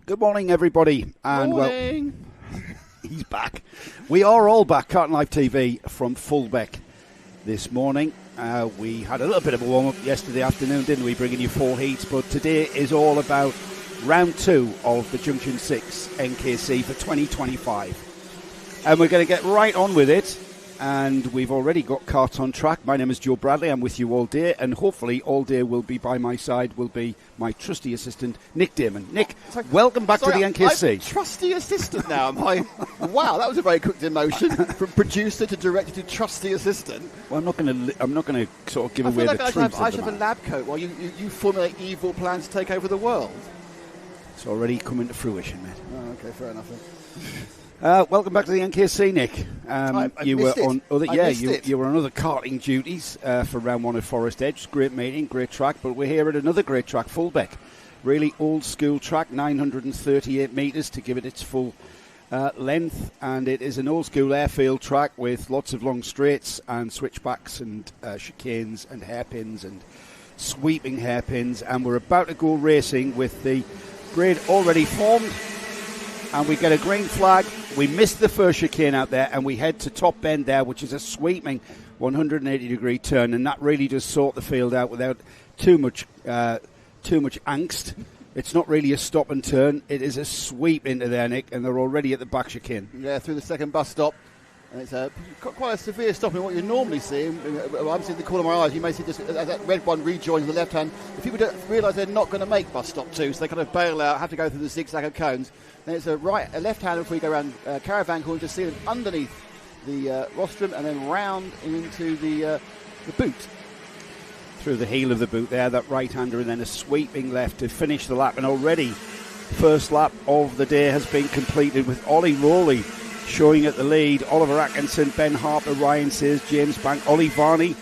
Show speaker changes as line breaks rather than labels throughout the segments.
Good morning, everybody. And
morning.
Well, he's back. We are all back, Carton Live TV from Fulbeck this morning. We had a little bit of a warm-up yesterday afternoon, didn't we, bringing you 4 heats. But today is all about round 2 of the Junction 6 NKC for 2025. And we're going to get right on with it. And we've already got carts on track. My name is Joe Bradley. I'm with you all day. And hopefully all day will be by my side, will be my trusty assistant, Nick Damon. Nick, welcome back to the NKC.
I'm trusty assistant now. Wow, that was a very quick demotion from producer to director to trusty assistant.
Well, I'm not going to sort of give away the truth.
I should have a lab coat while you formulate evil plans to take over the world.
It's already coming to fruition, mate.
Oh, okay, fair enough.
Welcome back to the NKC, Nick. You were on other karting duties for round 1 at Forest Edge. Great meeting, great track, but we're here at another great track, Fulbeck. Really old school track, 938 metres to give it its full length, and it is an old school airfield track with lots of long straights and switchbacks and chicanes and hairpins and sweeping hairpins, and we're about to go racing with the grid already formed. And we get a green flag. We miss the first chicane out there, and we head to Top Bend there, which is a sweeping 180-degree turn, and that really does sort the field out without too much angst. It's not really a stop and turn. It is a sweep into there, Nick, and they're already at the back chicane.
Yeah, through the second bus stop. And it's quite a severe stop in what you normally see. I'm seeing the corner of my eyes. You may see just as that red one rejoins the left hand. If people don't realise they're not going to make bus stop 2, so they kind of bail out, have to go through the zigzag of cones. Then it's a left hand before you go around Caravan Corner, just see it underneath the rostrum, and then round into the boot.
Through the heel of the boot there, that right-hander, and then a sweeping left to finish the lap. And already, first lap of the day has been completed with Ollie Rowley showing at the lead. Oliver Atkinson, Ben Harper, Ryan Sears, James Bank, Ollie Varney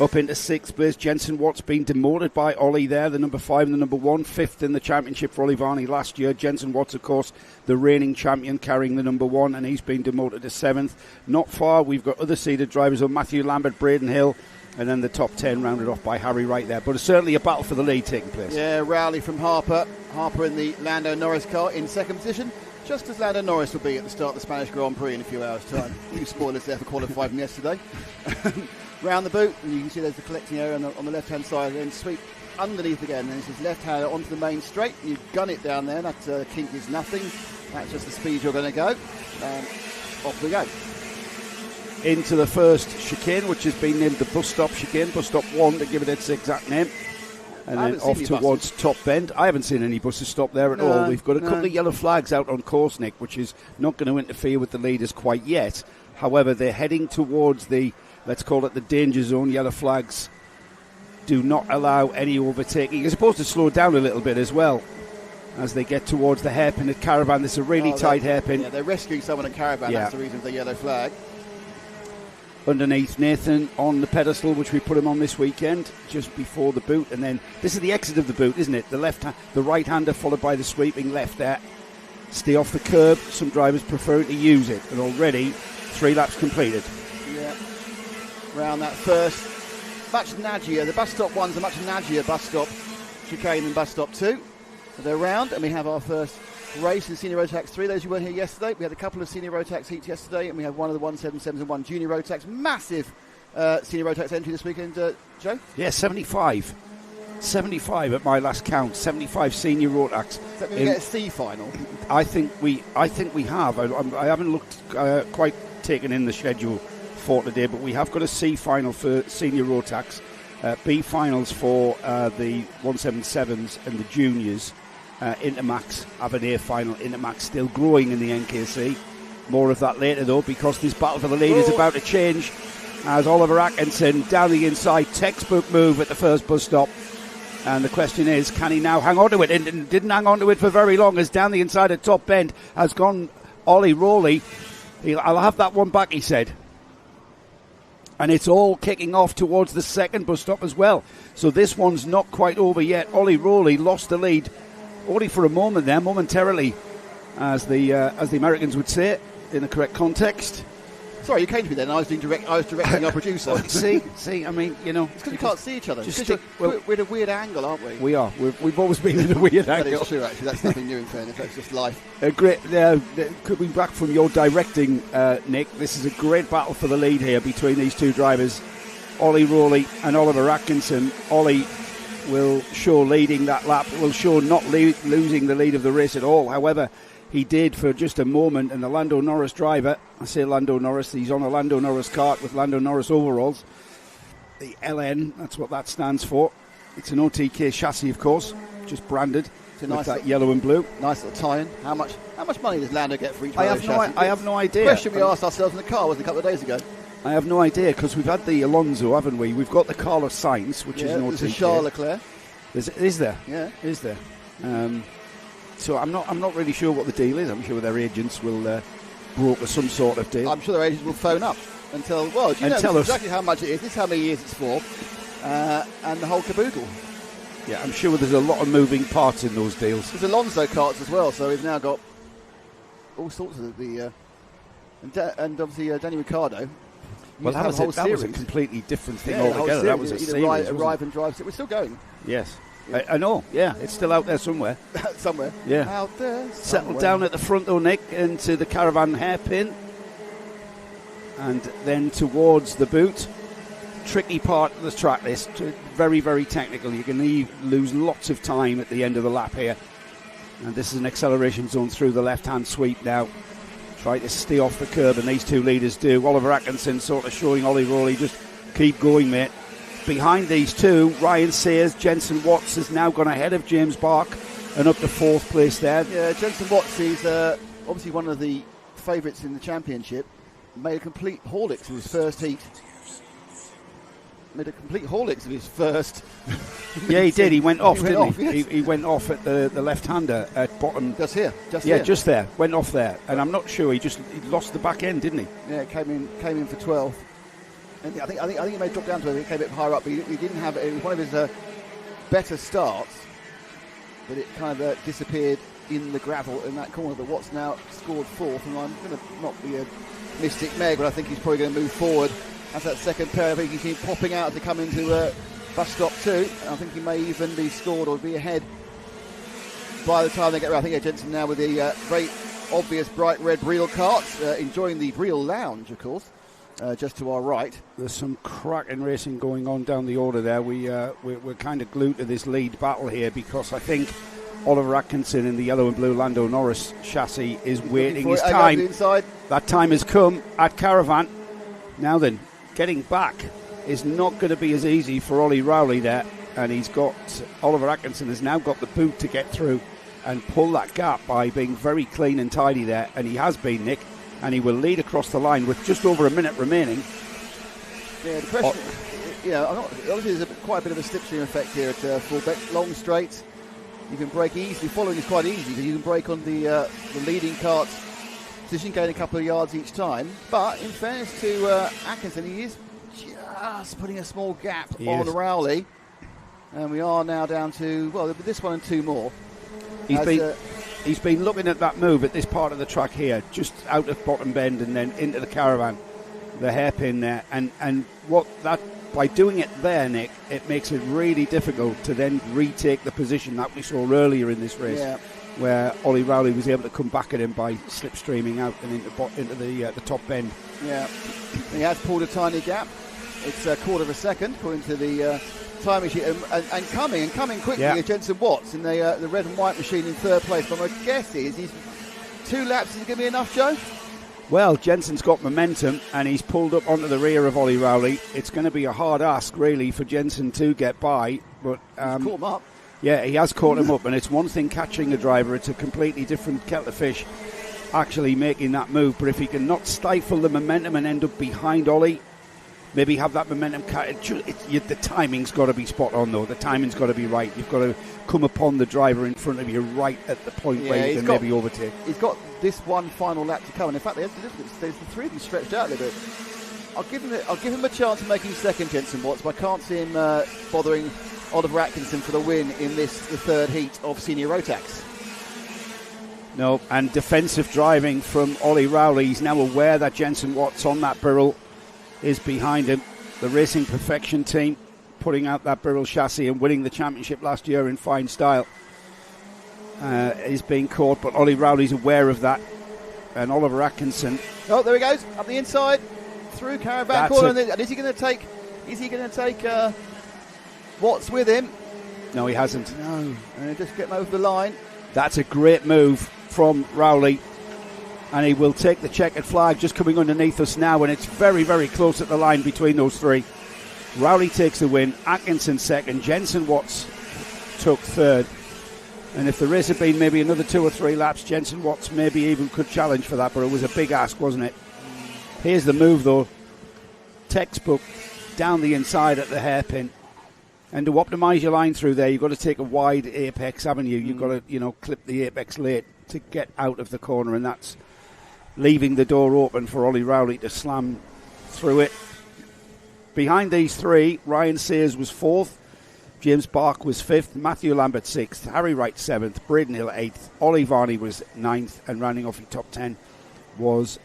up into 6th place. Jensen Watt's been demoted by Ollie there, the number 5 and the number 1. 5th in the championship for Ollie Varney last year. Jensen Watt's, of course, the reigning champion, carrying the number 1, and he's been demoted to 7th. Not far, we've got other seeded drivers on Matthew Lambert, Braden Hill, and then the top 10 rounded off by Harry right there. But it's certainly a battle for the lead taking place.
Yeah, rally from Harper. Harper in the Lando Norris car in second position, just as Lando Norris will be at the start of the Spanish Grand Prix in a few hours' time. A few spoilers there for qualifying from yesterday. Round the boot, and you can see there's the collecting area on the left-hand side, and then sweep underneath again. Then it's his left-hander onto the main straight, and you gun it down there. That kink is nothing. That's just the speed you're going to go. Off we go.
Into the first chicane, which has been named the bus stop chicane, bus stop 1 to give it its exact name. And then off towards Top Bend. I haven't seen any buses stop there at all. We've got a couple of yellow flags out on course, Nick, which is not going to interfere with the leaders quite yet. However, they're heading towards the, let's call it the danger zone. Yellow flags do not allow any overtaking. You're supposed to slow down a little bit as well as they get towards the hairpin at Caravan. This is a really tight hairpin.
Yeah, they're rescuing someone at Caravan. Yeah. That's the reason for the yellow flag.
Underneath Nathan on the pedestal, which we put him on this weekend, just before the boot. And then this is the exit of the boot, isn't it? The right-hander followed by the sweeping left there. Stay off the curb. Some drivers prefer to use it. And already 3 laps completed.
Yeah. Round that first. Much naggier. The bus stop 1's a much naggier bus stop chicane than bus stop 2. So they're round, and we have our first race in Senior Rotax 3. Those who weren't here yesterday, we had a couple of Senior Rotax heats yesterday, and we had one of the 177s and one Junior Rotax. Massive Senior Rotax entry this weekend, Joe?
Yeah, 75. 75 at my last count. 75 Senior Rotax.
Does that mean we get a C final?
I think we have. I haven't looked quite taken in the schedule for today, but we have got a C final for Senior Rotax, B finals for the 177s and the Juniors. Intermax have an A final. Intermax still growing in the NKC. More of that later though, because this battle for the lead is about to change as Oliver Atkinson down the inside, textbook move at the first bus stop, and the question is, can he now hang on to it? And didn't hang on to it for very long, as down the inside at Top Bend has gone Ollie Rowley. I'll have that one back, he said. And it's all kicking off towards the second bus stop as well, so this one's not quite over yet. Ollie Rowley lost the lead only for a moment there, momentarily, as the Americans would say, in the correct context.
Sorry, you came to me then. I was directing our producer.
see. I mean, you know,
it's because we can't see each other. We're at a weird angle, aren't we?
We are. We've always been in a weird angle.
That is true. Actually, that's nothing new in fairness. That's just life.
Great. Coming back from your directing, Nick, this is a great battle for the lead here between these two drivers, Ollie Rowley and Oliver Atkinson. Ollie will show leading that lap. Will show not losing the lead of the race at all. However, he did for just a moment, and the Lando Norris driver, I say Lando Norris, he's on a Lando Norris kart with Lando Norris overalls. The LN, that's what that stands for. It's an OTK chassis, of course, just branded with that yellow and blue.
Nice little tie-in. How much money does Lando get for each
I
one of those chassis? I
have no idea.
The question we asked ourselves in the car was a couple of days ago.
I have no idea, because we've had the Alonso, haven't we? We've got the Carlos Sainz, which is an OTK.
There's a Charles Leclerc.
Is there?
Yeah.
Is there? So I'm not really sure what the deal is. I'm sure their agents will broker some sort of deal.
I'm sure their agents will phone up and tell us exactly how much it is. This is how many years it's for, and the whole caboodle.
Yeah, I'm sure there's a lot of moving parts in those deals.
There's Alonso karts as well, so we've now got all sorts of the and obviously Danny Ricciardo.
Well, that was a completely different thing altogether. That was a series.
Arrive and drive. We're still going.
Yes. I know, yeah. It's still out there somewhere.
Somewhere.
Yeah.
Out there.
Settled down at the front, though, Nick, into the caravan hairpin. And then towards the boot. Tricky part of the track, this. Very, very technical. You can lose lots of time at the end of the lap here. And this is an acceleration zone through the left-hand sweep now. Try to stay off the curb, and these two leaders do. Oliver Atkinson sort of showing Ollie Rowley, just keep going, mate. Behind these two, Ryan Sayers, Jenson Watts has now gone ahead of James Bark and up to fourth place there.
Yeah, Jenson Watts is obviously one of the favourites in the championship. Made a complete Horlicks of his first heat.
Yeah, he did. He went off, didn't he?
Yes.
He went off at the left-hander at bottom.
Just here.
Just there. Went off there. And I'm not sure. He lost the back end, didn't he?
Yeah, came in for 12th. And I think he may drop down to it. He came a bit higher up, but he didn't have it. It was one of his better starts, but it kind of disappeared in the gravel in that corner. But Watts now scored fourth, and I'm going to not be a Mystic Meg, but I think he's probably going to move forward. As that second pair, I think he's seen popping out to come into bus stop 2. I think he may even be scored or be ahead by the time they get around. I think Jensen now with the very obvious bright red Brielle karts, enjoying the Brielle Lounge, of course. Just to our right.
There's some cracking racing going on down the order there. We're kind of glued to this lead battle here because I think Oliver Atkinson in the yellow and blue Lando Norris chassis is waiting his time. That time has come at Caravan. Now then, getting back is not going to be as easy for Ollie Rowley there, and Oliver Atkinson has now got the boot to get through and pull that gap by being very clean and tidy there, and he has been, Nick. And he will lead across the line with just over a minute remaining.
Yeah, the question, obviously there's quite a bit of a slipstream effect here at Fulbeck. Long straights, you can brake easily. Following is quite easy because you can brake on the leading kart's position, gain a couple of yards each time. But in fairness to Atkinson, he is just putting a small gap on Rowley. And we are now down to, this one and two more.
He's been looking at that move at this part of the track here, just out of bottom bend and then into the caravan, the hairpin there. And by doing it there, Nick, it makes it really difficult to then retake the position that we saw earlier in this race, where Ollie Rowley was able to come back at him by slipstreaming out and into the top bend. Yeah,
he has pulled a tiny gap. It's a quarter of a second, according to the time machine, and coming quickly is Jenson Watts in the red and white machine in third place. But my guess is he's 2 laps. Is it going to be enough, Joe?
Well, Jensen's got momentum and he's pulled up onto the rear of Ollie Rowley. It's going to be a hard ask, really, for Jensen to get by. But
he's caught him up.
Yeah, he has caught him up, and it's one thing catching a driver. It's a completely different kettle of fish actually making that move. But if he can not stifle the momentum and end up behind Ollie, maybe have that momentum. The timing's got to be spot on, though. The timing's got to be right. You've got to come upon the driver in front of you right at the point where you can maybe overtake.
He's got this one final lap to come, and in fact, there's the three of them stretched out a little bit. I'll give him a chance of making second, Jenson Watts, but I can't see him bothering Oliver Atkinson for the win in the third heat of Senior Rotax.
No, and defensive driving from Ollie Rowley. He's now aware that Jensen Watts on that Birrell is behind him. The Racing Perfection team putting out that Birrell chassis and winning the championship last year in fine style is being caught, but Ollie Rowley's aware of that. And Oliver Atkinson.
Oh, there he goes, up the inside, through caravan corner. And is he going to take? Is he going to take Watts with him?
No, he hasn't.
No, and just get him over the line.
That's a great move from Rowley, and he will take the checkered flag just coming underneath us now, and it's very, very close at the line between those three. Rowley takes the win, Atkinson second, Jensen Watts took third, and if the race had been maybe another 2 or 3 laps, Jensen Watts maybe even could challenge for that, but it was a big ask, wasn't it? Here's the move though, textbook down the inside at the hairpin. And to optimise your line through there, you've got to take a wide apex, haven't you? You've got to, clip the apex late to get out of the corner, and that's leaving the door open for Ollie Rowley to slam through it. Behind these three, Ryan Sayers was 4th, James Bark was 5th, Matthew Lambert 6th, Harry Wright 7th, Braden Hill 8th, Ollie Varney was 9th, and rounding off in top 10 was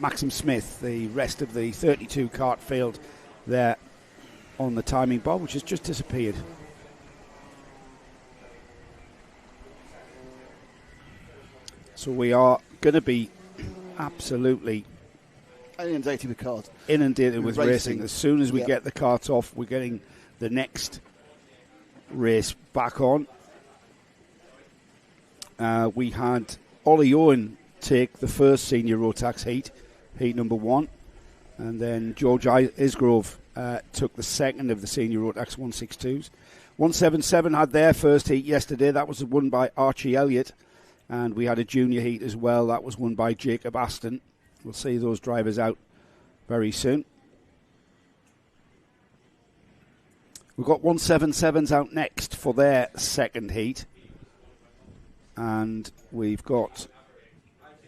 Maxim Smith. The rest of the 32 kart field there on the timing bar, which has just disappeared. So we are going to be absolutely
inundated with cars.
Inundated with racing. As soon as we get the carts off, we're getting the next race back on. We had Ollie Owen take the first senior Rotax heat number 1, and then George Isgrove took the second of the senior Rotax 162s. 177 had their first heat yesterday. That was won by Archie Elliott. And we had a junior heat as well. That was won by Jacob Aston. We'll see those drivers out very soon. We've got 177s out next for their second heat. And we've got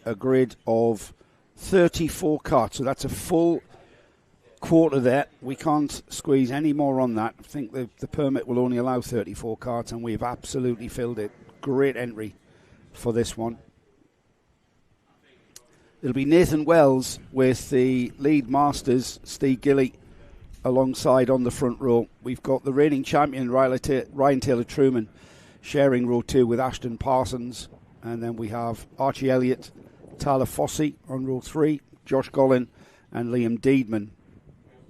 a grid of 34 karts. So that's a full quarter there. We can't squeeze any more on that. I think the permit will only allow 34 karts, and we've absolutely filled it. Great entry for this one. It'll be Nathan Wells with the lead masters, Steve Gilly, alongside on the front row. We've got the reigning champion, Ryan Taylor Truman, sharing row 2 with Ashton Parsons. And then we have Archie Elliott, Tyler Fossey on row 3, Josh Gollin and Liam Deedman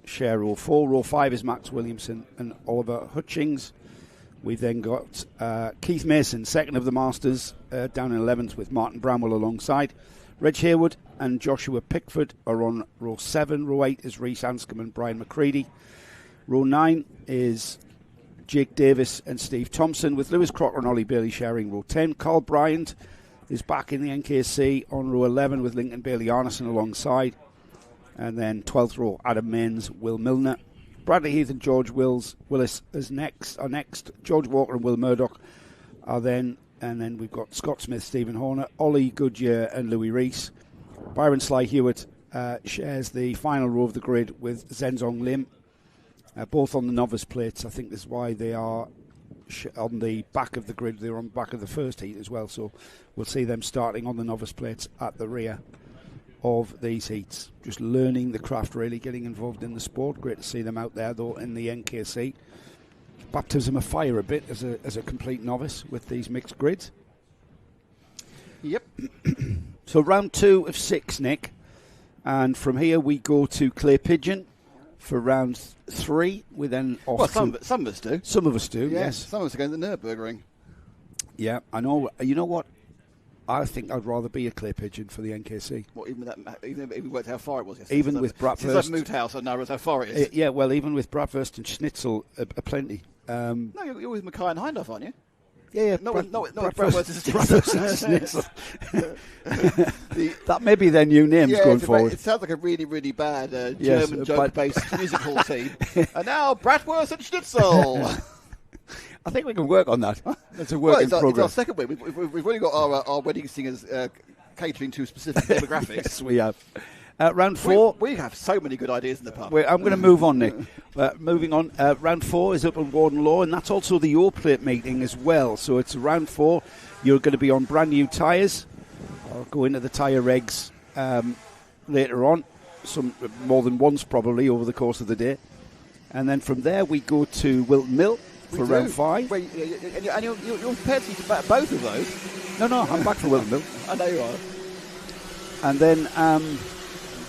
share row 4. Row 5 is Max Williamson and Oliver Hutchings. We've then got Keith Mason, second of the Masters, down in 11th with Martin Bramwell alongside. Reg Haywood and Joshua Pickford are on row 7. Row 8 is Rhys Anscombe and Brian McCready. Row 9 is Jake Davis and Steve Thompson, with Lewis Crocker and Ollie Bailey sharing row 10. Carl Bryant is back in the NKC on row 11 with Lincoln Bailey Arneson alongside. And then 12th row, Adam Mains, Will Milner. Bradley Heath and George Willis are next. George Walker and Will Murdoch are then. And then we've got Scott Smith, Stephen Horner, Ollie Goodyear and Louis Rees. Byron Sly Hewitt shares the final row of the grid with Zenzong Lim, both on the novice plates. I think this is why they are on the back of the grid. They're on the back of the first heat as well, so we'll see them starting on the novice plates at the rear of these heats. Just learning the craft, really getting involved in the sport. Great to see them out there though in the NKC. Baptism of fire a bit as a complete novice with these mixed grids.
Yep.
So round 2 of 6, Nick, and from here we go to Clay Pigeon for round 3. We then off.
Well, some of us do.
Some of us do. Yes.
Some of us are going to the Nürburgring.
Yeah, I know. You know what? I think I'd rather be a Clay Pigeon for the NKC.
What, even if we worked how far it was yesterday?
Even with Bratwurst.
Since I've moved house, I now realize how far it is.
Yeah, well, even with Bratwurst and Schnitzel, plenty.
No, you're with Mackay and Hindhoff, aren't you?
Yeah.
No, Bratwurst and
Schnitzel. That may be their new names going forward.
It sounds like a really, really bad German joke-based music hall team. And now Bratwurst and Schnitzel.
I think we can work on that. That's a work in progress.
It's our second week. We've already got our wedding singers catering to specific demographics.
Yes, we have. Round 4.
We have so many good ideas in the pub.
I'm going to move on, Nick. Moving on. Round 4 is up on Warden Law, and that's also the O-Plate meeting as well. So it's round 4. You're going to be on brand new tyres. I'll go into the tyre regs later on, some more than once probably over the course of the day. And then from there we go to Wilton Mill for round 5.
Wait, and you're prepared to back both of those?
No, I'm back for Wilton Mill.
I know you are.
And then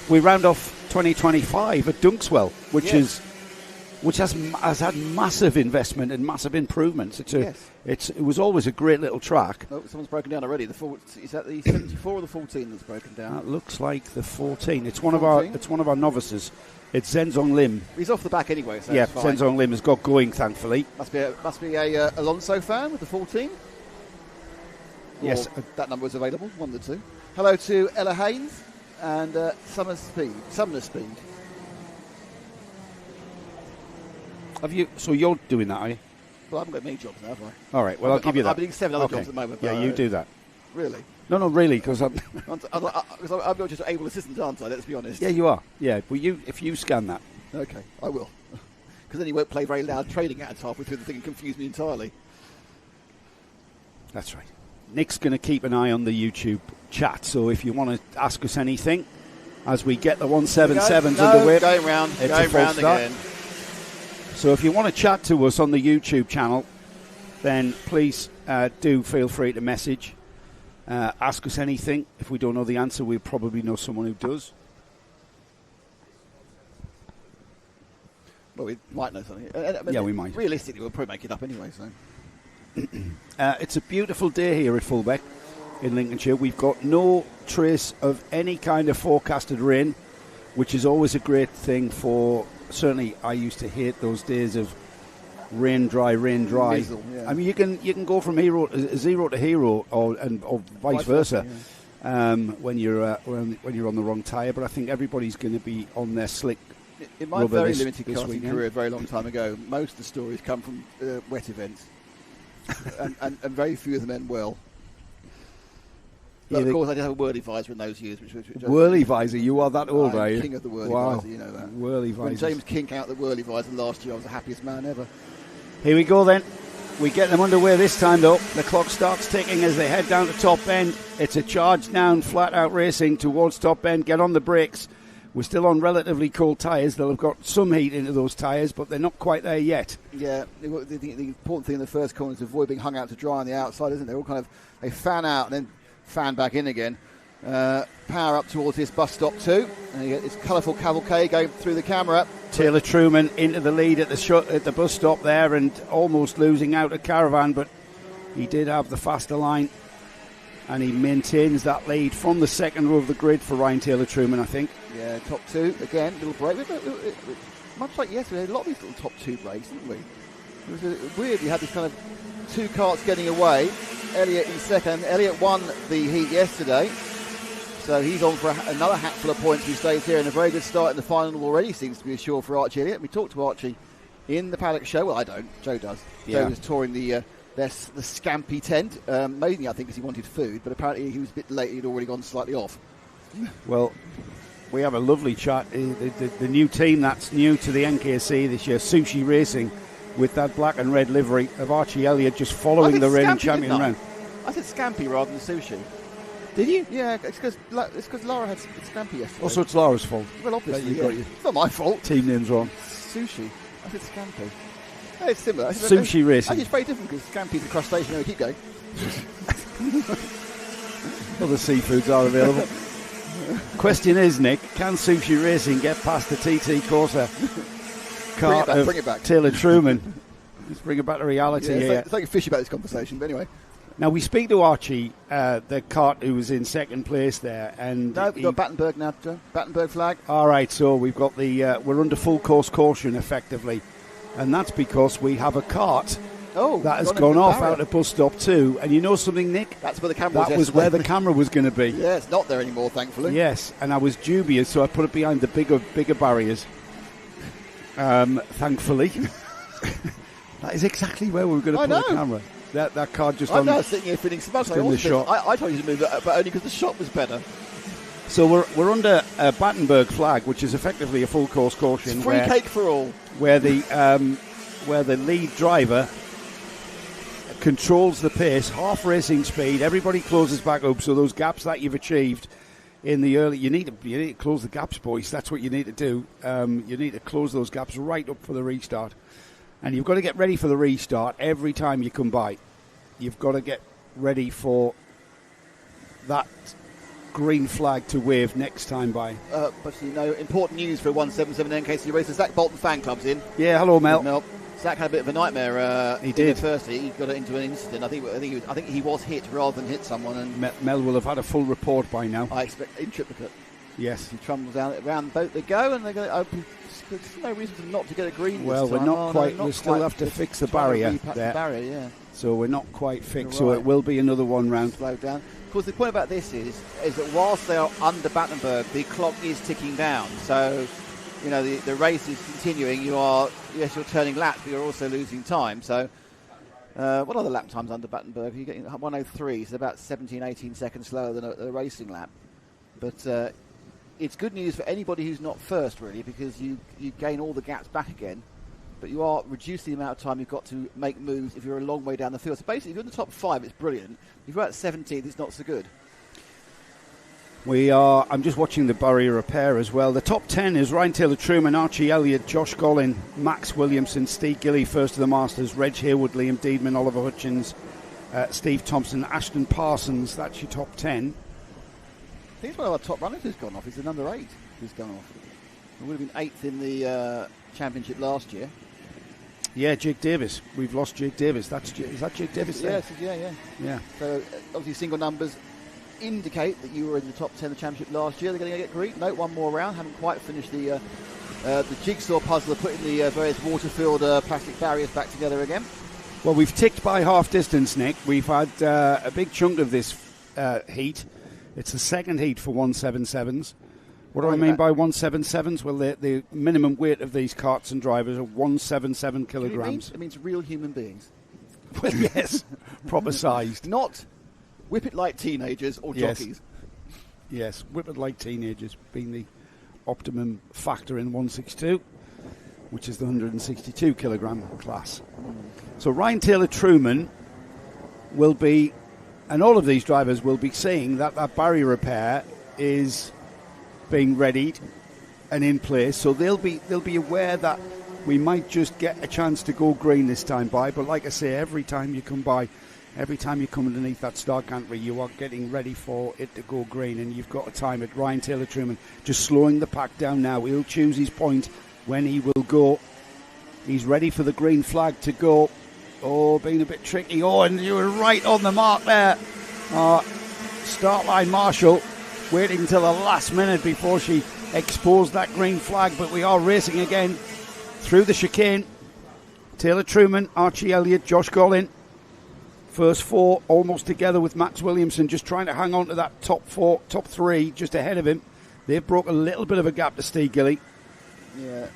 we round off 2025 at Dunkswell, which has had massive investment and massive improvements. It was always a great little track.
Oh, someone's broken down already. Is that the 74 or the 14 that's broken down?
That looks like the 14. It's one of our novices. It's Zenzong Lim.
He's off the back anyway. So
yeah, Zenzong Lim has got going, thankfully.
Must be a Alonso fan with the 14.
Yes,
that number was available. One of the two. Hello to Ella Haynes and Sumner Speed.
Have you? So you're doing that, are you?
Well, I haven't got many jobs now, have I?
All right. Well, I'll give you that.
I've been doing 7 other jobs at the moment.
Yeah, you do that.
Really?
No, really, because I'm
not just an able assistant, aren't I? Let's be honest.
Yeah, you are. Yeah, but if you scan that.
Okay, I will. Because then you won't play very loud trading ads halfway through the thing and confuse me entirely.
That's right. Nick's going to keep an eye on the YouTube chat, so if you want to ask us anything as we get the 177s underway,
going round again.
So if you want to chat to us on the YouTube channel, then please do feel free to message. Ask us anything. If we don't know the answer, we'll probably know someone who does.
Well, we might know something.
We might.
Realistically, we'll probably make it up anyway. So
it's a beautiful day here at Fulbeck in Lincolnshire. We've got no trace of any kind of forecasted rain, which is always a great thing for. Certainly, I used to hate those days of rain dry.
Mizzle, yeah.
I mean, you can go from zero to hero, or vice versa. Yeah. When you're on the wrong tyre. But I think everybody's going to be on their slick.
In my very limited karting career, a very long time ago, most of the stories come from wet events, and very few of them end well. But of course, I did have a whirly visor in those years.
Whirly visor? You are that old, are you?
King of the whirly visor, you know that.
Whirly visor.
When James King came out the whirly visor last year, I was the happiest man ever.
Here we go then. We get them underway this time though. The clock starts ticking as they head down to top end. It's a charge down, flat out racing towards top end. Get on the brakes. We're still on relatively cold tyres. They'll have got some heat into those tyres, but they're not quite there yet. Yeah,
the important thing in the first corner is to avoid being hung out to dry on the outside, isn't it? They're all they fan out and then fan back in again. Power up towards this bus stop too. And you get this colourful cavalcade going through the camera. Taylor Truman into the lead at the bus stop there and almost losing out a Caravan, but he did have the faster line. And he maintains that lead from the second row of the grid for Ryan Taylor Truman, I think. Yeah, top two again, little break. Much like yesterday, a lot of these little top two breaks, didn't we? It was weird. We had this kind of two karts getting away. Elliott in second. Elliott won the heat yesterday, so he's on for another hatful of points. He stays here, and a very good start in the final already seems to be assured for Archie Elliott. We talked to Archie in the paddock show. Well, I don't. Joe does. Yeah. Joe was touring the Scampy tent, mainly I think because he wanted food, but apparently he was a bit late. He'd already gone slightly off. Well, we have a lovely chat. The new team that's new to the NKC this year, Sushi Racing, with that black and red livery of Archie Elliott just following the reigning champion round. I said Scampy rather than Sushi. Did you? Yeah, it's because Laura had Scampy yesterday. Also, it's Laura's fault. Well, obviously, it's not my fault. Team name's wrong. Sushi. I said Scampy. It's similar. Sushi Racing. It's very different because Scampy's a crustacean. Keep going. Other seafoods are available. Question is, Nick, can Sushi Racing get past the TT Corsa car of Taylor Truman? Let's bring it back to reality here. It's like a fishy about this conversation, but anyway. Now, we speak to Archie, the cart who was in second place there. And no, we've got Battenberg now, Joe. Battenberg flag. All right, so we've got we're under full course caution, effectively. And that's because we have a cart that has gone off out of bus stop 2. And you know something, Nick? That's where the camera was. That was where the camera was going to be. Yeah, it's not there anymore, thankfully. Yes, and I was dubious, so I put it behind the bigger barriers. Thankfully. That is exactly where we were going to put the camera. That car just I'm now sitting here feeling smug. I told you to move that, but only because the shot was better. So we're under a Battenberg flag, which is effectively a full course caution. It's free cake for all. Where the lead driver
controls the pace, half racing speed. Everybody closes back up, so those gaps that you've achieved in the early, you need to close the gaps, boys. That's what you need to do. You need to close those gaps right up for the restart, and you've got to get ready for the restart every time you come by. You've got to get ready for that green flag to wave next time by.
But important news for 177 NKC races. Zach Bolton fan club's in.
Yeah, hello, Mel.
Zach had a bit of a nightmare.
He did.
Firstly, he got into an incident. I think he was hit rather than hit someone. And
Mel will have had a full report by now.
I expect in triplicate.
Yes.
He trundles down around the boat. They go, and they're going to open. There's no reason for them not to get a green.
Well,
this time.
we're not quite. We still have to fix the barrier there.
The barrier, yeah.
So we're not quite fixed. So it will be another one round.
Slow down. Of course, the point about this is that whilst they are under Battenberg, the clock is ticking down. So, the race is continuing. You're turning laps, but you're also losing time. So, what are the lap times under Battenberg? You're getting 1:03, so about 17, 18 seconds slower than a racing lap. But it's good news for anybody who's not first, really, because you gain all the gaps back again. But you are reducing the amount of time you've got to make moves if you're a long way down the field. So basically, if you're in the top 5, it's brilliant. If you're at 17th, it's not so good.
I'm just watching the barrier repair as well. The top 10 is Ryan Taylor-Truman, Archie Elliott, Josh Gollin, Max Williamson, Steve Gilly, first of the Masters, Reg Hayward, Liam Deedman, Oliver Hutchins, Steve Thompson, Ashton Parsons. That's your top 10.
I think it's one of our top runners who's gone off. It's an under 8 who's gone off. It would have been 8th in the championship last year.
Yeah, Jake Davis. We've lost Jake Davis. Is that Jake Davis there?
Yes, yeah. So obviously single numbers indicate that you were in the top 10 of the championship last year. They're going to get green. No, one more round. Haven't quite finished the jigsaw puzzle of putting the various water-filled plastic barriers back together again.
Well, we've ticked by half distance, Nick. We've had a big chunk of this heat. It's the second heat for 177s. What do I mean by 177s? Well, the minimum weight of these carts and drivers are 177 kilograms.
It means real human beings.
Well, yes, proper sized.
Not whip it like teenagers or jockeys.
Yes, whip it like teenagers being the optimum factor in 162, which is the 162 kilogram class. So Ryan Taylor-Truman will be, and all of these drivers will be seeing that barrier repair is being readied and in place, so they'll be aware that we might just get a chance to go green this time by. But like I say, every time you come underneath that start gantry, you are getting ready for it to go green, and you've got to time it. Ryan Taylor-Truman just slowing the pack down now. He'll choose his point when he will go. He's ready for the green flag to go. Oh, being a bit tricky. Oh, and you were right on the mark there. Start line Marshall waiting until the last minute before she exposed that green flag, but we are racing again through the chicane. Taylor-Truman, Archie Elliott, Josh Gollin, first 4 almost together with Max Williamson, just trying to hang on to that top 3 just ahead of him. They've broke a little bit of a gap to Steve Gilly.
Yeah,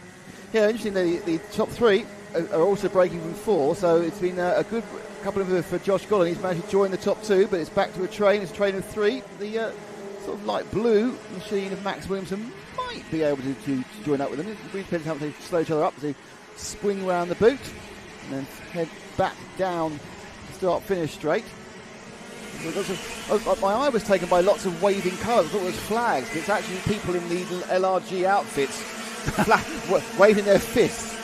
interesting. The top 3 are also breaking from 4, so it's been a good couple of them for Josh Gollin. He's managed to join the top 2, but it's back to a train. It's a train of 3. The sort of light blue machine of Max Williamson might be able to join up with them. It really depends how they slow each other up as they swing around the boot and then head back down the start-finish straight. My eye was taken by lots of waving colours. I thought it was flags, but it's actually people in the LRG outfits waving their fists.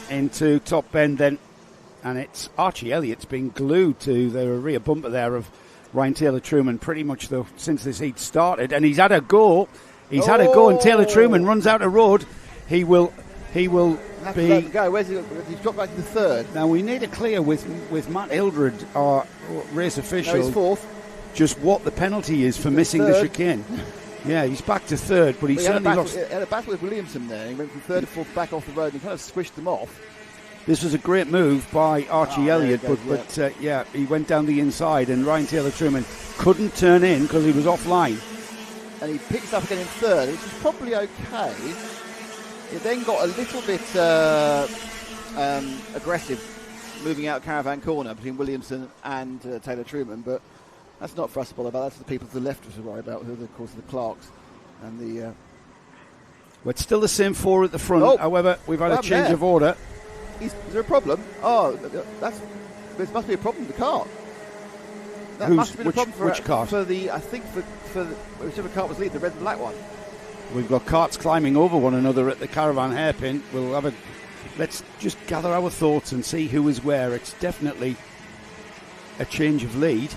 Into top bend then, and it's Archie Elliott's been glued to the rear bumper there of Ryan Taylor-Truman pretty much since this heat started, and he's had a go. He's had a go, and Taylor-Truman runs out of road. He will be.
Go. Where's he? He's dropped back to the 3rd.
Now we need to clear with Matt Hildred, our race official.
No, he's 4th.
Just what the penalty is for missing the chicane. Yeah, he's back to 3rd, but he certainly lost.
He had a battle with Williamson there. He went from 3rd to 4th back off the road and he kind of squished them off.
This was a great move by Archie Elliott, but he went down the inside, and Ryan Taylor-Truman couldn't turn in because he was offline.
And he picks up again in 3rd, which is probably okay. He then got a little bit aggressive, moving out Caravan Corner between Williamson and Taylor-Truman, but that's not for us to bother about. That's the people to the left to worry about, who are, of course, the Clarks and the.
Well, it's still the same 4 at the front. However, we've had a change of order.
Is there a problem? Oh, there must be a problem with the cart. That must have been a problem for
which cart?
For the whichever cart was leading, the red and black one.
We've got carts climbing over one another at the caravan hairpin. Let's just gather our thoughts and see who is where. It's definitely a change of lead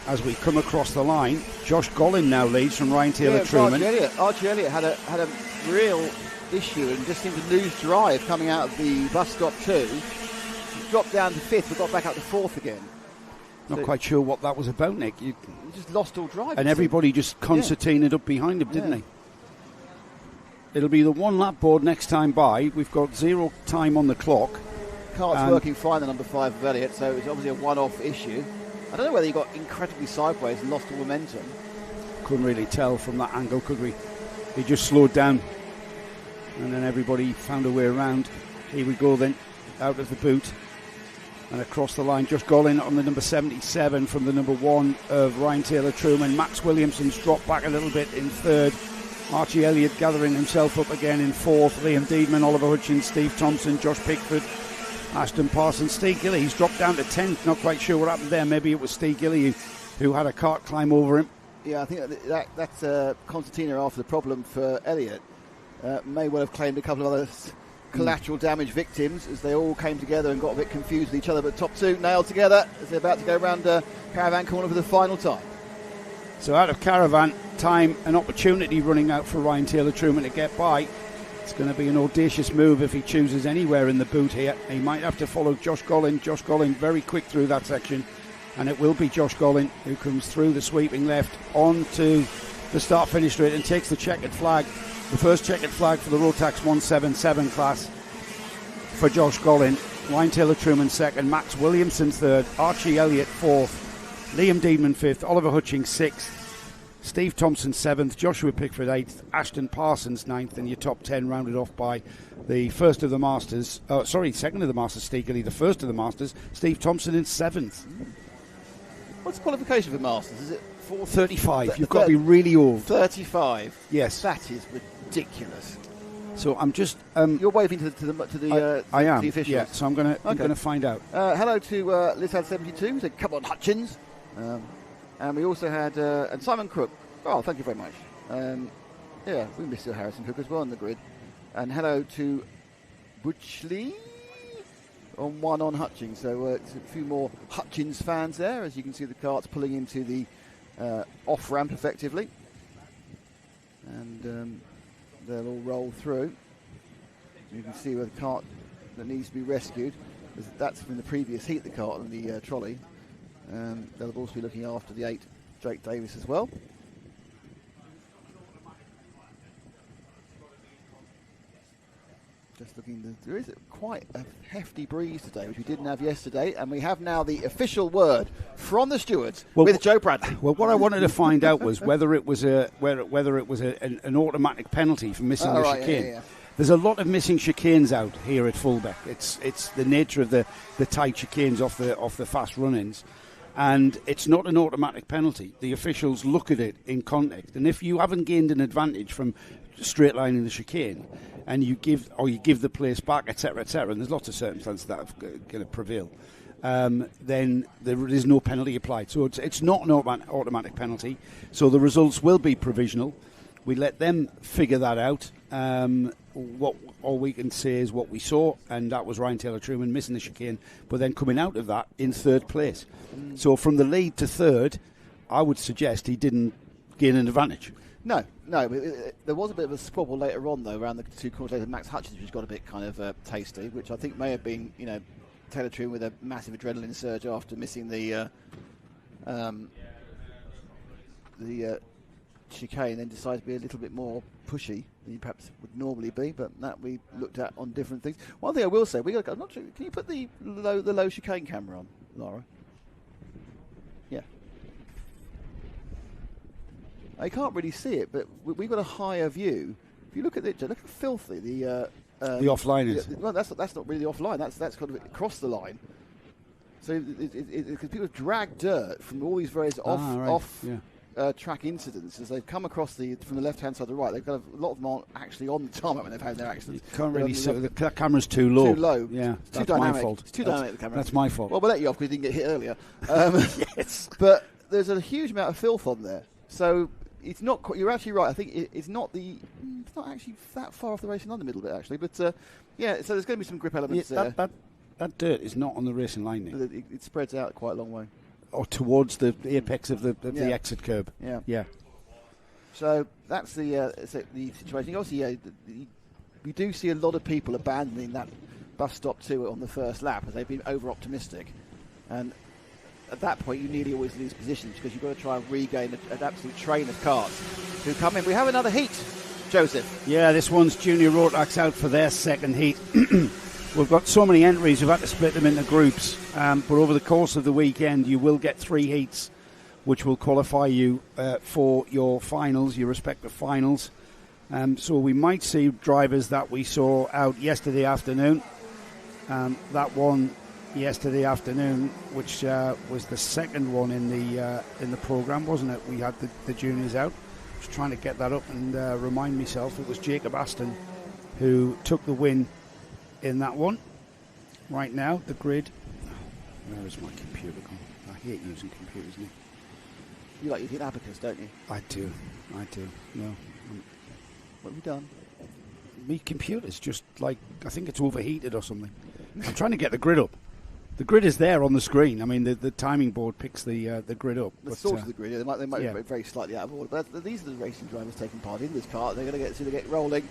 as we come across the line. Josh Gollin now leads from Ryan Taylor-Truman.
Archie Elliott had a real issue and just seemed to lose drive coming out of the bus stop too. He dropped down to 5th, but got back up to 4th again.
Not quite sure what that was about, Nick.
He just lost all drive.
And everybody just concertinaed up behind him, didn't they? It'll be the one lap board next time by. We've got 0 time on the clock.
Cart's working fine, the number 5 of Elliott, so it's obviously a one-off issue. I don't know whether he got incredibly sideways and lost all momentum.
Couldn't really tell from that angle, could we? He just slowed down, and then everybody found a way around. Here we go then, out of the boot and across the line. Josh Gollin on the number 77 from the number 1 of Ryan Taylor-Truman. Max Williamson's dropped back a little bit in 3rd. Archie Elliott gathering himself up again in 4th. Liam Deedman, Oliver Hutchins, Steve Thompson, Josh Pickford, Ashton Parsons, Steve Gilly. He's dropped down to 10th. Not quite sure what happened there. Maybe it was Steve Gilly who had a cart climb over him.
Yeah, I think that's concertina after the problem for Elliott. May well have claimed a couple of other collateral damage victims as they all came together and got a bit confused with each other. But top 2 nailed together as they're about to go around Caravan Corner for the final time.
So out of Caravan, time and opportunity running out for Ryan Taylor-Truman to get by. It's going to be an audacious move if he chooses anywhere in the boot here. He might have to follow Josh Gollin. Josh Gollin very quick through that section. And it will be Josh Gollin who comes through the sweeping left onto the start-finish straight and takes the checkered flag. The first checkered flag for the Rotax 177 class for Josh Gollin. Ryan Taylor-Truman 2nd, Max Williamson 3rd, Archie Elliott 4th, Liam Deedman 5th, Oliver Hutchings 6th, Steve Thompson 7th, Joshua Pickford 8th, Ashton Parsons 9th, and your top 10 rounded off by the second of the Masters, Steve Gilly, the first of the Masters, Steve Thompson in 7th.
What's the qualification for Masters? Is it
35? You've got to be really old.
35?
Yes.
That is ridiculous.
So I'm just...
You're waving to the
I am,
officials.
yeah, so I'm going to find out.
Hello to Lizard72, who said, come on, Hutchins. And we also had and Simon Crook. Oh, thank you very much. Yeah, we missed Harrison Cook as well on the grid. And hello to Butchley on 1 on Hutchins. So it's a few more Hutchins fans there. As you can see, the cart's pulling into the off-ramp effectively. And they'll all roll through. You can see where the cart that needs to be rescued. That's from the previous heat, the cart and the trolley. They'll also be looking after the 8, Drake Davis, as well. Just looking, there is quite a hefty breeze today, which we didn't have yesterday, and we have now the official word from the stewards with Joe Bradley.
Well, what I wanted to find out was whether it was an automatic penalty for missing the chicane.
Yeah.
There's a lot of missing chicanes out here at Fulbeck. It's the nature of the tight chicanes off the fast run-ins. And it's not an automatic penalty. The officials look at it in context. And if you haven't gained an advantage from straight lining the chicane and you give the place back, etc., and there's lots of circumstances that are going to prevail, then there is no penalty applied. So it's not an automatic penalty. So the results will be provisional. We let them figure that out. All we can say is what we saw, and that was Ryan Taylor-Truman missing the chicane, but then coming out of that in 3rd place. So from the lead to 3rd, I would suggest he didn't gain an advantage.
No. There was a bit of a squabble later on, though, around the 2 corners later. Max Hutchins, which got a bit kind of tasty, which I think may have been, Taylor-Truman with a massive adrenaline surge after missing the chicane, then decided to be a little bit more pushy than you perhaps would normally be, but that we looked at on different things. One thing I will say, I'm not sure, can you put the low chicane camera on, Laura? Yeah. I can't really see it, but we've got a higher view. If you look at it, look how filthy the
offline is.
Well, that's not really the offline. That's kind of across the line. So because people drag dirt from all these various off track incidents as they've come across from the left-hand side to the right. They've got a lot of them aren't actually on the tarmac when they've had their accidents.
You can't really see. The camera's too low.
Too low.
Yeah,
it's too dynamic. My fault. It's too dynamic, the camera.
That's my fault.
Well, we'll let you off because you didn't get hit earlier.
Yes.
But there's a huge amount of filth on there. So it's not. You're actually right. I think it's not actually that far off the racing line, the middle bit actually. But so there's going to be some grip elements there.
That dirt is not on the racing line, Nick.
It spreads out quite a long way.
Or towards the apex of the exit curb.
Yeah. So that's the situation. Obviously, we do see a lot of people abandoning that bus stop too on the first lap as they've been over-optimistic. And at that point, you nearly always lose positions because you've got to try and regain an absolute train of cars who come in. We have another heat, Joseph.
Yeah, this one's Junior Rotax out for their second heat. We've got so many entries, we've had to split them into groups. But over the course of the weekend, you will get 3 heats, which will qualify you for your finals, your respective finals. So we might see drivers that we saw out yesterday afternoon. That one yesterday afternoon, which was the second one in the programme, wasn't it? We had the juniors out. I was trying to get that up and remind myself. It was Jacob Aston who took the win in that one. Right now, the grid. Where is my computer gone? I hate using computers, Nick.
You like using abacus, don't you?
I do. No.
What have you done?
My computer's just like, I think it's overheated or something. I'm trying to get the grid up. The grid is there on the screen. I mean, the timing board picks the grid up.
The source of the grid, they might be very slightly out of order. But these are the racing drivers taking part in this car. They're going to get rolling,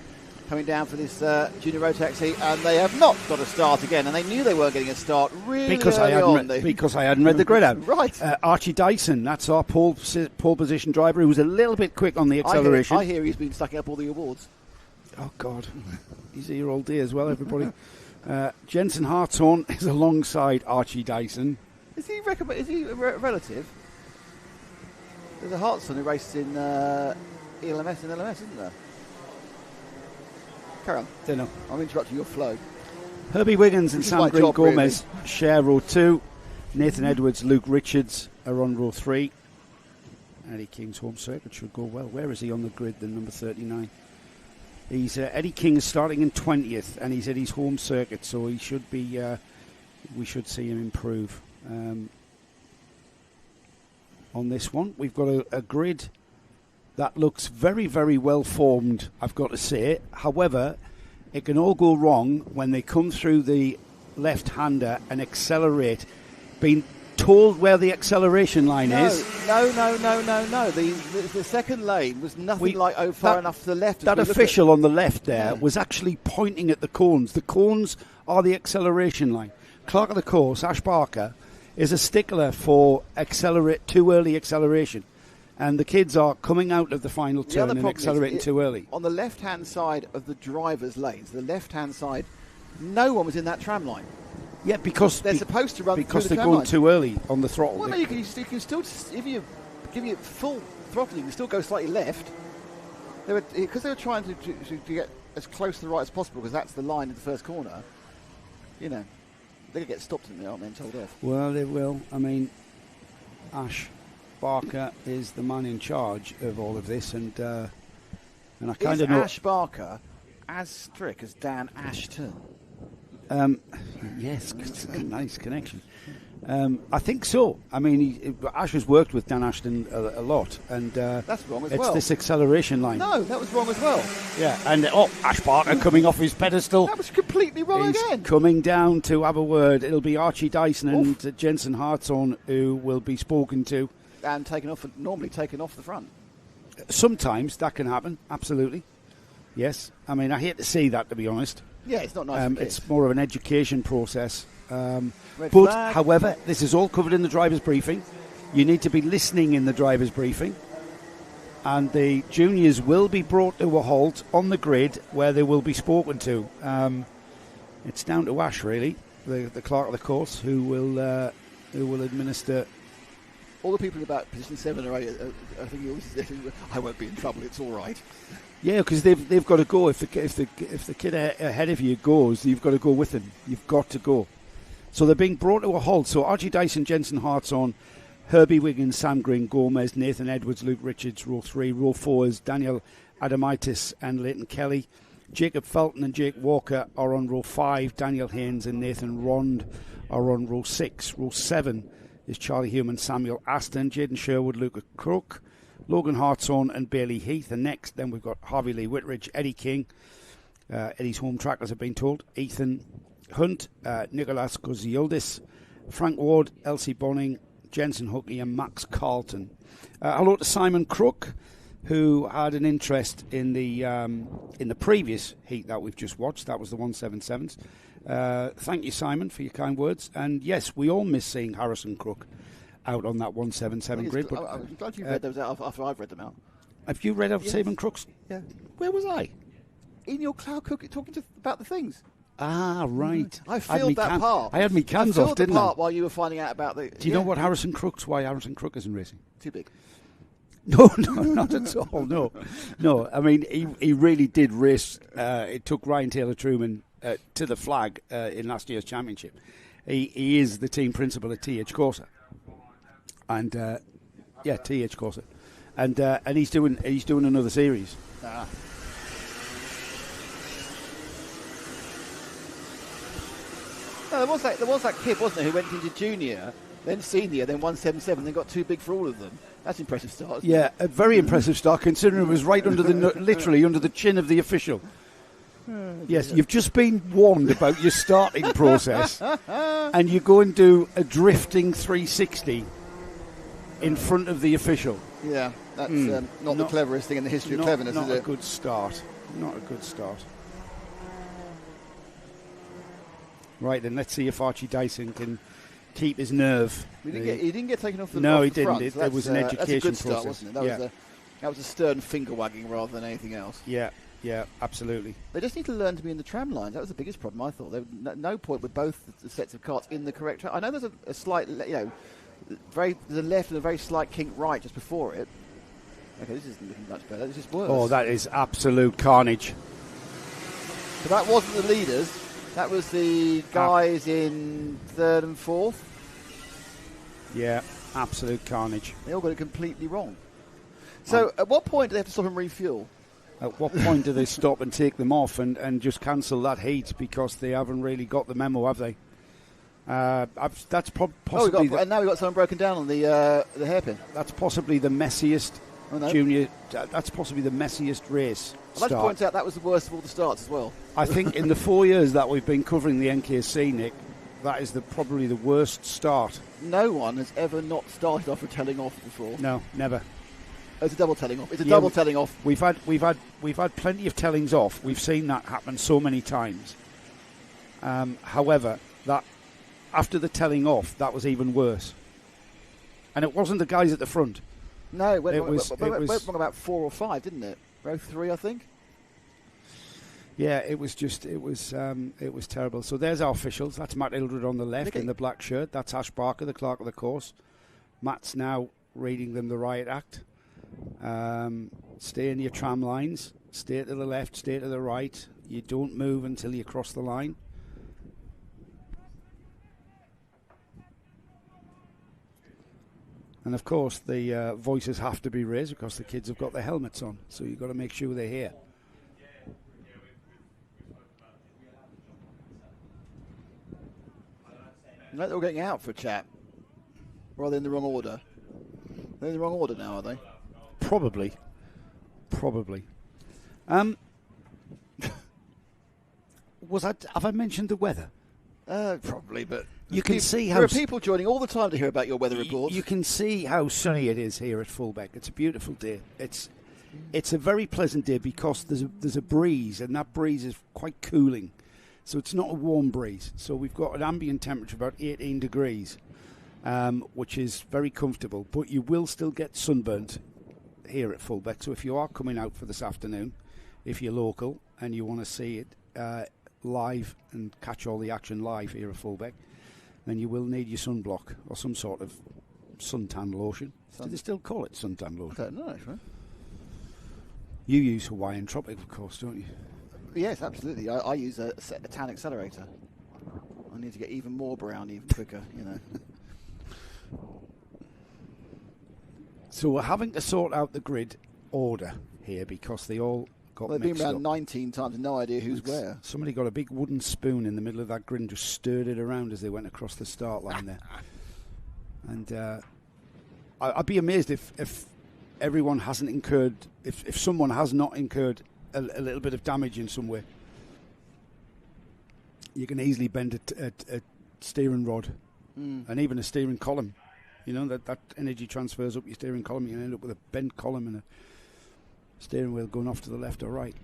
coming down for this Junior Rotax heat, and they have not got a start again. And they knew they weren't getting a start really
because I hadn't read the grid out.
Right.
Archie Dyson, that's our pole position driver, who was a little bit quick on the acceleration.
I hear he's been sucking up all the awards.
Oh God, he's here all day as well, everybody. Jensen Hartshorn is alongside Archie Dyson.
Is he a relative? There's a Hartshorn who races in ELMS and LMS, isn't there? Carry on.
Don't know.
I'm interrupting your flow.
Herbie Wiggins and Sam Green Gomez share row 2. Nathan Edwards, Luke Richards are on row 3. Eddie King's home circuit should go well. Where is he on the grid, the number 39? He's Eddie King is starting in 20th, and he's at his home circuit, so he should be. We should see him improve on this one. We've got a grid that looks very, very well formed, I've got to say. However, it can all go wrong when they come through the left-hander and accelerate. Being told where the acceleration line is.
No. The second lane was nothing far enough to the left.
That official on the left there was actually pointing at the cones. The cones are the acceleration line. Clerk of the course, Ash Barker, is a stickler for too early acceleration. And the kids are coming out of the final turn and accelerating too early.
On the left-hand side of the driver's lanes, the left-hand side, no one was in that tram line.
Yeah, because
they're supposed to run
because
through
they're
the
going too early on the throttle.
Well, no, you can still, if you give it full throttling, you can still go slightly left. Because they were trying to get as close to the right as possible, because that's the line in the first corner. You know, they're going to get stopped in there, aren't they, and told off.
Well, they will. I mean, Ash Barker is the man in charge of all of this, and I kind of know.
Ash Barker as strict as Dan Ashton?
Yes, nice connection. I think so. I mean, Ash has worked with Dan Ashton a lot, and
that's wrong as
well.
It's
this acceleration line.
No, that was wrong as well.
Yeah, and Ash Barker coming off his pedestal.
That was completely wrong again.
Coming down to have a word. It'll be Archie Dyson and Jensen Hartshorn who will be spoken to.
And normally taken off the front.
Sometimes that can happen, absolutely. Yes. I mean, I hate to say that, to be honest.
Yeah, it's not nice.
It's more of an education process. However, this is all covered in the driver's briefing. You need to be listening in the driver's briefing. And the juniors will be brought to a halt on the grid where they will be spoken to. It's down to Ash, really, the clerk of the course, who will administer.
All the people in about position 7 or 8, I think I won't be in trouble. It's all right.
Yeah, because they've got to go. If the kid ahead of you goes, you've got to go with him. You've got to go. So they're being brought to a halt. So Archie Dyson, Jensen Hartshorn, Herbie Wiggins, Sam Green, Gomez, Nathan Edwards, Luke Richards, row 3. Row 4 is Daniel Adamitis and Leighton Kelly. Jacob Felton and Jake Walker are on row 5. Daniel Haynes and Nathan Rond are on row 6. Row 7 is Charlie Hume and Samuel Aston, Jaden Sherwood, Luca Crook, Logan Hartshorn and Bailey Heath. And next, then we've got Harvey Lee Whitridge, Eddie King, Eddie's home trackers have been told, Ethan Hunt, Nicolas Kozioldis, Frank Ward, Elsie Bonning, Jensen Hookey and Max Carlton. Hello to Simon Crook, who had an interest in the previous heat that we've just watched. That was the 177s. Thank you, Simon, for your kind words. And yes, we all miss seeing Harrison Crook out on that 177 grid. But
I'm glad you read those out after I've read them out.
Have you read out Simon Crook's?
Yeah.
Where was I?
In your cloud cookie, talking about the things.
Ah, right.
I filled that part.
I had me cans off, didn't I?
I filled the part while you were finding out about the...
Do you know what why Harrison Crook isn't racing?
Too big.
No, not at all, no. I mean, he really did race. It took Ryan Taylor-Truman to the flag in last year's championship. He is the team principal at TH Corsa. And, TH Corsa. And he's doing another series.
Ah. No, there was that kid, wasn't there, who went into junior, then senior, then 177, then got too big for all of them. That's an impressive start.
Yeah, a very impressive start, considering it was right under literally under the chin of the official. Yes, you've just been warned about your starting process, and you go and do a drifting 360 in front of the official.
Yeah, that's not the cleverest thing in the history of cleverness, is it?
Not a good start. Not a good start. Right, then let's see if Archie Dyson can keep his nerve.
He didn't get taken off the
No,
off
he
the
didn't.
Front, so
it was an education
that's a good
process.
Start, wasn't it? That was a stern finger wagging rather than anything else.
Yeah, absolutely.
They just need to learn to be in the tram lines. That was the biggest problem, I thought. There was no point with both the sets of carts in the correct tram. I know there's a slight, there's a left and a very slight kink right just before it. Okay, this isn't looking much better. This is worse.
Oh, that is absolute carnage.
So that wasn't the leaders. That was the guys in third and fourth.
Yeah, absolute carnage.
They all got it completely wrong. So at what point do they have to stop and refuel?
At what point do they stop and take them off and just cancel that heat because they haven't really got the memo, have they? That's possibly...
and now we've got someone broken down on the hairpin.
That's possibly the messiest junior... That's possibly the messiest race
I'd like to point out that was the worst of all the starts as well.
I think in the 4 years that we've been covering the NKC, Nick, that is probably the worst start.
No one has ever not started off with telling off before.
No, never.
It's a double telling off. It's a double telling off.
We've had plenty of tellings off. We've seen that happen so many times. However, that after the telling off, that was even worse. And it wasn't the guys at the front.
No, it went wrong about 4 or 5, didn't it? Row 3, I think.
Yeah, it was terrible. So there's our officials. That's Matt Hildred on the left in the black shirt. That's Ash Barker, the clerk of the course. Matt's now reading them the riot act. Stay in your tram lines. Stay to the left, stay to the right. You don't move until you cross the line. And of course, the voices have to be raised because the kids have got their helmets on. So you've got to make sure they're here.
Like they're all getting out for a chat. Or are they in the wrong order? They're in the wrong order now, are they?
Probably. Have I mentioned the weather?
Probably, but
you can see how
there are people joining all the time to hear about your weather reports.
You can see how sunny it is here at Fulbeck. It's a beautiful day. It's a very pleasant day because there's a breeze, and that breeze is quite cooling. So it's not a warm breeze. So we've got an ambient temperature of about 18 degrees, which is very comfortable. But you will still get sunburnt here at Fulbeck. So if you are coming out for this afternoon, if you're local and you want to see it live and catch all the action live here at Fulbeck, then you will need your sunblock or some sort of suntan lotion. Do they still call it suntan lotion?
I don't know, actually.
You use Hawaiian Tropic, of course, don't you?
Yes, absolutely. I use a tan accelerator. I need to get even more brown, even quicker, you know.
So we're having to sort out the grid order here because they all got mixed up.
They've been around 19 times and no idea who's where.
Somebody got a big wooden spoon in the middle of that grid and just stirred it around as they went across the start line there. And I'd be amazed if everyone hasn't incurred, if someone has not incurred a little bit of damage in some way. You can easily bend a steering rod and even a steering column. You know, that energy transfers up your steering column. You can end up with a bent column and a steering wheel going off to the left or right.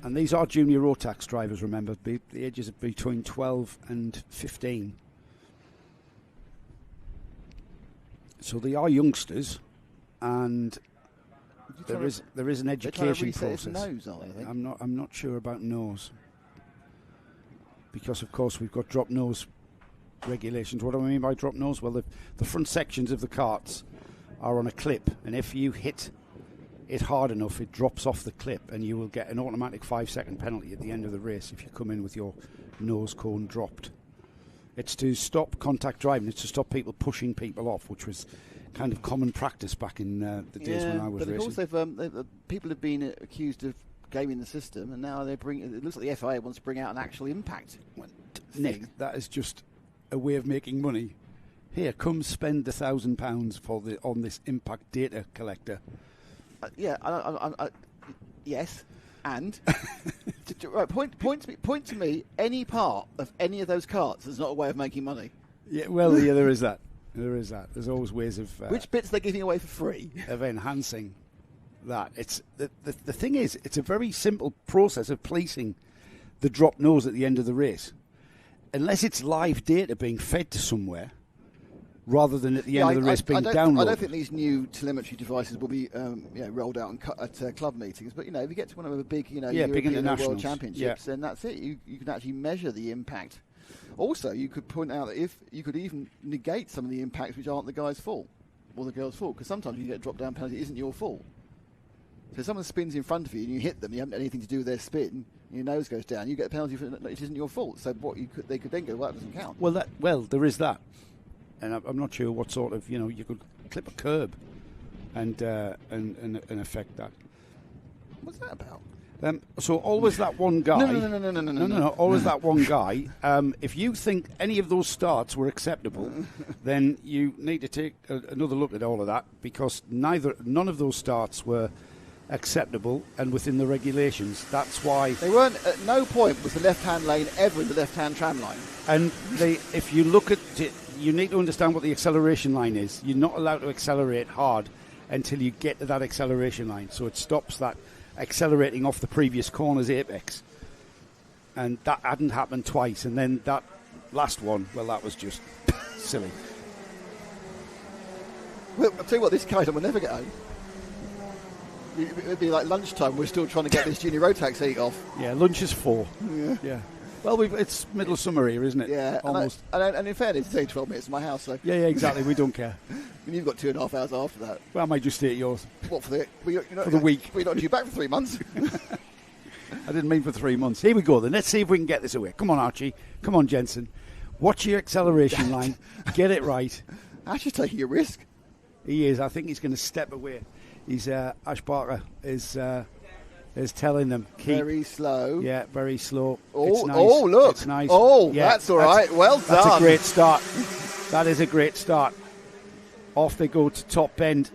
And these are junior Rotax drivers, remember. The ages are between 12 and 15. So they are youngsters, and there is an education process.
Nose, are they?
I'm not sure about nose, because of course we've got drop nose regulations. What do I mean by drop nose? Well, the front sections of the carts are on a clip, and if you hit it hard enough, it drops off the clip, and you will get an automatic 5-second penalty at the end of the race if you come in with your nose cone dropped. It's to stop contact driving. It's to stop people pushing people off, which was kind of common practice back in the days when I was racing.
But of course, people have been accused of gaming the system, and now it looks like the FIA wants to bring out an actual impact.
Nick, that is just a way of making money. Here, come spend £1,000 on this impact data collector.
Yes, and point to me any part of any of those carts that's not a way of making money.
Yeah, well, yeah, there is that. There's always ways of
which bits they're giving away for free
of enhancing that. It's the thing is, it's a very simple process of placing the drop nose at the end of the race, unless it's live data being fed to somewhere, rather than at the end of the race being downloaded.
I don't think these new telemetry devices will be rolled out at club meetings. But if you get to one of the big, European World Championships, then that's it. You can actually measure the impact. Also, you could point out that if you could even negate some of the impacts which aren't the guy's fault or the girl's fault, because sometimes you get a drop-down penalty that isn't your fault. So if someone spins in front of you and you hit them, you haven't had anything to do with their spin, your nose goes down, you get a penalty for it isn't your fault. So they could then go, well, that doesn't count.
Well, there is that. And I'm not sure what sort of, you could clip a curb and affect that.
What's that about?
So always that one guy. No. Always that one guy. If you think any of those starts were acceptable, then you need to take another look at all of that, because none of those starts were acceptable and within the regulations. That's why
they weren't. At no point was the left-hand lane ever in the left-hand tram line.
And if you look at it, you need to understand what the acceleration line is. You're not allowed to accelerate hard until you get to that acceleration line. So it stops that accelerating off the previous corner's apex. And that hadn't happened twice. And then that last one, well, that was just silly.
Well, I'll tell you what, this guy will never get home. It'd be like lunchtime. We're still trying to get this junior Rotax heat off.
Yeah, lunch is 4. Yeah. Well, it's middle of summer here, isn't it?
Yeah, almost. And in fairness, it's only 12 minutes from my house, so.
Yeah, exactly. We don't care.
And you've got 2.5 hours after that.
Well, I might just stay at yours.
What for the
week?
We're not due back for 3 months.
I didn't mean for 3 months. Here we go then. Let's see if we can get this away. Come on, Archie. Come on, Jensen. Watch your acceleration line. Get it right.
Ash's taking a risk.
He is. I think he's going to step away. He's Ash Barker is telling them keep
very slow.
Yeah, very slow.
Oh,
it's nice.
Oh, look.
It's nice.
Oh, yeah, that's all right. Well done.
That's a great start. That is a great start. Off they go to top bend.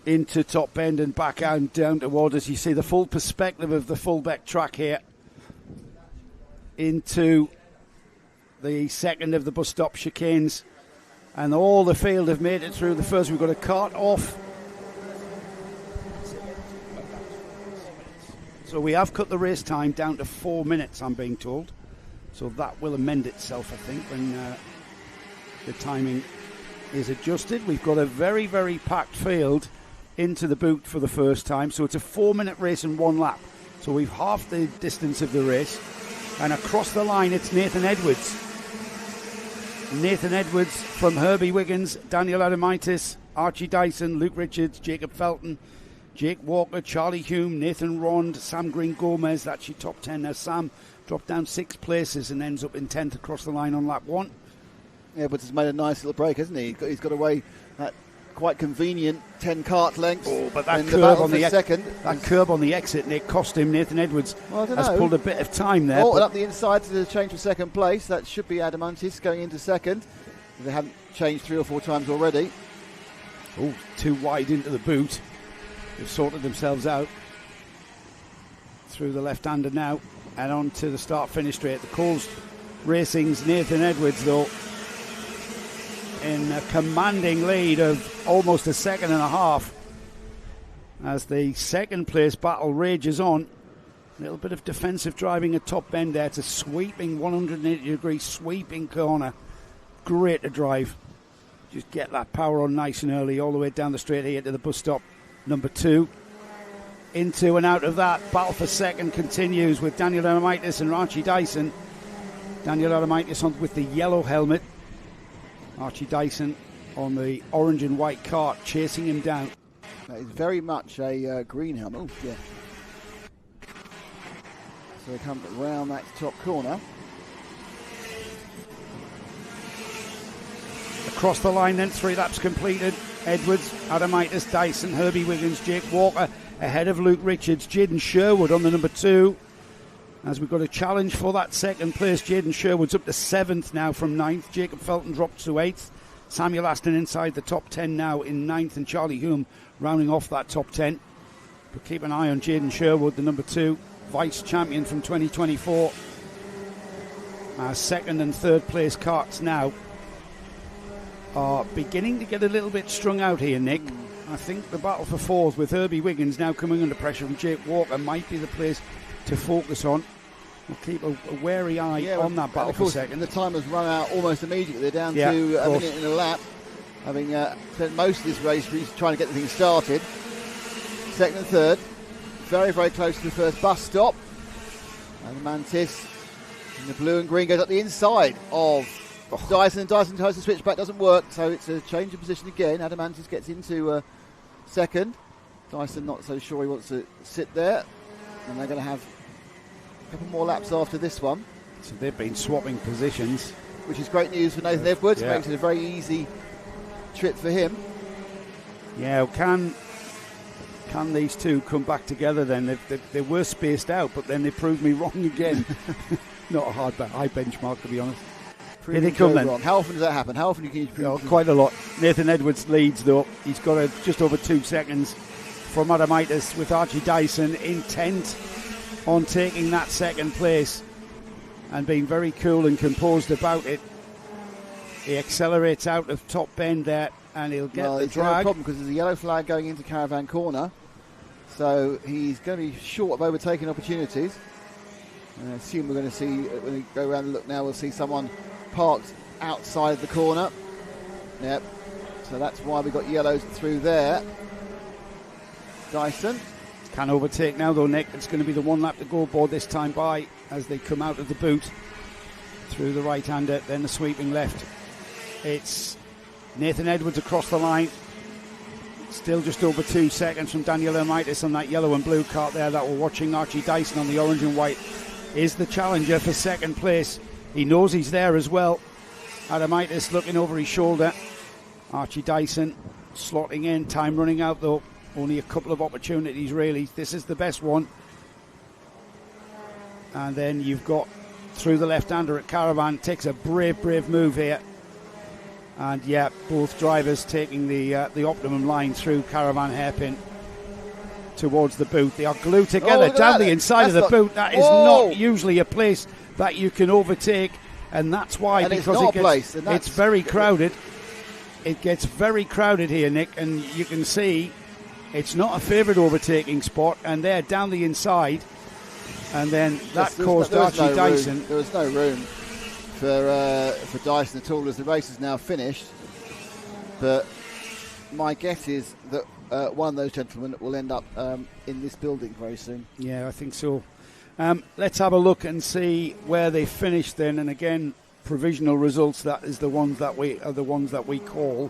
Into top bend and back and down towards us. You see the full perspective of the Fulbeck track here. Into the second of the bus stop chicanes. And all the field have made it through the first. We've got a cart off. So we have cut the race time down to 4 minutes, I'm being told. So that will amend itself, I think, when the timing is adjusted. We've got a very, very packed field into the boot for the first time. So it's a 4-minute race and 1 lap. So we've halved the distance of the race. And across the line, it's Nathan Edwards. Nathan Edwards from Herbie Wiggins, Daniel Adamitis, Archie Dyson, Luke Richards, Jacob Felton, Jake Walker, Charlie Hume, Nathan Rond, Sam Green Gomez. That's your top 10 there. Sam dropped down 6 places and ends up in 10th across the line on lap 1.
Edwards has made a nice little break, hasn't he? He's got away that quite convenient 10 kart lengths.
Oh, but that curb on the second, that curb on the exit, Nick, cost him. Nathan Edwards has pulled a bit of time there.
Oh, and up the inside to the change for second place. That should be Adamantis going into second. They haven't changed 3 or 4 times already.
Oh, too wide into the boot. They've sorted themselves out. Through the left-hander now and on to the start-finish straight. The Coles Racing's Nathan Edwards, though, in a commanding lead of almost a second and a half as the second place battle rages on. A little bit of defensive driving at top bend there. It's a sweeping 180-degree sweeping corner. Great to drive. Just get that power on nice and early all the way down the straight here to the bus stop number 2. Into and out of that. Battle for second continues with Daniel Adamitis and Archie Dyson. Daniel Adamitis on with the yellow helmet. Archie Dyson on the orange and white cart chasing him down.
That is very much a green helmet. Oh, yeah. So they come around that top corner.
Across the line then, 3 laps completed. Edwards, Adamitis, Dyson, Herbie Wiggins, Jake Walker ahead of Luke Richards. Jaden Sherwood on the number 2. As we've got a challenge for that second place. Jaden Sherwood's up to 7th now from 9th. Jacob Felton drops to 8th. Samuel Aston inside the top 10 now in 9th, and Charlie Hume rounding off that top 10. But keep an eye on Jaden Sherwood, the number 2, vice champion from 2024. Second and third place carts now are beginning to get a little bit strung out here, Nick. I think the battle for 4th with Herbie Wiggins now coming under pressure from Jake Walker might be the place to focus on. We'll keep a wary eye on that battle for second.
And the time has run out almost immediately. They're down to a minute and a lap, having spent most of this race trying to get the thing started. Second and third, very, very close to the first bus stop. And Mantis in the blue and green goes up the inside of Dyson, and Dyson tries to switch back, doesn't work, so it's a change of position again. Adamantis gets into second. Dyson not so sure he wants to sit there, and they're going to have a couple more laps after this one.
So they've been swapping positions,
which is great news for Nathan Edwards. Makes it a very easy trip for him.
Yeah, can these two come back together then? They were spaced out, but then they proved me wrong again. Not a high benchmark, to be honest. Here they come then.
Wrong. How often does that happen? How often can you prove?
Quite a lot. Nathan Edwards leads though. He's got just over 2 seconds from Adamitis, with Archie Dyson intent on taking that second place and being very cool and composed about it. He accelerates out of top bend there and he'll get the drag.
No problem because there's a yellow flag going into Caravan Corner, so he's going to be short of overtaking opportunities. And I assume we're going to see, when we go around and look now, we'll see someone parked outside the corner. Yep. So that's why we got yellows through there. Dyson
can overtake now though, Nick. It's going to be the 1 lap to go board this time by as they come out of the boot through the right-hander, then the sweeping left. It's Nathan Edwards across the line. Still just over 2 seconds from Daniel Adamitis on that yellow and blue cart there that we're watching. Archie Dyson on the orange and white is the challenger for second place. He knows he's there as well. Adamitis looking over his shoulder. Archie Dyson slotting in. Time running out though. Only a couple of opportunities really. This is the best one. And then you've got through the left-hander at Caravan. Takes a brave move here. And yeah, both drivers taking the optimum line through Caravan hairpin towards the boot. They are glued together down the inside of the boot. That is not usually a place that you can overtake, and that's why, because it's very crowded. It gets very crowded here, Nick, and you can see it's not a favourite overtaking spot, and they're down the inside, and then that caused Archie Dyson.
There was no room for Dyson at all as the race is now finished, but my guess is that one of those gentlemen will end up in this building very soon.
Yeah, I think so. Let's have a look and see where they finished then, and again, provisional results. That is the ones that we call.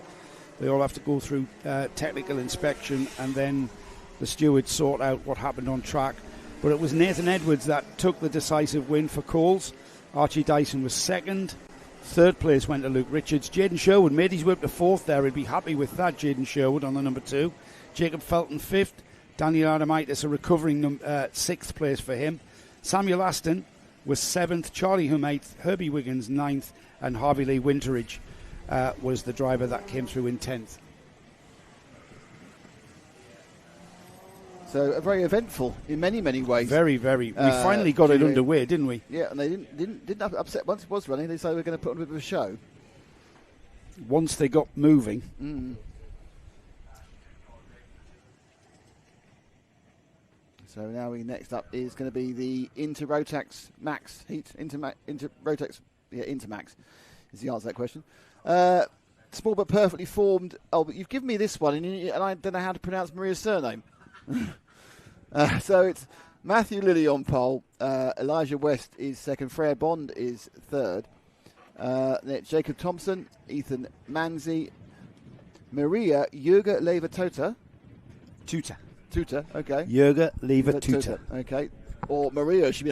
They all have to go through technical inspection, and then the stewards sort out what happened on track. But it was Nathan Edwards that took the decisive win for Coles. Archie Dyson was second. Third place went to Luke Richards. Jaden Sherwood made his way up to fourth there. He'd be happy with that, Jaden Sherwood on the number 2. Jacob Felton fifth. Daniel Adamitis, a recovering sixth place for him. Samuel Aston was 7th. Charlie Hume 8th. Herbie Wiggins 9th. And Harvey Lee Winteridge was the driver that came through in 10th.
So very eventful in many, many ways.
Very, very. We finally got it underway, didn't we?
Yeah, and they didn't upset once it was running. They decided we're going to put on a bit of a show.
Once they got moving.
So now next up is going to be the Rotax Max heat. Rotax Intermax is the answer to that question. Small but perfectly formed. Oh, but you've given me this one, and I don't know how to pronounce Maria's surname. So it's Matthew Lilly on pole. Elijah West is second. Freya Bond is third. Then Jacob Thompson, Ethan Manzi, Maria Jurga Leva Tuta, okay.
Jurga Leva Tuta.
Okay. Or Maria should be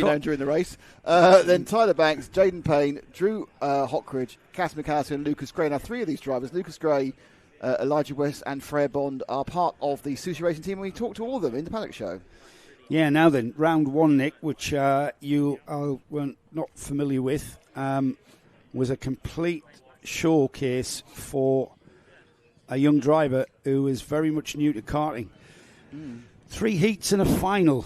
known during the race. Then Tyler Banks, Jaden Payne, Drew Hockridge, Cass McCarthy and Lucas Gray. Now 3 of these drivers, Lucas Gray, Elijah West and Freya Bond, are part of the Sushi Racing team, and we talked to all of them in the paddock show.
Yeah, now then, round 1, Nick, which you were not familiar with, was a complete showcase for a young driver who is very much new to karting. 3 heats and a final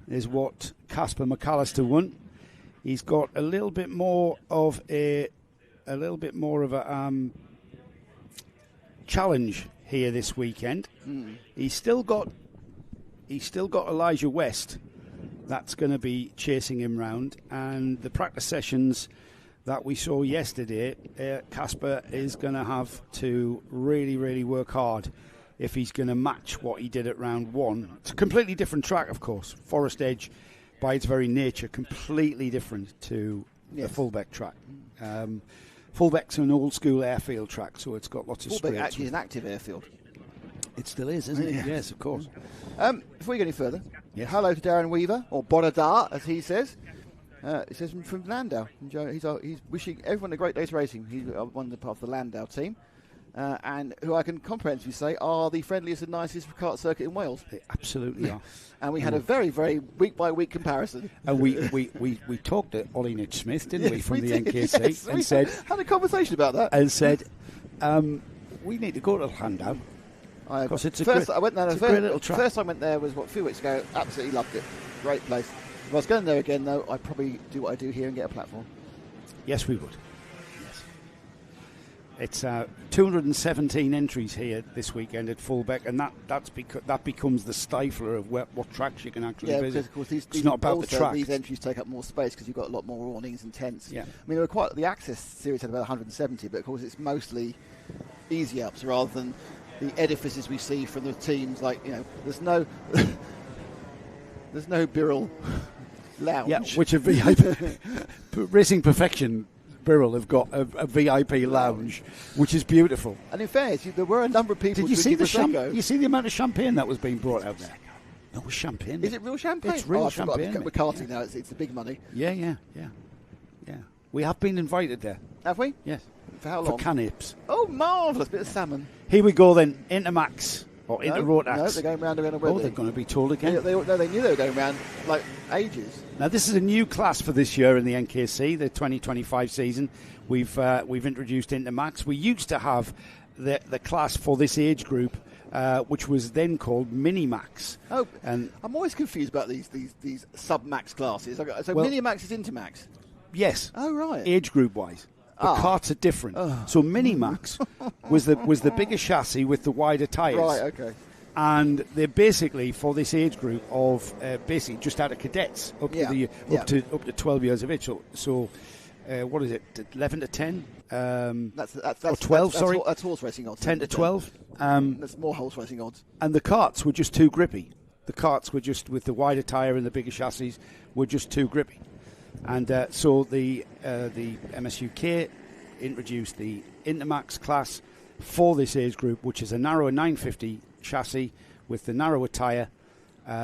is what Casper McAllister won. He's got a little bit more of a challenge here this weekend. He's still got Elijah West that's going to be chasing him round, and the practice sessions that we saw yesterday, Casper is going to have to really, really work hard if he's going to match what he did at round 1. It's a completely different track, of course. Forest Edge, by its very nature, completely different to the Fulbeck track. Fulbeck's an old-school airfield track, so it's got lots of straights.
Fulbeck actually is an active airfield.
It still is, isn't it? Yes, of course.
Before we go any further, hello to Darren Weaver, or Bonadar, as he says. It says from Landau. He's wishing everyone a great day's racing. He's one of the part of the Landau team. And who I can comprehensively say are the friendliest and nicest kart circuit in Wales.
They absolutely are.
And we had a very, very week-by-week comparison.
And we talked to Ollie Nitch-Smith, didn't we, from the NKC,
yes,
and said...
had a conversation about that.
And said, we need to go to Landau. Because it's a great little track.
First time I went there was, a few weeks ago. Absolutely loved it. Great place. If I was going there again, though, I'd probably do what I do here and get a platform.
Yes, we would. It's 217 entries here this weekend at Fulbeck, and that becomes the stifler of what tracks you can actually visit.
Because of course
it's not about the track.
These entries take up more space because you've got a lot more awnings and tents.
Yeah.
I mean, the Access series had about 170, but of course it's mostly easy ups rather than the edifices we see from the teams. Like, there's no Birrell Lounge.
Yeah, which a VIP Racing Perfection. Birrell have got a VIP lounge, which is beautiful.
And in fairness, there were a number of people.
Did you see you see the amount of champagne that was being brought out there? No, it was champagne.
Is it real champagne?
It's real champagne.
We're karting now. It's the big money.
Yeah. We have been invited there.
Have we?
Yes.
For how long?
For canips.
Oh, marvellous bit of salmon.
Here we go then. Intermax or Rotax.
No, they're going round and around.
They're going to be told again.
They knew they were going round like ages.
Now, this is a new class for this year in the NKC, the 2025 season. We've introduced Intermax. We used to have the class for this age group, which was then called Minimax.
Oh, and I'm always confused about these sub-max classes. So Minimax is Intermax?
Yes.
Oh, right.
Age group-wise. The karts are different. So Minimax was the bigger chassis with the wider tyres.
Right, okay.
And they're basically for this age group of basically just out of cadets up to 12 years of age. So what is it? 11 to 10?
That's
or 12. Sorry,
that's horse racing odds.
10 to 12.
That's more horse racing odds.
And the karts were just too grippy. The karts were just with the wider tyre and the bigger chassis were just too grippy. And so the MSUK introduced the Intermax class for this age group, which is a narrower 950 chassis with the narrower tyre.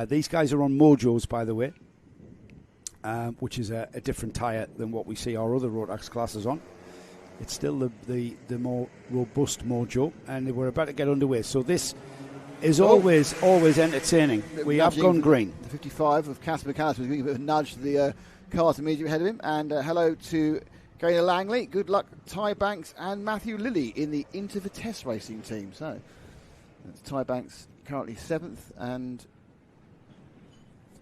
These guys are on Mojos, by the way. which is a different tyre than what we see our other Rotax classes on. It's still the more robust Mojo, and we're about to get underway. So this is always entertaining. We have gone green.
The 55 of Casper McAllister was giving a bit of a nudge to the cars immediately ahead of him. And hello to Gaynor Langley. Good luck, Ty Banks and Matthew Lilly in the Inter Vitesse Racing team. So that's Ty Banks currently 7th, and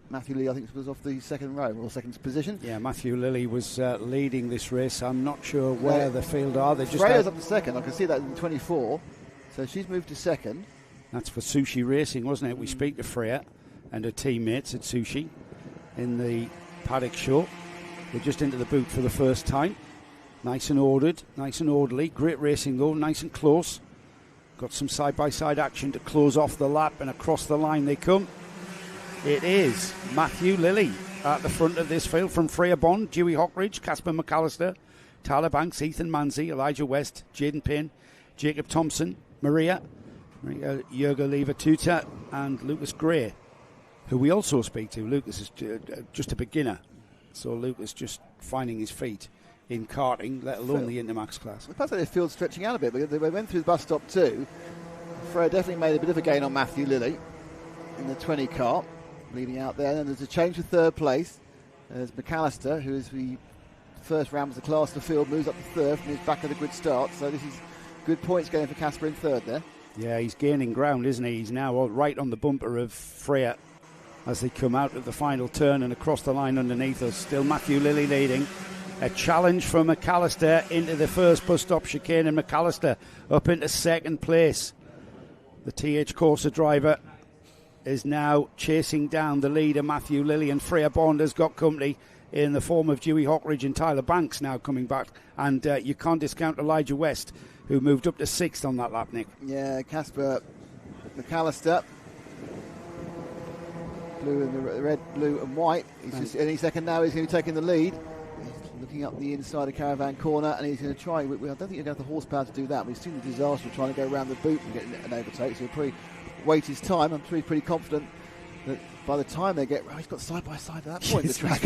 Matthew Lilly, I think, was off the second row or second position.
Yeah, Matthew Lilly was leading this race. I'm not sure where the field are. They just
Freya's up to second. I can see that in 24. So she's moved to second.
That's for Sushi Racing, wasn't it? We speak to Freya and her teammates at Sushi in the paddock show. They're just into the boot for the first time. Nice and ordered, nice and orderly. Great racing though, nice and close. Got some side-by-side action to close off the lap, and across the line they come. It is Matthew Lilly at the front of this field from Freya Bond, Dewey Hockridge, Casper McAllister, Tyler Banks, Ethan Manzi, Elijah West, Jaden Payne, Jacob Thompson, Maria Jurga Lever-Tuta, and Lucas Gray, who we also speak to. Lucas is just a beginner, so Lucas just finding his feet in karting, let alone the Intermax class.
It feels like the field's stretching out a bit, because they went through the bus stop too. Freya definitely made a bit of a gain on Matthew Lilly in the 20 car, leading out there. And then there's a change for third place. There's McAllister, who is the first round of the class to field, moves up to third from his back of the grid start. So this is good points going for Casper in third there.
Yeah, he's gaining ground, isn't he? He's now right on the bumper of Freya as they come out of the final turn and across the line underneath us. Still Matthew Lilly leading. A challenge for McAllister into the first bus stop chicane, and McAllister up into second place. The TH Corsa driver is now chasing down the leader, Matthew Lilly, and Freya Bond has got company in the form of Dewey Hockridge and Tyler Banks now coming back. And you can't discount Elijah West, who moved up to 6th on that lap, Nick.
Yeah, Casper McAllister, blue and the red, blue and white. He's just any second now. He's going to be taking the lead. He's looking up the inside of caravan corner, and he's going to try. I don't think he's going to have the horsepower to do that, but he's seen the disaster of trying to go around the boot and get an overtake. So he'll probably wait his time. I'm pretty confident that by the time they get, he's got side by side at that point. The track.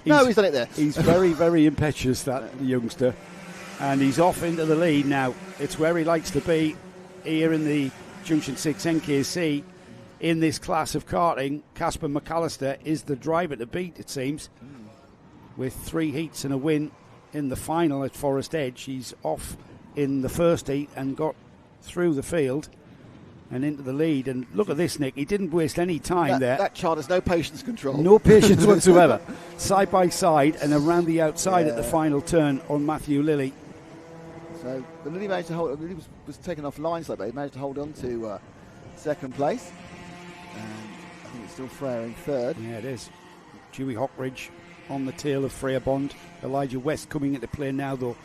He's done it there.
He's very, very impetuous, that youngster. And he's off into the lead now. It's where he likes to be here in the Junction 6 NKC. In this class of karting, Casper McAllister is the driver to beat, it seems. With 3 heats and a win in the final at Forest Edge. He's off in the first heat and got through the field and into the lead. And look at this, Nick. He didn't waste any time there.
That child has no patience control.
No patience whatsoever. Side by side and around the outside at the final turn on Matthew Lilly.
So, but Lilly managed to hold. Lilly was taken off line slightly, but he managed to hold on to second place. And I think it's still Freya in third.
Yeah, it is. Dewey Hockridge on the tail of Freya Bond. Elijah West coming into play now, though.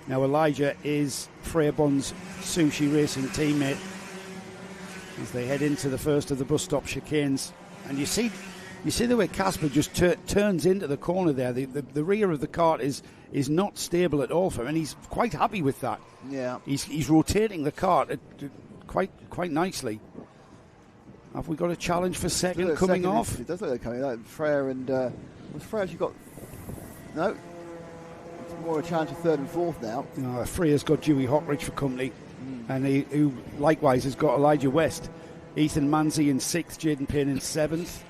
Now Elijah is Freya Bond's Sushi Racing teammate as they head into the first of the bus stop chicanes. And you see the way Casper just turns into the corner there. The rear of the cart is not stable at all for him, and he's quite happy with that.
Yeah,
he's rotating the cart quite nicely. Have we got a challenge for second coming off?
It does look like coming. Freya and Freya actually got no. It's more a challenge for third and fourth now.
Freya's got Dewey Hockridge for company, and who likewise has got Elijah West, Ethan Manzi in 6th, Jaden Payne in 7th.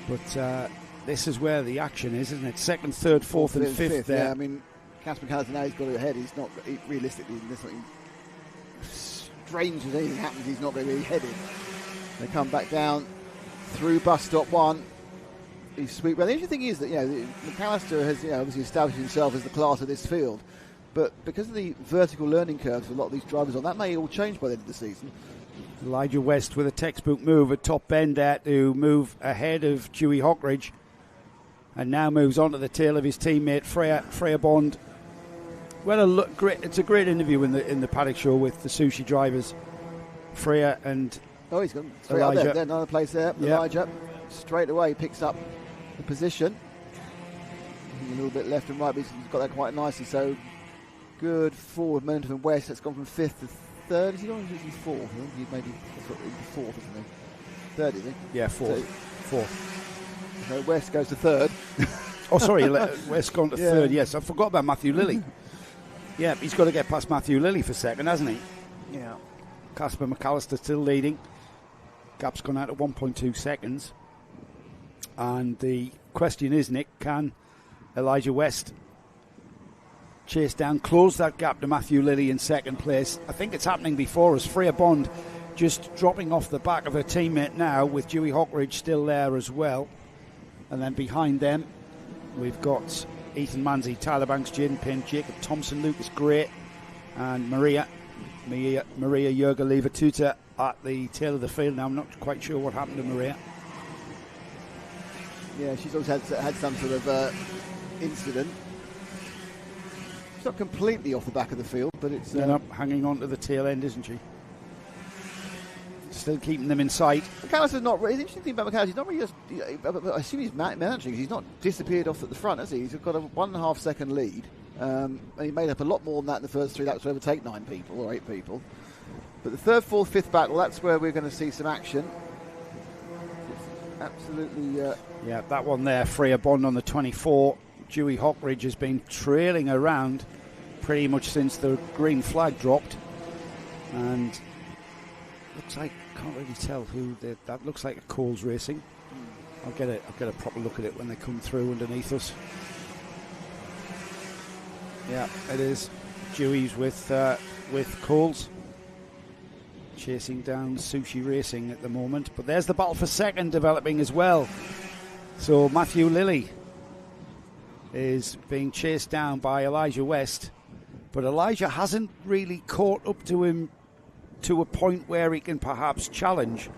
But this is where the action is, isn't it? 2nd, 3rd, 4th and 5th there.
Yeah, I mean, Casper McAllister now he's got it ahead. He's not realistically, unless something strange as anything happens, he's not going to be headed. They come back down through bus stop 1. He's sweet. Well, the interesting thing is that McAllister has obviously established himself as the class of this field, but because of the vertical learning curves for a lot of these drivers on, that may all change by the end of the season.
Elijah West with a textbook move at top end there to move ahead of Dewey Hockridge, and now moves on to the tail of his teammate Freya Bond. Well, it's a great interview in the paddock show with the Sushi drivers, Freya and
he's gone straight
Elijah.
Up there, another place there. Yep. Elijah straight away picks up the position. A little bit left and right, but he's got that quite nicely. So good forward momentum from West. That's gone from 5th to 3rd. Is he going to be 4th? I think he's maybe into 4th, isn't he? 3rd, is he?
Yeah, 4th. 4th.
So West goes to third.
Oh, sorry, West gone to third. Yes, I forgot about Matthew Lilly. Yeah, he's got to get past Matthew Lilly for second, hasn't he?
Yeah.
Casper McAllister still leading. Gap's gone out at 1.2 seconds. And the question is, Nick, can Elijah West chase down, close that gap to Matthew Lilly in second place? I think it's happening before us. Freya Bond just dropping off the back of her teammate now, with Dewey Hockridge still there as well. And then behind them, we've got Ethan Manzi, Tyler Banks, Jaden Payne, Jacob Thompson, Lucas Gray, and Maria Jurga-Lever-Tuta at the tail of the field. Now, I'm not quite sure what happened to Maria.
Yeah, she's always had some sort of incident. She's not completely off the back of the field, but it's...
hanging on to the tail end, isn't she? Still keeping them in sight.
McAllister's not... The interesting thing about McAllister, he's not really just... I assume he's managing. He's not disappeared off at the front, has he? He's got a 1.5 second lead. And he made up a lot more than that in the first 3 laps to overtake 9 people or 8 people. But the third, fourth, fifth battle, that's where we're going to see some action. Absolutely...
Yeah, that one there, Freya Bond on the 24. Dewey Hockridge has been trailing around pretty much since the green flag dropped. And looks like, can't really tell who that looks like. A Coles Racing. I'll get a proper look at it when they come through underneath us. Yeah, it is Dewey's with Coles chasing down Sushi Racing at the moment. But there's the battle for second developing as well. So Matthew Lilly is being chased down by Elijah West, but Elijah hasn't really caught up to him to a point where he can perhaps challenge.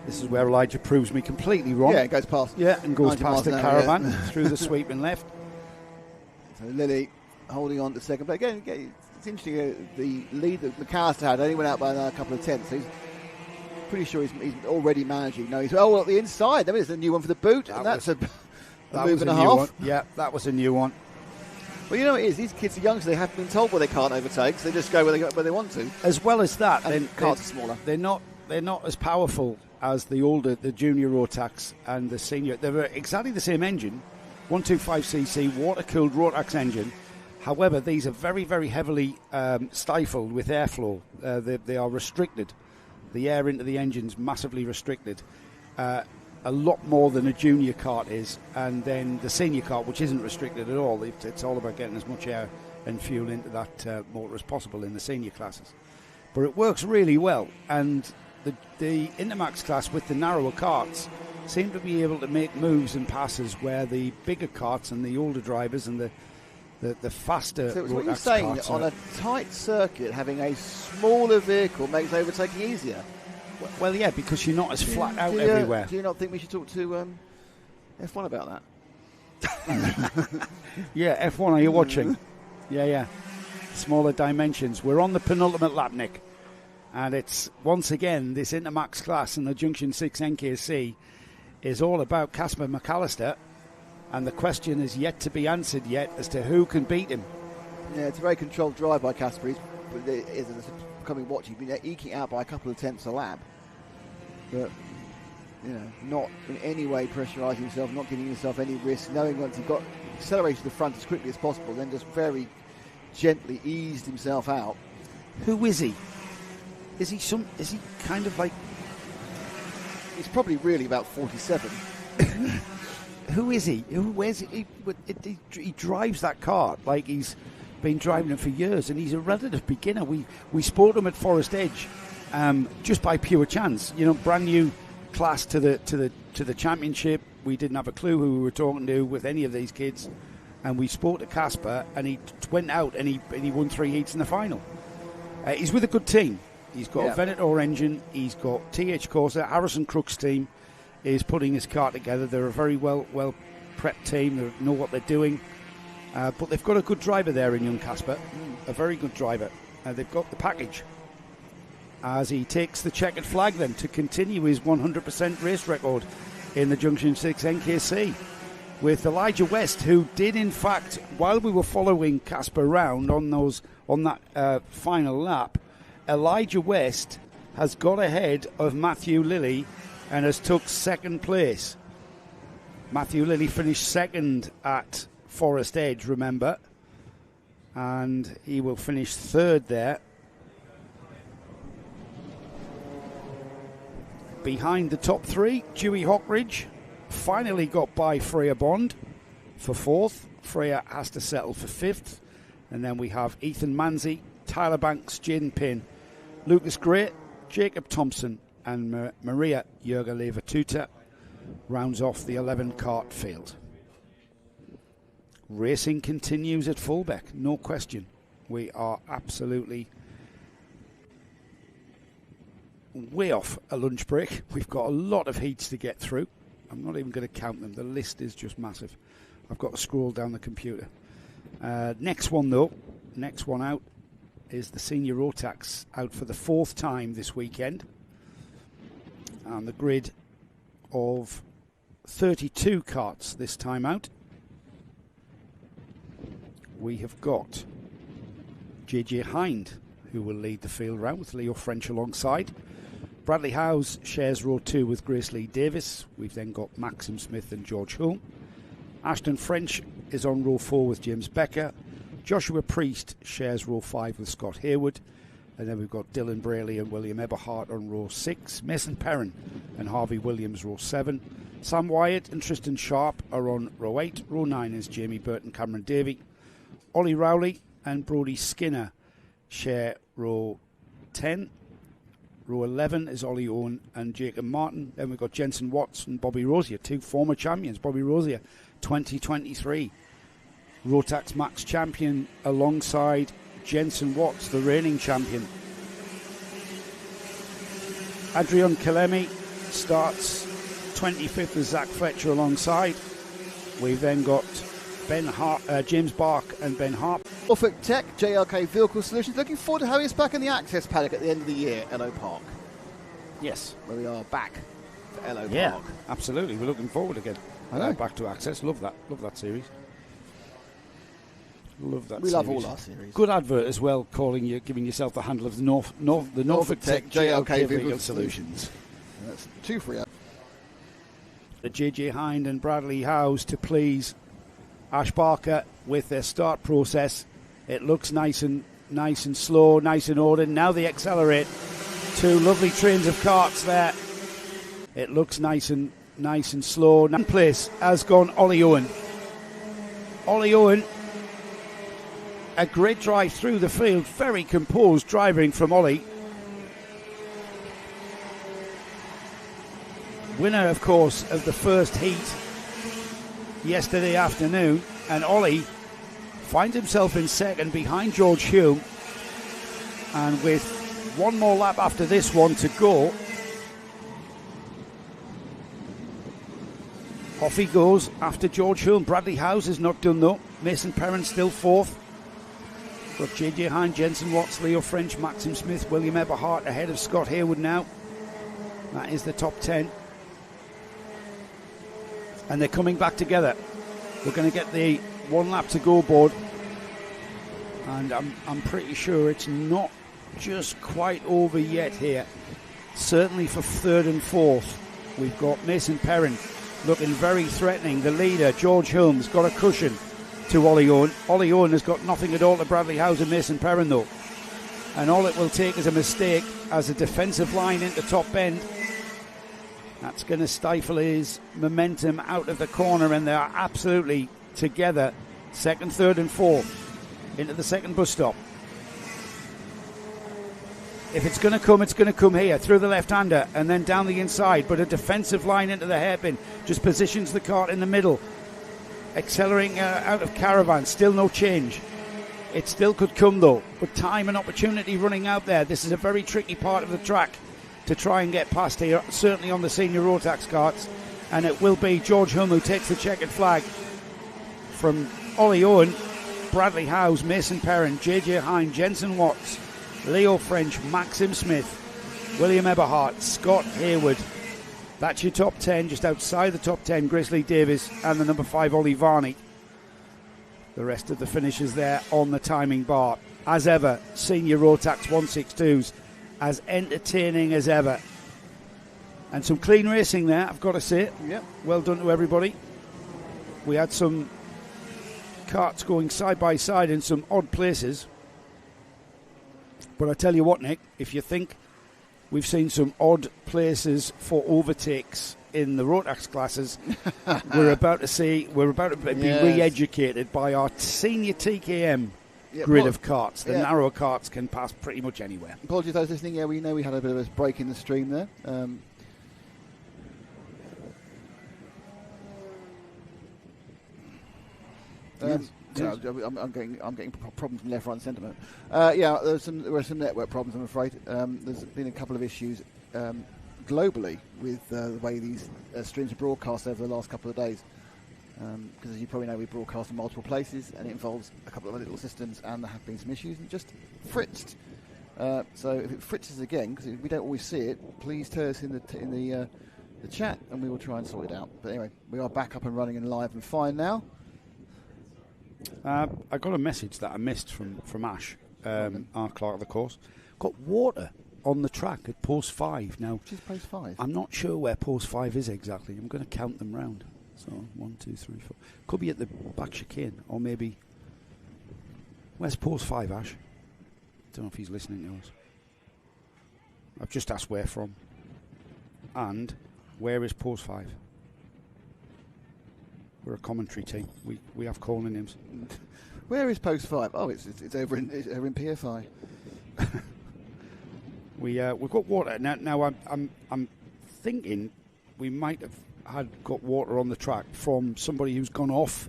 This is where Elijah proves me completely wrong.
Yeah, it goes past.
Yeah, and goes past the caravan through the sweeping left.
So Lilly holding on to second, but again it's interesting. The lead that McAllister had only went out by a couple of tenths. So he's pretty sure he's already managing. No, he's at the inside. There's a new one for the boot, and that's a move and a half.
One. Yeah, that was a new one.
Well, you know what it is. These kids are young, so they haven't been told where they can't overtake, so they just go where they want to.
As well as that,
cars are smaller.
They're not as powerful as the junior Rotax and the senior. They're exactly the same engine, 125cc water-cooled Rotax engine. However, these are very, very heavily stifled with airflow. They are restricted. The air into the engine's massively restricted. A lot more than a junior kart is, and then the senior kart, which isn't restricted at all. It's all about getting as much air and fuel into that motor as possible in the senior classes. But it works really well, and the Intermax class with the narrower karts seem to be able to make moves and passes where the bigger karts and the older drivers and the faster.
So what you're saying, on a tight circuit, having a smaller vehicle makes overtaking easier.
Well, yeah, because you're not as flat out everywhere.
Do you not think we should talk to F1 about that?
Yeah, F1, are you watching? Yeah. Smaller dimensions. We're on the penultimate lap, Nick. And it's, once again, this Intermax class and the Junction 6 NKC is all about Casper McAllister. And the question is yet to be answered yet as to who can beat him.
Yeah, it's a very controlled drive by Casper. It's becoming watching. He's been eking out by a couple of tenths a lap. But, not in any way pressurising himself, not giving himself any risk, knowing once he got accelerated to the front as quickly as possible, then just very gently eased himself out.
Who is he? Is he kind of like...
He's probably really about 47.
Who is he? He drives that car like he's been driving it for years, and he's a relative beginner. We spotted him at Forest Edge just by pure chance. Brand new class to the championship. We didn't have a clue who we were talking to with any of these kids, and we spoke to Casper, and he went out and he won 3 heats in the final. He's with a good team. He's got a Venator engine. He's got TH Corsa. Harrison Crook's team is putting his car together. They're a very well prepped team. They know what they're doing. But they've got a good driver there in young Casper. A very good driver. They've got the package. As he takes the checkered flag then to continue his 100% race record in the Junction 6 NKC. With Elijah West, who did in fact, while we were following Casper round on that final lap, Elijah West has got ahead of Matthew Lilly and has took second place. Matthew Lilly finished second at Forest Edge, remember, and he will finish third there. Behind the top three, Dewey Hockridge finally got by Freya Bond for fourth. Freya has to settle for fifth. And then we have Ethan Manzi, Tyler Banks, Jaden Payne, Lucas Gray, Jacob Thompson, and Maria Jurgaleva-Tuta rounds off the 11-cart field. Racing continues at Fulbeck, no question. We are absolutely way off a lunch break. We've got a lot of heats to get through. I'm not even going to count them. The list is just massive. I've got to scroll down the computer. Next one out is the Senior Rotax, out for the fourth time this weekend. And the grid of 32 carts this time out. We have got JJ Hind, who will lead the field round with Leo French alongside. Bradley Howes shares row 2 with Grace Lee Davis. We've then got Maxim Smith and George Hull. Ashton French is on row 4 with James Becker. Joshua Priest shares row 5 with Scott Hayward. And then we've got Dylan Braley and William Eberhardt on row 6. Mason Perrin and Harvey Williams row 7. Sam Wyatt and Tristan Sharp are on row 8. Row 9 is Jamie Burton, Cameron Davey. Ollie Rowley and Brodie Skinner share row 10. Row 11 is Ollie Owen and Jacob Martin. Then we've got Jensen Watts and Bobby Rosier, two former champions. Bobby Rosier, 2023 Rotax Max champion, alongside Jensen Watts, the reigning champion. Adrian Kalemi starts 25th with Zach Fletcher alongside. We've then got James Bark and Ben Harp.
Norfolk Tech, JLK Vehicle Solutions. Looking forward to having us back in the access paddock at the end of the year, Ello Park.
Yes.
Where we are back for Ello
Park.
Yeah,
absolutely. We're looking forward again. Back to access. Love that series. Love that.
We
series.
Love all our series.
Good advert as well, giving yourself the handle of the Norfolk Tech JLK Vehicle Solutions.
That's 2 for you.
The JJ Hind and Bradley Howes to please Ash Barker with their start process. It looks nice and slow, nice and ordered. Now they accelerate. Two lovely trains of carts there. It looks nice and slow. In place has gone Ollie Owen. Ollie Owen, a great drive through the field, very composed driving from Ollie. Winner, of course, of the first heat yesterday afternoon, and Ollie finds himself in second behind George Hume, and with one more lap after this one to go, off he goes after George Hume. Bradley Howes is not done though. Mason Perrin still fourth. Got JJ Hind, Jensen Watts, Leo French, Maxim Smith, William Eberhardt ahead of Scott Hayward now. That is the top 10. And they're coming back together. We're going to get the one lap to go board, and I'm pretty sure it's not just quite over yet here. Certainly for third and fourth, we've got Mason Perrin looking very threatening. The leader, George Holmes, got a cushion to Ollie Owen. Ollie Owen has got nothing at all to Bradley Howes and Mason Perrin though, and all it will take is a mistake as a defensive line into top bend. That's going to stifle his momentum out of the corner, and they are absolutely together, second, third and fourth, into the second bus stop. If it's going to come here, through the left-hander, and then down the inside, but a defensive line into the hairpin just positions the cart in the middle. Accelerating out of Caravan, still no change. It still could come though, but time and opportunity running out there. This is a very tricky part of the track to try and get past here, certainly on the senior Rotax carts, and it will be George Hume who takes the checkered flag from Ollie Owen, Bradley Howes, Mason Perrin, JJ Hind, Jensen Watts, Leo French, Maxim Smith, William Eberhardt, Scott Hayward. That's your top 10. Just outside the top 10, Grace Lee Davis and the number 5, Ollie Varney. The rest of the finishers there on the timing bar. As ever, senior Rotax 162s, as entertaining as ever. And some clean racing there, I've got to say.
Yep.
Well done to everybody. We had some carts going side by side in some odd places. But I tell you what, Nick, if you think we've seen some odd places for overtakes in the Rotax classes, we're about to be re-educated by our senior TKM grid of carts. The narrower carts can pass pretty much anywhere.
Apologies to those listening. Yeah, we know we had a bit of a break in the stream there. So I'm getting problems from left, right, and centre. There were some network problems, I'm afraid. There's been a couple of issues globally with the way these streams are broadcast over the last couple of days. Because as you probably know, we broadcast in multiple places, and it involves a couple of little systems, and there have been some issues, and just fritzed. So if it fritzes again, because we don't always see it, please tell us in the chat, and we will try and sort it out. But anyway, we are back up and running and live and fine now.
I got a message that I missed from Ash, our clerk of the course. Got water on the track at post 5 now.
Which is post 5?
I'm not sure where post 5 is exactly. I'm going to count them round. So 1, 2, 3, 4. Could be at the back chicane, or maybe. Where's post 5, Ash? Don't know if he's listening to us. I've just asked where from. And where is post 5? We're a commentary team. We have calling names.
Where is post 5? Oh, it's over in PFI.
We've got water now. I'm thinking we might have got water on the track from somebody who's gone off,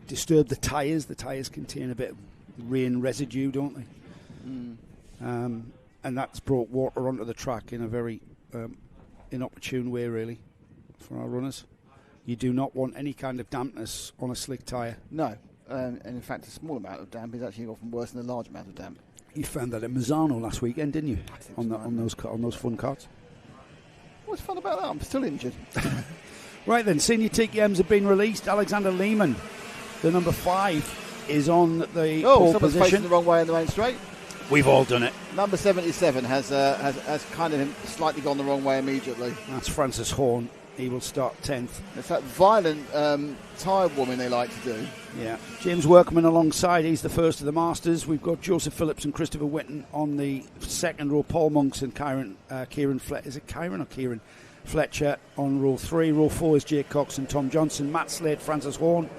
disturbed the tyres. The tyres contain a bit of rain residue, don't they? And that's brought water onto the track in a very inopportune way, really, for our runners. You do not want any kind of dampness on a slick tyre.
No, and in fact, a small amount of damp is actually often worse than a large amount of damp.
You found that at Mazzano last weekend, didn't you? On those fun carts.
What's fun about that? I'm still injured.
Right then, senior TKMs have been released. Alexander Lehman, the number 5, is on the pole position.
Facing the wrong way in the main straight.
We've all done it.
Number 77 has kind of slightly gone the wrong way immediately.
That's Francis Horn. He will start 10th.
It's that violent tyre warming they like to do.
Yeah. James Workman alongside. He's the first of the Masters. We've got Joseph Phillips and Christopher Whitten on the second row. Paul Monks and Kieran Fletcher. Is it Kieran or Kieran Fletcher on row 3? Row 4 is Jake Cox and Tom Johnson. Matt Slade, Francis Horn,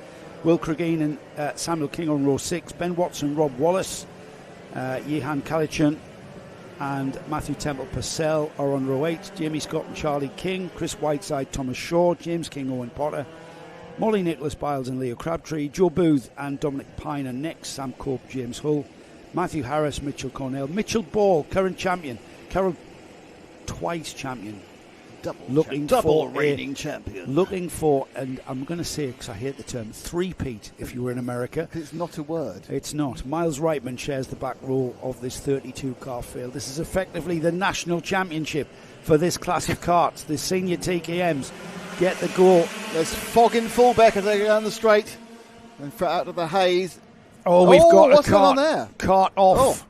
Will Cregeen and Samuel King on row 6. Ben Watson, Rob Wallace, Jehan Kalichan and Matthew Temple Purcell are on row 8. Jamie Scott and Charlie King, Chris Whiteside, Thomas Shaw, James King, Owen Potter, Molly Nicholas Biles and Leo Crabtree, Joe Booth and Dominic Pine are next. Sam Cope, James Hull, Matthew Harris, Mitchell Cornell, Mitchell Ball, current champion, Carroll twice champion,
double reigning champion.
Looking for, and I'm going to say, because I hate the term, three-peat if you were in America.
It's not a word.
It's not. Miles Reitman shares the back row of this 32-car field. This is effectively the national championship for this class of carts. The senior TKMs get the go.
There's fog in Fulbeck as they go down the straight and out of the haze.
Oh, we've got a cart,
there?
Cart off.
Oh.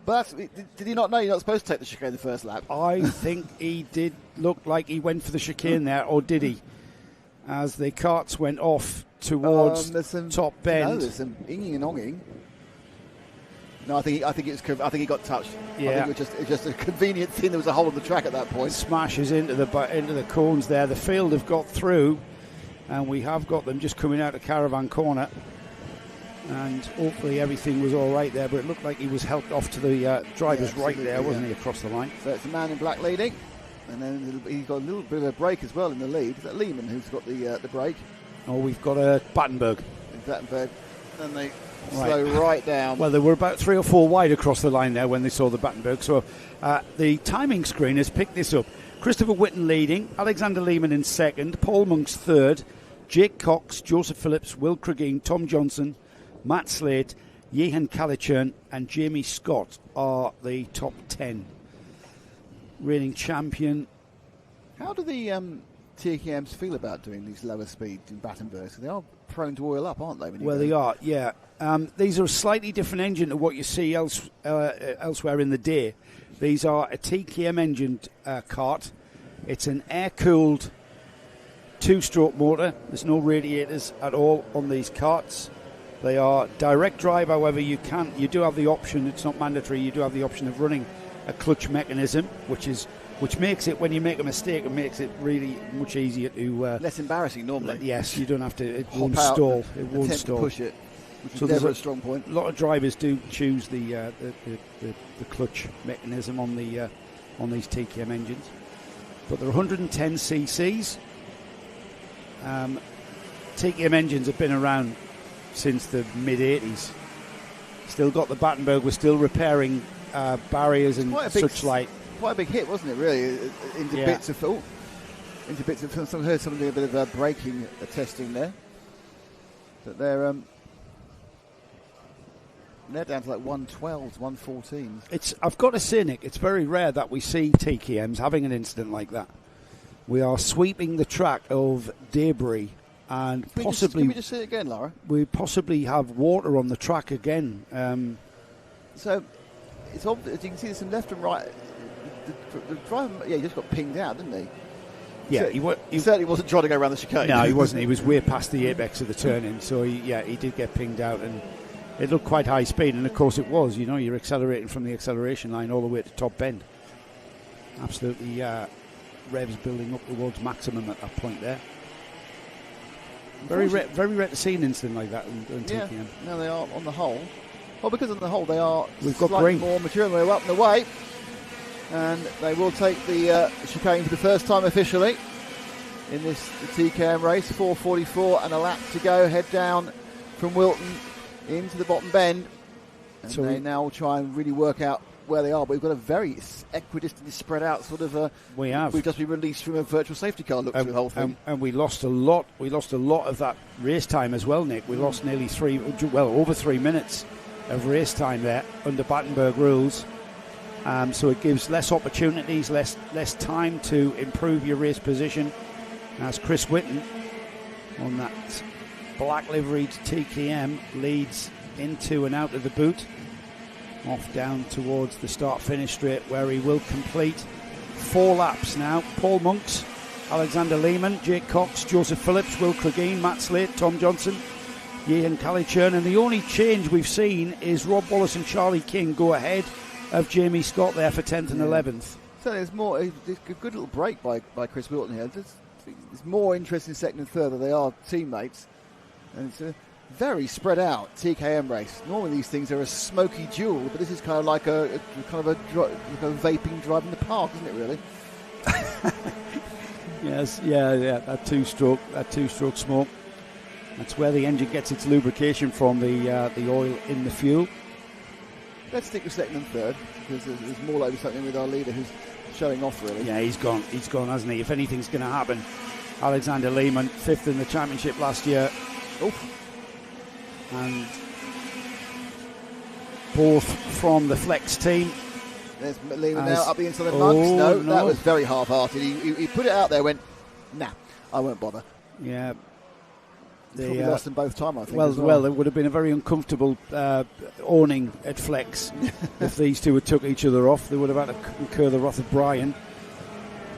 But did he not know you're not supposed to take the chicane the first lap?
I think he did look like he went for the chicane there, or did he? As the carts went off towards top bend.
No, there's some inging and onging. No, I think he got touched.
Yeah.
I think it's just a convenient thing. There was a hole in the track at that point.
Smashes into the cones there. The field have got through, and we have got them just coming out of Caravan Corner. And hopefully everything was all right there, but it looked like he was helped off to the driver's right there, wasn't he, across the line?
So it's the man in black leading, and then he's got a little bit of a break as well in the lead. Is that Lehman who's got the break?
Oh, we've got a Battenberg.
And they slow right down.
Well, they were about 3 or 4 wide across the line there when they saw the Battenberg. So the timing screen has picked this up. Christopher Whitten leading, Alexander Lehman in second, Paul Monks third, Jake Cox, Joseph Phillips, Will Cregeen, Tom Johnson, Matt Slade, Jehan Kalichan and Jamie Scott are the top 10. Reigning champion.
How do the TKMs feel about doing these lower speeds in Battenberg? They are prone to oil up, aren't they?
They are, yeah. These are a slightly different engine to what you see elsewhere in the day. These are a TKM engined cart. It's an air-cooled two-stroke motor. There's no radiators at all on these carts. They are direct drive. However, you do have the option. It's not mandatory. You do have the option of running a clutch mechanism, which makes it, when you make a mistake, it makes it really much easier to
less embarrassing normally.
Yes, you don't have to. It won't stall. It won't stall.
To push it. Which is never a strong point.
A lot of drivers do choose the clutch mechanism on these TKM engines, but they're 110 cc's. TKM engines have been around since the mid 80s. Still got the Battenberg. We're still repairing barriers and such like.
Quite a big hit, wasn't it? Really, into bits of. I heard something a bit of braking testing there, but they're down to like 112s, 114s.
I've got to say, Nick, it's very rare that we see TKMs having an incident like that. We are sweeping the track of debris, and possibly.
Can we just see it again, Laura?
We possibly have water on the track again.
So it's obvious. You can see this in left and right. The driver, he just got pinged out, didn't he?
Yeah,
so he certainly wasn't trying to go around the chicane.
No, he wasn't. He was way past the apex of the turn-in, so he did get pinged out, and it looked quite high speed, and of course it was. You're accelerating from the acceleration line all the way to top bend. Absolutely, revs building up towards maximum at that point there. Very rare to see an incident like that in TKM.
Yeah, no, they are on the whole. Well, because on the whole they are
slightly
more mature, and they're up and away. And they will take the chicane for the first time officially in the TKM race. 4:44 and a lap to go. Head down from Wilton into the bottom bend. And so they now will try and really work out where they are. But we've got a very equidistantly spread out sort of. We've just been released from a virtual safety car look through the whole thing.
And we lost a lot. We lost a lot of that race time as well, Nick. We lost nearly over 3 minutes of race time there under Battenberg rules. So it gives less opportunities, less time to improve your race position. As Chris Whitten on that black liveried TKM leads into and out of the boot, off down towards the start-finish straight, where he will complete 4 laps now. Paul Monks, Alexander Lehman, Jake Cox, Joseph Phillips, Will Cregeen, Matt Slate, Tom Johnson, Ian Calichurn, and the only change we've seen is Rob Wallace and Charlie King go ahead of Jamie Scott there for 10th and 11th.
So there's a good little break by Chris Wilton here. There's more interest in second and third than they are teammates. And it's a very spread out TKM race. Normally these things are a smoky duel, but this is kind of like a vaping drive in the park, isn't it really?
Yes, yeah, that two-stroke smoke. That's where the engine gets its lubrication from, the oil in the fuel.
Let's stick with second and third, because there's more likely something with our leader who's showing off, really.
Yeah, he's gone, hasn't he? If anything's going to happen, Alexander Lehman, 5th in the championship last year.
Oof.
And both from the Flex team.
There's Lehman now up the inside of Monks. No, that was very half-hearted. He put it out there, went, nah, I won't bother.
Yeah.
Probably lost them both time, I think.
Well, it would have been a very uncomfortable owning at Flex if these two had took each other off. They would have had to incur the wrath of Brian,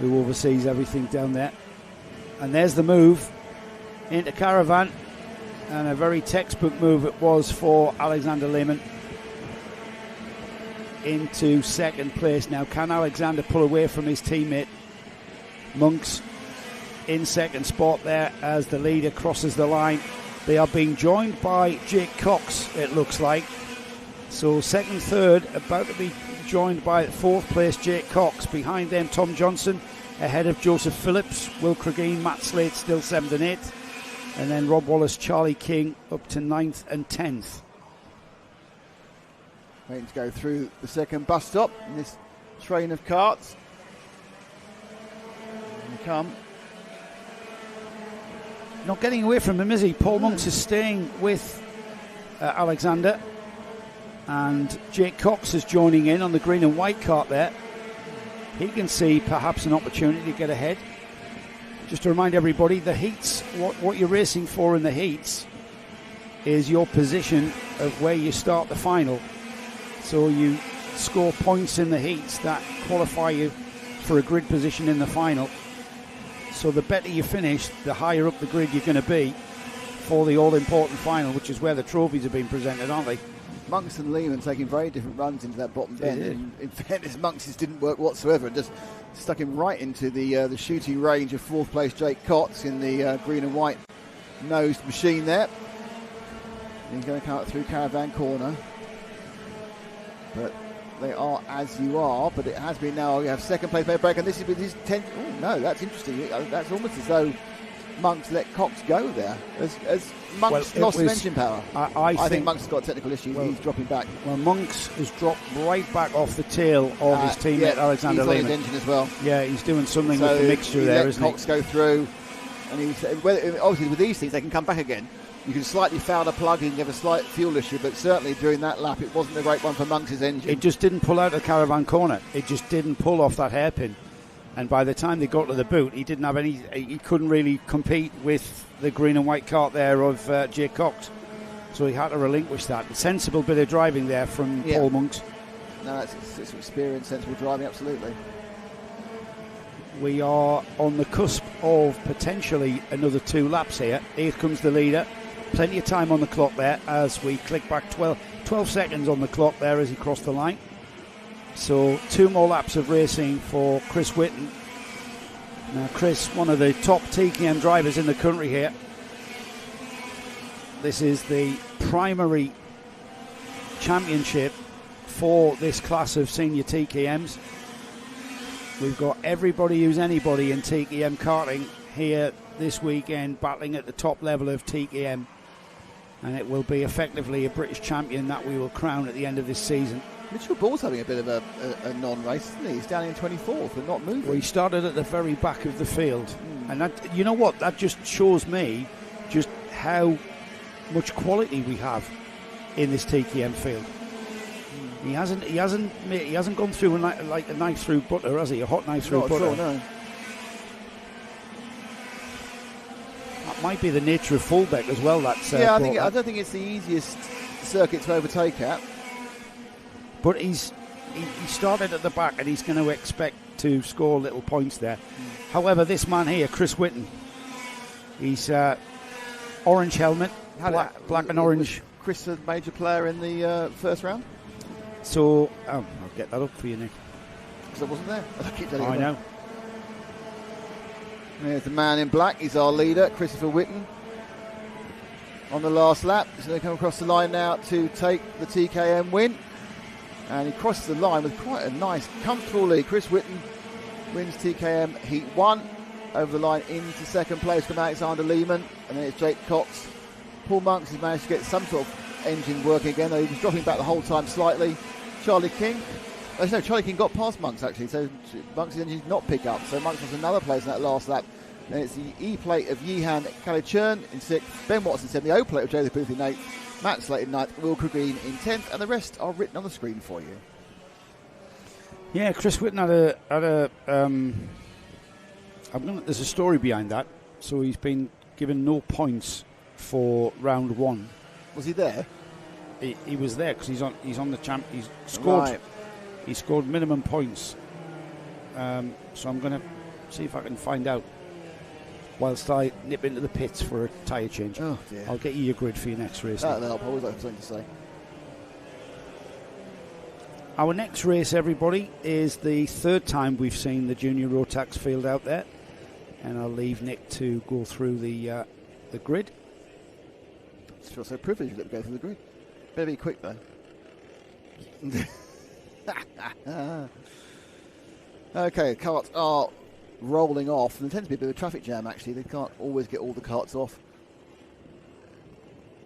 who oversees everything down there. And there's the move into Caravan, and a very textbook move it was for Alexander Lehman into second place. Now, can Alexander pull away from his teammate Monks? In second spot there as the leader crosses the line. They are being joined by Jake Cox, it looks like. So second, third, about to be joined by 4th place Jake Cox. Behind them, Tom Johnson, ahead of Joseph Phillips, Will Cregeen, Matt Slate still 7th and 8th. And then Rob Wallace, Charlie King up to 9th and 10th.
Waiting to go through the second bus stop in this train of carts. Here they come.
Not getting away from him, is he? Paul Monks is staying with Alexander, and Jake Cox is joining in on the green and white cart there. He can see perhaps an opportunity to get ahead. Just to remind everybody, the heats, what you're racing for in the heats is your position of where you start the final. So you score points in the heats that qualify you for a grid position in the final. So the better you finish, the higher up the grid you're going to be for the all-important final, which is where the trophies are being presented, aren't they?
Monks and Lehman taking very different runs into that bottom bend. In fairness, Monks' didn't work whatsoever and just stuck him right into the shooting range of fourth place Jake Cox in the green and white nosed machine there. He's going to come out through Caravan Corner. But they are as you are, but it has been now. You have second place by break, and this is with his 10th. Oh, no, that's interesting. That's almost as though Monks let Cox go there. As Monks lost some engine power. I think Monks has got technical issues. He's dropping back.
Well, Monks has dropped right back off the tail of his teammate Alexander Lehman.
He's on his engine as well.
Yeah, he's doing something with the mixture there, isn't he?
Cox go through, and obviously with these things they can come back again. You can slightly foul the plug, you can have a slight fuel issue, but certainly during that lap it wasn't a great one for Monks' engine.
It just didn't pull out of the Caravan Corner. It just didn't pull off that hairpin. And by the time they got to the boot, he didn't have any. He couldn't really compete with the green and white kart there of Jake Cox. So he had to relinquish that. A sensible bit of driving there from Paul Monks.
No, it's experience, sensible driving, absolutely.
We are on the cusp of potentially another 2 laps here. Here comes the leader. Plenty of time on the clock there as we click back 12 seconds on the clock there as he crossed the line. So 2 more laps of racing for Chris Whitten. Now Chris, one of the top TKM drivers in the country here. This is the primary championship for this class of senior TKMs. We've got everybody who's anybody in TKM karting here this weekend battling at the top level of TKM. And it will be effectively a British champion that we will crown at the end of this season.
Mitchell Ball's having a bit of a non-race, isn't he? He's down in 24th and not moving.
Well, he started at the very back of the field. And that, you know what? That just shows me just how much quality we have in this TKM field. He hasn't gone through like a knife through butter, has he? A hot knife through butter.
Not at all, no.
That might be the nature of Fulbeck as well. I
don't think it's the easiest circuit to overtake at.
But he started at the back, and he's going to expect to score little points there. However, this man here, Chris Whitten, he's orange helmet, black and orange.
Was Chris a major player in the first round?
So I'll get that up for you, Nick.
Because I wasn't there. I keep telling you.
I know.
There's the man in black. He's our leader, Christopher Whitten. On the last lap, he's going to come across the line now to take the TKM win. And he crosses the line with quite a nice, comfortable lead. Chris Whitten wins TKM Heat 1. Over the line into second place from Alexander Lehman. And then it's Jake Cox. Paul Monks has managed to get some sort of engine working again, though he was dropping back the whole time slightly. Charlie King got past Monks actually, so Monks' engine did not pick up. So Monks was another place in that last lap. And it's the E-plate of Yihan Kalichurn in 6th, Ben Watson 7th, the O-plate of Joseph Booth in 8th, Matt Slate in 9th, Will Green in 10th, and the rest are written on the screen for you.
Yeah, Chris Whitten had there's a story behind that. So he's been given no points for round 1.
Was he there?
He was there because he's on the champ. He's scored. Right. He scored minimum points. So I'm going to see if I can find out whilst I nip into the pits for a tyre change.
Oh dear.
I'll get you your grid for your next race.
That'll help. I always like something to say.
Our next race, everybody, is the 3rd time we've seen the junior Rotax field out there, and I'll leave Nick to go through the grid.
I feel so privileged to go through the grid. Better be quick though. Okay, carts are rolling off, and there tends to be a bit of a traffic jam actually. They can't always get all the carts off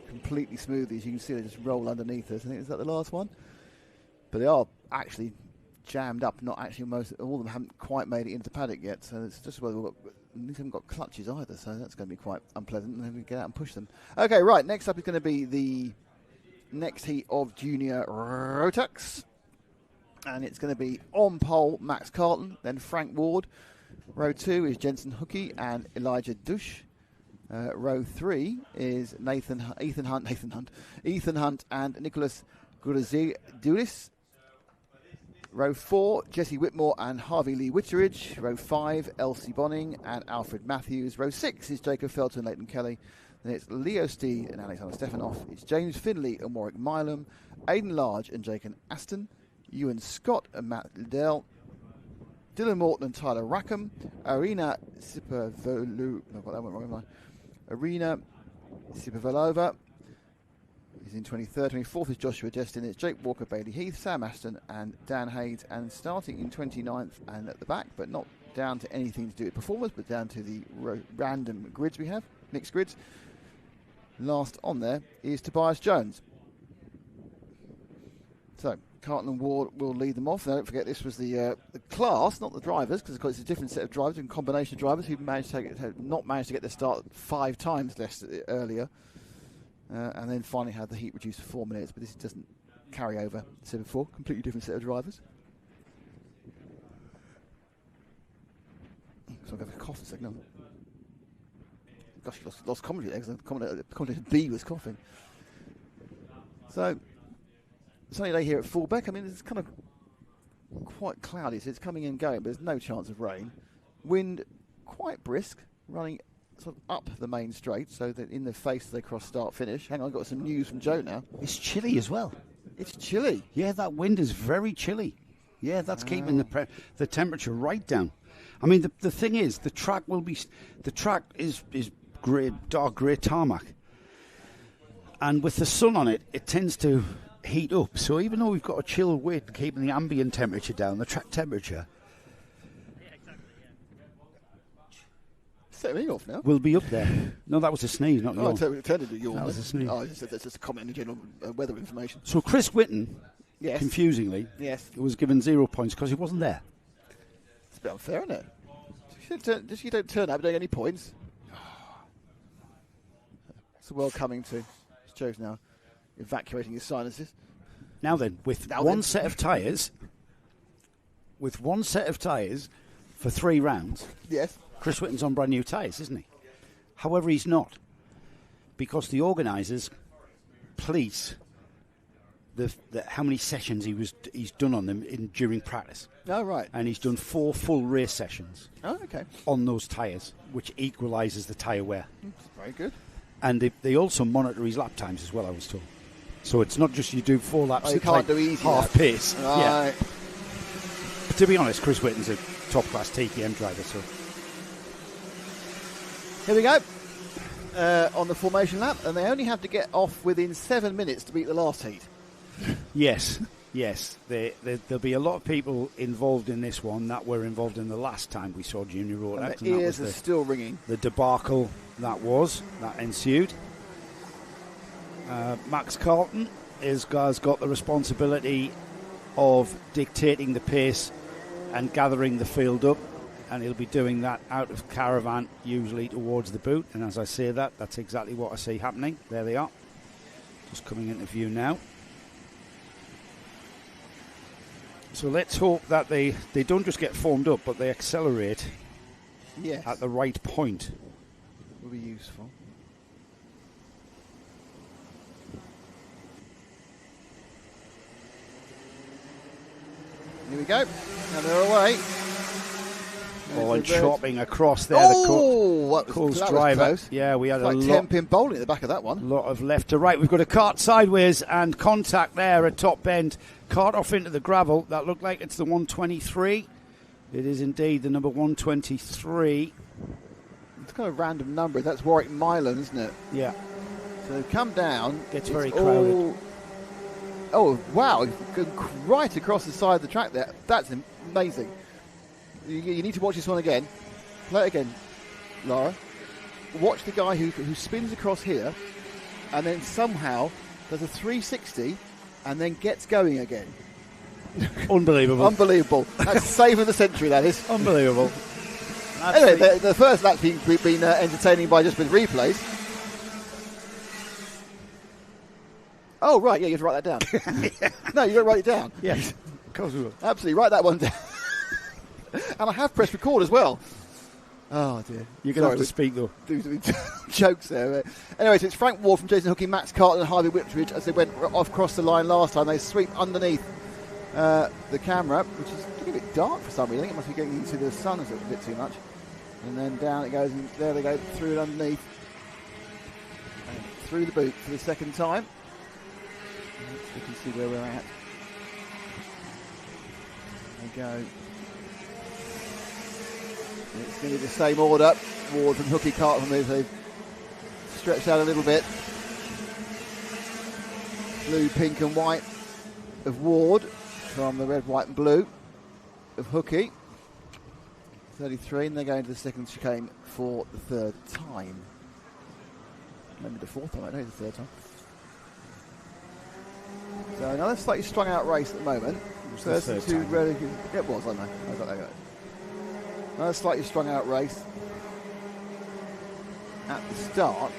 completely smoothly. As you can see, they just roll underneath us. I think is that the last one? But they are actually jammed up. Not actually all of them haven't quite made it into the paddock yet. So it's just whether these haven't got clutches either. So that's going to be quite unpleasant. And then we get out and push them. Okay, right. Next up is going to be the next heat of junior Rotax. And it's going to be on pole Max Carlton, then Frank Ward. Row 2 is Jensen Hookey and Elijah Dush. Row 3 is Ethan Hunt and Nicholas Gurzidulis. Row 4, Jesse Whitmore and Harvey Lee Witteridge. Row 5, Elsie Bonning and Alfred Matthews. Row 6 is Jacob Felton and Leighton Kelly. Then it's Leo Steed and Alexander Stefanoff. It's James Finley and Warwick Milam. Aidan Large and Jacob Aston. Ewan Scott and Matt Liddell. Dylan Morton and Tyler Rackham. Arina Sipovalova. No, that went wrong. Arina Sipovalova is in 23rd. 24th is Joshua Destin. It's Jake Walker, Bailey Heath, Sam Aston and Dan Hayes. And starting in 29th and at the back, but not down to anything to do with performance, but down to the random grids we have, mixed grids. Last on there is Tobias Jones. So Carlton and Ward will lead them off. Now, don't forget, this was the class, not the drivers, because of course it's a different set of drivers, a combination of drivers who have not managed to get their start 5 times less earlier, and then finally had the heat reduced for 4 minutes. But this doesn't carry over to before. Completely different set of drivers. So I'll have a cough a second. Gosh, lost commentary there because commentator B was coughing. So, sunny day here at Fulbeck. I mean, it's kind of quite cloudy, so it's coming and going, but there's no chance of rain. Wind quite brisk, running sort of up the main straight, so that in the face they cross start finish. Hang on, I've got some news from Joe now.
It's chilly as well.
It's chilly.
Yeah, that wind is very chilly. Yeah, that's keeping the temperature right down. I mean, the thing is, the track is grey, dark grey tarmac, and with the sun on it, it tends to heat up. So even though we've got a chill wind keeping the ambient temperature down, the track temperature
set me off now.
Will be up there. No, that was a sneeze, not a yawn.
It turned into yawn.
That was a sneeze.
Oh, that's just a comment in general weather information.
So Chris Whitten,
yes,
confusingly,
yes,
was given 0 points because he wasn't there.
It's a bit unfair, isn't it? You don't turn up, don't get any points. It's a world coming to. Joe's now evacuating his sinuses.
Now then, with one set of tyres for 3 rounds.
Yes.
Chris Whitten's on brand new tyres, isn't he? However, he's not, because the organisers police how many sessions he's done on them during practice.
Oh, right.
And he's done 4 full race sessions.
Oh, okay.
On those tyres, which equalises the tyre wear.
Very good.
And they also monitor his lap times as well, I was told. So it's not just you do 4 laps.
You can't do easy
half pace.
Right.
Yeah. But to be honest, Chris Whitten's a top class TKM driver. So
here we go on the formation lap, and they only have to get off within 7 minutes to beat the last heat.
Yes. There'll be a lot of people involved in this one that were involved in the last time we saw Junior Rotax.
And the ears are still ringing.
The debacle that ensued. Max Carlton has got the responsibility of dictating the pace and gathering the field up, and he'll be doing that out of caravan, usually towards the boot. And as I say that's exactly what I see happening. There they are, just coming into view now. So let's hope that they don't just get formed up, but they accelerate at the right point.
Will be useful. Here we go. Now they're away.
And chopping across there.
The
Cole's driver.
Close.
Yeah, we had
like
a
10-pin bowling at the back of that one.
A lot of left to right. We've got a cart sideways and contact there at top bend. Cart off into the gravel. That looked like it's the 123. It is indeed the number 123.
It's kind of a random number. That's Warwick Milan, isn't it?
Yeah.
So they've come down.
Gets very crowded.
Oh, wow. Right across the side of the track there. That's amazing. You need to watch this one again. Play it again, Lara. Watch the guy who spins across here and then somehow does a 360 and then gets going again.
Unbelievable.
Unbelievable. That's save of the century, that is.
Unbelievable.
Anyway, the first lap's been entertaining by just with replays. Oh, right, yeah, you have to write that down.
Yeah.
No, you don't write it down.
Yes, of course we will.
Absolutely, write that one down. And I have pressed record as well. Oh, dear.
You're going to have to speak, though.
Jokes there. Anyway, so it's Frank Ward from Jason Hooking, Max Carlton and Harvey Whitridge as they went off across the line last time. They sweep underneath the camera, which is getting a bit dark for some reason. I think it must be getting into the sun a bit too much. And then down it goes, and there they go, through it underneath. And through the boot for the second time. So we can see where we're at. There we go. And it's going to be the same order. Ward and Hookie can't remove. They've stretched out a little bit. Blue, pink and white of Ward from the red, white and blue of Hookie. 33, and they're going to the second chicane for the third time. Maybe the fourth time, I know it's the third time. So another slightly strung out race at the moment. First two it was, I know. I got that. Another slightly strung out race at the start.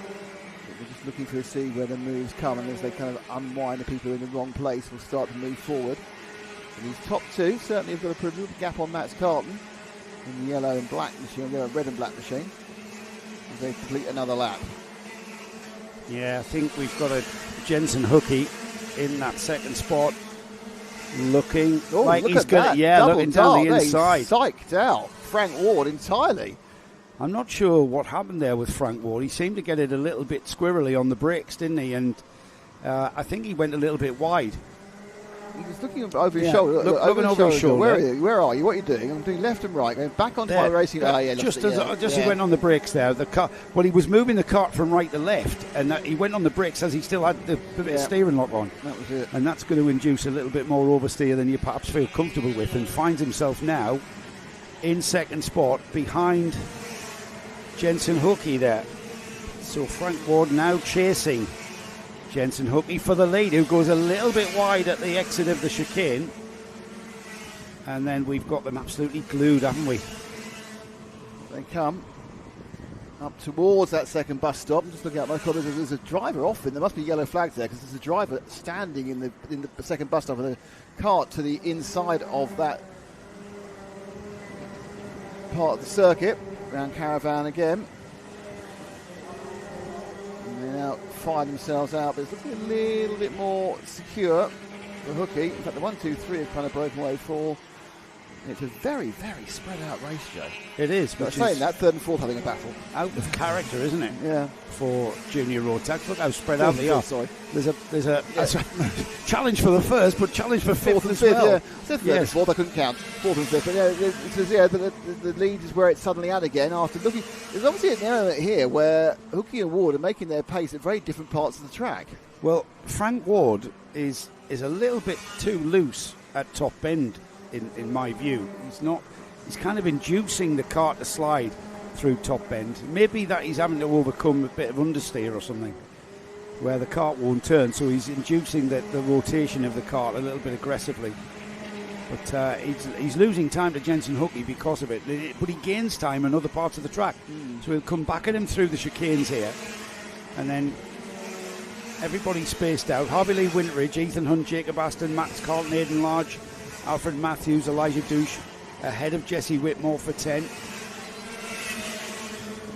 We're just looking to see where the moves come, and as they kind of unwind, the people in the wrong place will start to move forward. And these top two certainly have got a pretty little gap on Max Carlton in the yellow and black machine, red and black machine, as they complete another lap.
Yeah, I think we've got a Jensen Hookie in that second spot, looking like he's going to, looking down the inside.
Psyched out Frank Ward entirely.
I'm not sure what happened there with Frank Ward. He seemed to get it a little bit squirrely on the brakes, didn't he? And I think he went a little bit wide.
He was looking over his shoulder.
Looking over his shoulder.
Where are you? Where are you? What are you doing? I'm doing left and right, going back onto my racing.
He went on the brakes there. The car. Well, he was moving the cart from right to left, and he went on the brakes as he still had the bit of steering lock on.
That was it.
And that's going to induce a little bit more oversteer than you perhaps feel comfortable with, and finds himself now in second spot behind Jensen Hookie there. So Frank Ward now chasing Jensen Hookie for the lead, who goes a little bit wide at the exit of the chicane. And then we've got them absolutely glued, haven't we?
They come up towards that second bus stop. I'm just looking at my colleagues. There's a driver off, and there must be yellow flags there because there's a driver standing in the second bus stop with a cart to the inside of that part of the circuit. Round Caravan again. And they now fire themselves out, but it's looking a little bit more secure for Hookie. In fact, the 1, 2, 3 have kind of broken away for. It's a very, very spread out race, Joe.
It is.
But saying that, third and fourth having a battle.
Out of character, isn't it?
Yeah.
For Junior Rotax. Look how spread out they are.
Sorry.
There's a challenge for the first, but challenge for fourth and fifth.
Yeah. I said third and fourth, I couldn't count. Fourth and fifth. But the lead is where it's suddenly at again after looking. There's obviously an element here where Hookie and Ward are making their pace at very different parts of the track.
Well, Frank Ward is a little bit too loose at top end. In my view, he's kind of inducing the car to slide through top end. Maybe that he's having to overcome a bit of understeer or something where the cart won't turn, so he's inducing the rotation of the cart a little bit aggressively. But he's losing time to Jensen Hookie because of it, but he gains time in other parts of the track. So he'll come back at him through the chicanes here, and then everybody's spaced out. Harvey Lee Winteridge, Ethan Hunt, Jacob Aston, Max Carlton, Aidan Large, Alfred Matthews, Elijah Douche ahead of Jesse Whitmore for 10.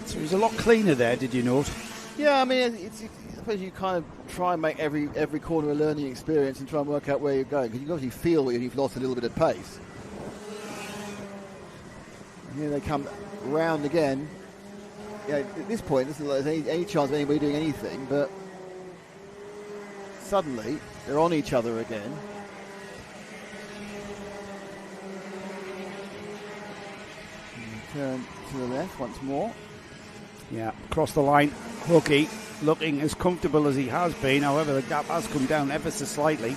So he's a lot cleaner there, did you note?
Yeah, I mean, I suppose you kind of try and make every corner a learning experience and try and work out where you're going, because you obviously feel that you've lost a little bit of pace. And here they come round again. Yeah, at this point, there's not any chance of anybody doing anything, but suddenly they're on each other again. Turn to the left once more.
Yeah, across the line. Hookie looking as comfortable as he has been. However, the gap has come down ever so slightly.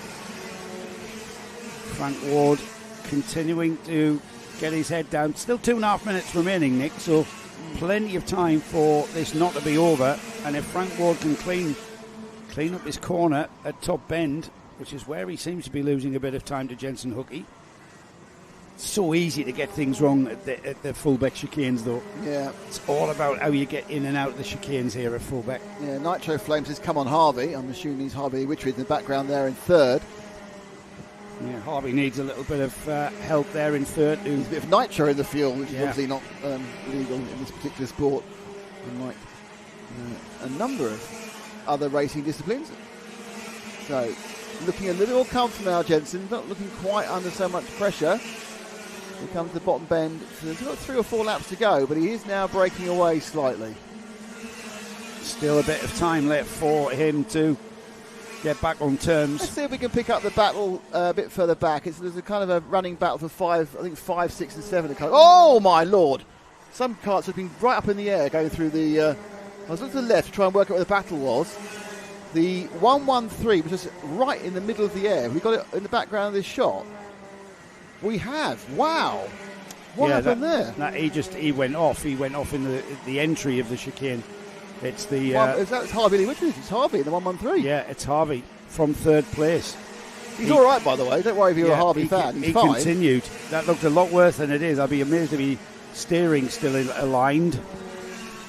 Frank Ward continuing to get his head down. Still 2.5 minutes remaining, Nick, so plenty of time for this not to be over. And if Frank Ward can clean up his corner at top bend, which is where he seems to be losing a bit of time to Jensen Hookie. So easy to get things wrong at the Fulbeck chicanes, though.
Yeah.
It's all about how you get in and out of the chicanes here at Fulbeck.
Yeah, Nitro Flames has come on Harvey. I'm assuming he's Harvey Whitridge in the background there in third.
Yeah, Harvey needs a little bit of help there in third.
There's a bit of nitro in the field, which is obviously not legal in this particular sport, unlike a number of other racing disciplines. So looking a little more comfortable now, Jensen. Not looking quite under so much pressure. Here comes the bottom bend. So he's got 3 or 4 laps to go, but he is now breaking away slightly.
Still a bit of time left for him to get back on terms.
Let's see if we can pick up the battle a bit further back. There's a kind of a running battle for 5, 6 and 7. Oh my lord! Some carts have been right up in the air going through the... I was looking to the left to try and work out where the battle was. The 113 was just right in the middle of the air. We got it in the background of this shot. We have. Wow. What happened there?
He went off. He went off in the entry of the chicane. It's the...
That's Harvey Lee Richards. It's Harvey in the 113.
Yeah, it's Harvey from 3rd place.
He's all right, by the way. Don't worry if you're a Harvey fan. He's fine.
Continued. That looked a lot worse than it is. I'd be amazed if he steering still aligned.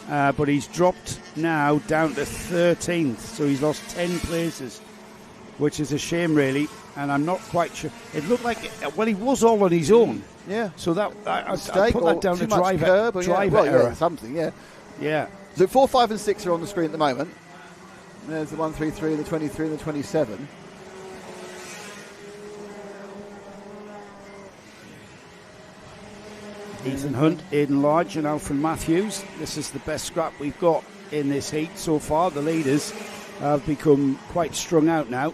But he's dropped now down to 13th. So he's lost 10 places, which is a shame, really. And I'm not quite sure. It looked like, he was all on his own.
Yeah.
So that I put that down to driver error.
Something, yeah.
Yeah.
So 4, 5 and 6 are on the screen at the moment. There's the 133, the 23 and the 27.
Ethan Hunt, Aidan Lodge and Alfred Matthews. This is the best scrap we've got in this heat so far. The leaders have become quite strung out now.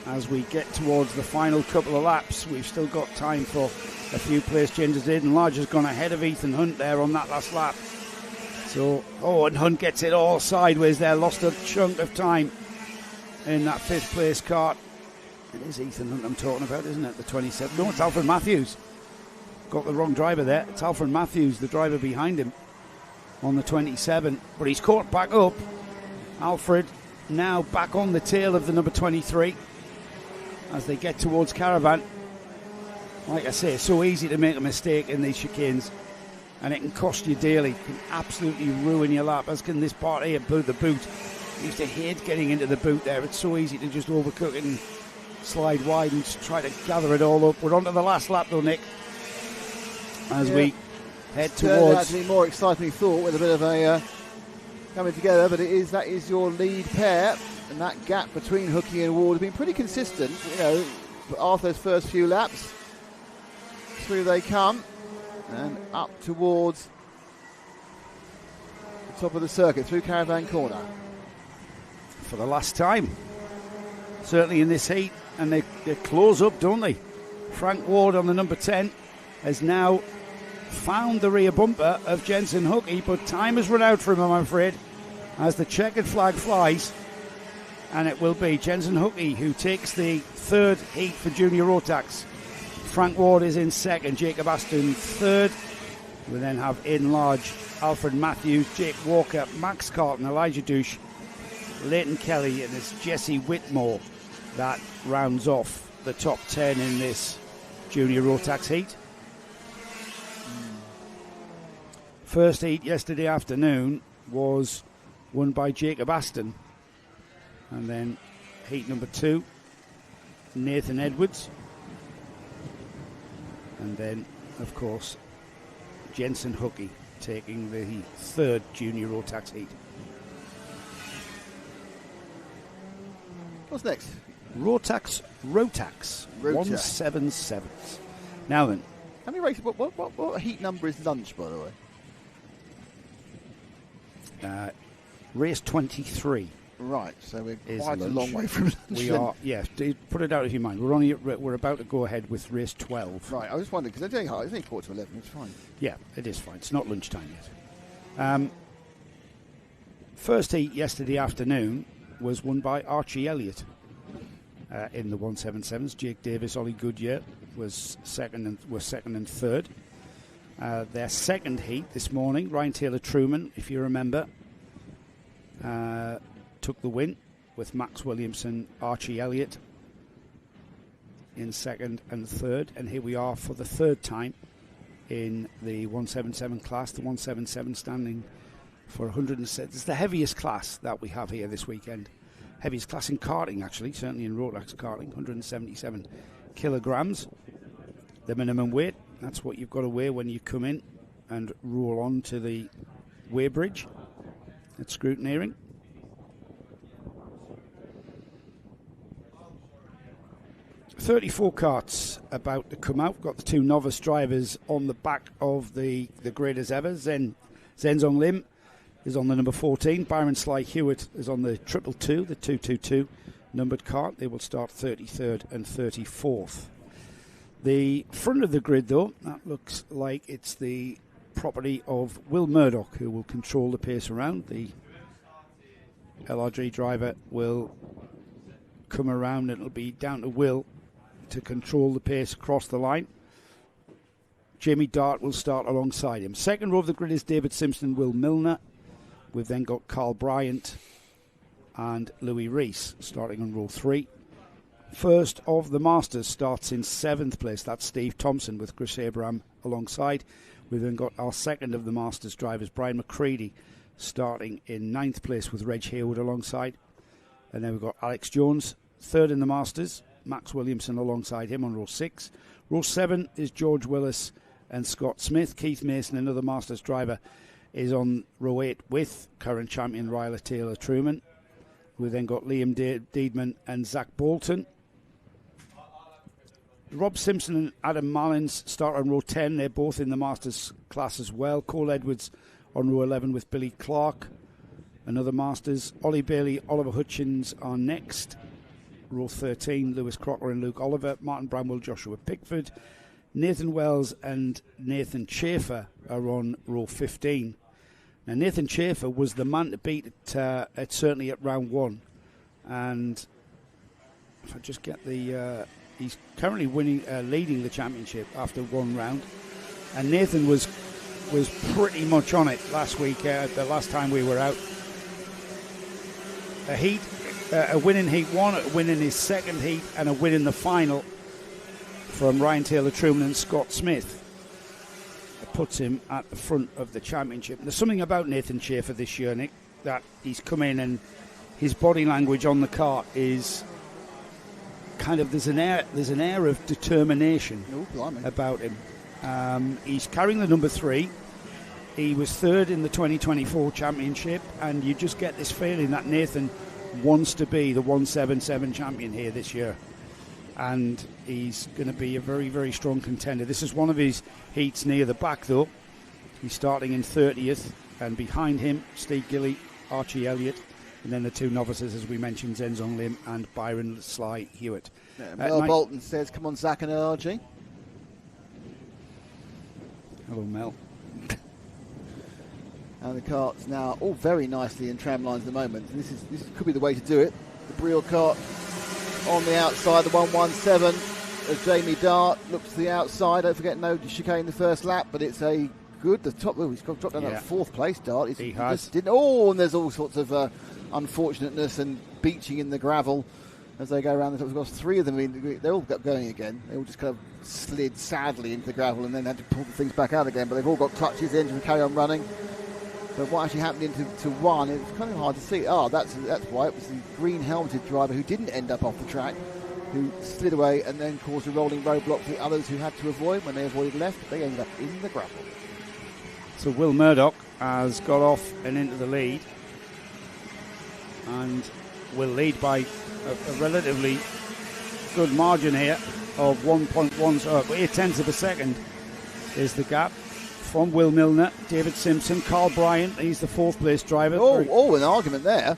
As we get towards the final couple of laps, we've still got time for a few place changes. Aidan Lodge has gone ahead of Ethan Hunt there on that last lap. So, and Hunt gets it all sideways there, lost a chunk of time in that 5th place kart. It is Ethan Hunt I'm talking about, isn't it? The 27. No, it's Alfred Matthews. Got the wrong driver there. It's Alfred Matthews, the driver behind him on the 27. But he's caught back up. Alfred now back on the tail of the number 23 as they get towards Caravan. Like I say, it's so easy to make a mistake in these chicanes. And it can cost you dearly. It can absolutely ruin your lap, as can this part here, the boot. I used to hate getting into the boot there. It's so easy to just overcook it and slide wide and try to gather it all up. We're on to the last lap though, Nick. As we head towards...
That to be more exciting than we thought, with a bit of a coming together, but that is your lead pair. And that gap between Hookie and Ward has been pretty consistent, after those first few laps. Through they come. And up towards the top of the circuit, through Caravan Corner.
For the last time, certainly in this heat. And they close up, don't they? Frank Ward on the number 10 has now found the rear bumper of Jensen Hookie, but time has run out for him, I'm afraid, as the checkered flag flies. And it will be Jensen Hookie who takes the 3rd heat for Junior Rotax. Frank Ward is in 2nd, Jacob Aston 3rd. We then have Aidan Lodge, Alfred Matthews, Jake Walker, Max Carlton, Elijah Douche, Leighton Kelly, and it's Jesse Whitmore that rounds off the top 10 in this Junior Rotax heat. First heat yesterday afternoon was won by Jacob Aston. And then heat number 2, Nathan Edwards. And then, of course, Jensen Hookie taking the 3rd Junior Rotax heat.
What's next?
Rotax 177. Now then.
How many races? What heat number is lunch, by the way?
Race 23.
Right, so we're quite a long way from lunch.
We are, yes. Put it out of your mind. We're about to go ahead with race 12.
Right, I was just wondering, because it's only 4 to 11, it's fine.
Yeah, it is fine. It's not lunchtime yet. First heat yesterday afternoon was won by Archie Elliott in the 177s. Jake Davis, Ollie Goodyear was second and third. Their second heat this morning, Ryan Taylor Truman, if you remember, took the win with Max Williamson, Archie Elliott in second and third. And here we are for the 3rd time in the 177 class. The 177 standing for 107. It's the heaviest class that we have here this weekend. Heaviest class in karting, actually, certainly in Rotax karting, 177 kilograms. The minimum weight, that's what you've got to weigh when you come in and roll on to the weighbridge at scrutineering. 34 karts about to come out. Got the two novice drivers on the back of the grid as ever. Zenzong Lim is on the number 14. Byron Sly Hewitt is on the 222, the 222 numbered kart. They will start 33rd and 34th. The front of the grid, though, that looks like it's the property of Will Murdoch, who will control the pace around. The LRG driver will come around. It'll be down to Will to control the pace across the line. Jamie Dart will start alongside him. Second row of the grid is David Simpson and Will Milner. We've then got Carl Bryant and Louis Rees starting on row 3. First of the Masters starts in 7th place. That's Steve Thompson with Chris Abraham alongside. We've then got our second of the Masters drivers, Brian McCready, starting in 9th place with Reg Hayward alongside. And then we've got Alex Jones, third in the Masters, Max Williamson alongside him on row 6. Row 7 is George Willis and Scott Smith. Keith Mason, another Masters driver, is on row 8 with current champion Ryla Taylor-Truman. We've then got Liam Deedman and Zach Bolton. Rob Simpson and Adam Mullins start on row 10. They're both in the Masters class as well. Cole Edwards on row 11 with Billy Clark, another Masters. Ollie Bailey, Oliver Hutchins are next. Row 13, Lewis Crocker and Luke Oliver. Martin Bramwell, Joshua Pickford. Nathan Wells and Nathan Chafer are on row 15. Now, Nathan Chafer was the man to beat at certainly at round 1. And if I just get the... he's currently leading the championship after one round. And Nathan was pretty much on it last week, the last time we were out. A win in Heat 1, a win in his second heat, and a win in the final from Ryan Taylor-Truman and Scott Smith. It puts him at the front of the championship. And there's something about Nathan Chafer this year, Nick, that he's come in and his body language on the kart is kind of, there's an air of determination about him. He's carrying the number 3. He was third in the 2024 championship, and you just get this feeling that Nathan wants to be the 177 champion here this year, and he's going to be a very, very strong contender. This is one of his heats near the back, though. He's starting in 30th, and behind him Steve Gilly, Archie Elliott, and then the two novices, as we mentioned, Zenzong Lim and Byron Sly Hewitt.
Mel Bolton says, come on, Zach and LRG.
Hello, Mel.
And the kart's now all very nicely in tram lines at the moment. And this could be the way to do it. The Brielle kart on the outside, the 117 as Jamie Dart looks to the outside. Don't forget, no chicane the first lap, but it's a good. The top, he's got dropped down to 4th place, Dart.
He has.
And there's all sorts of unfortunateness and beaching in the gravel as they go around the top. We've got 3 of them. They all got going again. They all just kind of slid sadly into the gravel and then had to pull the things back out again. But they've all got clutches. The engine will carry on running. But what actually happened into one, it's kind of hard to see. That's why. It was the green helmeted driver who didn't end up off the track, who slid away and then caused a rolling roadblock for the others who had to avoid. When they avoided left, they ended up in the gravel.
So Will Murdoch has got off and into the lead, and will lead by a relatively good margin here of 1.1, so 0.8 of a second is the gap from Will Milner, David Simpson, Carl Bryant. He's the 4th place driver.
An argument there.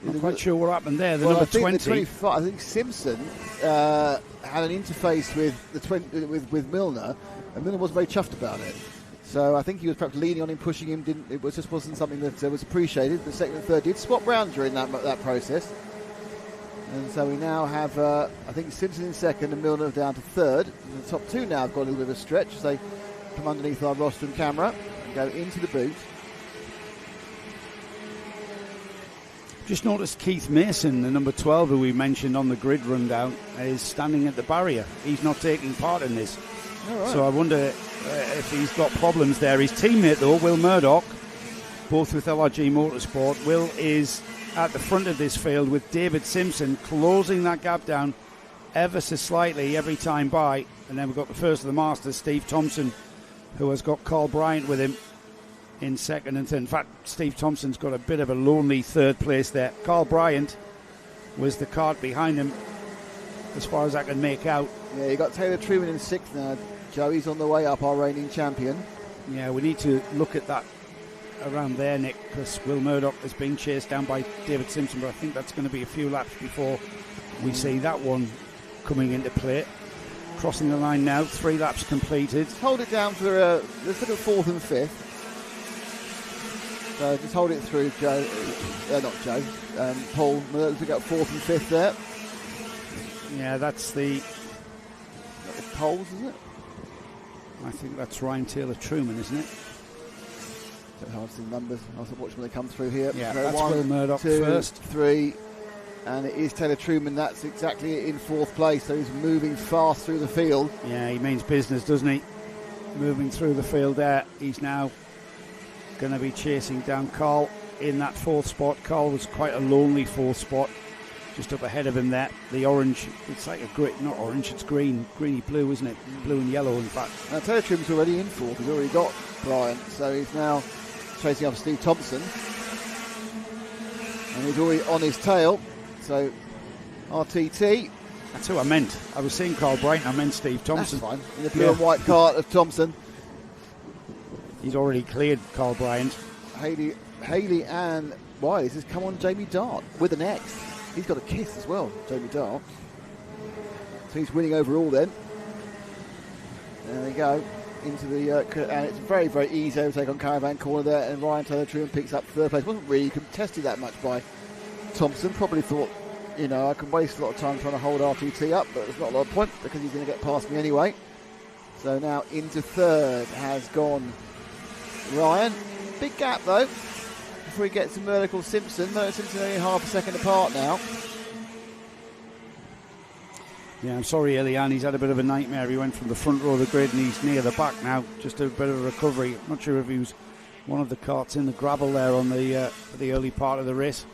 Not quite sure what happened there. The number 20.
I think Simpson had an interface with Milner, and Milner wasn't very chuffed about it. So I think he was perhaps leaning on him, pushing him. It just wasn't something that was appreciated. The second and third did swap round during that process. And so we now have, I think, Simpson in second and Milner down to third. And the top 2 now have got a little bit of a stretch as they come underneath our rostrum camera and go into the boot.
Just noticed Keith Mason, the number 12 who we mentioned on the grid rundown, is standing at the barrier. He's not taking part in this.
Right.
So I wonder if he's got problems there. His teammate, though, Will Murdoch, both with LRG Motorsport. Will is at the front of this field with David Simpson closing that gap down ever so slightly every time by. And then we've got the first of the Masters, Steve Thompson, who has got Carl Bryant with him in second and third. In fact, Steve Thompson's got a bit of a lonely 3rd place there. Carl Bryant was the kart behind him as far as I can make out.
Yeah, you got Taylor Truman in 6th now. Joey's on the way up, our reigning champion.
Yeah, we need to look at that around there, Nick, because Will Murdoch is being chased down by David Simpson, but I think that's going to be a few laps before we see that one coming into play. Crossing the line now, 3 laps completed.
Just hold it down for, let's look at 4th and 5th. So just hold it through, Joe. Not Joe. Paul. Let's look at 4th and 5th there.
Yeah, that's the
poles, is it?
I think that's Ryan Taylor Truman, isn't it?
Don't hard to see the numbers. I'll watch when they come through here.
Yeah,
so
that's
1,
Will Murdoch
2,
first.
3, and it is Taylor Truman. That's exactly in 4th place. So he's moving fast through the field.
Yeah, he means business, doesn't he? Moving through the field there. He's now going to be chasing down Carl in that 4th spot. Carl was quite a lonely 4th spot, just up ahead of him there. The orange, it's like a green, not orange, it's green, greeny blue, isn't it? Blue and yellow, in fact.
Now Taylor Truman's already in 4th. He's already got Bryant, so he's now chasing after Steve Thompson, and he's already on his tail. So RTT.
That's who I meant. I was saying Carl Bryant, I meant Steve Thompson.
That's fine. In the blue and white cart of Thompson.
He's already cleared Carl Bryant.
Haley and Wiley says, come on, Jamie Dart with an X. He's got a kiss as well, Jamie Dart. So he's winning overall then. There we go. Into the and it's very, very easy overtake on Caravan Corner there, and Ryan Taylor Truman picks up 3rd place. Wasn't really contested that much by Thompson. Probably thought, I can waste a lot of time trying to hold RTT up, but there's not a lot of point because he's going to get past me anyway. So now into 3rd has gone Ryan. Big gap though before he gets to Murdoch Simpson. Murdoch Simpson only half a second apart now.
Yeah, I'm sorry, Elian. He's had a bit of a nightmare. He went from the front row of the grid and he's near the back now. Just a bit of a recovery. I'm not sure if he was one of the carts in the gravel there on the early part of the race.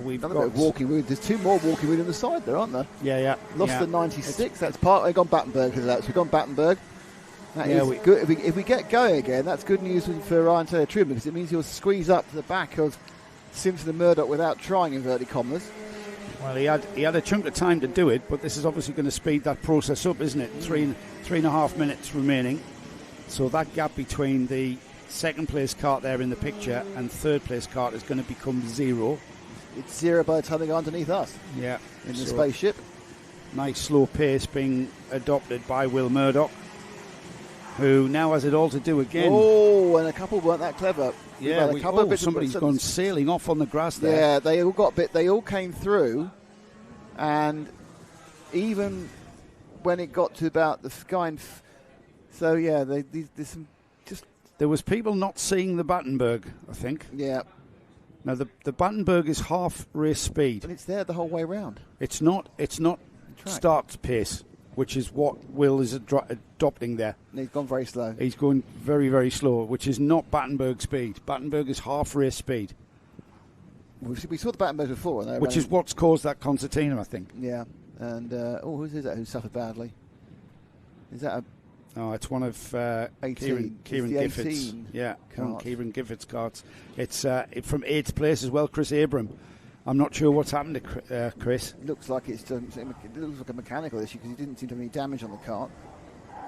We've got
a bit of walking wood. There's 2 more walking wood on the side there, aren't there?
Yeah.
Lost the 96. That's part. They've gone Battenberg to that. So we've gone Battenberg. That is good. If we get going again, that's good news for Ryan Taylor Truman, because it means he'll squeeze up to the back of Simpson and Murdoch without trying, inverted commas.
Well, he had a chunk of time to do it, but this is obviously going to speed that process up, isn't it? 3.5 minutes remaining. So that gap between the 2nd place cart there in the picture and 3rd place cart is going to become 0.
It's 0 by the time they go underneath us.
Yeah.
In the spaceship.
Nice slow pace being adopted by Will Murdoch, who now has it all to do again.
Oh, and a couple weren't that clever.
Yeah, somebody's gone sailing off on the grass there.
Yeah, they all came through, and even when it got to about the sky, so yeah, there's some just.
There was people not seeing the Battenberg, I think.
Yeah.
Now the Battenberg is half race speed,
and it's there the whole way round.
It's not start pace, which is what Will is adopting there.
And he's gone very slow.
He's going very, very slow, which is not Battenberg speed. Battenberg is half race speed.
We saw the Battenberg before.
Which is what's caused that concertina, I think.
Yeah. And, who's that who suffered badly? Is that
it's one of Kieran Gifford's. Yeah, Kieran Gifford's carts. It's from 8th place as well, Chris Abram. I'm not sure what's happened to Chris.
It looks like it looks like a mechanical issue because he didn't seem to have any damage on the cart.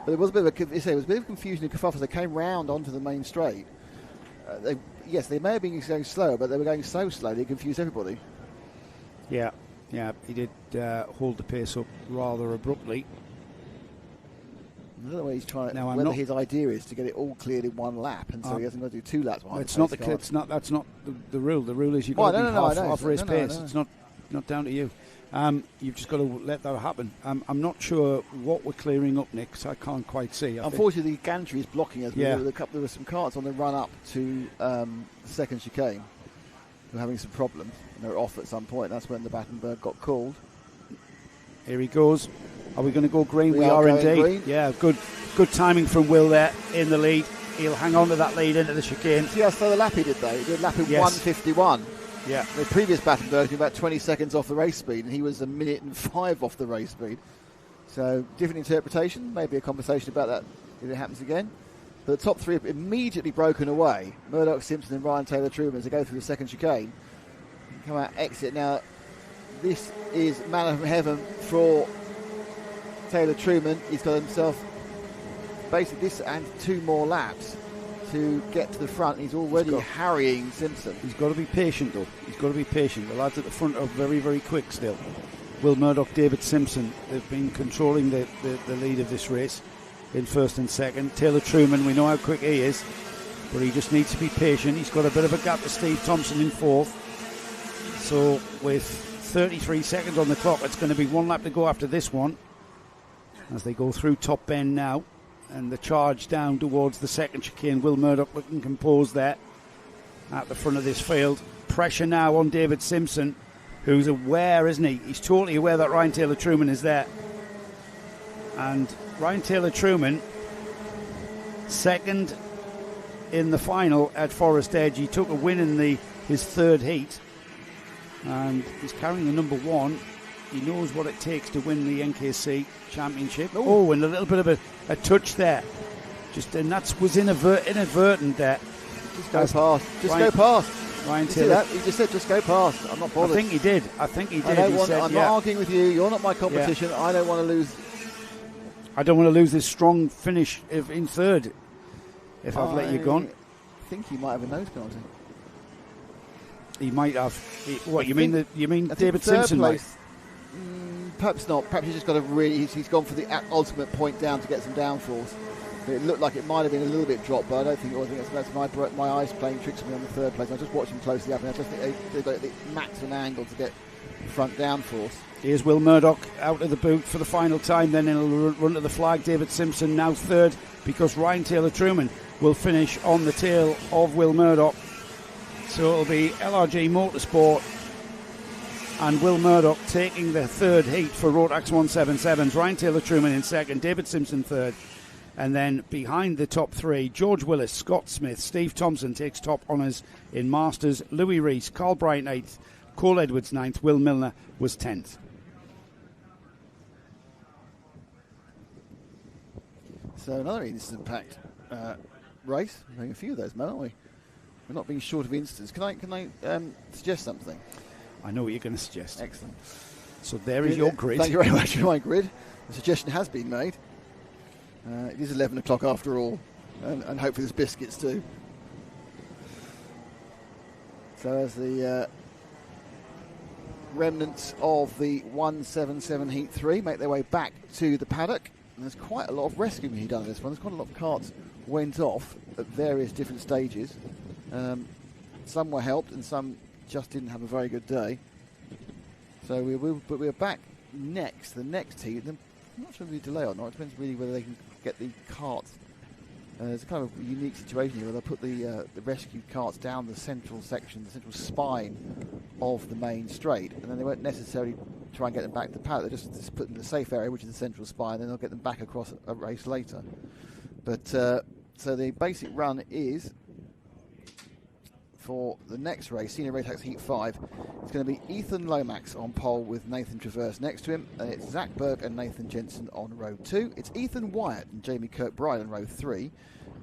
But there was a bit of confusion in Kerfuffle as they came round onto the main straight. They may have been going slow, but they were going so slow they confused everybody.
Yeah, he did hold the pace up rather abruptly.
I don't know whether he's trying. Now, whether his idea is to get it all cleared in one lap, and so he hasn't got to do 2 laps.
That's not the rule. The rule is you've got to be half race pace. It's not down to you. You've just got to let that happen. I'm not sure what we're clearing up, Nick, so I can't quite see.
Unfortunately, the gantry is blocking us.
Yeah.
There were some carts on the run up to the 2nd chicane who were having some problems, and they were off at some point. That's when the Battenberg got called.
Here he goes. Are we going to go green? We are indeed.
Green.
Yeah, good timing from Will there in the lead. He'll hang on to that lead into the chicane.
See how slow the lap he did, though? He did a lap in 1:51.
Yeah.
The previous Battenberg was about 20 seconds off the race speed, and he was 1 minute and 5 off the race speed. So, different interpretation. Maybe a conversation about that if it happens again. But the top 3 have immediately broken away. Murdoch Simpson and Ryan Taylor Truman as they go through the 2nd chicane. Come out, exit now. this is man of heaven for Taylor Truman. He's got himself basically this and 2 more laps to get to the front. He's already harrying Simpson.
He's got to be patient, though. He's got to be patient. The lads at the front are very, very quick still. Will Murdoch, David Simpson, they've been controlling the lead of this race in first and second. Taylor Truman, we know how quick he is, but he just needs to be patient. He's got a bit of a gap to Steve Thompson in fourth. So with 33 seconds on the clock, it's going to be 1 lap to go after this one as they go through Top Bend now. And the charge down towards the second chicane. Will Murdoch looking composed there at the front of this field. Pressure now on David Simpson, who's aware, isn't he? He's totally aware that Ryan Taylor Truman is there. And Ryan Taylor Truman, second in the final at Forest Edge. He took a win in his third heat. And he's carrying the number 1. He knows what it takes to win the NKC Championship. Oh, and a little bit of a touch there. And that was inadvertent there.
Just go past. Go past.
Ryan Taylor.
He just said, just go past. I'm not bothered.
I think he did.
I'm not arguing with you. You're not my competition. Yeah. I don't want to lose.
I don't want to lose this strong finish in third if I've let you go.
I think he might have a nose penalty.
He might have. You mean David Simpson?
Perhaps not. Perhaps he's just got a he's gone for the ultimate point down to get some downforce. It looked like it might have been a little bit dropped, but I don't think it was. I think that's my eyes playing tricks on me on the third place. I just watched him closely up, and I just think they got the maximum angle to get front downforce.
Here's Will Murdoch out of the boot for the final time. Then he'll run to the flag. David Simpson now third because Ryan Taylor Truman will finish on the tail of Will Murdoch. So it'll be LRG Motorsport and Will Murdoch taking the third heat for Rotax 177s. Ryan Taylor Truman in second, David Simpson third. And then behind the top 3, George Willis, Scott Smith, Steve Thompson takes top honours in Masters, Louis Rees, Carl Bryant 8th, Cole Edwards 9th, Will Milner was 10th.
So another instant-packed race. We're having a few of those, man, aren't we? We're not being short of instants. Can I suggest something?
I know what you're going to suggest.
Excellent.
So there is your grid.
Thank you very much for my grid. The suggestion has been made. It is 11 o'clock after all, and hopefully there's biscuits too. So as the remnants of the 177 Heat 3 make their way back to the paddock, and there's quite a lot of rescuing being done on this one. There's quite a lot of carts went off at various different stages. Some were helped and some just didn't have a very good day. So we're back next, the next heat. I'm not sure if we delay or not. It depends really whether they can get the carts. It's a kind of a unique situation here where they put the rescue carts down the central section, the central spine of the main straight, and then they won't necessarily try and get them back to the paddock. They just put them in the safe area, which is the central spine, and then they'll get them back across a race later. But so the basic run is for the next race, Senior Rotax Heat 5, it's going to be Ethan Lomax on pole with Nathan Traverse next to him, and it's Zach Burke and Nathan Jensen on row 2. It's Ethan Wyatt and Jamie Kirkbride on row 3.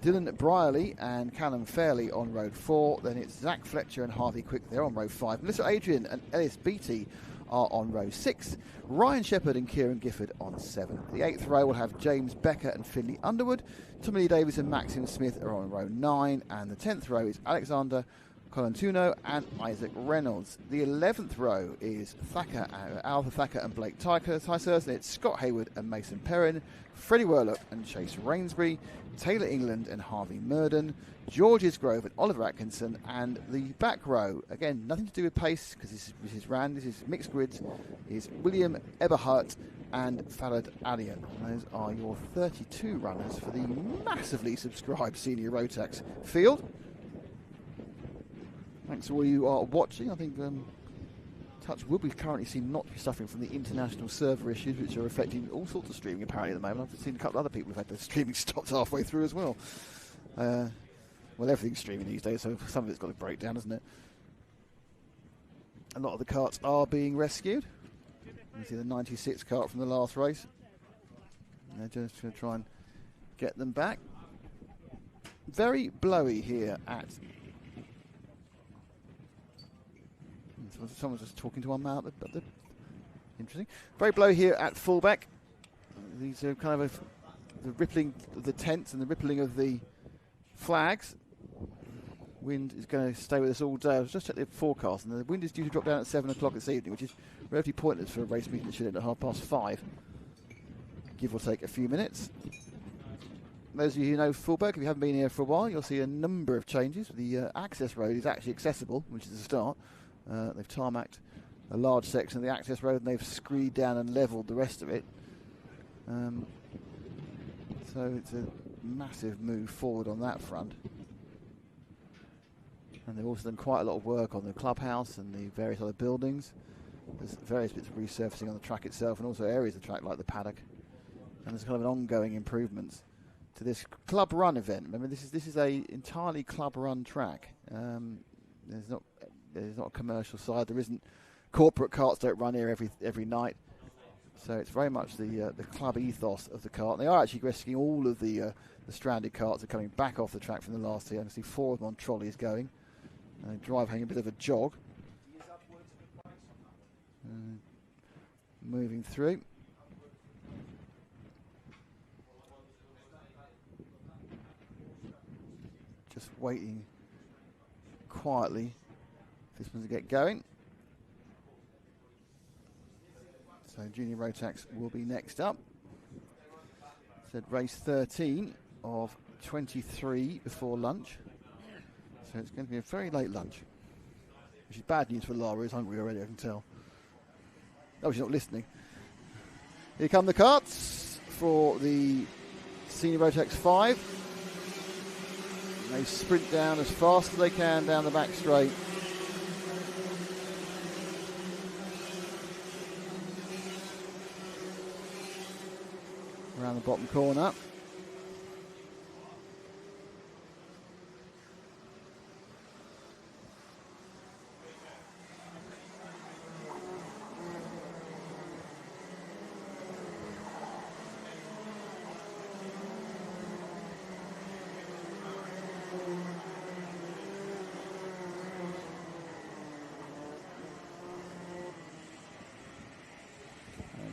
Dylan Brierley and Callum Fairley on row 4. Then it's Zach Fletcher and Harvey Quick there on row 5. Melissa Adrian and Ellis Beattie are on row 6. Ryan Shepherd and Kieran Gifford on 7. The 8th row will have James Becker and Finley Underwood. Tommy Lee Davis and Maxim Smith are on row 9. And the 10th row is Alexander Colantuno and Isaac Reynolds. The 11th row is Alpha Thacker and Blake Tysers. It's Scott Hayward and Mason Perrin, Freddie Worlock and Chase Rainsbury, Taylor England and Harvey Murden, Georges Grove and Oliver Atkinson. And the back row, again, nothing to do with pace because this is mixed grids, is William Eberhardt and Farad Alian. Those are your 32 runners for the massively subscribed Senior Rotax field. Thanks to all you are watching. I think touch wood, we currently seem not to be suffering from the international server issues which are affecting all sorts of streaming apparently at the moment. I've seen a couple of other people who've had their streaming stopped halfway through as well. Well, everything's streaming these days, so some of it's got to break down, hasn't it? A lot of the carts are being rescued. You see the 96 cart from the last race. They're just going to try and get them back. Very blowy here at... Someone's just talking to one man at the Interesting. Very blow here at Fulbeck. These are kind of the rippling of the tents and the rippling of the flags. Wind is going to stay with us all day. I was just checking the forecast, and the wind is due to drop down at 7 o'clock this evening, which is relatively pointless for a race meeting that should end at 5:30, give or take a few minutes. Those of you who know Fulbeck, if you haven't been here for a while, you'll see a number of changes. The access road is actually accessible, which is a start. They've tarmacked a large section of the access road, and they've screed down and levelled the rest of it. So it's a massive move forward on that front. And they've also done quite a lot of work on the clubhouse and the various other buildings. There's various bits of resurfacing on the track itself, and also areas of the track like the paddock. And there's kind of an ongoing improvements to this club run event. Remember, this is a entirely club run track. There's not a commercial side. There isn't corporate carts don't run here every night. So it's very much the club ethos of the kart. And they are actually rescuing all of the stranded carts are coming back off the track from the last year. I can see 4 of them on trolleys going. And they drive having a bit of a jog. Moving through. Just waiting quietly for this one to get going. So Junior Rotax will be next up. Said race 13 of 23 before lunch. So it's going to be a very late lunch, which is bad news for Lara, who's hungry already, I can tell. Oh, she's not listening. Here come the carts for the Senior Rotax 5. They sprint down as fast as they can down the back straight. Around the bottom corner.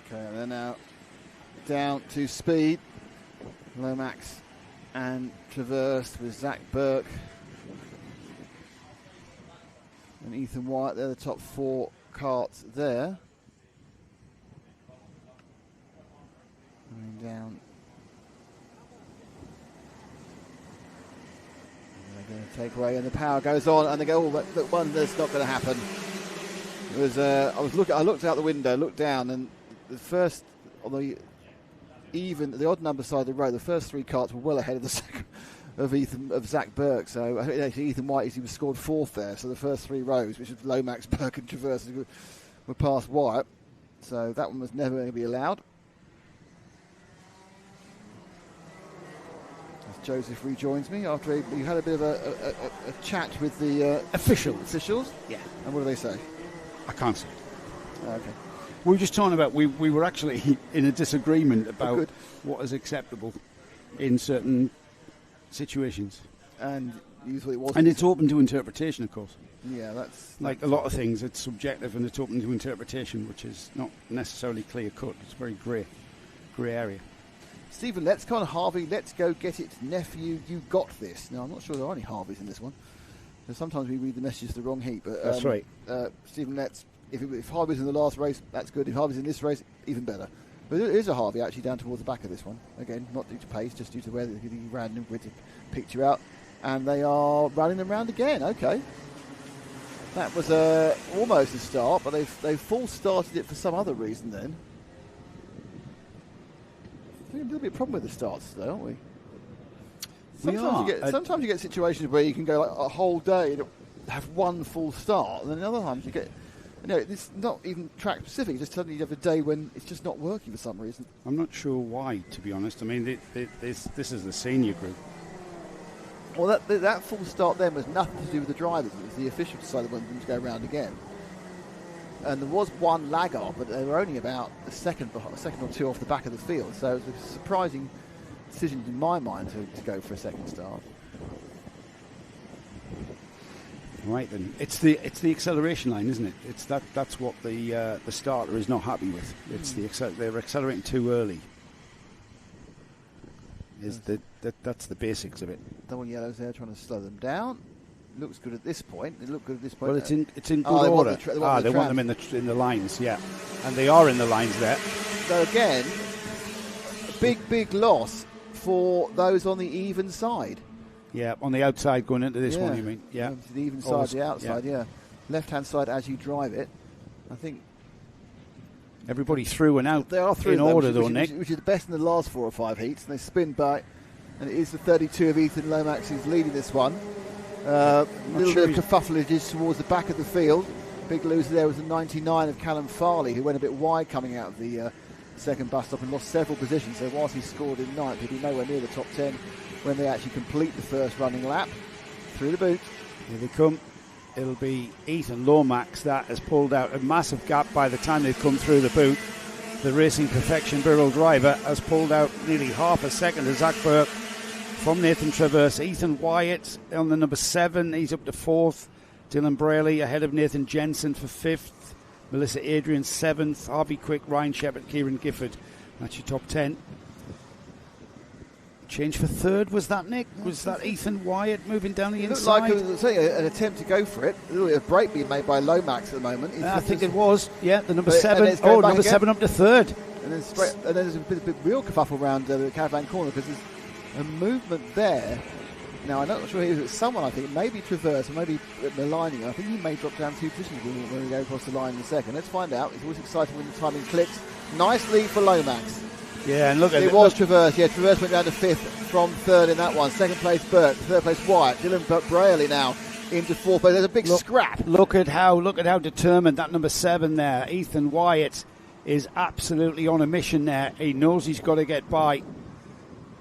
Okay, and they're now down to speed. Lomax and Traverse with Zach Burke and Ethan White. They're the top 4 carts there. Coming down. And they're going to take away, and the power goes on, and they go, oh, look, one, that's not going to happen. It was. I looked out the window, looked down, and the first, although the odd number side of the road, the first 3 carts were well ahead of the second of Zach Burke. So actually Ethan White, he was scored 4th there. So the first 3 rows, which was Lomax, Burke and Traverse, were past Wyatt. So that one was never going to be allowed. As Joseph rejoins me after we had a bit of a chat with the officials.
Yeah.
And what do they say?
I can't say.
Okay.
We were just talking about, we were actually in a disagreement about what is acceptable in certain situations.
And usually it wasn't.
And it's open to interpretation, of course.
Yeah, that's...
Like a lot of things, it's subjective and it's open to interpretation, which is not necessarily clear-cut. It's a very grey area.
Stephen, let's go on Harvey. Let's go get it, nephew. You got this. Now, I'm not sure there are any Harveys in this one. Sometimes we read the messages the wrong heap. But,
that's right.
Stephen, if Harvey's in the last race, that's good. If Harvey's in this race, even better. But there is a Harvey actually down towards the back of this one. Again, not due to pace, just due to where the random grid picked you out. And they are running them round again. Okay. That was almost a start, but they've full started it for some other reason then. I think a little bit of a problem with the starts today, aren't we? Sometimes you get situations where you can go like a whole day and have one full start, and then other times you get, it's not even track specific. Just suddenly you have a day when it's just not working for some reason.
I'm not sure why, to be honest. I mean, this is the senior group.
Well, that full start then was nothing to do with the drivers. It was the officials decided they wanted them to go around again. And there was one laggard, but they were only about a second or two off the back of the field. So it was a surprising decision in my mind to go for a second start.
Right then, it's the acceleration line, isn't it? It's that's what the starter is not happy with. It's they're accelerating too early. That's the basics of it.
Double yellows there, trying to slow them down. Looks good at this point. They look good at this point.
Well, it's in good order. They want them in the lines, yeah, and they are in the lines there.
So again, a big loss for those on the even side.
Yeah, on the outside going into this one, you mean? Yeah,
the even side, the outside. Yeah, left-hand side as you drive it. I think
everybody through and out.
They are through
in order, though, Nick.
Which is the best in the last 4 or 5 heats. And they spin back, and it is the 32 of Ethan Lomax who's leading this one. Little bit of kerfuffle towards the back of the field. Big loser there was the 99 of Callum Farley, who went a bit wide coming out of the second bus stop and lost several positions. So whilst he scored in 9th, he'll be nowhere near the top 10 when they actually complete the first running lap. Through the boot.
Here they come. It'll be Ethan Lomax that has pulled out a massive gap by the time they've come through the boot. The Racing Perfection Burrell driver has pulled out nearly half a second to Zach Burke from Nathan Traverse. Ethan Wyatt on the number 7, he's up to 4th. Dylan Braley ahead of Nathan Jensen for 5th. Melissa Adrian 7th. Harvey Quick, Ryan Shepherd, Kieran Gifford. That's your top 10. Change for 3rd, was that, Nick? Was that Ethan Wyatt moving down the inside?
It looked like an attempt to go for it. A little bit of break being made by Lomax at the moment.
I think it was. Yeah, the number 7. Oh, number again. 7 up to 3rd.
And then there's a bit real kerfuffle around the caravan corner because there's a movement there. Now, I'm not sure who it was. Someone, I think, maybe Traverse or maybe Malining. I think he may drop down 2 positions when we go across the line in a second. Let's find out. It's always exciting when the timing clicks. Nice lead for Lomax.
Yeah, and look at it.
It was Traverse. Yeah, Traverse went down to 5th from 3rd in that one. 2nd place Burke. 3rd place Wyatt. Dylan Braley now into 4th place. There's a big scrap.
Look at how determined that number 7 there. Ethan Wyatt is absolutely on a mission there. He knows he's got to get by.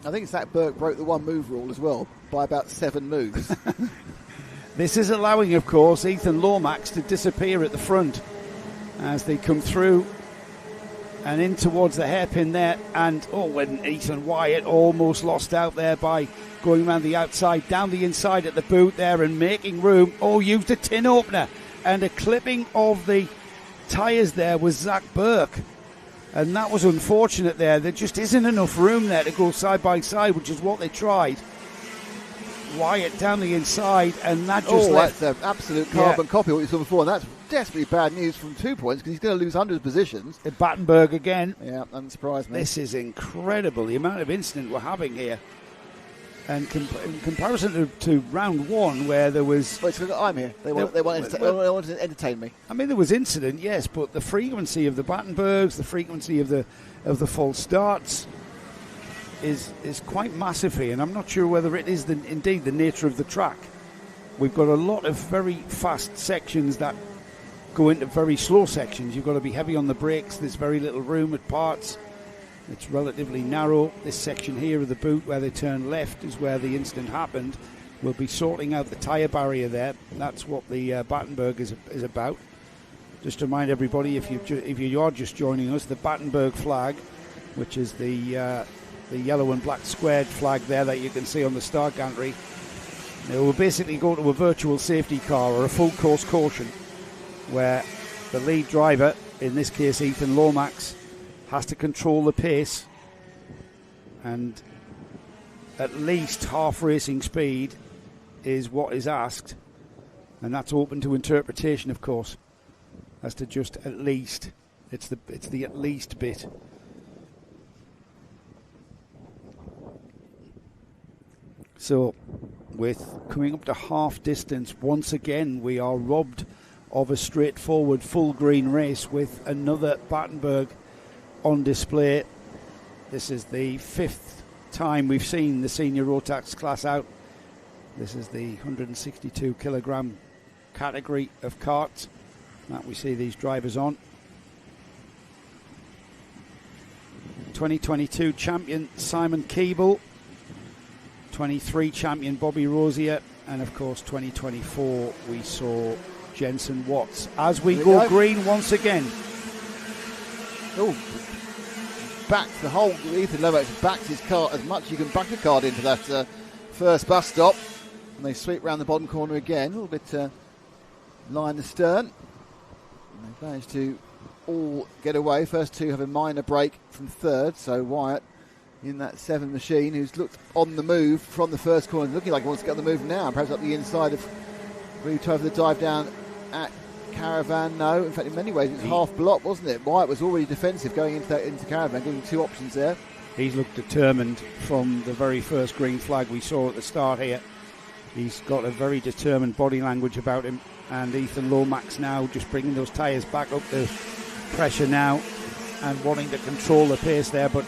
I think Zach Burke broke the 1 move rule as well by about 7 moves.
This is allowing, of course, Ethan Lomax to disappear at the front as they come through and in towards the hairpin there. And when Ethan Wyatt almost lost out there by going around the outside, down the inside at the boot there and making room. Used a tin opener and a clipping of the tyres there was Zach Burke. And that was unfortunate there. There just isn't enough room there to go side by side, which is what they tried. Wyatt down the inside, and that just left.
That's an absolute carbon copy of what you saw before. And that's desperately bad news from 2 points because he's going to lose hundreds of positions.
At Battenberg again.
Yeah, doesn't surprise me.
This is incredible, the amount of incident we're having here. And in comparison to round 1, where there was...
I'm here. They want to entertain me.
I mean, there was incident, yes, but the frequency of the Battenbergs, the frequency of the false starts is quite massive here, and I'm not sure whether it is indeed the nature of the track. We've got a lot of very fast sections that go into very slow sections. You've got to be heavy on the brakes. There's very little room at parts. It's relatively narrow. This section here of the boot where they turn left is where the incident happened. We'll be sorting out the tyre barrier there. That's what the Battenberg is about. Just to remind everybody, if you are just joining us, the Battenberg flag, which is the yellow and black squared flag there that you can see on the start gantry, it will basically go to a virtual safety car or a full course caution, where the lead driver, in this case Ethan Lomax, has to control the pace and at least half racing speed is what is asked, and that's open to interpretation, of course, as to just at least. It's the at least bit. So with coming up to half distance, once again we are robbed of a straightforward full green race with another Battenberg on display. This is the 5th time we've seen the senior Rotax class out. This is the 162 kilogram category of karts that we see these drivers on. 2022 champion Simon Keeble, 23 champion Bobby Rosier, and of course 2024 we saw Jensen Watts. As we go green once again.
Back the whole Ethan Lomax backed his car as much as you can back a card into that first bus stop, and they sweep round the bottom corner again. A little bit line astern. And they managed to all get away. First two have a minor break from third, so Wyatt in that 7 machine, who's looked on the move from the first corner, looking like he wants to get on the move now, perhaps up the inside of Root over the dive down at Caravan. No, in fact, in many ways, it's half block, wasn't it? Wyatt was already defensive going into Caravan, giving 2 options there.
He's looked determined from the very first green flag we saw at the start here. He's got a very determined body language about him, and Ethan Lomax now just bringing those tyres back up to pressure now and wanting to control the pace there, but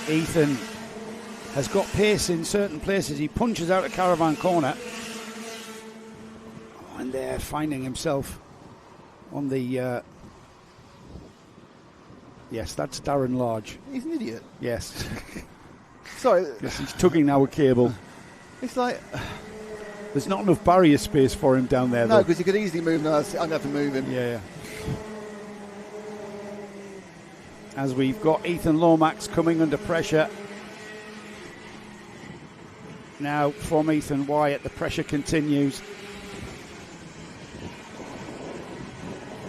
Ethan has got pace in certain places. He punches out a Caravan corner, and they're finding himself on the yes, that's Darren Large.
He's an idiot.
Yes.
Sorry.
Yes, he's tugging our cable.
It's like
there's not enough barrier space for him down there.
No, because he could easily move. No, I'm going to have to move him.
Yeah. As we've got Ethan Lomax coming under pressure. Now from Ethan Wyatt, the pressure continues.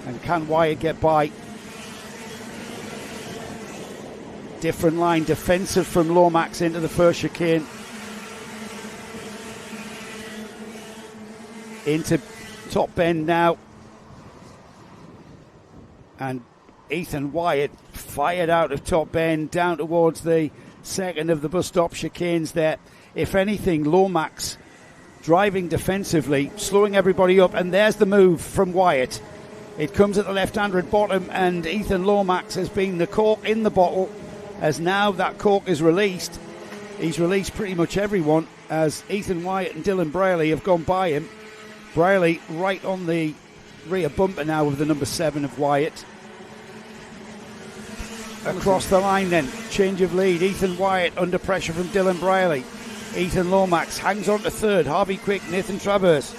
And can Wyatt get by? Different line, defensive from Lomax into the first chicane. Into top bend now. And Ethan Wyatt fired out of top bend down towards the second of the bus stop chicanes there. If anything, Lomax driving defensively, slowing everybody up, and there's the move from Wyatt. It comes at the left-hander at bottom, and Ethan Lomax has been the cork in the bottle, as now that cork is released. He's released pretty much everyone, as Ethan Wyatt and Dylan Brayley have gone by him. Brayley right on the rear bumper now with the number 7 of Wyatt. Across the line then, change of lead. Ethan Wyatt under pressure from Dylan Brayley. Ethan Lomax hangs on to third. Harvey Quick, Nathan Travers,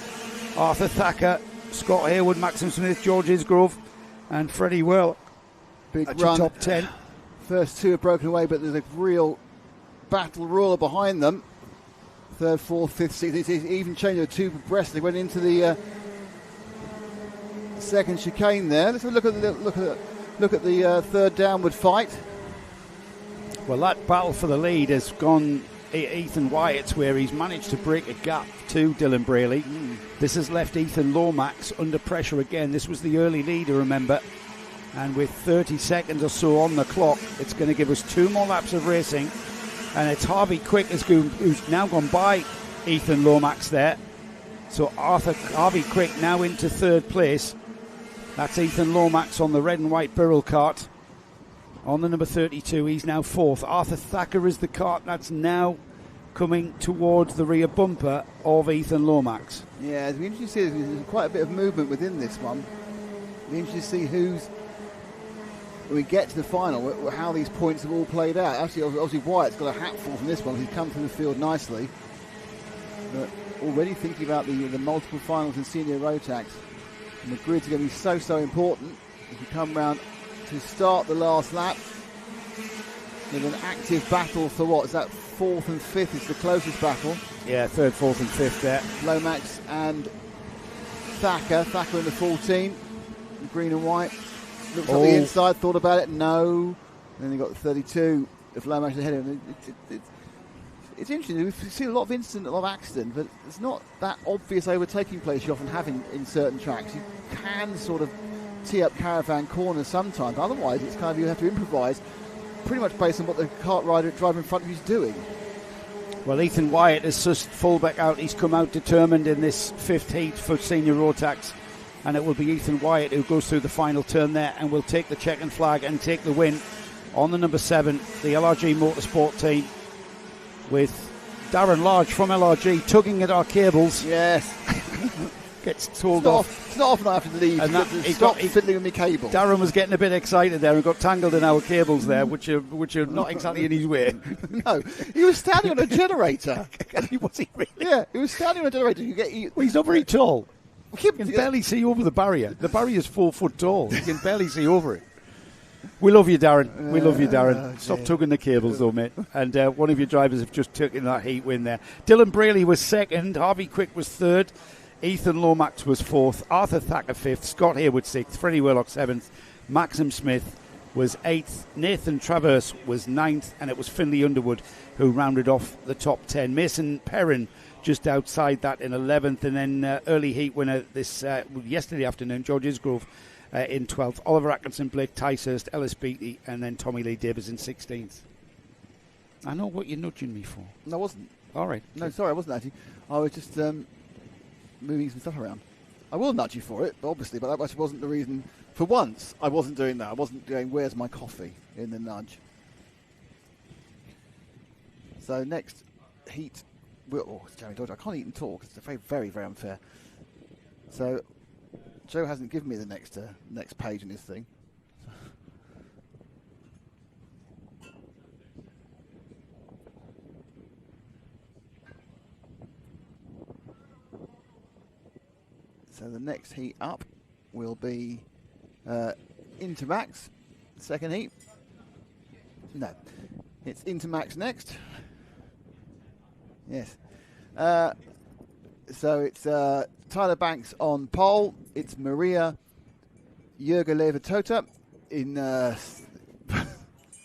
Arthur Thacker, Scott Hayward, Maxim Smith, George Isgrove, and Freddie Well.
Big
That's
run.
Your top 10.
First two have broken away, but there's a real battle royal behind them. Third, fourth, fifth, sixth. It's even changed of 2 abreast. They went into the second chicane there. Let's have a look at the third downward fight.
Well, that battle for the lead has gone Ethan Wyatt's, where he's managed to break a gap to Dylan Brayley. This has left Ethan Lomax under pressure again. This was the early leader, remember, and with 30 seconds or so on the clock, it's going to give us 2 more laps of racing, and it's Harvey Quick who's now gone by Ethan Lomax there. So Harvey Quick now into third place. That's Ethan Lomax on the red and white Birrell cart. On the number 32, he's now fourth. Arthur Thacker is the cart that's now coming towards the rear bumper of Ethan Lomax.
Yeah, it'll be interesting to see. There's quite a bit of movement within this one. It'll be interesting to see when we get to the final, how these points have all played out. Actually, obviously Wyatt's got a hatful from this one. He's come through the field nicely. But already thinking about the multiple finals in senior Rotax, and the grids are going to be so important. If you come round to start the last lap with an active battle for what is that, 4th and 5th is the closest battle.
Yeah, 3rd, 4th and 5th there.
Lomax and Thacker in the 14, the green and white. Looks on the inside, thought about it, no. And then you got the 32 if Lomax ahead of him. It's interesting. We've seen a lot of accident, but it's not that obvious overtaking place you often have in certain tracks. You can sort of tee up Caravan corners sometimes. Otherwise, it's kind of, you have to improvise pretty much based on what the kart driver in front of you is doing.
Well, Ethan Wyatt has sussed Fulbeck out. He's come out determined in this 5th heat for senior Rotax, and it will be Ethan Wyatt who goes through the final turn there and will take the checkered flag and take the win on the number 7, the LRG Motorsport team, with Darren Large from LRG tugging at our cables.
Yes.
Gets told off.
It's not often I have to leave. Stop fiddling with my cable.
Darren was getting a bit excited there and got tangled in our cables there, which are not exactly in his way.
No, he was standing on a generator.
Was he really?
Yeah, he was standing on a generator.
Well, he's not very tall. You can barely see over the barrier. The barrier is 4 foot tall. You can barely see over it. We love you, Darren. We love you, Darren. Stop tugging the cables, though, mate. And one of your drivers have just taken that heat win there. Dylan Brayley was second. Harvey Quick was third. Ethan Lomax was 4th, Arthur Thacker 5th, Scott Hayward 6th, Freddie Willock 7th, Maxim Smith was 8th, Nathan Traverse was 9th, and it was Finley Underwood who rounded off the top 10. Mason Perrin just outside that in 11th, and then early heat winner this yesterday afternoon, George Isgrove in 12th, Oliver Atkinson, Blake Ticehurst, Ellis Beattie, and then Tommy Lee Davis in 16th. I know what you're nudging me for.
No, I wasn't.
All right.
No, sorry, I wasn't actually. I was just moving some stuff around. I will nudge you for it, obviously, but that actually wasn't the reason. For once, I wasn't doing that. I wasn't going, where's my coffee in the nudge. So next heat. It's Jamie Dodger. I can't eat and talk. It's very, very, very unfair. So Joe hasn't given me the next page in this thing. So the next heat up will be Intermax, second heat. No, it's Intermax next. Yes. So it's Tyler Banks on pole. It's Maria Jurgeleva-Tota in...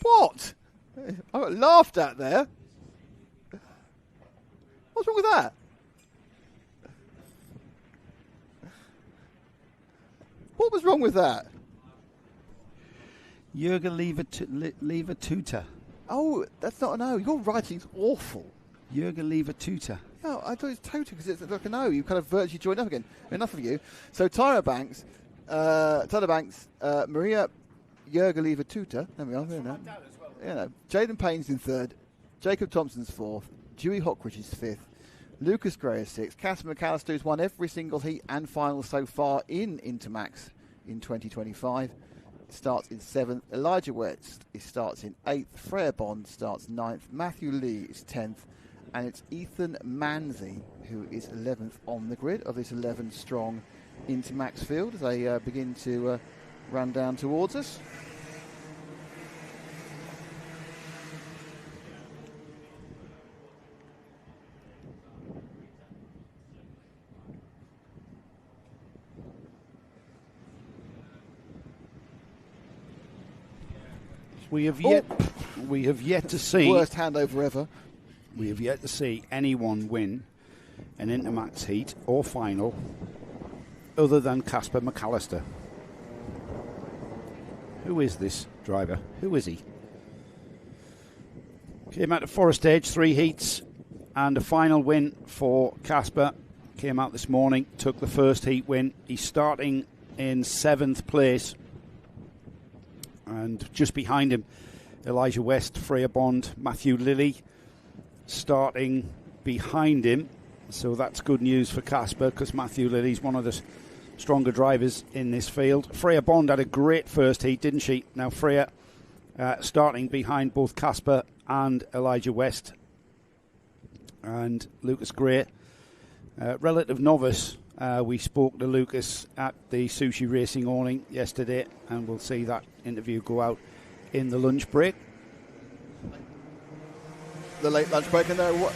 What? I got laughed at there. What's wrong with that? What was wrong with that?
Jurgeleva-Tota.
Oh, that's not an O. Your writing's awful.
Jurgeleva-Tota.
Yeah, I thought it's Tota because it's like an O. You kind of virtually joined up again. Enough of you. So Tyler Banks, Maria Jurgeleva-Tota. There we are. Jaden Payne's in 3rd. Jacob Thompson's 4th. Dewey Hockridge is 5th. Lucas Gray is 6th. Casper McAllister has won every single heat and final so far in Intermax in 2025. Starts in 7th. Elijah West starts in 8th. Freya Bond starts 9th. Matthew Lee is 10th. And it's Ethan Manzi who is 11th on the grid of this 11-strong Intermax field as they begin to run down towards us.
We have yet to see...
Worst handover ever.
We have yet to see anyone win an Intermax heat or final other than Casper McAllister. Who is this driver? Who is he? Came out of Forest Edge, 3 heats and a final win for Casper. Came out this morning, took the first heat win. He's starting in 7th place. And just behind him, Elijah West, Freya Bond, Matthew Lilly starting behind him. So that's good news for Casper because Matthew Lilly's one of the stronger drivers in this field. Freya Bond had a great first heat, didn't she? Now Freya starting behind both Casper and Elijah West. And Lucas Gray, relative novice. We spoke to Lucas at the Sushi Racing awning yesterday, and we'll see that interview go out in the lunch break.
The late lunch break, and what?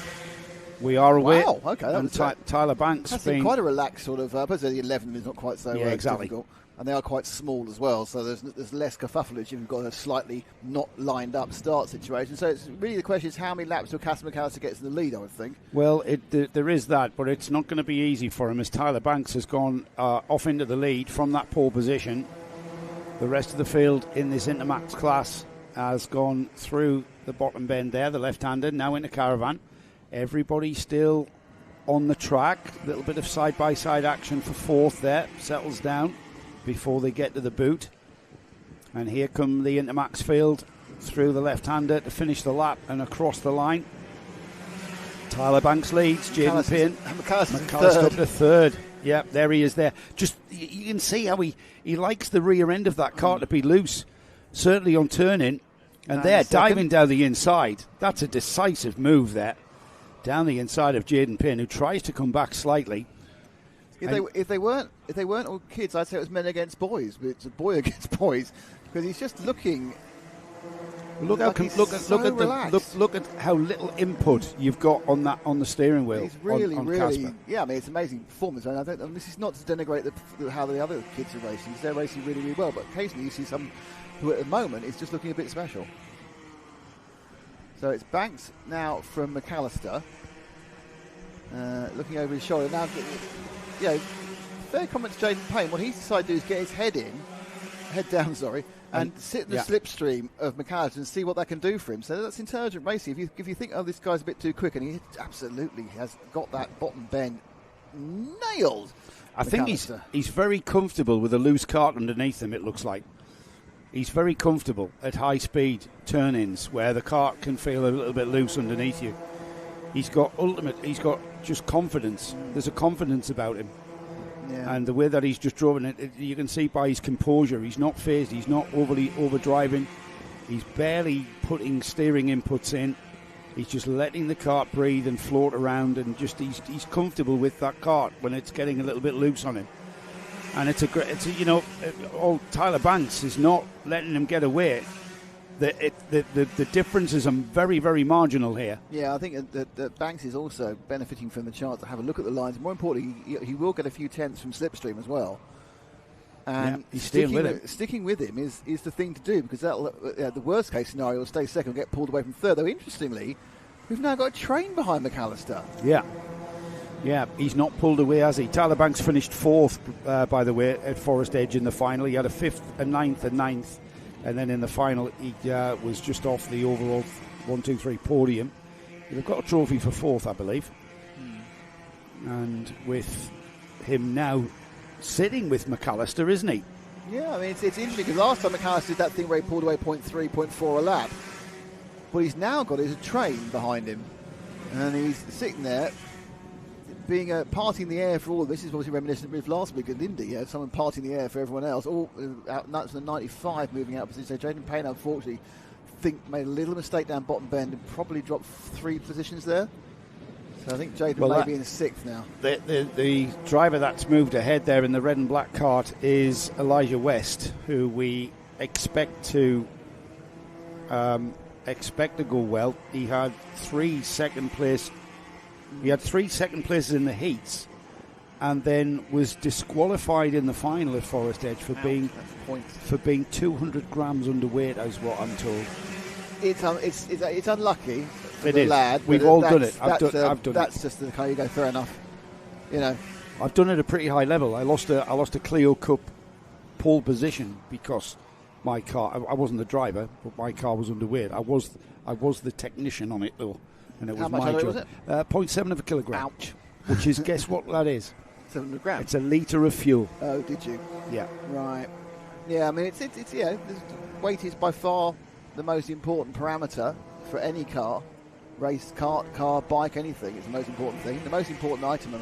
We are away.
Wow, okay.
And Tyler Banks.
That's quite a relaxed sort of. I suppose the 11 is not quite so
exactly.
difficult. And they are quite small as well, so there's less kerfuffle if you've got a slightly not lined up start situation. So it's really the question is how many laps till Casper McAllister gets in the lead, I would think.
Well, there is that, but it's not going to be easy for him as Tyler Banks has gone off into the lead from that pole position. The rest of the field in this Intermax class has gone through the bottom bend there, the left-hander, now into Caravan. Everybody still on the track. A little bit of side-by-side action for 4th there, settles down before they get to the boot. And here come the Intermax field through the left-hander to finish the lap and across the line. Tyler Banks leads, Jaden Payne. McAllister up to 3rd. Yeah, there he is there. Just, you can see how he likes the rear end of that car to be loose, certainly on turning. And there, diving down the inside. That's a decisive move there. Down the inside of Jaden Payne, who tries to come back slightly.
If they weren't all kids, I'd say it was men against boys. But it's a boy against boys because he's just looking
Look at how little input you've got on the steering wheel.
He's really,
on
really,
Casper.
yeah. I mean, it's amazing performance. And this is not to denigrate how the other kids are racing. They're racing really, really well. But occasionally you see some who, at the moment, is just looking a bit special. So it's Banks now from McAllister, looking over his shoulder. Now, fair comment to Jaden Payne. What he's decided to do is get his head down, and sit in the slipstream of McAllister and see what that can do for him. So that's intelligent racing. If you think, this guy's a bit too quick, and he absolutely has got that bottom bend nailed.
I think he's very comfortable with a loose cart underneath him, it looks like. He's very comfortable at high speed turn-ins where the cart can feel a little bit loose underneath you. He's got just confidence. There's a confidence about him. Yeah. And the way that he's just driven it, you can see by his composure. He's not phased. He's not overly overdriving. He's barely putting steering inputs in. He's just letting the cart breathe and float around, and just he's comfortable with that cart when it's getting a little bit loose on him. And Tyler Banks is not letting him get away. The differences are very, very marginal here.
Yeah, I think that Banks is also benefiting from the chance to have a look at the lines. More importantly, he will get a few tenths from slipstream as well. And
he's sticking
with him is the thing to do, because the worst case scenario will stay second and get pulled away from third. Though interestingly, we've now got a train behind McAllister.
Yeah, he's not pulled away, has he? Tyler Banks finished fourth, by the way, at Forest Edge in the final. He had a fifth, a ninth, and then in the final he was just off the overall 1-2-3 podium. They've got a trophy for fourth, I believe. And with him now sitting with McAllister, isn't he?
Yeah, I mean, it's interesting, because last time McAllister did that thing where he pulled away 0.3, 0.4 a lap. What he's now got is a train behind him. And he's sitting there, being parting the air for all of this. Is obviously reminiscent of last week at Indy. Someone parting the air for everyone else. All out nuts to the 95, moving out position. So Jaden Payne, unfortunately, made a little mistake down bottom bend and probably dropped 3 positions there. So I think Jaden may be in 6th now.
The driver that's moved ahead there in the red and black cart is Elijah West, who we expect to go well. He had 3 second place. He had 3 second places in the heats, and then was disqualified in the final at Forest Edge for being 200 grams underweight, is what I'm told.
It's unlucky for the lad.
We've all done it. I've done it.
That's just the kind you go, fair enough.
I've done it at a pretty high level. I lost a Clio Cup pole position because my car. I wasn't the driver, but my car was underweight. I was the technician on it though. And it was my job. Was it? 0.7 of a kilogram.
Ouch.
Which is, guess what that is?
700 grams.
It's a litre of fuel.
Oh, did you?
Yeah.
Right. Yeah, I mean, weight is by far the most important parameter for any car. Race, car, bike, anything. It's the most important thing. The most important item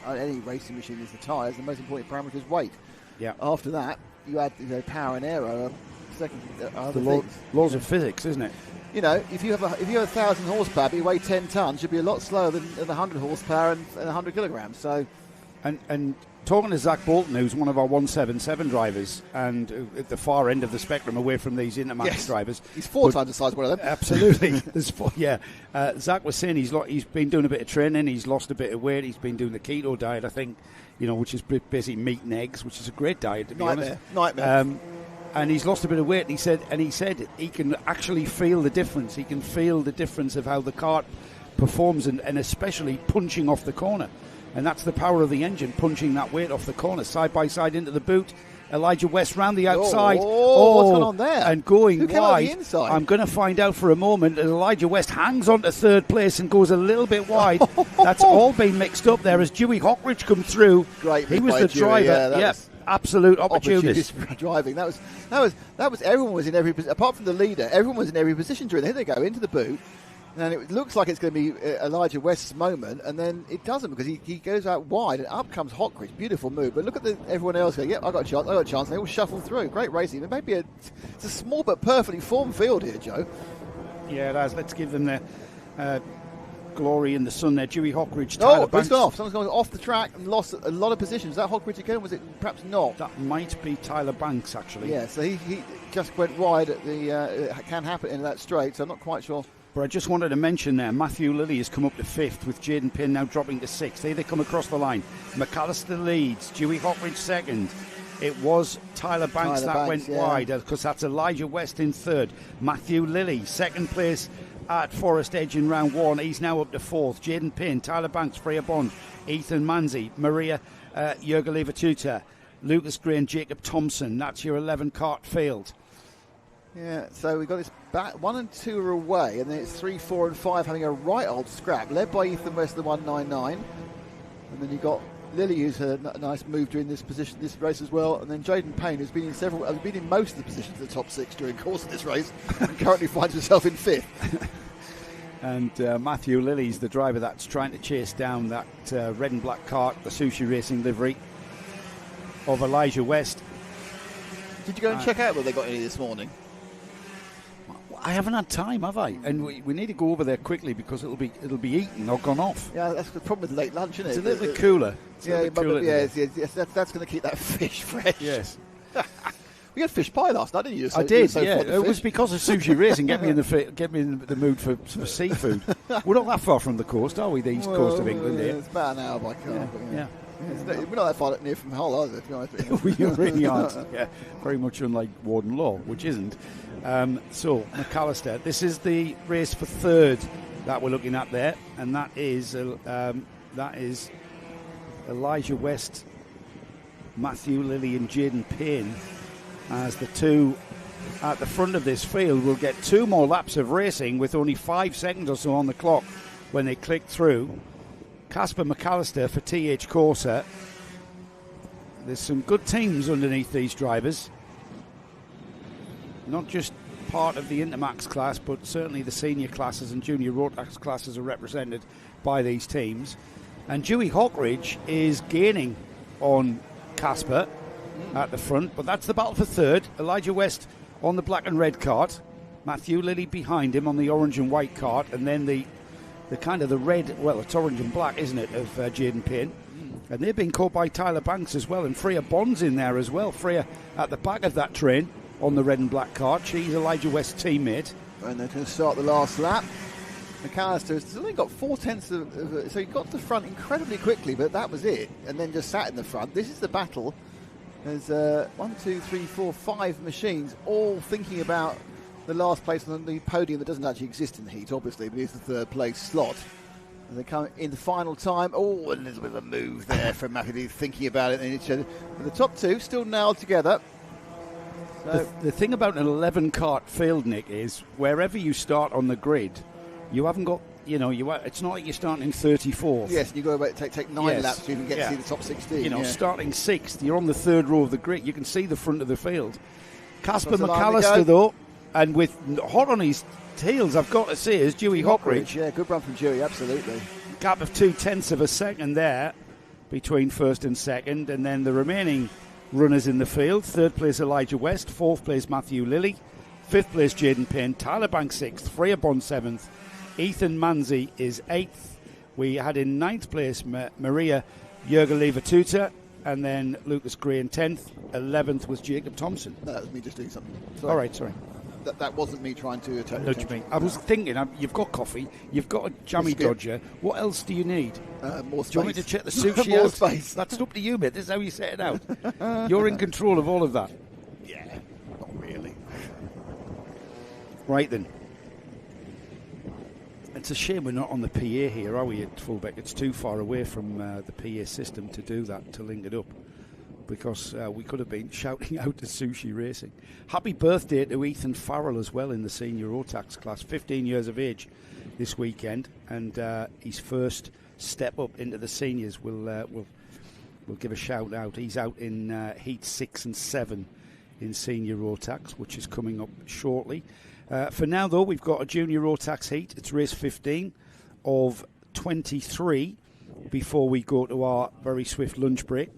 on any racing machine is the tyres. The most important parameter is weight.
Yeah.
After that, you add power and aero. Second,
laws of physics, isn't it?
If you have 1,000 horsepower, but you weigh 10 tons, you'll be a lot slower than 100 horsepower and 100 kilograms. So,
and talking to Zach Bolton, who's one of our 177 drivers, and at the far end of the spectrum, away from these Intermax drivers,
he's 4 times the size of one of them.
Absolutely, Zach was saying he's been doing a bit of training, he's lost a bit of weight, he's been doing the keto diet, I think, which is basically meat and eggs, which is a great diet to be honest.
Nightmare.
And he's lost a bit of weight, and he said he can actually feel the difference. He can feel the difference of how the cart performs, and especially punching off the corner. And that's the power of the engine, punching that weight off the corner, side by side into the boot. Elijah West round the outside.
What's going on there?
And going
Who came
wide.
On the inside?
I'm going to find out for a moment. And Elijah West hangs on to 3rd place and goes a little bit wide. That's all been mixed up there as Dewey Hockridge come through.
Great.
He was the driver.
Yeah,
absolute opportunist
driving. That was everyone was in every position apart from the leader. Everyone was in every position during. Here they go into the boot, and it looks like it's going to be Elijah West's moment, and then it doesn't, because he goes out wide and up comes Hockridge. Beautiful move, but look at everyone else going. Yep, I got a chance. They all shuffle through. Great racing. It may be it's a small but perfectly formed field here, Joe.
Yeah, it has. Let's give them the glory in the sun there. Dewey Hockridge, Tyler Banks.
It's gone off. Someone's gone off the track and lost a lot of positions. Is that Hockridge again? Was it perhaps not?
That might be Tyler Banks, actually.
Yeah, so he just went wide at the... it can happen in that straight, so I'm not quite sure.
But I just wanted to mention there, Matthew Lilly has come up to 5th with Jaden Pinn now dropping to 6th. Here they come across the line. McAllister leads, Dewey Hockridge 2nd. It was Tyler Banks that went wide, because that's Elijah West in 3rd. Matthew Lilly, 2nd place at Forest Edge in round 1. He's now up to 4th. Jaden Pinn, Tyler Banks, Freya Bond, Ethan Manzi, Maria Jurgaleva-Tuta, Lucas Gray and Jacob Thompson. That's your 11 cart field.
Yeah, so we've got this back. 1 and 2 are away, and then it's 3, 4 and 5 having a right old scrap, led by Ethan West, the 199. And then you've got Lily, who's a nice move during this race as well, and then Jaden Payne, who's been in most of the positions of the top 6 during the course of this race, and currently finds himself in 5th.
And Matthew Lilly's the driver that's trying to chase down that red and black cart, the Sushi Racing livery of Elijah West.
Did you go and check out what they got any this morning?
I haven't had time, have I? And we need to go over there quickly because it'll be eaten or gone off.
Yeah, that's the problem with late lunch, isn't it?
It's a little bit cooler.
Yes, that's going to keep that fish fresh.
Yes.
We had fish pie last night, didn't you?
I did. Yeah, it was because of Sushi Racing. Get me in the mood for seafood. We're not that far from the coast, are we? The east coast of England. Here.
It's about an hour by car.
Yeah.
We're not that far near from Hull, either, to be honest with you.
We really aren't. Yeah, very much unlike Warden Law, which isn't. So, McAllister, this is the race for 3rd that we're looking at there, and that is Elijah West, Matthew Lilly and Jaden Payne as the 2 at the front of this field. Will get 2 more laps of racing with only 5 seconds or so on the clock when they click through. Casper McAllister for TH Corsa. There's some good teams underneath these drivers. Not just part of the Intermax class, but certainly the senior classes and junior Rotax classes are represented by these teams. And Dewey Hockridge is gaining on Casper at the front, but that's the battle for 3rd. Elijah West on the black and red cart. Matthew Lilly behind him on the orange and white cart, and then the kind of the red, well, it's orange and black, isn't it, of Jaden Payne. And they're being caught by Tyler Banks as well, and Freya Bond's in there as well. Freya at the back of that train on the red and black cart. She's Elijah West's teammate.
And they're going to start the last lap. McAllister has only got 4/10 of so he got to the front incredibly quickly, but that was it, and then just sat in the front. This is the battle. There's 1, 2, 3, 4, 5 machines all thinking about the last place on the podium that doesn't actually exist in the heat, obviously, but it's the 3rd place slot. And they come in the final time. Oh, a little bit of a move there from McAdoo, thinking about it in each other. But the top 2 still nailed together. So
the thing about an 11 cart field, Nick, is wherever you start on the grid, you haven't got, it's not like you're starting in 34th.
Yes, you go about take 9 laps to even get to see the top 16.
Starting 6th, you're on the 3rd row of the grid. You can see the front of the field. Casper McAllister, though, and with hot on his heels, I've got to say, is Dewey Hockridge.
Yeah, good run from Dewey, absolutely.
Gap of 0.2 of a second there between 1st and 2nd, and then the remaining runners in the field. 3rd place Elijah West, 4th place Matthew Lilly, 5th place Jaden Payne, Tyler Banks 6th, Freya Bond 7th, Ethan Manzi is 8th. We had in 9th place Maria Jurgaleva-Tuta, and then Lucas Gray in 10th. 11th was Jacob Thompson.
No, that was me just doing something. Sorry.
All right, sorry.
That wasn't me trying to attack.
Nudge me. I was thinking, you've got coffee, you've got a jammy dodger. What else do you need?
More space.
Do you want me to check the sushi
More
out?
space.
That's up to you, mate. This is how you set it out. You're in control of all of that.
Yeah, not really.
Right then. It's a shame we're not on the PA here, are we, at Fulbeck? It's too far away from the PA system to do that, to link it up, because we could have been shouting out to Sushi Racing. Happy birthday to Ethan Farrell as well in the senior Rotax class, 15 years of age this weekend, and his first step up into the seniors. We'll give a shout out. He's out in heat 6 and 7 in senior Rotax, which is coming up shortly. For now, though, we've got a junior Rotax heat. It's race 15 of 23 before we go to our very swift lunch break.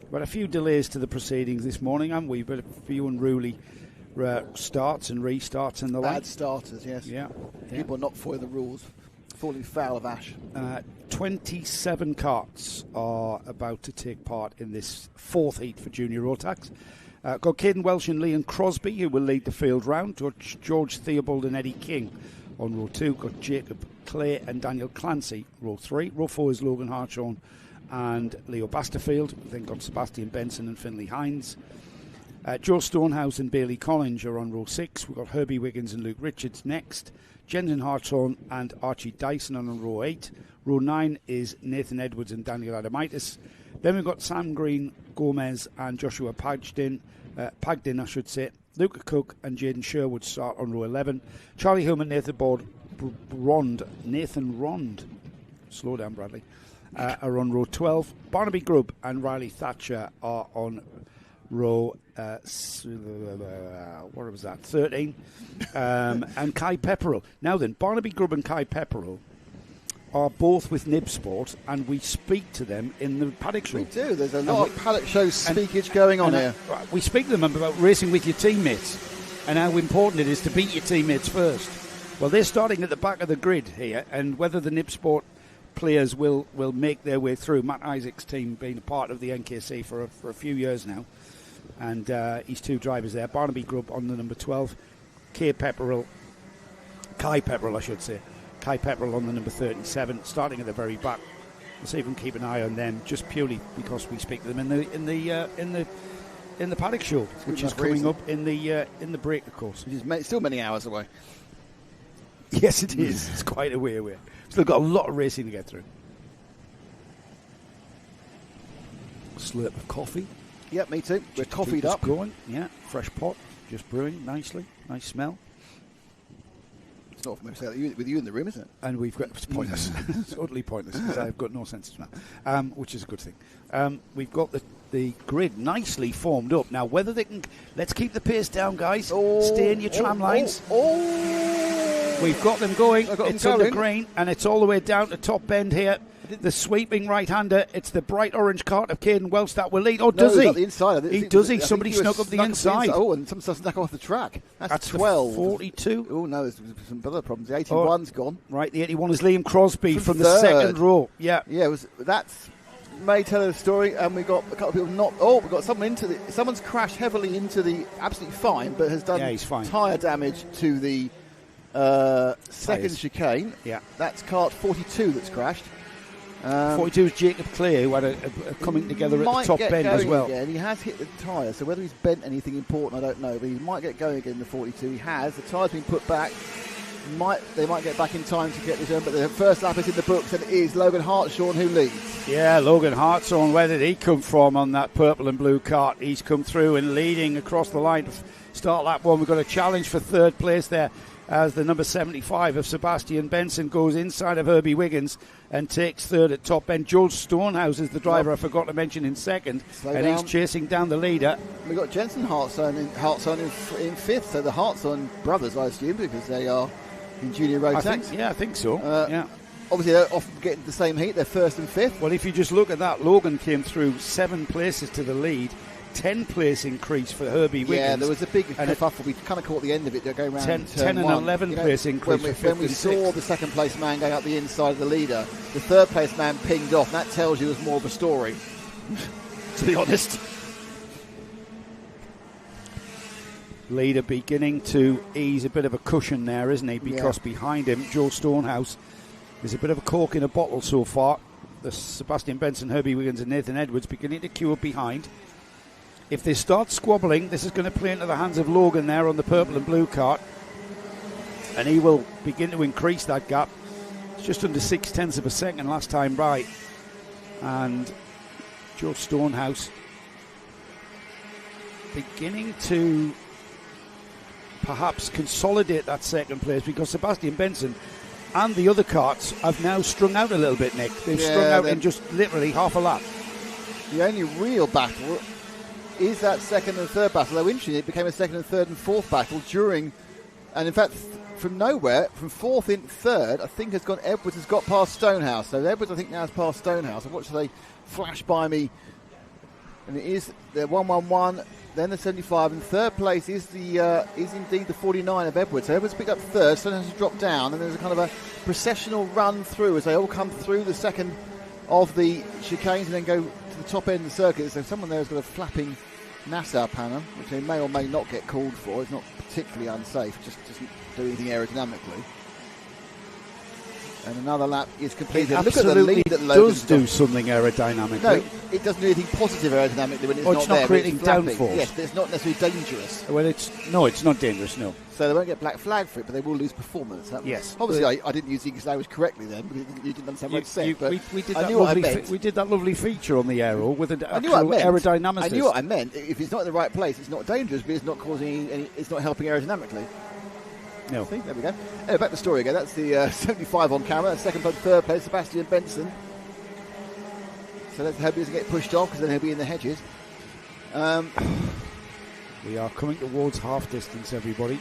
We've had a few delays to the proceedings this morning, haven't we? But a few unruly starts and restarts and the like.
Bad starters, yes.
Yeah.
People not following the rules. falling foul of Ash.
27 karts are about to take part in this fourth heat for Junior Rotax. Got Caden Welsh and Liam Crosby, who will lead the field round. George Theobald and Eddie King on row 2. Got Jacob Clay and Daniel Clancy, row 3. Row 4 is Logan Hartshorn and Leo Basterfield. Then got Sebastian Benson and Finlay Hines. Joe Stonehouse and Bailey Collins are on row 6. We've got Herbie Wiggins and Luke Richards next. Jensen Hartshorn and Archie Dyson on row 8. Row 9 is Nathan Edwards and Daniel Adamitis. Then we've got Sam Green, Gomez and Joshua Pagdin, I should say. Luca Cook and Jaden Sherwood start on row 11. Charlie Hume and Nathan Rond, slow down Bradley, are on row 12. Barnaby Grubb and Riley Thatcher are on row 13. And Kai Pepperell. Now then, Barnaby Grubb and Kai Pepperell are both with Nib Sport, and we speak to them in the paddock show.
We do. There's a lot of paddock show speakage going on here.
We speak to them about racing with your teammates and how important it is to beat your teammates first. Well, they're starting at the back of the grid here, and whether the Nib Sport players will make their way through. Matt Isaac's team being a part of the NKC for a few years now, and his two drivers there, Barnaby Grubb on the number 12, Kai Pepperell, I should say. Kai Pepperell on the number 37, starting at the very back. We'll see if we can keep an eye on them, just purely because we speak to them in the paddock show, which is coming up in the break, of course.
Which is still many hours away.
Yes, it is. It's quite a way away. Still got a lot of racing to get through. Slurp of coffee.
Yep, me too. We're coffeeed up.
Going. Yeah, fresh pot, just brewing nicely. Nice smell.
It's not for me to say that with you in the room, isn't it?
And we've got, it's pointless. It's utterly pointless because I've got no sense of smell, which is a good thing. We've got the grid nicely formed up. Now, whether they can, let's keep the pace down, guys. Stay in your tram lines. We've got them going. It's under green, and it's all the way down to top bend here. The sweeping right-hander. It's the bright orange cart of Caden Welsh that will lead. Oh, does he?
The inside.
Somebody snuck up the inside.
Oh, and some snuck off the track. That's 12.
42.
Oh, no, there's some other problems. The 81's gone.
Right, the 81 is Liam Crosby from the second row. Yeah.
Yeah, that's may tell a story, and we got a couple of people not. Oh, we got someone someone's crashed heavily into the, absolutely fine, but has done tyre damage to the second chicane.
Yeah.
That's cart 42 that's crashed.
42 is Jacob Clay, who had a coming together at the top bend as well.
Yeah, and he has hit the tyre, so whether he's bent anything important, I don't know. But he might get going again in the 42. He has. The tyre's been put back. They might get back in time to get this on, but the first lap is in the books, and it is Logan Hartshorn who leads.
Yeah, Logan Hartshorn, where did he come from on that purple and blue cart? He's come through and leading across the line to start lap one. We've got a challenge for third place there, as the number 75 of Sebastian Benson goes inside of Herbie Wiggins and takes third at top end. George Stonehouse is the driver I forgot to mention in second, he's chasing down the leader.
We've got Jensen Hartshorn in fifth, so the Hartshorn brothers, I assume, because they are in Junior Rotax.
I think so. Yeah.
Obviously, they're often getting the same heat. They're first and fifth.
Well, if you just look at that, Logan came through 7 places to the lead. 10 place increase for Herbie Wiggins.
Yeah, there was a big kerfuffle. We kind of caught the end of it going around
10 and 11 place increase
when we saw the second place man going up the inside of the leader, the third place man pinged off, and that tells you there's more of a story, to be honest.
Leader beginning to ease a bit of a cushion there, isn't he? Because behind him, Joe Stonehouse, there's a bit of a cork in a bottle so far. The Sebastian Benson, Herbie Wiggins and Nathan Edwards beginning to queue up behind. If they start squabbling, this is going to play into the hands of Logan there on the purple and blue cart, and he will begin to increase that gap. It's just under 0.6 of a second last time by, and Joe Stonehouse beginning to perhaps consolidate that second place, because Sebastian Benson and the other carts have now strung out a little bit, Nick. They've strung out in just literally half a lap.
The only real battle is that second and third battle. Though interestingly, it became a second and third and fourth battle during, and in fact, from nowhere, from fourth in third, I think Edwards has got past Stonehouse. So Edwards, I think, now has passed Stonehouse. I've watched they flash by me And it is the 111, then the 75, and third place is indeed the 49 of Edwards. So Edwards picked up third, so has to drop down, and there's a kind of a processional run through as they all come through the second of the chicanes and then go to the top end of the circuit. So someone there has got a flapping NASA panel, which they may or may not get called for. It's not particularly unsafe, just doesn't do anything aerodynamically. And another lap is completed.
Look at the lead that does do something aerodynamically.
No, it doesn't do anything positive aerodynamically when it's not there.
It's not creating downforce.
Yes, but it's not necessarily dangerous.
Well, it's not dangerous, no.
So they won't get black flag for it, but they will lose performance.
Yes.
Obviously, I didn't use the English language correctly then, because you didn't understand what I said. But
we did that lovely feature on the aero with an actual aerodynamicist.
I knew what I meant. If it's not in the right place, it's not dangerous, but it's not causing it's not helping aerodynamically.
No.
See, there we go. Anyway, back to the story again. That's the 75 on camera. Second and third place, Sebastian Benson. So let's hope he doesn't get pushed off, because then he'll be in the hedges.
We are coming towards half distance, everybody.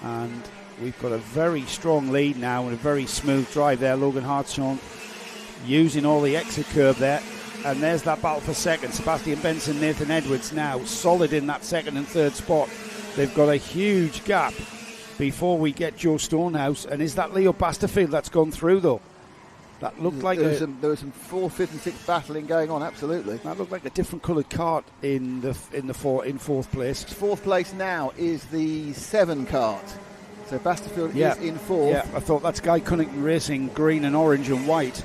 And we've got a very strong lead now and a very smooth drive there. Logan Hartshorn using all the exit curve there. And there's that battle for second. Sebastian Benson, Nathan Edwards now solid in that second and third spot. They've got a huge gap before we get Joe Stonehouse. And is that Leo Basterfield that's gone through, though? That looked like
there was some 4th, 5th and 6th battling going on, absolutely.
That looked like a different coloured kart in fourth place.
Fourth place now is the 7 kart. So Basterfield is in fourth.
Yeah, I thought that's Guy Cunnington Racing, green and orange and white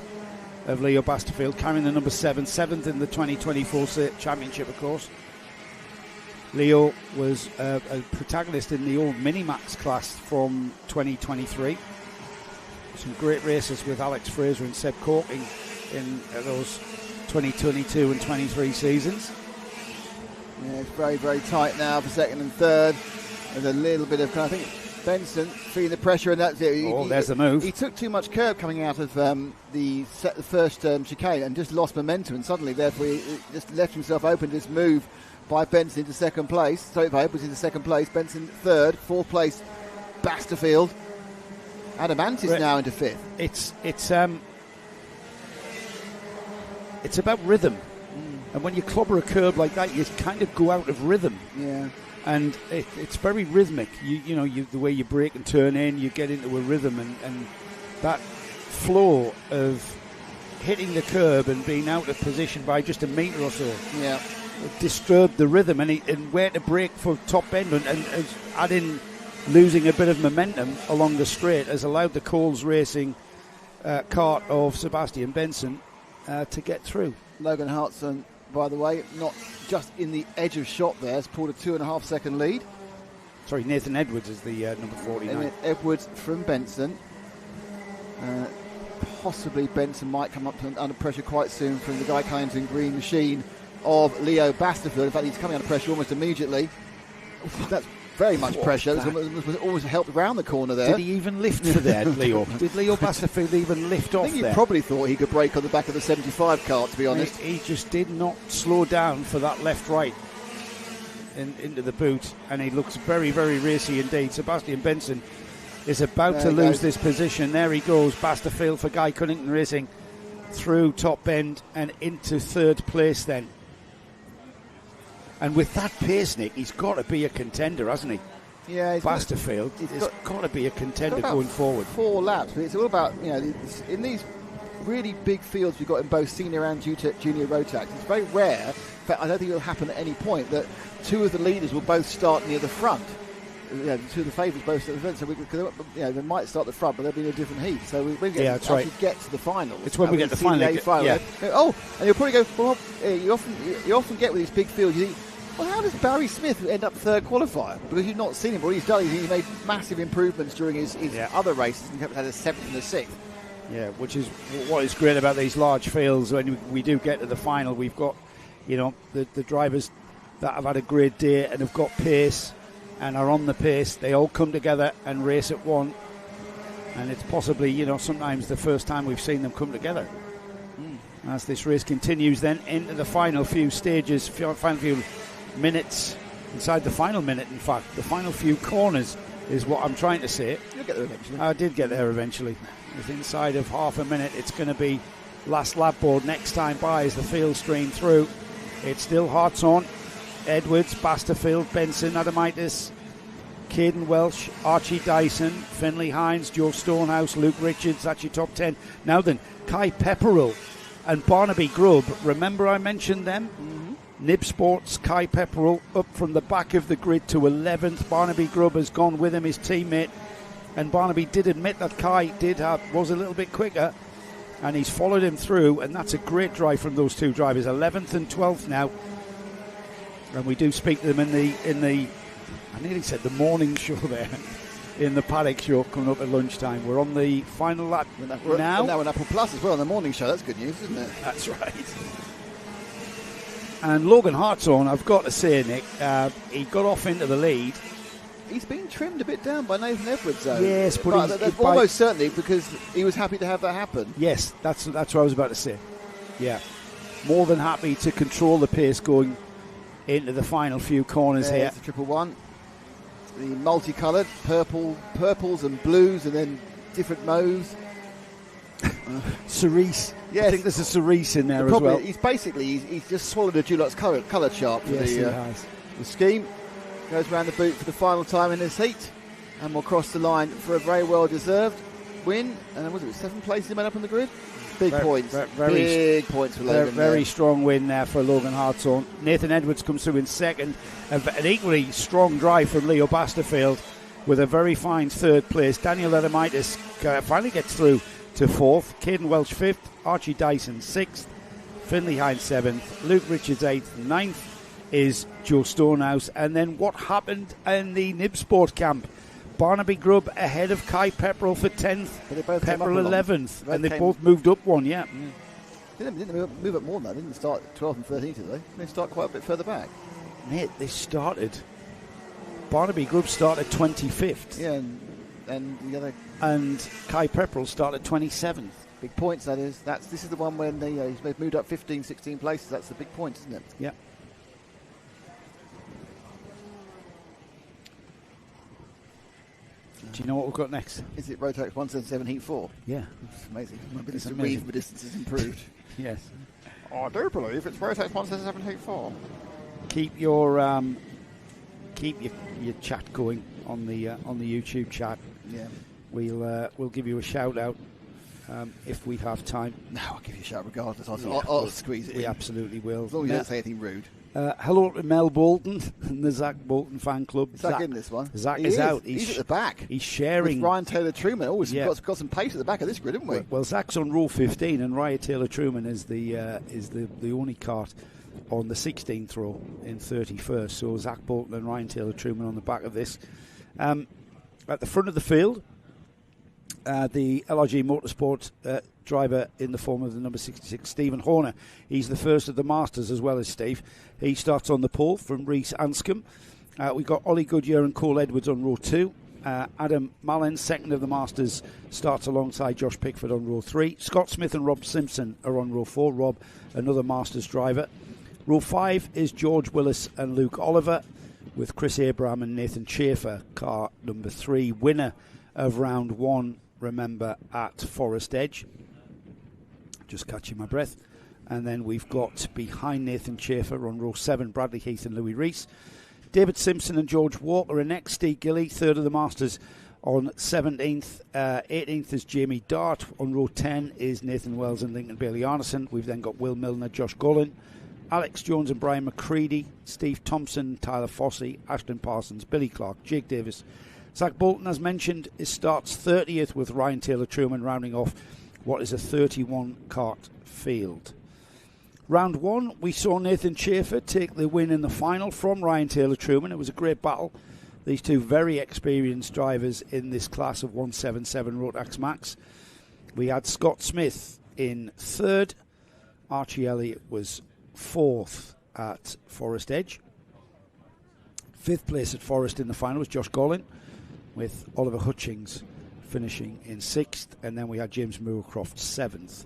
of Leo Basterfield, carrying the number 7, 7th in the 2024 championship, of course. Leo was a protagonist in the old Minimax class from 2023. Some great races with Alex Fraser and Seb Corking in those 2022 and 23 seasons.
Yeah, it's very, very tight now for second and third. There's a little bit of, I think, Benson feeling the pressure, and that's it.
There's the move.
He took too much curb coming out of the first chicane and just lost momentum, and suddenly, therefore, he just left himself open to this move by Benson into second place. So if Edwards into second place, Benson third, fourth place, Basterfield. Adamantis now into fifth.
It's about rhythm, and when you clobber a curb like that, you kind of go out of rhythm.
Yeah,
and it's very rhythmic. You know the way you brake and turn in, you get into a rhythm, and that flow of hitting the curb and being out of position by just a metre or so.
Yeah,
it disturbed the rhythm, and where to brake for top end and add in. Losing a bit of momentum along the straight has allowed the Coles Racing kart of Sebastian Benson to get through.
Logan Hartson, by the way, not just in the edge of shot there, has pulled a 2.5 second lead.
Sorry, Nathan Edwards is the number 49.
Edwards from Benson. Possibly Benson might come up under pressure quite soon from the Guy Cunnington green machine of Leo Basterfield. In fact, he's coming under pressure almost immediately. That's very much pressure. It was always helped around the corner there.
Did he even lift for that, Leo? Did Leo Basterfield even lift off there?
I think he probably thought he could brake on the back of the 75 kart, to be honest.
He just did not slow down for that left-right into the boot, and he looks very, very racy indeed. Sebastian Benson is about to lose this position. There he goes, Basterfield for Guy Cunnington Racing through top end and into third place then. And with that pace, Nick, he's got to be a contender, hasn't he?
Yeah,
Basterfield has got to be a contender going forward.
4 laps, but it's all about, in these really big fields we've got in both senior and junior Rotax, it's very rare, in fact, I don't think it'll happen at any point, that 2 of the leaders will both start near the front. 2 of the favourites both start at the front, so they might start at the front, but they'll be in a different heat. So we get to the finals.
It's when we get to the final.
And you'll probably go, well, you often get with these big fields, you think, well, how does Barry Smith end up third qualifier? Because you've not seen him, but what he's done is he's made massive improvements during his other races and had a 7th and a 6th.
Yeah, which is what is great about these large fields. When we do get to the final, we've got, the drivers that have had a great day and have got pace and are on the pace. They all come together and race at one. And it's possibly, sometimes the first time we've seen them come together. As this race continues then into the final few stages, final few minutes, inside the final minute, in fact, the final few corners is what I'm trying to say.
You'll get there eventually.
I did get there eventually. It's inside of half a minute. It's going to be last lap board next time by as the field stream through. It's still Hearts on. Edwards, Basterfield, Benson, Adamitis, Caden Welsh, Archie Dyson, Finley Hines, Joe Stonehouse, Luke Richards. That's your top 10. Now then, Kai Pepperell and Barnaby Grubb. Remember I mentioned them? Mm-hmm. Nib Sports, Kai Pepperell up from the back of the grid to 11th. Barnaby Grubb has gone with him, his teammate. And Barnaby did admit that Kai was a little bit quicker. And he's followed him through. And that's a great drive from those two drivers. 11th and 12th now. And we do speak to them in the I nearly said the morning show there. In the paddock show coming up at lunchtime. We're on the final lap now.
Now an Apple Plus as well on the morning show. That's good news, isn't it?
That's right. And Logan Hartshorn, I've got to say, Nick, he got off into the lead.
He's been trimmed a bit down by Nathan Edwards, though.
Yes, but
almost certainly because he was happy to have that happen.
Yes, that's what I was about to say. Yeah, more than happy to control the pace going into the final few corners here.
It's the 111. The multicoloured purples and blues, and then different mauves.
Cerise.
Yes.
I think there's a cerise in there as well.
He's just swallowed a Dulux colour chart for the scheme. Goes around the boot for the final time in this heat, and will cross the line for a very well-deserved win. And was it 7th place he made up on the grid? Big points for Logan.
Very strong win there for Logan Hartshorn. Nathan Edwards comes through in second. An equally strong drive from Leo Basterfield with a very fine third place. Daniel Adamitis finally gets through to fourth. Caden Welch fifth. Archie Dyson sixth. Finley Hines seventh. Luke Richards eighth. Ninth is Joe Stonehouse. And then what happened in the Nib Sport camp? Barnaby Grubb ahead of Kai Pepperell for 10th, Pepperell 11th, and they both moved up one, yeah.
Didn't move up more than that, didn't start 12th and 13th, did they? They start quite a bit further back.
Mate, Barnaby Grubb started 25th.
Yeah, and the other...
And Kai Pepperell started 27th.
Big points, that is. This is the one when he's moved up 15, 16 places. That's the big points, isn't it?
Yeah. Do you know what we've got next?
Is it Rotax 177 Heat 4?
Yeah.
It's amazing. My ability to read the distance has improved.
Yes.
Oh, I do believe it's Rotax 177 Heat 4.
Keep your chat going on the YouTube chat.
Yeah.
We'll give you a shout out if we have time.
No, I'll give you a shout regardless. I'll squeeze it in.
We absolutely will.
As long as you don't say anything rude.
Hello to Mel Bolton and the Zach Bolton fan club.
Zach in this one.
Zach is out.
He's at the back.
He's sharing.
With Ryan Taylor Truman. We've got some pace at the back of this grid, haven't we?
Well, Zach's on row 15 and Ryan Taylor Truman is the only cart on the 16th row in 31st. So Zach Bolton and Ryan Taylor Truman on the back of this. At the front of the field, the LRG Motorsport driver in the form of the number 66, Stephen Horner. He's the first of the Masters as well as Steve. He starts on the pole from Rhys Anscombe. We've got Ollie Goodyear and Cole Edwards on row 2. Adam Mallin, second of the Masters, starts alongside Josh Pickford on row 3. Scott Smith and Rob Simpson are on row 4. Rob, another Masters driver. Row 5 is George Willis and Luke Oliver, with Chris Abraham and Nathan Schaefer, car number 3. Winner of round 1, remember, at Forest Edge. Just catching my breath. And then we've got behind Nathan Schaefer on row 7, Bradley Heath and Louis Rees. David Simpson and George Walker are next. Steve Gilly, third of the Masters, on 17th. 18th is Jamie Dart. On row 10 is Nathan Wells and Lincoln Bailey Arneson. We've then got Will Milner, Josh Gullin, Alex Jones and Brian McCready, Steve Thompson, Tyler Fossey, Ashton Parsons, Billy Clark, Jake Davis. Zach Bolton, as mentioned, starts 30th with Ryan Taylor Truman rounding off what is a 31 kart field. Round 1, we saw Nathan Schaefer take the win in the final from Ryan Taylor Truman. It was a great battle. These two very experienced drivers in this class of 177 Rotax Max. We had Scott Smith in third. Archie Elliott was fourth at Forest Edge. Fifth place at Forest in the final was Josh Gollin, with Oliver Hutchings finishing in sixth, and then we had James Moorcroft seventh.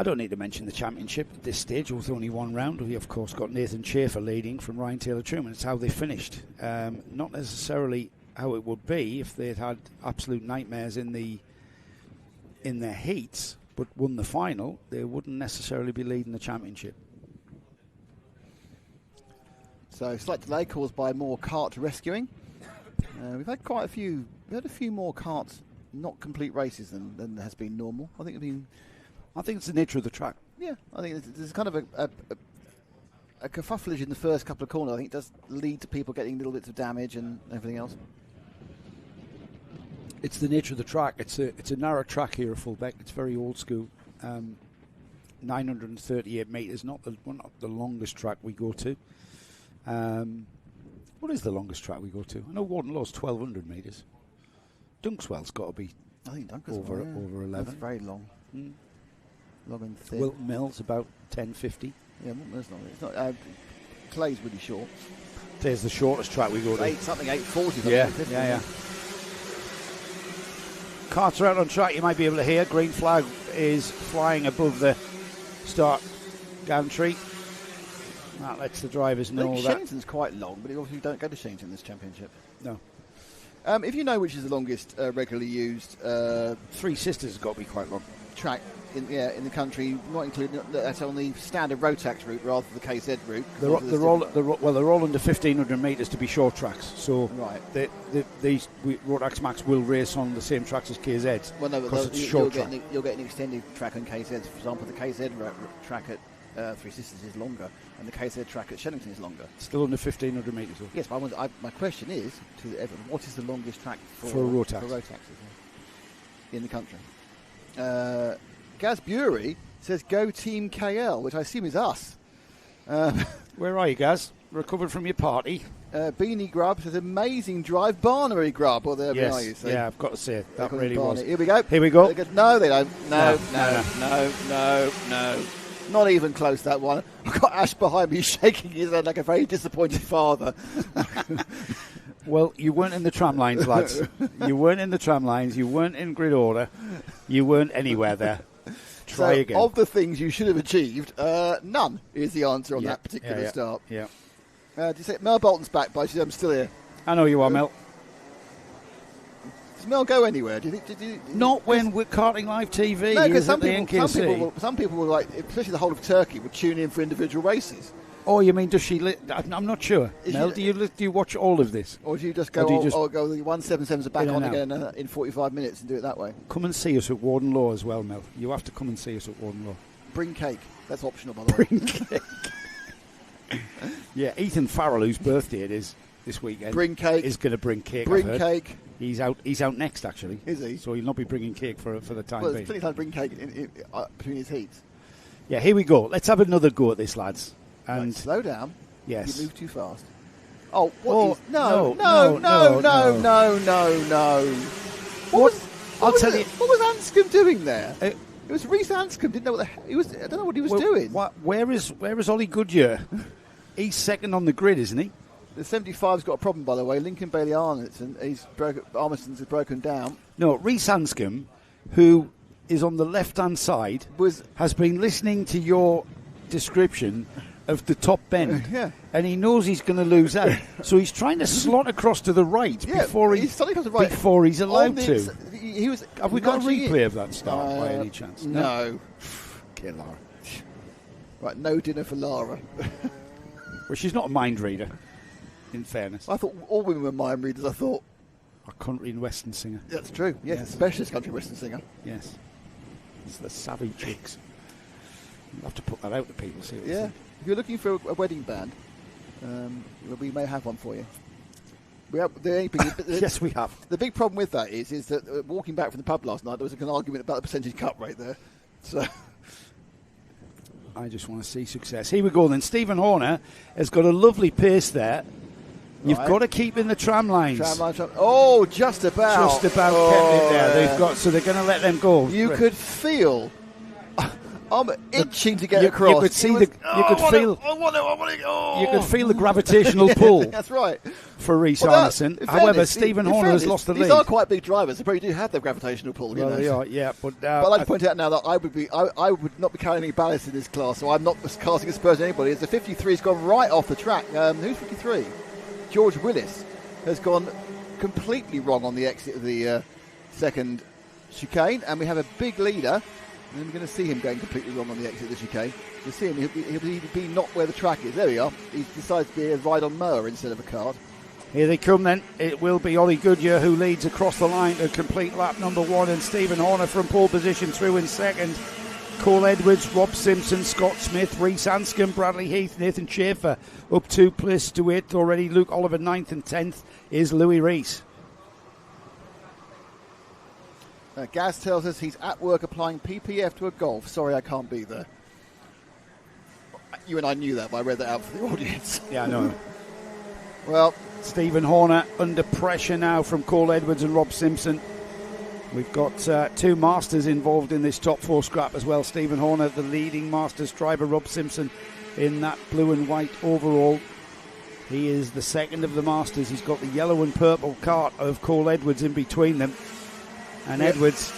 I don't need to mention the championship at this stage. With only one round, we of course got Nathan Schaefer leading from Ryan Taylor Truman. It's how they finished. Not necessarily how it would be if they had had absolute nightmares in their heats, but won the final, they wouldn't necessarily be leading the championship.
So slight delay caused by more kart rescuing. We've had quite a few. We had a few more karts, not complete races than has been normal. I think
it's the nature of the track.
Yeah, I think there's kind of a kerfuffleage in the first couple of corners. I think it does lead to people getting little bits of damage and everything else.
It's the nature of the track. It's a narrow track here at Fulbeck. It's very old school. 938 metres, not the longest track we go to. What is the longest track we go to? I know Warden Law's 1,200 metres. Dunkswell's got to be over 11.
That's very long. Long and thin.
Wilton Mill's about 1050.
Yeah, Wilton Mill's not. It's not. Clay's really short.
There's the shortest track we go to.
840.
Yeah. Carts are out on track. You might be able to hear. Green flag is flying above the start gantry. That lets the drivers know that.
Shenington's quite long, but obviously don't go to Shenington in this championship.
No.
If you know which is the longest regularly used,
Three Sisters has got to be quite long.
Track in the country, not including that's on the standard Rotax route rather than the KZ route.
They're all under 1,500 metres to be short tracks. So
right.
These Rotax Max will race on the same tracks as KZ's.
Well, no,
because it's short track.
You'll get an extended track on KZ. For example, the KZ track at Three Sisters is longer, and the KZ track at Shenington is longer.
Still under 1,500 metres.
Yes, but my question is to everyone: what is the longest track for
Rotax
in the country? Gaz Bury says go Team KL, which I assume is us.
Where are you, Gaz? Recovered from your party?
Beanie Grub says amazing drive, Barnery Grub. Well, there we are. You see.
Yeah, I've got to say it. That really was.
Here we go. No, they don't. No. Not even close, that one. I've got Ash behind me shaking his head like a very disappointed father.
Well, you weren't in the tram lines, lads. You weren't in the tram lines. You weren't in grid order. You weren't anywhere there. Try again.
Of the things you should have achieved, none is the answer on that particular start.
Yeah.
Did you say Mel Bolton's back, but I'm still here?
I know you are, Mel.
Does Mel go anywhere? Do you think?
Not when we're karting live TV.
No, because
some
people will like, especially the whole of Turkey, would tune in for individual races.
Oh, you mean does she? I'm not sure. Mel, do you watch all of this,
or do you just go? Or go the 177s back on again in 45 minutes and do it that way?
Come and see us at Warden Law as well, Mel. You have to come and see us at Warden Law.
Bring cake. That's optional, by the way.
Bring cake. Yeah, Ethan Farrell, whose birthday it is this weekend,
bring cake.
Is going to bring cake.
Bring cake.
He's out next, actually.
Is he?
So he'll not be bringing cake for the time being.
Well, there's plenty of time to bring cake between his heats.
Yeah, here we go. Let's have another go at this, lads. And
right, slow down.
Yes.
You move too fast. Oh,
no. What
was Anscombe doing there? It was Reece Anscombe. Didn't know what he was. I don't know what he was doing.
Where is Ollie Goodyear? He's second on the grid, isn't he?
The 75's got a problem, by the way. Lincoln Bailey Armiston's broken down.
No, Reece Anscombe, who is on the left-hand side, has been listening to your description of the top bend, and he knows he's going to lose out, so he's trying to slot across to the right before he's allowed to. Have we got a replay of that start by any chance?
No.
Okay, Lara.
Right, no dinner for Lara.
Well, she's not a mind reader, in fairness.
I thought all women were mind readers. I thought
a country and western singer.
That's true. Yes, a specialist country western singer.
Yes, it's the savvy chicks. You'll have to put that out to people. See what
they think. If you're looking for a wedding band, we may have one for you.
Yes, we have.
The big problem with that is that walking back from the pub last night, there was an argument about the percentage cut rate there. So
I just want to see success. Here we go then. Stephen Horner has got a lovely pace there. You've got to keep in the tram lines.
Oh, just about.
Kept it there. They're going to let them go.
You could feel. I'm itching to get across.
You could see you could feel the gravitational pull.
That's right.
For Reece Arneson. However, Stephen Horner has lost the lead.
These are quite big drivers. They probably do have their gravitational pull.
Well, they are, yeah. But
I'd like to point out now that I would not be carrying any ballast in this class, so I'm not casting aspersions on anybody. As the 53's gone right off the track. Who's 53? George Willis has gone completely wrong on the exit of the second chicane, and we have a big leader And we're going to see him going completely wrong on the exit of the chicane. You'll see him, he'll be not where the track is. There we are. He decides to be a ride-on mower instead of a kart.
Here they come then. It will be Ollie Goodyear who leads across the line to complete lap number 1, and Stephen Horner from pole position through in second. Cole Edwards, Rob Simpson, Scott Smith, Rhys Anscombe, Bradley Heath, Nathan Schaefer up 2 places to 8th already. Luke Oliver 9th, and 10th is Louis Rees.
Gaz tells us he's at work applying PPF to a Golf. Sorry, I can't be there. You and I knew that, but I read that out for the audience.
Yeah, I know.
Well,
Stephen Horner under pressure now from Cole Edwards and Rob Simpson. We've got 2 Masters involved in this top 4 scrap as well. Stephen Horner, the leading Masters driver. Rob Simpson in that blue and white overall. He is the second of the Masters. He's got the yellow and purple kart of Cole Edwards in between them. And yep. Edwards,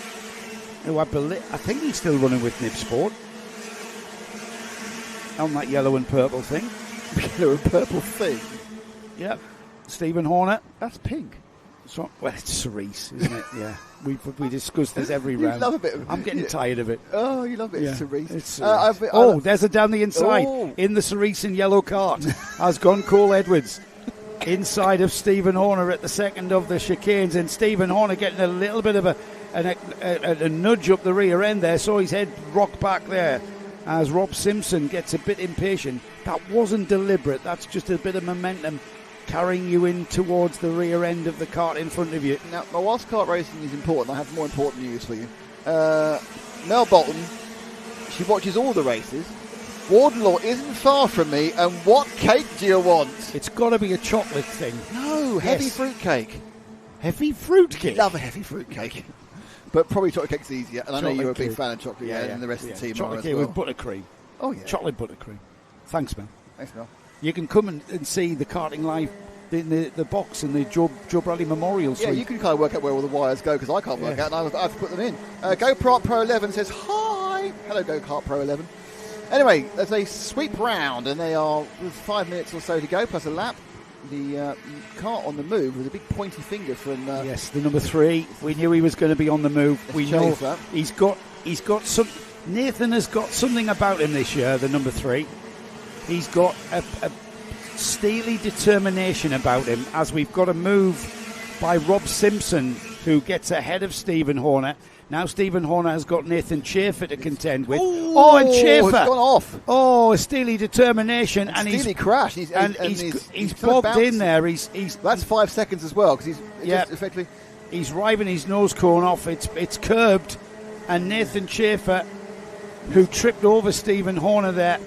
who I think he's still running with Nib Sport on that yellow and purple thing.
Yellow and purple thing?
Yep. Stephen Horner.
That's pink.
Well, it's cerise, isn't it? Yeah. We discuss this every round.
Love a bit of,
I'm getting tired of it.
Oh, you love it. Yeah. Cerise.
It's cerise. There's a down the inside. Oh. In the cerise and yellow cart has gone Cole Edwards. Inside of Stephen Horner at the second of the chicanes, and Stephen Horner getting a little bit of a nudge up the rear end there, saw his head rock back there as Rob Simpson gets a bit impatient. That wasn't deliberate, that's just a bit of momentum carrying you in towards the rear end of the kart in front of you.
Now, whilst kart racing is important, I have more important news for you. Mel Bolton, she watches all the races. Wardenlaw isn't far from me, and what cake do you want?
It's got to be a chocolate thing.
No, heavy fruit cake.
Heavy fruit cake?
Love a heavy fruit cake. But probably chocolate cake's easier, and I know you're a big fan of chocolate, and the rest of the team
chocolate
are as
cake
well.
with buttercream.
Oh, yeah.
Chocolate buttercream. Thanks, Mel.
Thanks, Mel.
You can come and see the karting live in the box in the Joe Bradley Memorial Suite.
Yeah, you can kind of work out where all the wires go, because I can't work out, and I've put them in. GoKart Pro 11 says, hi! Hello, GoKart Pro 11. Anyway, there's a sweep round, and they are with 5 minutes or so to go, plus a lap. The kart on the move with a big pointy finger from...
yes, the number 3. We knew he was going to be on the move. We know he's got some... Nathan has got something about him this year, the number 3. He's got a steely determination about him, as we've got a move by Rob Simpson, who gets ahead of Stephen Horner. Now Stephen Horner has got Nathan Schaefer to contend with. And Schaefer!
It's gone off.
Oh, a steely determination. And
steely crash.
He's bobbed in there.
That's 5 seconds as well, because just effectively...
He's riving his nose cone off. It's curbed. And Nathan Schaefer, who tripped over Stephen Horner there,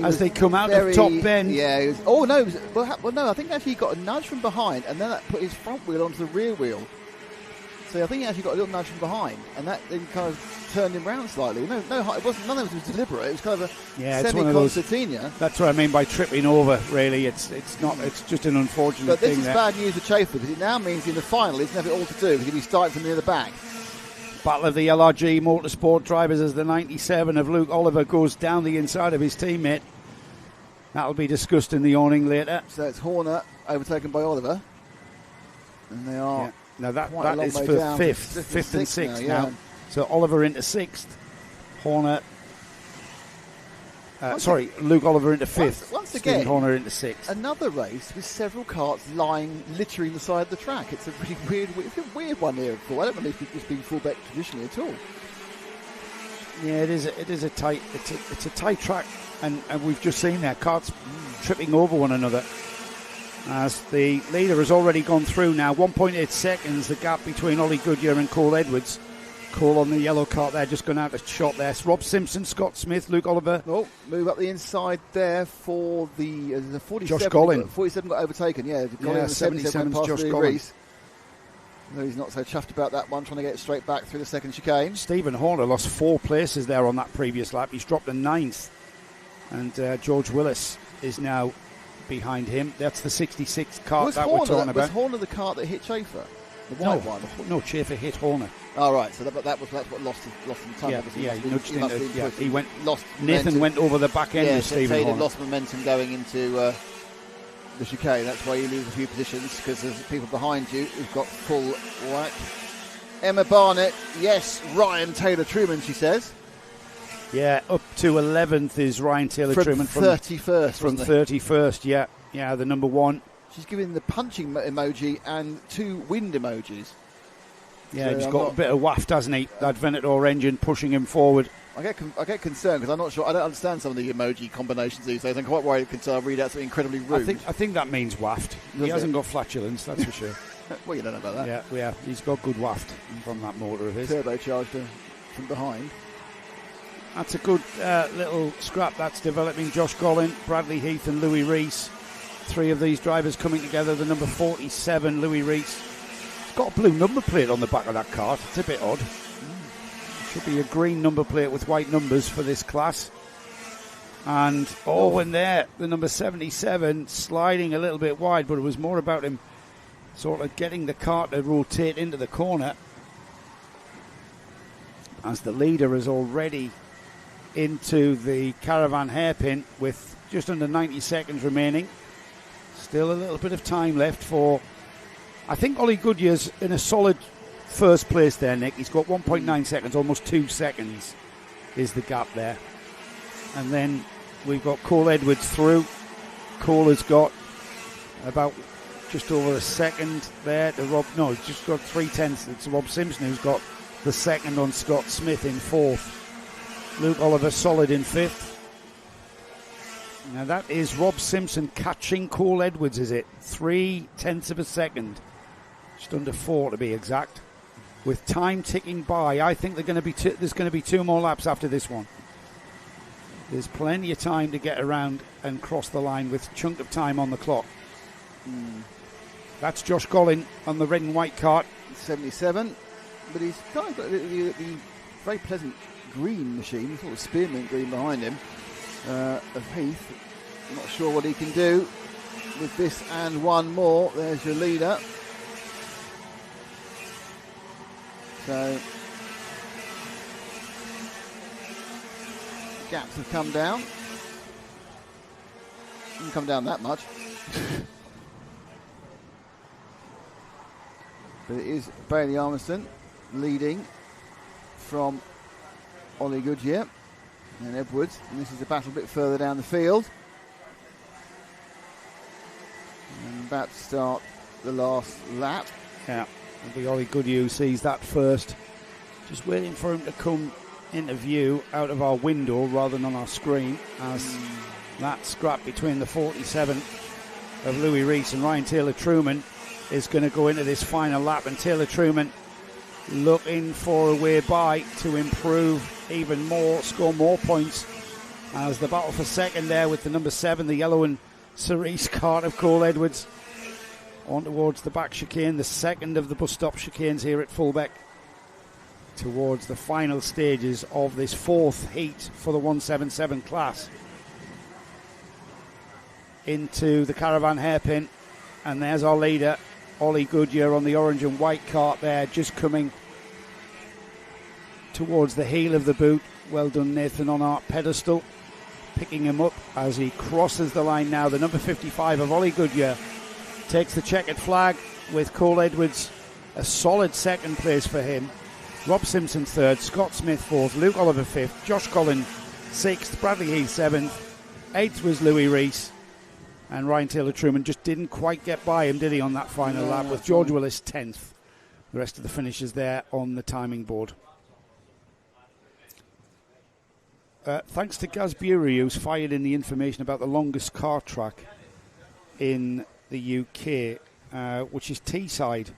as they come out of top bend.
Yeah. I think actually he got a nudge from behind, and then that put his front wheel onto the rear wheel. So I think he actually got a little nudge from behind, and that then kind of turned him round slightly. No, it wasn't. None of it was deliberate. It was kind of a semi-concertina.
That's what I mean by tripping over. Really, it's not. It's just an unfortunate
But this
thing
is bad news for Schaefer, because it now means in the final he doesn't have it all to do, because he'll be starting from near the back.
Battle of the LRG Motorsport drivers as the 97 of Luke Oliver goes down the inside of his teammate. That'll be discussed in the awning later.
So it's Horner overtaken by Oliver, and they are.
Yeah. Now that is for fifth and sixth now. So Oliver into sixth, Horner. Luke Oliver into fifth.
Once again,
Horner into sixth.
Another race with several karts lying littering the side of the track. It's a really weird one here. I don't believe it's been Fulbeck traditionally at all.
Yeah, it is a tight. It's a tight track, and we've just seen there karts tripping over one another. As the leader has already gone through now, 1.8 seconds, the gap between Ollie Goodyear and Cole Edwards. Cole on the yellow kart there, just gone out of shot there. Rob Simpson, Scott Smith, Luke Oliver.
Oh, move up the inside there for the 47.
Josh Gollin.
47 got overtaken, Gollin
77
past
Josh
Louis
Gollin.
Rees. No, he's not so chuffed about that one, trying to get it straight back through the second chicane.
Stephen Horner lost 4 places there on that previous lap. He's dropped to 9th. And George Willis is now behind him. That's the 66 kart that we're talking about.
Was Horner the kart that hit Schaefer? The white one?
No, Schaefer hit Horner.
Oh, right. So that's what lost him time.
Nathan went over the back end of Stephen Horner.
Lost momentum going into the chicane. That's why you lose a few positions, because there's people behind you who've got full whack. Emma Barnett, yes, Ryan Taylor Truman, she says.
Yeah, up to 11th is Ryan Taylor-Truman.
From 31st,
From 31st, yeah. Yeah, the number one.
She's giving the punching emoji and 2 wind emojis.
Yeah, so he's got a bit of waft, hasn't he? That Venator engine pushing him forward.
I get concerned because I'm not sure. I don't understand some of the emoji combinations these days. I'm quite worried I'll read out something incredibly rude.
I think that means waft. He hasn't got flatulence, that's for sure.
Well, you don't know about that.
Yeah, he's got good waft from that motor of his.
Turbocharged from behind.
That's a good little scrap that's developing. Josh Gollin, Bradley Heath and Louis Rees. 3 of these drivers coming together. The number 47, Louis Rees. He's got a blue number plate on the back of that car. It's a bit odd. Should be a green number plate with white numbers for this class. And, and there, the number 77 sliding a little bit wide, but it was more about him sort of getting the car to rotate into the corner, as the leader is already into the caravan hairpin with just under 90 seconds remaining. Still a little bit of time left for, I think Ollie Goodyear's in a solid first place there, Nick. He's got 1.9 seconds, almost 2 seconds is the gap there. And then we've got Cole Edwards through. Cole has got about just over a second there to he's just got 3/10. It's Rob Simpson who's got the second on Scott Smith in 4th. Luke Oliver solid in 5th. Now that is Rob Simpson catching Cole Edwards, is it? 3/10 of a second. Just under 4 to be exact. With time ticking by, I think there's going to be 2 more laps after this one. There's plenty of time to get around and cross the line with a chunk of time on the clock. That's Josh Gollin on the red and white kart.
77, but he's kind of got the very pleasant green machine, sort of spearmint green behind him, of Heath. I'm not sure what he can do with this and one more. There's your leader. So gaps have come down. Didn't come down that much. But it is Bailey Armiston leading from Ollie Goodyear and Edwards. And this is a battle a bit further down the field. And about to start the last lap.
Yeah, it'll be Ollie Goodyear who sees that first. Just waiting for him to come into view out of our window rather than on our screen, as that scrap between the 47 of Louis Rees and Ryan Taylor-Truman is going to go into this final lap, and Taylor-Truman looking for a way by to improve even more, score more points, as the battle for second there with the number 7, the yellow and cerise cart of Cole Edwards, on towards the back chicane, the second of the bus stop chicanes here at Fulbeck, towards the final stages of this 4th heat for the 177 class. Into the caravan hairpin, and there's our leader, Ollie Goodyear, on the orange and white cart there, just coming towards the heel of the boot. Well done, Nathan, on our pedestal, picking him up as he crosses the line now. The number 55 of Ollie Goodyear takes the checkered flag with Cole Edwards, a solid second place for him. Rob Simpson 3rd, Scott Smith 4th, Luke Oliver 5th, Josh Gollin 6th, Bradley Heath 7th, 8th was Louis Rees, and Ryan Taylor-Truman just didn't quite get by him, did he, on that final lap, with George Willis 10th. The rest of the finishers there on the timing board. Thanks to Gaz Bury, who's fired in the information about the longest car track in the UK, which is Teesside.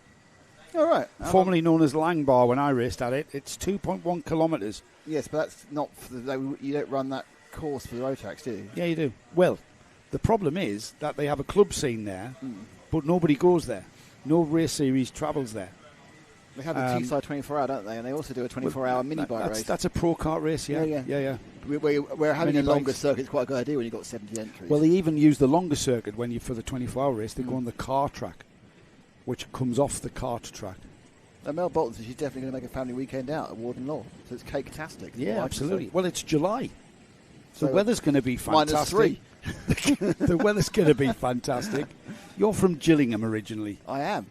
All right.
Formerly known as Langbar when I raced at it. It's 2.1 kilometres.
Yes, but that's not for you don't run that course for the Rotax, do you?
Yeah, you do. Well, the problem is that they have a club scene there, but nobody goes there. No race series travels there.
They have a Teesside 24-hour, don't they? And they also do a 24-hour mini-bike race.
That's a pro kart race, yeah.
We're having a longer circuit. It's quite a good idea when you've got 70 entries.
Well, they even use the longer circuit for the 24-hour race. They go on the car track, which comes off the kart track.
And Mel Bolton says she's definitely going to make a family weekend out at Warden Law. So it's cake-tastic.
Yeah, absolutely. Well, it's July. So the weather's going to be fantastic.
-3.
The weather's going to be fantastic. You're from Gillingham originally.
I am.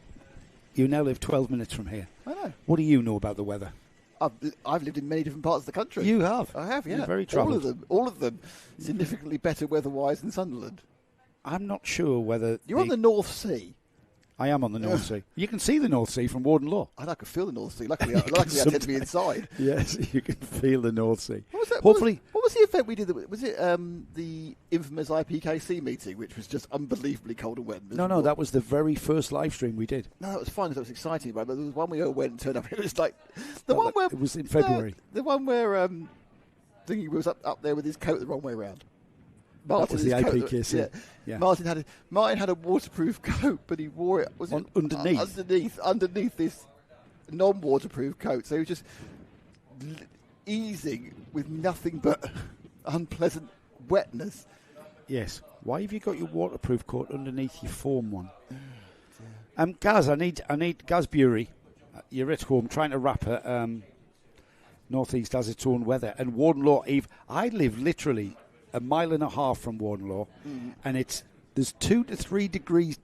You now live 12 minutes from here.
I know.
What do you know about the weather?
I've lived in many different parts of the country.
You have?
I have, yeah.
You're very travelled.
All of them significantly better weather-wise than Sunderland.
I'm not sure whether...
You're on the North Sea.
I am on the North Sea. You can see the North Sea from Warden Law.
I can feel the North Sea. Luckily I tend to be inside.
Yes, you can feel the North Sea.
What was that?
Hopefully...
What was the event we did? Was it the infamous IPKC meeting, which was just unbelievably cold and wet?
No, that was the very first live stream we did.
No, that was fun. That was exciting. But there was one we all went and turned up. It was like the one where...
It was in February.
The one where Thingy was up there with his coat the wrong way around.
That was the IPKC.
Yeah. Martin had a waterproof coat, but he wore it underneath this non-waterproof coat. So he was just easing with nothing but unpleasant wetness.
Yes. Why have you got your waterproof coat underneath your foam one? Gaz, I need Gaz Bury. You're at home trying to wrap it. Northeast has its own weather, and Warden Law. Eve, I live literally a mile and a half from Warden Law, and there's 2 to 3 degrees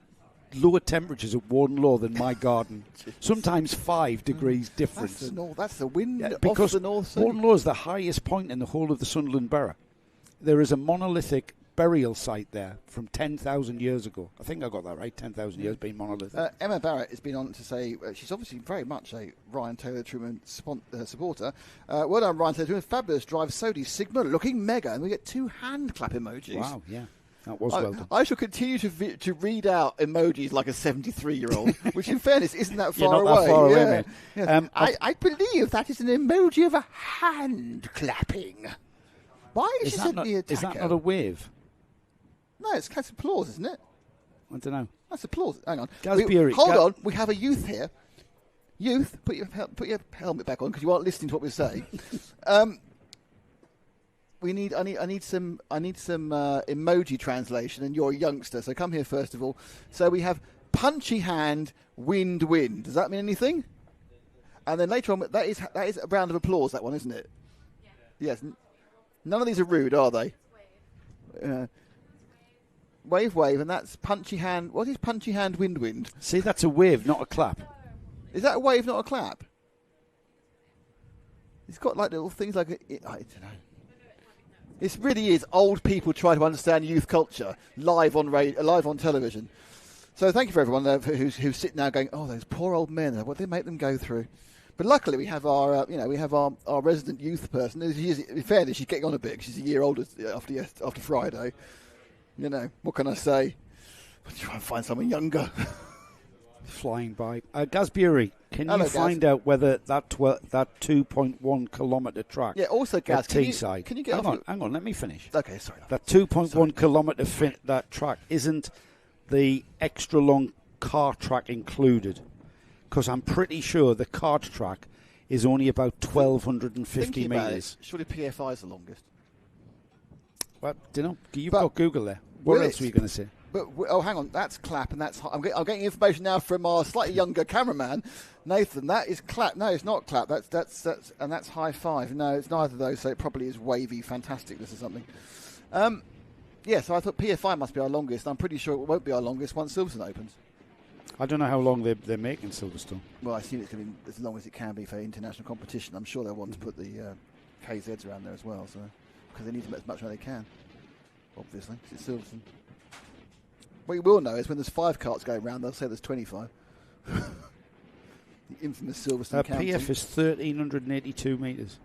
lower temperatures at Warden Law than my garden. Sometimes 5 degrees difference.
That's the wind
because
off the North Sea.
Warden Law is the highest point in the whole of the Sunderland Borough. There is a monolithic burial site there from 10,000 years ago. I think I got that right, 10,000 years being monolithic.
Emma Barrett has been on to say she's obviously very much a Ryan Taylor-Truman supporter. Well done, Ryan Taylor-Truman. Fabulous drive. Sodi Sigma looking mega. And we get 2 hand clap emojis.
Wow, yeah. That was well done.
I shall continue to read out emojis like a 73-year-old, which in fairness isn't that far
You're
away.
Not that far away, mate.
Yeah. I believe that is an emoji of a hand clapping. Why did she send me a taco?
Is that not a wave?
No, that's applause, isn't it?
I don't know.
That's applause. Hang on. Hold on. We have a youth here. Youth, put your helmet back on because you aren't listening to what we're saying. I need some emoji translation, and you're a youngster, so come here first of all. So we have punchy hand, wind. Does that mean anything? And then later on, that is a round of applause. That one, isn't it? Yeah. Yes. None of these are rude, are they? Wave, and that's punchy hand. What is punchy hand, wind?
See, that's a wave, not a clap.
Is that a wave, not a clap? It's got like little things like I don't know. This really is old people trying to understand youth culture live on television. So thank you for everyone who's sitting now going, oh, those poor old men, what did they make them go through? But luckily we have our resident youth person. In fairness, she's getting on a bit. She's a year older after Friday. You know, what can I say? I'll try and find someone younger.
Flying by. Gaz Bury, can
Hello,
you find
Gaz.
out whether that 2.1 kilometre track...
Yeah, also, Gaz,
can you
get
Hang on, let me finish.
Okay, sorry.
That 2.1 kilometre that track isn't the extra long kart track included, because I'm pretty sure the kart track is only about 1,250 metres.
Surely PFI is the longest.
Well, don't know. You've got Google there. What else were you going to say?
But hang on, that's clap, and that's. I'm getting information now from our slightly younger cameraman, Nathan. That is clap. No, it's not clap. That's high five. No, it's neither of those. So it probably is wavy, fantasticness or something. So I thought PFI must be our longest. I'm pretty sure it won't be our longest once Silverstone opens.
I don't know how long they're making Silverstone.
Well, I assume it's going to be as long as it can be for international competition. I'm sure they'll want to put the KZs around there as well, so because they need to make as much as they can. Obviously, it's Silverstone. What you will know is when there's 5 carts going around, they'll say there's 25. The infamous Silverstone counting.
PF is 1,382 metres.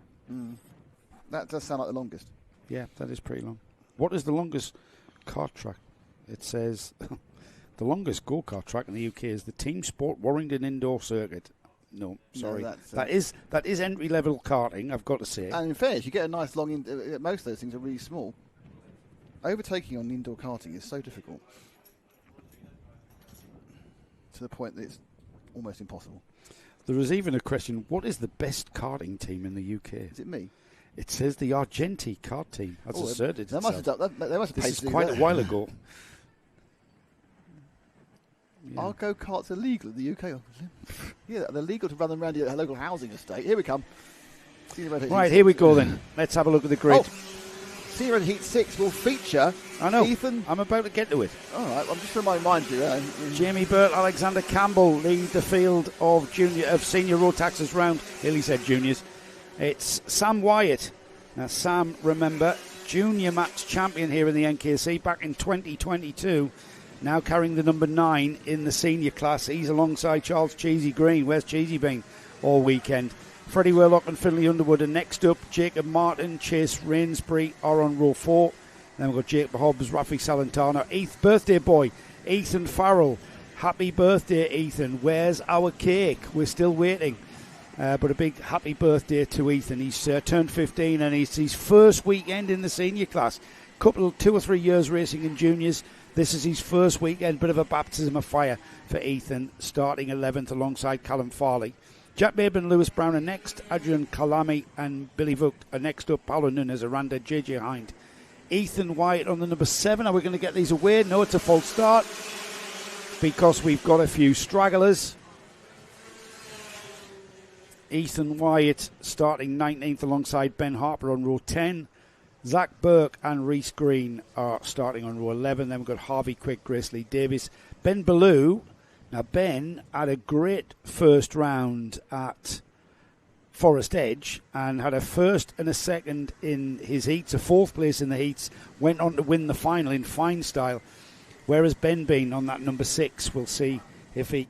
That does sound like the longest.
Yeah, that is pretty long. What is the longest kart track? It says the longest go-kart track in the UK is the Team Sport Warrington Indoor Circuit. No, sorry. No, that is entry-level karting, I've got to say.
And in fairness, you get a nice long... most of those things are really small. Overtaking on indoor karting is so difficult. To the point that it's almost impossible.
There is even a question, what is the best karting team in the UK?
Is it me?
It says the Argenti kart team has asserted
they must have paid
This is quite a while ago.
Yeah. Our go-karts are legal in the UK. Yeah, they're legal to run them around your local housing estate. Here we come.
Right, here we go then. Let's have a look at the grid.
Senior Heat 6 will feature Ethan.
I'm about to get to it.
All right, I'm just going to remind you.
Jamie Burt, Alexander Campbell lead the field of senior Rotax's round. Hilly said juniors. It's Sam Wyatt. Now, Sam, remember, junior match champion here in the NKC back in 2022. Now carrying the number 9 in the senior class. He's alongside Charles Cheesy Green. Where's Cheesy been all weekend? Freddie Worlock and Finley Underwood. And next up, Jacob Martin, Chase Rainsbury are on row 4. Then we've got Jacob Hobbs, Rafi Salentano. Birthday boy, Ethan Farrell. Happy birthday, Ethan. Where's our cake? We're still waiting. But a big happy birthday to Ethan. He's turned 15 and it's his first weekend in the senior class. 2 or 3 years racing in juniors. This is his first weekend. Bit of a baptism of fire for Ethan, starting 11th alongside Callum Farley. Jack Maben, Lewis Brown are next. Adrian Kalami and Billy Vogt are next up. Paulo Nunes, Aranda, JJ Hind. Ethan Wyatt on the number 7. Are we going to get these away? No, it's a false start because we've got a few stragglers. Ethan Wyatt starting 19th alongside Ben Harper on row 10. Zach Burke and Reese Green are starting on row 11. Then we've got Harvey Quick, Grace Lee Davis. Ben Ballou. Now, Ben had a great first round at Forest Edge and had a first and a second in his heats, a 4th place in the heats, went on to win the final in fine style. Whereas Ben Bean on that number 6, we'll see if he...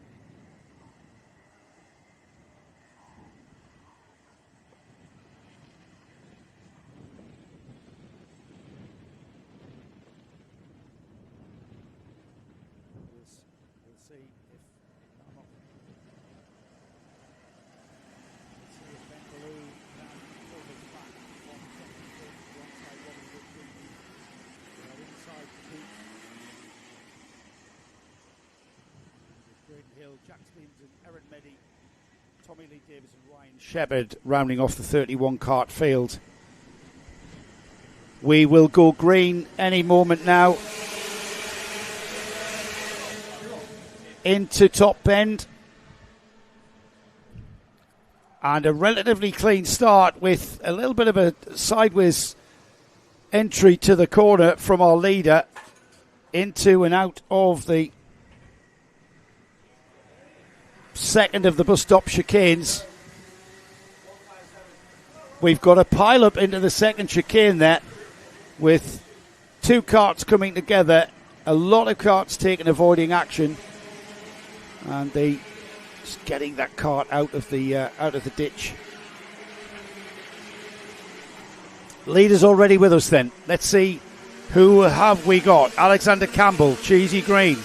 Tommy Lee Davis and Ryan Shepherd rounding off the 31 cart field. We will go green any moment now into Top Bend, and a relatively clean start with a little bit of a sideways entry to the corner from our leader into and out of the second of the bus stop chicanes. We've got a pile up into the second chicane there with 2 carts coming together, a lot of carts taking avoiding action, and they just getting that cart out of the ditch. Leaders already with us then. Let's see who have we got. Alexander Campbell, Cheesy Green,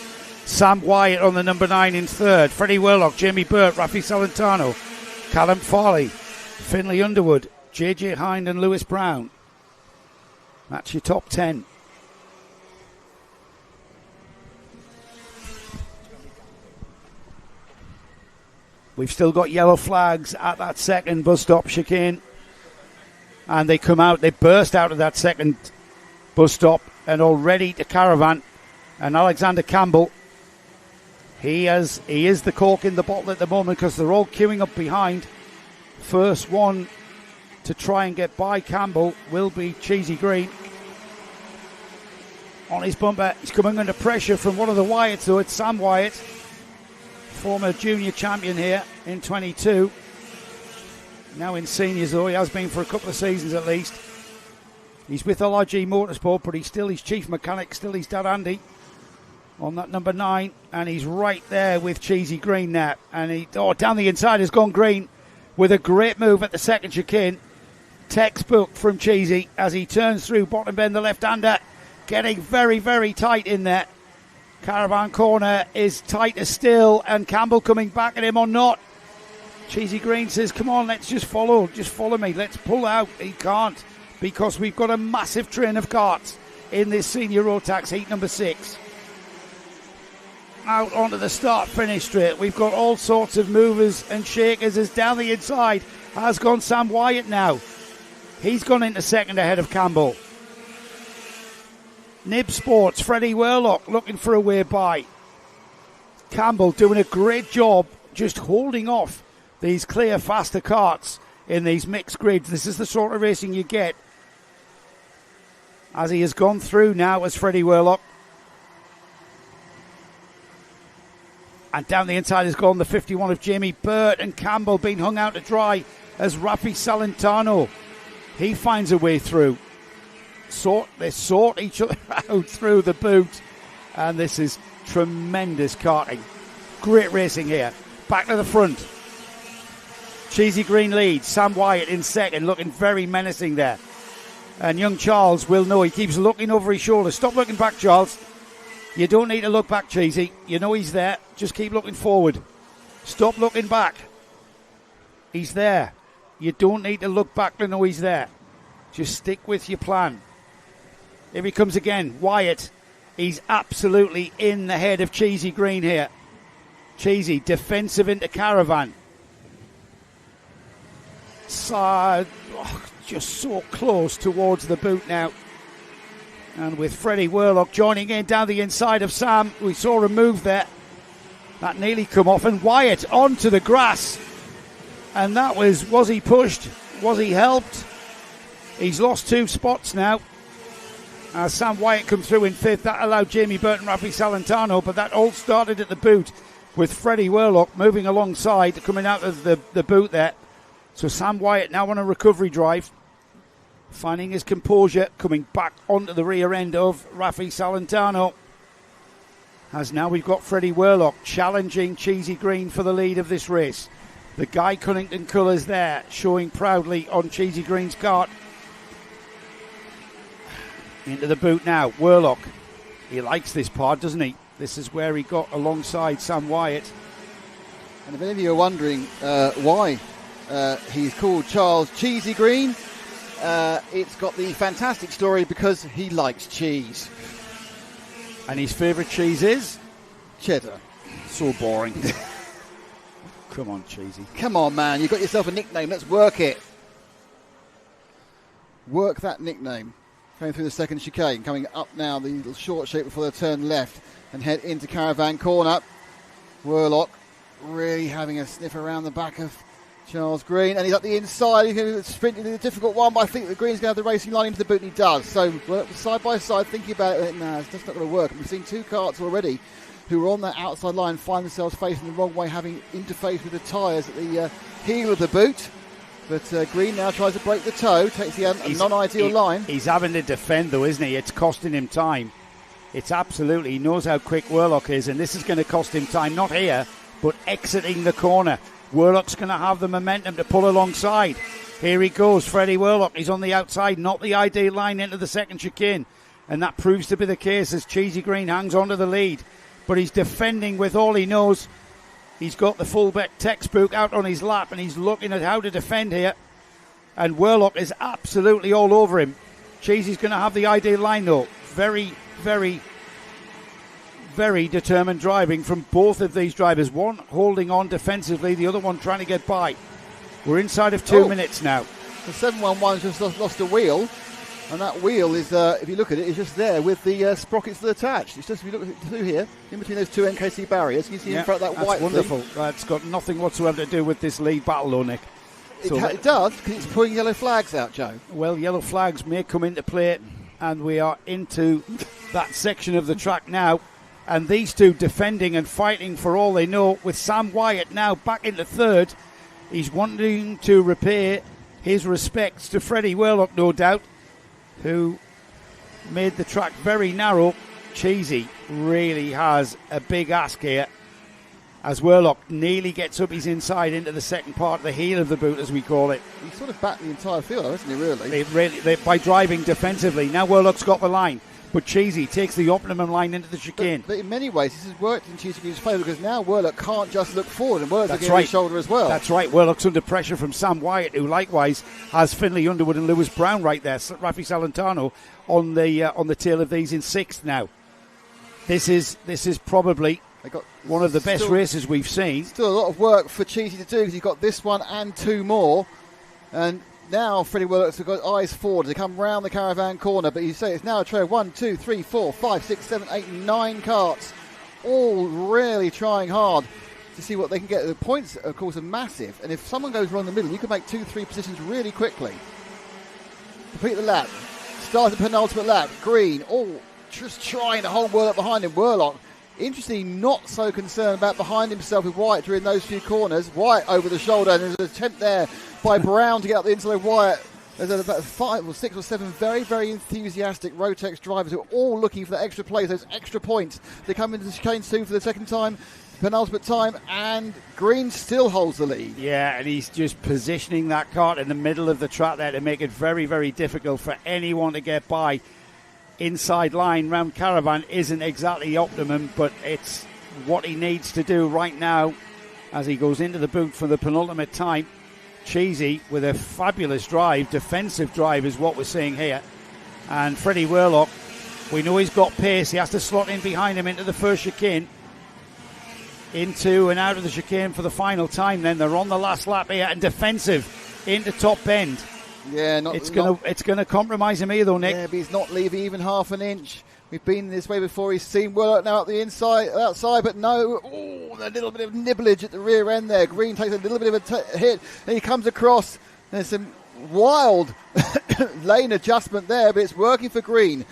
Sam Wyatt on the number 9 in 3rd. Freddie Worlock, Jamie Burt, Rafi Salentano, Callum Farley, Finley Underwood, JJ Hind and Lewis Brown. That's your top 10. We've still got yellow flags at that second bus stop chicane. And they come out, they burst out of that second bus stop and already to Caravan. And Alexander Campbell, he is the cork in the bottle at the moment because they're all queuing up behind. First one to try and get by Campbell will be Cheesy Green. On his bumper, he's coming under pressure from one of the Wyatts, though. It's Sam Wyatt, former junior champion here in 22. Now in seniors, though. He has been for a couple of seasons at least. He's with LRG Motorsport, but he's still his chief mechanic, still his dad Andy on that number 9, and he's right there with Cheesy Green now. And down the inside has gone Green with a great move at the second chicane. Textbook from Cheesy as he turns through bottom bend, the left-hander getting very, very tight in there. Caravan corner is tight as still, and Campbell coming back at him or not. Cheesy Green says, come on, let's just follow me, let's pull out. He can't, because we've got a massive train of carts in this senior Rotax heat number 6. Out onto the start-finish straight. We've got all sorts of movers and shakers as down the inside has gone Sam Wyatt now. He's gone into second ahead of Campbell. Nib Sports, Freddie Worlock looking for a way by. Campbell doing a great job just holding off these clear, faster carts in these mixed grids. This is the sort of racing you get as he has gone through now as Freddie Worlock. And down the inside has gone the 51 of Jamie Burt, and Campbell being hung out to dry as Rafi Salentano, he finds a way through. They sort each other out through the boot, and this is tremendous karting. Great racing here. Back to the front. Cheesy Green leads. Sam Wyatt in second, looking very menacing there. And young Charles will know. He keeps looking over his shoulder. Stop looking back, Charles. You don't need to look back, Cheesy. You know he's there. Just keep looking forward. Stop looking back. He's there. You don't need to look back to know he's there. Just stick with your plan. Here he comes again. Wyatt. He's absolutely in the head of Cheesy Green here. Cheesy, defensive into Caravan. Just so close towards the boot now. And with Freddie Worlock joining in down the inside of Sam, we saw a move there. That nearly come off. And Wyatt onto the grass. And that was he pushed? Was he helped? He's lost 2 spots now. Sam Wyatt come through in 5th. That allowed Jamie Burton, Rafi Salentano, but that all started at the boot with Freddie Worlock moving alongside, coming out of the boot there. So Sam Wyatt now on a recovery drive, finding his composure, coming back onto the rear end of Rafi Salentano. As now we've got Freddie Worlock challenging Cheesy Green for the lead of this race. The Guy Cunnington colours there, showing proudly on Cheesy Green's kart. Into the boot now, Worlock. He likes this part, doesn't he? This is where he got alongside Sam Wyatt.
And if any of you are wondering why he's called Charles Cheesy Green, it's got the fantastic story because he likes cheese.
And his favourite cheese is?
Cheddar.
So boring. Come on, Cheesy.
Come on, man. You've got yourself a nickname. Let's work it. Work that nickname. Going through the second chicane, coming up now, the little short shape before they turn left and head into Caravan Corner. Worlock really having a sniff around the back of Charles Green, and he's up the inside. He's going to sprint into the difficult one, but I think the Green's going to have the racing line into the boot, and he does. So side by side, thinking about it, nah, it's just not going to work. We've seen 2 karts already who are on that outside line find themselves facing the wrong way, having interfaced with the tyres at the heel of the boot. But Green now tries to break the toe, takes the non-ideal line.
He's having to defend, though, isn't he? It's costing him time. It's absolutely, he knows how quick Worlock is, and this is going to cost him time, not here, but exiting the corner. Worlock's going to have the momentum to pull alongside. Here he goes, Freddie Worlock. He's on the outside, not the ideal line into the second chicane. And that proves to be the case as Cheesy Green hangs on to the lead. But he's defending with all he knows. He's got the Fulbeck textbook out on his lap, and he's looking at how to defend here. And Worlock is absolutely all over him. Cheesy's going to have the ideal line, though. Very, very, very determined driving from both of these drivers. One holding on defensively, the other one trying to get by. We're inside of 2 minutes now.
The 711's just lost a wheel. And that wheel is, if you look at it, is just there with the sprockets that are attached. It's just, if you look through here, in between those 2 NKC barriers, you see in front of that white
wonderful.
thing.
That's got nothing whatsoever to do with this lead battle, though, Nick.
It does, because it's pulling yellow flags out, Joe.
Well, yellow flags may come into play, and we are into that section of the track now. And these two defending and fighting for all they know, with Sam Wyatt now back into 3rd. He's wanting to repay his respects to Freddie Worlock, no doubt, who made the track very narrow. Cheesy really has a big ask here, as Worlock nearly gets up his inside into the second part, the heel of the boot, as we call it.
He's sort of backed the entire field, hasn't he, really?
By driving defensively. Now Worlock's got the line, but Cheesy takes the optimum line into the chicane.
But in many ways, this has worked in Cheesy Green's favour, because now Worlock can't just look forward, and Worlock's looking at his shoulder as well.
That's right. Worlock's under pressure from Sam Wyatt, who likewise has Finlay Underwood and Lewis Brown right there. Rafi Salentano on the tail of these in 6th now. This is probably one of the best races we've seen.
Still a lot of work for Cheesy to do, because he's got this one and 2 more. And now Freddie Worlock's got eyes forward to come round the Caravan Corner. But you say it's now a trail 1, 2, 3, 4, 5, 6, 7, 8, 9 karts, all really trying hard to see what they can get. The points, of course, are massive. And if someone goes wrong in the middle, you can make 2-3 positions really quickly. Complete the lap. Start the penultimate lap. Green, all just trying to hold Worlock behind him. Worlock Interestingly, not so concerned about behind himself with Wyatt during those few corners. Wyatt over the shoulder, and there's an attempt there by Brown to get up the inside of Wyatt. There's about 5 or 6 or 7 very, very enthusiastic Rotax drivers who are all looking for that extra place, those extra points. They come into the chicane soon for the second time, penultimate time, and Green still holds the lead.
Yeah, and he's just positioning that kart in the middle of the track there to make it very, very difficult for anyone to get by. Inside line round Caravan isn't exactly optimum, but it's what he needs to do right now as he goes into the boot for the penultimate time. Cheesy with a fabulous drive, defensive drive is what we're seeing here. And Freddie Whirlock, we know he's got pace. He has to slot in behind him into the first chicane. Into and out of the chicane for the final time then. They're on the last lap here and defensive into top bend.
Yeah,
it's gonna compromise him here though, Nick.
Yeah, but he's not leaving even half an inch. We've been this way before. He's seen Whirlock now at the outside, but no. Oh, a little bit of nibblage at the rear end there. Green takes a little bit of a hit, and he comes across. There's some wild lane adjustment there, but it's working for Green.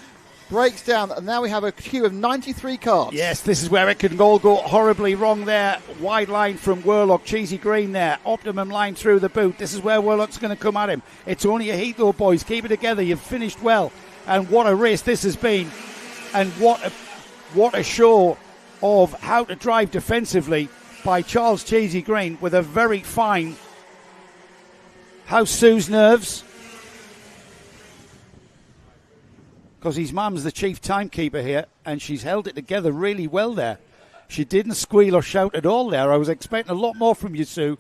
Breaks down, and now we have a queue of 93 cars.
Yes, this is where it can all go horribly wrong there. Wide line from Whirlock, Cheesy Green there. Optimum line through the boot. This is where Whirlock's going to come at him. It's only a heat though, boys. Keep it together. You've finished well. And what a race this has been. And what a show of how to drive defensively by Charles Cheesy Green with a very fine House Sue's nerves. Because his mum's the chief timekeeper here, and she's held it together really well there. She didn't squeal or shout at all there. I was expecting a lot more from you, Sue,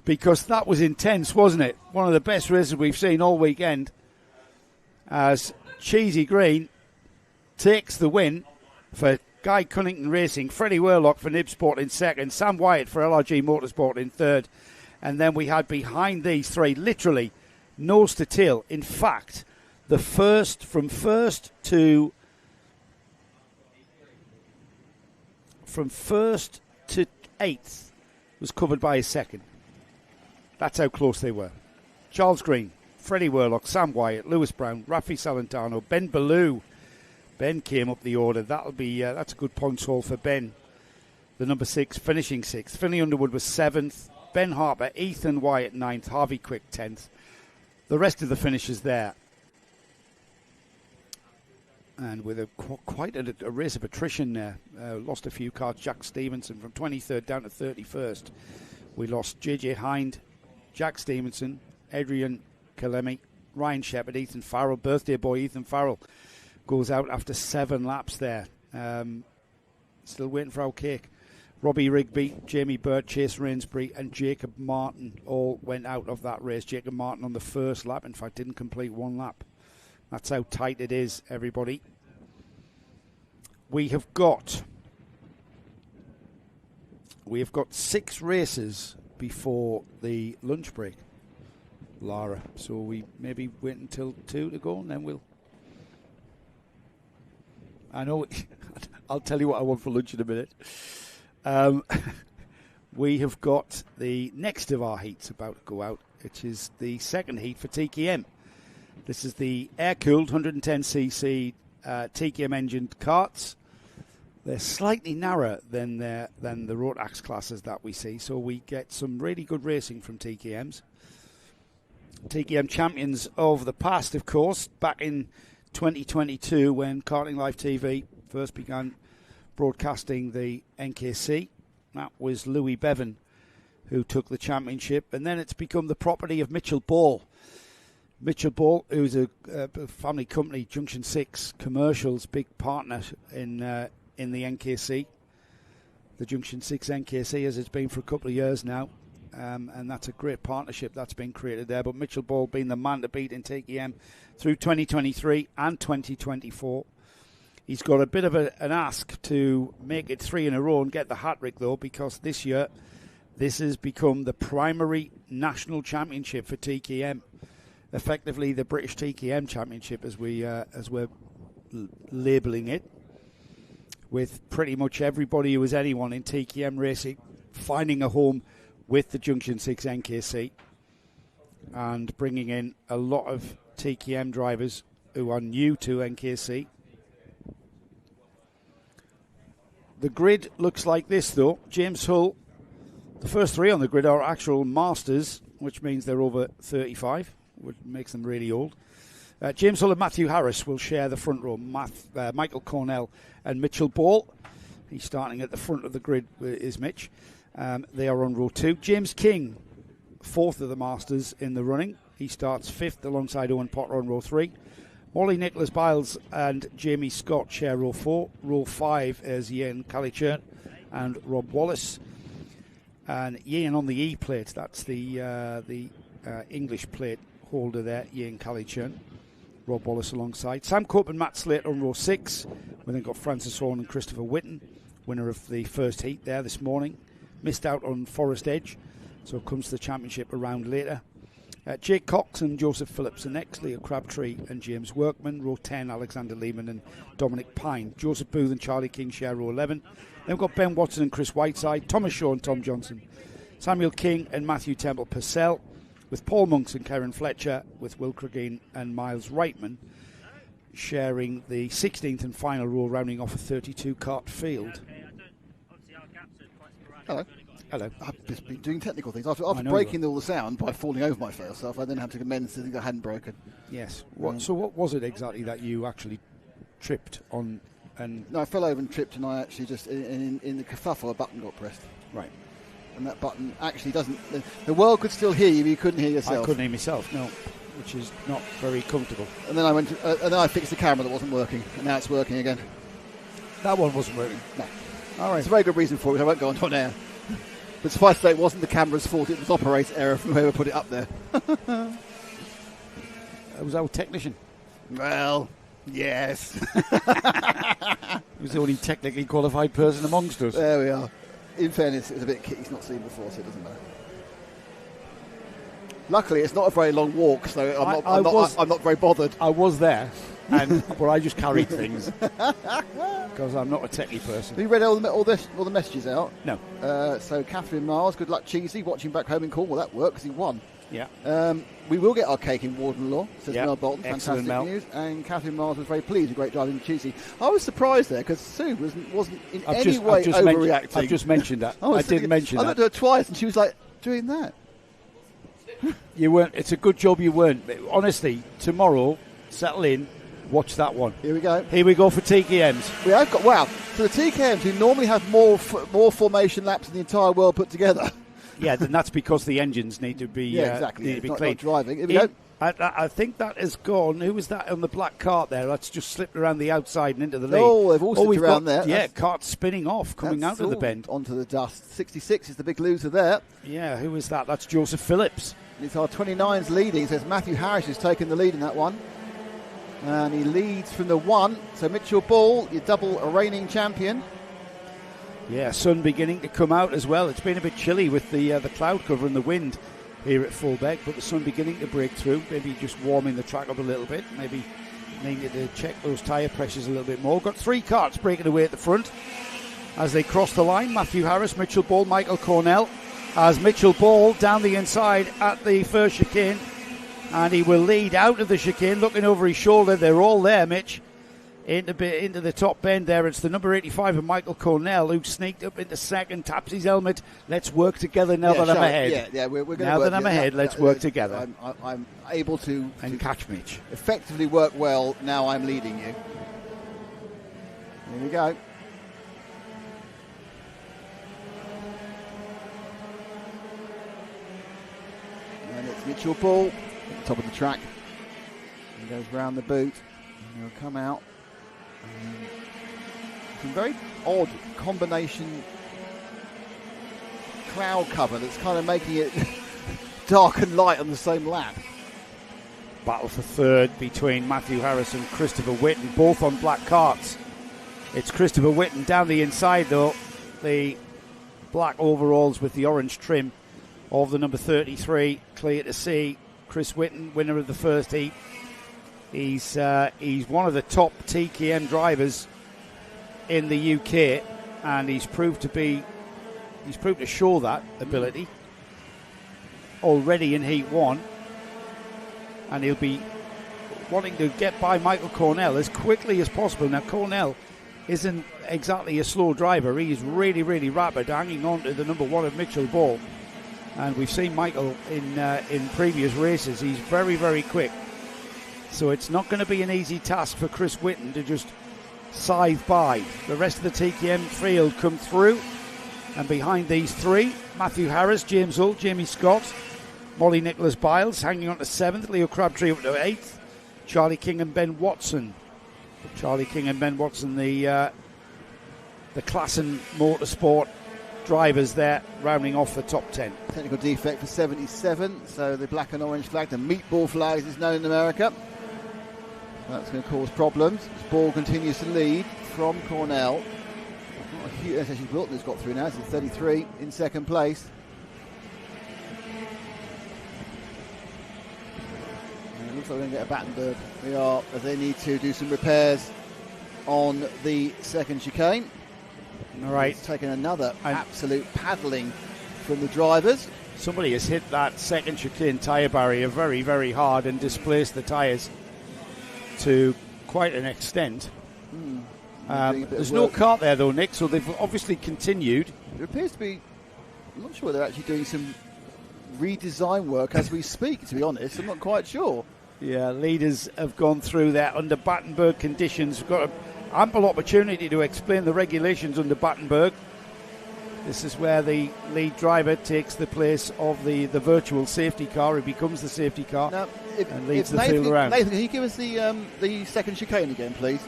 because that was intense, wasn't it? One of the best races we've seen all weekend. As Cheesy Green takes the win for Guy Cunnington Racing, Freddie Whirlock for Nib Sport in second, Sam Wyatt for LRG Motorsport in third, and then we had behind these three, literally nose to tail. In fact, the from first to eighth was covered by a second. That's how close they were. Charles Green, Freddie Whirlock, Sam Wyatt, Lewis Brown, Rafi Salentano, Ben Ballou. Ben came up the order. That's a good points haul for Ben. The number 6, finishing 6th. Finley Underwood was 7th. Ben Harper, Ethan Wyatt 9th. Harvey Quick 10th. The rest of the finishers there. And with quite a race of attrition there. Lost a few cars. Jack Stevenson from 23rd down to 31st. We lost JJ Hind, Jack Stevenson, Adrian Kalemi, Ryan Shepherd, Ethan Farrell, birthday boy Ethan Farrell goes out after 7 laps there. Still waiting for our cake. Robbie Rigby, Jamie Burt, Chase Rainsbury and Jacob Martin all went out of that race. Jacob Martin on the first lap, in fact, didn't complete 1 lap. That's how tight it is, everybody. We have got 6 races before the lunch break, Lara. So we maybe wait until 2 to go, and then we'll... I know, I'll tell you what I want for lunch in a minute. We have got the next of our heats about to go out, which is the second heat for TKM. This is the air-cooled 110cc TKM engined karts. They're slightly narrower than the Rotax classes that we see, so we get some really good racing from TKMs. TKM champions of the past, of course, back in 2022 when Karting Live TV first began broadcasting the NKC. That was Louis Bevan who took the championship, and then it's become the property of Mitchell Ball. Mitchell Ball, who's a family company, Junction 6 Commercials, big partner in the NKC. The Junction 6 NKC, as it's been for a couple of years now, and that's a great partnership that's been created there. But Mitchell Ball being the man to beat in TKM through 2023 and 2024. He's got a bit of an ask to make it 3 in a row and get the hat-trick, though, because this year this has become the primary national championship for TKM. Effectively the British TKM Championship, as we're labelling it, with pretty much everybody who is anyone in TKM racing finding a home with the Junction 6 NKC and bringing in a lot of TKM drivers who are new to NKC. The grid looks like this, though. James Hull, the first 3 on the grid are actual masters, which means they're over 35, which makes them really old. James Hull and Matthew Harris will share the front row. Michael Cornell and Mitchell Ball. He's starting at the front of the grid, is Mitch. They are on row 2. James King, 4th of the masters in the running. He starts 5th alongside Owen Potter on row 3. Ollie Nicholas Biles and Jamie Scott share row 4. Row 5 is Ian Calichurn and Rob Wallace. And Ian on the E plate, that's the English plate holder there, Ian Calichurn. Rob Wallace alongside. Sam Cope and Matt Slate on row 6. We then got Francis Horn and Christopher Whitten, winner of the first heat there this morning. Missed out on Forest Edge, so comes to the championship a round later. Jake Cox and Joseph Phillips are next. Leo Crabtree and James Workman. Row 10, Alexander Lehman and Dominic Pine. Joseph Booth and Charlie King share row 11. Then we've got Ben Watson and Chris Whiteside. Thomas Shaw and Tom Johnson. Samuel King and Matthew Temple Purcell. With Paul Monks and Karen Fletcher. With Will Cregeen and Miles Reitman sharing the 16th and final row, rounding off a 32-cart field.
Hello.
Hello.
I've just been doing technical things. After breaking all the sound by falling over my first self, I then had to amend the things I hadn't broken.
Yes. So what was it exactly that you actually tripped on? And
no, I fell over and tripped, and I actually just, in the kerfuffle, a button got pressed.
Right.
And that button actually doesn't... The world could still hear you, but you couldn't hear yourself.
I couldn't hear myself, no, which is not very comfortable.
And then and then I fixed the camera that wasn't working, and now it's working again.
That one wasn't working?
No.
All right.
It's a very good reason for it. I won't go on air. But suffice to say, it wasn't the camera's fault, it was operator error from whoever put it up there.
It was our technician.
Well, yes.
He was the only technically qualified person amongst us.
There we are. In fairness, it was a bit he's not seen before, so it doesn't matter. Luckily, it's not a very long walk, so I'm not very bothered.
I was there, but I just carried things because I'm not a techie person.
Have you read all the messages out?
No.
So Catherine Miles, good luck, Cheesy, watching back home in Cornwall. That worked because he won.
Yeah.
We will get our cake in Warden Law, says Mel Bolton.
Excellent,
Fantastic
Mel.
news. And Catherine Miles was very pleased with great driving Cheesy. I was surprised there because Sue wasn't in any way overreacting.
I've just mentioned that. I did mention that.
I looked at her twice and she was like, doing that.
You weren't. It's a good job you weren't. Honestly, tomorrow, settle in, watch that one.
Here we go.
Here we go for TKMs.
We have got, wow. So the TKMs who normally have more formation laps than the entire world put together.
Yeah, then that's because the engines need to be
exactly.
Need to be clean.
Not driving. Here we go.
I think that has gone. Who was that on the black cart there? That's just slipped around the outside and into the lead.
Oh, they've all slipped around there.
Yeah, cart spinning off, coming out of the bend.
Onto the dust. 66 is the big loser there.
Yeah, who is that? That's Joseph Phillips.
It's our 29's leading. It says Matthew Harris has taken the lead in that one. And he leads from the 1. So Mitchell Ball, your double reigning champion.
Yeah, sun beginning to come out as well. It's been a bit chilly with the cloud cover and the wind here at Fulbeck, but the sun beginning to break through. Maybe just warming the track up a little bit. Maybe needing to check those tyre pressures a little bit more. Got 3 carts breaking away at the front as they cross the line. Matthew Harris, Mitchell Ball, Michael Cornell. As Mitchell Ball down the inside at the first chicane, and he will lead out of the chicane, looking over his shoulder. They're all there, Mitch, into the top bend there. It's the number 85 of Michael Cornell who sneaked up into second, taps his helmet. Let's work together now that I'm ahead.
Yeah, we're going to
now that I'm ahead, let's work together.
I'm able to
catch Mitch.
Effectively work well. Now I'm leading you. Here we go. And it's Mitchell Ball at the top of the track. He goes round the boot. And he'll come out. Some very odd combination cloud cover that's kind of making it dark and light on the same lap.
Battle for third between Matthew Harris and Christopher Whitten, both on black carts. It's Christopher Whitten down the inside though. The black overalls with the orange trim of the number 33, clear to see. Chris Whitten, winner of the first heat. He's one of the top TKM drivers in the UK, and he's proved to show that ability already in Heat 1, and he'll be wanting to get by Michael Cornell as quickly as possible. Now Cornell isn't exactly a slow driver. He's really, really rapid, hanging on to the number 1 of Mitchell Ball. And we've seen Michael in previous races. He's very, very quick. So it's not going to be an easy task for Chris Whitten to just scythe by. The rest of the TKM field come through. And behind these 3, Matthew Harris, James Hull, Jamie Scott, Molly Nicholas Biles hanging on to 7th, Leo Crabtree up to 8th, Charlie King and Ben Watson. Charlie King and Ben Watson, the Klassen Motorsport drivers there, rounding off the top 10.
Technical defect for 77, so the black and orange flag, the meatball flag as it's known in America. That's going to cause problems. This Ball continues to lead from Cornell. That's actually Wilton has got through now. It's 33 in second place. And it looks like we're going to get a Battenberg. We are, as they need to do some repairs on the second chicane.
All right.
It's taken another absolute paddling from the drivers.
Somebody has hit that second chicane tyre barrier very, very hard and displaced the tyres to quite an extent. There's no kart there though, Nick, so they've obviously continued.
It appears to be, I'm not sure they're actually doing some redesign work as we speak, to be honest. I'm not quite sure.
Yeah, leaders have gone through there under Battenberg conditions. We've got an ample opportunity to explain the regulations under Battenberg. This is where the lead driver takes the place of the virtual safety car. He becomes the safety car and leads the field around.
Nathan, can you give us the second chicane again, please?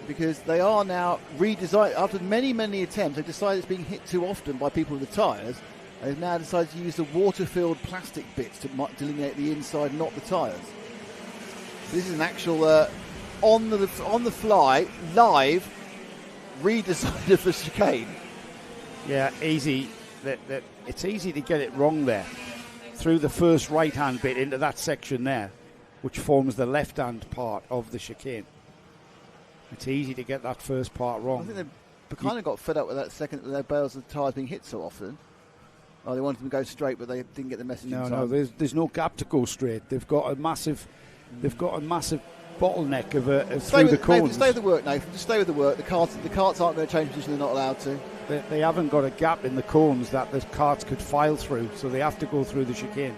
Because they are now redesigned. After many, many attempts, they've decided it's being hit too often by people with the tyres. They've now decided to use the water-filled plastic bits to delineate the inside, not the tyres. This is an actual on the fly, live redesign of the chicane.
Yeah, easy. It's easy to get it wrong there. Through the first right-hand bit into that section there, which forms the left-hand part of the chicane. It's easy to get that first part wrong.
I think they kind of got fed up with that second, their bales of tyres being hit so often. Oh, they wanted them to go straight, but they didn't get the message in time.
No, there's no gap to go straight. They've got a massive bottleneck of through the cones.
Stay with the work, Nathan. Just stay with the work. The carts aren't going to change position. They're not allowed to.
They haven't got a gap in the cones that the carts could file through, so they have to go through the chicane.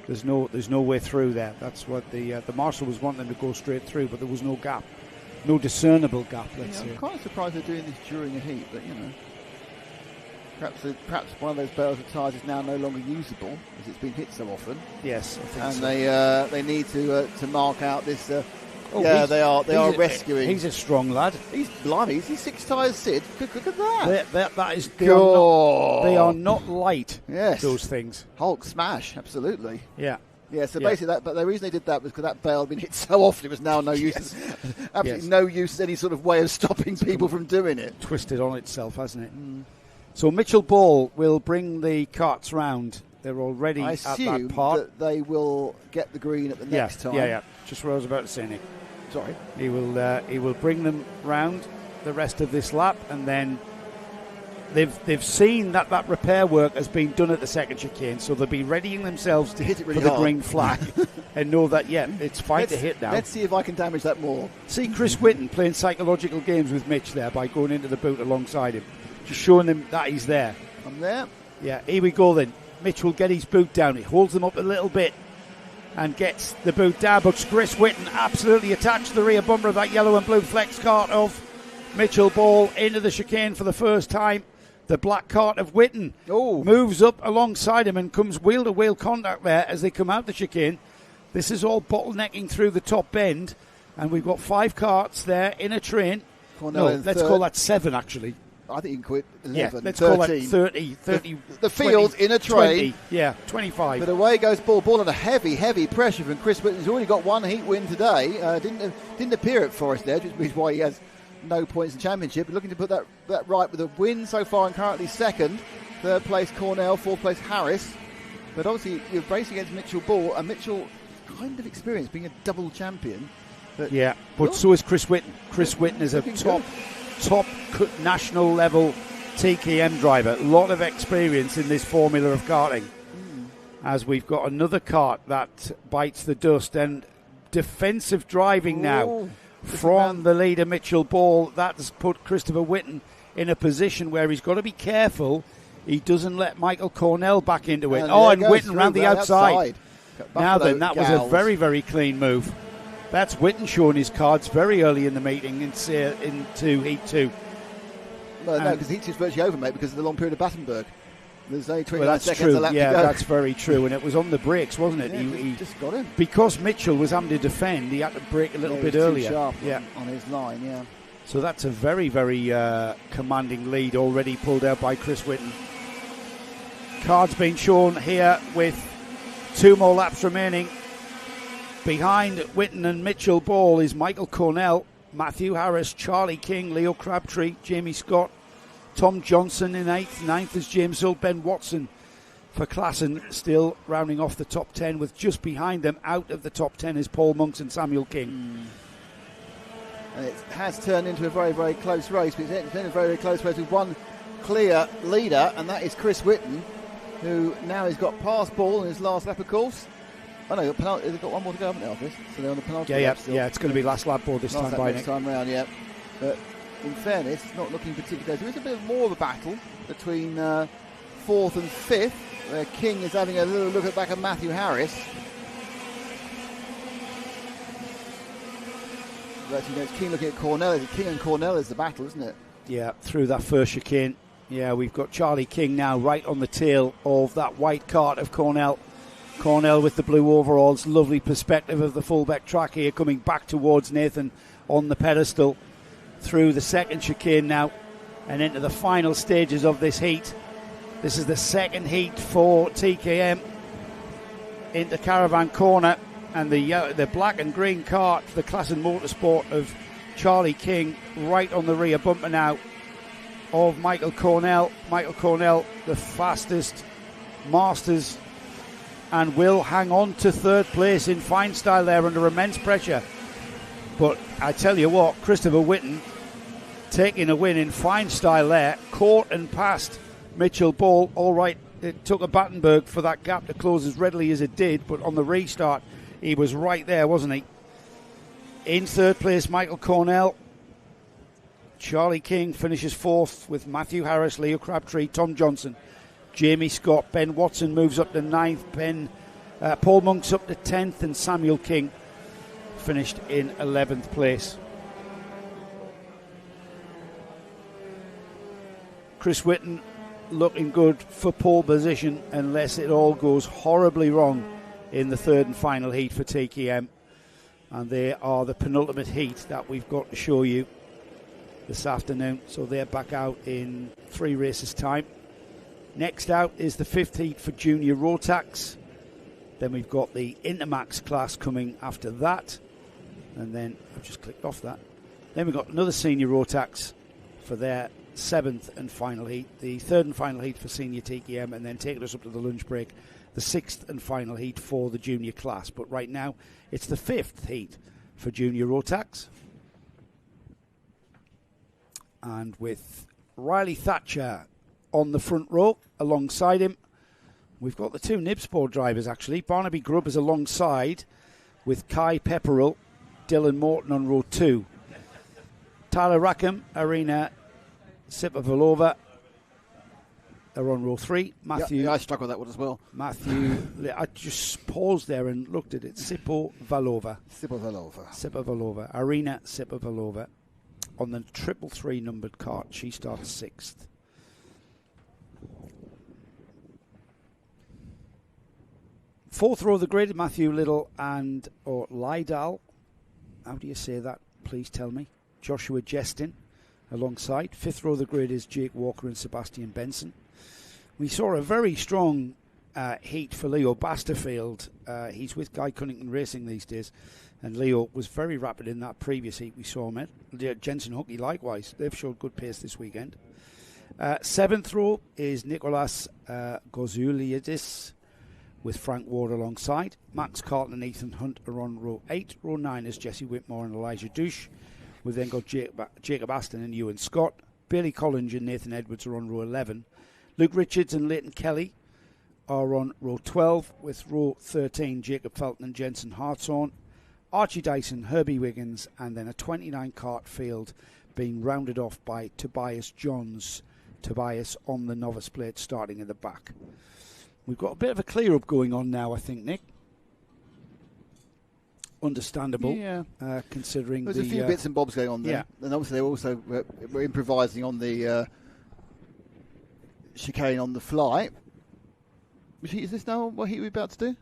There's no way through there. That's what the marshal was wanting them to go straight through, but there was no gap. No discernible gap, let's say.
I'm quite surprised they're doing this during a heat, but perhaps one of those bales of tyres is now no longer usable as it's been hit so often.
Yes, I think
and
so.
they need to mark out this. They are rescuing.
He's a strong lad.
He's 6 tyres, Sid. Look at that.
That is. They are not light.
Yes,
those things.
Hulk smash, absolutely.
Yeah.
Yeah, so basically but the reason they did that was because that bale had been hit so often it was now no use. Absolutely no use, any sort of way of stopping people from doing it.
Twisted on itself, hasn't it? So Mitchell Ball will bring the carts round. They're already at that part.
That they will get the green at the next time.
Yeah. Just what I was about to say, Nick.
Sorry.
He will bring them round the rest of this lap, and then they've seen that repair work has been done at the second chicane, so they'll be readying themselves to
hit it really
for
hard.
the green flag and know that it's fine to hit now.
Let's see if I can damage that more.
See Chris Whitten playing psychological games with Mitch there by going into the boot alongside him, just showing him that he's there.
I'm there.
Yeah, here we go then. Mitch will get his boot down. He holds them up a little bit and gets the boot down, but Chris Whitten absolutely attached to the rear bumper of that yellow and blue flex cart of Mitchell Ball into the chicane for the first time. The black cart of Whitten moves up alongside him and comes wheel-to-wheel contact there as they come out the chicane. This is all bottlenecking through the top bend, and we've got 5 carts there in a train. Let's call that 7, actually.
I think you can quit 11,
yeah, let's
13.
call that 30.
The field 20, in a train.
20, 25.
But away goes Ball. Ball under heavy pressure from Chris Whitten. He's already got one heat win today. Didn't appear at Forest Edge, which is why he has no points in the championship. But looking to put that right with a win so far and currently second. Third place Cornell, fourth place Harris. But obviously you're racing against Mitchell Ball, and Mitchell kind of experienced being a double champion. But
so is Chris Whitten. Chris Whitten is a top national level TKM driver. A lot of experience in this formula of karting. As we've got another kart that bites the dust, and defensive driving now from the leader, Mitchell Ball. That's put Christopher Whitten in a position where he's got to be careful he doesn't let Michael Cornell back into it. And Whitten round the outside. Now then, that was a very, very clean move. That's Whitten showing his cards very early in the meeting into Heat 2.
Well, no, because Heat 2 is virtually over, mate, because of the long period of Battenberg. There's only 29 seconds
true.
left to
Yeah,
go.
that's very true. And it was on the brakes, wasn't it?
Yeah, he just got him.
Because Mitchell was having to defend, he had to brake a little bit earlier.
Too sharp on his line, yeah.
So that's a very, very commanding lead already pulled out by Chris Whitten. Cards being shown here with 2 more laps remaining. Behind Whitten and Mitchell Ball is Michael Cornell, Matthew Harris, Charlie King, Leo Crabtree, Jamie Scott, Tom Johnson in 8th. 9th is James Hull, Ben Watson for Klassen, still rounding off the top 10, with just behind them out of the top 10 is Paul Monks and Samuel King.
And it has turned into a very, very close race, but it's been a very, very close race with one clear leader, and that is Chris Whitten, who now has got past Ball in his last lap, of course. Oh no, they've got one more to go, haven't they, office? So they're on the penultimate lap still.
Yeah, it's going to be last lap board this time by
next time round, yeah. But in fairness, it's not looking particularly good. There is a bit more of a battle between 4th and 5th, where King is having a little look at back at Matthew Harris. But actually, it's King looking at Cornell. It's King and Cornell is the battle, isn't it?
Yeah, through that first chicane. Yeah, we've got Charlie King now right on the tail of that white cart of Cornell. Cornell with the blue overalls. Lovely perspective of the Fulbeck track here, coming back towards Nathan on the pedestal. Through the second chicane now and into the final stages of this heat. This is the second heat for TKM into Caravan Corner, and the black and green cart for the Klassen Motorsport of Charlie King right on the rear bumper now of Michael Cornell. Michael Cornell, the fastest Masters, and will hang on to 3rd place in fine style there under immense pressure. But I tell you what, Christopher Whitten taking a win in fine style there, caught and passed Mitchell Ball. All right, it took a Battenberg for that gap to close as readily as it did, but on the restart he was right there, wasn't he? In 3rd place, Michael Cornell. Charlie King finishes 4th with Matthew Harris, Leo Crabtree, Tom Johnson, Jamie Scott. Ben Watson moves up to 9th. Paul Monks up to 10th, and Samuel King finished in 11th place. Chris Whitten looking good for pole position unless it all goes horribly wrong in the 3rd and final heat for TKM. And they are the penultimate heat that we've got to show you this afternoon. So they're back out in 3 races' time. Next out is the 5th heat for Junior Rotax. Then we've got the Intermax class coming after that. And then, I've just clicked off that. Then we've got another Senior Rotax for their 7th and final heat. The 3rd and final heat for Senior TKM. And then taking us up to the lunch break, the 6th and final heat for the Junior class. But right now, it's the 5th heat for Junior Rotax. And with Riley Thatcher on the front row alongside him, we've got the 2 Nibsport drivers actually. Barnaby Grubb is alongside with Kai Pepperell, Dylan Morton on row 2. Tyler Rackham, Arena Sipavalova are on row 3. Matthew,
yeah, I struck with that one as well.
Matthew, I just paused there and looked at it. Sipavalova. Arena Sipavalova on the 333 numbered cart. She starts 6th. Fourth row of the grid, Matthew Little and Lydal. How do you say that? Please tell me. Joshua Jestin alongside. Fifth row of the grid is Jake Walker and Sebastian Benson. We saw a very strong heat for Leo Basterfield. He's with Guy Cunnington Racing these days, and Leo was very rapid in that previous heat we saw him at. Jensen Hockey likewise. They've showed good pace this weekend. 7th row is Nicolas Gozouliadis with Frank Ward alongside. Max Carlton and Ethan Hunt are on row 8. Row 9 is Jesse Whitmore and Elijah Douche. We've then got Jacob Aston and Ewan Scott. Bailey Collins and Nathan Edwards are on row 11. Luke Richards and Leighton Kelly are on row 12, with row 13 Jacob Felton and Jensen Hartshorn. Archie Dyson, Herbie Wiggins, and then a 29-cart field being rounded off by Tobias Johns. Tobias on the novice plate starting in the back. We've got a bit of a clear-up going on now, I think, Nick. Understandable, considering
there's a few bits and bobs going on there.
Yeah.
And obviously they also were improvising on the chicane on the fly. Which heat is this now? What heat are we about to do?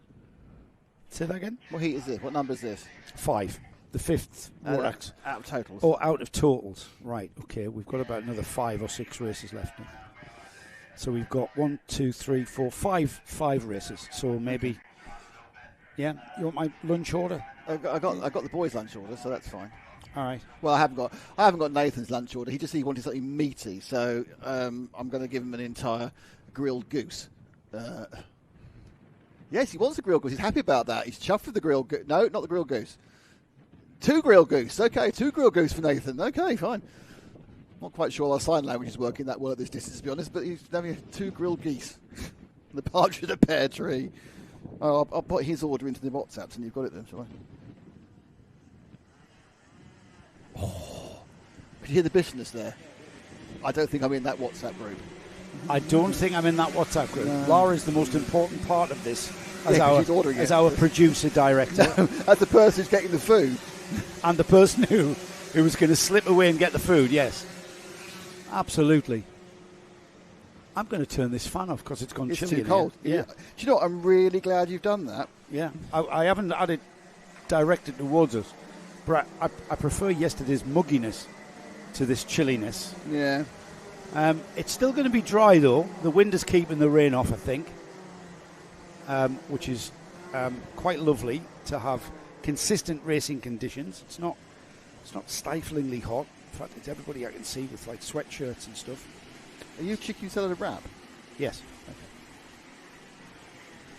Say that again?
What heat is this? What number is this?
5. The 5th Rotax.
Out of totals.
Oh, out of totals. Right, okay. We've got about another 5 or 6 races left now. So we've got 1, 2, 3, 4, 5 races. So maybe, you want my lunch order?
I got the boys' lunch order, so that's fine.
All right.
Well, I haven't got Nathan's lunch order. He just wanted something meaty, so I'm going to give him an entire grilled goose. Yes, he wants a grilled goose. He's happy about that. He's chuffed with the grilled goose. No, not the grilled goose. 2 grilled goose. Okay, 2 grilled goose for Nathan. Okay, fine. Not quite sure our sign language is working that well at this distance, to be honest, but he's having 2 grilled geese. The partridge in a pear tree. Oh, I'll put his order into the WhatsApps and you've got it then, shall I? Oh, could you hear the bitterness there? I don't think I'm in that WhatsApp group.
I don't think I'm in that WhatsApp group.
No.
Laura is the most important part of this as
as
our producer director.
No, as the person who's getting the food.
And the person who was going to slip away and get the food, yes. Absolutely. I'm going to turn this fan off because it's gone chilly.
It's too cold.
Yeah.
Do you know what? I'm really glad you've done that.
Yeah. I haven't had it directed towards us. But I prefer yesterday's mugginess to this chilliness.
Yeah.
It's still going to be dry, though. The wind is keeping the rain off, I think, which is quite lovely to have consistent racing conditions. It's not stiflingly hot. In fact, it's everybody I can see with like sweatshirts and stuff.
Are you chicken salad wrap?
Yes. Okay.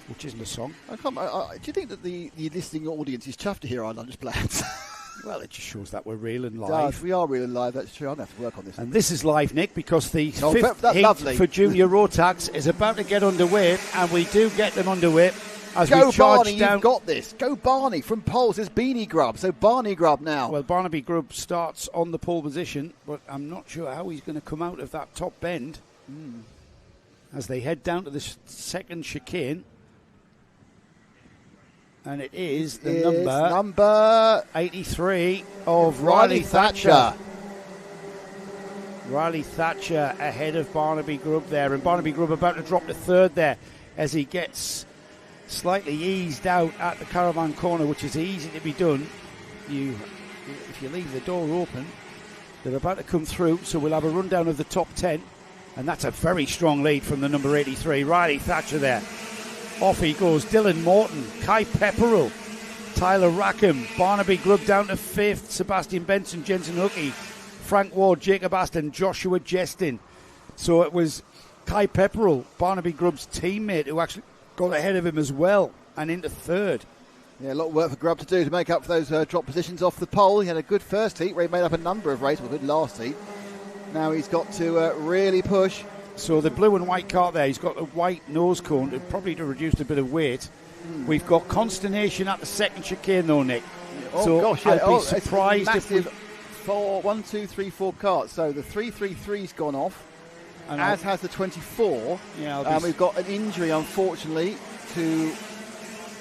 Which isn't a song.
Do you think that the listening audience is chuffed to hear our lunch plans?
Well, it just shows that we're real and live.
We are real and live, that's true. I'll have to work on this.
And this is live, Nick, because the 5th heat
lovely.
for Junior Rotax is about to get underway, and we do get them underway as
Go
we charge
Barney,
down.
You've got this. Go Barney from poles. There's Beanie Grub. So Barney Grub now.
Well, Barnaby Grubb starts on the pole position, but I'm not sure how he's going to come out of that top bend as they head down to the second chicane. And it is number 83 of Riley Thatcher. Riley Thatcher ahead of Barnaby Grubb there. And Barnaby Grubb about to drop to 3rd there as he gets slightly eased out at the caravan corner, which is easy to be done. If you leave the door open, they're about to come through, so we'll have a rundown of the top 10, and that's a very strong lead from the number 83, Riley Thatcher there. Off he goes, Dylan Morton, Kai Pepperell, Tyler Rackham, Barnaby Grubb down to 5th, Sebastian Benson, Jensen Hookey, Frank Ward, Jacob Aston, Joshua Jestin. So it was Kai Pepperell, Barnaby Grubb's teammate, who actually got ahead of him as well and into 3rd.
Yeah, a lot of work for Grubb to do to make up for those drop positions off the pole. He had a good first heat where he made up a number of races, well, good last heat. Now he's got to really push.
So the blue and white cart there, he's got a white nose cone, probably to reduce a bit of weight. We've got consternation at the second chicane though, Nick.
Oh,
so
gosh,
I'd be surprised if we...
1, 2, 3, 4 carts. So the 333's gone off, and as has the 24.
Yeah,
we've got an injury, unfortunately, to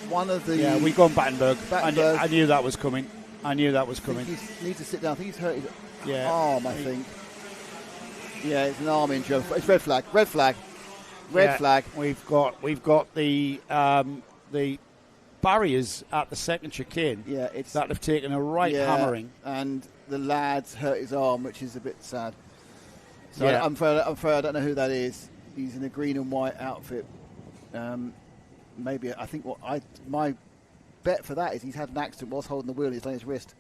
one of the...
Yeah, we've gone Battenberg. I knew that was coming. He
needs to sit down. I think he's hurt his arm, I think. Yeah, it's an arm injury. It's red flag. Red flag.
We've got the barriers at the second chicane.
Yeah,
that have taken a hammering.
And the lad's hurt his arm, which is a bit sad. So I'm afraid I don't know who that is. He's in a green and white outfit. Maybe I think my bet for that is he's had an accident whilst holding the wheel. He's on his wrist.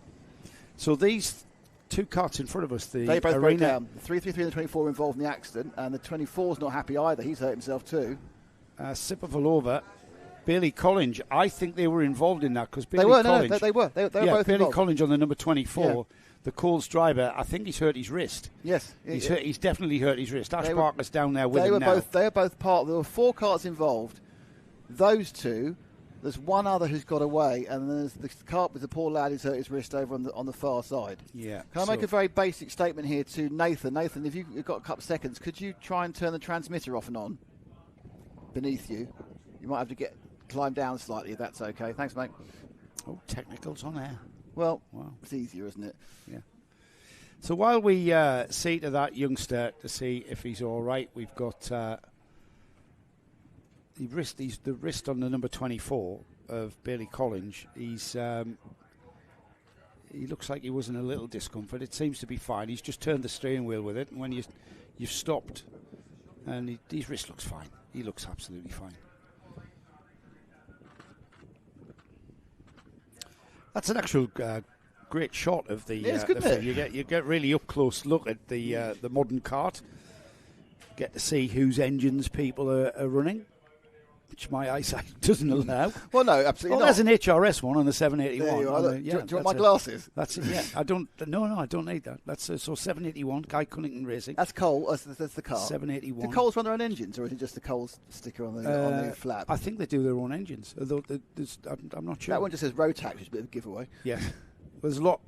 So
these 2 carts in front of us,
they both broke down. The 333 and the 24 were involved in the accident, and the 24's not happy either. He's hurt himself too. Sipavalova, Bailey Collins. I think they were involved in that because Bailey Collins. They were both
Bailey
involved.
Collins on the number 24, the Coles driver. I think he's hurt his wrist.
Yes,
he's definitely hurt his wrist. Ash Parker's down there with him now.
They were both part. There were 4 carts involved. Those 2 There's one other who's got away, and then there's the cart with the poor lad who's hurt his wrist over on the far side.
Yeah.
Can I make a very basic statement here to Nathan? Nathan, if you've got a couple of seconds, could you try and turn the transmitter off and on beneath you? You might have to climb down slightly if that's okay. Thanks, mate.
Oh, technicals on air.
Well, It's easier, isn't it?
Yeah. So while we see to that youngster to see if he's all right, we've got... the wrist on the number 24 of Bailey Collins. He looks like he was in a little discomfort. It seems to be fine. He's just turned the steering wheel with it, and when you've stopped, and his wrist looks fine. He looks absolutely fine. That's an actual great shot of the.
Yeah, it's good, isn't it?
You get really up close look at the modern cart. Get to see whose engines people are running, which my eyesight doesn't allow.
Well, no, absolutely not.
There's an HRS one on the 781.
There you are. Do you want my glasses?
That's it, yeah. I don't need that. That's so 781, Guy Cunnington Racing.
That's Cole. That's the car.
781.
Do Coles run their own engines, or is it just the Coles sticker on the flap?
I think they do their own engines, although I'm not sure.
That one just says Rotax, which is a bit of a giveaway.
Yeah. There's a lot.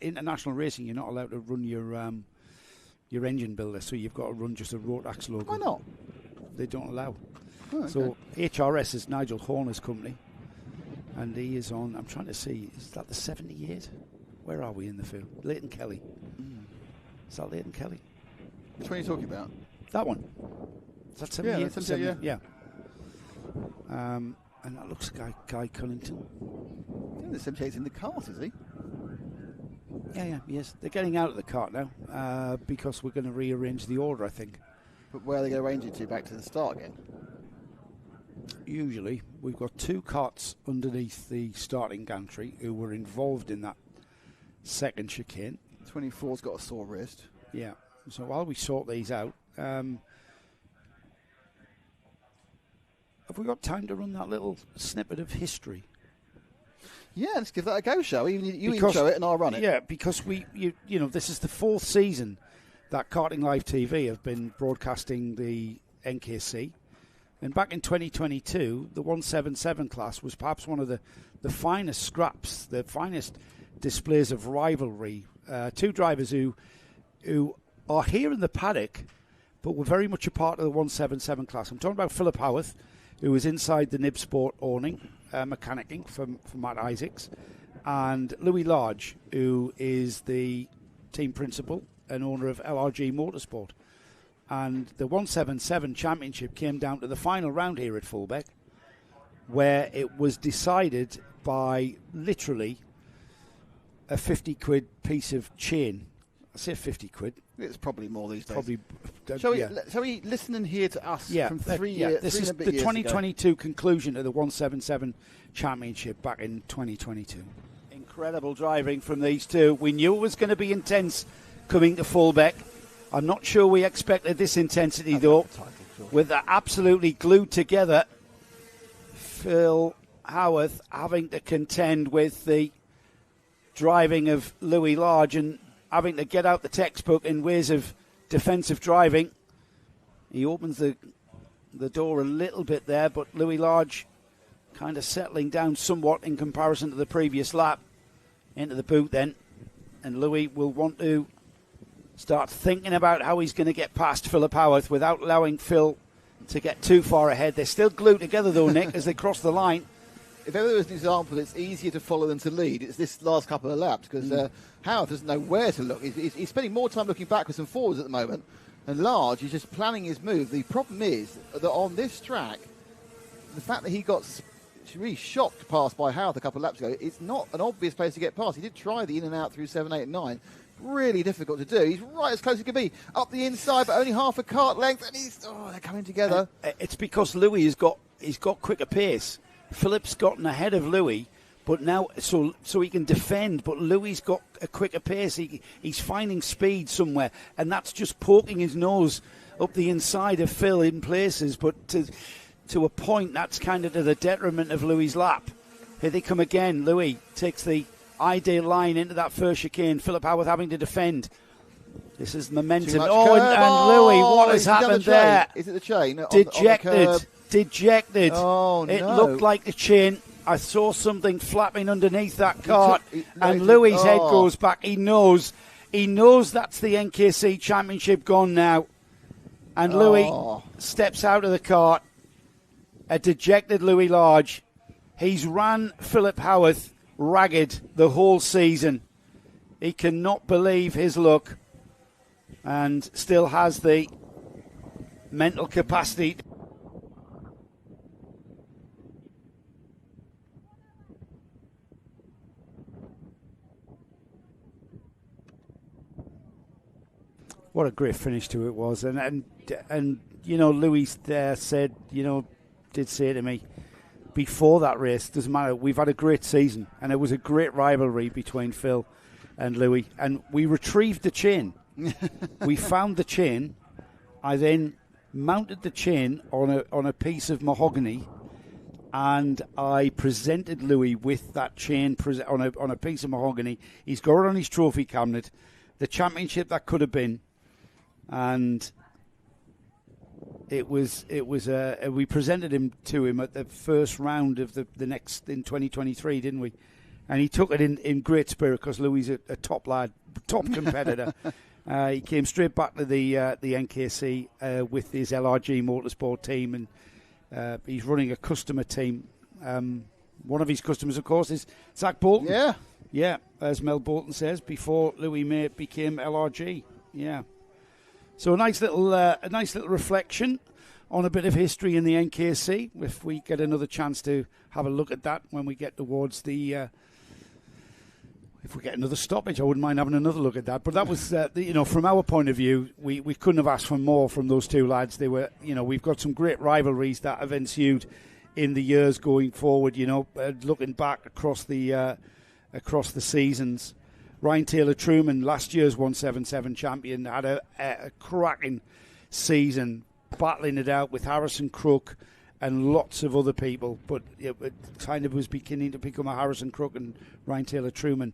International racing, you're not allowed to run your engine builder, so you've got to run just a Rotax logo.
Why not?
They don't allow.
Oh, okay.
So HRS is Nigel Horner's company, and he is on. I'm trying to see. Is that the 78? Where are we in the field? Leighton Kelly. Is that Leighton Kelly?
Which one are you talking about?
That one. Is that 78?
Yeah, 78,
yeah. And that looks like Guy Cunnington.
Yeah, the 78's in the cart, is he?
Yeah, yes. They're getting out of the cart now because we're going to rearrange the order, I think.
But where are they going to arrange it to? Back to the start again?
Usually, we've got two carts underneath the starting gantry who were involved in that second chicane.
24's got a sore wrist.
Yeah. So while we sort these out, have we got time to run that little snippet of history?
Yeah, let's give that a go, shall we? You intro it and I'll run it.
Yeah, because this is the fourth season that Karting Live TV have been broadcasting the NKC. And back in 2022, the 177 class was perhaps one of the finest scraps, the finest displays of rivalry. Two drivers who are here in the paddock, but were very much a part of the 177 class. I'm talking about Philip Howarth, who was inside the Nib Sport awning, mechanicking for Matt Isaacs, and Louis Large, who is the team principal and owner of LRG Motorsport. And the 177 championship came down to the final round here at Fulbeck, where it was decided by literally a 50 quid piece of chain. I say 50 quid.
It's probably more these days.
Probably.
Shall we listen and hear to us from 3 years?
Yeah, this is the 2022 conclusion of the 177 championship back in 2022. Incredible driving from these two. We knew it was going to be intense coming to Fulbeck. I'm not sure we expected this intensity, though. With the absolutely glued together, Phil Howarth having to contend with the driving of Louis Large and having to get out the textbook in ways of defensive driving. He opens the door a little bit there, but Louis Large kind of settling down somewhat in comparison to the previous lap. Into the boot then, and Louis will want to start thinking about how he's going to get past Philip Howarth without allowing Phil to get too far ahead. They're still glued together though, Nick, as they cross the line.
If ever there was an example, it's easier to follow than to lead. It's this last couple of laps because Howarth doesn't know where to look. He's spending more time looking backwards than forwards at the moment. And Large, he's just planning his move. The problem is that on this track, the fact that he got really shocked past by Howarth a couple of laps ago, it's not an obvious place to get past. He did try the in and out through 7, 8 and 9. Really difficult to do. He's right as close as he can be. Up the inside, but only half a kart length, and they're coming together.
It's because Louis he's got quicker pace. Philip's gotten ahead of Louis, but now so he can defend. But Louis's got a quicker pace. He's finding speed somewhere, and that's just poking his nose up the inside of Phil in places. But to a point, that's kind of to the detriment of Louis's lap. Here they come again. Louis takes the ideal line into that first chicane. Philip Howarth having to defend. This is momentum. And Louis, what has happened there?
Is it the chain?
Dejected. dejected.
Oh, no.
It looked like the chain. I saw something flapping underneath that cart, and Louis' head goes back. He knows that's the NKC Championship gone now. And Louis steps out of the cart, a dejected Louis Large. He's ran Philip Howarth ragged the whole season. He cannot believe his luck and still has the mental capacity. What a great finish to it was. And you know, Louis there said, did say to me, before that race, doesn't matter, we've had a great season. And it was a great rivalry between Phil and Louis. And we retrieved the chain. We found the chain. I then mounted the chain on a piece of mahogany, and I presented Louis with that chain on a piece of mahogany. He's got it on his trophy cabinet. The championship that could have been. And we presented him to him at the first round of the next in 2023, didn't we? And he took it in great spirit because Louis is a top lad, top competitor. He came straight back to the NKC with his LRG Motorsport team, and he's running a customer team. One of his customers, of course, is Zach Bolton. Yeah, as Mel Bolton says, before Louis May became LRG. Yeah. So a nice little reflection on a bit of history in the NKC. If we get another chance to have a look at that when we get towards the, if we get another stoppage, I wouldn't mind having another look at that. But that was, from our point of view, we couldn't have asked for more from those two lads. They were, we've got some great rivalries that have ensued in the years going forward. Looking back across the seasons. Ryan Taylor Truman, last year's 177 champion, had a cracking season, battling it out with Harrison Crook and lots of other people. But it kind of was beginning to become a Harrison Crook and Ryan Taylor Truman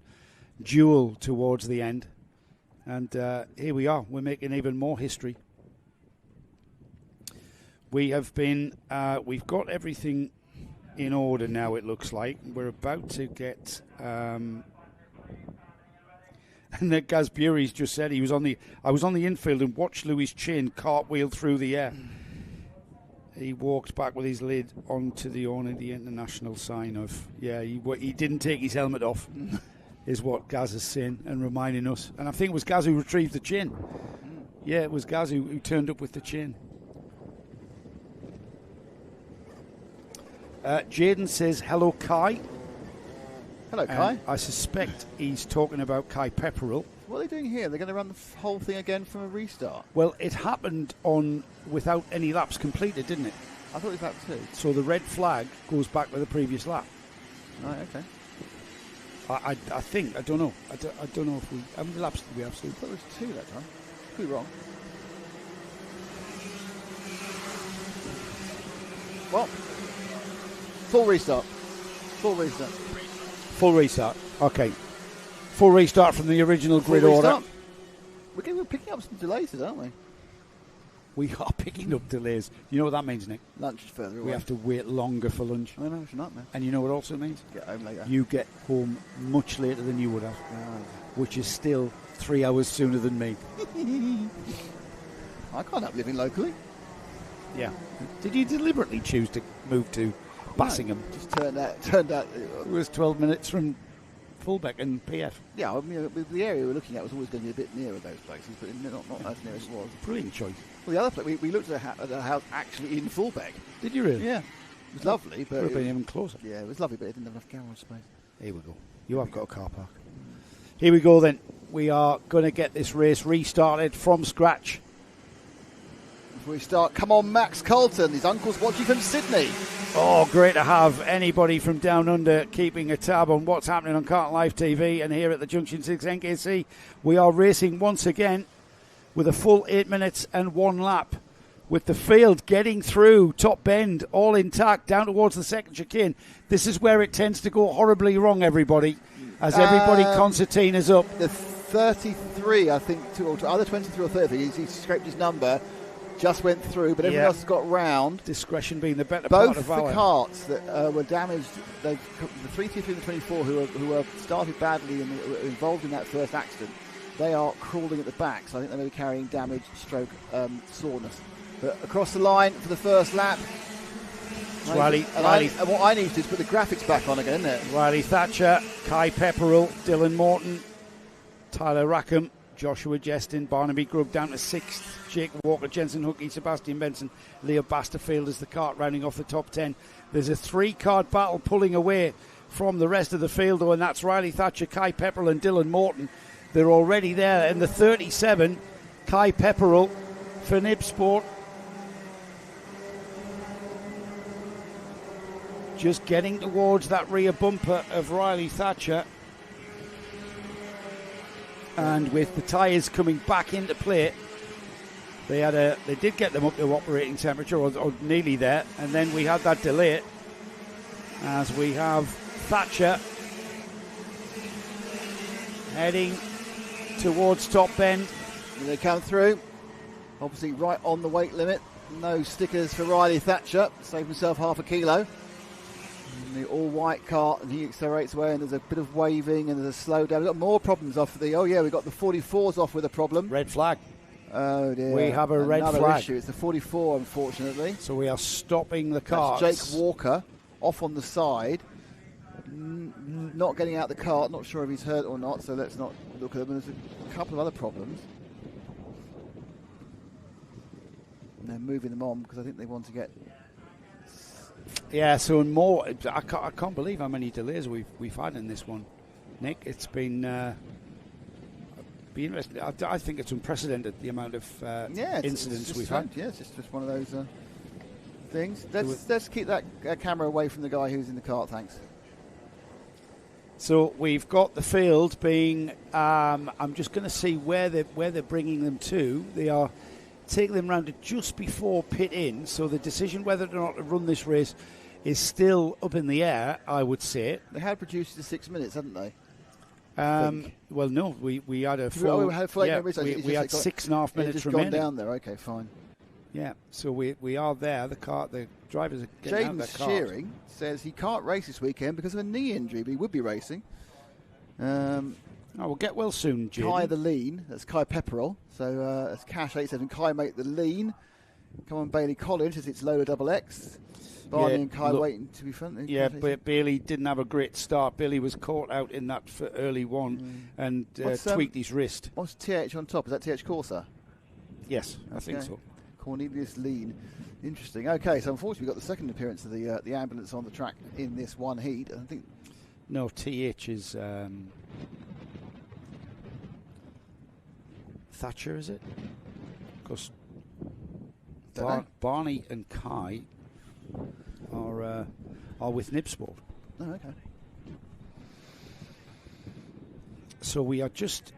duel towards the end. And here we are. We're making even more history. We've got everything in order now, it looks like. We're about to get... And then Gaz Bury's just said I was on the infield and watched Louis' chain cartwheel through the air. He walked back with his lid onto the international sign of, he didn't take his helmet off, is what Gaz is saying and reminding us. And I think it was Gaz who retrieved the chain. Yeah, it was Gaz who turned up with the chain. Jaden says, hello, Kai.
Hello, Kai.
I suspect he's talking about Kai Pepperell.
What are they doing here? They're going to run the whole thing again from a restart?
Well, it happened without any laps completed, didn't it?
I thought it was lap 2.
So the red flag goes back with the previous lap.
Right, okay.
I think. I don't know. I don't know how many laps did we have?
I thought it was 2 that time. Could be wrong. Well, full restart.
Full restart. Okay. Full restart from the original grid order.
We're picking up some delays, aren't we?
We are picking up delays. You know what that means, Nick?
Lunch is further away.
We have to wait longer for lunch.
I know, it's a nightmare.
And you know what also means?
Get home later.
You get home much later than you would have, which is still 3 hours sooner than me.
I can't help living locally.
Yeah. Did you deliberately choose to move to Bassingham?
No, just turned out
it was 12 minutes from Fulbeck and PF.
Yeah, I mean, the area we were looking at was always going to be a bit nearer those places, but not as near as it was.
Brilliant choice.
Well, the other place, we looked at a house actually in Fulbeck.
Did you really?
Yeah. It was lovely, but...
Would have been even closer.
Yeah, it was lovely, but it didn't have enough garage space.
Here we go. You have got a car park. Here we go then. We are going to get this race restarted from scratch.
Before we start, come on, Max Colton. His uncle's watching from Sydney.
Oh, great to have anybody from down under keeping a tab on what's happening on Carlton Live TV. And here at the Junction 6 NKC, we are racing once again with a full 8 minutes and 1 lap. With the field getting through top bend, all intact, down towards the second chicane. This is where it tends to go horribly wrong, everybody, as everybody concertinas up.
The 33, I think, either 23 or 30, he scraped his number. just went through, but everyone else has got round.
Discretion being the better part of
Both the carts that were damaged, the 323 and the 24 who were started badly and were involved in that first accident, they are crawling at the back, so I think they may be carrying damage, stroke, soreness. But across the line for the first lap.
Riley.
And what I need to do is put the graphics back on again, isn't it?
Riley Thatcher, Kai Pepperell, Dylan Morton, Tyler Rackham, Joshua Jestin, Barnaby Grubb down to 6th, Jake Walker, Jensen Hookey, Sebastian Benson, Leo Basterfield as the cart rounding off the top 10. There's a 3-cart battle pulling away from the rest of the field, though, and that's Riley Thatcher, Kai Pepperell and Dylan Morton. They're already there in the 37. Kai Pepperell for Nib Sport. Just getting towards that rear bumper of Riley Thatcher. And with the tyres coming back into play, they did get them up to operating temperature, or nearly there. And then we had that delay as we have Thatcher heading towards top bend.
And they come through, obviously right on the weight limit. No stickers for Riley Thatcher, saved himself half a kilo. And the all-white cart, and he accelerates away, and there's a bit of waving, and there's a slowdown. We've got more problems off we've got the 44s off with a problem.
Red flag.
Oh dear.
We have a red flag.
Issue. It's the 44, unfortunately.
So we are stopping the cart.
Jake Walker off on the side, not getting out the cart, not sure if he's hurt or not, so let's not look at them. And there's a couple of other problems. And they're moving them on because I think they want to get...
Yeah, so more. I can't believe how many delays we've had in this one, Nick. It's been interesting. I think it's unprecedented, the amount of incidents we've had.
Yeah, it's just one of those things. Let's keep that camera away from the guy who's in the cart, thanks.
So we've got the field being. I'm just going to see where they're bringing them to. They are taking them round to just before pit in. So the decision whether or not to run this race is still up in the air, I would say.
They had produced the 6 minutes, hadn't they?
Well, no, we had a full.
We had
6.5 minutes
just
remaining.
Gone down there. Okay, fine.
Yeah, so we are there. The drivers are getting out of their cars.
Shearing says he can't race this weekend because of a knee injury, but he would be racing.
We'll get well soon, Jim.
Kai the lean. That's Kai Pepperell. So that's Cash 87. Kai make the lean. Come on, Bailey Collins, as it's Lola Double X. Barney and Kai waiting to be front.
Yeah, but Bailey didn't have a great start. Bailey was caught out in that for early one and tweaked his wrist.
What's TH on top? Is that TH Corsa?
Yes, I think so.
Cornelius Lean. Interesting. Okay, so unfortunately we got the second appearance of the ambulance on the track in this one heat. I think.
No, TH is Thatcher, is it? Because Barney and Kai are with Nib Sport.
Oh, okay.
So we are just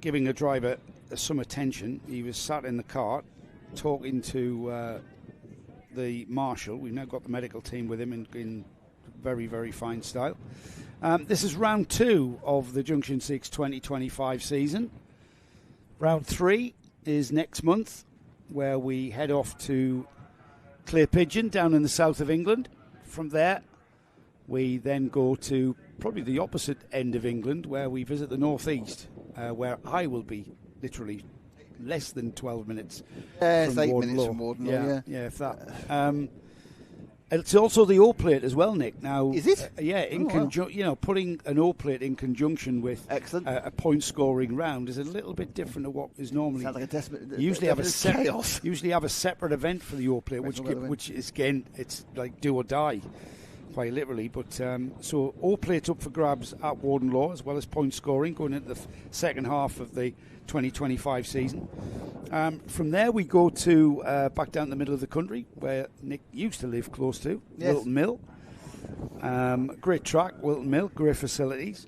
giving a driver some attention. He was sat in the cart talking to the marshal. We've now got the medical team with him in very, very fine style. This is round 2 of the Junction 6 2025 season. Round 3 is next month, where we head off to Clear Pigeon down in the south of England. From there, we then go to probably the opposite end of England, where we visit the northeast, where I will be literally less than 12 minutes.
It's 8 minutes from Wardenlaw.
Yeah, if that. It's also the O plate as well, Nick. Now,
is it?
putting an O plate in conjunction with
excellent
a point scoring round is a little bit different to what is normally.
Sounds like a
usually have a separate event for the O plate, which is again it's like do or die, quite literally. But so O plate up for grabs at Wardenlaw, as well as point scoring going into the second half of the 2025 season. From there we go to back down the middle of the country, where Nick used to live close to,
yes.
Wilton Mill. Great track, Wilton Mill, great facilities,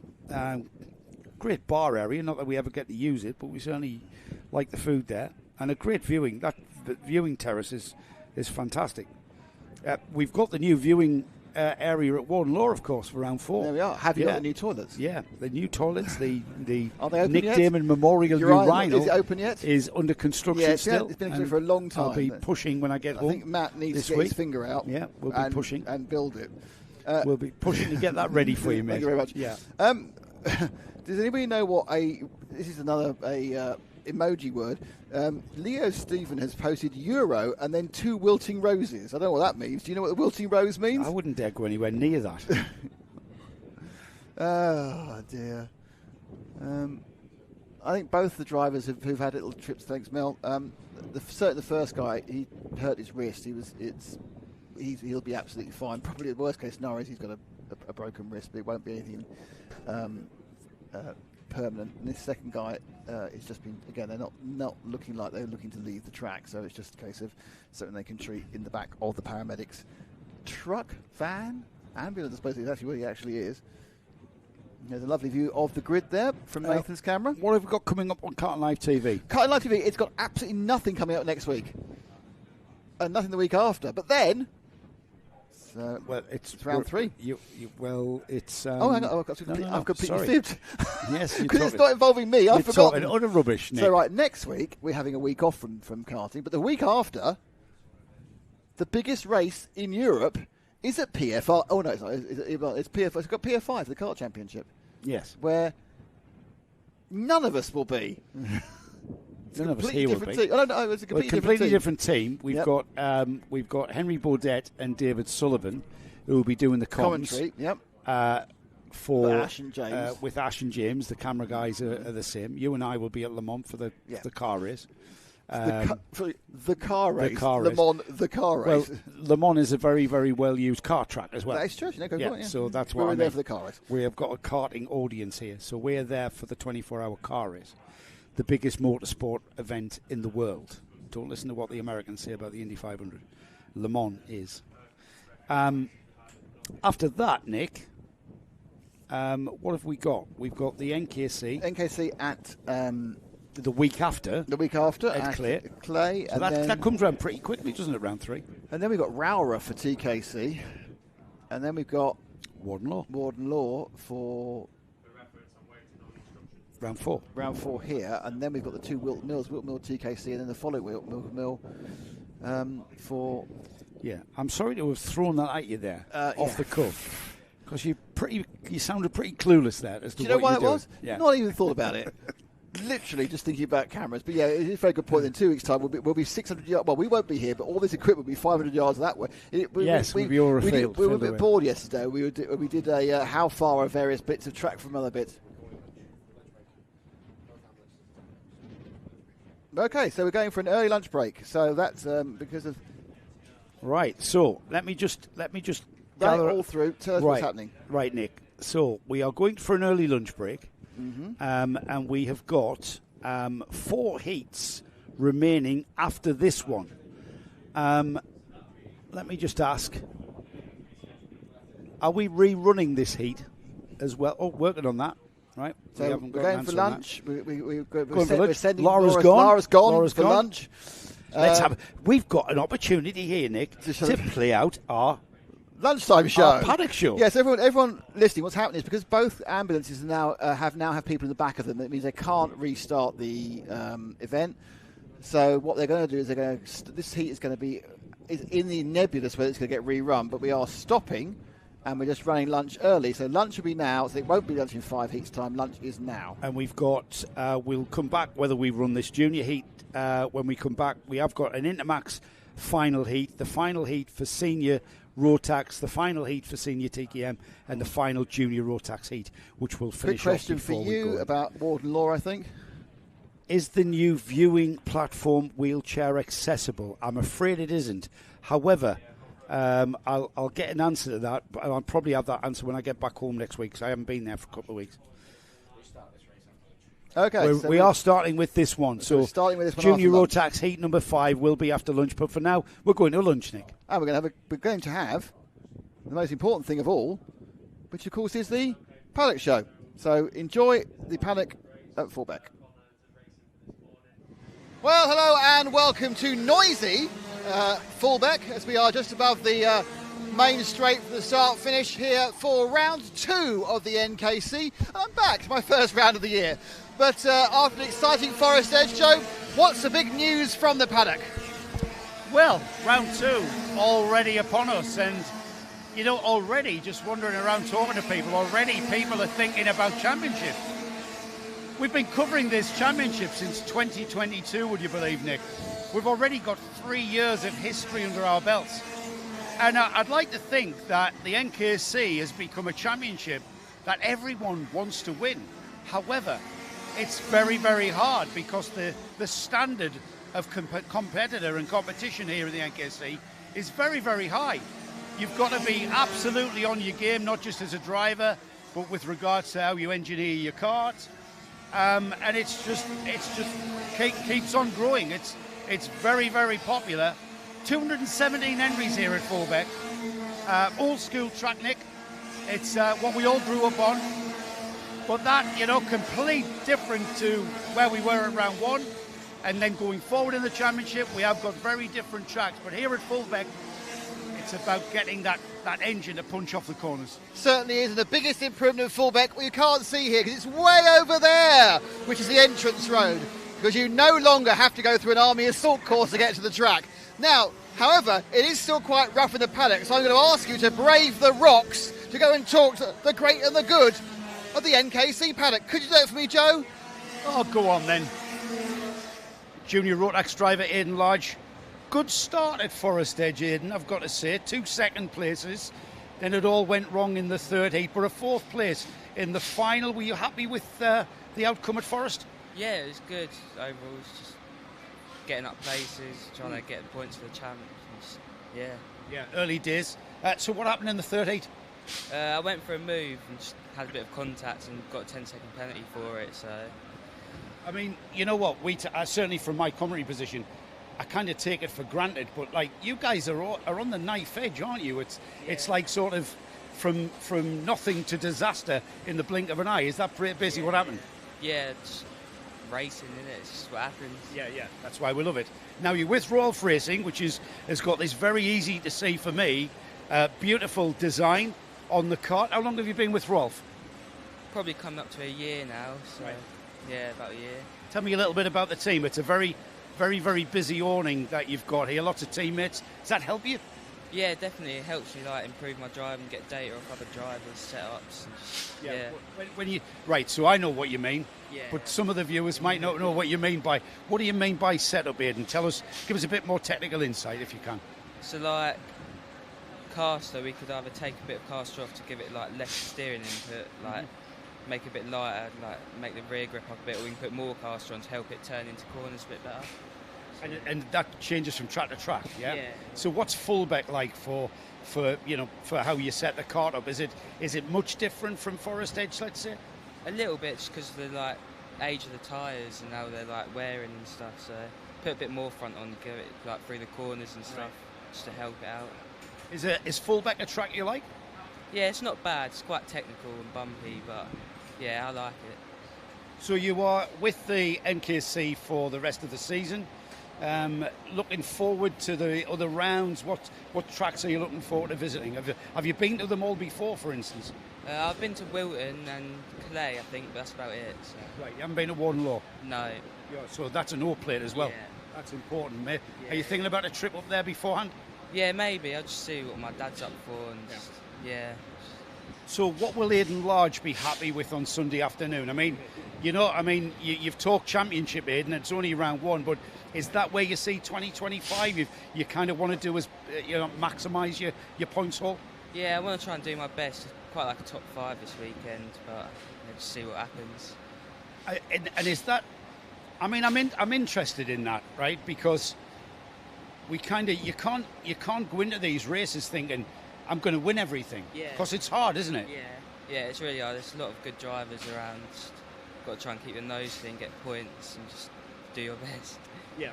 great bar area, not that we ever get to use it, but we certainly like the food there, and a great viewing. The viewing terrace is fantastic. We've got the new viewing area at Warden Law, of course, for round 4.
There we are. Have you got the new toilets?
Yeah, the new toilets, the
Are they open
Nick
yet?
Damon Memorial Urinal.
Is it open yet?
Is under construction still.
It's been for a long time.
I'll be pushing when I get home.
I think Matt needs to get his finger out.
Yeah, we'll be pushing.
And build it.
We'll be pushing to get that ready for you, mate.
Thank you very much.
Yeah.
Does anybody know what this is another emoji word. Leo Stephen has posted Euro and then 2 wilting roses. I don't know what that means. Do you know what the wilting rose means?
I wouldn't dare go anywhere near that.
Oh, dear. I think both the drivers who've had little trips, thanks, Mel. Certainly the first guy, he hurt his wrist. He'll be absolutely fine. Probably the worst case scenario is he's got a broken wrist, but it won't be anything permanent. And this second guy is just been, again, they're not looking like they're looking to leave the track, so it's just a case of something they can treat in the back of the paramedics' truck, van, ambulance, I suppose is actually what he actually is. There's a lovely view of the grid there from Nathan's camera.
What have we got coming up on Carton Live TV?
Carton Live TV, it's got absolutely nothing coming out next week. And nothing the week after. But then...
well, it's
round 3.
It's...
hang on. I've completely fibbed.
Yes,
because it's not involving me. I've forgotten.
You're utter rubbish, Nick.
So, right, next week, we're having a week off from karting. But the week after, the biggest race in Europe is at PFR. Oh, no, it's not. It's PFR. It's got PF5, the kart championship.
Yes.
Where none of us will be.
None of us here will be.
Team. Oh, no, it's a completely
different team. We've got Henry Baudet and David Sullivan, who will be doing the
commentary. Yep.
For
Ash and James.
With Ash and James, the camera guys are the same. You and I will be at Le Mans for the car race.
For the car race.
The car
Le
race.
Mans, the car race.
Well, Le Mans is a very, very well-used car track as well.
That's true.
So that's why
we're there for the car race.
We have got a karting audience here, so we're there for the 24-hour car race, the biggest motorsport event in the world. Don't listen to what the Americans say about the Indy 500. Le Mans is. After that, Nick, what have we got? We've got the NKC.
NKC at...
the week after.
The week after.
At Clay.
Clay.
So that comes around pretty quickly, doesn't it, round 3?
And then we've got Rowra for TKC. And then we've got...
Warden
Law for...
Round 4.
Round 4 here. And then we've got the 2 Wilton Mills TKC, and then the following Wilton Mill for...
Yeah, I'm sorry to have thrown that at you there, off the cuff. Because you sounded pretty clueless there as to what you're doing.
Do you know why it was?
Yeah.
Not even thought about it. Literally just thinking about cameras. But yeah, it's a very good point. In 2 weeks' time, we'll be 600 yards. Well, we won't be here, but all this equipment will be 500 yards that way.
We'll be all
we were a bit bored yesterday. We did a how far are various bits of track from other bits. Okay, so we're going for an early lunch break. So that's because of...
Right, so let me just
run it all through. Tell us what's happening.
Right, Nick. So we are going for an early lunch break.
Mm-hmm.
And we have got 4 heats remaining after this one. Let me just ask, are we rerunning this heat as well? Oh, working on that, right?
So we're going for lunch.
We're
sending
Laura's gone.
Laura's gone for lunch.
We've got an opportunity here, Nick, to play out our
lunchtime show,
our paddock show.
Yes, everyone listening. What's happening is because both ambulances now have people in the back of them. That means they can't restart the event. So what they're going to do is this heat is in the nebulous whether it's going to get rerun. But we are stopping, and we're just running lunch early. So lunch will be now. So it won't be lunch in 5 heats' time. Lunch is now.
And we've got. We'll come back whether we run this junior heat. When we come back, we have got an Intermax final heat. The final heat for senior Rotax, the final heat for senior TKM, and the final junior Rotax heat, which will finish off.
Quick question for you about Warden Law, I think.
Is the new viewing platform wheelchair accessible? I'm afraid it isn't. However, I'll get an answer to that, but I'll probably have that answer when I get back home next week, because I haven't been there for a couple of weeks.
Okay,
we are starting with this one. So
starting with this one
junior Rotax heat number 5 will be after lunch, but for now we're going to lunch, Nick.
And we're going to have the most important thing of all, which of course is the paddock show. So enjoy the paddock at Fulbeck. Well, hello and welcome to noisy Fulbeck, as we are just above the main straight for the start finish here for round 2 of the NKC. And I'm back to my first round of the year. But after an exciting Forest Edge, Joe, what's the big news from the paddock?
Well, round 2 already upon us, and you know, already just wandering around talking to people, already people are thinking about championship. We've been covering this championship since 2022, would you believe, Nick? We've already got 3 years of history under our belts. And I'd like to think that the NKC has become a championship that everyone wants to win. However, it's very, very hard because the standard of competitor and competition here in the NKC is very, very high. You've got to be absolutely on your game, not just as a driver, but with regards to how you engineer your kart. And it's just keeps on growing. It's very, very popular. 217 entries here at Fulbeck. Old school track, Nick. It's what we all grew up on. But that, you know, complete different to where we were at round 1. And then going forward in the championship, we have got very different tracks. But here at Fulbeck, it's about getting that engine to punch off the corners.
Certainly is, and the biggest improvement of Fulbeck, well, you can't see here because it's way over there, which is the entrance road, because you no longer have to go through an army assault course to get to the track. Now, however, it is still quite rough in the paddock, so I'm going to ask you to brave the rocks to go and talk to the great and the good of the NKC paddock. Could you do it for me, Joe?
Oh, go on then. Junior Rotax driver Aidan Lodge. Good start at Forest Edge, Aidan, I've got to say. 2 second places. Then it all went wrong in the third heat, but a 4th place in the final. Were you happy with the outcome at Forest?
Yeah, it was good. Overall, it's just getting up places, trying to get points for the champs.
Yeah, early days. So what happened in the third heat?
I went for a move and just had a bit of contact and got a 10-second penalty for it. So,
I mean, you know what? Certainly from my commentary position, I kind of take it for granted, but like you guys are on the knife edge, aren't you? It's like sort of from nothing to disaster in the blink of an eye. Is that basically what happened?
Yeah, it's racing, isn't it? It's just what happens.
Yeah. That's why we love it. Now you're with Rolf Racing, which has got this very easy to see for me, beautiful design on the kart. How long have you been with Rolf?
Probably coming up to a year now. So right. Yeah, about a year.
Tell me a little bit about the team. It's a very, very, very busy awning that you've got here. Lots of teammates. Does that help you?
Yeah, definitely. It helps me improve my drive and get data off other drivers, setups. Right. So I know what you mean. Yeah. But some of the viewers might not know what you mean by. What do you mean by setup, Aidan? Give us a bit more technical insight if you can. So caster, we could either take a bit of caster off to give it less steering input, make it a bit lighter, make the rear grip up a bit, or we can put more caster on to help it turn into corners a bit better.
And that changes from track to track, yeah?
Yeah.
So what's Fulbeck like for how you set the kart up? Is it much different from Forest Edge, let's say?
A little bit, just because of the age of the tyres and how they're wearing and stuff. So put a bit more front on, give it through the corners and stuff, just to help it out.
Is Fulbeck a track you like?
Yeah, it's not bad. It's quite technical and bumpy, but yeah, I like it.
So you are with the NKC for the rest of the season. Looking forward to the other rounds. What tracks are you looking forward to visiting? Have you been to them all before, for instance?
I've been to Wilton and Calais, I think, but that's about it. So.
Right, you haven't been to Wardenlaw?
No.
Yeah, so that's an all plate as well.
Yeah.
That's important, mate.
Yeah.
Are you thinking about a trip up there beforehand?
Yeah, maybe. I'll just see what my dad's up for and So
what will Aidan Large be happy with on Sunday afternoon? You've talked championship, Aidan, it's only round 1, but is that where you see 2025? You kind of want to do maximise your points haul?
Yeah, I want to try and do my best. Quite like a top 5 this weekend, but just see what happens.
And is that? I'm interested in that, right? Because you can't go into these races thinking I'm going to win everything. Yeah. Because it's hard, isn't it?
Yeah, it's really hard. There's a lot of good drivers around. Just got to try and keep your nose clean, get points, and just do your best.
Yeah.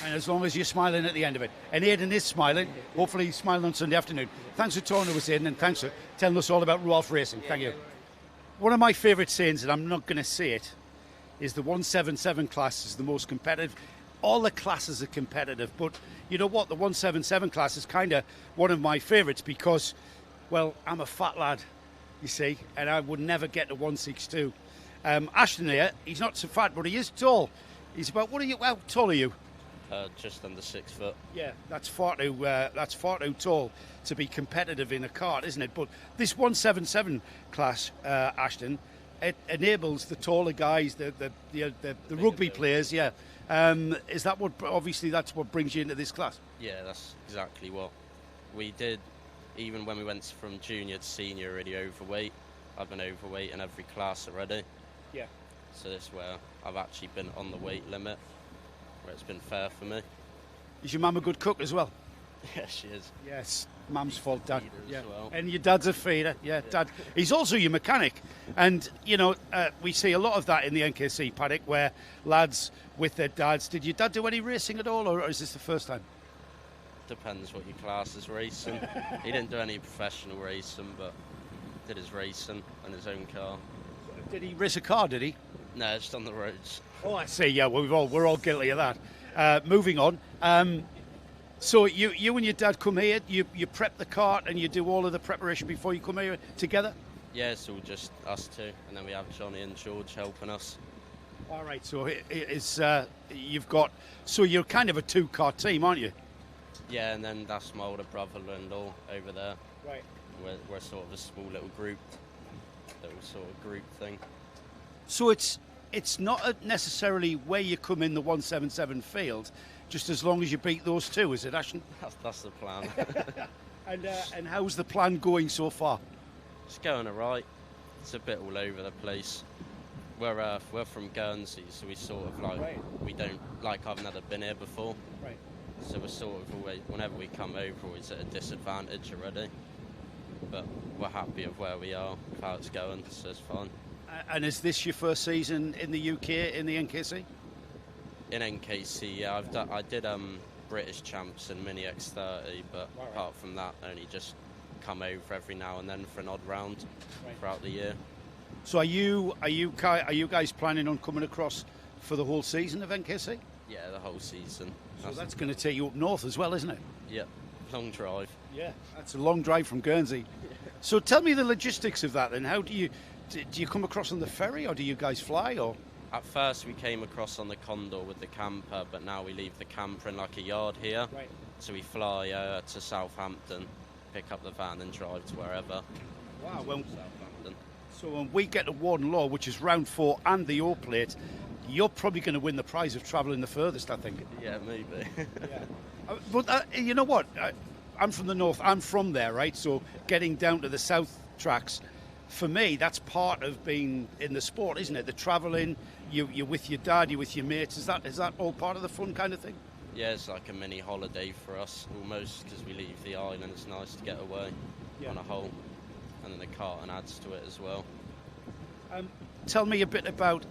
And as long as you're smiling at the end of it. And Aidan is smiling. Hopefully he's smiling on Sunday afternoon. Thanks for talking to us, Aidan, and thanks for telling us all about Rolf Racing. Thank you. One of my favourite sayings, and I'm not going to say it, is the 177 class is the most competitive all the classes are competitive, but you know what? The 177 class is kind of one of my favourites because, well, I'm a fat lad, you see, and I would never get to 162. Ashton here, he's not so fat, but he is tall. He's about, how tall are you?
Just under 6 foot.
Yeah, that's far too tall to be competitive in a kart, isn't it? But this 177 class, Ashton, it enables the taller guys, the rugby players. Yeah, is that what? Obviously, that's what brings you into this class.
Yeah, that's exactly what we did. Even when we went from junior to senior, already overweight. I've been overweight in every class already.
Yeah.
So this is where I've actually been on the weight limit, where it's been fair for me.
Is your mum a good cook as well?
Yeah, she is.
Yes, mum's fault, Dad.
Yeah. Well.
And your dad's a feeder. Yeah, Dad. He's also your mechanic. And, you know, we see a lot of that in the NKC paddock where lads with their dads. Did your dad do any racing at all, or is this the first time?
Depends what your class is racing. He didn't do any professional racing, but did his racing on his own car.
Did he race a car, did he?
No, just on the roads.
Oh, I see. Yeah, well, we're all guilty of that. Moving on. So you and your dad come here, you prep the kart and you do all of the preparation before you come here together?
Yeah, it's all just us two, and then we have Johnny and George helping us.
All right, so you're kind of a two-car team, aren't you?
Yeah, and then that's my older brother-in-law over there.
Right.
We're sort of a small little group thing.
So it's not necessarily where you come in the 177 field, just as long as you beat those two, is it, Ashton?
That's the plan.
And how's the plan going so far?
It's going alright. It's a bit all over the place. We're from Guernsey, so we sort of we don't I've never been here before.
Right.
So we're sort of always, whenever we come over, always at a disadvantage already. But we're happy with where we are, with how it's going, so it's fine.
And is this your first season in the UK in the NKC?
In NKC, yeah, I did British champs and Mini X30, but apart from that, only just come over every now and then for an odd round throughout the year.
So are you guys planning on coming across for the whole season of NKC?
Yeah, the whole season.
So that's going to take you up north as well, isn't it?
Yeah, long drive.
Yeah, that's a long drive from Guernsey. So tell me the logistics of that then. How do you come across on the ferry, or do you guys fly, or?
At first we came across on the Condor with the camper, but now we leave the camper in a yard here.
Right.
So we fly to Southampton, pick up the van and drive to wherever.
Wow.
Southampton.
So when we get to Warden Law, which is round 4 and the O plate, you're probably going to win the prize of travelling the furthest, I think.
Yeah, maybe.
Yeah. But you know what? I'm from the north. I'm from there, right? So getting down to the south tracks, for me, that's part of being in the sport, isn't it? The travelling, you're with your dad, you're with your mates. Is that all part of the fun kind of thing?
Yeah, it's like a mini holiday for us, almost, because we leave the island. It's nice to get away on a whole. And then the karting adds to it as well.
Tell me a bit about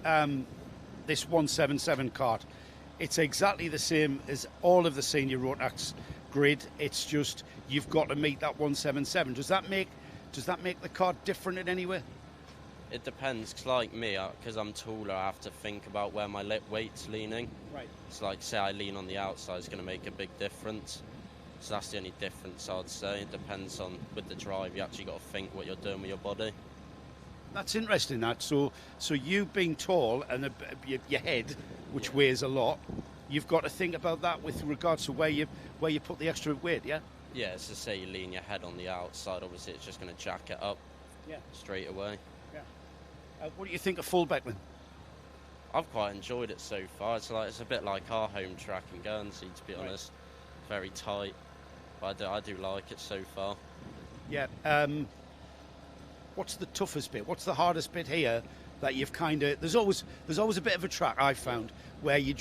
this 177 kart. It's exactly the same as all of the senior Rotax grid. It's just you've got to meet that 177. Does that make the kart different in any way?
It depends, because like me, because I'm taller, I have to think about where my weight's leaning.
Right.
It's like, say I lean on the outside, it's going to make a big difference. So that's the only difference, I'd say. It depends on, with the drive, you actually got to think what you're doing with your body.
That's interesting, that. So you being tall and your head, which weighs a lot, you've got to think about that with regards to where you put the extra weight, yeah?
Yeah, it's to say you lean your head on the outside, obviously it's just going to jack it up straight away.
Yeah. What do you think of Fulbeck then?
I've quite enjoyed it so far. It's a bit like our home track in Guernsey, to be honest. Very tight, but I do like it so far.
Yeah. What's the toughest bit? What's the hardest bit here that you've kind of... There's always a bit of a track, I've found, where you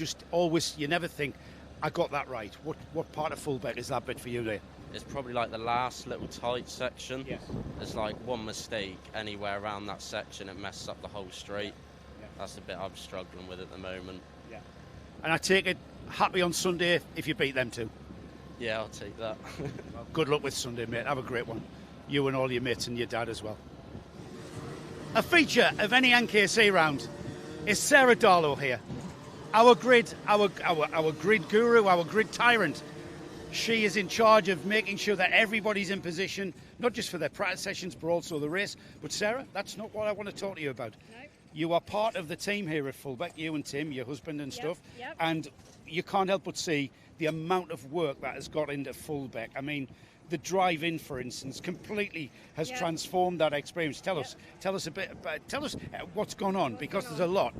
never think, I got that right. What part of Fulbeck is that bit for you there?
It's probably like the last little tight section.
Yes.
There's like one mistake anywhere around that section, it messes up the whole straight. Yeah. That's the bit I'm struggling with at the moment.
Yeah. And I take it, happy on Sunday if you beat them two?
Yeah, I'll take that.
Well, good luck with Sunday, mate. Have a great one. You and all your mates and your dad as well. A feature of any NKC round is Sarah Darlow here. our grid guru, our grid tyrant. She is in charge of making sure that everybody's in position, not just for their practice sessions, but also the race. But Sarah, that's not what I want to talk to you about.
No.
You are part of the team here at Fulbeck, you and Tim, your husband and stuff.
Yep.
And you can't help but see the amount of work that has got into Fulbeck. I mean, the drive-in, for instance, completely has transformed that experience. Tell us a bit about, tell us what's gone on, because there's a lot.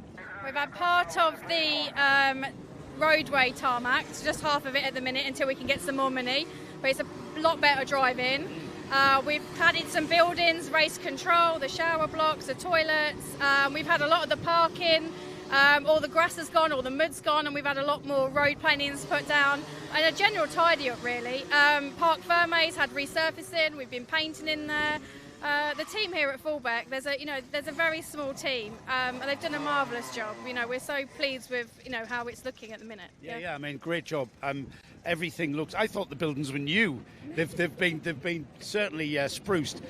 We've had part of the roadway tarmac, just half of it at the minute until we can get some more money, but it's a lot better drive-in. We've added some buildings, race control, the shower blocks, the toilets. We've had a lot of the parking. All the grass has gone, all the mud's gone, and we've had a lot more road planings put down, and a general tidy up really. Park Fermes had resurfacing. We've been painting in there. The team here at Fulbeck, there's a very small team, and they've done a marvellous job. We're so pleased with how it's looking at the minute.
Yeah. I mean, great job. Everything looks. I thought the buildings were new. They've been certainly spruced.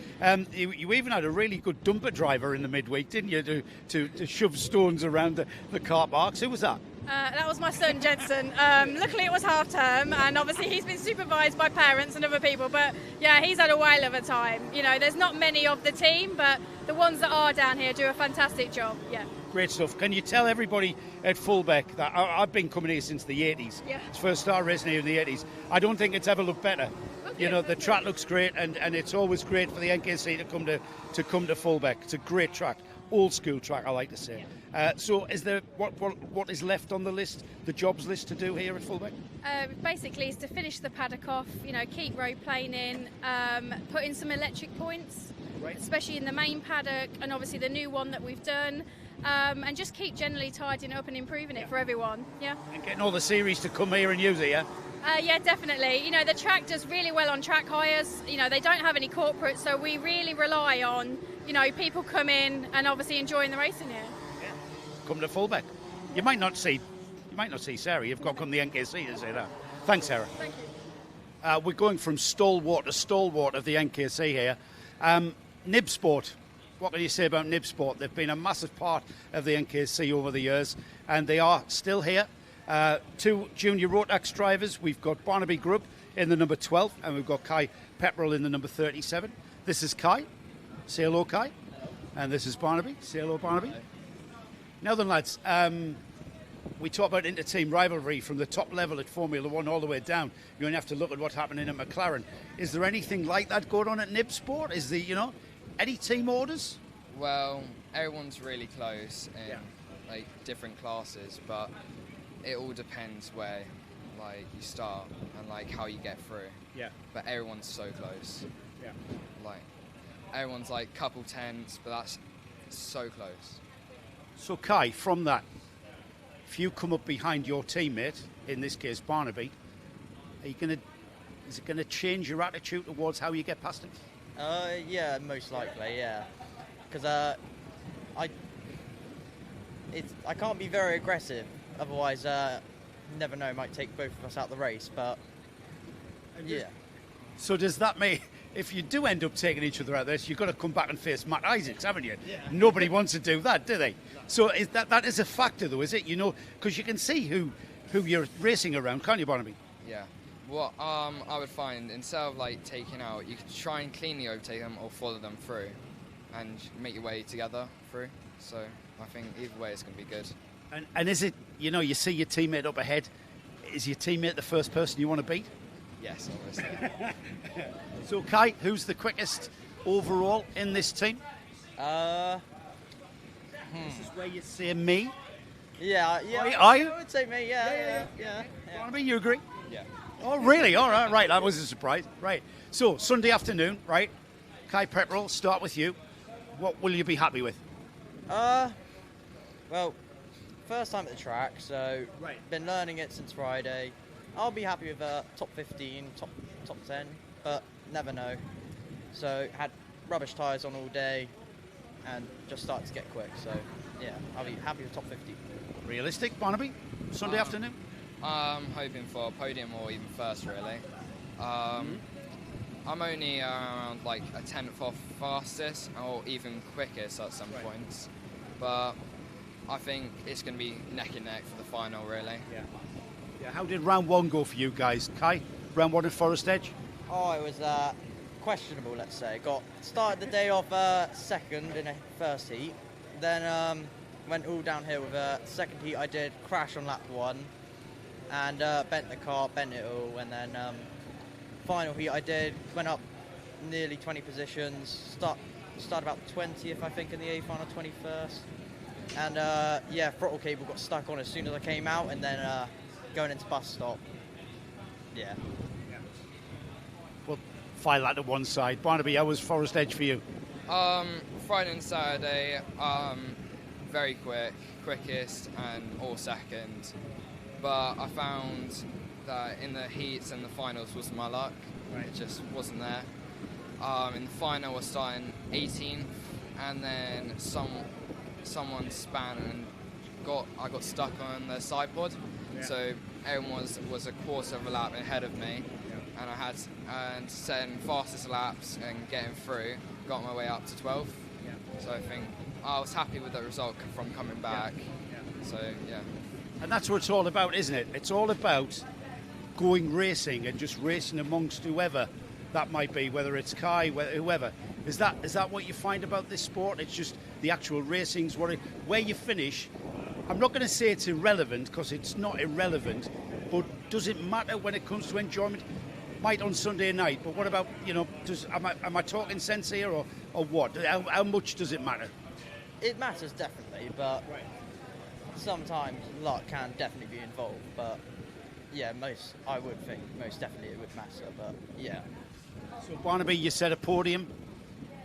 You even had a really good dumper driver in the midweek, didn't you, to shove stones around the car parks? Who was that?
That was my son, Jensen. Luckily it was half term, and obviously he's been supervised by parents and other people, but yeah, he's had a whale of a time. There's not many of the team, but the ones that are down here do a fantastic job. Yeah.
Great stuff. Can you tell everybody at Fulbeck that I've been coming here since the 80s.
Yeah.
It's first started racing here in the 80s. I don't think it's ever looked better.
Okay,
the track looks great, and it's always great for the NKC to come to Fulbeck. It's a great track. Old school track, I like to say. So is there what is left on the list, the jobs list to do here at Fulbeck?
Basically is to finish the paddock off, keep road planing, put in some electric points,
right,
especially in the main paddock, and obviously the new one that we've done, and just keep generally tidying up and improving it for everyone. Yeah.
And getting all the series to come here and use it, yeah?
Yeah, definitely. The track does really well on track hires. They don't have any corporate, so we really rely on, people come in and obviously enjoying the racing here.
Yeah. Come to Fulbeck. You might not see Sarah. You've got to come to the NKC to say that. Thanks, Sarah.
Thank you.
We're going from stalwart to stalwart of the NKC here. Nib Sport. What can you say about Nib Sport? They've been a massive part of the NKC over the years, and they are still here. Two junior Rotax drivers. We've got Barnaby Grubb in the number 12, and we've got Kai Pepperell in the number 37. This is Kai. Say hello, Kai. Hello. And this is Barnaby. Say hello, Barnaby. Hello. Now then, lads, we talk about inter-team rivalry from the top level at Formula One all the way down. You only have to look at what's happening at McLaren. Is there anything like that going on at Nib Sport? Is there, any team orders?
Well, everyone's really close in different classes, but it all depends where you start and how you get through.
Yeah.
But everyone's so close.
Yeah.
Everyone's couple tenths, but that's so close.
So Kai, from that, if you come up behind your teammate, in this case Barnaby, is it gonna change your attitude towards how you get past him?
Yeah, most likely, yeah. Because I can't be very aggressive, otherwise, never know, might take both of us out the race. But yeah. So
does that mean if you do end up taking each other out there, you've got to come back and face Matt Isaacs, haven't you? Yeah. Nobody wants to do that, do they? No. So that is a factor, though, is it? Because you can see who you're racing around, can't you, Barnaby?
Yeah. What I would find, instead of taking out, you could try and cleanly overtake them or follow them through and make your way together through. So I think either way it's going to be good.
And is it, you see your teammate up ahead, is your teammate the first person you want to beat?
Yes, obviously.
So Kai, who's the quickest overall in this team?
This
is where you say me?
Yeah.
Are you?
I would say me, yeah.
Barnaby, you agree?
Yeah.
Oh, really? All right. That was a surprise. Right. So, Sunday afternoon, right? Kai Pepperell, start with you. What will you be happy with?
Well, first time at the track, so been learning it since Friday. I'll be happy with top 15, top 10, but never know. So, had rubbish tyres on all day and just started to get quick. So, yeah, I'll be happy with top 50.
Realistic, Barnaby? Sunday afternoon?
I'm hoping for a podium or even first, really. I'm only around a tenth off fastest or even quickest at some points. But I think it's going to be neck and neck for the final, really.
Yeah. How did round 1 go for you guys, Kai? Round 1 at Forest Edge?
Oh, it was questionable, let's say. Started the day off second in a first heat, then went all downhill with a second heat. I did crash on lap 1 and bent the car, bent it all, and then final heat I went up nearly 20 positions, started about 20th I think in the A final, 21st, and throttle cable got stuck on as soon as I came out, and then going into bus stop.
Well, file that to one side. Barnaby, how was Forest Edge for you?
Friday and Saturday, very quickest and all second. But I found that in the heats and the finals was my luck. It just wasn't there. In the final, I was starting 18th, and then someone span and I got stuck on the side pod. So everyone was a quarter of a lap ahead of me, and I had setting fastest laps and getting through. Got my way up to 12th. So I think I was happy with the result from coming back. So yeah.
And that's what it's all about, isn't it? It's all about going racing and just racing amongst whoever that might be, whether it's Kai, whoever. Is that what you find about this sport? It's just the actual racing's where you finish. I'm not going to say it's irrelevant, because it's not irrelevant, but does it matter when it comes to enjoyment? Might on Sunday night, but what about, am I talking sense here or what? How much does it matter?
It matters definitely, but sometimes luck can definitely be involved. But I would think most definitely it would matter. But yeah.
So Barnaby, you said a podium.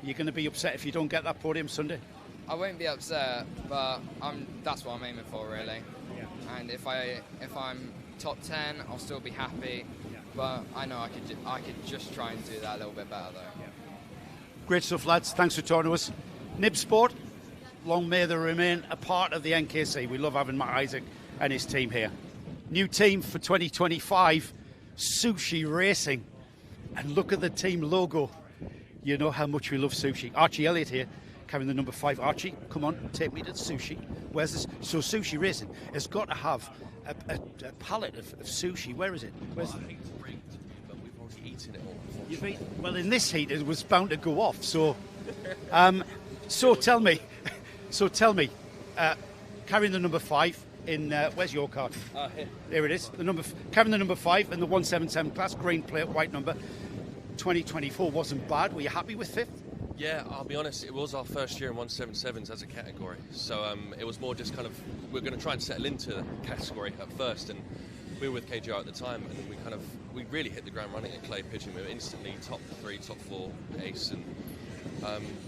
You're going to be upset if you don't get that podium Sunday?
I won't be upset, but that's what I'm aiming for, really. And if I'm top 10, I'll still be happy. But I know I could just try and do that a little bit better, though.
Great stuff, lads. Thanks for talking to us. Nib Sport, long may they remain a part of the NKC. We love having Matt Isaac and his team here. New team for 2025, Sushi Racing. And look at the team logo. You know how much we love sushi. Archie Elliott here, carrying the number 5. Archie, come on, take me to the sushi. Where's this? So Sushi Racing has got to have a pallet of sushi. Where is it? Where's
I hate to break it to you, but we've already eaten it all.
Well, in this heat, it was bound to go off. So, tell me, carrying the number 5 in where's your card?
Here.
There it is. Carrying the number 5 in the 177 class, green plate, white number. 2024 wasn't bad. Were you happy with 5th?
Yeah, I'll be honest, it was our first year in 177s as a category. So it was more just kind of, we're going to try and settle into the category at first. And we were with KGR at the time, and we really hit the ground running at Clay Pigeon. We were instantly top 3, top 4 ace. And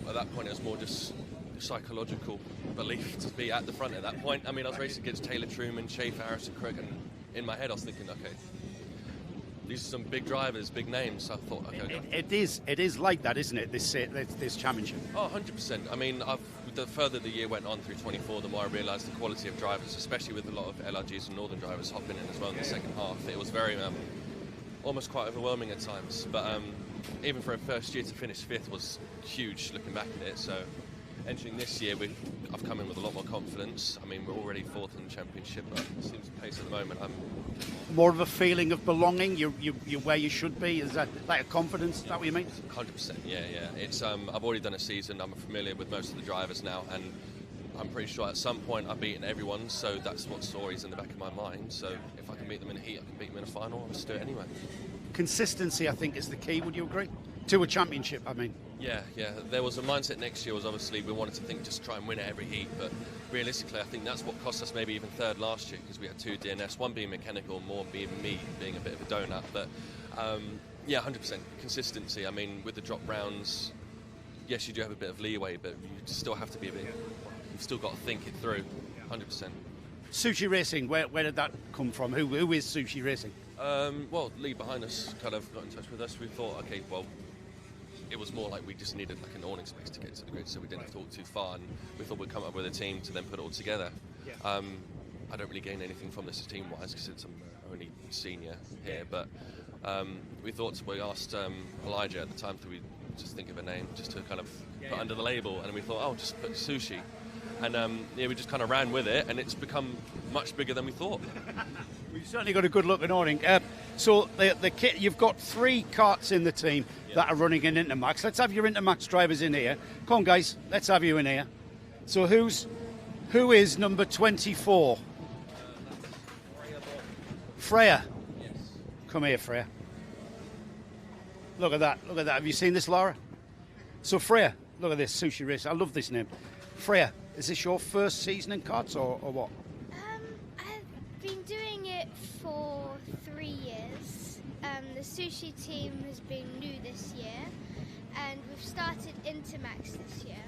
at that point, it was more just psychological belief to be at the front at that point. I mean, I was racing against Taylor Truman, Schaefer, Harrison Crook, and in my head I was thinking, okay, these are some big drivers, big names. So I thought, okay.
It is like that, isn't it? This championship.
Oh, 100%. I mean, the further the year went on through 24, the more I realised the quality of drivers, especially with a lot of LRGs and Northern drivers hopping in as well in the second half. It was very, almost quite overwhelming at times. But even for a first year to finish 5th was huge looking back at it. So entering this year, I've come in with a lot more confidence. I mean, we're already 4th in the championship, but it seems the pace at the moment.
More of a feeling of belonging. You're where you should be. Is that like a confidence? Is that what you mean?
100%. Yeah. It's I've already done a season. I'm familiar with most of the drivers now, and I'm pretty sure at some point I've beaten everyone. So that's what's always in the back of my mind. So if I can beat them in a heat, I can beat them in a final. I'll just do it anyway.
Consistency, I think, is the key. Would you agree? To a championship, I mean.
Yeah. There was a mindset next year was obviously we wanted to think just try and win at every heat, but realistically I think that's what cost us maybe even 3rd last year, because we had 2 DNS, one being mechanical, more being me being a bit of a donut. But 100% consistency. I mean, with the drop rounds, yes, you do have a bit of leeway, but you still have to be you've still got to think it through. 100%.
Sushi Racing, where did that come from? Who is Sushi Racing?
Well, Lee behind us kind of got in touch with us. We thought, okay, well, it was more like we just needed like an awning space to get to the grid, so we didn't have to walk too far, and we thought we'd come up with a team to then put it all together. I don't really gain anything from this team-wise because it's I'm only senior here, but we asked Elijah at the time, that we just think of a name just to kind of put under the label, and we thought, oh, just put sushi. And yeah, we just kind of ran with it, and it's become much bigger than we thought.
We've certainly got a good looking awning. So the kit, you've got 3 carts in the team that are running in Intermax. Let's have your Intermax drivers in here. Come on, guys, let's have you in here. So who is number 24? Freya.
Yes.
Come here, Freya. Look at that. Look at that. Have you seen this, Laura? So Freya, look at this sushi race. I love this name. Freya, is this your first season in karts or what?
I've been doing it for 3 years. The sushi team has been new this year, and we've started Intermax this year.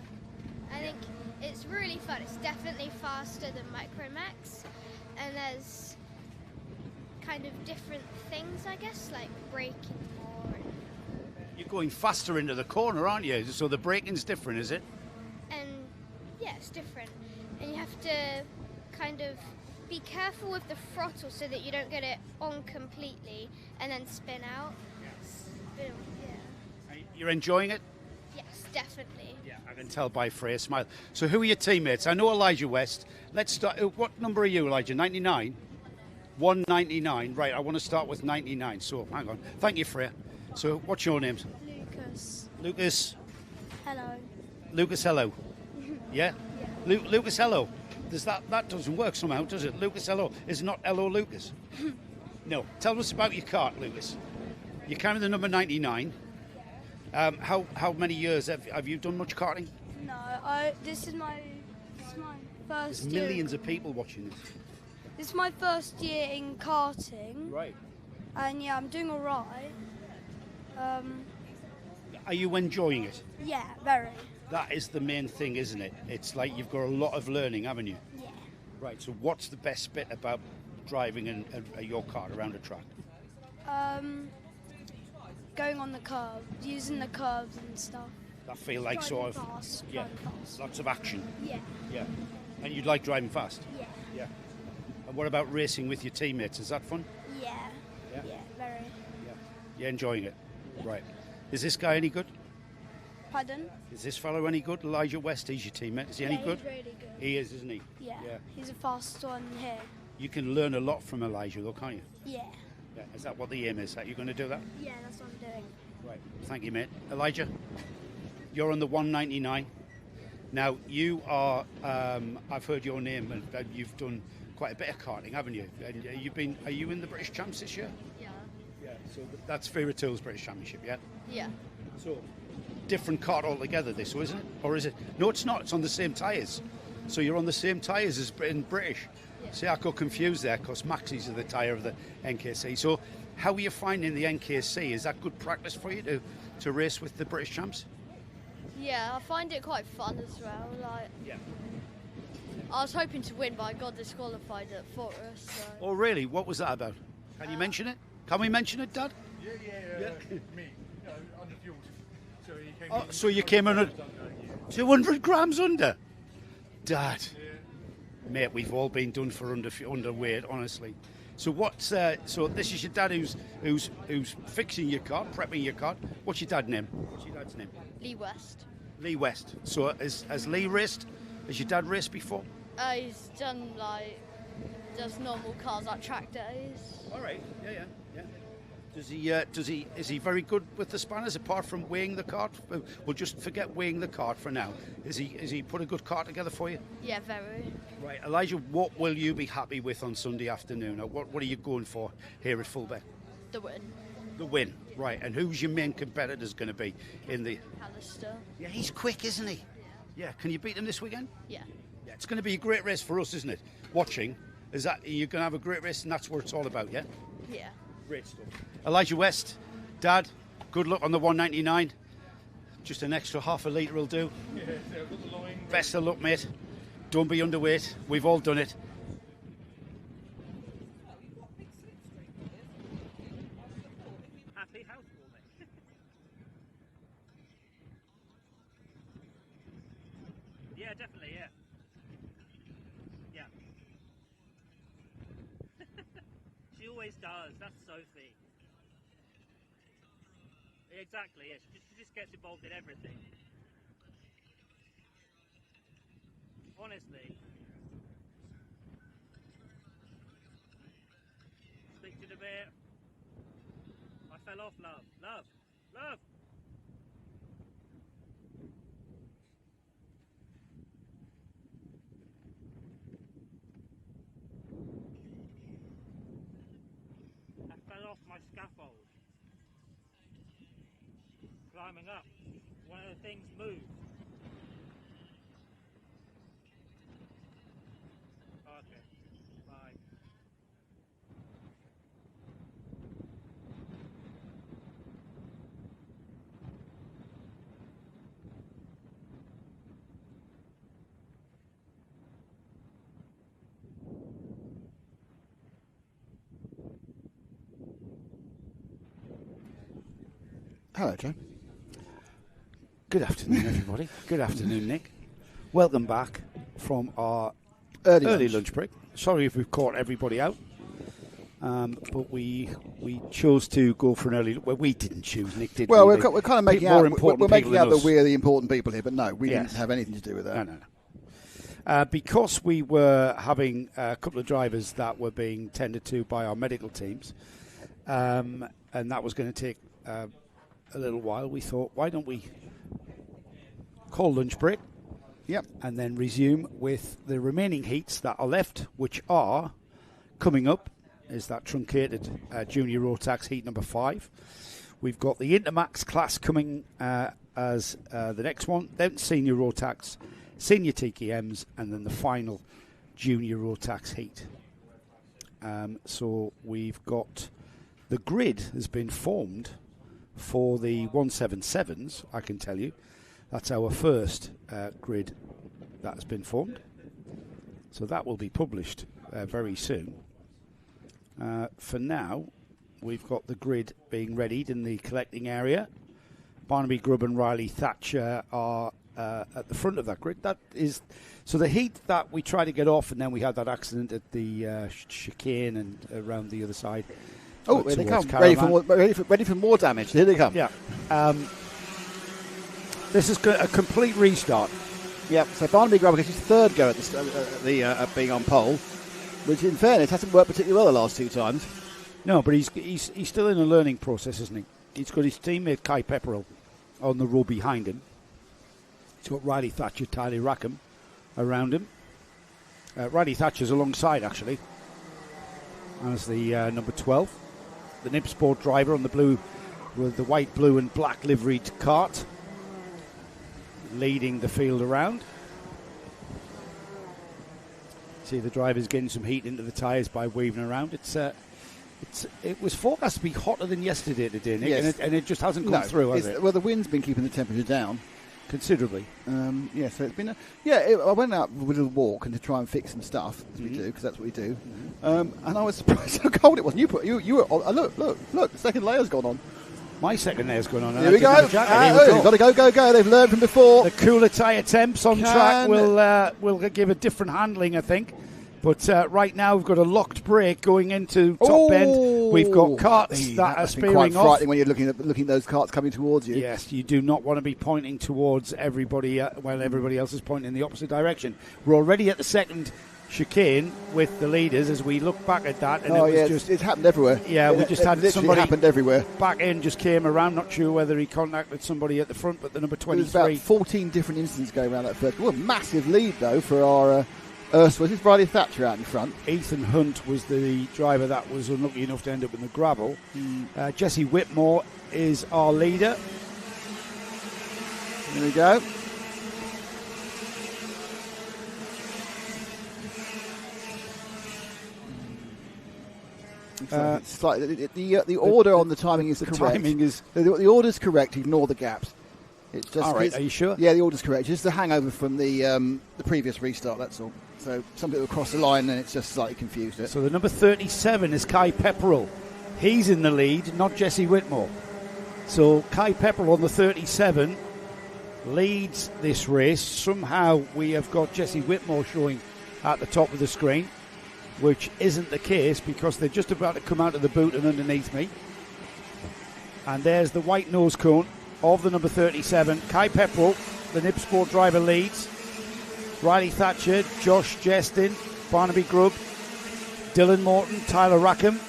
I think it's really fun. It's definitely faster than Micromax, and there's kind of different things, I guess, like braking more.
You're going faster into the corner, aren't you? So the braking's different, is it?
And yeah, it's different. And you have to kind of be careful with the throttle so that you don't get it on completely and then spin out. Yeah.
You're enjoying it?
Yes, definitely.
Yeah, I can tell by Freya's smile. So who are your teammates? I know Elijah West. Let's start. What number are you, Elijah? 99? 199. Right, I want to start with 99. So hang on. Thank you, Freya. So what's your names?
Lucas.
Lucas.
Hello.
Lucas, hello. Yeah?
Yeah.
Lucas, hello. That doesn't work somehow, does it? Lucas, hello. Is not hello, Lucas? No. Tell us about your kart, Lucas. You're carrying the number 99. How many years have you done much karting?
No, this is my first
There's millions of people watching this.
This is my first year in karting.
Right.
And yeah, I'm doing all right.
Are you enjoying it?
Yeah, very.
That is the main thing, isn't it? It's like you've got a lot of learning, haven't you?
Yeah.
Right, so what's the best bit about driving your kart around a track?
Going on the curb, using the curves and stuff.
That feel like
Driving
sort of
fast,
yeah,
driving fast.
lots of action.
Yeah.
Yeah. And you'd like driving fast?
Yeah.
Yeah. And what about racing with your teammates? Is that fun?
Yeah.
Yeah.
Yeah, very.
Yeah. You're enjoying it?
Yeah.
Right. Is this guy any good?
Pardon?
Is this fellow any good? Elijah West, he's your teammate. Is he any good?
He's really good.
He is, isn't he?
Yeah.
Yeah.
He's a fast one here.
You can learn a lot from Elijah, though, can't you?
Yeah.
Yeah. Is that what the aim is? That you're going to do that?
Yeah, that's what I'm doing.
Right. Thank you, mate. Elijah, you're on the 199. Now, you are, I've heard your name, and you've done quite a bit of karting, haven't you? And are you in the British Champs this year?
Yeah.
Yeah, so that's Vera Tools British Championship, yeah?
Yeah.
So, different kart altogether, this, isn't it? Or is it? No, it's not. It's on the same tyres. So you're on the same tyres as in British.
Yeah.
See, I got confused there because Maxis are the tyre of the NKC. So, how are you finding the NKC? Is that good practice for you to race with the British Champs?
Yeah, I find it quite fun as well. Like,
yeah.
I was hoping to win, but I got disqualified at Forest. So.
Oh, really? What was that about? Can you mention it? Can we mention it, Dad?
Yeah. Me, underfueled. So he came.
Oh, so you came in at 200 grams under? Dad. Yeah. Mate, we've all been done for underweight, honestly. So what's so this is your dad who's fixing your car, prepping your car. What's your dad's name? What's your dad's name?
Lee West.
Lee West. So has Lee raced? Has your dad raced before?
He's done just normal cars like track days.
All right. Yeah. Is he very good with the spanners apart from weighing the cart? We'll just forget weighing the cart for now. Is he put a good cart together for you?
Yeah, very.
Right, Elijah, what will you be happy with on Sunday afternoon? Or what are you going for here at Fulbeck?
The win.
The win, right. And who's your main competitors going to be in the...
Hallister.
Yeah, he's quick, isn't he? Yeah. Can you beat him this weekend?
Yeah.
Yeah, it's going to be a great race for us, isn't it? Watching. You're going to have a great race and that's what it's all about, yeah?
Yeah.
Great stuff. Elijah West, Dad, good luck on the 199. Just an extra half a litre will do.
Yeah, got the line.
Best of luck, mate. Don't be underweight. We've all done it.
Happy housewarming. Yeah, definitely, yeah. She always does. That's Sophie. Exactly, yeah. She just gets involved in everything. Honestly. Stick to the bit. I fell off, love. Love. Love. I fell off my scaffold. Climbing up. One of the things moved. Okay. Bye.
Hello, Joe.
Good afternoon, everybody. Good afternoon, Nick. Welcome back from our
Early
lunch break. Sorry if we've caught everybody out, but we chose to go for an early. Well, we didn't choose, Nick. Did
well,
we?
we're kind of making out. We're making out that we're the important people here, but no, we didn't have anything to do with that.
No. Because we were having a couple of drivers that were being tended to by our medical teams, and that was going to take a little while. We thought, why don't we call lunch break?
Yep.
And then resume with the remaining heats that are left, which are coming up. Is that truncated junior Rotax heat number 5? We've got the Intermax class coming as the next one. Then senior Rotax, senior TKMs, and then the final junior Rotax heat. So we've got the grid has been formed for the 177s, I can tell you. That's our first grid that has been formed. So that will be published very soon. For now, we've got the grid being readied in the collecting area. Barnaby Grubb and Riley Thatcher are at the front of that grid. That is so the heat that we tried to get off, and then we had that accident at the chicane and around the other side.
Oh, here they come. Ready for more damage. Here they come.
Yeah. This is a complete restart.
Yep. So Barnaby Grubb gets his third go at being on pole, which in fairness hasn't worked particularly well the last 2 times.
No, but he's still in a learning process, isn't he? He's got his teammate Kai Pepperell on the row behind him. He's got Riley Thatcher, Tyler Rackham around him. Riley Thatcher's alongside, actually, as the number 12. The Nib Sport driver on the blue, with the white, blue and black liveried cart, leading the field around. See the drivers getting some heat into the tyres by weaving around. It was forecast to be hotter than yesterday today, Nick,
yes.
and it just hasn't come through, has it?
Well, the wind's been keeping the temperature down
considerably.
So it's been I went out with a little walk and to try and fix some stuff, as we do, because that's what we do. And I was surprised how cold it was. You were look, the second layer's gone on.
My second layer's gone on.
Here we go. Got to go. They've learned from before.
The cooler tyre temps on track will give a different handling, I think. But right now we've got a locked brake going into top end. We've got carts that are spearing
quite
off.
Frightening when you're looking at those carts coming towards you.
Yes, you do not want to be pointing towards everybody while everybody else is pointing in the opposite direction. We're already at the second chicane with the leaders as we look back at that. And
it's happened everywhere.
Yeah, we just had somebody
happened everywhere.
Back in just came around. Not sure whether he contacted somebody at the front, but the number 23.
There's about 14 different incidents going around that first. Well, massive lead though for our. Was this Riley Thatcher out in front?
Ethan Hunt was the driver that was unlucky enough to end up in the gravel. Jesse Whitmore is our leader.
There we go. It's like the order on the timing is correct. The order's correct. Ignore the gaps. It's just,
all right, are you sure?
Yeah, the order's correct. Just the hangover from the previous restart, that's all. So some people cross the line and it's just slightly confused it.
So the number 37 is Kai Pepperell. He's in the lead, not Jesse Whitmore. So Kai Pepperell on the 37 leads this race. Somehow we have got Jesse Whitmore showing at the top of the screen, which isn't the case because they're just about to come out of the boot and underneath me. And there's the white nose cone of the number 37. Kai Pepperell, the Nib Sport driver, leads Riley Thatcher, Josh Jestin, Barnaby Grubb, Dylan Morton, Tyler Rackham.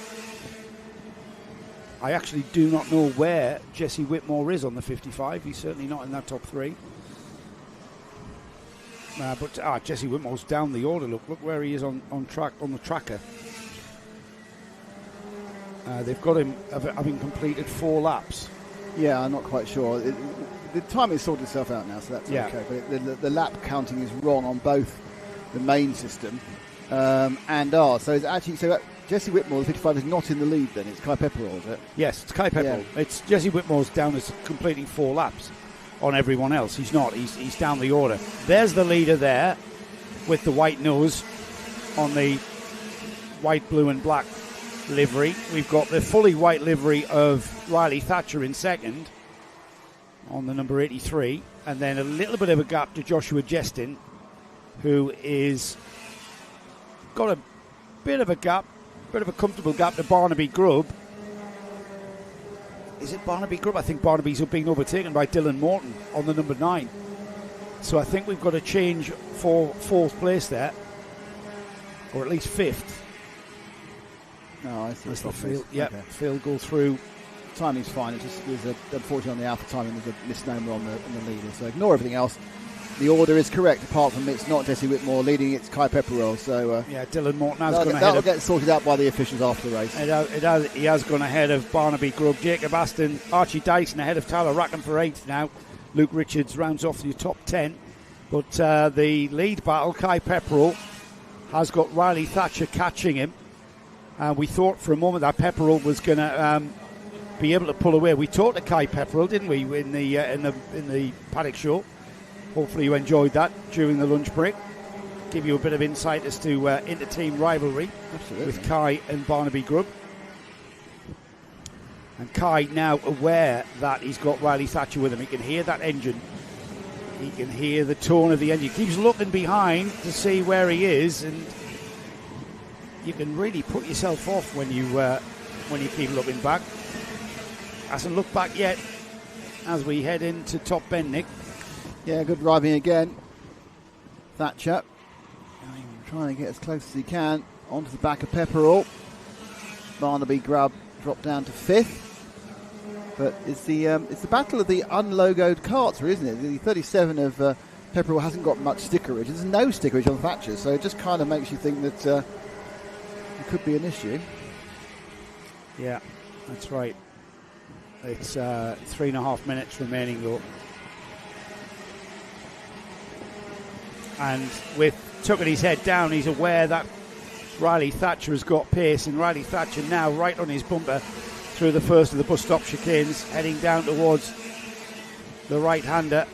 I actually do not know where Jesse Whitmore is on the 55. He's certainly not in that top 3. But Jesse Whitmore's down the order. Look where he is on the tracker. They've got him having completed 4 laps.
Yeah, I'm not quite sure. The timing sorted itself out now, so that's okay. But the lap counting is wrong on both the main system and ours. So it's actually Jesse Whitmore, the 55, is not in the lead. Then it's Kai Pepperell, is it?
Yes, it's Kai Pepperell. Yeah. It's Jesse Whitmore's down as completing 4 laps on everyone else. He's not. He's down the order. There's the leader there with the white nose on the white, blue, and black livery. We've got the fully white livery of Riley Thatcher in second on the number 83, and then a little bit of a gap to Joshua Jestin, who is got a bit of a comfortable gap to Barnaby Grubb. Is it Barnaby Grubb? I think Barnaby's being overtaken by Dylan Morton on the number 9. So I think we've got to change for 4th place there, or at least 5th.
No, I see.
As the field go through.
Timing's fine. It just there's unfortunately on the alpha timing there's a misnomer on the leader. So ignore everything else. The order is correct, apart from it's not Jesse Whitmore leading, it's Kai Pepperell. So
Dylan Morton has gone ahead.
That'll get sorted out by the officials after the race.
He has gone ahead of Barnaby Grubb, Jacob Aston, Archie Dyson ahead of Tyler Rackham for 8th now. Luke Richards rounds off the top 10. But the lead battle, Kai Pepperell has got Riley Thatcher catching him. We thought for a moment that Pepperell was going to be able to pull away. We talked to Kai Pepperell, didn't we, in the paddock show? Hopefully you enjoyed that during the lunch break. Give you a bit of insight as to inter-team rivalry with Kai and Barnaby Grubb. And Kai now aware that he's got Riley Thatcher with him. He can hear that engine. He can hear the tone of the engine. He keeps looking behind to see where he is, and you can really put yourself off when you keep looking back. Hasn't looked back yet as we head into Top Bend, Nick.
Yeah, good driving again. Thatcher trying to get as close as he can onto the back of Pepperell. Barnaby Grubb dropped down to 5th. But it's the battle of the unlogoed carts, isn't it? The 37 of Pepperell hasn't got much stickerage. There's no stickerage on Thatcher, so it just kind of makes you think that it could be an issue.
Yeah, that's right. It's 3.5 minutes remaining, though. And with Tuckerty's head down, he's aware that Riley Thatcher has got pace, and Riley Thatcher now right on his bumper through the first of the bus stop chicanes, heading down towards the right-hander.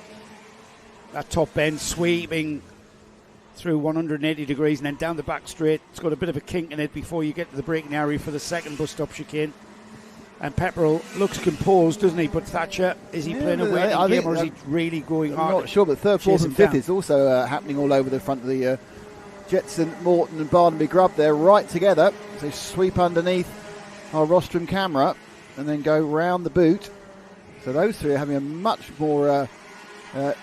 That top end sweeping through 180 degrees and then down the back straight. It's got a bit of a kink in it before you get to the braking area for the second bus stop chicane. And Pepperell looks composed, doesn't he? But Thatcher, is he playing a waiting game, or is he really going hard?
I'm not sure, but 3rd, 4th and 5th is also happening all over the front of the Jetson, Morton and Barnaby Grubb. They're right together. So sweep underneath our rostrum camera and then go round the boot. So those three are having a much more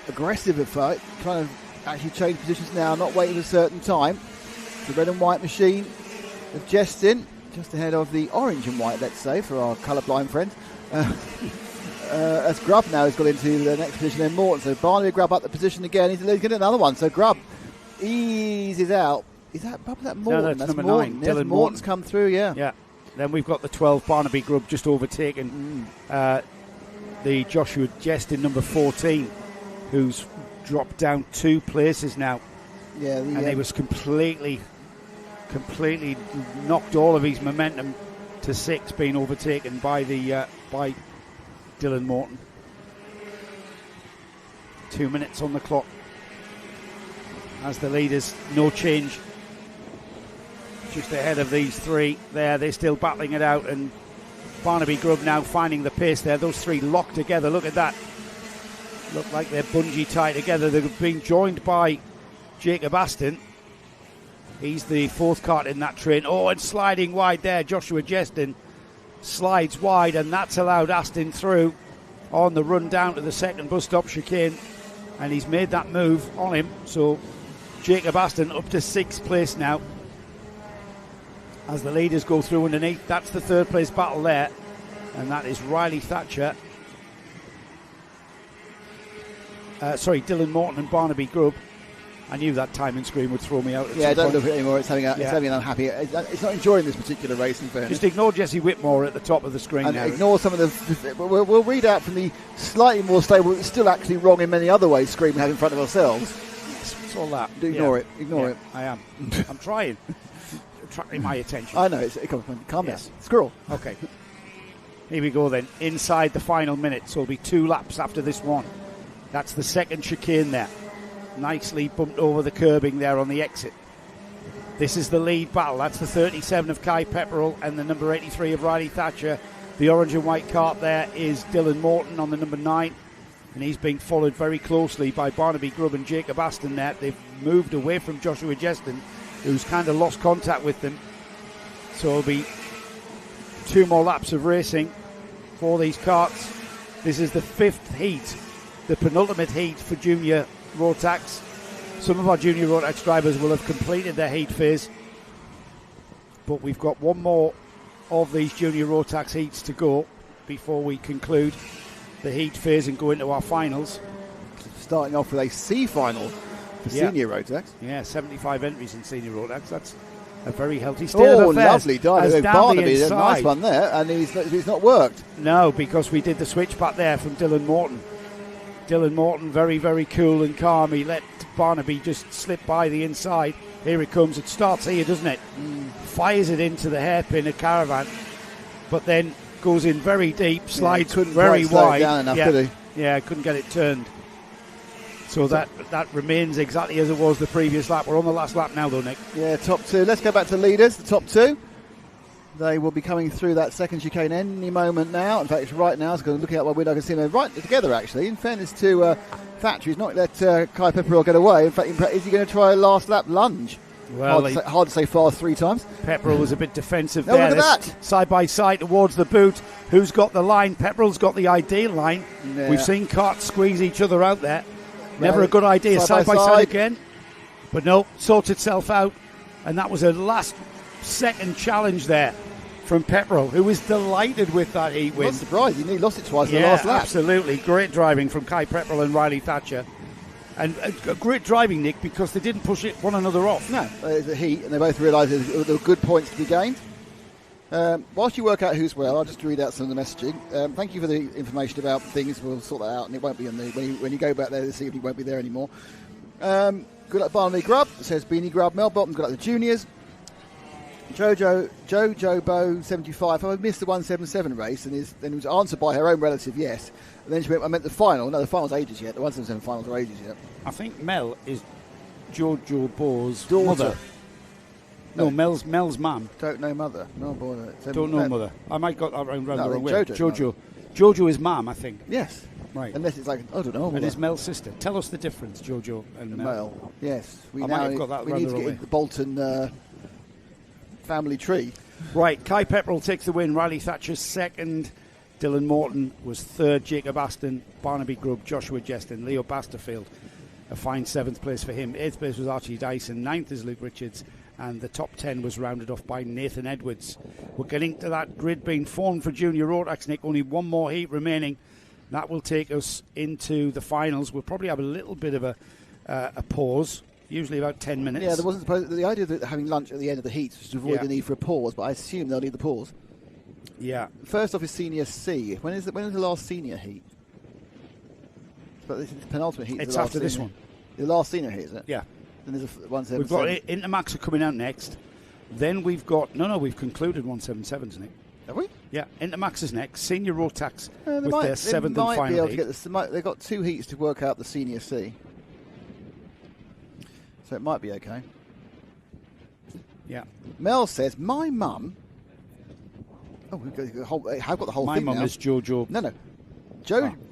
aggressive fight, trying to actually change positions now, not waiting a certain time. The red and white machine of Jestin, just ahead of the orange and white, let's say, for our colourblind friends. As Grubb now has got into the next position, then Morton. So Barnaby Grubb up the position again. He's going to another one. So Grubb eases out. Is that Morton?
No, that's number
Morton.
9. Dylan
Morton's come through,
Yeah. Then we've got the 12, Barnaby Grubb, just overtaken the Joshua Jestin, number 14, who's dropped down 2 places now.
Yeah,
and he was completely knocked all of his momentum to 6, being overtaken by by Dylan Morton. 2 minutes on the clock as the leaders, no change, just ahead of these 3 there. They're still battling it out, and Barnaby Grubb now finding the pace there. Those 3 locked together. Look at that. Look like they're bungee tied together. They're being joined by Jacob Aston. He's the 4th cart in that train. Oh, and sliding wide there. Joshua Jestin slides wide, and that's allowed Aston through on the run down to the second bus stop chicane. And he's made that move on him. So Jacob Aston up to 6th place now. As the leaders go through underneath, that's the 3rd place battle there. And that is Riley Thatcher. Dylan Morton and Barnaby Grubb. I knew that timing screen would throw me out.
Yeah, don't look at it anymore. It's having an unhappy. It's not enjoying this particular race, in fairness.
Just ignore Jesse Whitmore at the top of the screen
and
now.
Ignore some of the. We'll read out from the slightly more stable, it's still actually wrong in many other ways, screen we have in front of ourselves.
It's all that.
Ignore it. Ignore it.
I am. I'm trying. Attracting my attention.
I know. It comes from calmness. Squirrel.
Okay. Here we go then. Inside the final minute. So it'll be 2 laps after this one. That's the second chicane there. Nicely bumped over the curbing there on the exit. This is the lead battle. That's the 37 of Kai Pepperell and the number 83 of Riley Thatcher. The orange and white cart there is Dylan Morton on the number 9. And he's being followed very closely by Barnaby Grubb and Jacob Aston there. They've moved away from Joshua Jeston, who's kind of lost contact with them. So it'll be 2 more laps of racing for these carts. This is the 5th heat, the penultimate heat for junior Rotax. Some of our junior Rotax drivers will have completed their heat phase, but we've got 1 more of these junior Rotax heats to go before we conclude the heat phase and go into our finals.
Starting off with a C final for senior Rotax.
Yeah, 75 entries in senior Rotax. That's a very healthy state of affairs.
Lovely dive. Barnaby, a nice one there, and he's not worked.
No, because we did the switch back there from Dylan Morton. Dylan Morton, very, very cool and calm. He let Barnaby just slip by the inside. Here it comes. It starts here, doesn't it? Fires it into the hairpin of Caravan, but then goes in very deep, slides very wide.
Down enough, could he?
Yeah, couldn't get it turned. So that remains exactly as it was the previous lap. We're on the last lap now, though, Nick.
Yeah, top 2. Let's go back to leaders. The top 2. They will be coming through that second chicane any moment now. In fact, it's right now. So looking out my window, I can see them right together, actually. In fairness to Thatcher, he's not let Kai Pepperell get away. In fact, is he going to try a last lap lunge?
Well,
hard to say fast 3 times.
Pepperell was a bit defensive there.
Look at that.
Side by side towards the boot. Who's got the line? Pepperell's got the ideal line. Yeah. We've seen carts squeeze each other out there. Never a good idea. Side by side again. But no, sorts itself out. And that was a last second challenge there from Pepperell, who was delighted with that heat win.
Not surprised. He lost it twice in the last lap.
Absolutely. Great driving from Kai Pepperell and Riley Thatcher. And great driving, Nick, because they didn't push one another off.
No, there's a heat, and they both realised there were good points to be gained. Whilst you work out who's well, I'll just read out some of the messaging. Thank you for the information about things. We'll sort that out, and it won't be on the when you go back there this evening. It won't be there anymore. Good luck, Barnaby Grubb. Says Beanie Grubb. Mel Bottom. Good luck, the juniors. Jojo Bo 75. I missed the 177 race, and then it was answered by her own relative. Yes, and then she went. I meant the final. No, the final's ages yet. The 177 finals are ages yet.
I think Mel is Jojo Bo's
daughter.
Mother. No, Mel's mum.
Don't know mother. No, boy.
Don't know mother. I might got that round the wrong way.
Jojo.
Jojo is mum, I think.
Yes.
Right.
Unless it's like, I don't know.
And is Mel's sister. Tell us the difference, Jojo and Mel.
Yes.
We might have got that
we
round
need
the
to
wrong
get
way.
into the Bolton family tree.
Right. Kai Pepperell takes the win. Riley Thatcher's second. Dylan Morton was third. Jacob Aston, Barnaby Grubb, Joshua Jeston, Leo Basterfield. A fine 7th place for him. 8th place was Archie Dyson. 9th is Luke Richards. And the top 10 was rounded off by Nathan Edwards. We're getting to that grid being formed for Junior Rotax, Nick. Only 1 more heat remaining. That will take us into the finals. We'll probably have a little bit of a pause, usually about 10 minutes.
Yeah, there wasn't the idea of having lunch at the end of the heat was to avoid the need for a pause, but I assume they'll need the pause.
Yeah.
First off is Senior C. When is the last senior heat? But this is the penultimate heat.
It's after this one.
The last senior heat, is it?
Yeah.
Then there's a 177.
We've got Intermax are coming out next. Then we've got we've concluded 177s, Nick.
Have we?
Yeah, Intermax is next. Senior Rotax with their 7th and final heat.
They've got 2 heats to work out the Senior C, so it might be okay.
Yeah.
Mel says, "My mum." Oh, I've got the whole
My
thing
mum
now.
is Jojo.
No.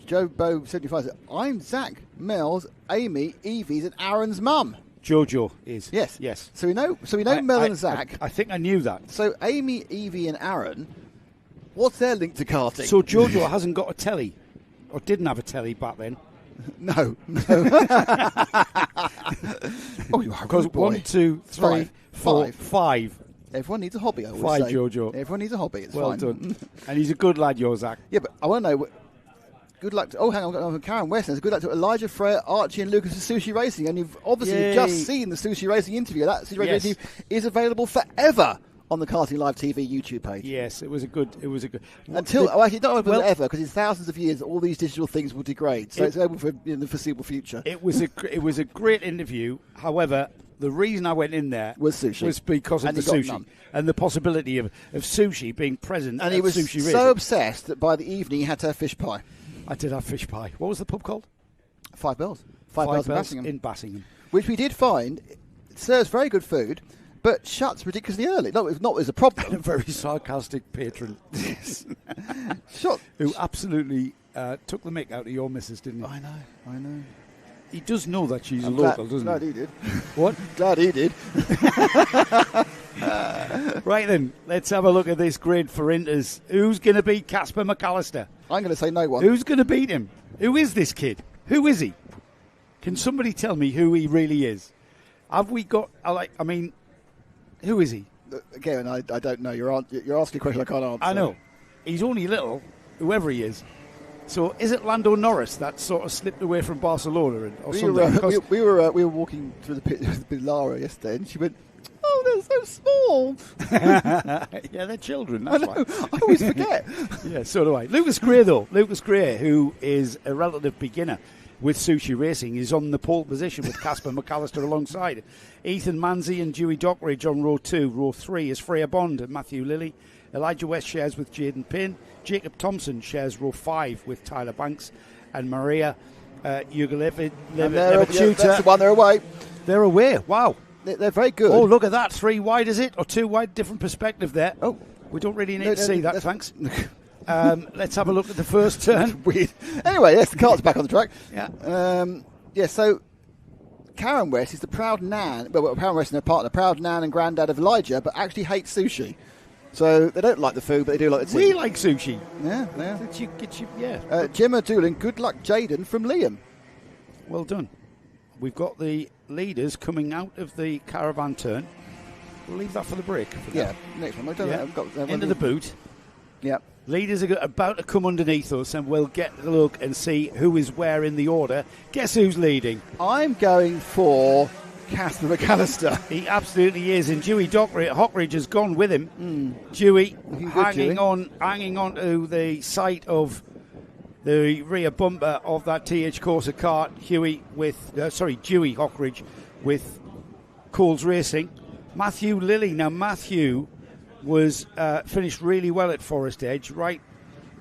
Joe Bo 75 says, "I'm Zach, Mel's, Amy, Evie's, and Aaron's mum."
Jojo is.
Yes. So we know Mel and Zach.
I think I knew that.
So Amy, Evie, and Aaron, what's their link to karting?
So Jojo hasn't got a telly, or didn't have a telly back then.
No. Oh, you are a
Because
good boy.
1, 2, 3, 4, 5.
Everyone needs a hobby, I always
5,
say.
Jojo.
Everyone needs a hobby. It's
well
fine.
done. And he's a good lad, your Zach.
Yeah, but I want to know. Good luck to... Oh, hang on. I've got Karen Weston. Good luck to Elijah, Freya, Archie and Lucas of Sushi Racing. And you've obviously just seen the Sushi Racing interview. That Sushi Racing interview is available forever on the Karting Live TV YouTube page.
Yes, it was a good.
Until actually not ever, because in thousands of years all these digital things will degrade. So it's over for in the foreseeable future.
It was a great interview. However, the reason I went in there
was sushi.
Was because of the sushi and the possibility of sushi being present.
And
at
he was
sushi
so
racing.
obsessed that by the evening he had to have fish pie.
I did have fish pie. What was the pub called?
5 Bells.
5
Bells
in Bassingham.
Which we did find serves very good food, but shuts ridiculously early. No, it's not as a problem.
A very sarcastic patron.
Yes.
Who absolutely took the mick out of your missus, didn't he?
I know.
He does know that she's a local, doesn't
glad he did.
What?
Glad he did.
Right then, let's have a look at this grid for Inters. Who's going to beat Casper McAllister?
I'm going to say no one.
Who's going to beat him? Who is this kid? Who is he? Can somebody tell me who he really is? Have we got, who is he?
Again, I don't know. You're asking a question I can't answer.
I know. He's only little, whoever he is. So is it Lando Norris that sort of slipped away from Barcelona or something?
We were walking through the pit with Lara yesterday, and she went, "Oh, they're so small."
Yeah, they're children.
That's I always forget.
Yeah, so do I. Lucas Gray, though. Lucas Gray, who is a relative beginner with sushi racing, is on the pole position with Casper McAllister alongside. Ethan Manzi and Dewey Dockridge on row 2. Row 3 is Freya Bond and Matthew Lilly. Elijah West shares with Jaden Payne. Jacob Thompson shares row 5 with Tyler Banks. And Maria Ugalevichuta.
That's the one, they're away.
They're away. Wow.
They're very good.
Oh, look at that. 3 wide, is it? Or 2 wide, different perspective there.
Oh.
We don't really need to see that, thanks. Let's have a look at the first turn.
Weird. Anyway, yes, the cart's back on the track.
Yeah.
So Karen West is the proud nan, Karen West and her partner, proud nan and granddad of Elijah, but actually hates sushi. So they don't like the food, but they do like the tea.
We like sushi.
Yeah.
Yeah.
Gemma Doolin, good luck Jaden from Liam.
Well done. We've got the leaders coming out of the caravan turn. We'll leave that for the break.
Next one. I've got
into the boot.
Yeah.
Leaders are about to come underneath us, and we'll get a look and see who is where in the order. Guess who's leading?
I'm going for Casper McAllister.
He absolutely is, and Dewey Hockridge has gone with him. Dewey hanging on to the site of the rear bumper of that TH Corsa kart. Dewey Hockridge with Coles Racing. Matthew Lilly. Now Matthew was finished really well at Forest Edge, right,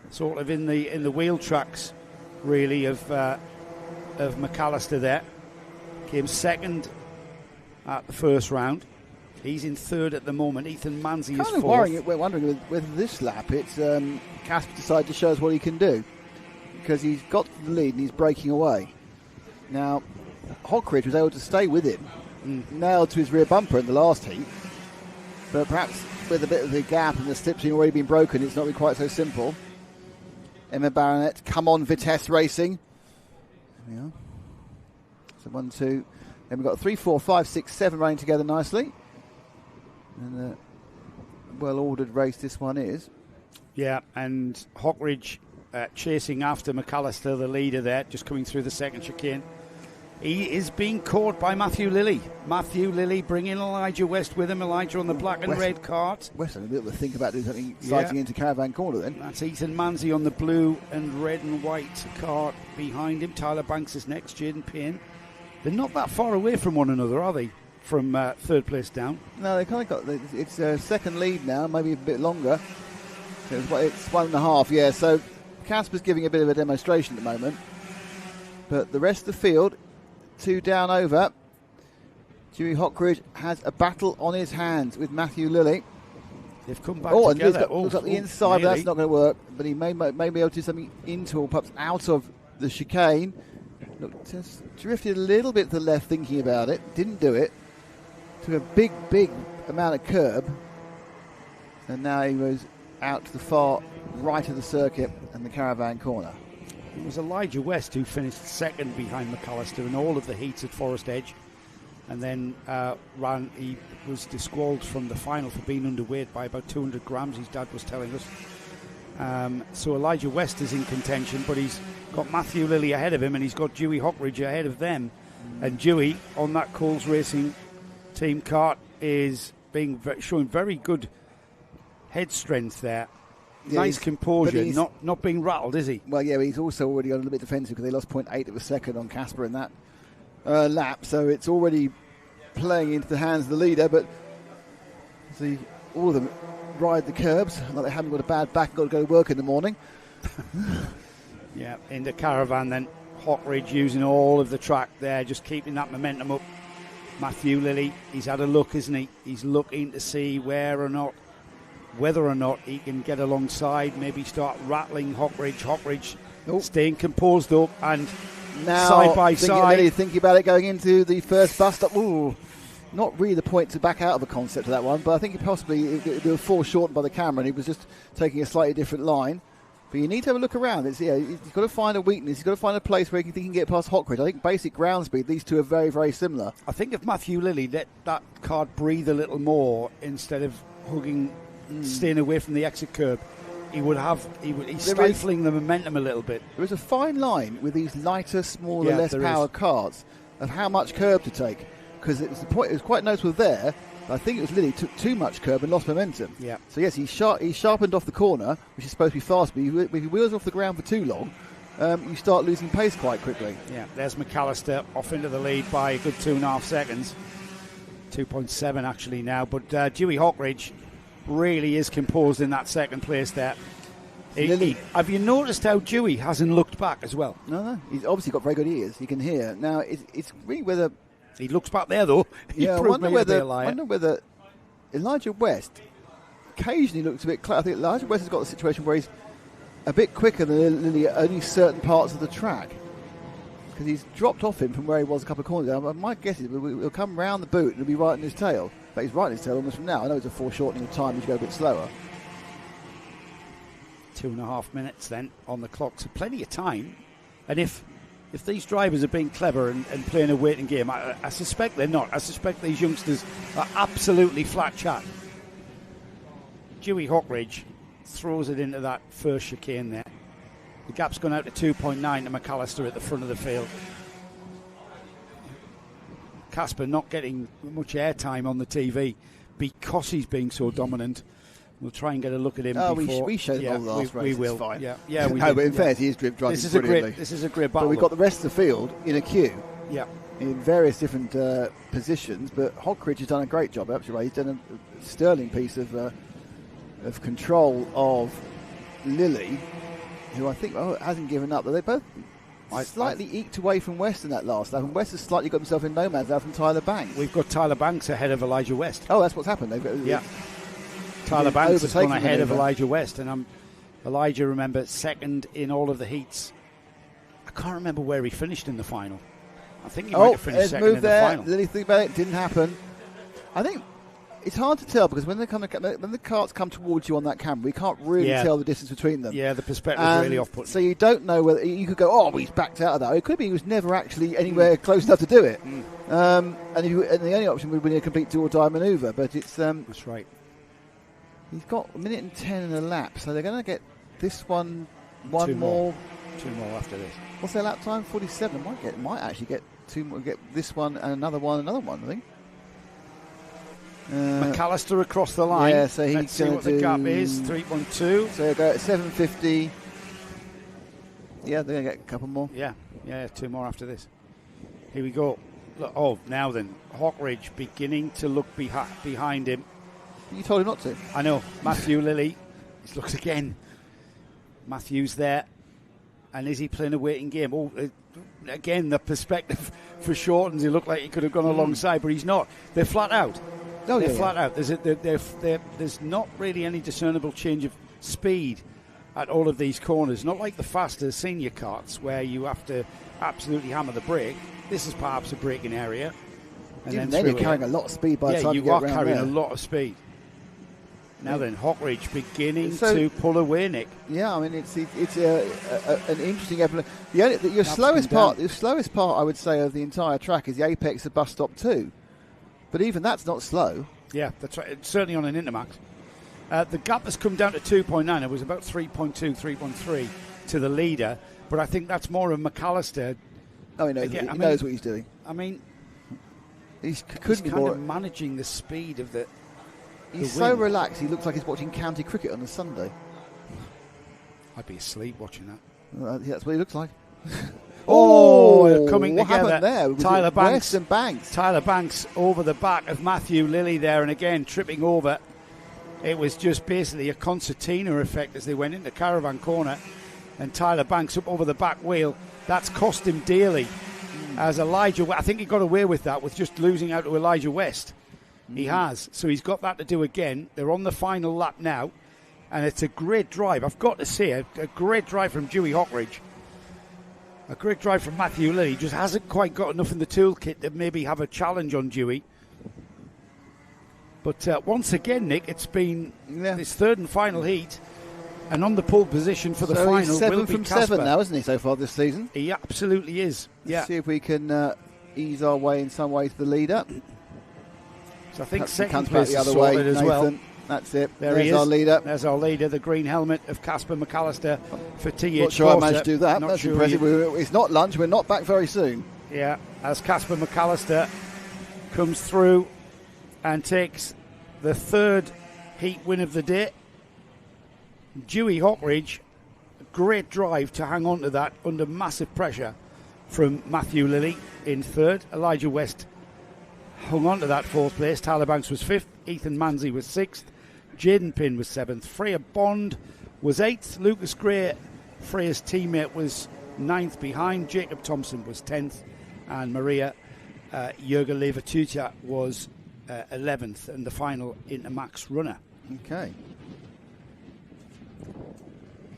sort of in the wheel tracks, really of McAllister there. Came second at the first round. He's in third at the moment. Ethan Manzi is fourth.
We're wondering whether this lap it's Casper decided to show us what he can do, because he's got to the lead and he's breaking away. Now, Hockridge was able to stay with him, nailed to his rear bumper in the last heat, but perhaps with a bit of the gap and the slips having already been broken, it's not been quite so simple. Emma Baronet, come on, Vitesse Racing. There we are. So 1, 2. Then we've got 3, 4, 5, 6, 7 running together nicely. And a well-ordered race this one is.
Yeah, and Hockridge chasing after McAllister, the leader there, just coming through the second chicane. He is being caught by Matthew Lilly. Matthew Lilly bringing Elijah West with him. Elijah on the black and red cart.
West, I'm a bit of a think about doing something exciting into Caravan Corner then.
That's Ethan Manzi on the blue and red and white cart behind him. Tyler Banks is next, Jaden Payne. They're not that far away from one another, are they, from third place down?
No, they kind of got, it's a second lead now, maybe a bit longer. It's 1.5, yeah, so Casper's giving a bit of a demonstration at the moment. But the rest of the field, 2 down over. Dewey Hockridge has a battle on his hands with Matthew Lilly.
They've come back together.
Looks like the inside, but that's not going to work. But he may be able to do something into or perhaps out of the chicane. Look, just drifted a little bit to the left thinking about it. Didn't do it. Took a big amount of curb. And now he goes out to the far right of the circuit and the Caravan Corner.
It was Elijah West who finished second behind McAllister in all of the heats at Forest Edge, and then he was disqualified from the final for being underweight by about 200 grams, his dad was telling us. So Elijah West is in contention, but he's got Matthew Lilly ahead of him, and he's got Dewey Hockridge ahead of them. And Dewey, on that Coles Racing team kart, is showing very good head strength there. Yeah, nice composure, not being rattled, is he?
Well, yeah, he's also already on a little bit defensive because they lost 0.8 of a second on Casper in that lap, so it's already playing into the hands of the leader. But see, all of them ride the curbs like they haven't got a bad back and got to go to work in the morning.
Yeah, in the caravan then. Hockridge using all of the track there, just keeping that momentum up. Matthew Lilly, he's had a look, isn't he? He's looking to see whether or not he can get alongside, maybe start rattling Hockridge. Hockridge staying composed up, and
now
side by side.
Thinking about it going into the first bus stop. Ooh, not really the point to back out of the concept of that one, but I think it possibly was foreshortened by the camera, and he was just taking a slightly different line. But you need to have a look around. He's got to find a weakness. He's got to find a place where he can get past Hockridge. I think basic ground speed, these two are very, very similar.
I think if Matthew Lilly let that card breathe a little more instead of staying away from the exit curb, he's stifling the momentum a little bit.
There is a fine line with these lighter, smaller, less power carts of how much curb to take. Because it was quite noticeable there. I think it was Lilly took too much curb and lost momentum.
Yeah.
So yes, he sharpened off the corner, which is supposed to be fast, but if he wheels off the ground for too long, you start losing pace quite quickly.
Yeah, there's McAllister off into the lead by a good 2.5 seconds. 2.7 actually now, but Dewey Hockridge really is composed in that second place there. Have you noticed how Dewey hasn't looked back as well?
No. He's obviously got very good ears. You can hear. Now, it's really whether...
He looks back there, though.
Yeah, I wonder whether Elijah West occasionally looks a bit... I think Elijah West has got a situation where he's a bit quicker than Lilly at only certain parts of the track. Because he's dropped off him from where he was a couple of corners down. My guess is he'll come round the boot and he'll be right in his tail. But he's right in his tail almost from now. I know it's a foreshortening of time. You should go a bit slower.
2.5 minutes then on the clock. So plenty of time. And if these drivers are being clever and playing a waiting game, I suspect they're not. I suspect these youngsters are absolutely flat chat. Dewey Hockridge throws it into that first chicane there. The gap's gone out to 2.9 to McAllister at the front of the field. Casper not getting much airtime on the TV because he's being so dominant. We'll try and get a look at him before.
We showed him all the last race.
We will.
It's fine.
Yeah, we
no, but in fairness, he is driving brilliantly.
This is a great battle.
But we've got the rest of the field in a queue.
Yeah.
In various different positions, but Hockridge has done a great job. Absolutely, he's done a sterling piece of control of Lilly, who I think hasn't given up. But they both slightly eked away from West in that last lap, and West has slightly got himself in no man's land from Tyler Banks.
We've got Tyler Banks ahead of Elijah West.
Oh, that's what's happened.
Tyler Banks has gone ahead of Elijah West, and Elijah, remember, second in all of the heats. I can't remember where he finished in the final. I think he might have finished second in the final.
Lilly, think about it, didn't happen. I think it's hard to tell because when the carts come towards you on that camera, we can't really tell the distance between them.
Yeah, the perspective is really off-putting.
So you don't know whether you could go, he's backed out of that. It could be he was never actually anywhere close enough to do it. And the only option would be a complete do-or-die manoeuvre. But it's
that's right.
He's got 1 minute and 10 in a lap, so they're going to get this one,
Two more after this.
What's their lap time? 47. Might actually get two more. Get this one and another one. I think.
McAllister across the line.
Yeah, so
let's see what the gap is. 3.2.
So they'll go at 7:50. Yeah, they're going to get a couple more.
Yeah, 2 more after this. Here we go. Look, now then, Hockridge beginning to look behind him.
You told him not to.
I know. Matthew Lilly. He looks again. Matthew's there. And is he playing a waiting game? Again, the perspective foreshortens. He looked like he could have gone alongside, but he's not. They're flat out. They're flat out. There's not really any discernible change of speed at all of these corners. Not like the faster senior karts where you have to absolutely hammer the brake. This is perhaps a braking area.
And then you're carrying a lot of speed by the time you get around
are carrying
there.
a lot of speed. Now then, Hockridge beginning to pull away, Nick.
Yeah, I mean it's an interesting evolution. Your slowest part, I would say, of the entire track is the apex of bus stop 2, but even that's not slow.
Yeah, that's right. It's certainly on an Intermax. The gap has come down to 2.9. It was about 3.2, 3.3 to the leader, but I think that's more of McAllister.
Oh, he knows what he's doing.
I mean,
he's
kind of managing the speed of the.
He's so relaxed, he looks like he's watching county cricket on a Sunday.
I'd be asleep watching that.
That's what he looks like.
Coming
what
together.
Happened there?
Tyler Banks.
West and Banks.
Tyler Banks over the back of Matthew Lilly there, and again tripping over. It was just basically a concertina effect as they went into Caravan Corner, and Tyler Banks up over the back wheel. That's cost him dearly. As Elijah, I think he got away with that with just losing out to Elijah West. He has. So he's got that to do again. They're on the final lap now. And it's a great drive. I've got to say, a great drive from Dewey Hockridge. A great drive from Matthew Lilly. Just hasn't quite got enough in the toolkit to maybe have a challenge on Dewey. But once again, Nick, it's been this third and final heat. And on the pole position for the final
he's 7
will be
from
Casper.
7 now, isn't he, so far this season?
He absolutely is.
Let's see if we can ease our way in some way to the leader.
So I think
Perhaps
second place is sorted as well.
That's it.
There's
our leader.
There's our leader, the green helmet of Casper McAllister for TH.
Not sure I managed to do that. That's
sure
impressive. It's not lunch. We're not back very soon.
Yeah, as Casper McAllister comes through and takes the third heat win of the day. Dewey Hockridge, great drive to hang on to that under massive pressure from Matthew Lilly in third. Elijah West hung on to that fourth place. Tyler Banks was fifth. Ethan Manzi was sixth. Jaden Pinn was seventh. Freya Bond was eighth. Lucas Gray, Freya's teammate, was ninth behind. Jacob Thompson was 10th. And Maria Jurga-Levertuta was 11th and the final Intermax runner.
Okay.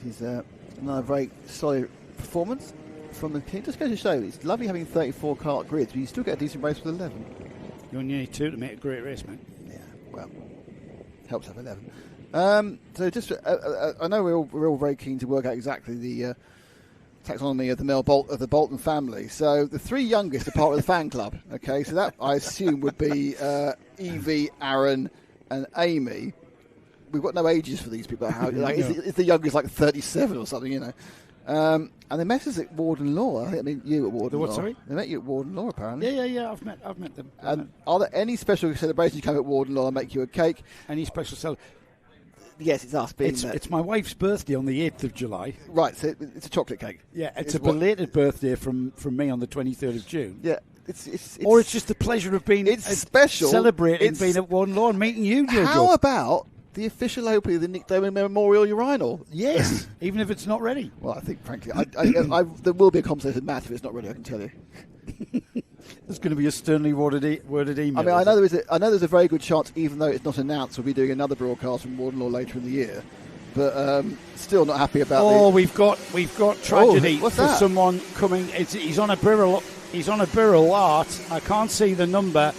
It is another very solid performance from the team. Just goes to show, it's lovely having 34 kart grids, but you still get a decent race with 11.
You only need 2 to make a great race, mate.
Yeah, well, helps have 11. So just, I know we're all very keen to work out exactly the taxonomy of the Bolton family. So the 3 youngest are part of the fan club. Okay, so that I assume would be Evie, Aaron, and Amy. We've got no ages for these people. How is the youngest like 37 or something? You know. And they met us at Warden Law. I think they met you at Warden Law.
Sorry?
They met you at Warden Law, apparently.
Yeah. I've met them.
And are there any special celebrations you come at Warden Law and make you a cake?
Any special celebration?
Yes, it's us.
It's my wife's birthday on the 8th of July.
Right, so it's a chocolate cake.
Yeah, it's a belated birthday from me on the 23rd of June.
Yeah. It's
just the pleasure of being
special.
Celebrating being at Warden Law and meeting you, Jojo.
How about the official opening of the Nick Damon Memorial Urinal?
Yes, even if it's not ready.
Well, I think, frankly, there will be a conversation with Matt if it's not ready, I can tell you.
There's going to be a sternly worded email.
I mean, I know there's a very good chance, even though it's not announced, we'll be doing another broadcast from Warden Law later in the year. But still not happy about.
We've got tragedy
what's
for
that?
Someone coming. He's on a Birrell Art. I can't see the number.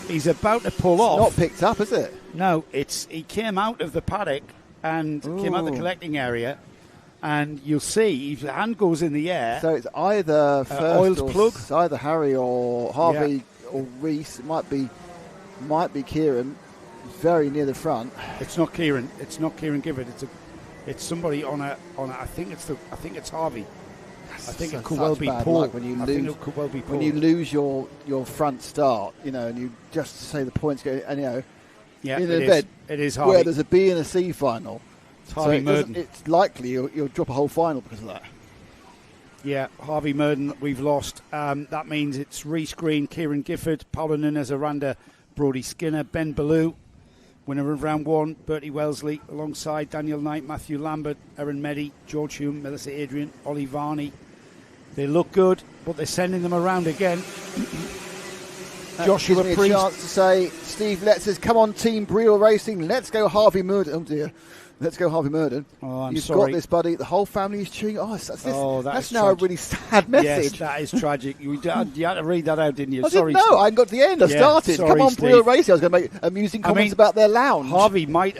He's about to pull off.
Not picked up, is it?
No, he came out of the paddock and came out of the collecting area, and you'll see his hand goes in the air.
So it's either
oil's plug.
It's either Harry or Harvey or Reese. It might be Kieran. Very near the front.
It's not Kieran. It's not Kieran Gifford. It's somebody on a. I think it's Harvey. I think it could well be Paul.
When you lose your front start, and you just say the points go, and in an event
it is Harvey.
where there's a B and a C final.
It's Harvey Murden.
It's likely you'll drop a whole final because of that.
Yeah, Harvey Murden, we've lost. That means it's Reece Green, Kieran Gifford, Paolo Nunez Aranda, Brodie Skinner, Ben Ballou, winner of round 1, Bertie Wellesley, alongside Daniel Knight, Matthew Lambert, Erin Meddy, George Hume, Melissa Adrian, Ollie Varney. They look good, but they're sending them around again. Joshua
Priest. A chance to say, Steve Letts says, come on, Team Briel Racing, let's go Harvey Murden. Oh dear. Let's go, Harvey Murden.
Oh, I'm
You've
sorry.
got this, buddy. The whole family is cheering. That's now
tragic.
a really sad message.
Yes, that is tragic. You had to read that out, didn't you?
I didn't know. I got to the end. I started.
Sorry,
Come on,
Steve.
Real Racing. I was going to make amusing comments about their lounge.
Harvey might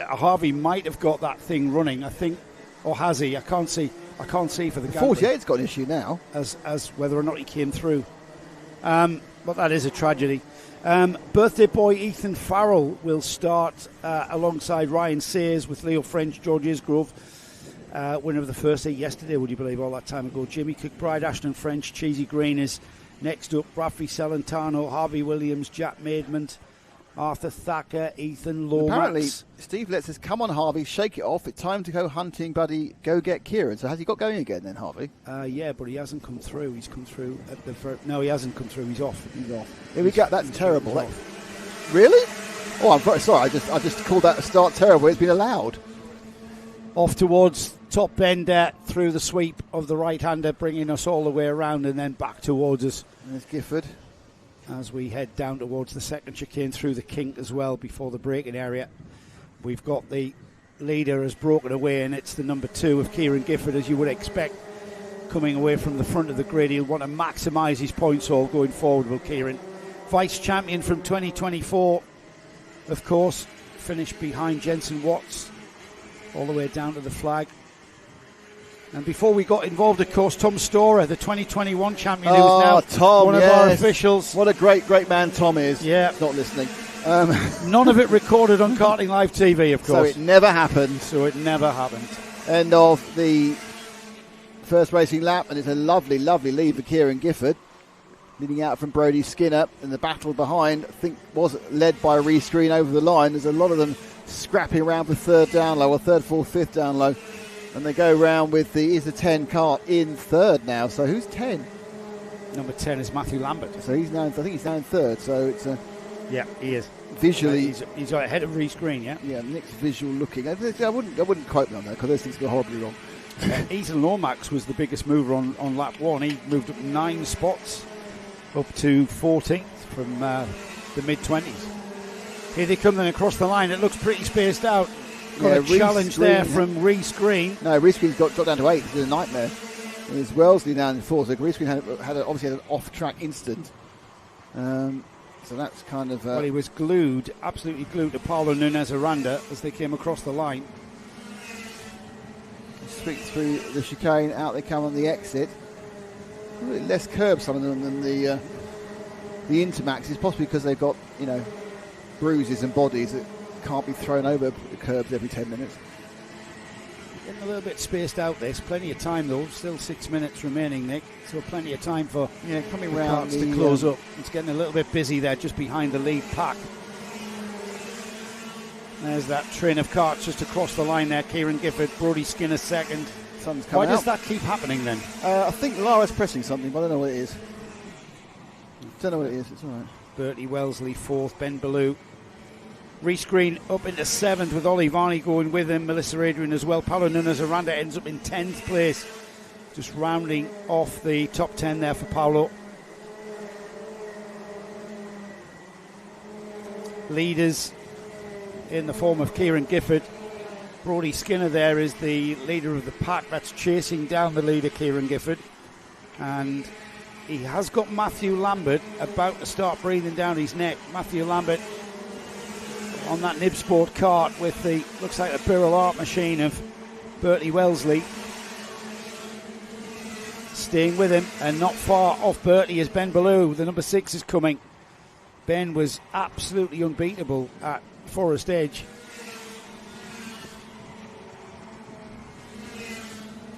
have got that thing running, I think, or has he? I can't see for the gambling.
48's got an issue now.
As whether or not he came through. But that is a tragedy. Birthday boy Ethan Farrell will start alongside Ryan Sayers with Leo French, George Isgrove, winner of the first heat yesterday, would you believe, all that time ago. Jimmy Cookbride, Ashton French, Cheesy Green is next up. Rafi Celentano, Harvey Williams, Jack Maidment, Arthur Thacker, Ethan Lomax.
Apparently, Steve Letts says, come on, Harvey, shake it off. It's time to go hunting, buddy. Go get Kieran. So has he got going again then, Harvey?
Yeah, but he hasn't come through. He's come through at the no, he hasn't come through. He's off.
Here we go. That's terrible. Really? Oh, I'm very sorry. I just called that start terrible. It's been allowed.
Off towards top bender through the sweep of the right-hander, bringing us all the way around and then back towards us.
There's Gifford.
As we head down towards the second chicane through the kink as well before the braking area. We've got the leader has broken away, and it's the number 2 of Kieran Gifford, as you would expect, coming away from the front of the grid. He'll want to maximise his points haul going forward, will Kieran. Vice champion from 2024, of course, finished behind Jensen Watts all the way down to the flag. And before we got involved, of course, Tom Storer, the 2021 champion, who is now
Tom,
one of our officials.
What a great man Tom is.
Yeah.
Not listening.
None of it recorded on Karting Live TV, of course.
So it never happened. End of the first racing lap, and it's a lovely lead for Kieran Gifford. Leading out from Brody Skinner, and the battle behind, I think, was led by Rescreen over the line. There's a lot of them scrapping around for third down low, or third, fourth, fifth down low. And they go round with the 10 kart in third now. So who's 10?
Number 10 is Matthew Lambert.
So he's now, I think he's now in third. So it's
yeah, he is.
Visually,
he's ahead of Reece Green. Yeah.
Yeah, Nick's visual looking. I wouldn't quote me on that because those things go horribly wrong.
Ethan Lomax was the biggest mover on lap 1. He moved up 9 spots, up to 14th from the mid-20s. Here they come then across the line. It looks pretty spaced out. Got a challenge there from Reece Green.
No, Reece Green's got down to 8. It's a nightmare. There's Wellesley down in 4. So Reece Green obviously had an off-track incident. So that's kind of...
well, he was absolutely glued to Paulo Nunez Aranda as they came across the line.
Sweep through the chicane, out they come on the exit. A little less curb, some of them, than the Intermax. It's possibly because they've got, bruises and bodies that can't be thrown over the curbs every 10 minutes.
Getting a little bit spaced out. There's plenty of time though. Still 6 minutes remaining, Nick. So plenty of time for
coming round
to close up. It's getting a little bit busy there, just behind the lead pack. There's that train of carts just across the line there. Kieran Gifford, Brody Skinner second.
Sun's coming
Why does that keep happening then?
I think Lara's pressing something, but I don't know what it is. It's all right.
Bertie Wellesley fourth, Ben Ballou. Reece Green up into 7th with Ollie Varney going with him, Melissa Adrian as well. Paulo Nunez Aranda ends up in 10th place, just rounding off the top 10 there for Paulo. Leaders in the form of Kieran Gifford. Brody Skinner there is the leader of the pack that's chasing down the leader, Kieran Gifford. And he has got Matthew Lambert about to start breathing down his neck. Matthew Lambert on that Nib Sport cart with the, looks like a Birrell art machine of Bertie Wellesley. Staying with him and not far off Bertie is Ben Ballou. The number 6 is coming. Ben was absolutely unbeatable at Forest Edge.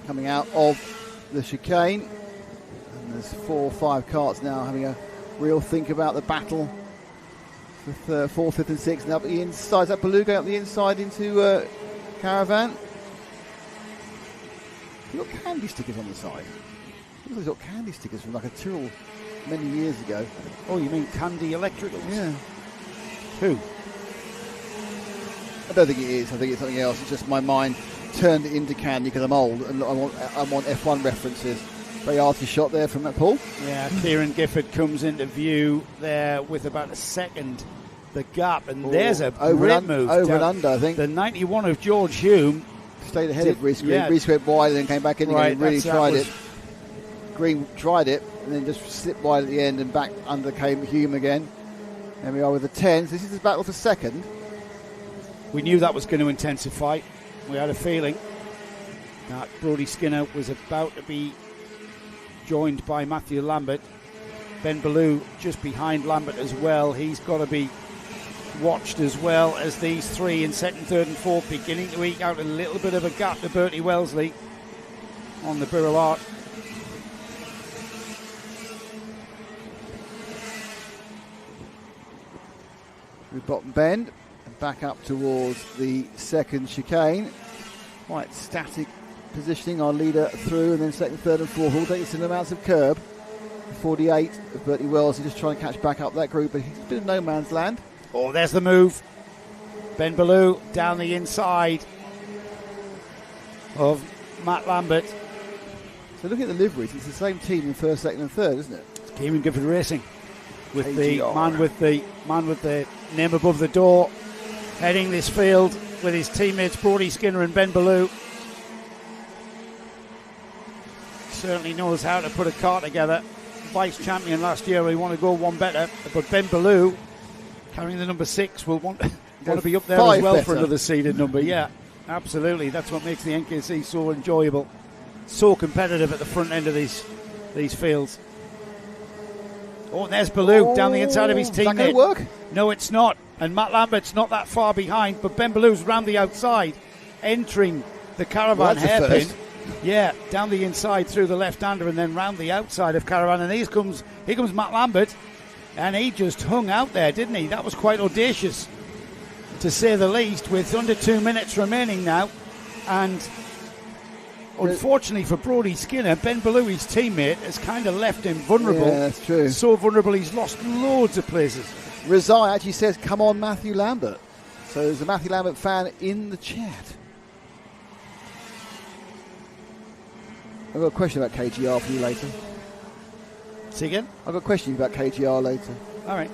Coming out of the chicane. And there's 4 or 5 carts now having a real think about the battle. For 4th, 5th and 6th. Now up the inside. Is that Ballou going up the inside into Caravan? You've got candy stickers on the side. Looks like he's got candy stickers from like a Tyrrell many years ago.
Oh, you mean Candy Electricals?
Yeah.
Who?
I don't think it is. I think it's something else. It's just my mind turned it into Candy because I'm old and I want F1 references. Very arty shot there from that Paul.
Yeah, Kieran Gifford comes into view there with about a second the gap, and there's a great move.
Over and under, I think.
The 91 of George Hume
stayed ahead of Reese Green. Reese went wide and then came back in again and really tried it. Green tried it and then just slipped wide at the end and back under came Hume again. There we are with the 10s. This is the battle for second.
We knew that was going to intensify. We had a feeling that Brodie Skinner was about to be joined by Matthew Lambert. Ben Ballou just behind Lambert as well. He's got to be watched as well as these three in second, third and fourth beginning to eke out a little bit of a gap to Bertie Wellesley on the Birrell Art.
With bottom bend and back up towards the second chicane. Quite static positioning, our leader through, and then second, third and fourth all taking similar amounts of curb. 48 of Bertie Wellesley just trying to catch back up that group, but he's a bit of no man's land.
Oh, there's the move. Ben Ballou down the inside of Matt Lambert.
So looking at the liveries, it's the same team in first, second and third, isn't it?
It's Kieran Gifford Racing with
KGR.
the man with the name above the door heading this field with his teammates Brodie Skinner and Ben Ballou. Certainly knows how to put a car together. Vice champion last year, we want to go one better, but Ben Ballou carrying the number 6 will want to be up there as well for another seeded number. Yeah, absolutely. That's what makes the NKC so enjoyable, so competitive at the front end of these fields. Oh, and there's Ballou down the inside of his teammate.
Is that going to work?
No, it's not. And Matt Lambert's not that far behind, but Ben Ballou's round the outside, entering the Caravan hairpin. Yeah, down the inside through the left-hander and then round the outside of Caravan. And here comes Matt Lambert. And he just hung out there, didn't he? That was quite audacious, to say the least, with under 2 minutes remaining now. And unfortunately for Brodie Skinner, Ben Ballou, his teammate, has kind of left him vulnerable.
Yeah, that's true.
So vulnerable he's lost loads of places.
Razai actually says, come on, Matthew Lambert. So there's a Matthew Lambert fan in the chat. I've got a question about KGR for you later.
See again?
I've got a question about KGR later.
All right.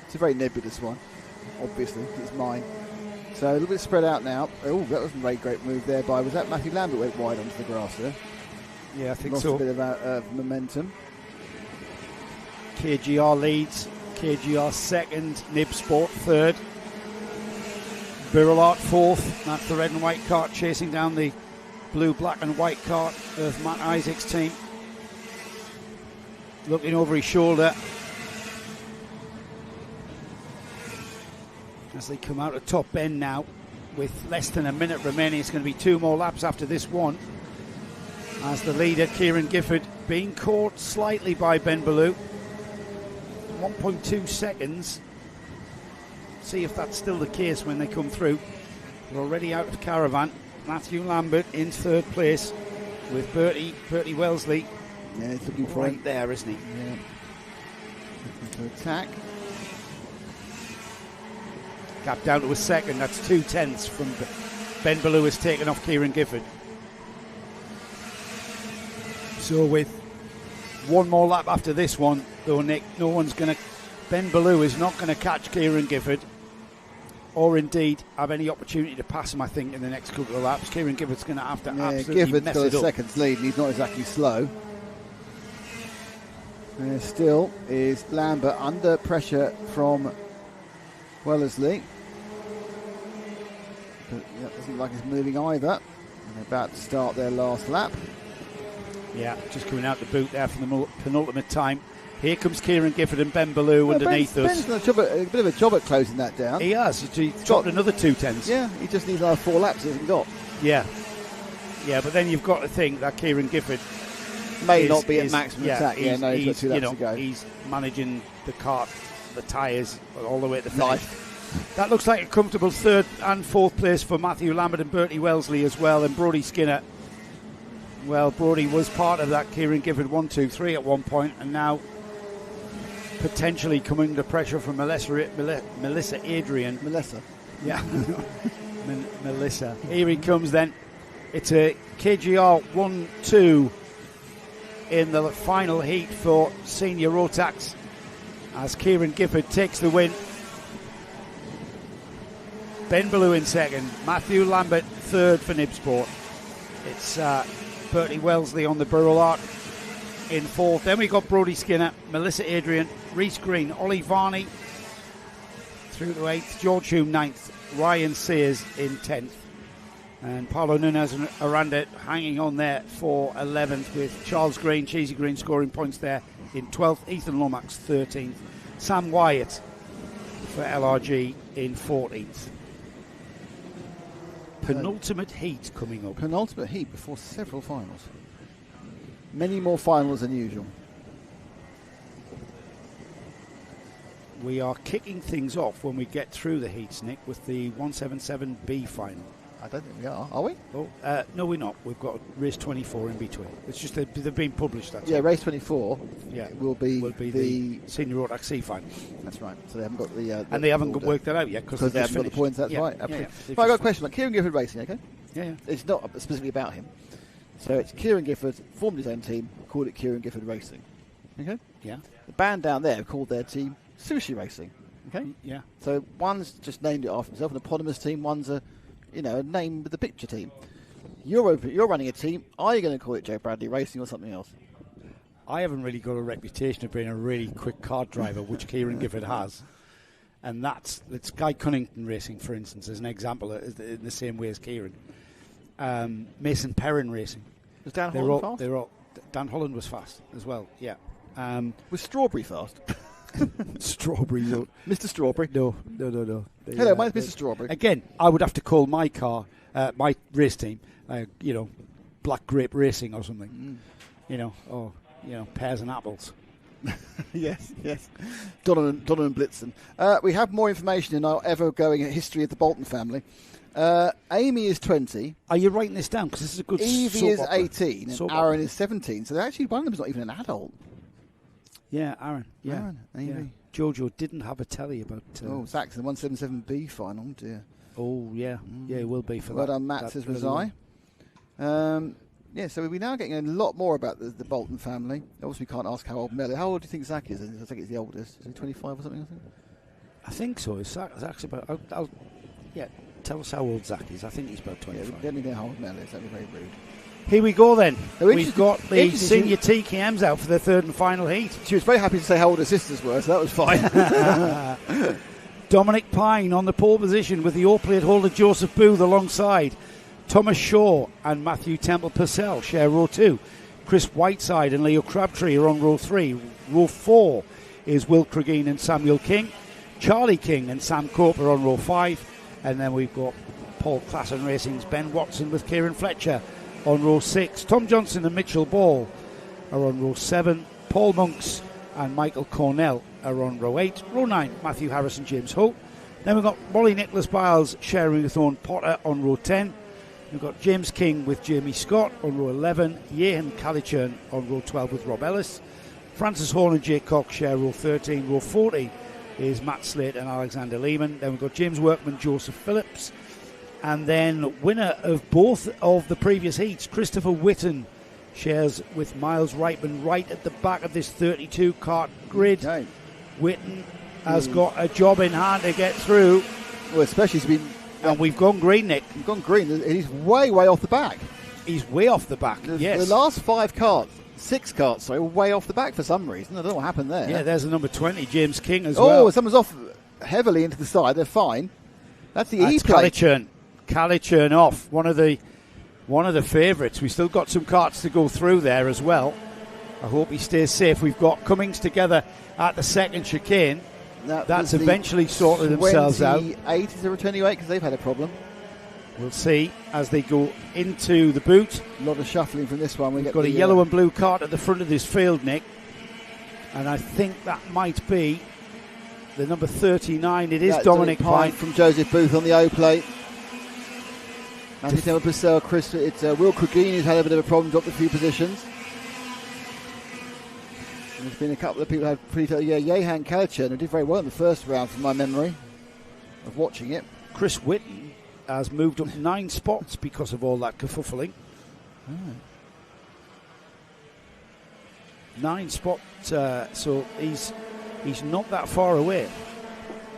It's a very nebulous one, obviously. It's mine. So a little bit spread out now. Oh, that was a very great move there by, was that Matthew Lambert went wide onto the grass there?
Yeah, I think
Lost
so.
a bit of momentum.
KGR leads. KGR second. Nib Sport third. Birrell Art fourth. That's the red and white cart chasing down the blue, black and white cart of Matt Isaac's team. Looking over his shoulder as they come out of top bend now with less than a minute remaining. It's going to be 2 more laps after this one, as the leader Kieran Gifford being caught slightly by Ben Ballou. 1.2 seconds. See if that's still the case when they come through. We're already out of Caravan. Matthew Lambert in third place with Bertie Wellesley.
Yeah, he's looking for
right there, isn't he?
Yeah. Looking to attack.
Gap down to a second. That's 2/10 from Ben Ballou has taken off Kieran Gifford. So with one more lap after this one, though, Nick, Ben Ballou is not going to catch Kieran Gifford, or indeed have any opportunity to pass him, I think, in the next couple of laps. Kieran Gifford's going to have to absolutely
Gifford's
mess
got
it
a
up.
seconds lead and he's not exactly slow. There still is Lambert under pressure from Wellesley. But that doesn't look like it's moving either. And they're about to start their last lap.
Yeah, just coming out the boot there for the penultimate time. Here comes Kieran Gifford and Ben Ballou underneath us.
Ben's done a bit of a job at closing that down.
He has. He's dropped another 2/10.
Yeah, he just needs another 4 laps he hasn't got.
Yeah. Yeah, but then you've got to think that Kieran Gifford
may not be at maximum attack. Yeah, no, he's got 2 laps to go.
He's managing the cart, the tyres, all the way to the finish. That looks like a comfortable third and fourth place for Matthew Lambert and Bertie Wellesley as well, and Brodie Skinner. Well, Brodie was part of that Kieran Gifford 1, 2, 3 at one point, and now potentially coming under pressure from Melissa Adrian.
Melissa.
Yeah. Melissa. Here he comes then. It's a KGR 1-2 in the final heat for senior Rotax as Kieran Gifford takes the win. Ben Ballou in second. Matthew Lambert third for Nibsport. It's Bertie Wellesley on the Burrell Arc in fourth. Then we got Brodie Skinner, Melissa Adrian, Reese Green, Ollie Varney through to 8th, George Hume 9th, Ryan Sears in 10th, and Paulo Nunez and Aranda hanging on there for 11th, with Charles Green, Cheesy Green scoring points there in 12th, Ethan Lomax 13th, Sam Wyatt for LRG in 14th. Penultimate heat coming up.
Penultimate heat before several finals. Many more finals than usual.
We are kicking things off when we get through the heats, Nick, with the 177B final.
I don't think we are we?
Oh, no, we're not. We've got race 24 in between. It's just they've been published. That's
yeah, race 24 will be
the senior Rotax C final.
That's right. So they haven't got the
and they haven't worked that out yet because
they haven't got the points. That's right.
Yeah,
I got a question about Kieran Gifford Racing. Okay.
Yeah.
It's not specifically about him. So it's Kieran Gifford formed his own team, called it Kieran Gifford Racing. Okay.
Yeah.
The band down there called their team Sushi Racing. Okay.
Yeah.
So one's just named it after himself, an eponymous team. One's a name with the picture team. You're running a team. Are you going to call it Joe Bradley Racing or something else?
I haven't really got a reputation of being a really quick kart driver, which Kieran Gifford has. And it's Guy Cunnington Racing, for instance, as an example, in the same way as Kieran. Mason Perrin Racing.
Was Dan Holland fast?
Dan Holland was fast as well, yeah.
Was Strawberry fast?
Strawberry, no.
Mr. Strawberry?
No.
Hello, my name's Mr. Strawberry.
Again, I would have to call my car, my race team, Black Grape Racing or something. Or pears and apples.
yes. Donovan Blitzen. We have more information in our ever-going history of the Bolton family. Amy is 20.
Are you writing this down? Because this is a good
Evie is
opera.
18 and Aaron is 17. So actually one of them is not even an adult.
Yeah, Aaron. Yeah.
Aaron, Amy.
Yeah. Jojo didn't have a telly about...
Zach's in the 177B final, dear.
Oh, yeah. Yeah, it will be for that.
Well done, Matt, says Razai. So we're now getting a lot more about the Bolton family. Obviously, we can't ask how old Mel is. How old do you think Zach is? I think he's the oldest. Is he 25 or something,
I think so. Zach's about... tell us how old Zach is. I think he's about 25.
Yeah, we don't know how old Mel is. That'd be very rude.
Here we go then. We've got the senior TKMs out for the third and final heat.
She was very happy to say how old her sisters were, so that was fine.
Dominic Pine on the pole position with the all-plate holder Joseph Booth alongside. Thomas Shaw and Matthew Temple Purcell share row 2. Chris Whiteside and Leo Crabtree are on row 3. Row 4 is Will Cregeen and Samuel King. Charlie King and Sam Cope are on row 5. And then we've got Paul Classen Racing's Ben Watson with Kieran Fletcher on row 6. Tom Johnson and Mitchell Ball are on row 7. Paul Monks and Michael Cornell are on row 8. Row 9, Matthew Harris and James Holt. Then we've got Molly Nicholas Biles sharing with Owen Potter on row 10. We've got James King with Jamie Scott on row 11. Yehan Calichurn on row 12 with Rob Ellis. Francis Hall and Jake Cox share row 13. Row 40 is Matt Slate and Alexander Lehman. Then we've got James Workman, Joseph Phillips. And then winner of both of the previous heats, Christopher Whitten, shares with Miles Reitman right at the back of this 32 kart grid. Okay. Whitten has got a job in hand to get through.
Well, especially he's been...
And we've gone green, Nick.
We've gone green. He's way off the back.
He's way off the back, yes.
The last 6 karts, way off the back for some reason. I don't know what happened there.
Yeah, there's the number 20, James King as well.
Oh, someone's off heavily into the side. They're fine. That's the E-plate.
Calichurn off. One of the favourites. We've still got some karts to go through there as well. I hope he stays safe. We've got Cummings together at the second chicane. That's eventually sorted themselves out.
28 is there a 28 because they've had a problem.
We'll see as they go into the boot.
A lot of shuffling from this one.
We've got a yellow and blue kart at the front of this field, Nick. And I think that might be the number 39. It is Dominic Pine
from Joseph Booth on the O-plate. Matthew Temple Purcell, it's Will Cregeen who's had a bit of a problem, dropped a few positions. And there's been a couple of people who had pretty... Yehan Calichurn, who did very well in the first round from my memory of watching it.
Chris Whitten has moved up 9 spots because of all that kerfuffling. 9 spots, so he's not that far away.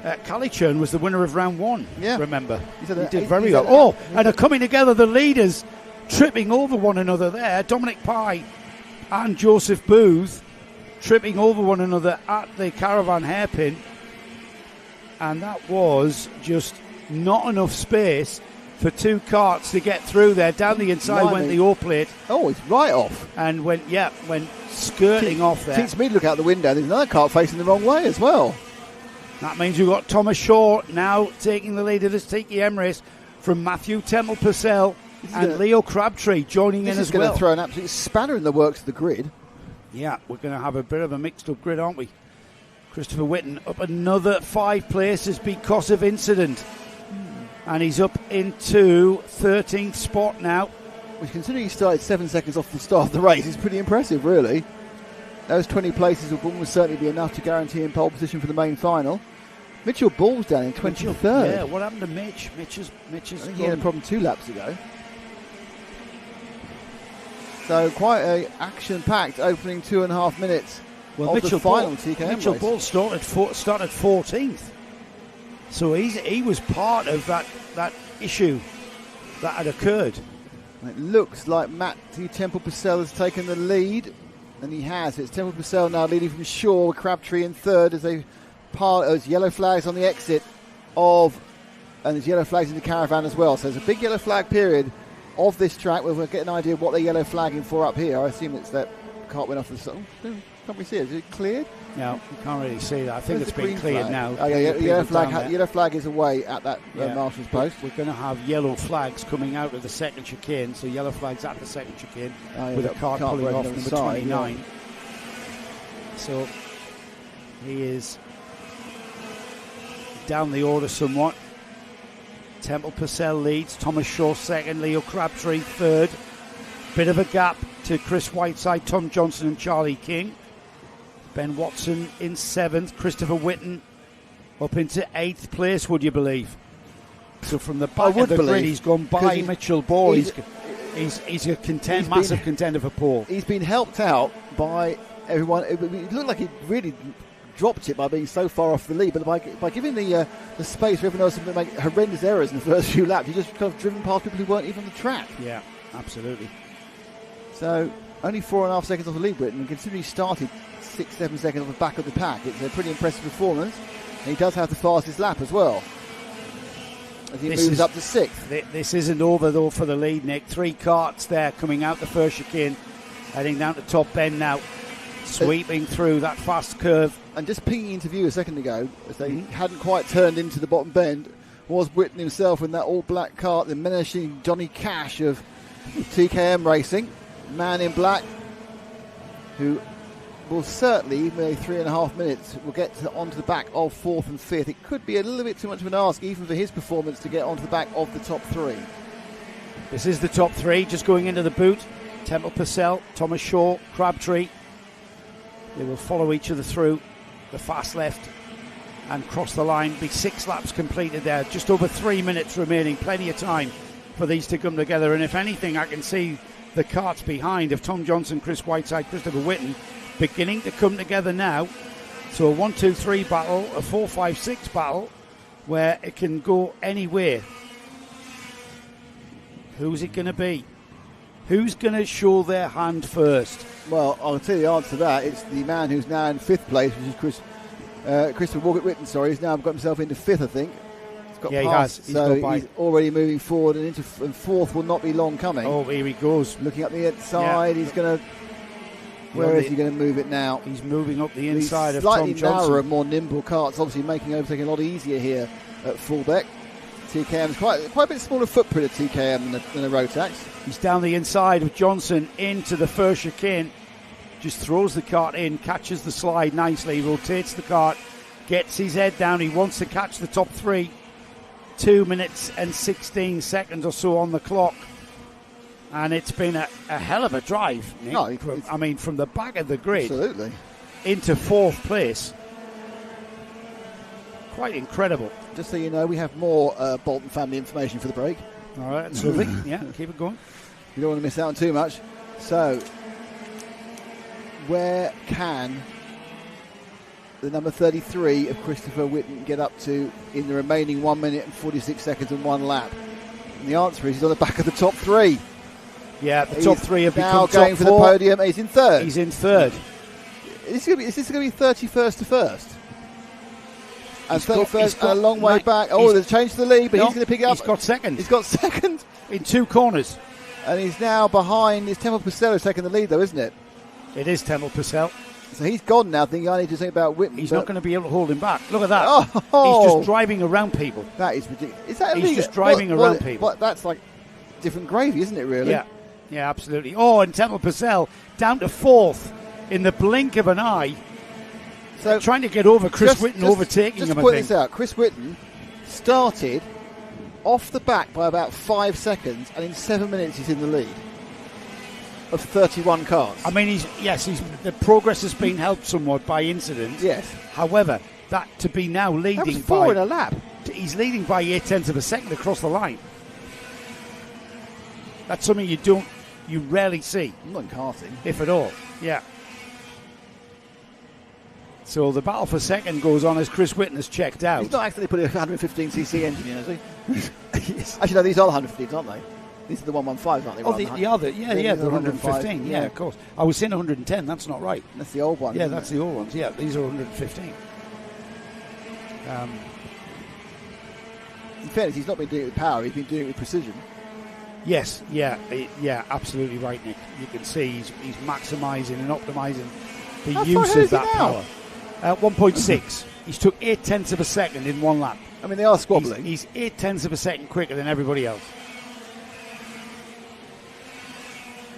Calichurn was the winner of round 1.
Yeah.
Remember? He did very well. Oh, and are coming together, the leaders tripping over one another there. Dominic Pye and Joseph Booth tripping over one another at the caravan hairpin. And that was just not enough space for 2 carts to get through there. Down the inside went the ore plate.
Oh, it's right off.
And went skirting off there.
Teach me to look out the window. There's another cart facing the wrong way as well.
That means we've got Thomas Shaw now taking the lead of this TKM race from Matthew Temple-Purcell and Leo Crabtree joining in as well. This is going
to throw an absolute spanner in the works of the grid.
Yeah, we're going to have a bit of a mixed-up grid, aren't we? Christopher Whitten up another 5 places because of incident. And he's up into 13th spot now.
Which, considering he started 7 seconds off the start of the race, is pretty impressive, really. Those 20 places will almost certainly be enough to guarantee him pole position for the main final. Mitchell Ball's down in 23rd.
Yeah, what happened to Mitch? Mitch is
I think he had a problem 2 laps ago. So quite a action-packed opening 2.5 minutes of
Mitchell
the final
Ball,
TKM
Mitchell
race.
Ball started 14th. So he was part of that issue that had occurred.
It looks like Matthew Temple-Purcell has taken the lead, and he has. It's Temple-Purcell now leading from Shaw, with Crabtree in 3rd as they there's yellow flags on the exit and there's yellow flags in the caravan as well. So there's a big yellow flag period of this track. We'll get an idea of what they're yellow flagging for up here. I assume it's that cart went off the side. Can't we see it? Is it cleared?
No, you can't really see that. I think it's been cleared now.
Oh, yeah, yellow flag is away at that marshal's post.
We're going to have yellow flags coming out of the second chicane, so yellow flags at the second chicane with a cart pulling off number 29. Yeah. So he is down the order somewhat. Temple-Purcell leads, Thomas Shaw second, Leo Crabtree third. Bit of a gap to Chris Whiteside, Tom Johnson and Charlie King. Ben Watson in 7th, Christopher Whitten up into 8th place, would you believe? So from the back of the grid, he's gone by Mitchell Ball. He's a massive contender for pole.
He's been helped out by everyone. It looked like he really dropped it by being so far off the lead, but by giving the space for everyone else to make horrendous errors in the first few laps, he just kind of driven past people who weren't even on the track.
Yeah, absolutely.
So only 4.5 seconds off the lead, Whitten, and considering he started 6-7 seconds off the back of the pack, it's a pretty impressive performance. And he does have the fastest lap as well, as he moves up to 6th.
This isn't over though for the lead, Nick. 3 carts there coming out the first chicane, heading down to top bend now, sweeping through that fast curve.
And just pinging into view a second ago, as they hadn't quite turned into the bottom bend, was Whitten himself in that all-black cart, the menacing Johnny Cash of TKM Racing, man in black, who will certainly, even a 3.5 minutes, will get onto the back of 4th and 5th. It could be a little bit too much of an ask, even for his performance, to get onto the back of the top 3.
This is the top 3, just going into the boot. Temple-Purcell, Thomas Shaw, Crabtree. They will follow each other through the fast left and cross the line. Be 6 laps completed there. Just over 3 minutes remaining. Plenty of time for these to come together. And if anything, I can see the carts behind of Tom Johnson, Chris Whiteside, Christopher Whitten beginning to come together now. So a 1-2-3 battle, a 4-5-6 battle, where it can go any way. Who's it going to be? Who's going to show their hand first?
Well, I'll tell you the answer to that. It's the man who's now in 5th place, which is Christopher Whitten. He's now got himself into 5th, I think. He has. He's already moving forward, and 4th will not be long coming.
Oh, here he goes.
Looking up the inside, he's going to... Where is he going to move it now?
He's moving up the inside of Tom Johnson.
Slightly narrower, more nimble carts, obviously making overtaking a lot easier here at Fulbeck. TKM's quite a bit smaller footprint at TKM than a Rotax.
He's down the inside of Johnson into the first chicane. Just throws the cart in, catches the slide nicely, rotates the cart, gets his head down. He wants to catch the top 3. 2 minutes and 16 seconds or so on the clock. And it's been a hell of a drive, Nick. From the back of the grid
absolutely
into 4th place. Quite incredible.
Just so you know, we have more Bolton family information for the break.
All right, that's lovely. Yeah, keep it going.
You don't want to miss out on too much. So, where can the number 33 of Christopher Whitten get up to in the remaining 1 minute and 46 seconds and 1 lap? And the answer is he's on the back of the top 3.
Yeah, the top 3 have become
now
top
going
4.
For the podium. He's in 3rd.
He's in 3rd.
Is this going to be 31st to 1st? And 31st, a long way back. Oh, there's a change to the lead, but he's going to pick it up.
He's got 2nd.
He's got 2nd.
In 2 corners.
And he's now behind. It's Temple Purcell who's taking the lead, though, isn't it?
It is Temple Purcell.
So he's gone now, thinking I need to think about Whitten.
He's not going to be able to hold him back. Look at that.
Oh.
He's just driving around people.
That is ridiculous. Is that
He's just driving around people.
That's like different gravy, isn't it, really?
Yeah, absolutely. Oh, and Temple Purcell down to 4th in the blink of an eye. So trying to get over Chris Whitten, overtaking him,
Just to point this out, Chris Whitten started off the back by about 5 seconds, and in 7 minutes he's in the lead of 31 cars.
I mean, the progress has been helped somewhat by incident.
Yes.
However, that to be now leading
that was 4 in a lap.
He's leading by 0.8 of a second across the line. That's something you rarely see.
Not in karting.
If at all. Yeah. So the battle for second goes on as Chris Whitten has checked out.
He's not actually put a 115cc engine in, has he? Actually, no, these are 115s, aren't they? These are the 115s, aren't they?
Oh, the other, the 115. Yeah, of course. I was saying 110. That's not right.
That's the old one.
Yeah, that's the old ones. Yeah, these are 115.
In fairness, he's not been doing it with power. He's been doing it with precision.
Yes, yeah, absolutely right, Nick. You can see he's maximising and optimising the use of that power. 1.6. He's took 0.8 of a second in 1 lap.
I mean, they are squabbling.
He's 0.8 of a second quicker than everybody else.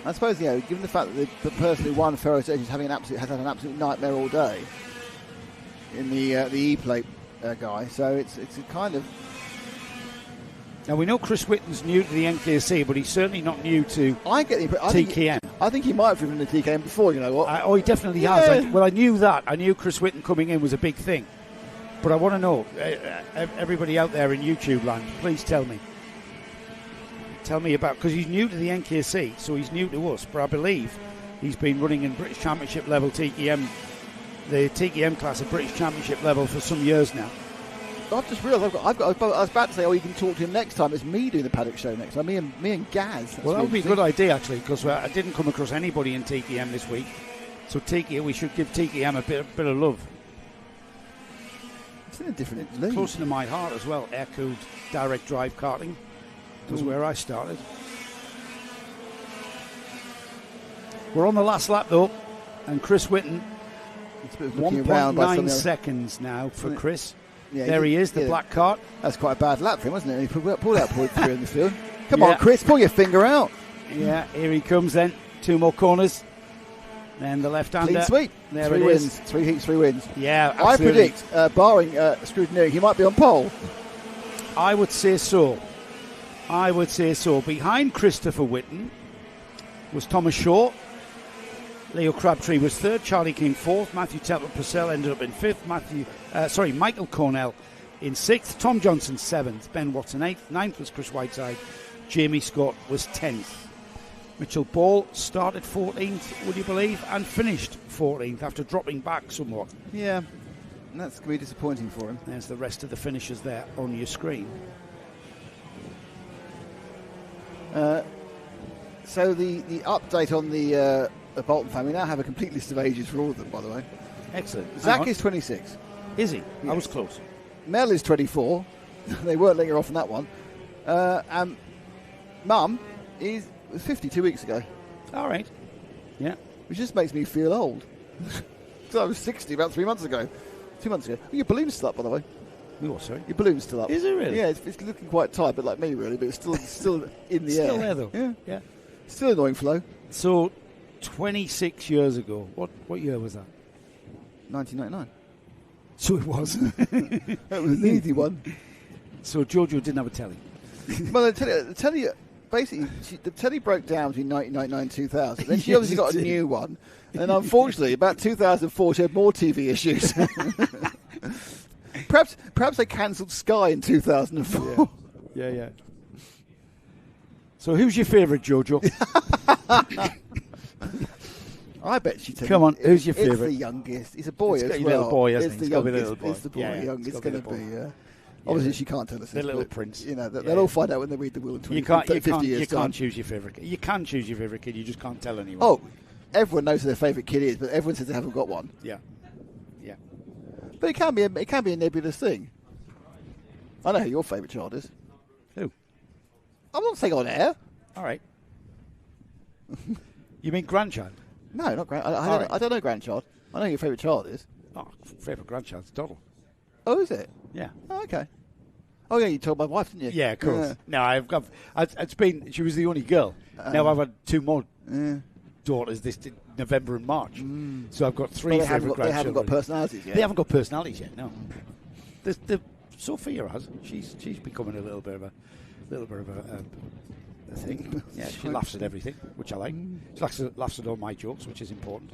I suppose, given the fact that the person who won Ferro's Edge has had an absolute nightmare all day in the E-plate guy, so it's a kind of.
Now we know Chris Whitten's new to the NKC, but he's certainly not new to TKM.
I think he might have driven the TKM before. You know what?
He definitely has. I knew that. I knew Chris Whitten coming in was a big thing, but I want to know, everybody out there in YouTube land, please tell me. Tell me about, because he's new to the NKC, so he's new to us. But I believe he's been running in British Championship level TKM, the TKM class at British Championship level for some years now.
I've just realised I was about to say, you can talk to him next time. It's me doing the paddock show next time. Me and Gaz.
Well, that would be a good idea actually, because I didn't come across anybody in TKM this week. So we should give TKM a bit of love.
It's in a different league.
Close to my heart as well. Air-cooled direct drive karting was where I started. We're on the last lap though, and Chris Whitten. 1.9 seconds now for Chris. Yeah, there he is, the black cart.
That's quite a bad lap for him, wasn't it? He pulled out 0.3 in the field. Come on, Chris, pull your finger out.
Yeah, here he comes then. 2 more corners. Then the left-hander.
Clean sweep.
There
3 wins. 3 heats, 3 wins.
Yeah, absolutely.
I predict, barring scrutineering, he might be on pole.
I would say so. Behind Christopher Whitten was Thomas Shaw. Leo Crabtree was 3rd, Charlie King 4th, Matthew Temple Purcell ended up in 5th, Michael Cornell in 6th, Tom Johnson 7th, Ben Watson 8th, 9th was Chris Whiteside, Jamie Scott was 10th. Mitchell Ball started 14th, would you believe, and finished 14th after dropping back somewhat.
Yeah, and that's going to be disappointing for him.
There's the rest of the finishers there on your screen.
So the update on the Bolton family, now have a complete list of ages for all of them, by the way.
Excellent.
Zach is 26.
Is he?
Yes.
I was close.
Mel is 24. They weren't letting her off on that one. And Mum is 50 2 weeks ago.
All right. Yeah.
Which just makes me feel old. So I was 60 about 3 months ago. 2 months ago. Your balloon's still up, by the way.
What, sorry?
Your balloon's still up.
Is it really?
Yeah, it's looking quite tight, but like me, really. But it's still in the air.
Still there, though.
Yeah. Still annoying flow.
So, 26 years ago, what year was that?
1999.
So it was.
That was an easy one.
So Jojo didn't have a telly.
Well, the telly basically, the telly broke down between 1999 and 2000. Then she obviously got a new one. And unfortunately, about 2004, she had more TV issues. Perhaps they cancelled Sky in 2004.
Yeah. So who's your favourite, Jojo?
I bet she.
Come on, who's your favourite?
It's the youngest. He's a boy as well.
Little boy,
it's the youngest.
Little boy.
It's the boy.
Yeah,
youngest. It's going to be.
Yeah,
obviously, she can't tell us.
The little prince.
You know, they'll all find out when they read the will in 50 years.
You can't choose your favourite kid. You can choose your favourite kid. You just can't tell anyone.
Oh, everyone knows who their favourite kid is, but everyone says they haven't got one.
Yeah.
But it can be a nebulous thing. I know who your favourite child is.
Who?
I'm not saying on air.
All right. You mean grandchild?
No, not grandchild. I don't know grandchild. I know who your favourite child is.
Oh, favourite grandchild's Doddle.
Oh, is it?
Yeah.
Oh, okay. Oh, yeah, you told my wife, didn't you?
Yeah, of course. No, she was the only girl. Now I've had 2 more daughters this November and March. So I've got 3 favourite grandchildren.
They haven't got personalities yet.
They haven't got personalities yet, no. Sophia has. She's becoming a little bit of a thing. Yeah, she laughs at everything, which I like. She laughs at all my jokes, which is important.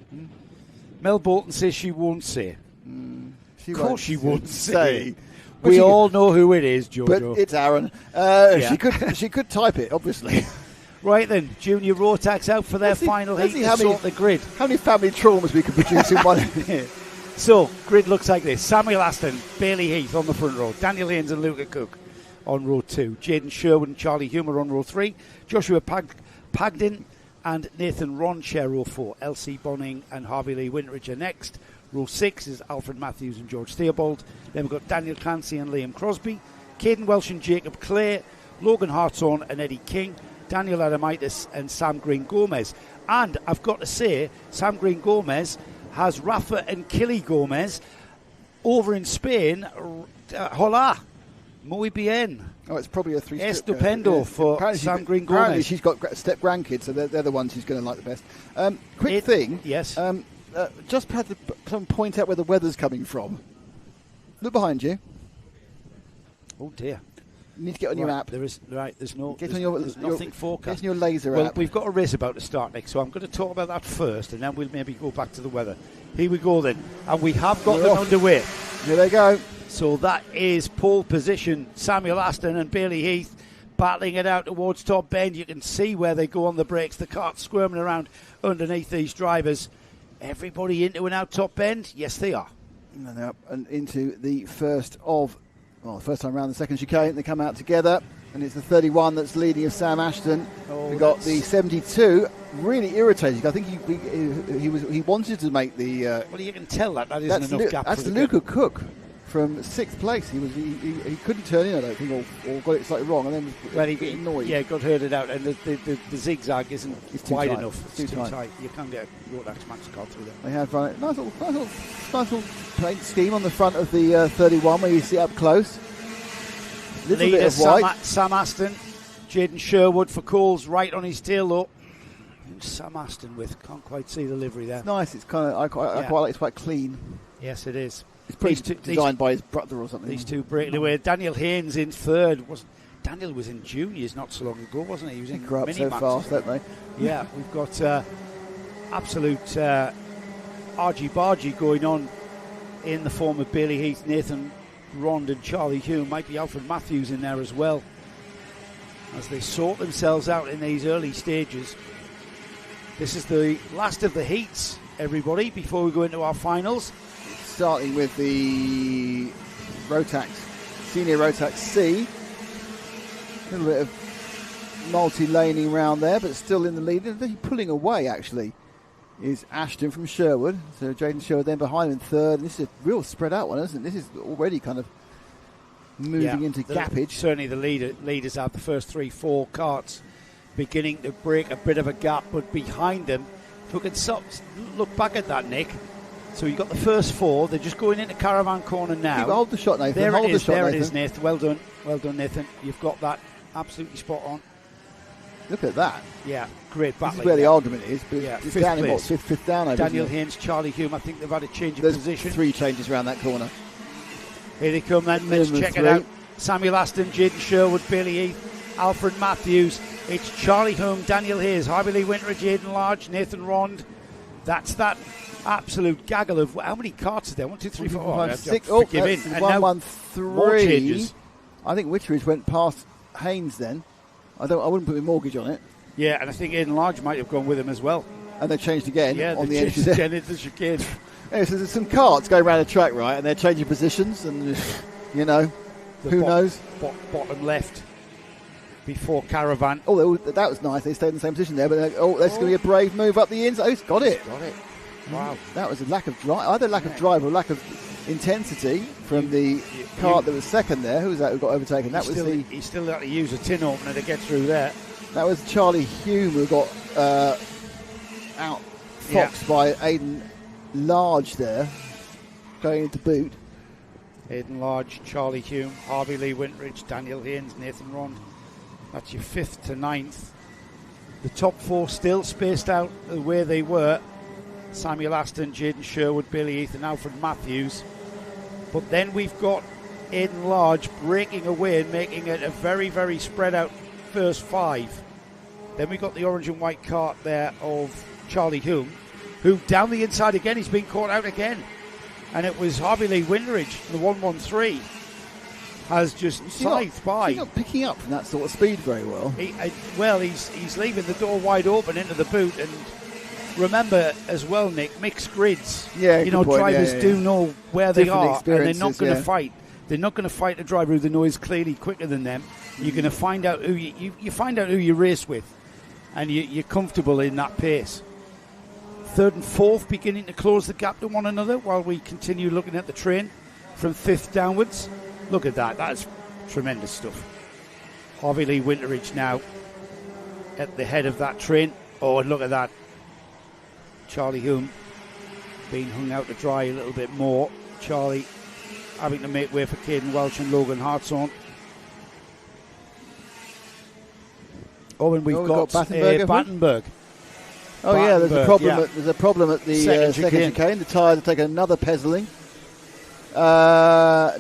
Mel Bolton says she won't say. Of course she won't say. We all know who it is, Jojo.
But it's Aaron. She could type it, obviously.
Right then, Junior Rotax out for their final heat to sort the grid.
How many family traumas we can produce in one?
So, grid looks like this. Samuel Aston, Bailey Heath on the front row. Daniel Haynes and Luca Cook on row 2. Jaden Sherwood and Charlie Hume on row 3. Joshua Pagden and Nathan Ron share row 4. Elsie Bonning and Harvey Lee Wintridge are next. Row 6 is Alfred Matthews and George Theobald. Then we've got Daniel Clancy and Liam Crosby. Caden Welsh and Jacob Clare. Logan Hartshorn and Eddie King. Daniel Adamitis and Sam Green Gomez. And I've got to say, Sam Green Gomez has Rafa and Kili Gomez over in Spain. Hola, muy bien.
Oh, it's probably a 3
Estupendo for Sam Green Gomez.
Apparently she's got step grandkids, so they're the ones she's going to like the best. Quick thing.
Yes.
Just had to point out where the weather's coming from. Look behind you.
Oh dear.
You need to get on your app.
There's
nothing
forecast.
Get on your laser
app.
Well,
we've got a race about to start next, so I'm going to talk about that first, and then we'll maybe go back to the weather. Here we go then. And we have got them underway.
Here they go.
So that is pole position. Samuel Aston and Bailey Heath battling it out towards top bend. You can see where they go on the brakes. The cart's squirming around underneath these drivers. Everybody into and out top bend? Yes, they are.
And they're up and into the first time around the second chicane. They come out together, and it's the 31 that's leading of Sam Ashton. We've got the 72, really irritating. I think he wanted to make the.
Well, you can tell that isn't enough gap.
That's Luca Cook from 6th place. He couldn't turn in, I don't think, or got it slightly wrong, and then he annoyed.
Yeah, got herded out, and the zigzag isn't wide enough.
It's too tight.
You can't get a Rotax Max car through there.
They have nice little paint scheme on the front of the 31 where you see up close. Little bit of white.
Sam Aston, Jaden Sherwood for Coles right on his tail though. Who's Sam Aston with? Can't quite see the livery there.
It's nice. It's kind of I quite like. It's quite clean.
Yes, it is.
It's probably designed by his brother or something.
These two breaking away. Daniel Haynes in third. Daniel was in juniors not so long ago, wasn't he? He was in
grow up so fast, don't they?
Yeah, we've got absolute argy-bargy going on in the form of Bailey Heath, Nathan Rond and Charlie Hume. Might be Alfred Matthews in there as well, as they sort themselves out in these early stages. This is the last of the heats, everybody, before we go into our finals.
Starting with the Senior Rotax C. A little bit of multi-laning around there, but still in the lead. And pulling away, actually, is Ashton from Sherwood. So Jaden Sherwood then behind him in third. And this is a real spread out one, isn't it? This is already kind of moving into gappage.
Certainly the leaders have the first 3-4 carts beginning to break a bit of a gap, but behind them, if we can look back at that, Nick. So you've got the first 4. They're just going into Caravan Corner now.
Hold the shot, Nathan.
There it is, Nathan. Well done, Nathan. You've got that absolutely spot on.
Look at that.
Yeah, great battling.
This is where the argument is. But
yeah,
it's down in fifth down.
Daniel Haynes, Charlie Hume. I think they've had a change of position.
3 changes around that corner.
Here they come then. Let's check it out. Samuel Aston, Jaden Sherwood, Bailey Heath, Alfred Matthews. It's Charlie Hume, Daniel Hayes, Harvey Lee Wintridge, Jaden Large, Nathan Rond. That's that absolute gaggle of how many carts is there? 1, 2, 3, 4, 5, 6.
Oh, that's 1, 1, 3.
More changes.
I think Wintridge went past Haynes then. I wouldn't put my mortgage on it.
Yeah, and I think Aidan Large might have gone with him as well.
and they've changed again on the
changed again into the chicane.
Yeah, so there's some carts going around the track, right, and they're changing positions, and who knows?
Bottom left before Caravan.
Oh, that was nice. They stayed in the same position there, but that's going to be a brave move up the inside. Oh, he's got it.
Wow,
that was a lack of drive, either lack of drive or lack of intensity from the cart that was second there. Who was that who got overtaken?
He still had to use a tin opener to get through there.
That was Charlie Hume who got outfoxed by Aidan Large there, going into boot.
Aidan Large, Charlie Hume, Harvey Lee Wintridge, Daniel Haynes, Nathan Rond. That's your 5th to 9th. The top 4 still spaced out the way they were. Samuel Aston, Jaden Sherwood, Billy Heath and Alfred Matthews. But then we've got Aidan Large breaking away and making it a very, very spread out first 5. Then we've got the orange and white cart there of Charlie Hume, who down the inside again, he's been caught out again. And it was Harvey Lee Wintridge, the 113, has just scythed by.
He's not picking up from that sort of speed very well.
He's leaving the door wide open into the boot. And remember as well, Nick, mixed grids.
Yeah,
drivers do know where they are, and they're not going to
fight.
They're not going to fight a driver who they know is clearly quicker than them. You're going to find out who you find out who you race with, and you're comfortable in that pace. 3rd and 4th beginning to close the gap to one another while we continue looking at the train from 5th downwards. Look at that. That's tremendous stuff. Harvey Lee Wintridge now at the head of that train. Oh, and look at that. Charlie Hume being hung out to dry a little bit more. Charlie having to make way for Caden Welch and Logan Hartshorn. Oh, and we've got Battenberg.
Oh yeah, there's a problem. There's a problem at the second chicane. The tyres are taking another pezzeling.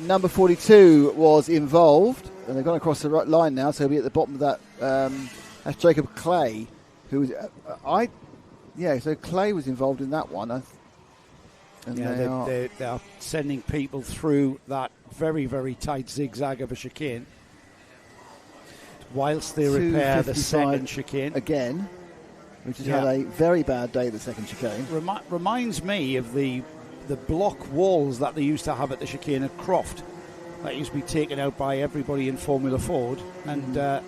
Number 42 was involved, and they've gone across the right line now, so he'll be at the bottom of that. That's Jacob Clay, who was so Clay was involved in that one.
They are sending people through that very, very tight zigzag of a chicane whilst they repair the second chicane
again, which has had a very bad day, the second chicane.
Reminds me of the block walls that they used to have at the chicane at Croft. That used to be taken out by everybody in Formula Ford and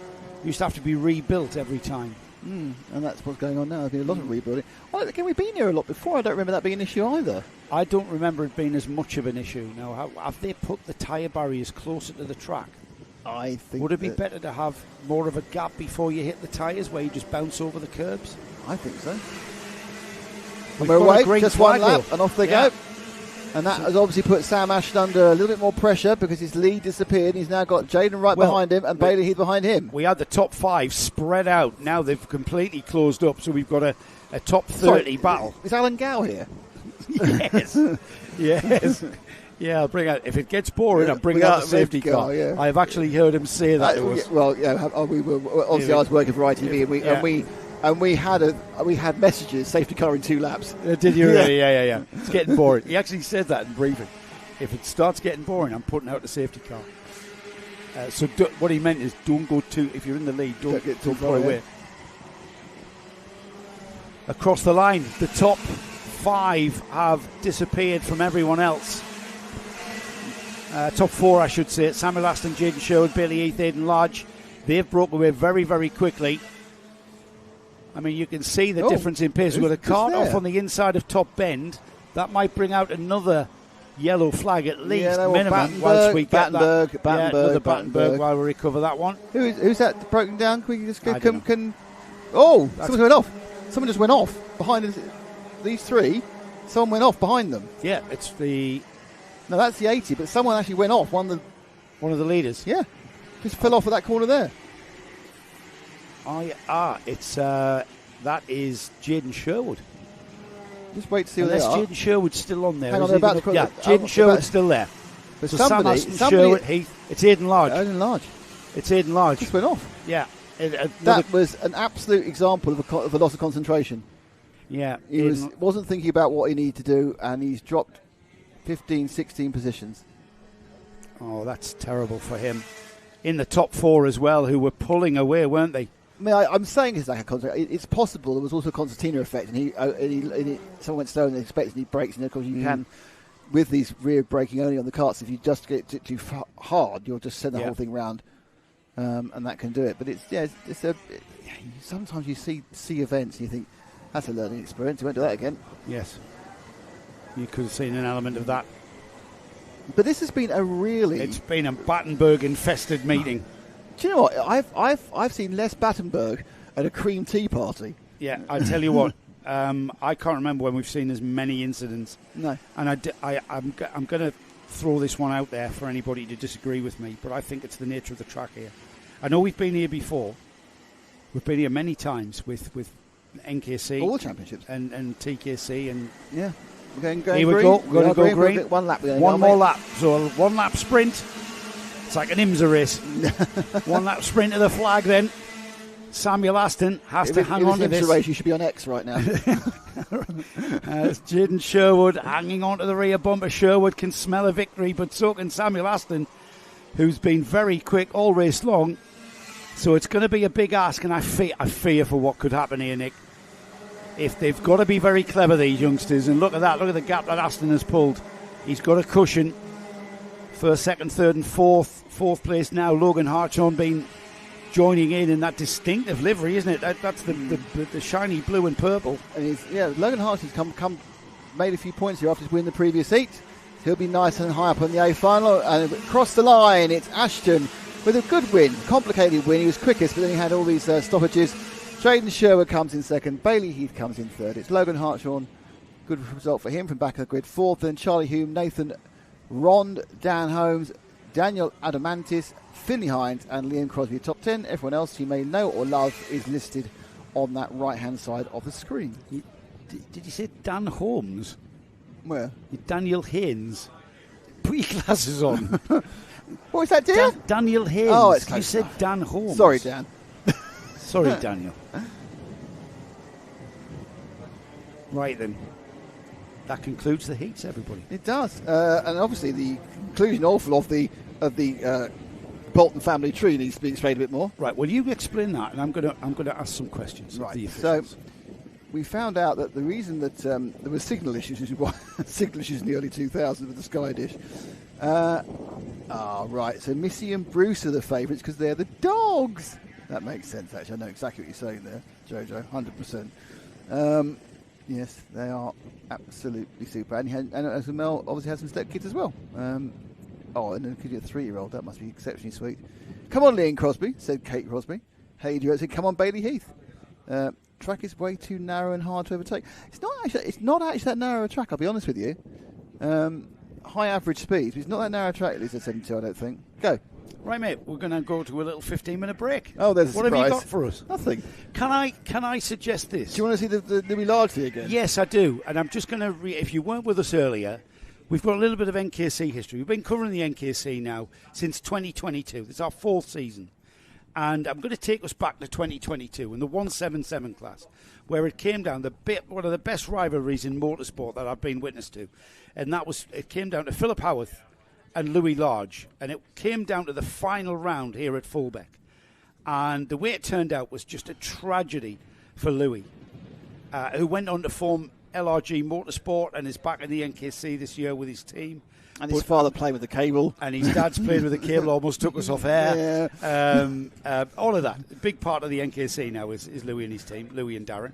used to have to be rebuilt every time.
And that's what's going on now. There's been a lot of rebuilding. Well, again, we've been here a lot before. I don't remember that being an issue either.
I don't remember it being as much of an issue. Now, have they put the tyre barriers closer to the track?
I think.
Would it be better to have more of a gap before you hit the tyres where you just bounce over the curbs?
I think so. And we're away, just one lap, and off they go. And that has obviously put Sam Ashton under a little bit more pressure because his lead disappeared. He's now got Jaden Wright behind him and Bailey Heath behind him.
We had the top 5 spread out. Now they've completely closed up, so we've got a top 30 battle.
Is Alan Gow here?
Yes. Yes. Yeah, I'll bring out. If it gets boring, I'll bring out the safety car. Yeah. I've actually heard him say that to us.
Well, we were obviously I was working for ITV, and we had messages, safety car in 2 laps.
Did you really? Yeah. It's getting boring. He actually said that in briefing. If it starts getting boring, I'm putting out the safety car. So what he meant is don't go too. If you're in the lead, don't get too far away. Across the line, the top 5 have disappeared from everyone else. Top 4, I should say. Samuel Aston, Jaden Sherwood, Billy Heath, Aidan Large. They've broke away very, very quickly. I mean, you can see the difference in pace. We've got a cart off on the inside of Top Bend. That might bring out another yellow flag at least, minimum, whilst we get another Battenberg while we recover that one.
Who's that broken down? Can we just someone went off. Someone just went off behind these 3. Someone went off behind them.
Yeah, it's the...
No, that's the 80, but someone actually went off. One of
the leaders.
Yeah, just fell off at that corner there.
It's that is Jaden Sherwood.
Just wait to see what they are.
Jaden Sherwood's still on there.
Hang on, they're about to
Jaden Sherwood's still there.
But
so
somebody,
Sherwood, Heath. It's Aidan Large. It's Aidan Large.
Just went off.
Yeah.
That was an absolute example of a loss of concentration.
Yeah.
He wasn't thinking about what he needed to do, and he's dropped 15, 16 positions.
Oh, that's terrible for him. In the top 4 as well, who were pulling away, weren't they?
mean, I'm saying it's like a concertina. It's possible there was also a concertina effect, and someone went slow and they expected he brakes, and of course you can, with these rear braking only on the karts, if you just get too hard, you'll just send the whole thing round, and that can do it. But sometimes you see events and you think, that's a learning experience, you won't do that again.
Yes. You could have seen an element of that.
But this has been it's
been a Battenberg-infested meeting.
Do you know what? I've seen less Battenberg at a cream tea party.
Yeah, I tell you what, I can't remember when we've seen as many incidents.
No.
And I'm going to throw this one out there for anybody to disagree with me, but I think it's the nature of the track here. I know we've been here before. We've been here many times with NKC.
All the championships.
And TKC. And
yeah. We're going
here we go. We're going to go green.
One lap.
One more lap. So a 1 lap sprint. It's like an IMSA race. 1 lap sprint to the flag then. Samuel Aston has to hang on to this.
Race, you should be on X right now.
It's Jaden Sherwood hanging on to the rear bumper. Sherwood can smell a victory, but so can Samuel Aston, who's been very quick all race long. So it's going to be a big ask, and I fear for what could happen here, Nick. If they've got to be very clever, these youngsters, and look at that, look at the gap that Aston has pulled. He's got a cushion. First, second, third and fourth place now. Logan Hartshorn been joining in that distinctive livery, isn't it? That's the shiny blue and purple.
And Logan Hartshorn's come made a few points here after his win the previous heat. He'll be nice and high up on the A final. And across the line, it's Ashton with a good win, complicated win. He was quickest, but then he had all these stoppages. Jaden Sherwood comes in second. Bailey Heath comes in third. It's Logan Hartshorn. Good result for him from back of the grid. Fourth, then Charlie Hume, Nathan Rond, Dan Holmes, Daniel Adamantis, Finley Hines, and Liam Crosby. Top 10. Everyone else you may know or love is listed on that right-hand side of the screen.
Did you say Dan Holmes?
Where?
Daniel Haynes. Put your glasses on.
What was that, dear?
Daniel Haynes.
Oh, it's close.
You said Dan Holmes.
Sorry, Dan.
Sorry, Daniel. Right then. That concludes the heats, everybody.
It does, and obviously the conclusion awful of the Bolton family tree needs to be explained a bit more.
Right. Well, you explain that, and I'm going to ask some questions.
Right. So we found out that the reason that there were signal issues in the early 2000s with the Sky Dish. Right. So Missy and Bruce are the favourites because they're the dogs. That makes sense, actually. I know exactly what you're saying there, Jojo, 100%. Yes, they are absolutely super. And as Mel obviously has some step kids as well. And then could you a 3-year-old? That must be exceptionally sweet. Come on, Liam Crosby, said Kate Crosby. Hey, Duo said, come on, Bailey Heath. Track is way too narrow and hard to overtake. It's not actually that narrow a track, I'll be honest with you. High average speed, but it's not that narrow a track, at least at 72, I don't think. Go.
Right, mate, we're going to go to a little 15-minute break.
Oh, there's a surprise.
What have you got for us?
Nothing.
Can I suggest this?
Do you want to see the Louis Largely again?
Yes, I do. And I'm just going to if you weren't with us earlier, we've got a little bit of NKC history. We've been covering the NKC now since 2022. This is our 4th season. And I'm going to take us back to 2022 in the 177 class, where it came down one of the best rivalries in motorsport that I've been witness to. And it came down to Philip Howarth and Louis Large, and it came down to the final round here at Fulbeck. And the way it turned out was just a tragedy for Louis, who went on to form LRG Motorsport and is back in the NKC this year with his team.
And his father played with the cable.
And his dad's played with the cable, almost took us off air.
Yeah.
All of that. A big part of the NKC now is Louis and his team, Louis and Darren.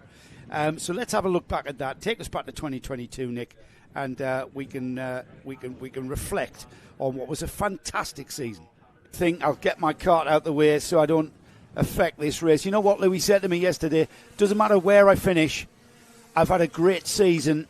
So let's have a look back at that. Take us back to 2022, Nick, and we can reflect on what was a fantastic season. I'll get my cart out the way so I don't affect this race. You know what Louis said to me yesterday? Doesn't matter where I finish, I've had a great season.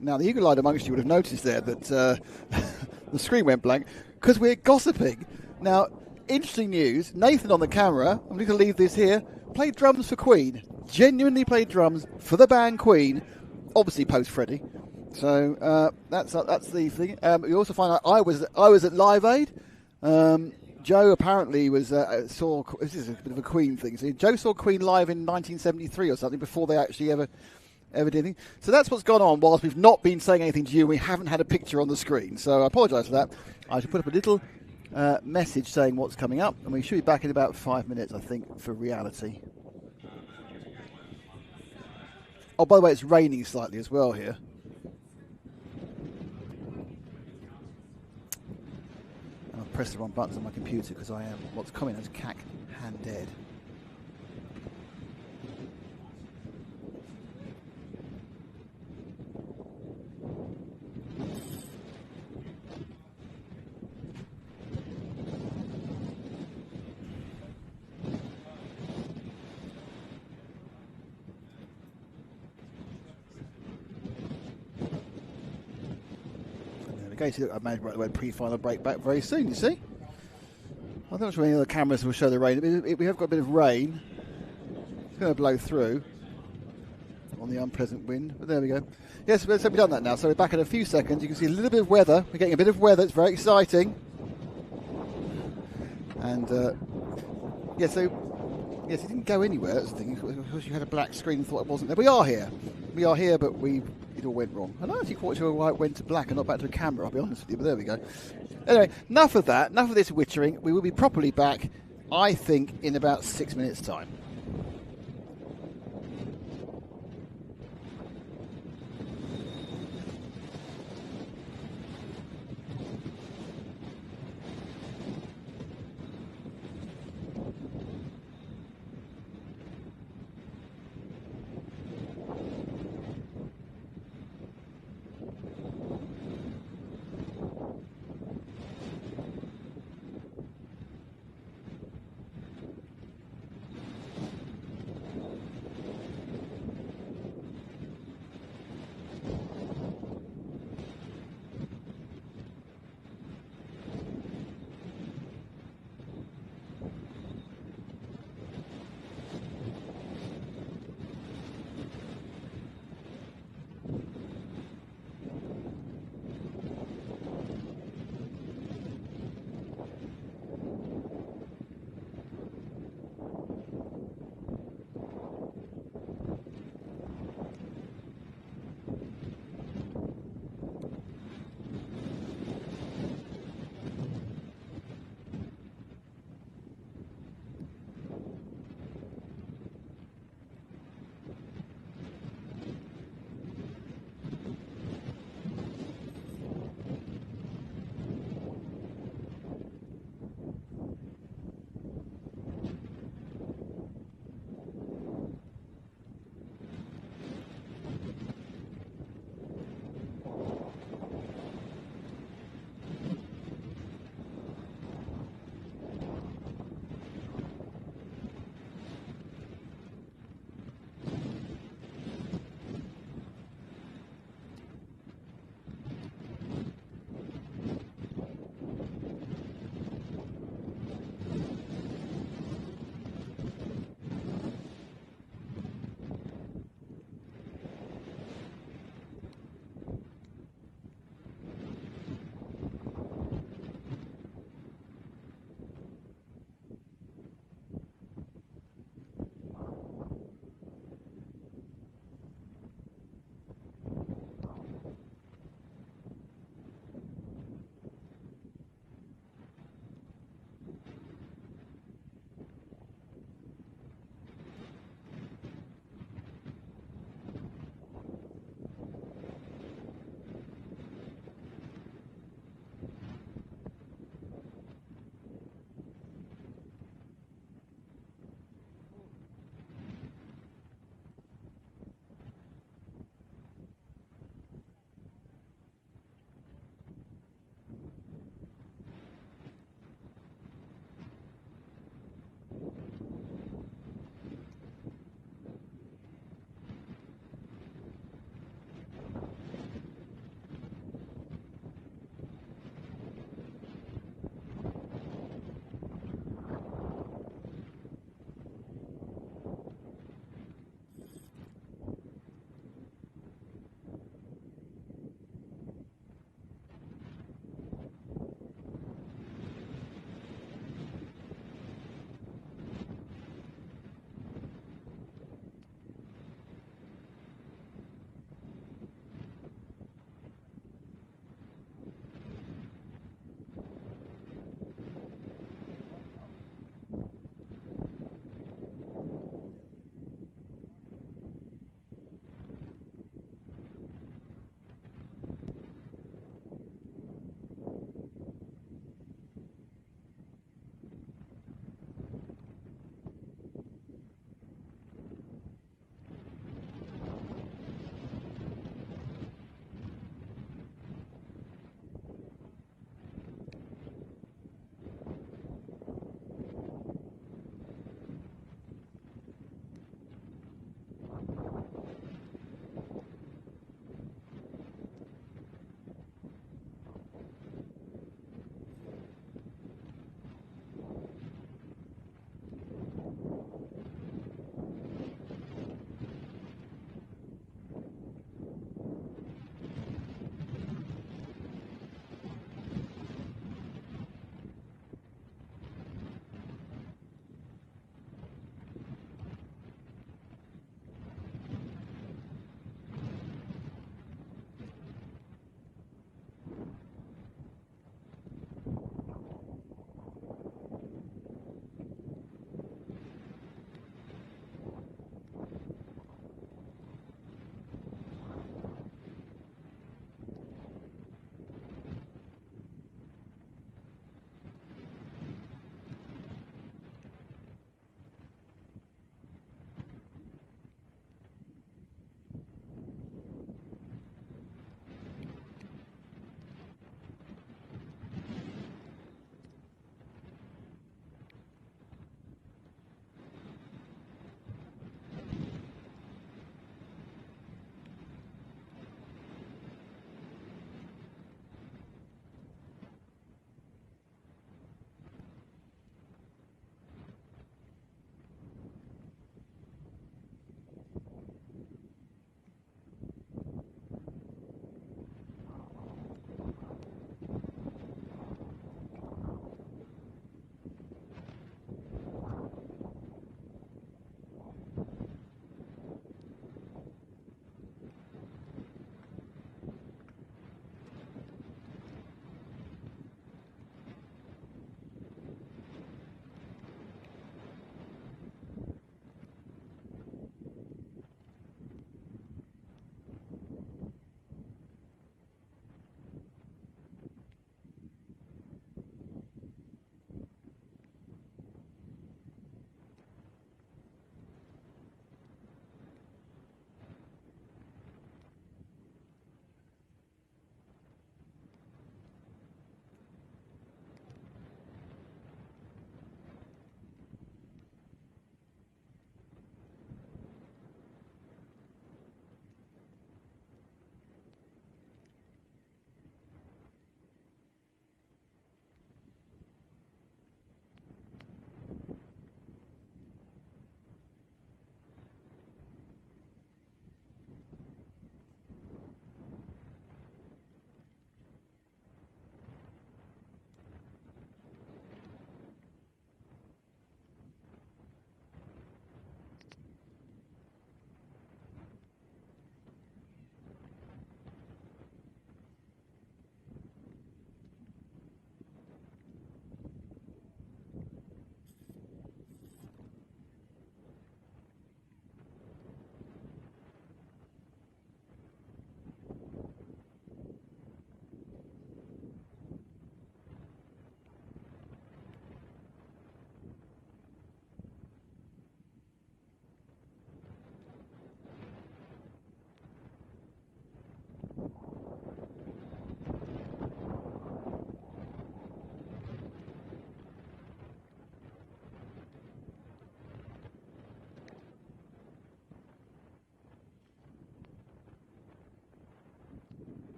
Now, the eagle-eyed amongst you would have noticed there that the screen went blank because we're gossiping. Now, interesting news. Nathan on the camera, I'm going to leave this here, played drums for Queen. Genuinely played drums for the band Queen, obviously post Freddie. So that's the thing. You also find out I was at Live Aid. Joe apparently saw. This is a bit of a Queen thing. So Joe saw Queen live in 1973 or something before they actually ever did anything. So that's what's gone on whilst we've not been saying anything to you. We haven't had a picture on the screen. So I apologise for that. I should put up a little message saying what's coming up, and we should be back in about 5 minutes, I think, for reality. Oh, by the way, it's raining slightly as well here. I've pressed the wrong buttons on my computer because I am what's coming as CAC hand dead. Okay, so I managed to write the word pre-final break back very soon, you see. I'm not sure any other cameras will show the rain. We have got a bit of rain. It's going to blow through on the unpleasant wind, but there we go. Yes, so we've done that now, so we're back in a few seconds. You can see a little bit of weather. We're getting a bit of weather. It's very exciting. And, yes, it didn't go anywhere. That's the thing. Of course, you had a black screen and thought it wasn't there. We are here. We are here, but it all went wrong. I'm not actually quite sure why it went to black and not back to a camera, I'll be honest with you, but there we go. Anyway, enough of that, enough of this wittering. We will be properly back, I think, in about 6 minutes' time.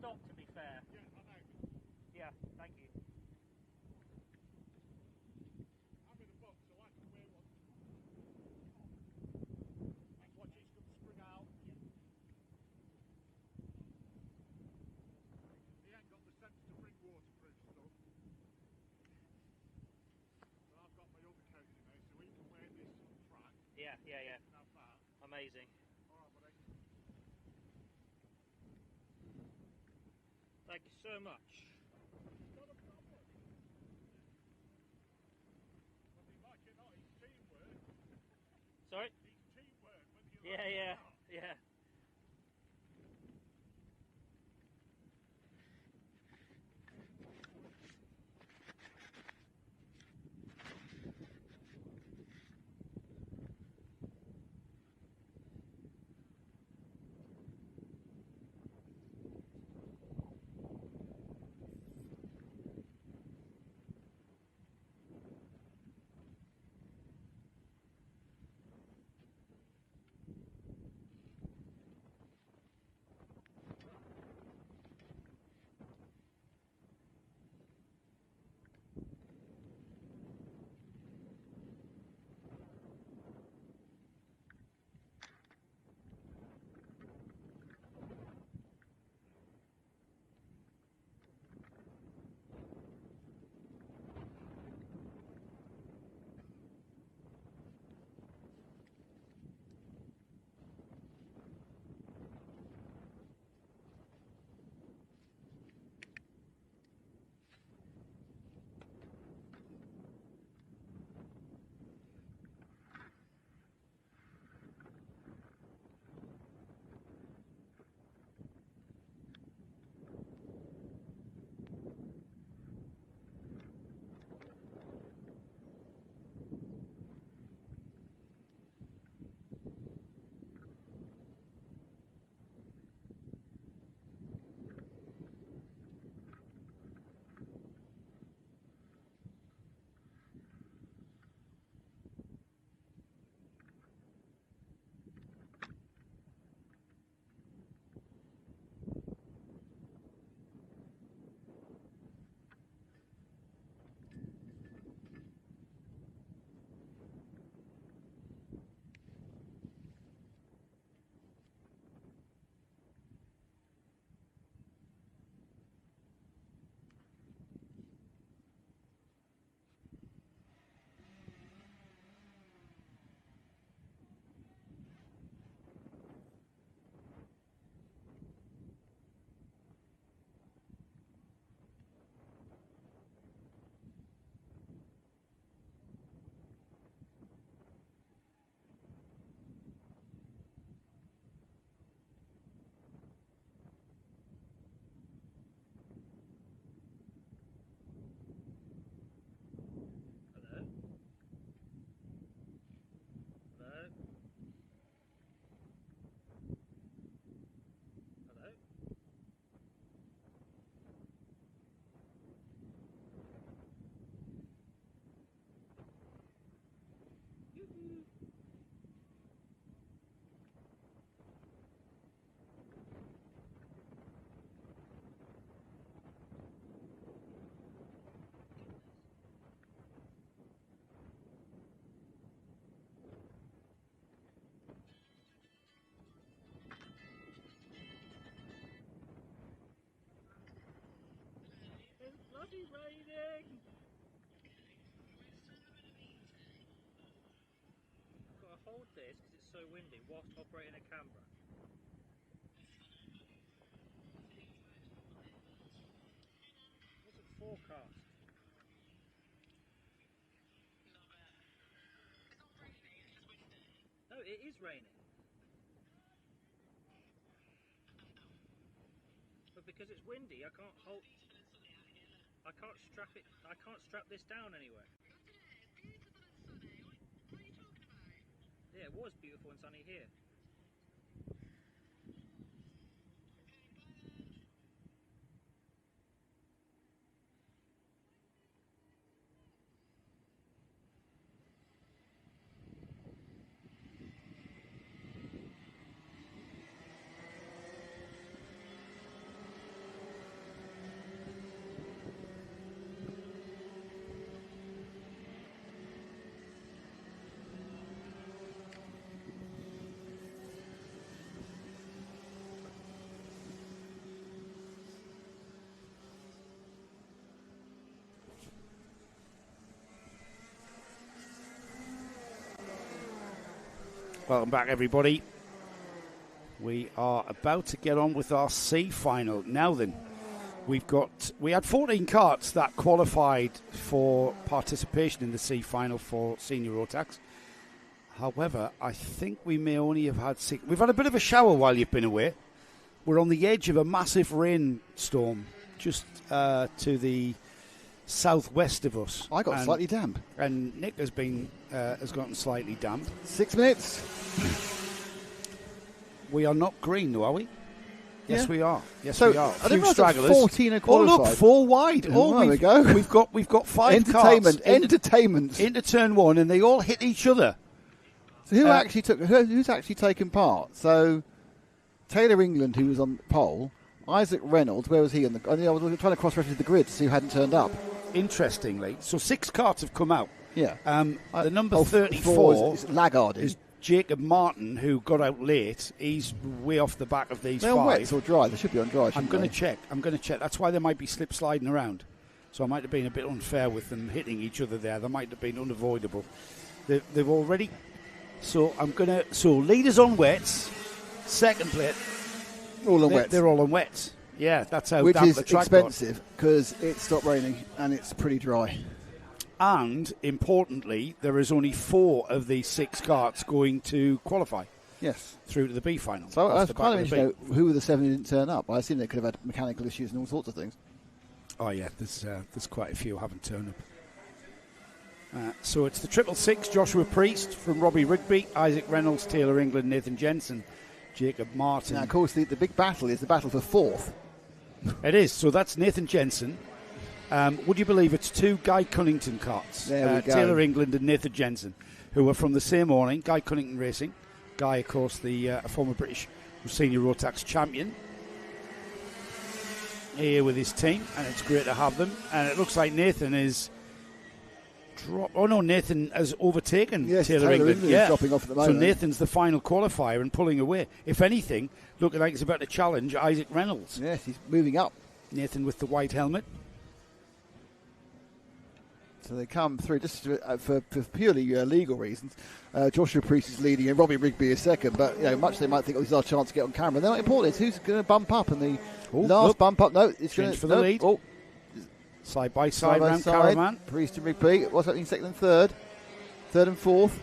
stop, to be fair.
Yeah, I know.
Yeah, thank you.
I'm in a box, so I can wear one. And watch it come spring out. Yeah. He ain't got the sense to bring waterproof stuff. So I've got my other coat, you know, so he can wear this on track.
Yeah.
And have that.
Amazing.
Alright, buddy.
Thank you so much.
Not a problem. Whether you like it or not, it's teamwork.
Sorry?
It's teamwork, whether you like it or not.
Yeah. It's bloody raining! I've got to hold this because it's so windy whilst operating a camera. What's it forecast? No, it is raining. But because it's windy, I can't hold. I can't strap it. I can't strap this down anywhere. Yeah, it was beautiful and sunny here.
Welcome back, everybody. We are about to get on with our C final. Now then, we had 14 karts that qualified for participation in the C final for Senior Rotax. However, I think we may only have had 6. We've had a bit of a shower while you've been away. We're on the edge of a massive rainstorm just to the southwest of us.
I got slightly damp.
And Nick has gotten slightly damp.
6 minutes.
We are not green, though, are we? Yes,
Yeah.
we are. Yes,
So,
we are.
I didn't realise that 14 are
Oh,
qualified.
look, 4 wide.
Oh, there we go.
We've got 5
Entertainment.
cars
Entertainment.
into turn 1, and they all hit each other.
So who's actually taken part? So Taylor England, who was on pole, Isaac Reynolds, where was he? I was trying to cross-reference the grid to see who hadn't turned up.
Interestingly, so 6 karts have come out.
Yeah.
The number 34
is Lagarde.
is Jacob Martin, who got out late. He's way off the back of these
They're
5.
on wet or dry? They should be on dry.
I'm going to check. That's why they might be slip sliding around. So I might have been a bit unfair with them hitting each other there. They might have been unavoidable. They've already. So leaders on wets, second plate.
All on wets.
They're all on wets. Yeah, that's how
Which
damp
is
the track
expensive because it stopped raining and it's pretty dry.
And importantly, there is only 4 of these 6 karts going to qualify.
Yes.
Through to the B final.
So I was
That's
quite
the back
interested
of
to know who were the 7 who didn't turn up. I assume they could have had mechanical issues and all sorts of things.
Oh yeah, there's quite a few who haven't turned up. So it's the 666, Joshua Priest from Robbie Rigby, Isaac Reynolds, Taylor England, Nathan Jensen, Jacob Martin.
Now, of course, the big battle is the battle for 4th.
It is. So that's Nathan Jensen. Would you believe it's 2 Guy Cunnington karts?
There we go.
Taylor England and Nathan Jensen, who are from the same awning. Guy Cunnington Racing. Guy, of course, the former British Senior Rotax champion. Here with his team, and it's great to have them. And it looks like Nathan is... Nathan has overtaken Taylor England.
Is dropping off at the moment.
So Nathan's the final qualifier and pulling away. If anything, looking like he's about to challenge Isaac Reynolds.
Yes, he's moving up.
Nathan with the white helmet.
So they come through just for purely legal reasons. Joshua Priest is leading and Robbie Rigby is second. But much they might think, this is our chance to get on camera. They're not important. It's who's going to bump up. And the last bump up, it's going
for the lead.
Oh.
Side by side round caravan.
Priest and Rigby. What's happening second and third? Third and fourth.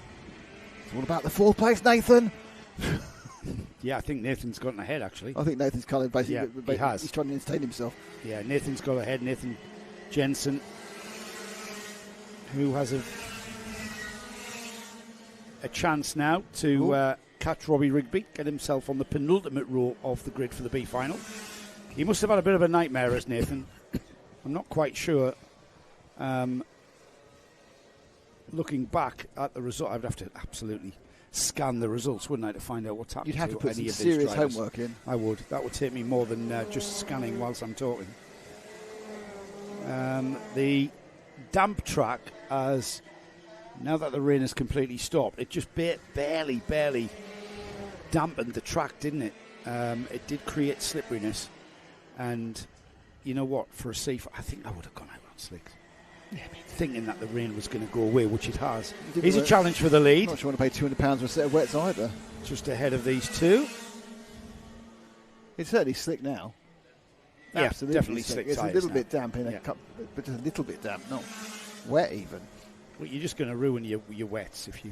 It's all about the 4th place, Nathan.
Yeah, I think Nathan's gotten ahead, actually.
I think Nathan's kind of basically...
he has.
He's trying to entertain himself.
Yeah, Nathan's got ahead. Nathan Jensen, who has a chance now to catch Robbie Rigby, get himself on the penultimate row of the grid for the B final. He must have had a bit of a nightmare as Nathan. I'm not quite sure. Looking back at the result, I'd have to absolutely scan the results, wouldn't I, to find out what's happened.
You'd have to put
any
some
of
serious
these drivers.
homework in.
I would. That would take me more than just scanning whilst I'm talking. The damp track, as now that the rain has completely stopped, it just barely dampened the track, didn't it? It did create slipperiness, and you know what? For a safe, I think I would have gone out on slicks. Yeah, thinking that the rain was going to go away, which it has. Here's a challenge for the lead.
I'm not sure I want to pay £200 for a set of wets either.
Just ahead of these 2.
It's certainly slick now.
Yeah,
absolutely
definitely
slick.
slick.
It's a little
now.
bit damp in a cup, but just a little bit damp, not wet even.
Well, you're just going to ruin your wets if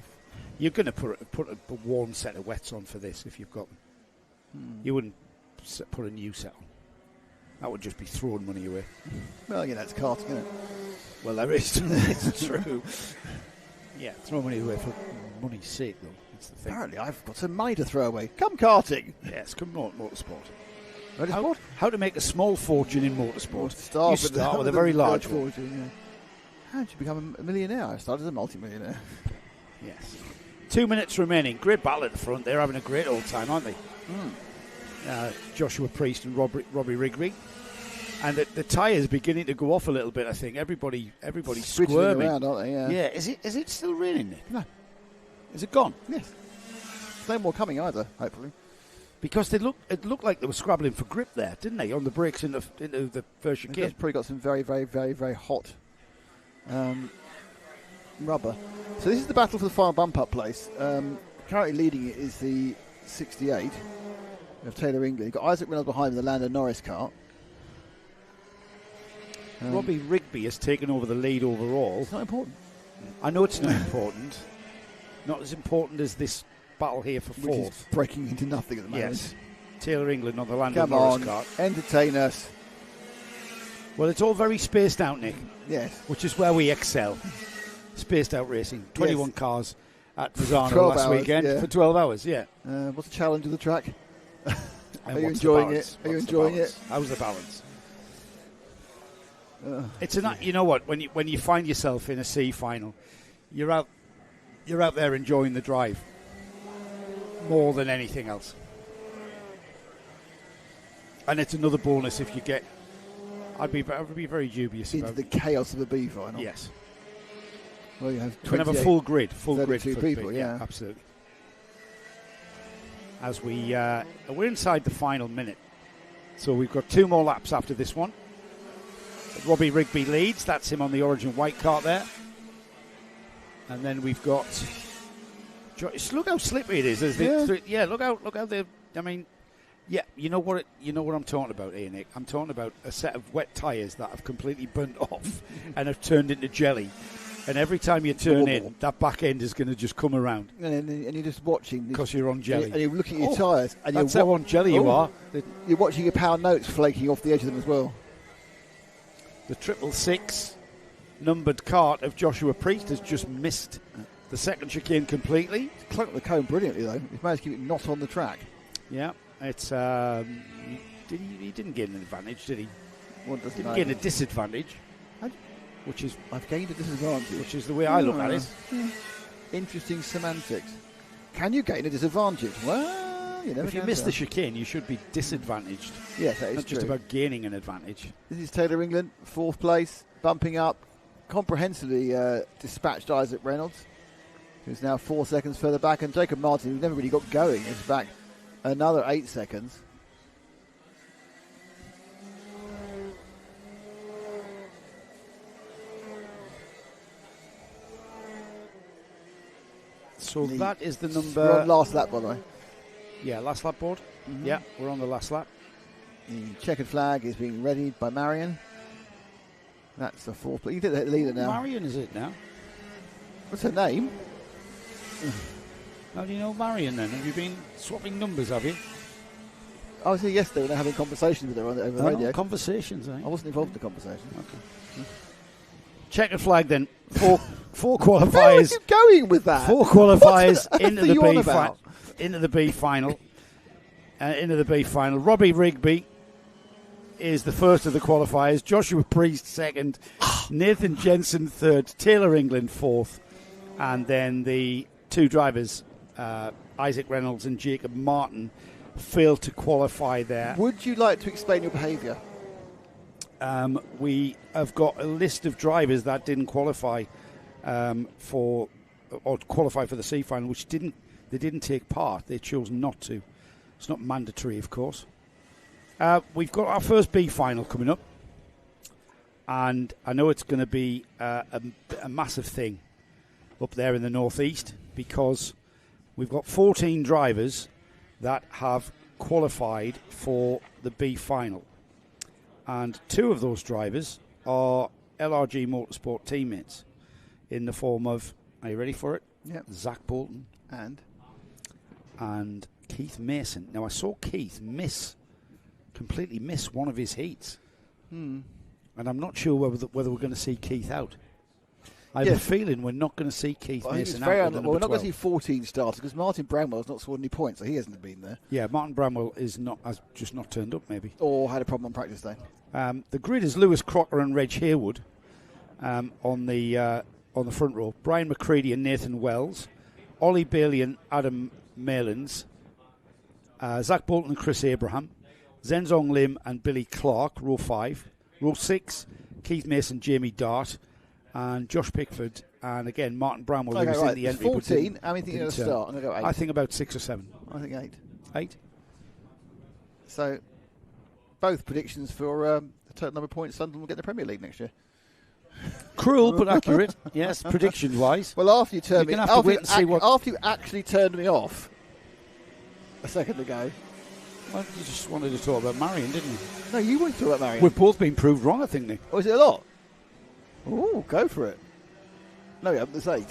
you're going to put a worn set of wets on for this if you've got them. You wouldn't put a new set on. That would just be throwing money away.
Well, it's karting, isn't it?
Well, there is. It's true. Yeah, throw money away for money's sake, though. That's the thing.
Apparently, I've got some money to throw away. Come karting.
Yes, come motorsport.
Motorsport?
How to make a small fortune in motorsport.
Start
with a very large one.
Fortune, yeah. How did you become a millionaire? I started as a multi-millionaire.
Yes. 2 minutes remaining. Great battle at the front. They're having a great old time, aren't they? Joshua Priest and Robbie Rigby. And the tyres beginning to go off a little bit, I think. Everybody's squirming.
Around, aren't they? Yeah.
Is it still raining, Nick?
No.
Is it gone?
Yes. No more coming either, hopefully.
Because it looked like they were scrabbling for grip there, didn't they? On the brakes into the first chicane.
They've probably got some very, very, very, very hot rubber. So this is the battle for the final bump-up place. Currently leading it is the 68 of Taylor England. You've got Isaac Reynolds behind the Lando Norris car.
Robbie Rigby has taken over the lead overall.
It's not important.
I know it's not important. Not as important as this battle here for fourth.
Which is breaking into nothing at the moment.
Yes. Taylor England on the Lando Norris car.
Entertain us.
Well, it's all very spaced out, Nick.
Yes.
Which is where we excel. Spaced out racing. 21 cars at Misano last weekend for 12 hours,
What's the challenge of the track?
Are
you enjoying it? Are you enjoying it?
How's the balance? It's you know what? When you find yourself in a C final, you're out there enjoying the drive more than anything else. And it's another bonus if you get. I'd be very dubious
into
about
the chaos of a B final.
Yes.
Well, you have
we have a full grid for
people.
B, absolutely. As we're inside the final minute, so we've got 2 more laps after this one. Robbie Rigby leads. That's him on the Origin white kart there. And then we've got. Look how slippery it is. Look how they. I mean, you know what I'm talking about here, Nick. I'm talking about a set of wet tyres that have completely burnt off and have turned into jelly. And every time you turn in, that back end is going to just come around.
And you're just watching.
Because you're on jelly.
And you're looking at your tyres. And
that's how on jelly you are.
You're watching your power notes flaking off the edge of them as well.
The 666 numbered kart of Joshua Priest has just missed the second chicane completely.
He's clunked the cone brilliantly, though. He's managed to keep it not on the track.
Yeah, it's... he didn't gain an advantage, did he?
Didn't
gain a disadvantage.
I've gained a disadvantage.
Which is the way I look at it.
Interesting semantics. Can you gain a disadvantage? Well, you never
if you miss the chicane, you should be disadvantaged.
Yes, that is
not
true.
Just about gaining an advantage.
This is Taylor England, 4th place, bumping up, comprehensively dispatched Isaac Reynolds, who's now 4 seconds further back, and Jacob Martin, who never really got going, is back another 8 seconds.
So that is the number...
We're on last lap, by the way.
Yeah, last lap board. Mm-hmm. Yeah, we're on the last lap.
The checkered flag is being readied by Marion. That's the 4th place. You did the leader now.
Marion is it now?
What's her name?
How do you know Marion then? Have you been swapping numbers, have you?
I was here yesterday when they were having conversations with her over the radio.
Conversations, I think.
I wasn't involved in the conversation.
Okay. Checkered flag then. Four qualifiers.
Where are you going with that?
4 qualifiers into the B final. Into the B final. Robbie Rigby is the first of the qualifiers. Joshua Priest second. Nathan Jensen third. Taylor England fourth. And then the 2 drivers, Isaac Reynolds and Jacob Martin, failed to qualify there.
Would you like to explain your behaviour?
We have got a list of drivers that didn't qualify for the C final, which they didn't take part. They chose not to. It's not mandatory, of course. We've got our first B final coming up, and I know it's going to be a massive thing up there in the northeast, because we've got 14 drivers that have qualified for the B final. And 2 of those drivers are LRG Motorsport teammates in the form of, are you ready for it?
Yep.
Zach Bolton. And Keith Mason. Now, I saw Keith completely miss one of his heats. And I'm not sure whether we're going to see Keith out. I have a feeling we're not going to see Keith Mason out.
We're not going to see 14 starters because Martin Bramwell's not scored any points, so he hasn't been there.
Yeah, Martin Bramwell has just not turned up, maybe.
Or had a problem on practice day.
The grid is Lewis Crocker and Reg Harewood on the front row. Brian McCready and Nathan Wells. Ollie Bailey and Adam Malins. Zach Bolton and Chris Abraham. Zenzong Lim and Billy Clark, row 5. Row 6, Keith Mason, Jamie Dart, and Josh Pickford, and again Martin Bramwell, who was in the entry.
14. How many think you're going to start? I'm going to go 8.
I think about 6 or 7.
I think 8.
8.
So, both predictions for the total number of points Sunderland will get in the Premier League next year.
Cruel but accurate, yes, prediction-wise.
Well, after you turned me,
after
you actually turned me off a second ago.
Well, you just wanted to talk about Marion, didn't you?
No, you wanted to talk about Marion.
We've both been proved wrong, I think, Nick.
Oh, is it a lot? Oh, go for it. No, there's 8.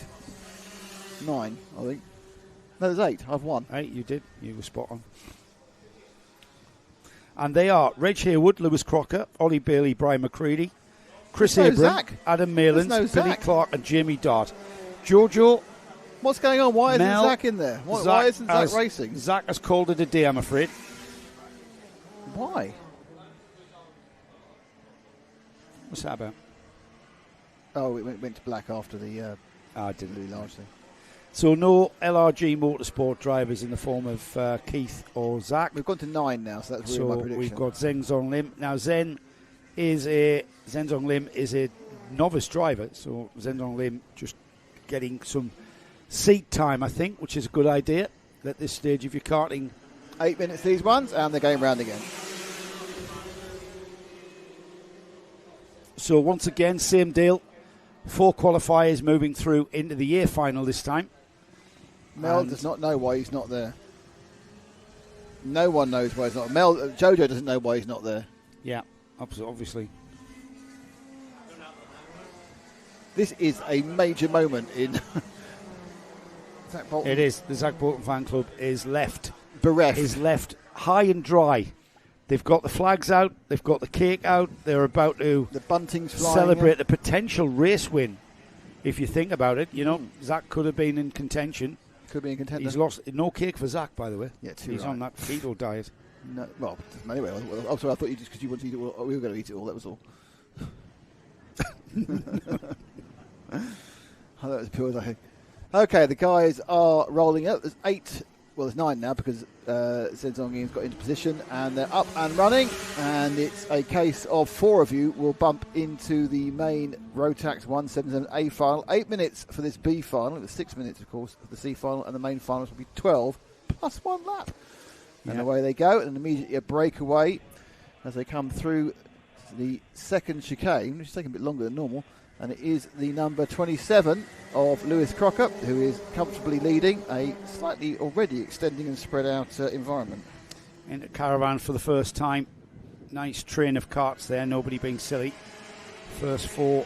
9, I think. No, there's 8. I've won.
8, you did. You were spot on. And they are Reg Haywood, Lewis Crocker, Ollie Bailey, Brian McCready, Chris Abram, Adam Maylands, Billy Clark and Jamie Dart. Jojo.
What's going on? Why isn't Zach in there? Why isn't Zach racing?
Zach has called it a day, I'm afraid.
Why?
What's that about?
Oh, it went to black after the
didn't
really large thing.
So no LRG Motorsport drivers in the form of Keith or Zach.
We've gone to 9 now, so that's really my prediction.
We've got Zeng Zong Lim. Now Zeng Zong Lim is a novice driver, so Zeng Zong Lim just getting some seat time, I think, which is a good idea at this stage of your karting.
8 minutes these ones, and they're going round again.
So once again, same deal. 4 qualifiers moving through into the year final this time.
Mel does not know why he's not there. No one knows why he's not. Jojo doesn't know why he's not there.
Yeah, obviously.
This is a major moment in Zach Bolton.
It is. The Zach Bolton fan club is left
bereft.
Is left high and dry. They've got the flags out. They've got the cake out. They're about to
the bunting's flying
celebrate a potential race win. If you think about it, Zach could have been in contention.
Could be in contention.
He's lost. No cake for Zach, by the way.
Yeah,
he's on that keto diet.
No, well, anyway. I'm sorry. I thought you just because you wanted to eat it all. We were going to eat it all. That was all. I thought it was as pure as I could. Okay, the guys are rolling out. There's 8. Well, there's 9 now because Zeng Zong Yim's got into position and they're up and running. And it's a case of 4 of you will bump into the main Rotax 177A final. 8 minutes for this B final. It was 6 minutes, of course, for the C final. And the main finals will be 12 plus 1 lap. And away they go. And immediately a breakaway as they come through the second chicane, which is taking a bit longer than normal. And it is the number 27 of Lewis Crocker, who is comfortably leading a slightly already extending and spread out environment.
Into caravan for the first time. Nice train of carts there, nobody being silly. First 2,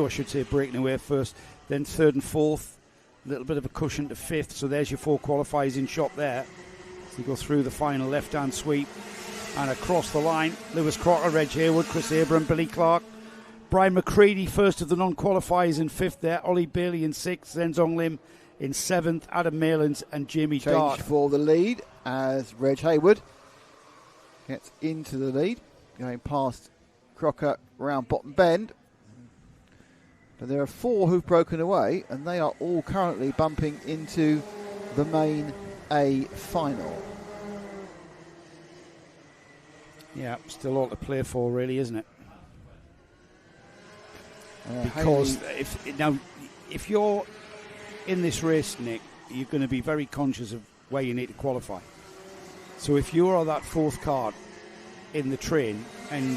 I should say, breaking away first. Then 3rd and 4th. A little bit of a cushion to 5th. So there's your 4 qualifiers in shop there. So you go through the final left-hand sweep. And across the line, Lewis Crocker, Reg Haywood, Chris Abram, Billy Clark. Brian McCready, first of the non-qualifiers in 5th there. Ollie Bailey in 6th. Zeng Zong Lim in 7th. Adam Maylands and Jamie Dart.
Change for the lead as Reg Haywood gets into the lead. Going past Crocker around Bottom Bend. But there are 4 who've broken away and they are all currently bumping into the main A final.
Yeah, still all to play for really, isn't it? Because if you're in this race, Nick, you're going to be very conscious of where you need to qualify. So if you're on that 4th card in the train, and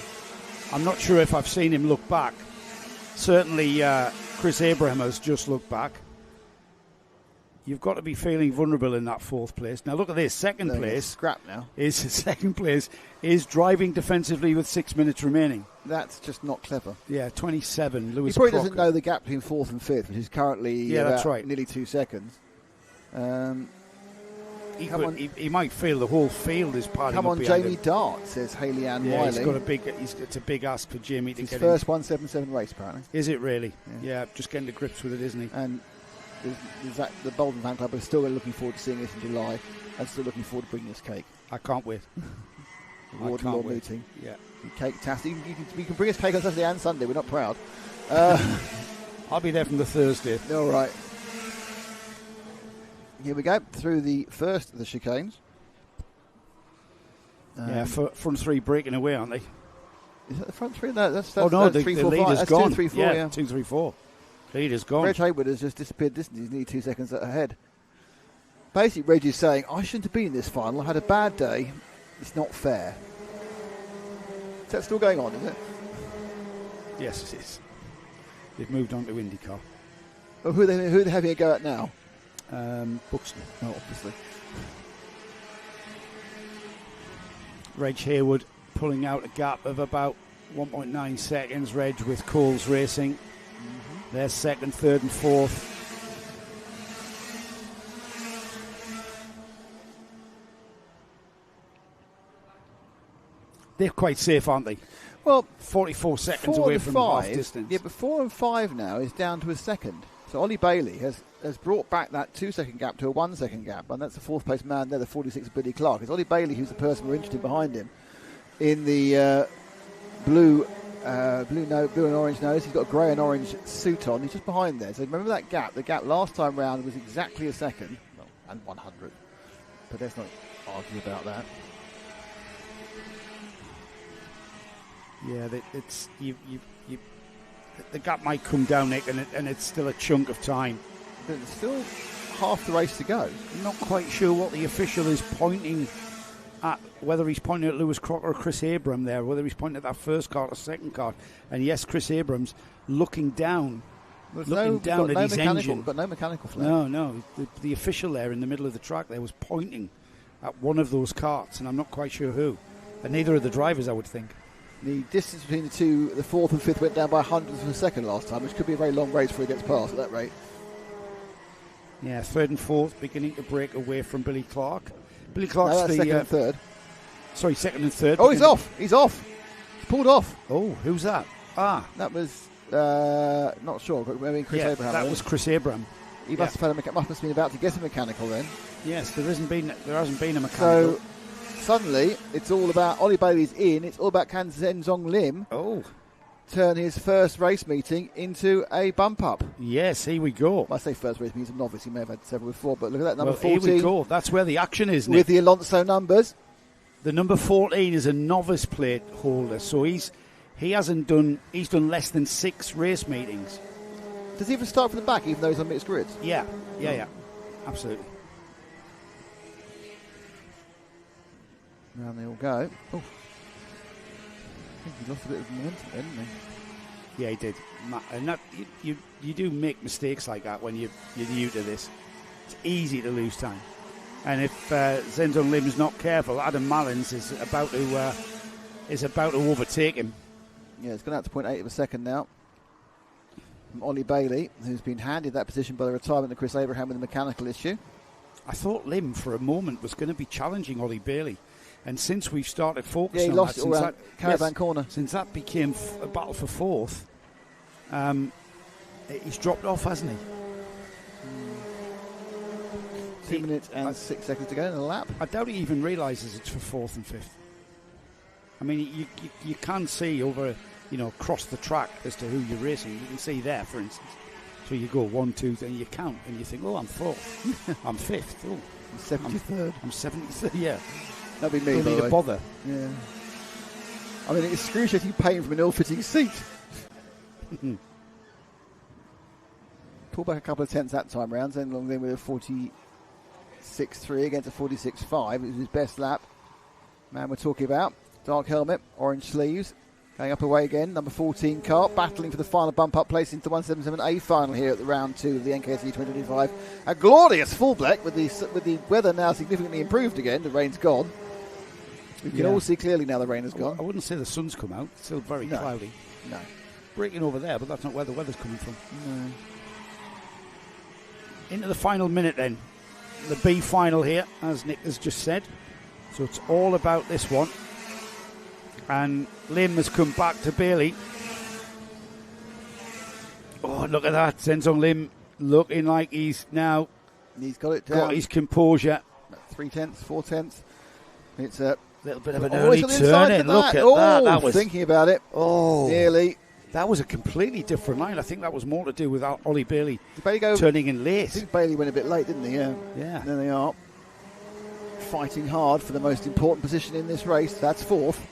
I'm not sure if I've seen him look back, certainly Chris Abraham has just looked back. You've got to be feeling vulnerable in that 4th place. Now look at this, second place is driving defensively with 6 minutes remaining.
That's just not clever.
Yeah, 27. Lewis
He probably
Crocker.
doesn't know the gap between 4th and 5th, which is currently
that's right.
nearly 2 seconds.
He might feel the whole field is piling up.
Come on, Jamie Dart, says Hayley Ann Wiley.
It's a big ask for Jamie to
his
get
first 177 race, apparently.
Is it really? Yeah, just getting to grips with it, isn't he?
And the Bolton fan club is still looking forward to seeing this in July and still looking forward to bringing this cake.
I can't wait.
Ward Law meeting.
Yeah.
Cake-tastic. You can bring us cake on Saturday and Sunday. We're not proud.
I'll be there from the Thursday.
All right. Here we go. Through the first of the chicanes.
Front 3 breaking away, aren't they?
Is that the front 3? No, that's
the
3, 4,
lead
5.
is gone.
2, 3, 4, yeah.
2, 3, 4. Lead is gone.
Reg Haywood has just disappeared distance. He's nearly 2 seconds ahead. Basically, Reg is saying, I shouldn't have been in this final. I had a bad day. It's not fair. Is that still going on, is it?
Yes, it is. They've moved on to IndyCar.
Well, who are they having a go at now?
Buxton.
Oh, obviously.
Reg Hayward pulling out a gap of about 1.9 seconds. Reg with Coles Racing. They're second, third and fourth. They're quite safe, aren't they?
Well,
44 seconds away from half distance.
Yeah, but 4 and 5 now is down to a second. So Ollie Bailey has brought back that 2-second gap to a 1-second gap, and that's the fourth place man there, the 46 Billy Clark. It's Ollie Bailey who's the person we're interested behind him in the blue and orange nose. He's got a grey and orange suit on. He's just behind there. So remember that gap. The gap last time round was exactly a second, and 100. But let's not argue about that.
Yeah, it's the gap might come down, Nick, and it's still a chunk of time.
But there's still half the race to go.
I'm not quite sure what the official is pointing at, whether he's pointing at Lewis Crocker or Chris Abram there, whether he's pointing at that first card or second card. And yes, Chris Abrams looking down at his engine.
But no mechanical flare.
No. The official there in the middle of the track there was pointing at one of those carts, and I'm not quite sure who. And neither of the drivers, I would think.
The distance between the two, the fourth and fifth, went down by hundredths of a second last time, which could be a very long race before he gets past at that rate.
Yeah, third and fourth beginning to break away from Billy Clark. Billy Clark's
no, that's second and third.
Sorry, second and third.
Oh, he's off. He's pulled off.
Oh, who's that?
That was not sure. Maybe Chris Abraham.
That was Chris Abraham.
He must have been about to get a mechanical then.
Yes, there hasn't been a mechanical.
So suddenly it's all about Ollie Bailey's in. It's all about can Zenzong Lim turn his first race meeting into a bump up.
Yes, here we go.
Well, I say first race meeting, he's a novice. He may have had several before, but look at that number 14.
Here we go. That's where the action is, Nick.
With the Alonso numbers.
The number 14 is a novice plate holder, so he's done less than 6 race meetings.
Does he even start from the back, even though he's on mixed grids?
Yeah, absolutely.
Round they all go. Oh, I think he lost a bit of momentum then, didn't he?
Yeah, he did. And that you do make mistakes like that when you're new to this. It's easy to lose time. And if Zenzong Lim's not careful, Adam Mullins is about to overtake him.
Yeah, it's gone out to 0.8 of a second now. From Ollie Bailey, who's been handed that position by the retirement of Chris Abraham with a mechanical issue.
I thought Lim for a moment was going to be challenging Ollie Bailey. And since we've started focusing
he
on
lost
that,
it around Caravan Corner.
Since that became a battle for fourth, he's dropped off, hasn't he?
2 minutes and 6 seconds to go in the lap.
I doubt he even realises it's for fourth and fifth. I mean, you can see over, across the track as to who you're racing. You can see there, for instance. So you go 1, 2, and you count, and you think, oh, I'm fourth. I'm fifth. Oh,
I'm 73rd.
I'm 73rd, yeah.
That'd be me,
Don't need to bother.
Yeah. I mean, it's excruciating pain from an ill-fitting seat. Pull back a couple of tenths that time round. Then long then with a 46.3 against a 46.5. It was his best lap. Man we're talking about. Dark helmet, orange sleeves. Going up away again. Number 14 car battling for the final bump-up place into 177A final here at the round 2 of the NKC 2025. A glorious Fulbeck with the weather now significantly improved again. The rain's gone. We can all see clearly now the rain has gone.
I wouldn't say the sun's come out. It's still very cloudy.
No.
Breaking over there, but that's not where the weather's coming from.
No.
Into the final minute then. The B final here, as Nick has just said. So it's all about this one. And Lim has come back to Bailey. Oh, look at that. Zenzong Lim looking like he's now
got it down.
Got his composure.
3 tenths, 4 tenths. It's a
little bit of an early turn in. Look at that. That was
thinking about it.
Oh,
nearly.
That was a completely different line. I think that was more to do with Ollie Bailey turning in late.
I think Bailey went a bit late, didn't he? Yeah. There they are. Fighting hard for the most important position in this race. That's fourth.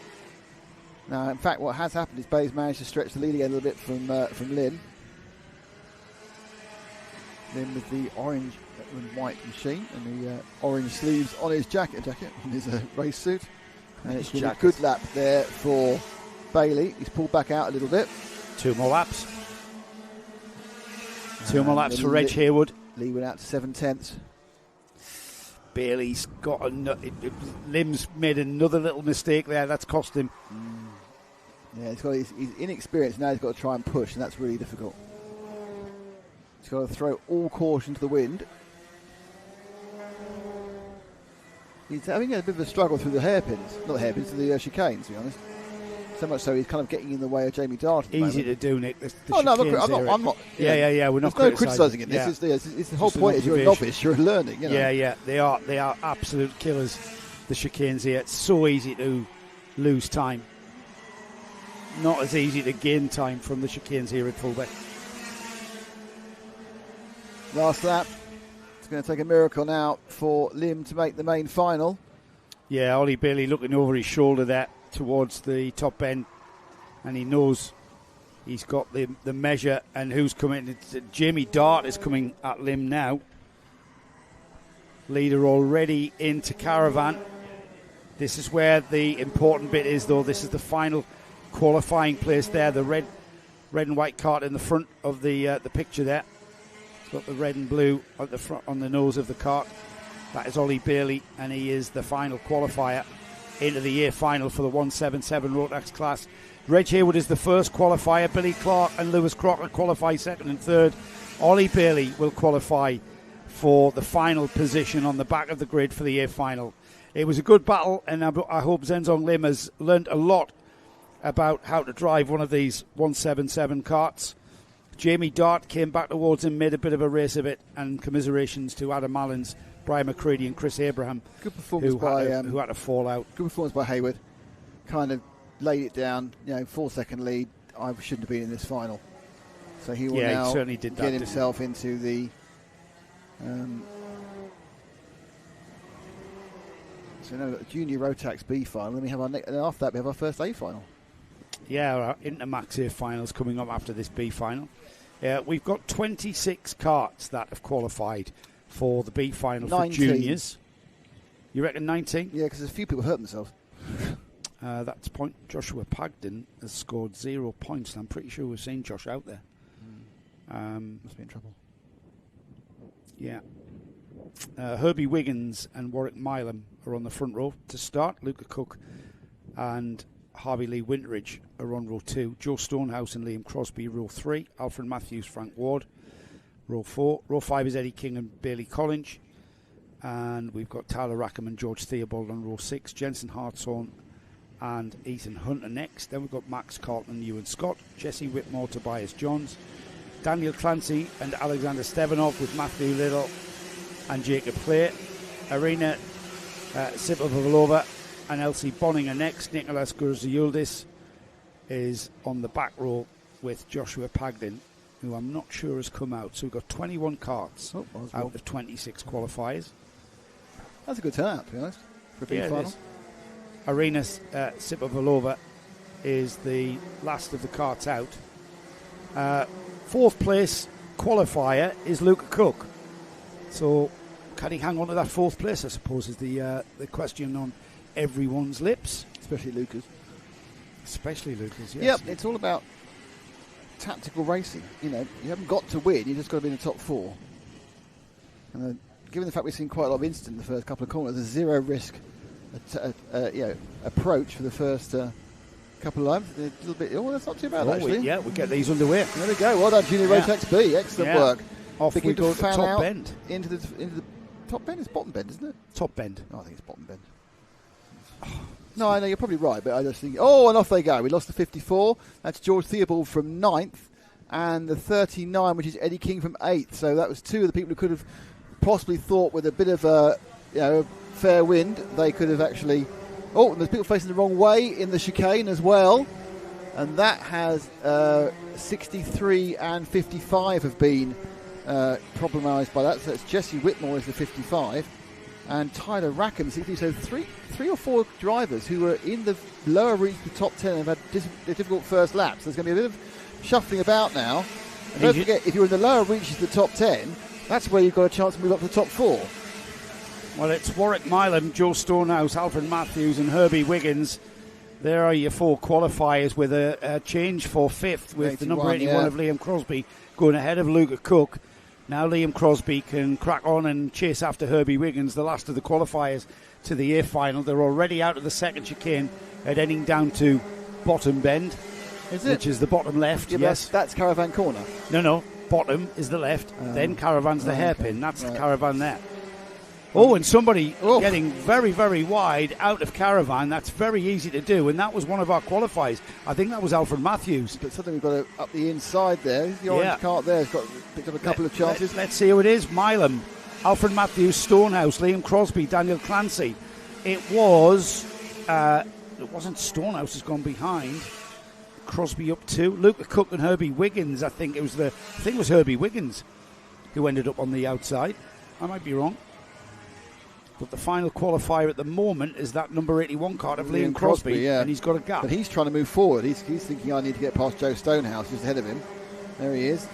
Now, in fact, what has happened is Bailey's managed to stretch the lead again a little bit from Lim. Lim with the orange and white machine and the orange sleeves on his jacket on his race suit. And it's been a good lap there for Bailey. He's pulled back out a little bit.
2 more laps. 2 more laps for Reg Hayward.
Lee went out to 7/10.
Bailey's got Lim's made another little mistake there. That's cost him.
Yeah, he's inexperienced now. He's got to try and push, and that's really difficult. He's got to throw all caution to the wind. He's having a bit of a struggle through the hairpins, not the hairpins, to the chicanes, to be honest. So much so he's kind of getting in the way of Jamie Dart.
Easy to do, Nick.
I'm not.
Yeah. We're not
criticising it. This is the whole point. Is you're a novice, you're learning. You know?
Yeah. They are absolute killers. The chicanes here. It's so easy to lose time. Not as easy to gain time from the chicanes here at Fulbeck.
Last lap. It's going to take a miracle now for Lim to make the main final.
Yeah, Ollie Bailey looking over his shoulder there towards the top end, and he knows he's got the measure and who's coming. Jamie Dart is coming at Lim now. Leader already into Caravan. This is where the important bit is, though. This is the final qualifying place there. The red and white cart in the front of the picture there. It's got the red and blue at the front on the nose of the cart. That is Ollie Bailey, and he is the final qualifier into the year final for the 177 Rotax class. Reg Hayward is the first qualifier. Billy Clark and Lewis Crocker qualify second and third. Ollie Bailey will qualify for the final position on the back of the grid for the year final. It was a good battle, and I hope Zhenzong Lim has learned a lot about how to drive one of these 177 carts. Jamie Dart came back towards him, made a bit of a race of it, and commiserations to Adam Allens, Brian McCready and Chris Abraham,
good performance
who had to fall out.
Good performance by Hayward. Kind of laid it down, 4-second lead. I shouldn't have been in this final. So he will now
he certainly did
get himself into the... so now we've got the Junior Rotax B final, then we have and after that we have our first A final.
Yeah, our Intermax A finals coming up after this B final. We've got 26 carts that have qualified for the B final 19. For juniors. You reckon 19?
Yeah, because a few people hurt themselves.
That's point. Joshua Pagden has scored 0 points. I'm pretty sure we've seen Josh out there.
Must be in trouble.
Yeah. Herbie Wiggins and Warwick Milam are on the front row to start. Luca Cook and Harvey Lee Winteridge are on row 2. Joe Stonehouse and Liam Crosby, row 3. Alfred Matthews, Frank Ward, row 4. Row 5 is Eddie King and Bailey Collins. And we've got Tyler Rackham and George Theobald on row 6. Jensen Hartshorn and Ethan Hunter next. Then we've got Max Carlton and Ewan Scott. Jesse Whitmore, Tobias Johns. Daniel Clancy and Alexander Stevanov with Matthew Little and Jacob Clay. Arena Sipovalova and Elsie Bonning are next. Nicholas Gurziuldis is on the back row with Joshua Pagden, who I'm not sure has come out. So we've got 21 carts out of 26 qualifiers.
That's a good turnout, to be honest, for a big final.
Arena Sipovalova is the last of the carts out. Fourth place qualifier is Luca Cook. So can he hang on to that fourth place, I suppose, is the question on everyone's lips.
Especially Luca's.
Yes.
Yep, it's all about tactical racing. You haven't got to win, you just got to be in the top 4. And given the fact we've seen quite a lot of instant in the first couple of corners, there's zero risk approach for the first couple of laps. A little bit. That's not too bad, actually.
We get these underway.
There we go. Well done, Junior Rotax B. Excellent work.
Off we go to top bend.
Into the top bend. It's bottom bend, isn't it?
Top bend.
Oh, I think it's bottom bend. No, I know you're probably right, but I just think. Oh, and off they go. We lost the 54. That's George Theobald from 9th, and the 39, which is Eddie King from 8th. So that was two of the people who could have possibly thought with a bit of a fair wind they could have actually. Oh, and there's people facing the wrong way in the chicane as well, and that has 63 and 55 have been problematised by that. So it's Jesse Whitmore is the 55. And Tyler Rackham, so three or four drivers who were in the lower reach of the top 10 have had difficult first laps. There's going to be a bit of shuffling about now. And don't forget, if you're in the lower reaches of the top 10, that's where you've got a chance to move up to the top 4.
Well, it's Warwick Milam, Joe Stonehouse, Alfred Matthews and Herbie Wiggins There are your 4 qualifiers with a change for 5th with the number 81 of Liam Crosby going ahead of Luca Cook. Now Liam Crosby can crack on and chase after Herbie Wiggins, the last of the qualifiers to the A final. They're already out of the second chicane, heading down to Bottom Bend, which is the bottom left.
Yeah,
yes,
that's Caravan Corner.
No, bottom is the left, then Caravan's the hairpin. That's the Caravan there. Oh, and somebody getting very, very wide out of Caravan. That's very easy to do, and that was one of our qualifiers. I think that was Alfred Matthews.
But suddenly we've got to up the inside there. The orange cart there has picked up a couple of chances.
Let's see who it is. Milam, Alfred Matthews, Stonehouse, Liam Crosby, Daniel Clancy. It was... it wasn't Stonehouse has gone behind. Crosby up 2. Luca Cook and Herbie Wiggins. I think it was Herbie Wiggins who ended up on the outside. I might be wrong. But the final qualifier at the moment is that number 81 card of Liam Crosby, and he's got a gap.
But he's trying to move forward. He's thinking, I need to get past Joe Stonehouse, who's ahead of him. There he is.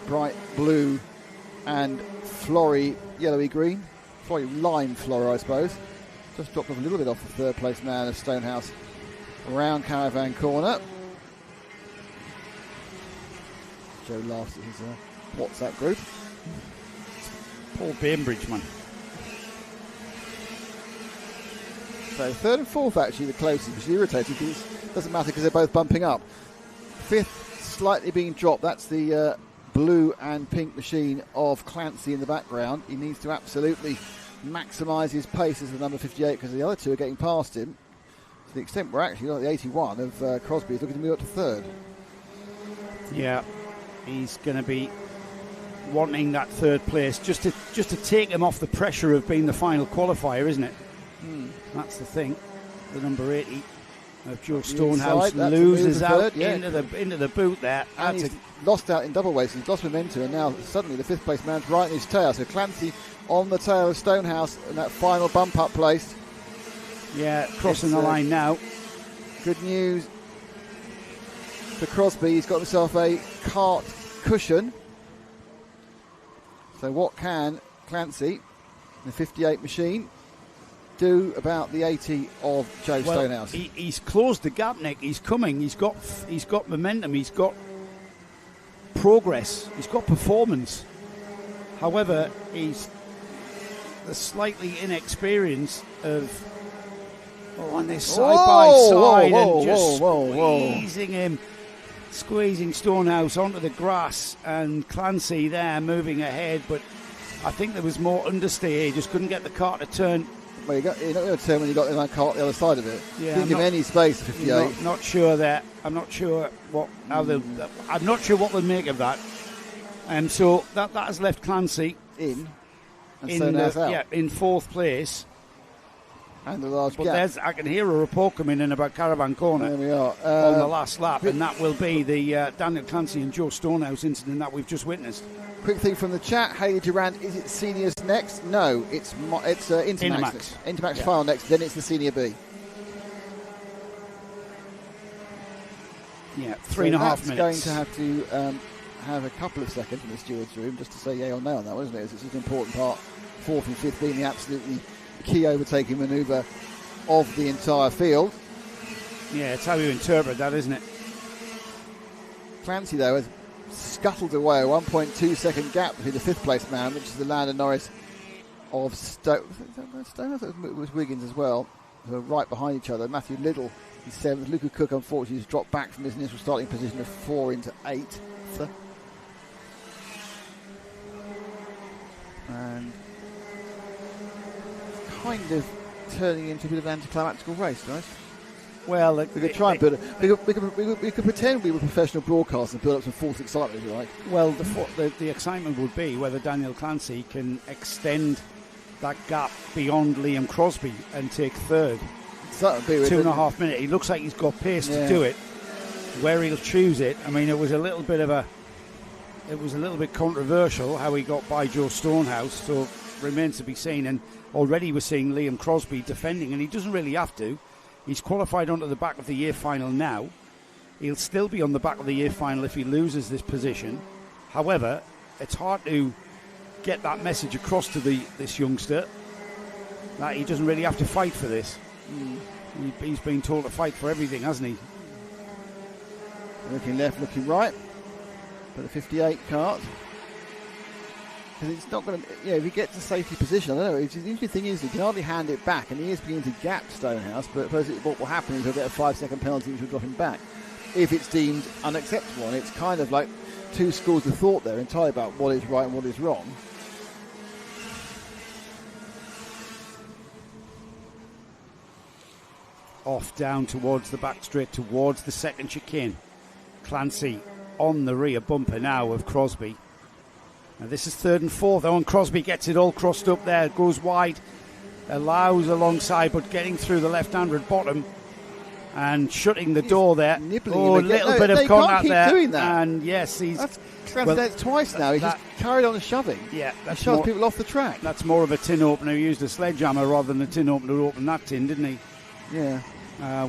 Bright blue and flory yellowy green. Flory lime floral, I suppose. Just dropped off a little bit off the third place man of Stonehouse around Caravan Corner. Joe laughs at his WhatsApp group.
Paul Bainbridge, man.
So third and fourth actually the closest, which is irritating because it doesn't matter because they're both bumping up. Fifth slightly being dropped. That's the blue and pink machine of Clancy in the background. He needs to absolutely maximise his pace as the number 58 because the other two are getting past him. To the extent we're actually like the 81 of Crosby is looking to move up to third.
Yeah, he's going to be wanting that third place just to take him off the pressure of being the final qualifier, isn't it? That's the thing. The number 80 of Joe Stonehouse loses out into the boot there.
And he's lost out in double weights. He's lost momentum, and now suddenly the fifth place man's right in his tail. So Clancy on the tail of Stonehouse in that final bump up place.
Yeah, crossing the line now.
Good news for Crosby. He's got himself a cart cushion. So what can Clancy, the 58 machine, do about the 80 of Joe Stonehouse?
He's closed the gap, Nick. He's coming. He's got momentum. He's got progress. He's got performance. However, he's the slightly inexperienced of on this side by side and just squeezing Stonehouse onto the grass, and Clancy there moving ahead. But I think there was more understeer. He just couldn't get the car to turn.
Well, you're not going to turn when you got the car the other side of it.
Yeah,
didn't give any space. 58.
Not sure that. I'm not sure what they'll make of that. So that has left Clancy
in out.
In fourth place.
And the large gap.
I can hear a report coming in about Caravan Corner.
There we are.
On the last lap, and that will be the Daniel Clancy and Joe Stonehouse incident that we've just witnessed.
Quick thing from the chat, Hayley Durant, is it seniors next? No, it's Intermax. Intermax final next, then it's the senior B.
Yeah, 3.5 minutes.
Going to have to have a couple of seconds in the steward's room just to say yay or no on that, wasn't it? It's an important part. Fourth and fifth being the absolutely key overtaking manoeuvre of the entire field.
Yeah, it's how you interpret that, isn't it?
Clancy, though, has scuttled away a 1.2 second gap between the fifth place man, which is the Lando Norris of Stonehouse. It was Wiggins as well, who are right behind each other. Matthew Liddle is 7th. Luca Cook, unfortunately, has dropped back from his initial starting position of 4 into 8th. And kind of turning into a bit of an anticlimactical race, guys.
Well,
we could try and build it. We could pretend we were professional broadcasters and build up some false excitement, if you like.
Well, the excitement would be whether Daniel Clancy can extend that gap beyond Liam Crosby and take third.
So
2.5 minutes. He looks like he's got pace to do it. Where he'll choose it, I mean, it was a little bit controversial how he got by Joe Stonehouse, so remains to be seen. And already we're seeing Liam Crosby defending, and he doesn't really have to. He's qualified onto the back of the year final now. He'll still be on the back of the year final if he loses this position. However, it's hard to get that message across to this youngster that he doesn't really have to fight for this. He's been told to fight for everything, hasn't he?
Looking left, looking right. But the 58 cart. Because it's not going to, if he gets a safety position, I don't know. The interesting thing is he can hardly hand it back, and he is beginning to gap Stonehouse. But what will happen is he'll get a 5-second penalty, which will drop him back if it's deemed unacceptable. And it's kind of like two schools of thought there, entirely about what is right and what is wrong.
Off down towards the back straight, towards the second chicane. Clancy on the rear bumper now of Crosby. Now this is third and fourth, and Crosby gets it all crossed up there, goes wide, allows alongside, but getting through the left-handed bottom and shutting the door there.
A
little bit of contact there.
Doing that.
And yes,
that's twice now. He's just carried on shoving.
Yeah, that
shoves people off the track.
That's more of a tin opener. He used a sledgehammer rather than a tin opener to open that tin, didn't he?
Yeah.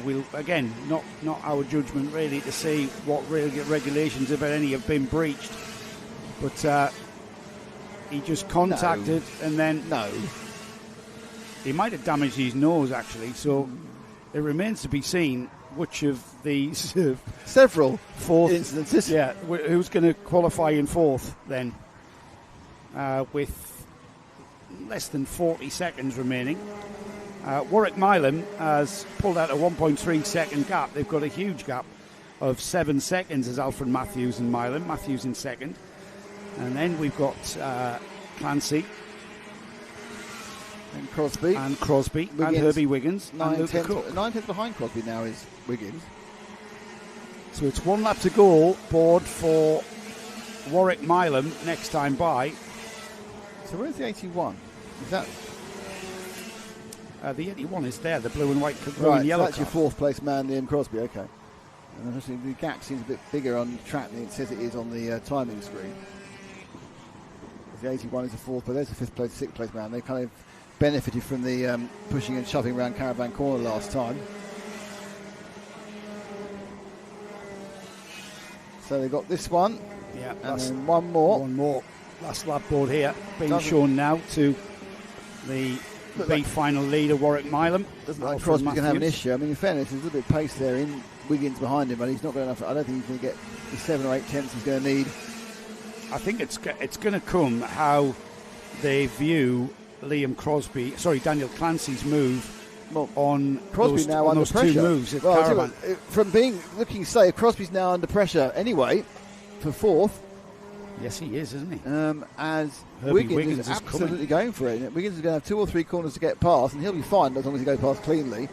We'll again, not our judgment really to see what regulations, if any, have been breached. But he just contacted and then he might have damaged his nose actually. So it remains to be seen which of these
several
fourth
instances.
Yeah, who's going to qualify in fourth then? With less than 40 seconds remaining. Warwick Milam has pulled out a 1.3 second gap. They've got a huge gap of 7 seconds as Alfred Matthews and Milam. Matthews in second. And then we've got Clancy.
And Crosby.
And Herbie Wiggins.
9/10 behind Crosby now is Wiggins.
So it's 1 lap to go. Board for Warwick Milam next time by.
So where's the 81? Is that...
the 81 is there, the blue and white,
blue
and yellow.
So that's your fourth place man, Liam Crosby. Okay. And obviously the gap seems a bit bigger on track than it says it is on the timing screen. The 81 is the fourth, but there's the fifth place, sixth place man. They kind of benefited from the pushing and shoving around Caravan Corner last time. So they got this one.
Yeah.
And then one more.
One more. Last lap board here being shown now to the B final leader, Warwick Milam.
Doesn't like Crosby's going to have an issue. I mean, in fairness, there's a little bit of pace there in Wiggins behind him, but he's not going enough. I don't think he's going to get the 7 or 8 tenths he's going to need.
I think it's going to come how they view Daniel Clancy's move on
Crosby now under
those
pressure.
2 moves at
well,
Caravan.
From looking safe, Crosby's now under pressure anyway for fourth.
Yes, he is, isn't he?
As
Wiggins
is absolutely going for it. Wiggins is going to have 2 or 3 corners to get past, and he'll be fine as long as he goes past cleanly.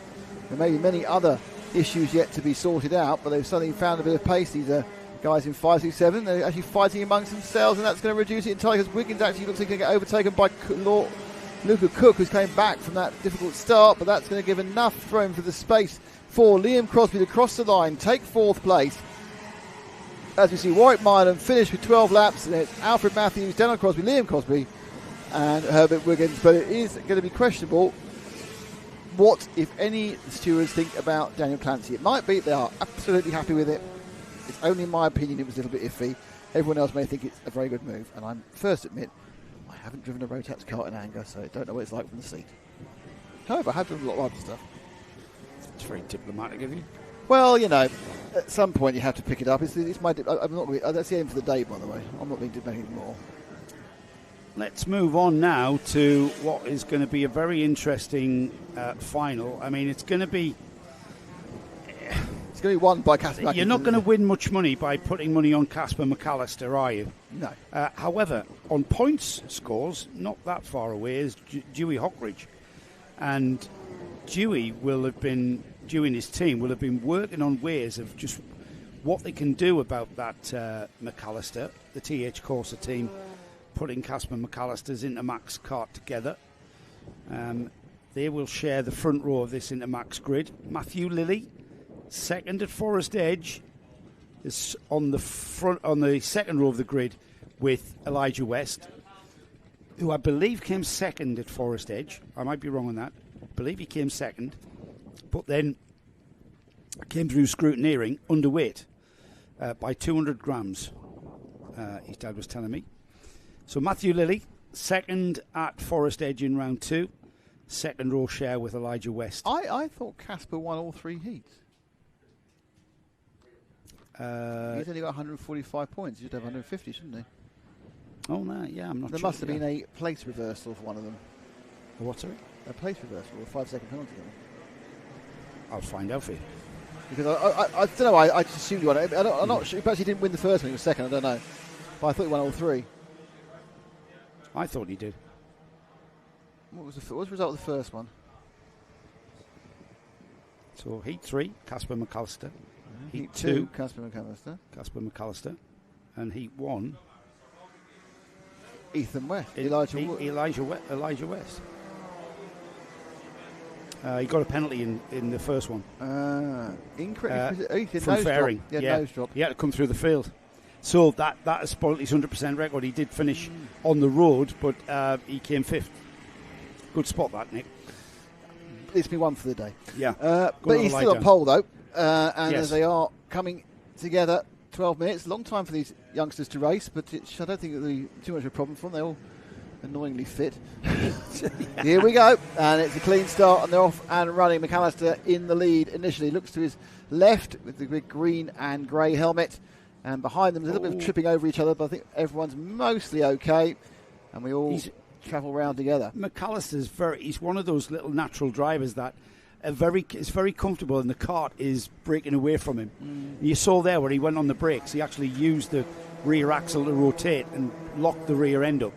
There may be many other issues yet to be sorted out, but they've suddenly found a bit of pace. These are guys in 5, 6, 7. They're actually fighting amongst themselves, and that's going to reduce it entirely because Wiggins actually looks like he's going to get overtaken by Luca Cook, who's came back from that difficult start, but that's going to give enough room for the space for Liam Crosby to cross the line, take 4th place. As we see, Warwick Milam finished with 12 laps, and it's Alfred Matthews, Daniel Crosby, Liam Crosby, and Herbert Wiggins. But it is going to be questionable what, if any, the stewards think about Daniel Clancy. It might be they are absolutely happy with it. It's only in my opinion it was a little bit iffy. Everyone else may think it's a very good move, and I'm first to admit I haven't driven a Rotax kart in anger, so I don't know what it's like from the seat. However, I have driven a lot of other stuff.
It's very diplomatic of you.
Well, at some point you have to pick it up. It's my. I'm not. That's the aim for the day, by the way. I'm not being diplomatic anymore.
Let's move on now to what is going to be a very interesting final. I mean, it's going to be
won by Casper.
You're not going to win much money by putting money on Casper McAllister, are you?
No.
However, on points scores, not that far away is Dewey Hockridge, and Dewey and his team will have been working on ways of just what they can do about that McAllister, the TH Corsa team, putting Casper McAllister's Intermax kart together. They will share the front row of this Intermax grid. Matthew Lilly, second at Forest Edge, is on the second row of the grid with Elijah West, who I believe came second at Forest Edge. I might be wrong on that. I believe he came second, but then came through scrutineering underweight by 200 grams, his dad was telling me. So Matthew Lilly, second at Forest Edge in round 2. second row share with Elijah West.
I thought Casper won all 3 heats. He's only got 145 points. He should have 150, shouldn't he?
Oh, no, yeah, I'm not
there
sure.
There must have been a place reversal for one of them.
A what, sorry?
A place reversal, or a 5-second penalty.
I'll find out for you.
Because I don't know, I just assumed he won it. I'm not sure. Perhaps he didn't win the first one, he was second, I don't know. But I thought he won all 3.
I thought he did.
What was the result of the first one?
So, Heat 3, Casper McAllister.
Heat 2, Casper McAllister.
And Heat 1,
Ethan West.
Elijah West. He got a penalty in the first one.
Incorrect.
From fairing.
Nose drop.
He had to come through the field. So that has spoiled his 100% record. He did finish on the road, but he came 5th. Good spot, that, Nick.
It's been one for the day.
Yeah.
But he's still on pole, though. And
yes.
As they are coming together, 12 minutes, long time for these youngsters to race, but I don't think it'll be too much of a problem for them. They're all annoyingly fit. Here we go, and it's a clean start, and they're off and running. McAllister in the lead initially, looks to his left with the big green and grey helmet, and behind them there's a little bit of tripping over each other, but I think everyone's mostly okay, and we all travel round together.
McAllister's he's one of those little natural drivers that is very comfortable, and the kart is breaking away from him. You saw there where he went on the brakes, he actually used the rear axle to rotate and lock the rear end up.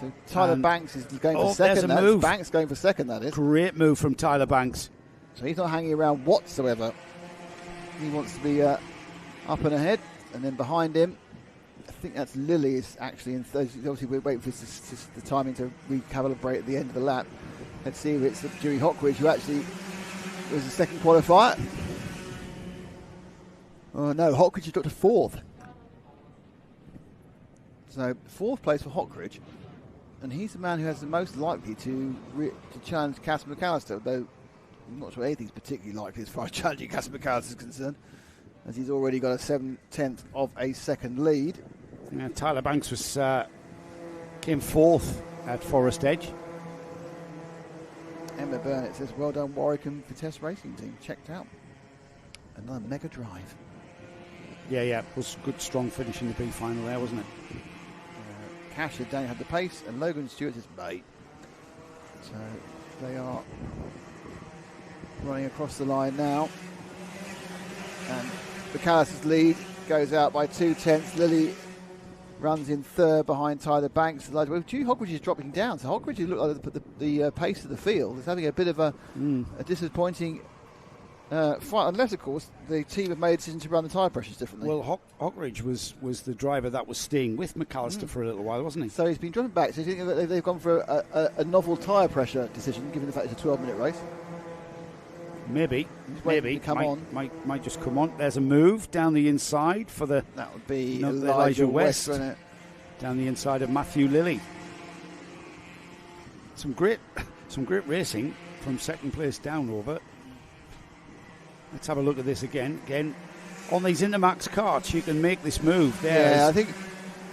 So Tyler Banks is going for second.
There's a move.
Banks going for second, that is.
Great move from Tyler Banks.
So he's not hanging around whatsoever. He wants to be up and ahead, and then behind him, I think that's Lily is actually in third. Obviously, we're waiting for the timing to recalibrate at the end of the lap. Let's see if it's Dewey Hockridge, who actually was the second qualifier. Oh no, Hockridge has dropped to 4th. So 4th place for Hockridge, and he's the man who has the most likely to challenge Casper McAllister, though I'm not sure anything's particularly likely as far as challenging Casper McAllister is concerned, as he's already got a 7/10 of a second lead.
Yeah, Tyler Banks came 4th at Forest Edge.
Emma Burnett says, well done Warwick and Vitesse Racing Team, checked out. Another mega drive.
Yeah, it was a good strong finish in the B final there, wasn't it?
Cash had the pace, and Logan Stewart is mate. So they are running across the line now. And McAllister's lead goes out by 2/10. Lily runs in 3rd behind Tyler Banks. Well, Dewey Hockridge is dropping down, so Hockridge has looked like the pace of the field is having a bit of a disappointing fight, unless, of course, the team have made a decision to run the tyre pressures differently.
Well, Hockridge was the driver that was staying with McAllister for a little while, wasn't he?
So he's been dropping back. So you think they've gone for a novel tyre pressure decision, given the fact it's a 12-minute race?
Maybe. Might just come on. There's a move down the inside for that
would be Elijah West, wouldn't it?
Down the inside of Matthew Lilly. Some great racing from second place down over. Let's have a look at this again. Again, on these Intermax karts, you can make this move there.
Yeah, I think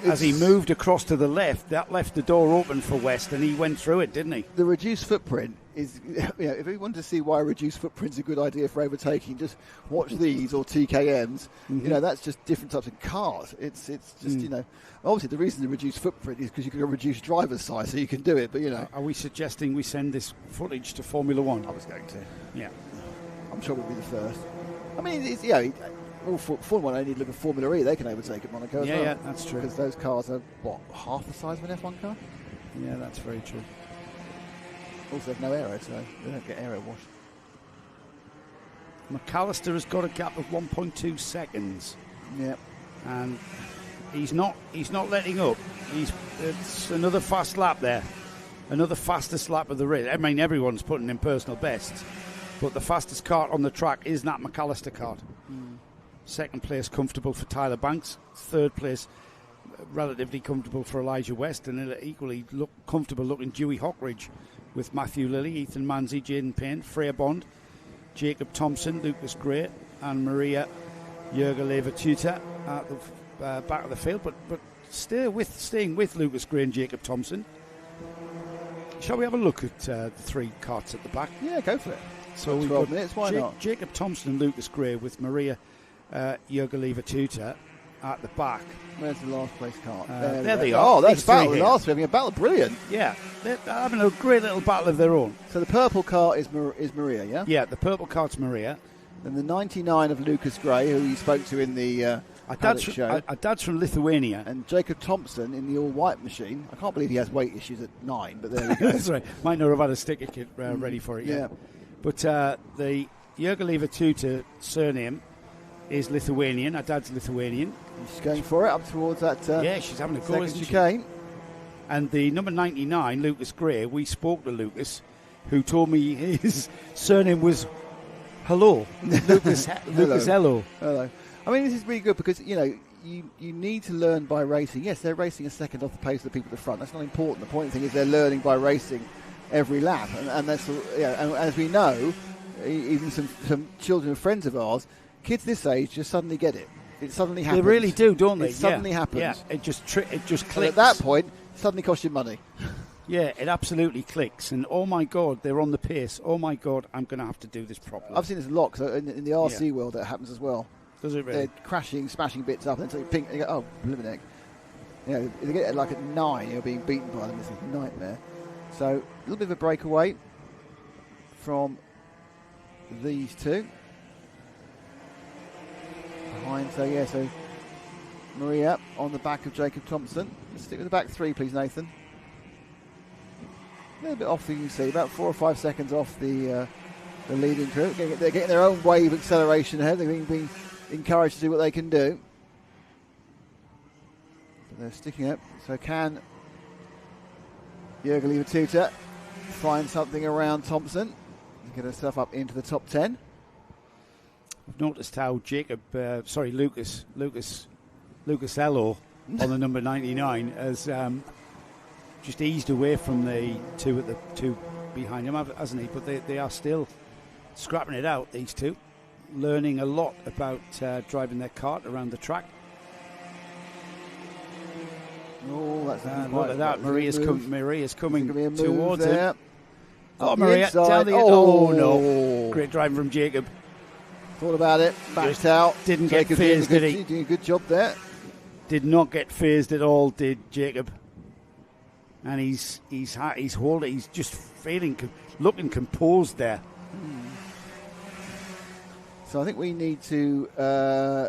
as he moved across to the left, that left the door open for West, and he went through it, didn't he?
The reduced footprint is, if you want to see why a reduced footprint is a good idea for overtaking, just watch these or TKMs. That's just different types of cars. It's just, obviously the reason the reduced footprint is because you can reduce driver's size, so you can do it, but
Are we suggesting we send this footage to Formula One?
I was going to.
Yeah.
I'm sure we'll be the first. I mean, all Formula 1 only look at Formula E, they can overtake at Monaco as well.
Yeah, that's true.
Because those cars are, half the size of an F1 car?
Yeah, that's very true.
Also have no aero, so they don't get aero wash.
McAllister has got a gap of 1.2 seconds.
Yeah.
And he's not letting up. It's another fast lap there. Another fastest lap of the race. I mean, everyone's putting in personal bests. But the fastest kart on the track is that McAllister kart. Second place comfortable for Tyler Banks. Third place relatively comfortable for Elijah West. And equally comfortable looking Dewey Hockridge with Matthew Lilly, Ethan Manzi, Jaden Payne, Freya Bond, Jacob Thompson, Lucas Gray, and Maria Jurga-Lever-Tuta at the back of the field. But staying with Lucas Gray and Jacob Thompson. Shall we have a look at the 3 carts at the back?
Yeah, go for it.
So we've
12
got
minutes, why not?
Jacob Thompson and Lucas Gray with Maria Jurgelieva-Tuta at the back.
Where's the last place cart?
There they are.
Oh, that's battle. Last we're having a battle. Brilliant.
Yeah, they're having a great little battle of their own.
So the purple cart is Maria, yeah?
Yeah, the purple cart's Maria.
Then the 99 of Lucas Gray, who you spoke to in the show.
Our dad's from Lithuania.
And Jacob Thompson in the all-white machine. I can't believe he has weight issues at 9, but there we go.
That's right. Might not have had a sticker kit ready for it yet.
Yeah.
But the Jurgelieva-Tuta surname is Lithuanian. Our dad's Lithuanian.
She's going for it up towards that
yeah, she's having a go, isn't
chicane.
She? And the number 99, Lucas Gray, we spoke to Lucas, who told me his surname was Hello. Lucas Hello.
Hello. I mean, this is really good because, you need to learn by racing. Yes, they're racing a second off the pace of the people at the front. That's not important. The point thing is they're learning by racing every lap. And that's, and as we know, even some children and friends of ours, kids this age just suddenly get it. It suddenly happens.
They really do, don't they?
It suddenly happens.
Yeah, it just clicks.
And at that point, it suddenly costs you money.
Yeah, it absolutely clicks. And oh my God, they're on the pace. Oh my God, I'm going to have to do this properly.
I've seen this a lot. So in the RC world, that happens as well.
Does it really?
They're crashing, smashing bits up, and then pink, and you go, oh, blimmin' heck. If they get it like at 9, you're being beaten by them. It's a nightmare. So a little bit of a breakaway from these two. Behind, so Maria on the back of Jacob Thompson. Let's stick with the back 3, please, Nathan. A little bit off, you can see, about 4 or 5 seconds off the leading crew. They're getting their own wave acceleration ahead. They're being encouraged to do what they can do. But they're sticking up. So can Jurgelieva-Tuta find something around Thompson and get herself up into the top 10?
I've noticed how Lucas Ello on the number 99 has just eased away from the two behind him, hasn't he? But they are still scrapping it out, these two, learning a lot about driving their kart around the track.
Oh, that's
look at that. Maria's coming towards
him.
Oh, Maria, down the no. Great driving from Jacob.
Thought about it, backed out.
Didn't get phased, did he?
Doing a good job there.
Did not get phased at all, did Jacob. And he's holding. He's just looking composed there.
So I think we need to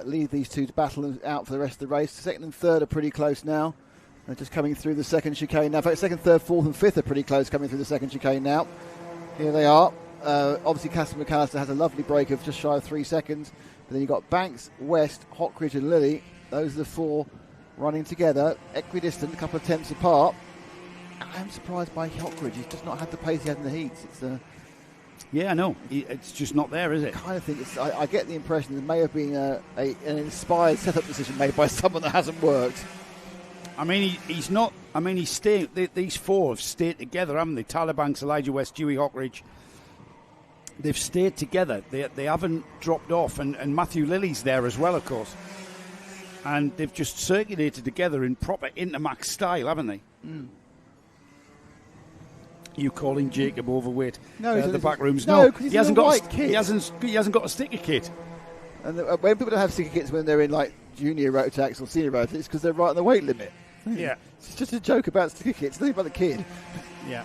leave these two to battle out for the rest of the race. Second and third are pretty close now. They're just coming through the second chicane now. In fact, second, third, fourth, and fifth are pretty close coming through the second chicane now. Here they are. Obviously, Casper McAllister has a lovely break of just shy of 3 seconds. But then you've got Banks, West, Hockridge, and Lilly. Those are the 4 running together, equidistant, a couple of tenths apart. I'm surprised by Hockridge. He's just not had the pace he had in the heats.
Yeah, I know. It's just not there, is it?
I kind of think I get the impression there may have been an inspired setup decision made by someone that hasn't worked.
I mean, he's not. I mean, he's staying. These 4 have stayed together, haven't they? Tyler Banks, Elijah West, Dewey Hockridge. They've stayed together. They haven't dropped off, and Matthew Lilly's there as well, of course. And they've just circulated together in proper Intermax style, haven't they?
Mm.
You calling Jacob overweight?
No,
the back rooms.
No, because he hasn't got kit.
He hasn't got a sticker kit.
And when people don't have sticker kits when they're in like junior Rotax or senior Rotax, it's because they're right on the weight limit.
Yeah,
it's just a joke about sticker kits. It's nothing about the kid.
Yeah,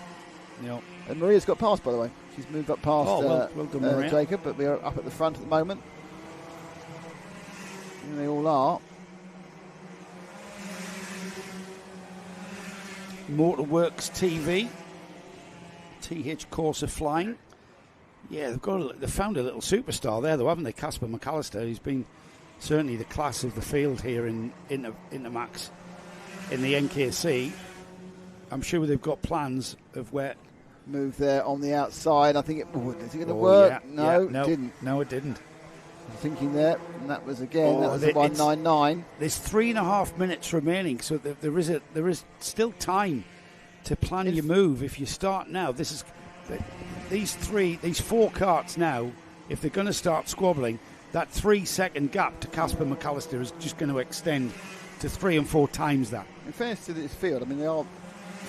no.
And Maria's got past, by the way. She's moved up past
well done, Maria.
Jacob, but we are up at the front at the moment. And they all are.
Motorworks TV. TH Corsa Flying. Yeah, they've found a little superstar there, though, haven't they? Casper McAllister. He's been certainly the class of the field here in Intermax, in the NKC. I'm sure they've got plans of where.
Move there on the outside. I think is it going to work?
Yeah,
no,
it didn't. No, it didn't.
Thinking there, and that was again. That was a 199.
There's 3.5 minutes remaining, so there is still time to plan your move. If you start now, these 4 karts now. If they're going to start squabbling, that 3-second gap to Casper McAllister is just going to extend to 3 and 4 times that.
In fairness to this field, I mean, they are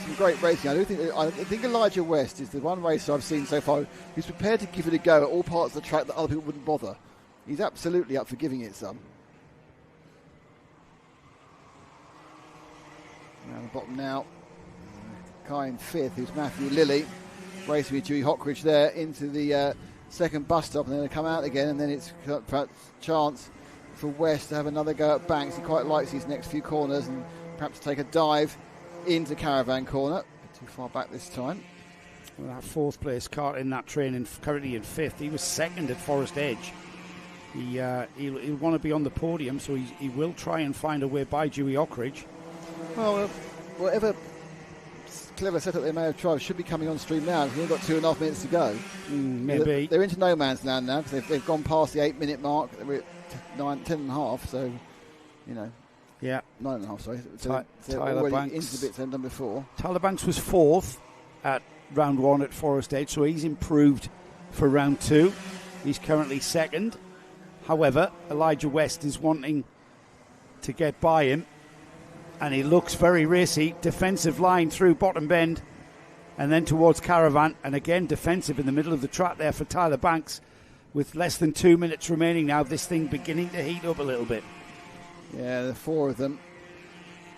some great racing. I think Elijah West is the one racer I've seen so far who's prepared to give it a go at all parts of the track that other people wouldn't bother. He's absolutely up for giving it some. Around the bottom now, Kai in 5th, who's Matthew Lilly, racing with Dewey Hockridge there into the second bus stop, and then they come out again, and then it's perhaps a chance for West to have another go at Banks. He quite likes these next few corners and perhaps take a dive into Caravan Corner. Too far back this time.
Well, that 4th place car in that train, currently in 5th. He was 2nd at Forest Edge. He'll want to be on the podium, so he will try and find a way by Dewey Hockridge.
Well, whatever clever setup they may have tried should be coming on stream now. We've only got 2.5 minutes to go.
Maybe.
They're into no man's land now because they've gone past the 8-minute mark. We're at 10.5, so, you know.
Yeah.
9.5, sorry. So they're
Tyler
already
Banks.
into the bits they've done before.
Tyler Banks was 4th at round 1 at Forest Edge, so he's improved for round 2. He's currently 2nd. However, Elijah West is wanting to get by him, and he looks very racy. Defensive line through Bottom Bend and then towards Caravan, and again defensive in the middle of the track there for Tyler Banks. With less than 2 minutes remaining now, this thing beginning to heat up a little bit.
Yeah, the 4 of them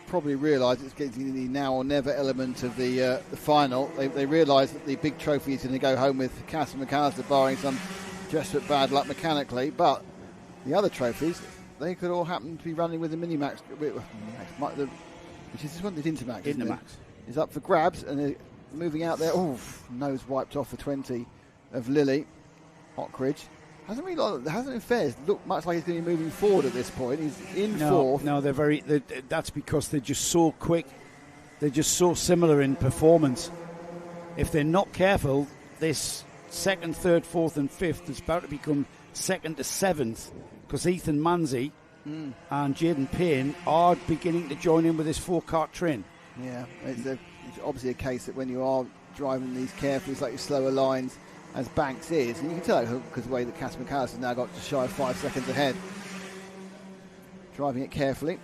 probably realise it's getting the now or never element of the final. They realise that the big trophy is going to go home with Cass and McAllister, barring some desperate bad luck mechanically. But the other trophies, they could all happen to be running with the Minimax, which is this one, the Intermax.
Intermax
is up for grabs, and they're moving out there. Oh, nose wiped off the 20 of Lilly Hockridge. Hasn't been fair. It's looked much like he's going to be moving forward at this point. He's in 4th.
No, that's because they're just so quick. They're just so similar in performance. If they're not careful, this 2nd, 3rd, 4th and 5th is about to become 2nd to 7th, because Ethan Manzi and Jaden Payne are beginning to join in with this 4-kart train.
Yeah, it's obviously a case that when you are driving these carefully, it's like your slower lines, as Banks is, and you can tell because the way that Cass McAllister has now got just shy of 5 seconds ahead. Driving it carefully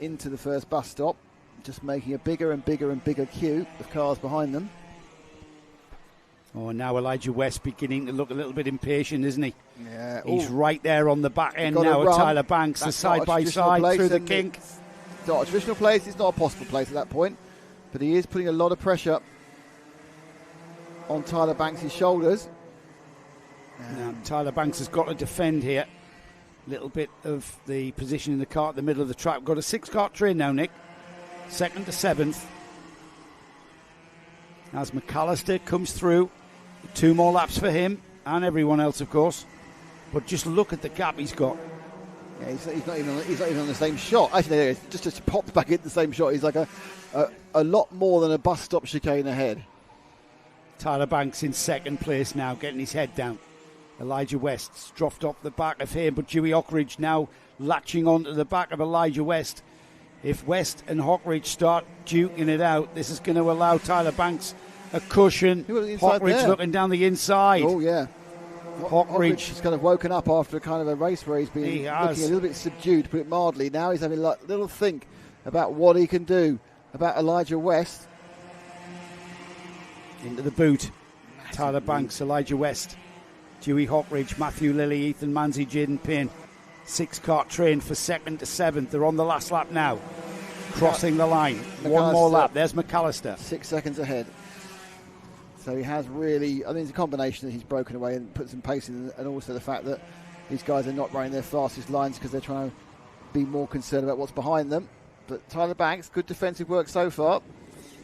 into the first bus stop, just making a bigger and bigger and bigger queue of cars behind them.
Oh, now Elijah West beginning to look a little bit impatient, isn't he?
Yeah.
He's right there on the back end now at Tyler Banks, the side-by-side through the kink.
It's not a traditional place, it's not a possible place at that point, but he is putting a lot of pressure on Tyler Banks' shoulders.
Now, Tyler Banks has got to defend here. A little bit of the position in the car at the middle of the track. We've got a 6-kart train now, Nick. 2nd to 7th. As McAllister comes through. 2 more laps for him and everyone else, of course. But just look at the gap he's got.
Yeah, he's not even on the same shot. Actually, there he is. Just popped back into the same shot. He's like a lot more than a bus stop chicane ahead.
Tyler Banks in 2nd place now, getting his head down. Elijah West's dropped off the back of him, but Dewey Hockridge now latching onto the back of Elijah West. If West and Hockridge start duking it out, this is going to allow Tyler Banks a cushion. Hockridge looking down the inside.
Oh, yeah.
Hockridge
has kind of woken up after a kind of a race where he's been looking a little bit subdued, to put it mildly. Now he's having a little think about what he can do about Elijah West.
Into the boot. Tyler Banks, Elijah West, Dewey Hockridge, Matthew Lilly, Ethan Manzi, Jaden Payne. 6-kart train for 2nd to 7th. They're on the last lap now. Crossing the line. One more lap. There's McAllister.
6 seconds ahead. So he has really, I think it's a combination that he's broken away and put some pace in, and also the fact that these guys are not running their fastest lines because they're trying to be more concerned about what's behind them. But Tyler Banks, good defensive work so far.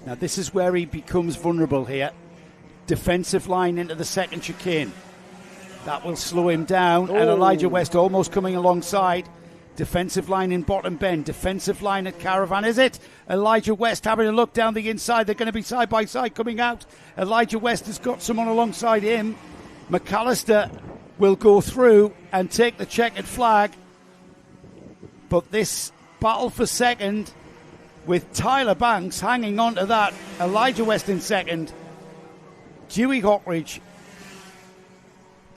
Now this is where he becomes vulnerable here. Defensive line into the 2nd chicane. That will slow him down. And Elijah West almost coming alongside. Defensive line in Bottom Bend. Defensive line at Caravan. Is it? Elijah West having a look down the inside. They're going to be side by side coming out. Elijah West has got someone alongside him. McAllister will go through and take the checkered flag. But this battle for 2nd, with Tyler Banks hanging on to that. Elijah West in 2nd. Dewey Hockridge.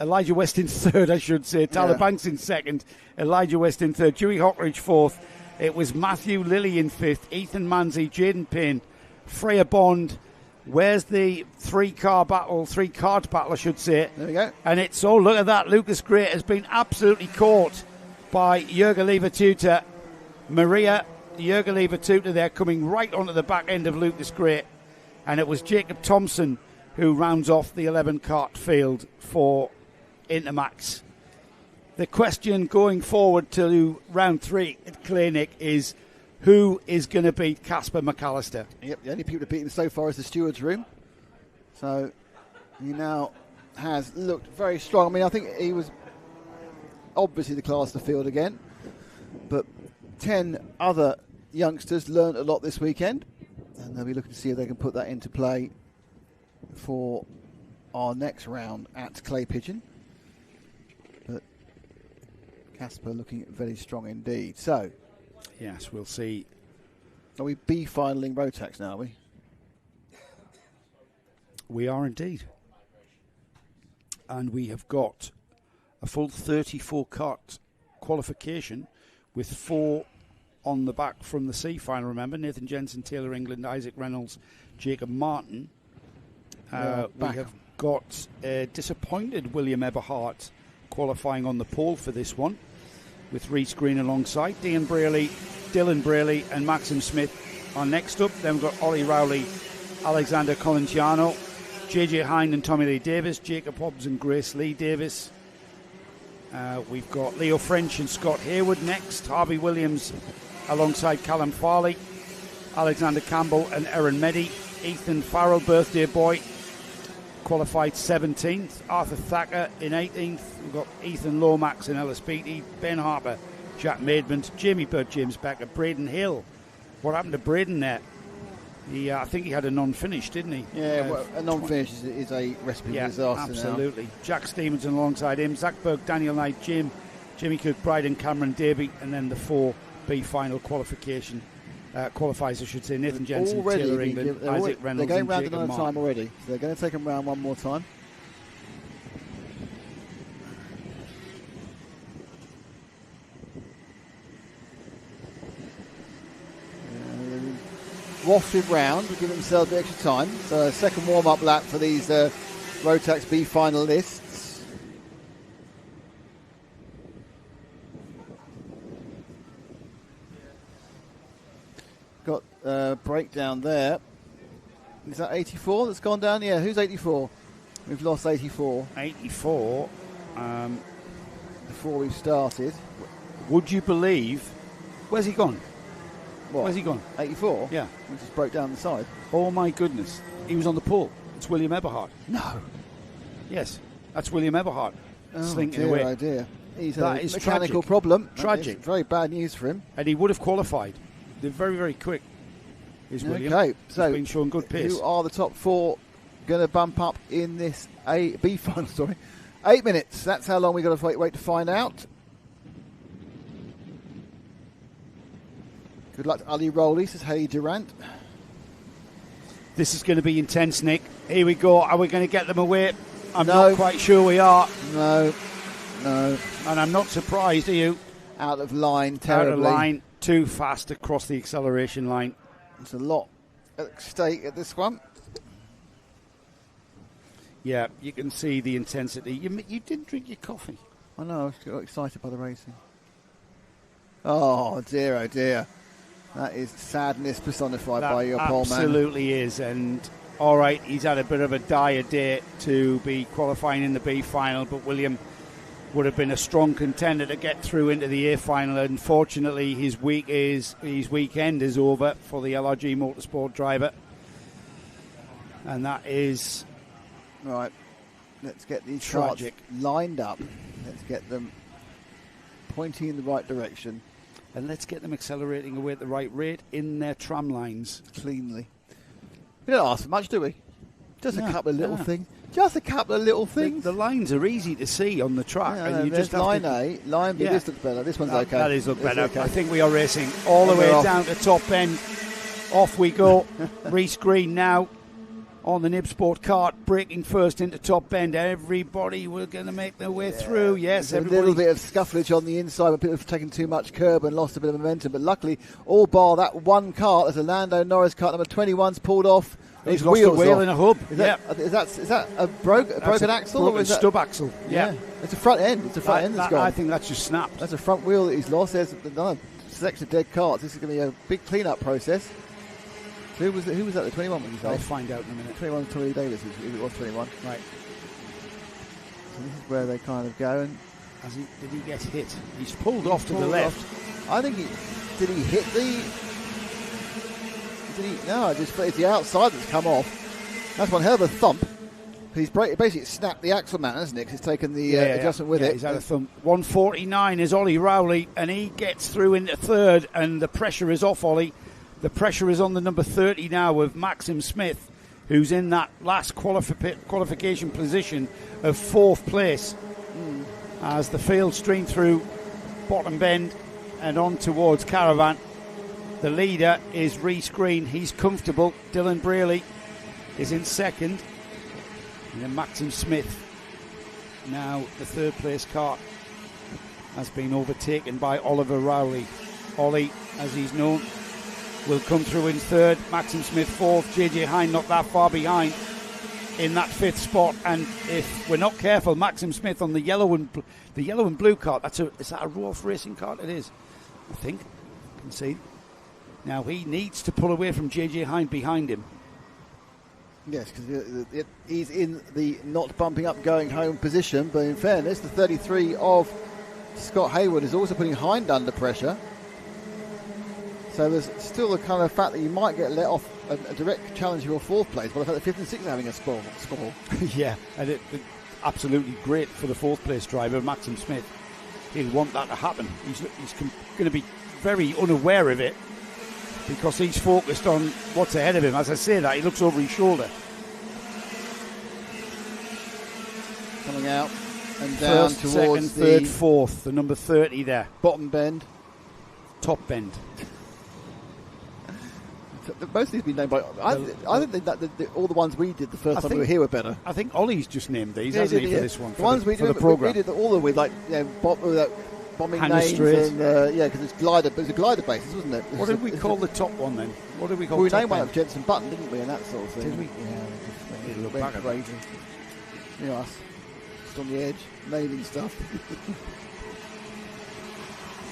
Elijah West in 3rd, I should say. Tyler Banks in 2nd. Elijah West in 3rd. Dewey Hockridge 4th. It was Matthew Lilly in 5th. Ethan Manzi, Jaden Payne Freya Bond. Where's the three-card battle, I should say.
There we go.
And it's, oh, look at that. Lucas Great has been absolutely caught by Jürgen Lever-Tutor. Maria Jürgen Lever-Tutor there coming right onto the back end of Lucas Great. And it was Jacob Thompson who rounds off the 11-cart field for Intermax. The question going forward to round 3 at Clinic is, who is going to beat Casper McAllister?
Yep, the only people to beat him so far is the steward's room. So he now has looked very strong. I mean, I think he was obviously the class of the field again, but 10 other youngsters learned a lot this weekend, and they'll be looking to see if they can put that into play for our next round at Clay Pigeon. But Casper looking very strong indeed. So,
yes, we'll see.
Are we B-finaling Rotax now, are we?
We are indeed. And we have got a full 34-cart qualification with 4 on the back from the C final, remember. Nathan Jensen, Taylor England, Isaac Reynolds, Jacob Martin. We have got a disappointed William Eberhardt qualifying on the pole for this one, with Reece Green alongside. Dylan Braley and Maxim Smith are next up. Then we've got Ollie Rowley, Alexander Colanciano, JJ Hind and Tommy Lee Davis, Jacob Hobbs and Grace Lee Davis. We've got Leo French and Scott Hayward next. Harvey Williams alongside Callum Farley, Alexander Campbell and Aaron Meddy. Ethan Farrell, birthday boy, qualified 17th. Arthur Thacker in 18th. We've got Ethan Lomax and Ellis Beattie, Ben Harper, Jack Maidment, Jamie Bird, James Becker, Braden Hill. What happened to Braden there? I think he had a non-finish, didn't he?
Yeah, well, a non-finish is a recipe for disaster.
Absolutely. Now. Jack Stevenson alongside him, Zach Berg, Daniel Knight, Jimmy Cook, Bryden, Cameron Davey, and then the 4B final qualification. Qualifies, I should say, Nathan Jensen,
already,
Taylor England, Isaac Reynolds,
they're going
and
round
Jacob
another
Martin.
time already. So they're going to take them round one more time. Wafted round to give themselves a bit extra time. So a second warm-up lap for these Rotax B finalists. Got a breakdown there. Is that 84 that's gone down? Yeah, who's 84? We've lost 84.
84.
Before we started.
Would you believe? Where's he gone?
What?
Where's he gone?
84?
Yeah.
We just broke down the side.
Oh my goodness. He was on the pole. It's William Eberhardt.
No.
Yes. That's William Eberhardt. Slinking
dear,
away.
Oh dear. He's
that
a
is
mechanical
tragic.
problem.
Tragic.
Very bad news for him.
And he would have qualified. They're very, very quick. Is William.
Okay, so
he's been showing good pace.
Who are the top 4 going to bump up in this B final? Sorry, 8 minutes. That's how long we've got to wait to find out. Good luck to Ali Rowley, says Haley Durant.
This is going to be intense, Nick. Here we go. Are we going to get them away? I'm not quite sure we are.
No.
And I'm not surprised, are you?
Out of line, terribly.
Out of line, too fast across the acceleration line.
There's a lot at stake at this one.
Yeah, you can see the intensity. You didn't drink your coffee.
I know, I was got excited by the racing. Oh dear. That is sadness personified by your pole man.
Absolutely is. And all right, he's had a bit of a dire day to be qualifying in the B final, but William would have been a strong contender to get through into the A final. Unfortunately, his weekend is over for the LRG Motorsport driver. And that is
right. Let's get these
tragic.
Charts lined up. Let's get them pointing in the right direction.
And let's get them accelerating away at the right rate in their tram lines.
Cleanly. We don't ask for much, do we? Just a couple of little things. Just a couple of little things.
The lines are easy to see on the track.
Yeah,
and you
there's
just
line A, line B. This looks better. This one's okay.
That is look better.
Okay.
I think we are racing all the way down to top end. Off we go. Reece Green now. on the Nib Sport kart, breaking first into top bend. Everybody were going to make their way through. Yes,
there's a little bit of scufflage on the inside, but people have taken too much curb and lost a bit of momentum. But luckily, all bar that one kart, as a Lando Norris kart number 21's pulled off.
He's lost a wheel in a hub.
Is that a broken axle?
Broken
or is that
stub axle. Yeah.
It's a front end. It's a front end that's gone.
I think that's just snapped.
That's a front wheel that he's lost. There's another selection of dead karts. This is going to be a big clean-up process. Who was that? The 21 was
I'll find out in a minute.
21 Tommy Davis. It was 21.
Right.
So this is where they kind of go. And
did he get hit? He's pulled off to the left.
I think did he hit the... No, it's the outside that's come off. That's one hell of a thump. He's basically snapped the axle mount, hasn't it? 'Cause he's taken the adjustment with it.
He's had a thump. 149 is Ollie Rowley, and he gets through into third, and the pressure is off Ollie. The pressure is on the number 30 now of Maxim Smith, who's in that last qualification position of fourth place as the field stream through bottom bend and on towards Caravan. The leader is Rhys Green. He's comfortable. Dylan Braley is in second. And then Maxim Smith, now the third place kart, has been overtaken by Oliver Rowley. Ollie, as he's known, will come through in third. Maxim Smith fourth. JJ Hine not that far behind in that fifth spot. And if we're not careful, Maxim Smith on the yellow and blue kart. Is that a Rolf Racing kart? It is, I think. You can see. Now he needs to pull away from JJ Hine behind him.
Yes, because he's in the not bumping up, going home position. But in fairness, the 33 of Scott Hayward is also putting Hind under pressure. So there's still the kind of fact that you might get let off a direct challenge for fourth place, but the fact that fifth and sixth are having a score.
Yeah, and it absolutely great for the fourth place driver, Maxim Smith. He'll want that to happen. He's going to be very unaware of it, because he's focused on what's ahead of him. As I say that, he looks over his shoulder.
Coming out and down
First,
towards
second, third, fourth. The number 30 there.
Bottom bend.
Top bend.
Most of these have been named by... I think that all the ones we did the first time we were here were better.
I think Ollie's just named these, hasn't he, for this one?
The ones we did, the programme. We did all of them with, like, bombing names and because it's a glider basis, wasn't it?
What did we call the top one then? What did we call?
We named one of Jensen Button, didn't we? And that sort of thing.
Did we?
Yeah.
It looked back
crazy. You know us, just on the edge, naming stuff.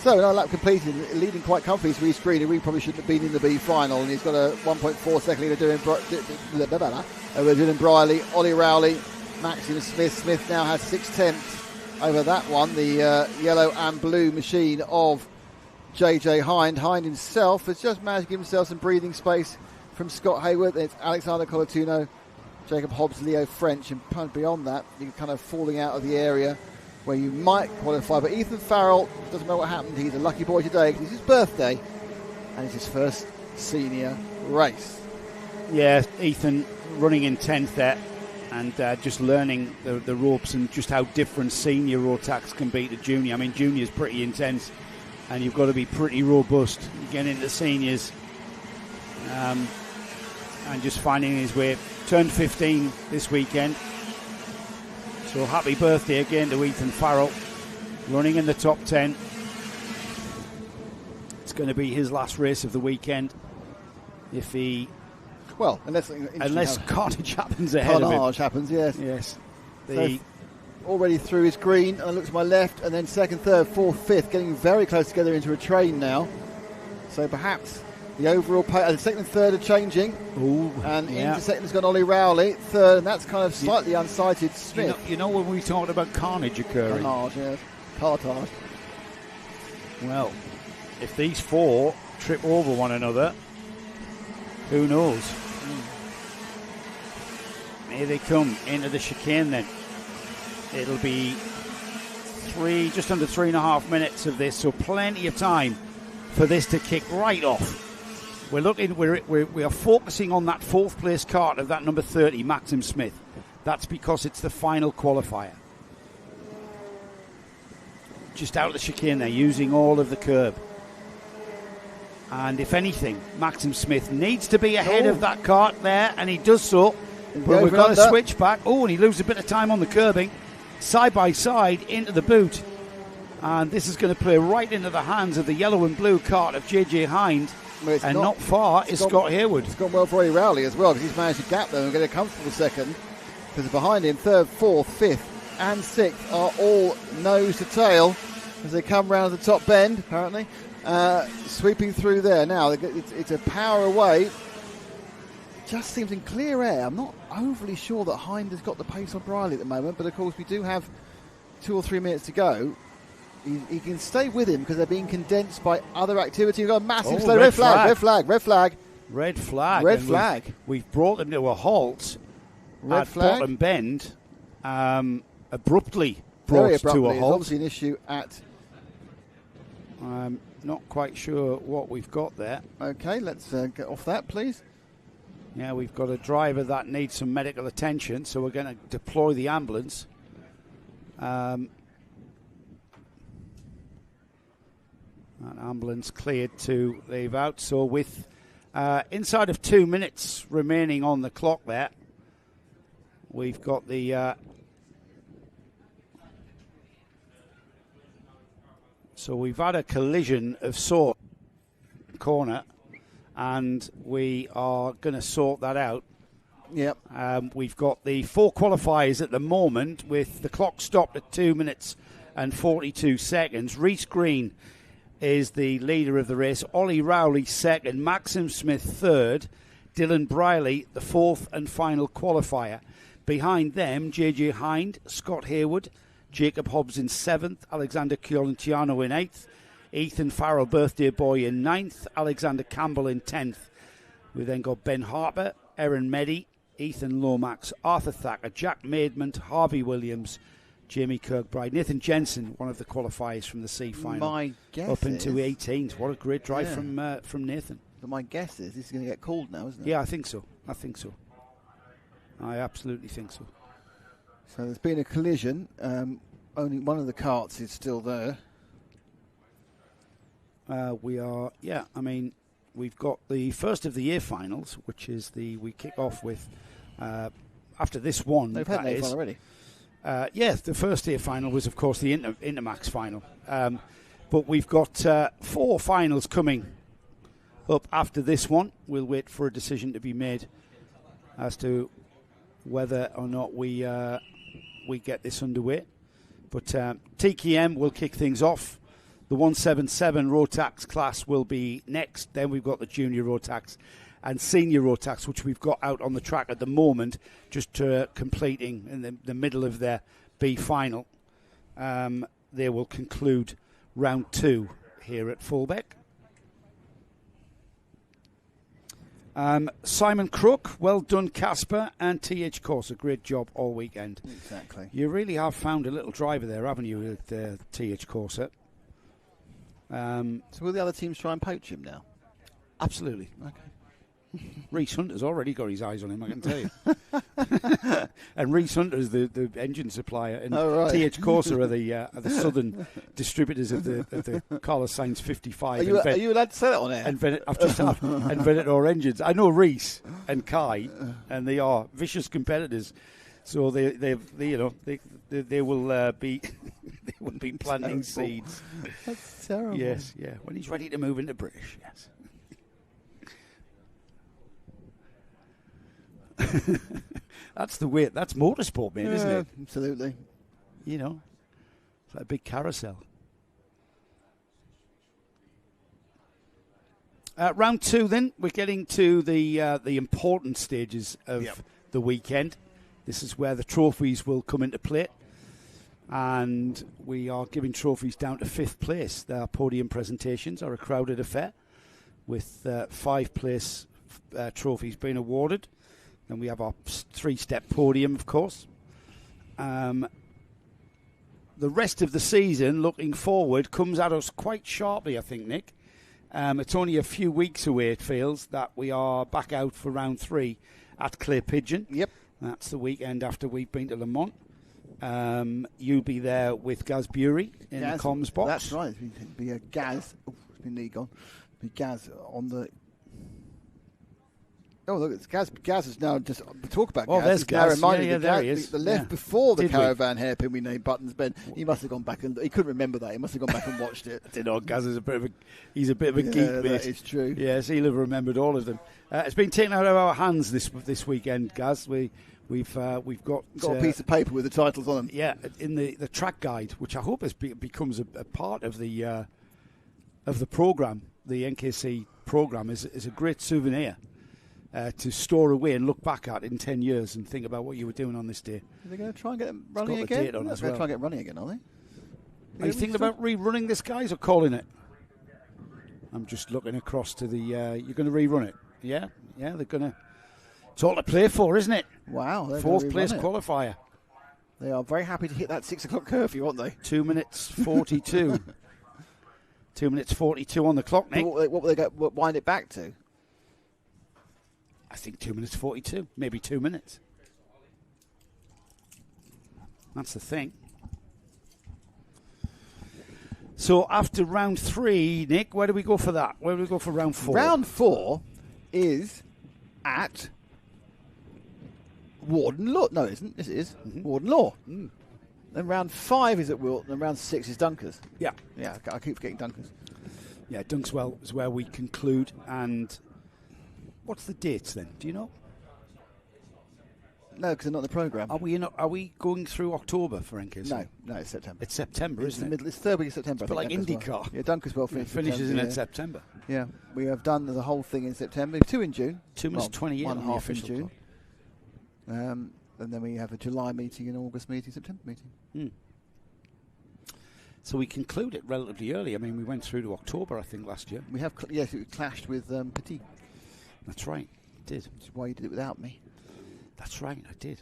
So another lap completed, leading quite comfortably is Rhys Green, who we probably shouldn't have been in the B final, and he's got a 1.4 second leader doing Dylan Braley, Ollie Rowley, Maxim Smith. Smith now has 6/10 over that one, the yellow and blue machine of JJ Hind. Hind himself has just managed to give himself some breathing space from Scott Hayward. It's Alexander Colatuno, Jacob Hobbs, Leo French, and beyond that, you're kind of falling out of the area where you might qualify. But Ethan Farrell, doesn't know what happened, he's a lucky boy today because it's his birthday and it's his first senior race.
Yeah, Ethan running in 10th there and just learning the ropes and just how different senior Rotax can be to junior. I mean, junior's pretty intense and you've got to be pretty robust. You get into seniors and just finding his way. Turned 15 this weekend. So happy birthday again to Ethan Farrell, running in the top 10. It's going to be his last race of the weekend. If he...
Well, unless
carnage happens ahead of him.
Carnage happens, yes.
Yes.
So already through his green, and I look to my left, and then second, third, fourth, fifth, getting very close together into a train now. So perhaps the overall the second and third are changing.
Ooh,
and into second has gone Ollie Rowley. Third, and that's kind of slightly unsighted Smith.
You know when we talked about carnage occurring?
Carnage, yes. Cartage.
Well, if these four trip over one another, who knows? Here they come into the chicane then. It'll be just under 3.5 minutes of this, so plenty of time for this to kick right off. We are focusing on that fourth place kart of that number 30, Maxim Smith. That's because it's the final qualifier. Just out of the chicane there, using all of the curb. And if anything, Maxim Smith needs to be ahead of that kart there, and he does so. Well, we've got a switch back. Oh, and he loses a bit of time on the curbing. Side by side into the boot. And this is going to play right into the hands of the yellow and blue cart of JJ Hind.
Well,
and not far is Scott Harewood.
It's gone well for Ollie Rowley as well, because he's managed to gap them and get a comfortable second. Because behind him, third, fourth, fifth and sixth are all nose to tail as they come round the top bend, apparently. Sweeping through there. Now, it's a power away. Just seems in clear air. I'm not overly sure that Hind has got the pace on Briley at the moment, but of course we do have 2 or 3 minutes to go. He can stay with him because they're being condensed by other activity. We've got a massive slow red flag.
We've brought them to a halt at bottom bend. Abruptly brought to a halt.
Obviously an issue at...
I'm not quite sure what we've got there.
Okay, let's get off that, please.
Yeah, we've got a driver that needs some medical attention, so we're going to deploy the ambulance. That ambulance cleared to leave out. So with inside of 2 minutes remaining on the clock there, we've got the... so we've had a collision of sort corner, and we are going to sort that out.
Yep.
We've got the 4 qualifiers at the moment with the clock stopped at 2 minutes and 42 seconds. Reece Green is the leader of the race. Ollie Rowley second. Maxim Smith third. Dylan Briley the fourth and final qualifier. Behind them, JJ Hind, Scott Harewood, Jacob Hobbs in seventh, Alexander Chiolentiano in eighth, Ethan Farrell, birthday boy, in ninth, Alexander Campbell in 10th. We then got Ben Harper, Aaron Meddy, Ethan Lomax, Arthur Thacker, Jack Maidment, Harvey Williams, Jamie Kirkbride, Nathan Jensen, one of the qualifiers from the C final.
My guess
up into 18th. What a great drive from Nathan.
But my guess is this is going to get called now, isn't it?
Yeah, I think so. I absolutely think so.
So there's been a collision. Only one of the carts is still there.
We've got the first of the year finals, which is we kick off with after this one.
They've had that already.
The first year final was, of course, the Intermax final. But we've got 4 finals coming up after this one. We'll wait for a decision to be made as to whether or not we get this underway. But TKM will kick things off. The 177 Rotax class will be next. Then we've got the junior Rotax and senior Rotax, which we've got out on the track at the moment, just completing in the middle of their B final. They will conclude round 2 here at Fulbeck. Simon Crook, well done, Casper, and TH Corsa. Great job all weekend.
Exactly.
You really have found a little driver there, haven't you, with TH Corsa?
So will the other teams try and poach him now?
Absolutely.
Okay.
Reece Hunter's already got his eyes on him, I can tell you. And Reece Hunter's the engine supplier, and TH Corsa are the southern distributors of the Carlos Sainz 55.
Are you allowed to say that on air?
I've just had Venator engines. I know Reece and Kai, and they are vicious competitors. So they will be they will be planting seeds.
That's terrible.
Yes, yeah. When he's ready to move into British, yes. That's the way. That's motorsport, man, isn't it?
Absolutely.
You know, it's like a big carousel. Round 2, then we're getting to the important stages of the weekend. This is where the trophies will come into play, and we are giving trophies down to 5th place. Their podium presentations are a crowded affair, with 5th place trophies being awarded. Then we have our 3-step podium, of course. The rest of the season, looking forward, comes at us quite sharply, I think, Nick. It's only a few weeks away, it feels, that we are back out for round 3 at Clay Pigeon.
Yep.
That's the weekend after we've been to Le Mans. You'll be there with Gaz Bury in the comms box.
That's right. It'll be Gaz. Oh, it's been nearly gone. It'll be Gaz on the... Oh, look, it's Gaz. Gaz is now just talk about.
Oh,
Gaz.
there's Gaz.
There
he is.
The left before the caravan hairpin we named Buttons Ben. He must have gone back and he couldn't remember that. He must have gone back and watched it.
I don't know. Gaz is a bit of a geek.
That is true.
Yes, he'll have remembered all of them. It's been taken out of our hands this weekend, Gaz. We've got
a piece of paper with the titles on them.
Yeah, in the track guide, which I hope becomes a part of the program. The NKC program is a great souvenir. To store away and look back at in 10 years and think about what you were doing on this day.
Are they going to try and get them running again?
They're going to
try and get running again, are they?
Are you thinking about rerunning this, guys, or calling it? I'm just looking across to the... you're going to rerun it? Yeah, they're going to... It's all to play for, isn't it?
Wow.
4th place qualifier.
They are very happy to hit that 6 o'clock curfew, aren't they?
2 minutes 42. 2 minutes 42 on the clock, Nick.
What will they wind it back to?
I think 2 minutes 42, maybe 2 minutes. That's the thing. So after round 3, Nick, where do we go for that? Where do we go for round 4?
Round 4 is at Warden Law. No, it isn't. Yes, it is. Mm-hmm. Warden Law. Mm. Then round 5 is at Wilton, and round 6 is Dunkers.
Yeah.
Yeah, I keep forgetting Dunkers.
Yeah, Dunkswell is where we conclude. And what's the dates then? Do you know?
No, because they're not in the programme.
Are we going through October for NKC?
No, it's September.
It's September, isn't it?
It's third week of September.
It's like IndyCar.
Well. Yeah, Dunkers
finishes in September.
Yeah, we have done the whole thing in September. 2 in June.
2 minutes 28
one
on
half
the
in
official
June. And then we have a July meeting, an August meeting, September meeting.
So we conclude it relatively early. I mean, we went through to October, I think, last year.
We have, yes, it clashed with Petit.
That's right, it did.
Which is why you did it without me.
That's right, I did.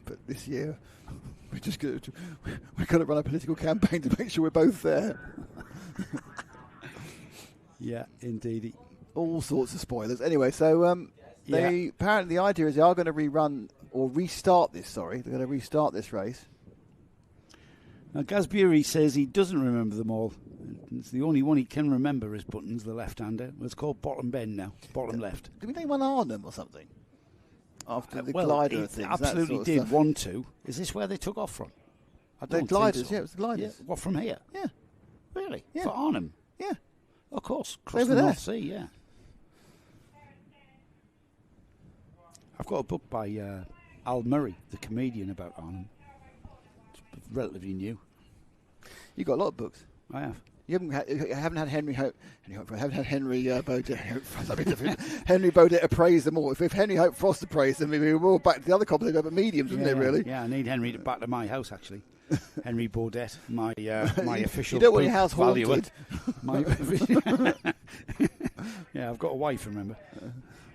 But this year, we're going to run a political campaign to make sure we're both there.
Yeah, indeed.
All sorts of spoilers. Anyway, so apparently the idea is they are going to restart this. Sorry, they're going to restart this race.
Now, Gasbury says he doesn't remember them all. It's the only one he can remember is Buttons, the left-hander. It's called Bottom Bend now, bottom left.
Did we name one Arnhem or something? After the glider and things.
Absolutely did want to. Is this where they took off from? I don't
the gliders,
think so.
Yeah, it was the gliders.
Yeah. What, from here?
Yeah.
Really?
Yeah.
For Arnhem?
Yeah.
Of course. Across
over
the
there.
North Sea, yeah. I've got a book by Al Murray, the comedian, about Arnhem. It's relatively new.
You've got a lot of books.
I have.
You haven't had Henry Baudet. Henry Baudet appraise them all. If Henry Hope Frost appraised them, we were all back to the other competition about mediums, wouldn't it? Really?
Yeah, I need Henry back to my house actually. Henry Baudet, my official.
You don't want your house haunted.
Yeah, I've got a wife. Remember?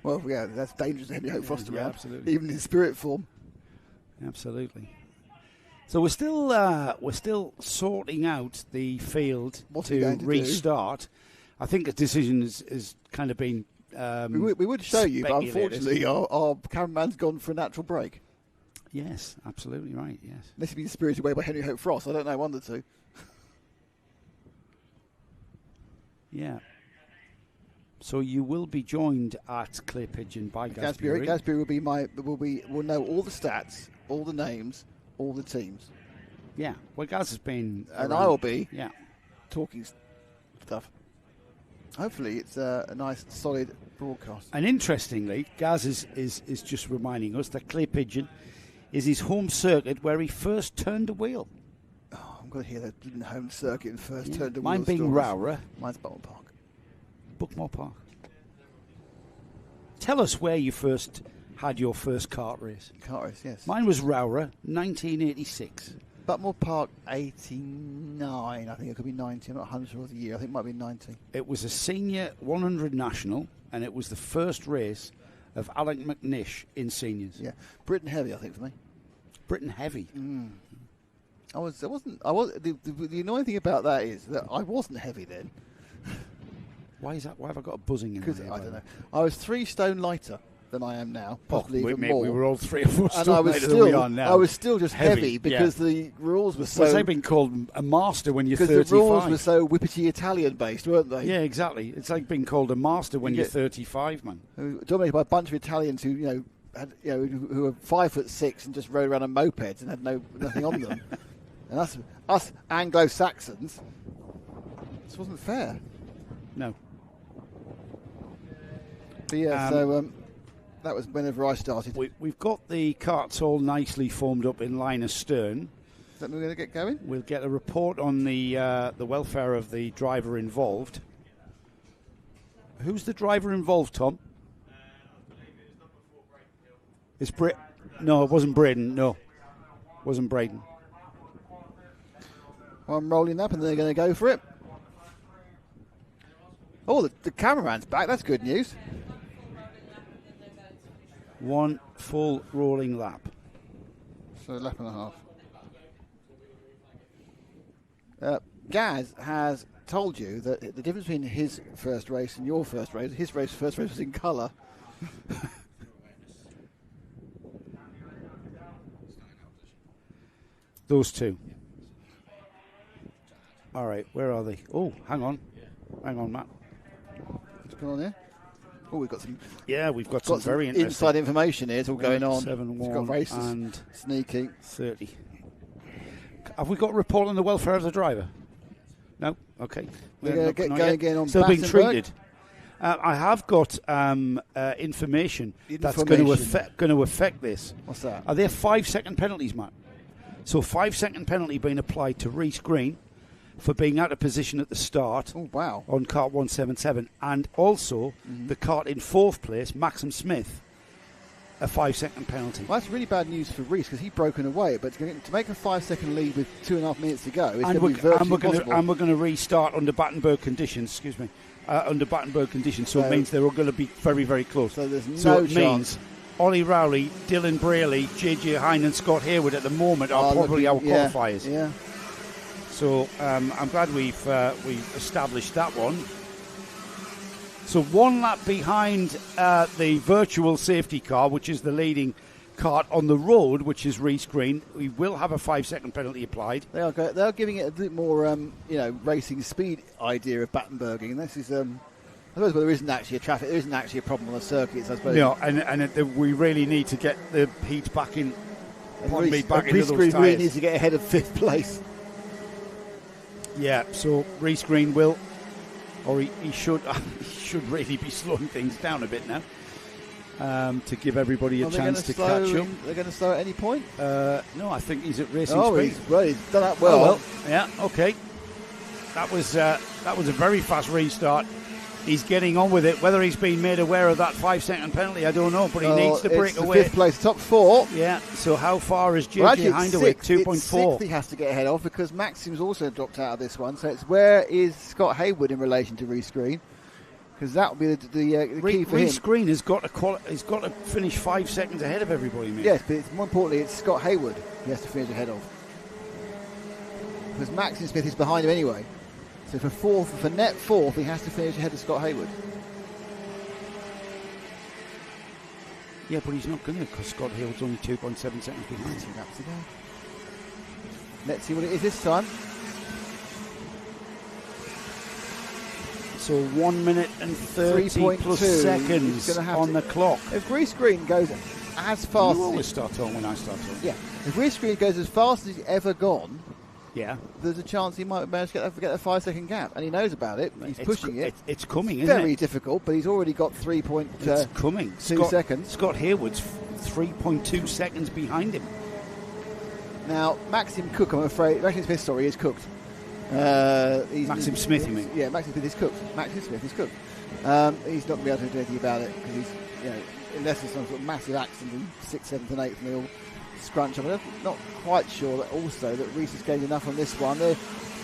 Well, yeah, that's dangerous. Henry Hope Frost around,
absolutely,
even in spirit form.
Absolutely. So we're still sorting out the field to restart. I think a decision has kind of been.
We would show you, but unfortunately, our cameraman's gone for a natural break.
Yes, absolutely right. Yes,
unless he's been spirited away by Henry Hope Frost. I don't know, one of the two.
Yeah. So you will be joined at Clay Pigeon by Gasbury.
Gasbury will know all the stats, all the names, all the teams.
Yeah, well, Gaz has been,
and I will be.
Yeah,
talking stuff. Hopefully, it's a nice, solid broadcast.
And interestingly, Gaz is just reminding us that Clay Pigeon is his home circuit where he first turned a wheel.
Oh, I'm going to hear that home circuit and first turned a wheel.
Mine being Rowra.
Mine's Buckmore Park.
Buckmore Park. Tell us where you first had your first kart race.
Kart race, yes.
Mine was Rowra, 1986.
Buckmore Park, 89. I think it could be 90. I'm not 100 sure of the year. I think it might be 90.
It was a senior 100 national, and it was the first race of Alec McNish in seniors.
Yeah, Britain heavy, I think, for me.
Britain heavy.
I wasn't. The annoying thing about that is that I wasn't heavy then.
Why is that? Why have I got a buzzing in my head?
I don't know. I was 3 stone lighter. than I am now, possibly even
mate,
more.
we were all 3 or 4
and
stone lighter than we are now.
I was still just heavy because the rules were so...
Well, they've been called a master when you're 35.
Because the rules were so whippity Italian-based, weren't they?
Yeah, exactly. It's like being called a master when you're 35, man.
Dominated by a bunch of Italians who, who were 5'6" and just rode around on mopeds and had nothing on them. And us Anglo-Saxons, this wasn't fair.
No.
But yeah, so that was whenever I started.
We've got the carts all nicely formed up in line astern.
Is that we're going to get going?
We'll get a report on the welfare of the driver involved. Who's the driver involved, Tom? It's No, it wasn't Braden. No, it wasn't Braden.
Well, I'm rolling up and they're going to go for it. Oh, the cameraman's back. That's good news.
1 full rolling lap.
So a lap and a half. Gaz has told you that the difference between his first race and your first race, his first race was in colour.
Those two. All right, where are they? Oh, hang on. Hang on, Matt.
What's going on here? Oh, we've got some.
Yeah, we've got some very interesting
inside information here. It's all going on.
7-1
We've got races
and
sneaky
30. Have we got a report on the welfare of the driver? No. Okay.
We're going to get going again on
still being
Battenberg.
treated. I have got information that's going to affect this.
What's that?
Are there 5-second penalties, Matt? So 5-second penalty being applied to Reece Green for being out of position at the start.
Oh, wow.
On cart 177, and also the cart in 4th place, Maxim Smith, a 5-second penalty.
Well, that's really bad news for Reece because he'd broken away, but to make a 5-second lead with 2.5 minutes to go is going to be virtually impossible.
And we're going to restart under Battenberg conditions, under Battenberg conditions, so it means they're all going to be very, very close.
So there's no chance.
Means Ollie Rowley, Dylan Braley, JJ Hine and Scott Hayward at the moment are probably our qualifiers.
Yeah.
So I'm glad we've established that one. So 1 lap behind the virtual safety car, which is the leading cart on the road, which is Reece Green. We will have a 5-second penalty applied.
They are giving it a bit more, racing speed idea of Battenberging. And this is, I suppose, there isn't actually there isn't actually a problem on the circuits, I suppose.
No, and we really need to get the heat back in. Back into those
Green
tyres.
really needs to get ahead of 5th place.
Yeah, so Reece Green will, or he should really be slowing things down a bit now to give everybody a chance to catch up.
They're going to slow at any point?
No, I think he's at racing speed.
He's done that well.
Oh, well. Yeah, okay. That was a very fast restart. He's getting on with it. Whether he's been made aware of that 5-second penalty, I don't know, but he needs to break away.
5th place, top 4.
Yeah, so how far is JJ Hindaway? 2.4.
6th he has to get ahead of because Maxim's also dropped out of this one. So it's where is Scott Hayward in relation to Reece Green? Because that will be the key for him.
Reece Green has got to finish 5 seconds ahead of everybody, mate.
Yes, but more importantly, it's Scott Hayward he has to finish ahead of. Because Maxim Smith is behind him anyway. So for net 4th, he has to finish ahead of Scott Hayward.
Yeah, but he's not going to because Scott Hayward's only 2.7 seconds behind.
2 laps to go. Let's see what it is this time.
So 1 minute and 30 plus seconds on the clock.
If Reece Green goes as fast...
You always start on when I start on.
Yeah. If Reece Green goes as fast as he's ever gone...
Yeah,
there's a chance he might manage to get a 5-second gap, and he knows about it. He's pushing it.
It's coming, isn't it?
Very difficult, but he's already got 3.2
It's coming.
2 seconds.
Scott Hayward's 3.2 seconds behind him.
Now, Maxim Cook, I'm afraid, Maxim Smith, is cooked.
Maxim Smith, you mean?
Yeah, Maxim Smith is cooked. Maxim Smith is cooked. He's not going to be able to do anything about it because he's, unless there's some sort of massive accident in 6th, 7th, and 8th, and they all scrunch up. I'm not quite sure that also that Reece has gained enough on this one.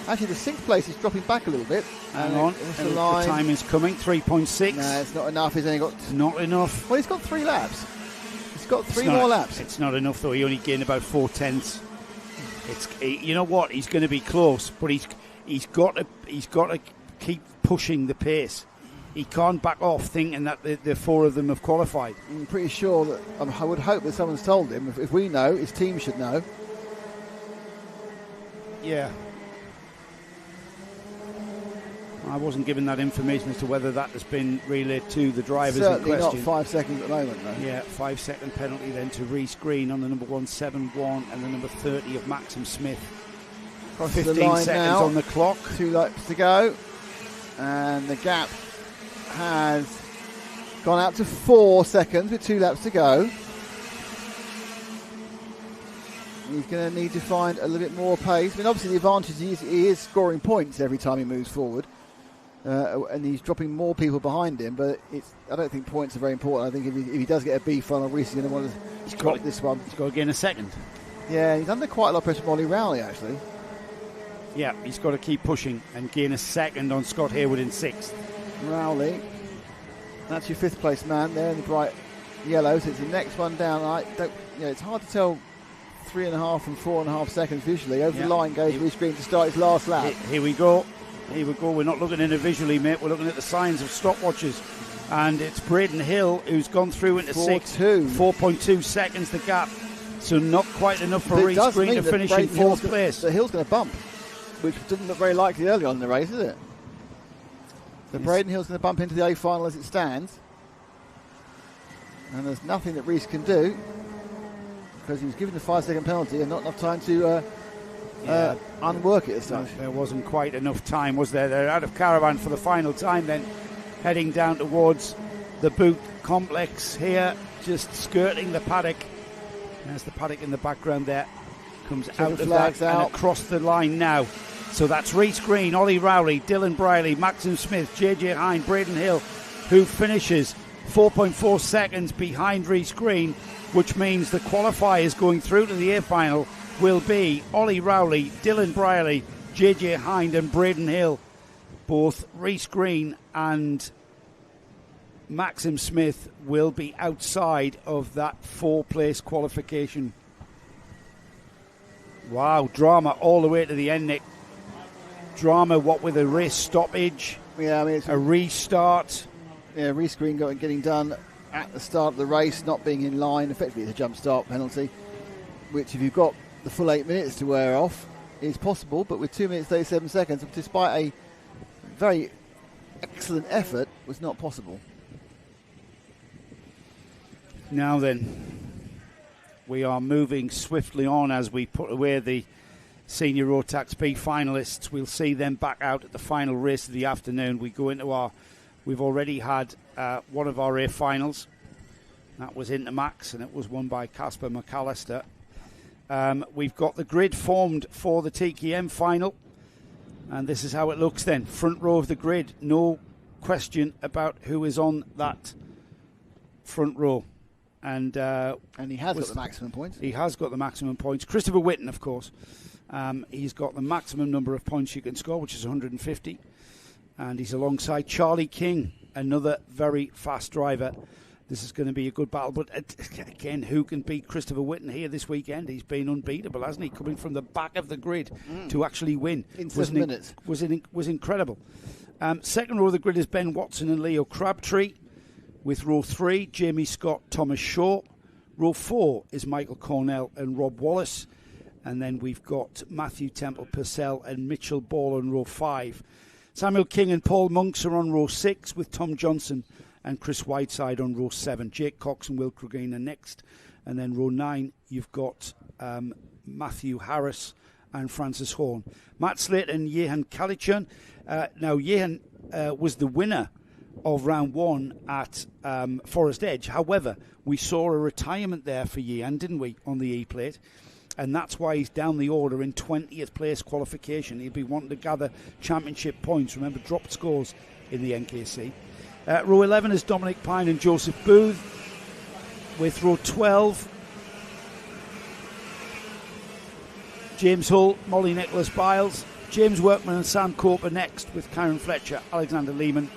Actually, the 6th place is dropping back a little bit.
Hang on, the time is coming. 3.6.
No, it's not enough. He's only got
not enough.
Well, he's got 3 laps. He's got 3 more laps.
It's not enough though. He only gained about 4/10. You know what? He's going to be close, but he's got to keep pushing the pace. he can't back off thinking that the four of them have qualified.
I'm pretty sure that I would hope that someone's told him. If we know, his team should know.
Yeah. I wasn't given that information as to whether that has been relayed to the drivers
Certainly
in question.
not 5 seconds at the moment, though.
Yeah, 5 second penalty then to Reece Green on the number 171 and the number 30 of Maxim Smith. 15 seconds
now.
on the clock.
2 laps to go. And the gap has gone out to 4 seconds with 2 laps to go. He's going to need to find a little bit more pace. I mean, obviously the advantage is he is scoring points every time he moves forward. And he's dropping more people behind him, but I don't think points are very important. I think if he does get a B final, Reece is going to want to drop this one.
He's got to gain a second.
Yeah, he's under quite a lot of pressure from Ollie Rowley, actually.
Yeah, he's got to keep pushing and gain a second on Scott Hayward in 6th.
Rowley, that's your 5th place man there in the bright yellow, so it's the next one down. It's hard to tell 3.5 and 4.5 seconds visually. Over the line goes Reece Green to start his last lap.
Here we go. We're not looking at it visually, mate. We're looking at the signs of stopwatches. And it's Braden Hill who's gone through into 6th. 4.2 seconds the gap. So not quite enough for Reece Green to finish in 4th place.
The Hill's going to bump, which didn't look very likely early on in the race, is it? So Braden Hill's going to bump into the A final as it stands. And there's nothing that Reece can do because he was given the 5 second penalty and not enough time to unwork it as such.
There wasn't quite enough time, was there? They're out of caravan for the final time then, heading down towards the boot complex here, just skirting the paddock. There's the paddock in the background there. Comes out of that and across the line now. So that's Reece Green, Ollie Rowley, Dylan Briley, Maxim Smith, JJ Hine, Braden Hill, who finishes 4.4 seconds behind Reece Green, which means the qualifiers going through to the A final will be Ollie Rowley, Dylan Briley, JJ Hind and Braden Hill. Both Reece Green and Maxim Smith will be outside of that 4-place qualification. Wow, drama all the way to the end, Nick. Drama, what with a race stoppage,
it's
a restart.
Yeah, Reece Green getting done at the start of the race, not being in line. Effectively, it's a jump start penalty, which if you've got the full 8 minutes to wear off is possible, but with 2 minutes 37 seconds, despite a very excellent effort, was not possible.
Now then, we are moving swiftly on as we put away the senior Rotax B finalists. We'll see them back out at the final race of the afternoon. We go into we've already had one of our A finals. That was Intermax, and it was won by Casper McAllister. We've got the grid formed for the TKM final, and this is how it looks then. Front row of the grid, no question about who is on that front row. And
he has got the maximum points.
He has got the maximum points. Christopher Whitten, of course. He's got the maximum number of points you can score, which is 150. And he's alongside Charlie King, another very fast driver. This is going to be a good battle. But again, who can beat Christopher Whitten here this weekend? He's been unbeatable, hasn't he? Coming from the back of the grid to actually win.
In 7 minutes.
Was incredible. Second row of the grid is Ben Watson and Leo Crabtree. With row 3, Jamie Scott, Thomas Shaw. Row 4 is Michael Cornell and Rob Wallace. And then we've got Matthew Temple Purcell and Mitchell Ball on row 5. Samuel King and Paul Monks are on row 6 with Tom Johnson and Chris Whiteside on row 7. Jake Cox and Will Crugane are next. And then row 9, you've got Matthew Harris and Francis Horn. Matt Slate and Jehan Kalichun. Now, Jehan was the winner of round 1 at Forest Edge. However, we saw a retirement there for Jehan, didn't we, on the E-plate? And that's why he's down the order in 20th place qualification. He'll be wanting to gather championship points. Remember, dropped scores in the NKC. Row 11 is Dominic Pine and Joseph Booth. With row 12, James Hull, Molly Nicholas Biles, James Workman and Sam Cope are next with Karen Fletcher, Alexander Lehman.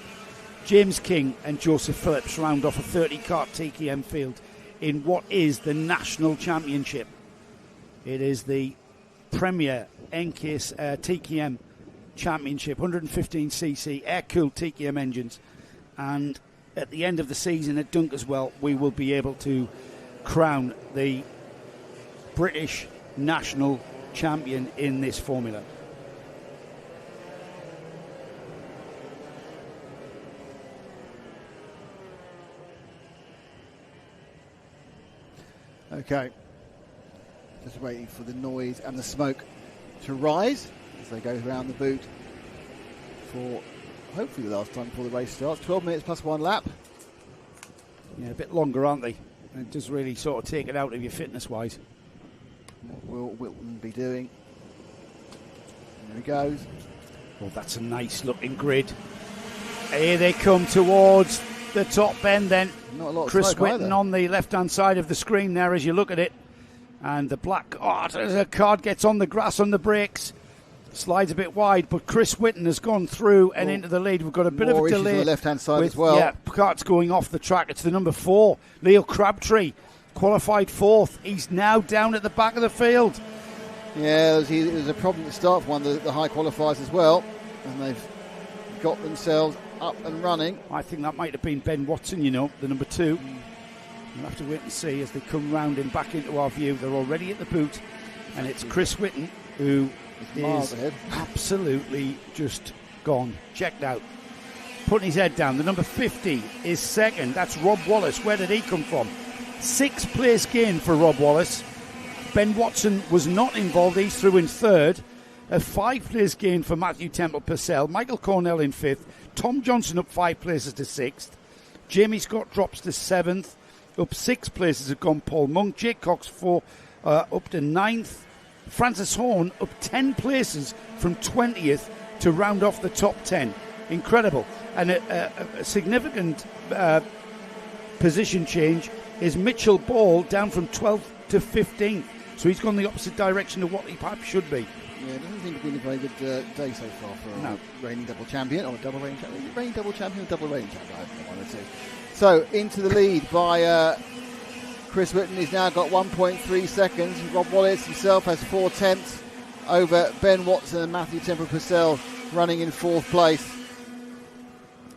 James King and Joseph Phillips round off a 30-car TKM field in what is the National Championship. It is the Premier NKC TKM Championship, 115cc air-cooled TKM engines, and at the end of the season at Dunkerswell, we will be able to crown the British national champion in this formula.
Okay, just waiting for the noise and the smoke to rise as they go around the boot for hopefully the last time before the race starts. 12 minutes plus 1 lap.
Yeah, a bit longer, aren't they? And it does really sort of take it out of you fitness-wise.
What will Wilton be doing? There he goes.
Well, that's a nice looking grid. Here they come towards the top bend then.
Not a lot of
Chris
smoke
Whitten
either.
on the left-hand side of the screen there as you look at it. And the black the card gets on the grass on the brakes. Slides a bit wide, but Chris Whitten has gone through and into the lead. We've got a bit of a delay.
On the left-hand side as well.
Yeah, cart's going off the track. It's the number 4, Leo Crabtree, qualified 4th. He's now down at the back of the field.
Yeah, there's a problem at the start for one of the high qualifiers as well. And they've got themselves up and running.
I think that might have been Ben Watson, you know, the number 2. We'll have to wait and see as they come round and back into our view. They're already at the boot, and it's Chris Whitten who is absolutely just gone, checked out, putting his head down. The number 50 is second. That's Rob Wallace. Where did he come from? 6th place gain for Rob Wallace. Ben Watson was not involved. He's through in 3rd. A 5th place gain for Matthew Temple Purcell. Michael Cornell in 5th. Tom Johnson up 5 places to 6th. Jamie Scott drops to 7th. Up 6 places have gone Paul Monk. Jake Cox up to 9th. Francis Horn up 10 places from 20th to round off the top 10. Incredible. And a significant position change is Mitchell Ball down from 12th to 15th. So he's gone the opposite direction of what he perhaps should be.
Yeah, it doesn't seem to be a very good day so far for a reigning double champion, or a double reigning champion. Is it reigning double champion or double reigning champion? I don't know one or two. So into the lead by Chris Whitten. He's now got 1.3 seconds. Rob Wallace himself has 4/10 over Ben Watson and Matthew Temple Purcell running in 4th place.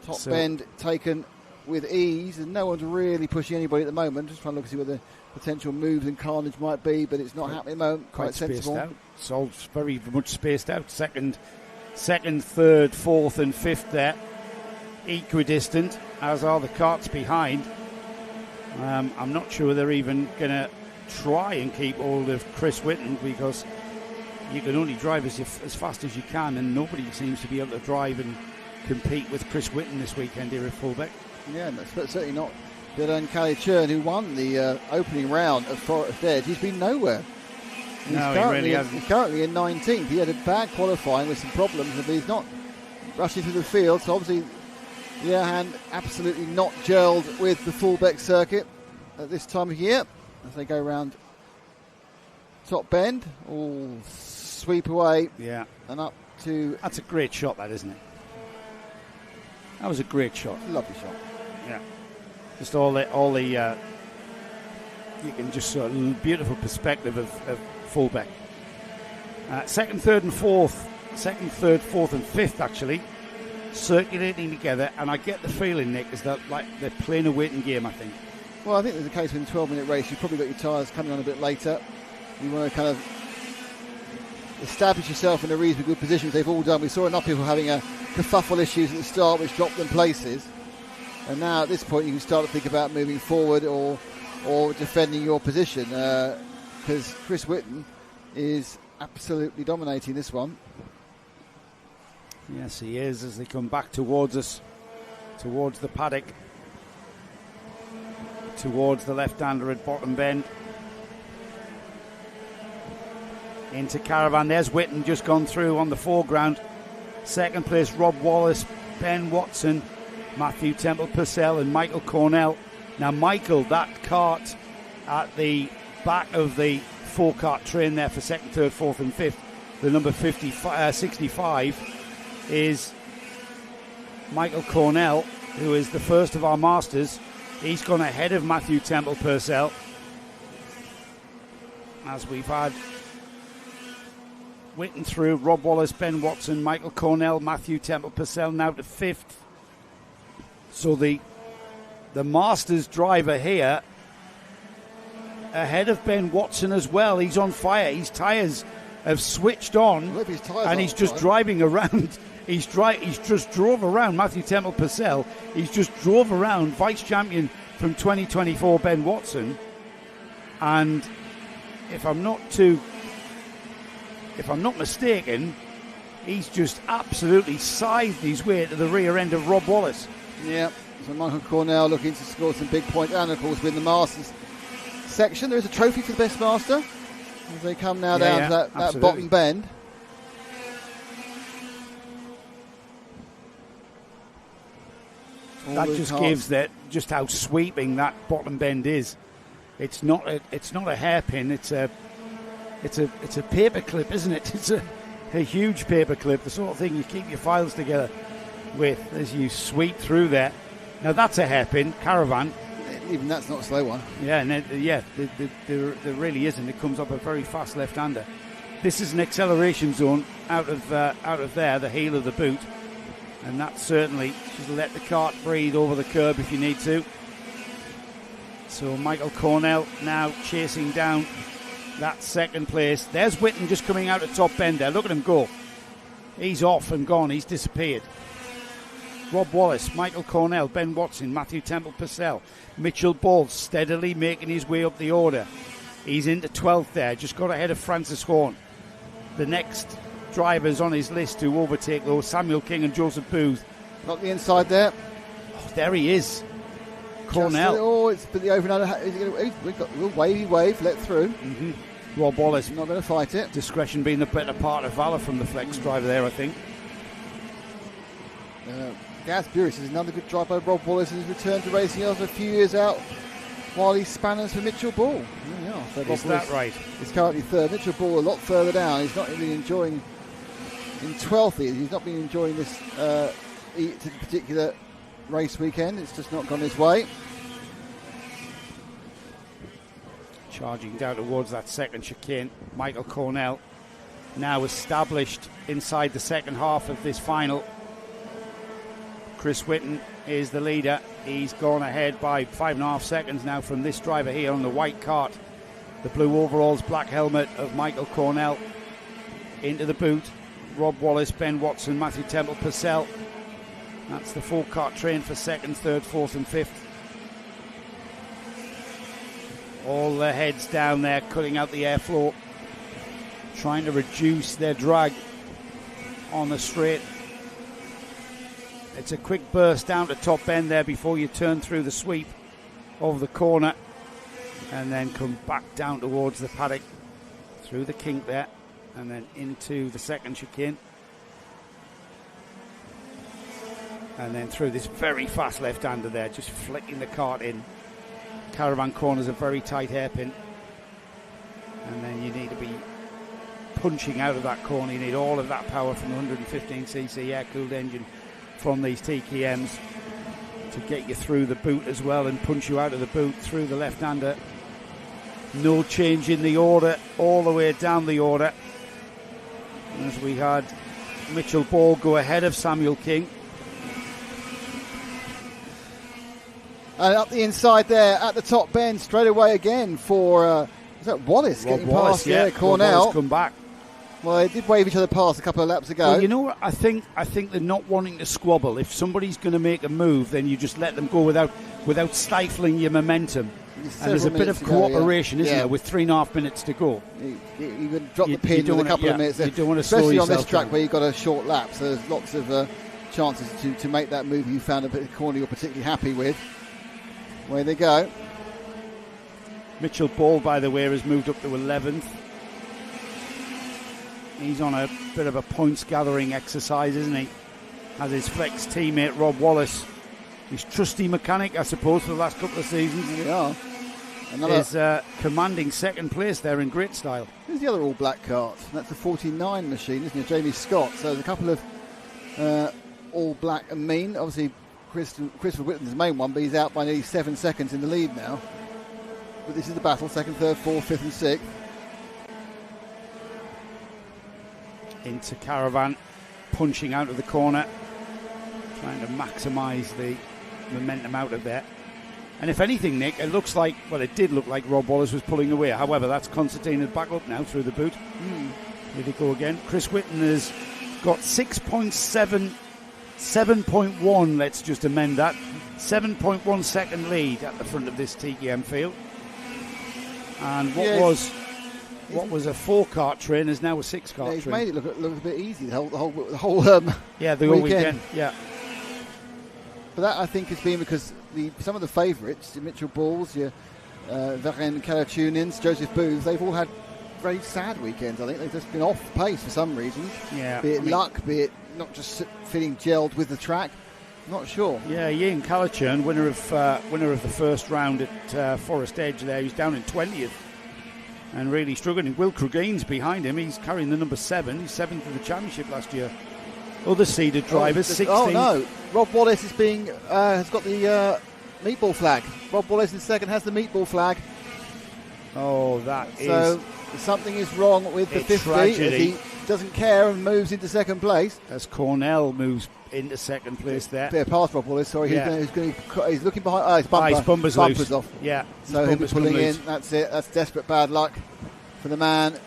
Top bend taken with ease, and no one's really pushing anybody at the moment. Just trying to look and see where the potential moves and carnage might be, but it's not happening at the moment. Quite sensible.
Spaced out. It's all very much spaced out. Second, 3rd, 4th and 5th there. Equidistant, as are the carts behind. I'm not sure they're even going to try and keep hold of Chris Whitten, because you can only drive as fast as you can, and nobody seems to be able to drive and compete with Chris Whitten this weekend here at Fulbeck.
Yeah, that's certainly not Dylan Callie Churn, who won the opening round of Forest Edge. He's been nowhere.
He really hasn't.
He's currently in 19th. He had a bad qualifying with some problems, but he's not rushing through the field, so obviously Leohan absolutely not gelled with the Fulbeck circuit at this time of year as they go around top bend, all sweep away, and up to.
That's a great shot, that, isn't it? That was a great shot.
Lovely shot.
Yeah, just all the you can just sort of beautiful perspective of Fulbeck. 2nd, 3rd, and 4th. 2nd, 3rd, 4th, and 5th actually circulating together, and I get the feeling, Nick, is that like they're playing a waiting game. I think.
Well, I think there's a case with a 12-minute race. You've probably got your tyres coming on a bit later. You want to kind of establish yourself in a reasonably good position, which they've all done. We saw enough people having kerfuffle issues at the start, which dropped them places. And now at this point, you can start to think about moving forward or defending your position, because Chris Whitten is absolutely dominating this one.
Yes, he is, as they come back towards us, towards the paddock, towards the left-hander at bottom bend. Into Caravan. There's Whitten just gone through on the foreground. 2nd place, Rob Wallace, Ben Watson, Matthew Temple Purcell and Michael Cornell. Now Michael, that cart at the back of the 4-cart train there for 2nd, 3rd, 4th and 5th, the number 65 is Michael Cornell, who is the first of our masters. He's gone ahead of Matthew Temple Purcell, as we've had Whitten through, Rob Wallace, Ben Watson, Michael Cornell, Matthew Temple Purcell now to 5th. So the Masters driver here ahead of Ben Watson as well. He's on fire. His tyres have switched on, and he's just driving around. He's just drove around Matthew Temple Purcell. He's just drove around vice champion from 2024 Ben Watson, and if I'm not mistaken, he's just absolutely scythed his way to the rear end of Rob Wallace.
Yeah, so Michael Cornell looking to score some big points, and of course win the Masters section. There is a trophy for the best master as they come now down to that bottom bend.
That just gives that just how sweeping that bottom bend is. It's not a hairpin. It's a paper clip, isn't it? It's a huge paper clip, the sort of thing you keep your files together with as you sweep through there. Now that's a hairpin Caravan.
Even that's not a slow one.
Yeah, there really isn't. It comes up a very fast left-hander. This is an acceleration zone out of there, the heel of the boot, and that certainly just let the cart breathe over the curb if you need to. So Michael Cornell now chasing down that second place. There's Whitten just coming out of top bend there. Look at him go. He's off and gone. He's disappeared. Rob Wallace, Michael Cornell, Ben Watson, Matthew Temple Purcell, Mitchell Ball steadily making his way up the order. He's into 12th there, just got ahead of Francis Horn. The next drivers on his list to overtake those, Samuel King and Joseph Booth.
Not the inside there.
Oh, there he is. Cornell.
It's the over and under. We've got a little wave, let through.
Mm-hmm. Rob Wallace.
Not going to fight it.
Discretion being the better part of valour from the flex driver there, I think.
Gaz Buris is another good drive by Rob Wallace in his return to racing after a few years out while he's spanners for Mitchell Ball.
Is that right?
He's currently third. Mitchell Ball a lot further down. He's not really enjoying in 12th. He's not been enjoying this particular race weekend. It's just not gone his way.
Charging down towards that second chicane, Michael Cornell now established inside the second half of this final. Chris Whitten is the leader. He's gone ahead by 5.5 seconds now from this driver here on the white cart. The blue overalls, black helmet of Michael Cornell. Into the boot, Rob Wallace, Ben Watson, Matthew Temple Purcell. That's the full cart train for second, third, fourth and fifth. All the heads down there, cutting out the airflow, trying to reduce their drag on the straight. It's a quick burst down to top end there before you turn through the sweep of the corner and then come back down towards the paddock through the kink there and then into the second chicane and then through this very fast left-hander there, just flicking the cart in. Caravan corner's a very tight hairpin, and then you need to be punching out of that corner. You need all of that power from the 115cc air-cooled engine from these TKMs to get you through the boot as well and punch you out of the boot through the left-hander. No change in the order, all the way down the order, as we had Mitchell Ball go ahead of Samuel King.
And up the inside there at the top bend straight away again for is that Wallace
Rob
getting
Wallace,
past Cornell.
Wallace come back.
Well, they did wave each other past a couple of laps ago.
Well, you know what? I think they're not wanting to squabble. If somebody's going to make a move, then you just let them go without stifling your momentum. And there's a bit of cooperation, isn't there, with 3.5 minutes to go.
You can drop the pin with a couple of minutes.
You don't want to
especially
slow
on this track
down.
where you've got a short lap, so there's lots of chances to make that move. You found a bit of corner you're particularly happy with. Away they go.
Mitchell Ball, by the way, has moved up to 11th. He's on a bit of a points gathering exercise, isn't he? As his flex teammate Rob Wallace, his trusty mechanic, I suppose, for the last couple of seasons.
Yeah.
Is commanding second place there in great style.
Who's the other all-black cart? That's the 49 machine, isn't it? Jamie Scott. So there's a couple of all-black and mean. Obviously, Christopher Whitten's the main one, but he's out by nearly 7 seconds in the lead now. But this is the battle, second, third, fourth, fifth and sixth.
Into Caravan, punching out of the corner, trying to maximise the momentum out of there. And if anything, Nick, it looks like, well, it did look like Rob Wallace was pulling away. However, that's Constantine back up now through the boot. Here they go again. Chris Whitten has got 7.1, let's just amend that. 7.1 second lead at the front of this TKM field. And what was a 4-kart train is now a 6-kart train.
He's made it look a bit easy, the whole whole
weekend. Yeah.
But that, I think, has been because some of the favourites, your Mitchell Balls, your Varen Kalatunins, Joseph Booth, they've all had very sad weekends. I think they've just been off pace for some reasons.
Yeah.
Be it luck, be it not just feeling gelled with the track. Not sure.
Yeah, Ian Callachurn, winner of the first round at Forest Edge there. He's down in 20th and really struggling. Will Crugain's behind him. He's carrying the number 7. He's 7th in the championship last year. Other seeded drivers, 16.
Oh, no. Rob Wallace is has got the meatball flag. Rob Wallace in second has the meatball flag.
Oh,
so something is wrong with the 50.
Tragedy.
As he doesn't care and moves into second place.
As Cornell moves into second place there.
They're past Rob Wallace, sorry.
Yeah.
He's looking behind. His bumper's
off. Yeah.
So he'll be pulling in. That's it. That's desperate bad luck for the man.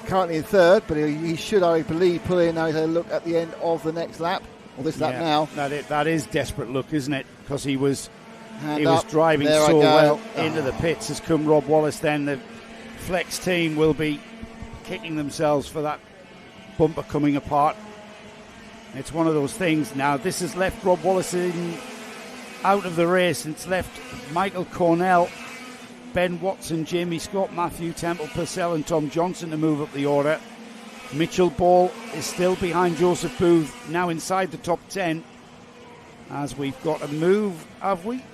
Currently in third, but he should, I believe, pull in now. He's had a look at the end of the next lap, or this lap now.
That is desperate luck, isn't it? Because he was
was
driving so well into the pits. Has come Rob Wallace. Then the Flex team will be kicking themselves for that bumper coming apart. It's one of those things. Now this has left Rob Wallace out of the race. It's left Michael Cornell, Ben Watson, Jamie Scott, Matthew Temple, Purcell and Tom Johnson to move up the order. Mitchell Ball is still behind Joseph Booth, now inside the top 10. As we've got a move, have we?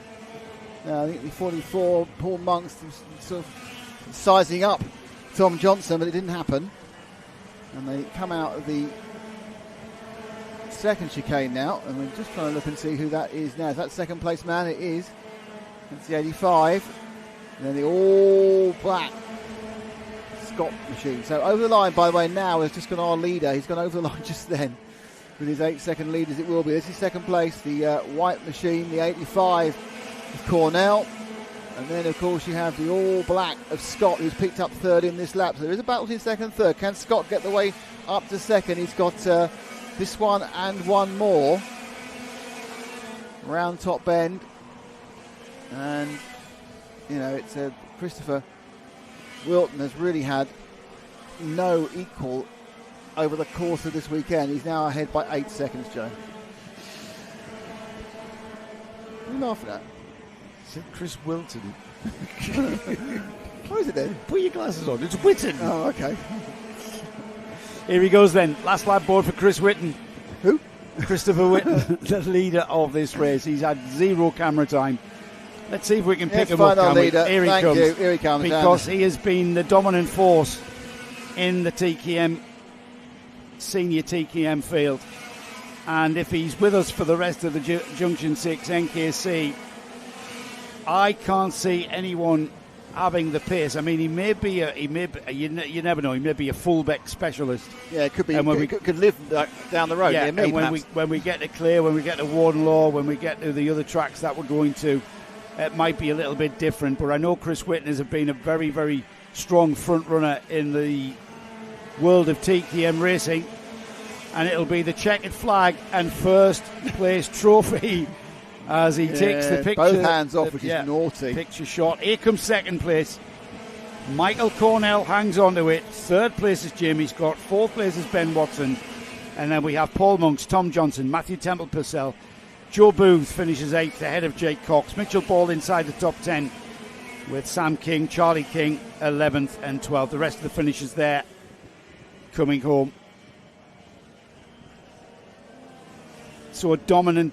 Yeah, I think the 44, Paul Monks sort of sizing up Tom Johnson, but it didn't happen. And they come out of the second chicane now, and we're just trying to look and see who that is now. Is that second place man? It is. It's the 85. And then the all-black Scott machine. So over the line, by the way, now has just gone our leader. He's gone over the line just then with his 8-second lead as it will be. This is second place, the white machine, the 85 of Cornell. And then, of course, you have the all-black of Scott, who's picked up third in this lap. So there is a battle between second and third. Can Scott get the way up to second? He's got this one and one more. Round top bend. And it's Christopher Wilton has really had no equal over the course of this weekend. He's now ahead by 8 seconds, Joe. What are you laughing at?
Is it Chris Wilton?
What is it then?
Put your glasses on. It's Whitten.
Oh, okay.
Here he goes then. Last lap board for Chris Whitten.
Who?
Christopher Whitten, the leader of this race. He's had 0 camera time. Let's see if we can pick him up.
Here he comes. Here he comes.
Because he has been the dominant force in the TKM, senior TKM field. And if he's with us for the rest of the Junction 6 NKC, I can't see anyone having the pace. I mean, you never know, he may be a Fulbeck specialist.
Yeah, it could be. Could live down the road.
Yeah,
and
when we get to Clare, when we get to Warden Law, when we get to the other tracks that we're going to, it might be a little bit different. But I know Chris Whitten has been a very, very strong front runner in the world of TKM racing. And it'll be the checkered flag and first place trophy as he takes the picture.
Both hands off, which is naughty.
Picture shot. Here comes second place. Michael Cornell hangs on to it. Third place is Jamie Scott. Fourth place is Ben Watson. And then we have Paul Monks, Tom Johnson, Matthew Temple Purcell. Joe Booth finishes 8th ahead of Jake Cox. Mitchell Ball inside the top 10 with Sam King, Charlie King 11th and 12th. The rest of the finishers there coming home. So a dominant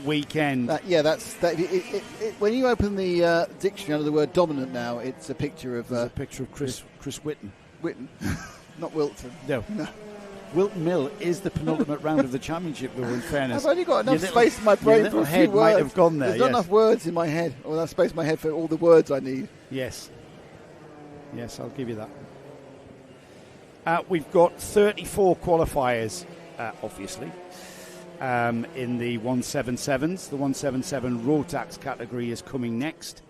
weekend.
When you open the dictionary under the word dominant now, it's a picture of
Chris Whitten.
Whitten, not Wilton.
No. Wilton Mill is the penultimate round of the championship, though, in fairness.
I've only got enough space in my brain for a few words.
Might have gone there.
There's not enough words in my head, or enough space in my head for all the words I need.
Yes, I'll give you that. We've got 34 qualifiers, obviously. in the 177s. The 177 Rotax category is coming next.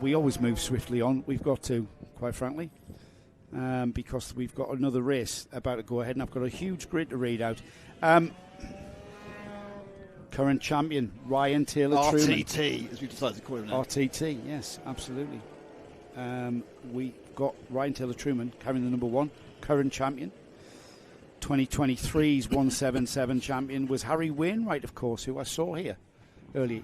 We always move swiftly on. We've got to, quite frankly, because we've got another race about to go ahead, and I've got a huge grid to read out. Current champion, Ryan Taylor-Truman.
RTT, as we decided to call him now.
RTT, yes, absolutely. We got Ryan Taylor-Truman carrying the number 1, current champion. 2023's 177 champion was Harry Wainwright, of course, who I saw here earlier.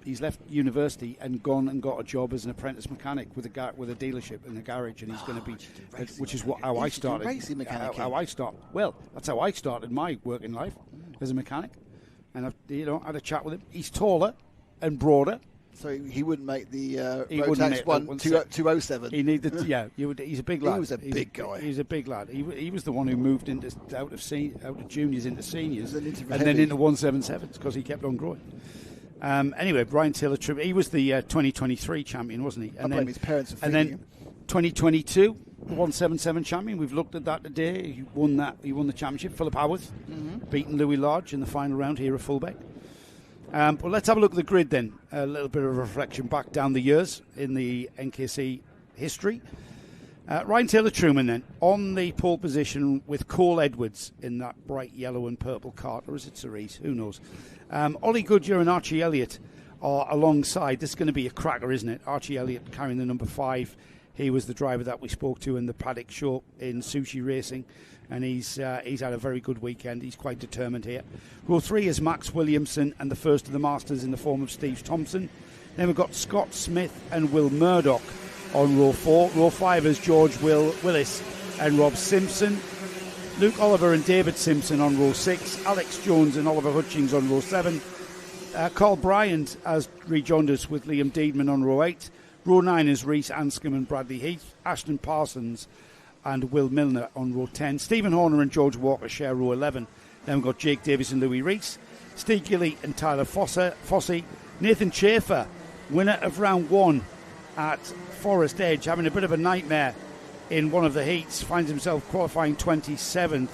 He's left university and gone and got a job as an apprentice mechanic with a dealership in a garage, and he's going to be, which is how I started. Well, that's how I started my working life, as a mechanic, and I had a chat with him. He's taller and broader.
So he wouldn't make the Rotax 207.
He needed, he's a big lad.
He was a big guy.
He's a big lad. He was the one who moved out of juniors into seniors, and then into 177s because he kept on growing. Anyway, Ryan Taylor-Truman, he was the 2023 champion, wasn't he?
And then his parents
and then 2022 177 champion. We've looked at that today. He won the championship. Philip Howarth, beating Louis Lodge in the final round here at Fulbeck. But let's have a look at the grid then. A little bit of reflection back down the years in the NKC history. Ryan Taylor-Truman then on the pole position with Cole Edwards in that bright yellow and purple cart, or is it Cerise? Who knows? Ollie Goodyear and Archie Elliott are alongside. This is going to be a cracker, isn't it? Archie Elliott carrying the number 5. He was the driver that we spoke to in the paddock show in Sushi Racing, and he's had a very good weekend. He's quite determined here. Row 3 is Max Williamson and the first of the Masters in the form of Steve Thompson. Then we've got Scott Smith and Will Murdoch on row 4. Row 5 is George Willis and Rob Simpson. Luke Oliver and David Simpson on row 6. Alex Jones and Oliver Hutchings on row 7. Carl Bryant has rejoined us with Liam Deedman on row 8. Row 9 is Rhys Anscombe and Bradley Heath. Ashton Parsons and Will Milner on row 10. Stephen Horner and George Walker share row 11. Then we've got Jake Davis and Louis Rees. Steve Gilly and Tyler Fossey. Nathan Chafer, winner of round 1 at Forest Edge, having a bit of a nightmare in one of the heats, finds himself qualifying 27th.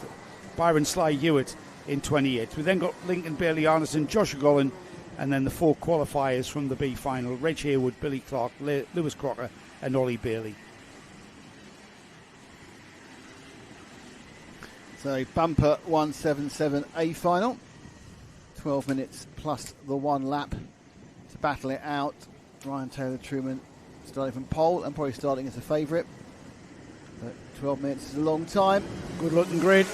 Byron Sly Hewitt in 28th. We then got Lincoln Bailey Arneson, Joshua Gollan, and then the 4 qualifiers from the B final: Reg Haywood, Billy Clark, Lewis Crocker and Ollie Bailey.
So bumper 177A final. 12 minutes plus the 1 lap to battle it out. Ryan Taylor-Truman starting from pole and probably starting as a favourite. But 12 minutes is a long time.
Good looking grid.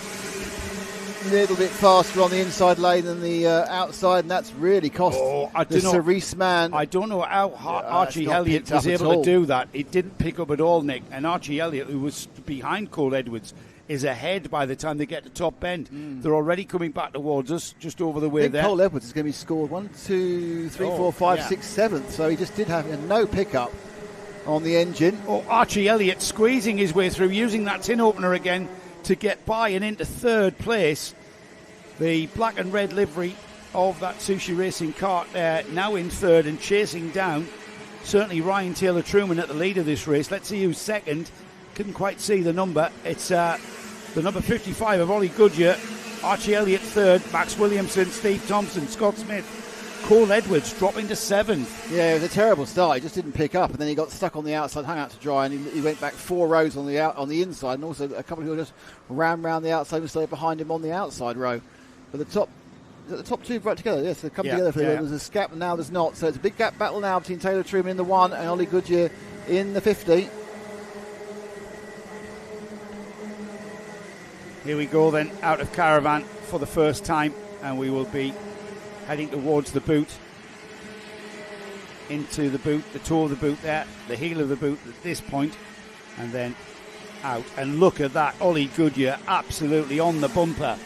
A little bit faster on the inside lane than the outside, and that's really cost the Cerise man.
I don't know how Archie Elliott was able to do that. It didn't pick up at all, Nick. And Archie Elliott, who was behind Cole Edwards, is ahead by the time they get to top bend. They're already coming back towards us, just over the way there.
Cole Edwards is going to be scored 1, 2, 3, 4, 5, 6, 7th. So he just did have no pickup on the engine.
Archie Elliott squeezing his way through, using that tin opener again to get by and into 3rd place. The black and red livery of that Sushi Racing cart now in 3rd and chasing down certainly Ryan Taylor-Truman at the lead of this race. Let's see who's second. Couldn't quite see the number. It's the number 55 of Ollie Goodyear, Archie Elliott 3rd, Max Williamson, Steve Thompson, Scott Smith, Cole Edwards dropping to 7th.
Yeah, it was a terrible start. He just didn't pick up, and then he got stuck on the outside, hung out to dry, and he went back 4 rows on the inside, and also a couple who just ran round the outside and stayed behind him on the outside row. But the top 2 right together. Yes, they come together. There's a gap, and now there's not. So it's a big gap battle now between Taylor-Truman in the 1 and Ollie Goodyear in the 50.
Here we go then, out of caravan for the first time, and we will be heading towards the boot, into the boot, the toe of the boot there, the heel of the boot at this point, and then out. And look at that, Ollie Goodyear absolutely on the bumper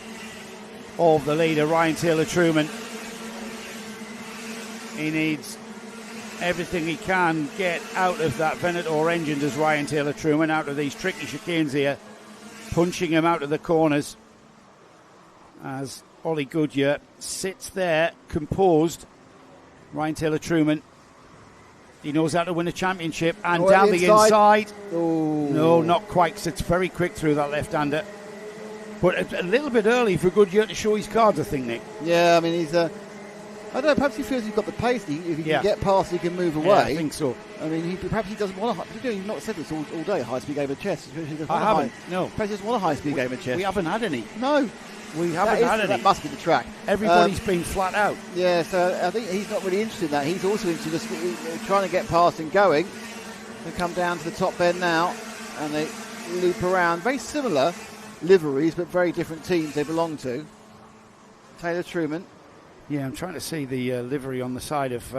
of the leader, Ryan Taylor-Truman. He needs everything he can get out of that Venator engine, does Ryan Taylor-Truman, out of these tricky chicanes here, punching him out of the corners as Ollie Goodyear sits there composed. Ryan Taylor-Truman, he knows how to win a championship, and down the inside.
Oh.
No, not quite, 'cause it's very quick through that left-hander. But a little bit early for Goodyear to show his cards, I think, Nick.
Yeah, I mean, he's... I don't know, perhaps he feels he's got the pace. If he can get past, he can move away.
Yeah, I think so.
I mean, perhaps he doesn't want to... You've not said this all day, high-speed game of chess.
I haven't, no.
Perhaps he doesn't want a high-speed game of chess.
We haven't had any.
No.
We haven't had any.
That must be the track.
Everybody's been flat out.
Yeah, so I think he's not really interested in that. He's also interested in trying to get past and going. They come down to the top bend now, and they loop around. Very similar liveries, but very different teams they belong to. Taylor Truman.
Yeah, I'm trying to see the livery on the side of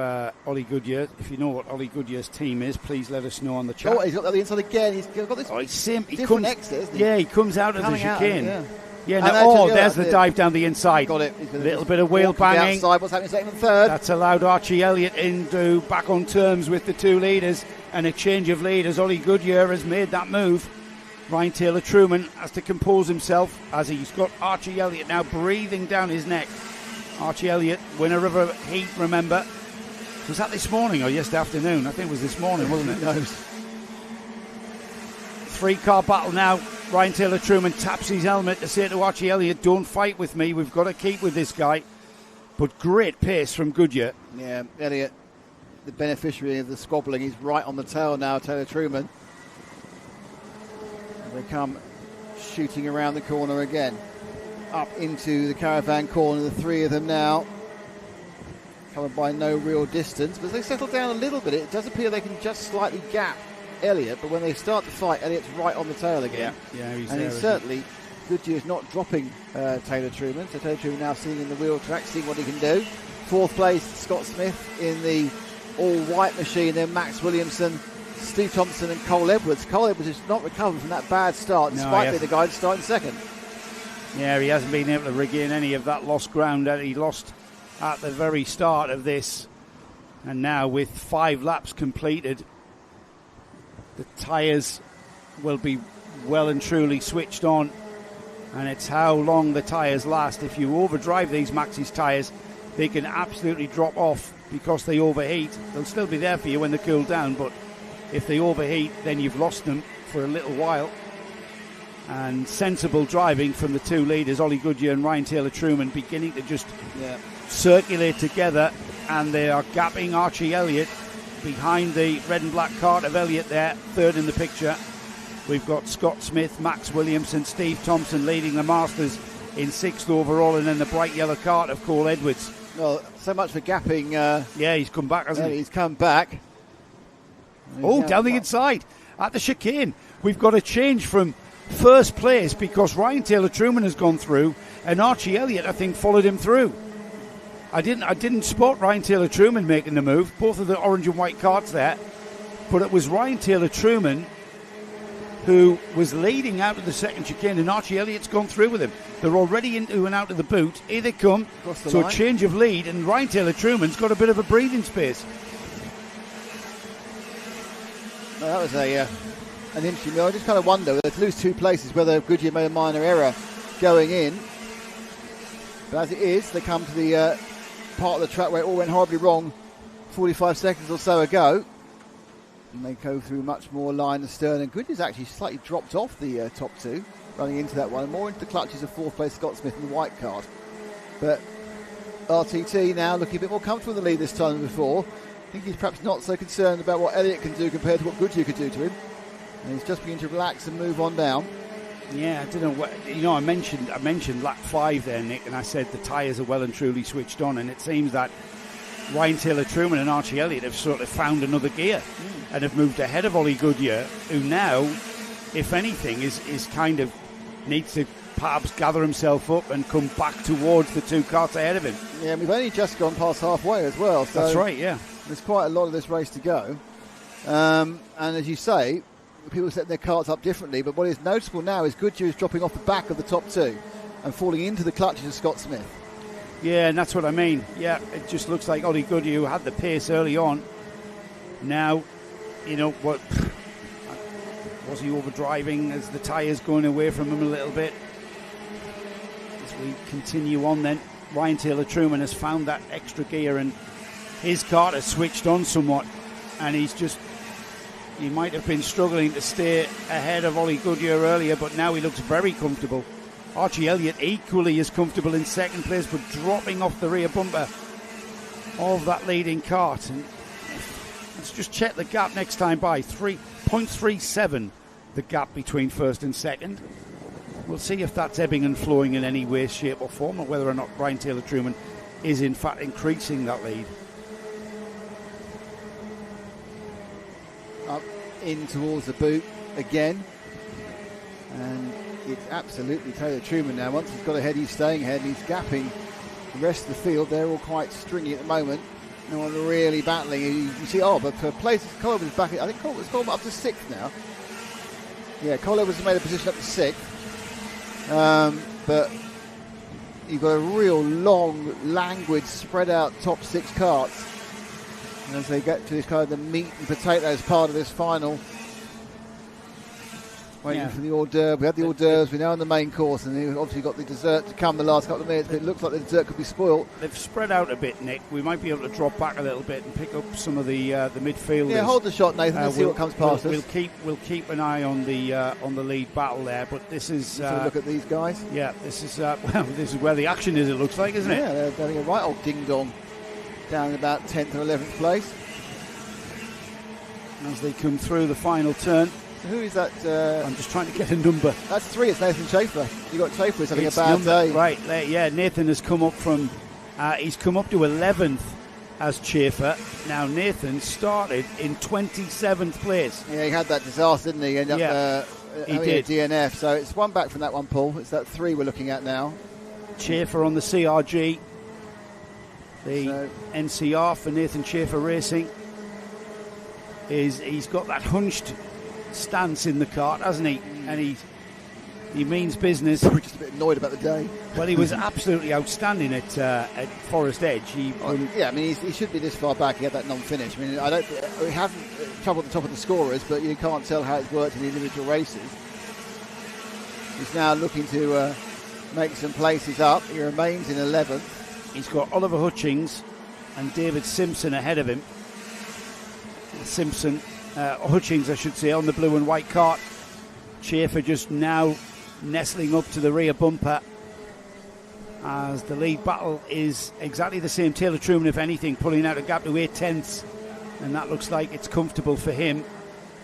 Ollie Goodyear. If you know what Ollie Goodyear's team is, please let us know on the chat.
Oh, he's got the inside again. He's got this different exit, isn't he?
Yeah, he comes out of the chicane.
Yeah,
there's the dive down the inside.
Got it.
A little bit of wheel banging.
Outside. What's happening second and third?
That's allowed Archie Elliott into back on terms with the two leaders, and a change of lead as Ollie Goodyear has made that move. Ryan Taylor Truman has to compose himself as he's got Archie Elliott now breathing down his neck. Archie Elliott, winner of a heat, remember. Was that this morning or yesterday afternoon? I think it was this morning, wasn't it?
Who knows?
3-car battle now. Ryan Taylor Truman taps his helmet to say to Archie Elliott, don't fight with me, we've got to keep with this guy. But great pace from Goodyear.
Yeah, Elliott, the beneficiary of the squabbling, he's right on the tail now, Taylor Truman. They come shooting around the corner again. Up into the caravan corner, the three of them now. Covered by no real distance, but as they settle down a little bit, it does appear they can just slightly gap Elliott, but when they start to fight, Elliott's right on the tail again.
Yeah,
he's certainly, Goodyear's not dropping Taylor Truman, so Taylor Truman now sitting in the wheel track, seeing what he can do. Fourth place, Scott Smith in the all-white machine, then Max Williamson, Steve Thompson and Cole Edwards. Cole Edwards has not recovered from that bad start, despite being the guy to start in second.
Yeah, he hasn't been able to regain any of that lost ground that he lost at the very start of this. And now with 5 laps completed, the tyres will be well and truly switched on. And it's how long the tyres last. If you overdrive these Maxxis tyres, they can absolutely drop off because they overheat. They'll still be there for you when they cool down, but if they overheat, then you've lost them for a little while. And sensible driving from the two leaders, Ollie Goodyear and Ryan Taylor Truman, beginning to just circulate together, and they are gapping Archie Elliott behind the red and black cart of Elliott there, third in the picture. We've got Scott Smith, Max Williamson, Steve Thompson leading the Masters in 6th overall, and then the bright yellow cart of Cole Edwards.
Well, so much for gapping.
He's come back, hasn't he?
He's come back.
Down the inside at the chicane. We've got a change from first place because Ryan Taylor Truman has gone through, and Archie Elliott, I think, followed him through. I didn't spot Ryan Taylor Truman making the move, both of the orange and white carts there, but it was Ryan Taylor Truman who was leading out of the second chicane, and Archie Elliott's gone through with him. They're already into and out of the boot. Here they come. So a change of lead, and Ryan Taylor Truman's got a bit of a breathing space.
No, that was an interesting move. I just kind of wonder, whether to lose 2 places, whether Goodyear made a minor error going in. But as it is, they come to the part of the track where it all went horribly wrong 45 seconds or so ago. And they go through much more line astern. And Goodyear's actually slightly dropped off the top 2, running into that one. And more into the clutches of 4th place Scott Smith in the white card. But RTT now looking a bit more comfortable in the lead this time than before. I think he's perhaps not so concerned about what Elliott can do compared to what Goodyear could do to him. And he's just beginning to relax and move on down.
Yeah, I don't know what, I mentioned lap 5 there, Nick, and I said the tyres are well and truly switched on, and it seems that Ryan Taylor Truman and Archie Elliott have sort of found another gear and have moved ahead of Ollie Goodyear, who now, if anything, is kind of needs to perhaps gather himself up and come back towards the 2 carts ahead of him.
Yeah, we've only just gone past halfway as well. So
that's right, yeah.
There's quite a lot of this race to go. And as you say, people set their carts up differently, but what is noticeable now is Goodyear is dropping off the back of the top 2 and falling into the clutches of Scott Smith.
Yeah, and that's what I mean. Yeah, it just looks like Ollie Goodyear, who had the pace early on, now, what was he overdriving as the tyres going away from him a little bit? As we continue on then, Ryan Taylor Truman has found that extra gear and his cart has switched on somewhat, and he might have been struggling to stay ahead of Ollie Goodyear earlier, but now he looks very comfortable. Archie Elliott equally as comfortable in second place, but dropping off the rear bumper of that leading cart. And let's just check the gap next time by. 3.37 the gap between first and second. We'll see if that's ebbing and flowing in any way, shape or form, or whether or not Ryan Taylor-Truman is in fact increasing that lead.
Up in towards the boot again, and it's absolutely Taylor-Truman now. Once he's got ahead, he's staying ahead, and he's gapping the rest of the field. They're all quite stringy at the moment. No one really battling. You see, but for places, Colliver's back. I think Colliver's gone up to 6th now. Yeah, Colliver's made a position up to 6th. But you've got a real long, languid, spread out top 6 carts. And as they get to this kind of the meat and potatoes part of this final, waiting for the hors d'oeuvre. We had the hors d'oeuvres, we're now on the main course, and we've obviously got the dessert to come the last couple of minutes, but it looks like the dessert could be spoiled.
They've spread out a bit, Nick. We might be able to drop back a little bit and pick up some of the midfielders.
Yeah, hold the shot, Nathan, and see what comes past us.
We'll keep an eye on the lead battle there, but this is...
so look at these guys.
Yeah, this is this is where the action is, it looks like, isn't it?
Yeah, they're having a right old ding-dong down in about 10th or 11th place.
As they come through the final turn.
Who is that?
I'm just trying to get a number.
That's 3. It's Nathan Schaefer. You got Schaefer having a bad day.
Right. Yeah. Nathan has come up from. He's come up to 11th as Schaefer. Now Nathan started in 27th place.
Yeah, he had that disaster, didn't he? He ended up
he did.
A DNF. So it's one back from that one, Paul. It's that 3 we're looking at now.
Schaefer on the CRG. The NCR for Nathan Schaefer Racing. He's got that hunched stance in the cart, hasn't he? And he means business.
We're just a bit annoyed about the day.
Well, he was absolutely outstanding at Forest Edge.
He should be this far back. He had that non-finish. I mean, we haven't trouble at the top of the scorers, but you can't tell how it's worked in the individual races. He's now looking to make some places up. He remains in 11th.
He's got Oliver Hutchings and David Simpson ahead of him. Hutchings, I should say, on the blue and white cart. Schaefer just now nestling up to the rear bumper as the lead battle is exactly the same. Taylor-Truman, if anything, pulling out a gap to 8 tenths, and that looks like it's comfortable for him.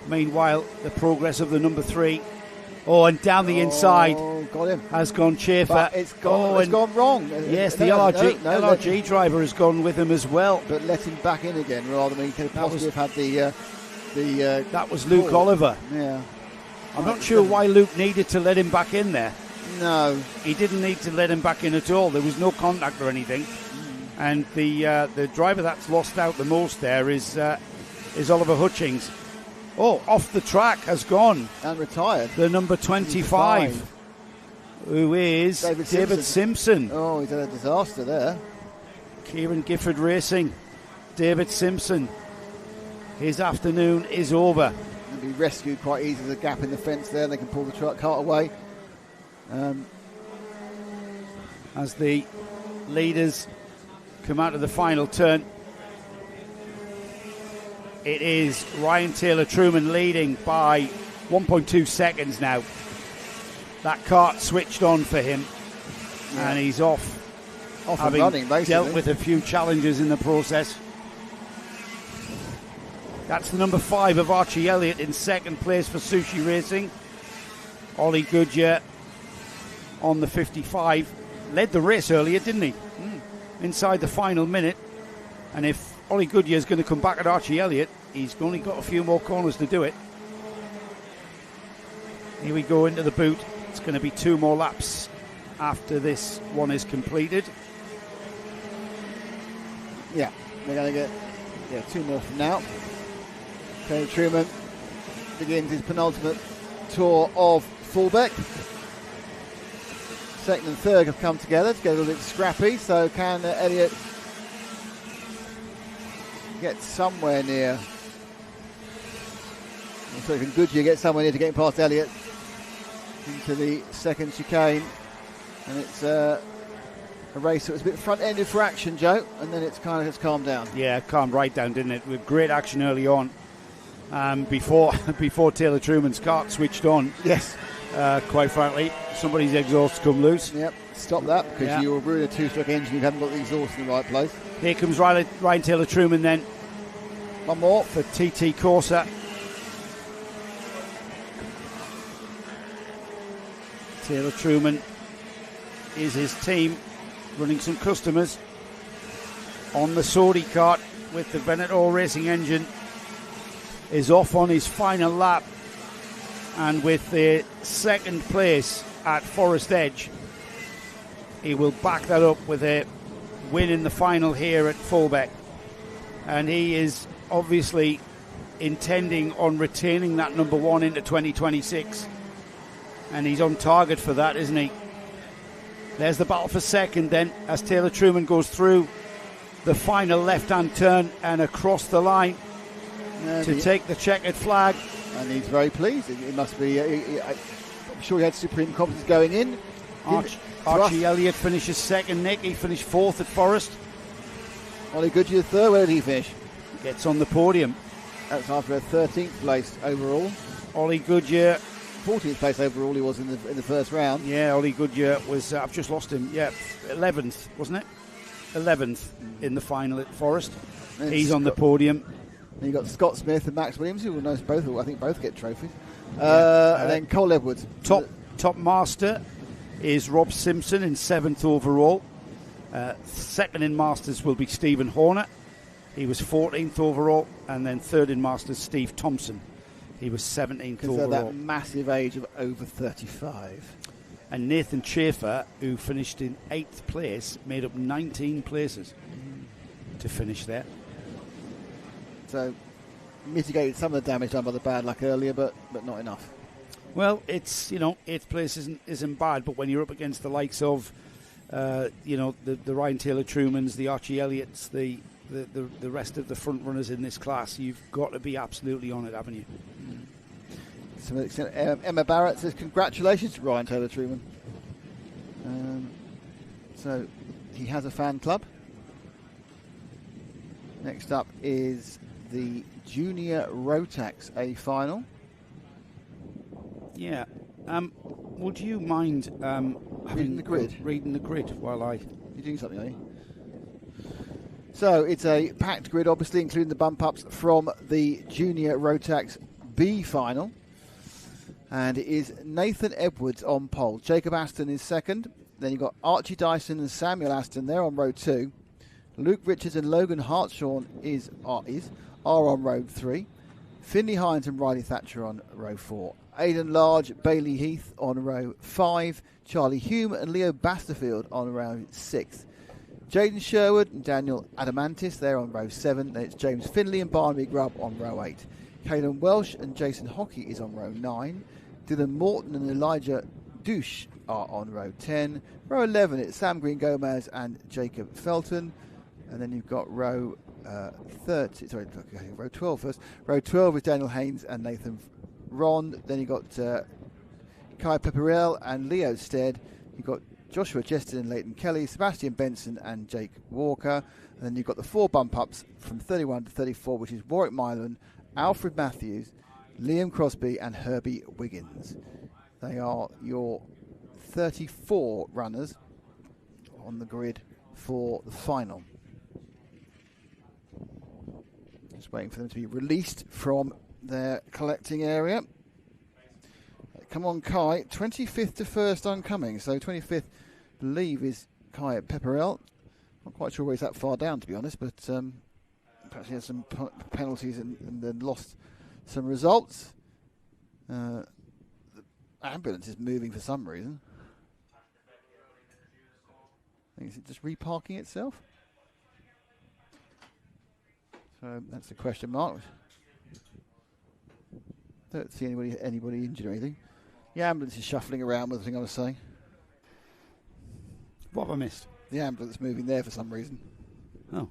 Meanwhile, the progress of the number 3. And down the inside
got him.
Has gone Schaefer.
But it's gone wrong.
Yes, the LRG driver has gone with him as well.
But let him back in again rather than he could possibly have had the
that was Luke Oliver.
Yeah.
I'm not sure why Luke needed to let him back in there.
No.
He didn't need to let him back in at all. There was no contact or anything. And the driver that's lost out the most there is Oliver Hutchings. Off the track has gone.
And retired.
The number 25. Who is David Simpson.
Oh, he's had a disaster there.
Kieran Gifford Racing. David Simpson. His afternoon is over.
He'll be rescued quite easily. There's a gap in the fence there, and they can pull the truck cart away.
As the leaders come out of the final turn, it is Ryan Taylor-Truman leading by 1.2 seconds now. That cart switched on for him, and he's off
and running, basically.
Dealt with a few challenges in the process. That's the number 5 of Archie Elliott in second place for Sushi Racing. Ollie Goodyear on the 55. Led the race earlier, didn't he? Inside the final minute. And if Ollie Goodyear is going to come back at Archie Elliott, he's only got a few more corners to do it. Here we go into the boot. It's going to be 2 more laps after this one is completed.
Yeah, they're going to get 2 more from now. Taylor-Truman begins his penultimate tour of Fulbeck. Second and third have come together to get a little bit scrappy, so can Elliott get somewhere near? So can Goodyear get somewhere near to getting past Elliott into the second chicane? And it's a race that was a bit front-ended for action, Joe, and then it's kind of just calmed down.
Yeah, it calmed right down, didn't it? With great action early on, before Taylor-Truman's cart switched on.
Yes.
quite frankly. Somebody's exhaust come loose.
Yep, stop that, because you'll ruin a two-stroke engine if you haven't got the exhaust in the right place.
Here comes Ryan Taylor-Truman then.
One more
for TT Corsa. Taylor-Truman is his team running some customers on the Saudi kart with the Venator Racing engine. Is off on his final lap, and with the second place at Forest Edge, he will back that up with a win in the final here at Fulbeck. And he is obviously intending on retaining that number one into 2026, and he's on target for that, isn't he? There's the battle for second then, as Taylor-Truman goes through the final left-hand turn and across the line to take the checkered flag.
And he's very pleased. It must be, I'm sure he had supreme confidence going in.
Archie Elliott finishes second, Nick. He finished fourth at Forest.
Ollie Goodyear third. Where did he finish?
Gets on the podium.
That's after a 13th place overall.
Ollie Goodyear.
14th place overall he was in the first round.
Yeah, Ollie Goodyear was, I've just lost him, 11th, wasn't it? 11th in the final at Forest. He's on the podium.
Then you've got Scott Smith and Max Williams, who will know both, I think both get trophies. And then Cole Edwards.
Top master is Rob Simpson in 7th overall. Second in Masters will be Stephen Horner. He was 14th overall. And then third in Masters, Steve Thompson. He was 17th overall.
Because of that massive age of over 35.
And Nathan Schaefer, who finished in 8th place, made up 19 places to finish there.
So mitigated some of the damage done by the bad luck earlier, but not enough.
Well, it's, 8th place isn't bad, but when you're up against the likes of, the Ryan Taylor-Trumans, the Archie Elliots, the rest of the front runners in this class, you've got to be absolutely on it, haven't you?
To some extent, Emma Barrett says congratulations to Ryan Taylor-Truman. So he has a fan club. Next up is the Junior Rotax A final.
Yeah. Would you mind
reading the grid?
Reading the grid while I...
You're doing something, are you? So it's a packed grid, obviously, including the bump-ups from the Junior Rotax B final. And it is Nathan Edwards on pole. Jacob Aston is second. Then you've got Archie Dyson and Samuel Aston there on row 2. Luke Richards and Logan Hartshorn are on row 3. Finley Hines and Riley Thatcher on row 4. Aidan Large, Bailey Heath on row 5. Charlie Hume and Leo Basterfield on row 6. Jaden Sherwood and Daniel Adamantis, they're on row 7. Then it's James Finley and Barnaby Grubb on row 8. Caelan Welsh and Jason Hockey is on row 9. Dylan Morton and Elijah Douche are on row 10. Row 11, it's Sam Green Gomez and Jacob Felton. And then you've got row 12 first. Row 12 is Daniel Haynes and Nathan Ron. Then you've got Kai Pepperell and Leo Stead. You've got Joshua Jestin and Leighton Kelly, Sebastian Benson and Jake Walker. And then you've got the 4 bump-ups from 31 to 34, which is Warwick Mylan, Alfred Matthews, Liam Crosby and Herbie Wiggins. They are your 34 runners on the grid for the final. Just waiting for them to be released from their collecting area. Come on, Kai. 25th to 1st oncoming. So 25th, I believe, is Kai at Pepperell. Not quite sure where he's that far down, to be honest, but perhaps he had some penalties and then lost some results. The ambulance is moving for some reason. Is it just reparking itself? So that's the question mark. Don't see anybody injured or anything. The ambulance is shuffling around with the thing I was saying.
What have I missed?
The ambulance moving there for some reason.
Oh.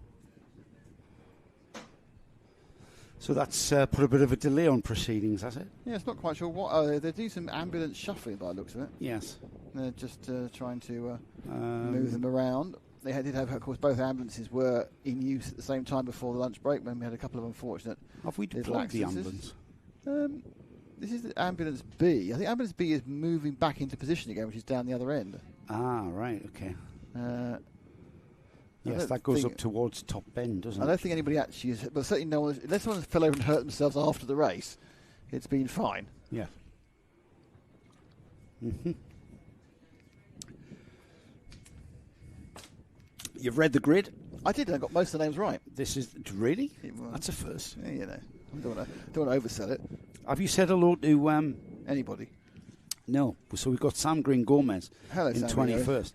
So that's put a bit of a delay on proceedings, has it?
Yeah, it's not quite sure what. They do some ambulance shuffling by the looks of it.
Yes.
They're just trying to move them around. They did have, of course, both ambulances were in use at the same time before the lunch break when we had a couple of unfortunate.
Have we deployed the ambulance?
This is the ambulance B. I think ambulance B is moving back into position again, which is down the other end.
Ah, right, okay. Yes, that goes up towards top bend, doesn't it?
I don't think anybody actually is, but certainly no one, unless someone fell over and hurt themselves after the race, it's been fine.
Yeah. Mm-hmm. You've read the grid?
I did, I got most of the names right.
This is, really? That's a first.
Yeah, you know, I don't want to oversell it.
Have you said hello to...
anybody?
No. So we've got Sam Green Gomez in 21st.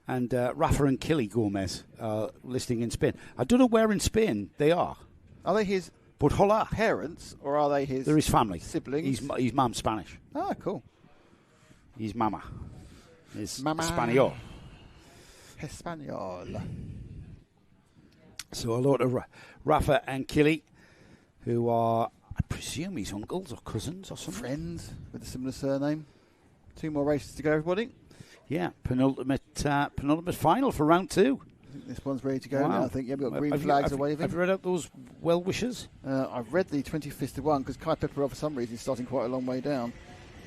And Rafa and Killy Gomez listing in Spain. I don't know where in Spain they are.
Are they his parents, or are they his...
They're his family.
Siblings?
His mum's Spanish.
Ah, cool.
His mama is
Mama.
Espanol.
Espanol.
So a lot of Rafa and Killy, who are, I presume, his uncles or cousins or something.
Friends with a similar surname. 2 more races to go, everybody.
Yeah, penultimate final for round 2.
I think this one's ready to go now. I think we've got green flags waving.
Have you read out those well wishes?
I've read the 25th to 1 because Kai Pepperell, for some reason, is starting quite a long way down.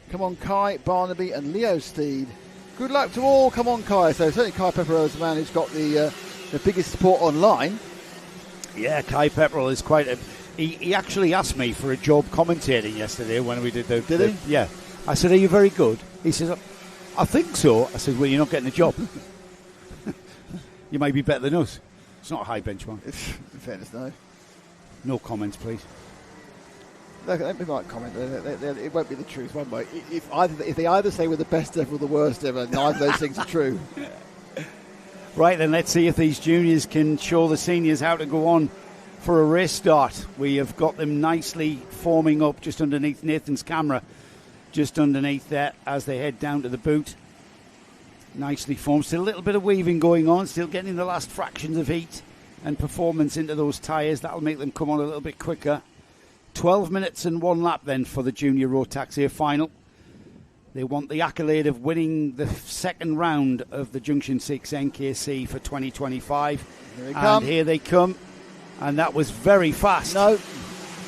Come on, Kai, Barnaby, and Leo Steed. Good luck to all. Come on, Kai. So certainly Kai Pepperell is the man who's got the biggest support online.
Yeah, Kai Pepperell is quite a... He actually asked me for a job commentating yesterday when we did the...
Did he?
Yeah. I said, are you very good? He says, I think so. I said, well, you're not getting a job. You may be better than us. It's not a high benchmark.
In fairness, no.
No comments, please.
Look, they might comment. It won't be the truth, won't it? If they either say we're the best ever or the worst ever, neither of those things are true.
Right, then let's see if these juniors can show the seniors how to go on for a race start. We have got them nicely forming up just underneath Nathan's camera, just underneath that as they head down to the boot. Nicely formed. Still a little bit of weaving going on, still getting the last fractions of heat and performance into those tyres. That'll make them come on a little bit quicker. 12 minutes and 1 lap then for the Junior Rotax here final. They want the accolade of winning the second round of the Junction 6 NKC for 2025.
Here they come.
And here they come. And that was very fast.
No,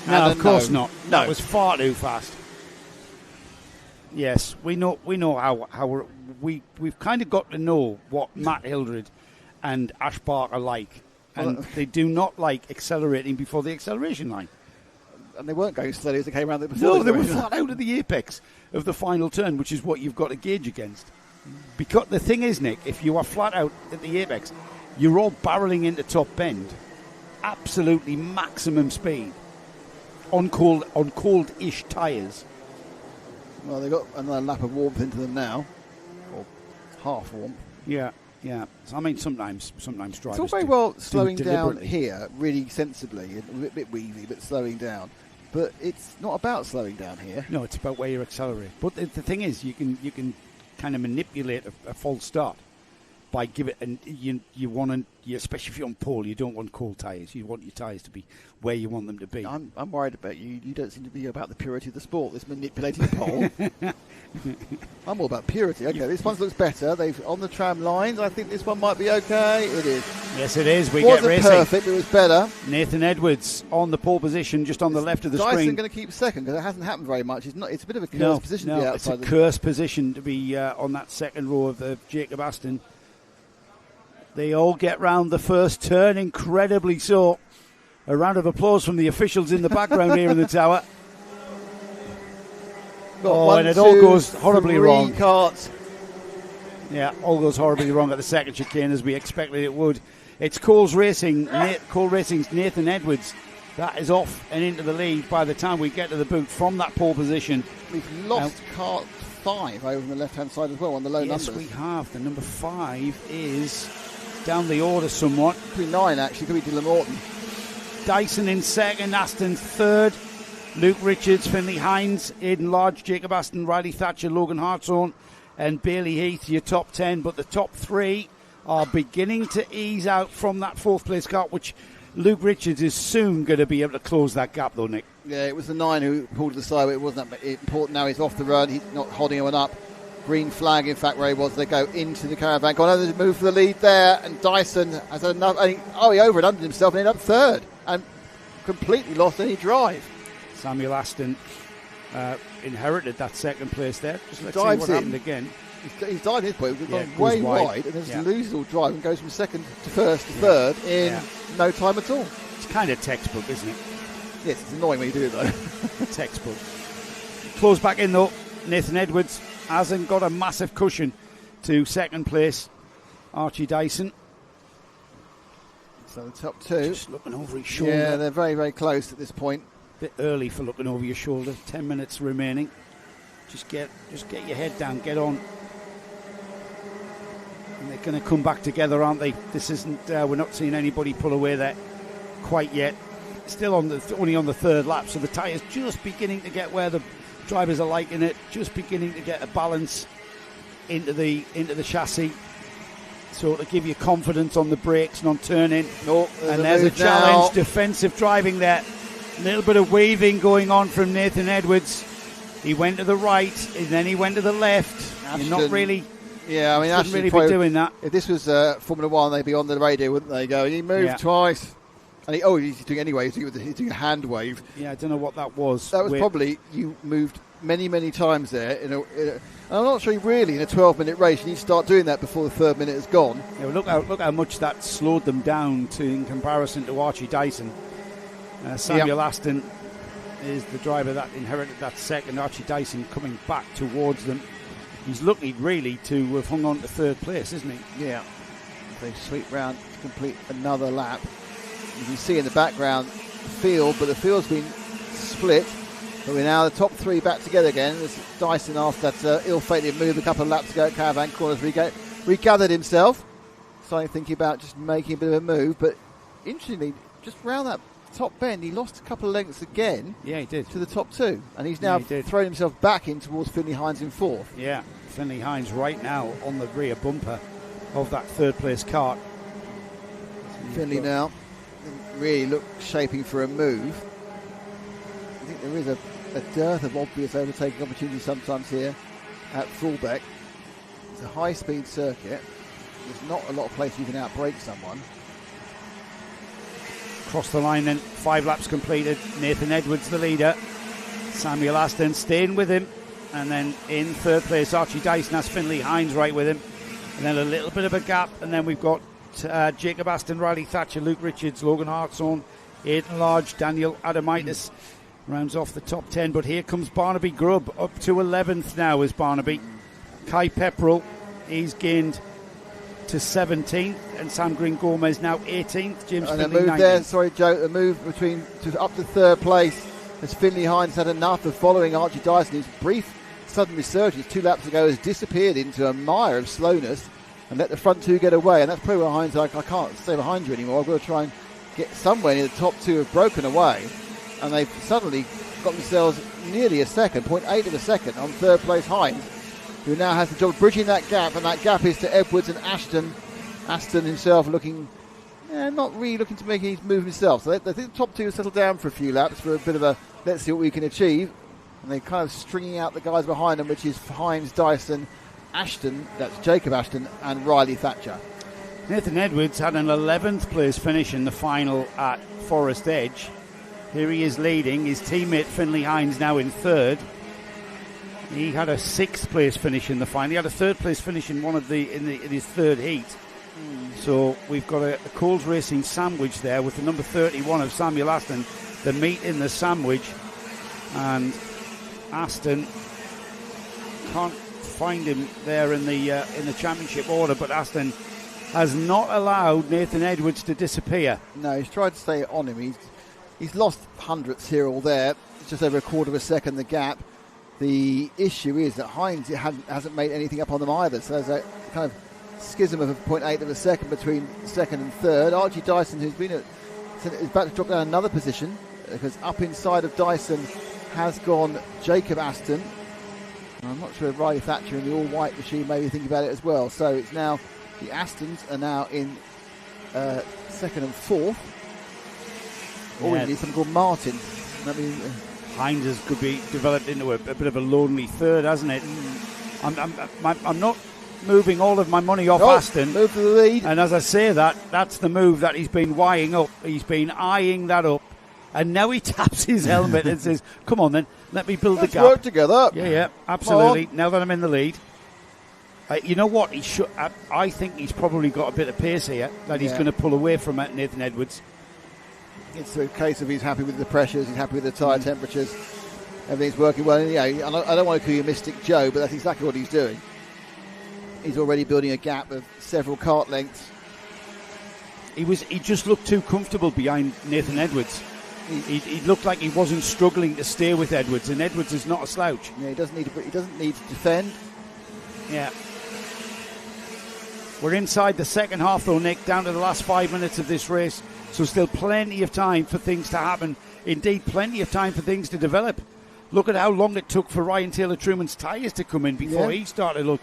of course not. No. That was far too fast. Yes, we know how we've kind of got to know what Matt Hildred and Ash Barker like. And they do not like accelerating before the acceleration line.
And they weren't going slowly as they came around there before.
No, they were flat out of the apex of the final turn, which is what you've got to gauge against. Because the thing is, Nick, if you are flat out at the apex, you're all barreling into top bend, absolutely maximum speed on cold-ish tyres.
Well, they've got another lap of warmth into them now, or half warmth.
Yeah. So, I mean, sometimes drivers.
It's all very well slowing down here, really sensibly, a bit weavy, but slowing down. But it's not about slowing down here.
No, it's about where you accelerate. But the thing is, you can kind of manipulate a false start by you want to, especially if you're on pole, you don't want cold tyres. You want your tyres to be where you want them to be.
I'm worried about you. You don't seem to be about the purity of the sport, this manipulating pole. I'm all about purity. Okay, this one looks better. They've on the tram lines. I think this one might be okay. It is.
Yes, it is. We
get
racing.
Wasn't perfect. It was better.
Nathan Edwards on the pole position, just on the left of the screen.
Dyson going to keep second because it hasn't happened very much. It's a bit of a cursed position to be outside.
It's a cursed position to be on that second row of Jacob Aston. They all get round the first turn, incredibly so. A round of applause from the officials in the background here in the tower. And it all goes horribly wrong.
Carts.
Yeah, all goes horribly wrong at the second chicane as we expected it would. It's Cole Racing's Nathan Edwards. That is off and into the lead by the time we get to the boot from that pole position.
We've lost cart 5 over on the left-hand side as well on the low numbers.
Yes, we have. The number 5 is down the order somewhat.
Could be 9, actually. Could be Dylan Morton.
Dyson in second, Aston third. Luke Richards, Finley Hines, Aidan Lodge, Jacob Aston, Riley Thatcher, Logan Hartshorn and Bailey Heath, your top 10. But the top 3 are beginning to ease out from that 4th place car, which Luke Richards is soon going to be able to close that gap, though, Nick.
Yeah, it was the 9 who pulled to the side. It wasn't that important. Now he's off the run. He's not holding anyone up. Green flag, in fact, where he was. They go into the caravan. Got another move for the lead there. And Dyson has enough. He over and under himself and ended up third. And completely lost any drive.
Samuel Aston inherited that second place there. Just let's see what happened again.
He's dived his way, we've gone way wide, and then loses all drive and goes from second to first to third in no time at all.
It's kind of textbook, isn't it?
Yes, it's annoying when you do it though.
Textbook. Close back in though. Nathan Edwards hasn't got a massive cushion to second place. Archie Dyson.
So the top two.
Just looking over his shoulder.
Yeah, they're very, very close at this point.
Bit early for looking over your shoulder. 10 minutes remaining. Just get your head down. Get on. And they're going to come back together, aren't they? This isn't. We're not seeing anybody pull away there quite yet. Still only on the third lap, so the tyres just beginning to get where the drivers are liking it. Just beginning to get a balance into the chassis. So to give you confidence on the brakes and on turning. And there's a challenge. Defensive driving there. A little bit of waving going on from Nathan Edwards. He went to the right and then he went to the left. You're not really.
Yeah, I mean,
shouldn't really be doing that.
If this was Formula One, they'd be on the radio, wouldn't they? Go, he moved twice. And he's doing it anyway. He's doing a hand wave.
Yeah, I don't know what that was.
That was probably, you moved many, many times there. I'm not sure really in a 12-minute race you need to start doing that before the third minute is gone.
Yeah, well, look how much that slowed them down in comparison to Archie Dyson. Samuel Aston is the driver that inherited that second. Archie Dyson coming back towards them. He's lucky, really, to have hung on to third place, isn't he?
Yeah. They sweep round to complete another lap. You can see in the background the field, but the field's been split. But we're now the top three back together again. As Dyson, after that ill-fated move a couple of laps ago at Caravan Corners, regathered himself. Starting thinking about just making a bit of a move. But interestingly, just round that top bend, he lost a couple of lengths again.
Yeah, he did.
To the top two. And he's now thrown himself back in towards Finley Hines in fourth.
Yeah, Finley Hines right now on the rear bumper of that third place kart.
Finley now really look shaping for a move. I think there is a dearth of obvious overtaking opportunities sometimes here at Fulbeck. It's a high-speed circuit. There's not a lot of place you can outbrake someone.
Across the line then, 5 laps completed. Nathan Edwards the leader. Samuel Aston staying with him. And then in third place, Archie Dyson has Finley Hines right with him. And then a little bit of a gap. And then we've got Jacob Aston, Riley Thatcher, Luke Richards, Logan Hartshorn, Aidan Large, Daniel Adamaitis rounds off the top 10. But here comes Barnaby Grubb up to 11th now is Barnaby. Kai Pepperell, he's gained to 17th, and Sam Green Gomez now 18th. James
and
Finley
the move
19th.
there, sorry Joe, the move up to third place as Finley Hines had enough of following Archie Dyson. His brief sudden resurgence 2 laps ago has disappeared into a mire of slowness and let the front two get away, and that's probably where Hines like, I can't stay behind you anymore, I've got to try and get somewhere near the top two. Have broken away, and they've suddenly got themselves nearly a second, 0.8 of a second on third place Hines, who now has the job of bridging that gap, and that gap is to Edwards and Ashton. Aston himself looking, not really looking to make any move himself. So I think the top two have settled down for a few laps for a bit of a let's see what we can achieve. And they're kind of stringing out the guys behind them, which is Hines, Dyson, Ashton, that's Jacob Ashton, and Riley Thatcher.
Nathan Edwards had an 11th place finish in the final at Forest Edge. Here he is leading. His teammate Finley Hines now in third. He had a 6th place finish in the final. He had a 3rd place finish in in his third heat. So we've got a Coles Racing sandwich there with the number 31 of Samuel Aston, the meat in the sandwich, and Aston can't find him there in the championship order, but Aston has not allowed Nathan Edwards to disappear.
No, he's tried to stay on him. He's lost hundredths here or there. It's just over a quarter of a second the gap. The issue is that Hines hasn't made anything up on them either, so there's a kind of schism of a 0.8 of a second between second and third. Archie Dyson, who's been is about to drop down another position, because up inside of Dyson has gone Jacob Aston. I'm not sure if Riley Thatcher in the all-white machine maybe think about it as well. So it's now the Astons are now in second and fourth. Or we need someone called Martin.
Hines could be developed into a bit of a lonely third, hasn't it? I'm not moving all of my money off Aston.
Move to the lead.
And as I say that's the move that he's been eyeing up. He's been eyeing that up And now he taps his helmet and says, come on then, let me build
Let's
the gap.
work together.
Yeah, absolutely. Now that I'm in the lead. You know what? I think he's probably got a bit of pace here that he's going to pull away from Nathan Edwards.
It's a case of he's happy with the pressures, he's happy with the tyre temperatures, everything's working well. And, yeah, I don't want to call you Mystic Joe, but that's exactly what he's doing. He's already building a gap of several kart lengths.
He just looked too comfortable behind Nathan Edwards. He looked like he wasn't struggling to stay with Edwards, and Edwards is not a slouch.
Yeah, he doesn't need to defend.
Yeah. We're inside the second half, though, Nick, down to the last 5 minutes of this race. So still plenty of time for things to happen. Indeed, plenty of time for things to develop. Look at how long it took for Ryan Taylor-Truman's tyres to come in before he started to look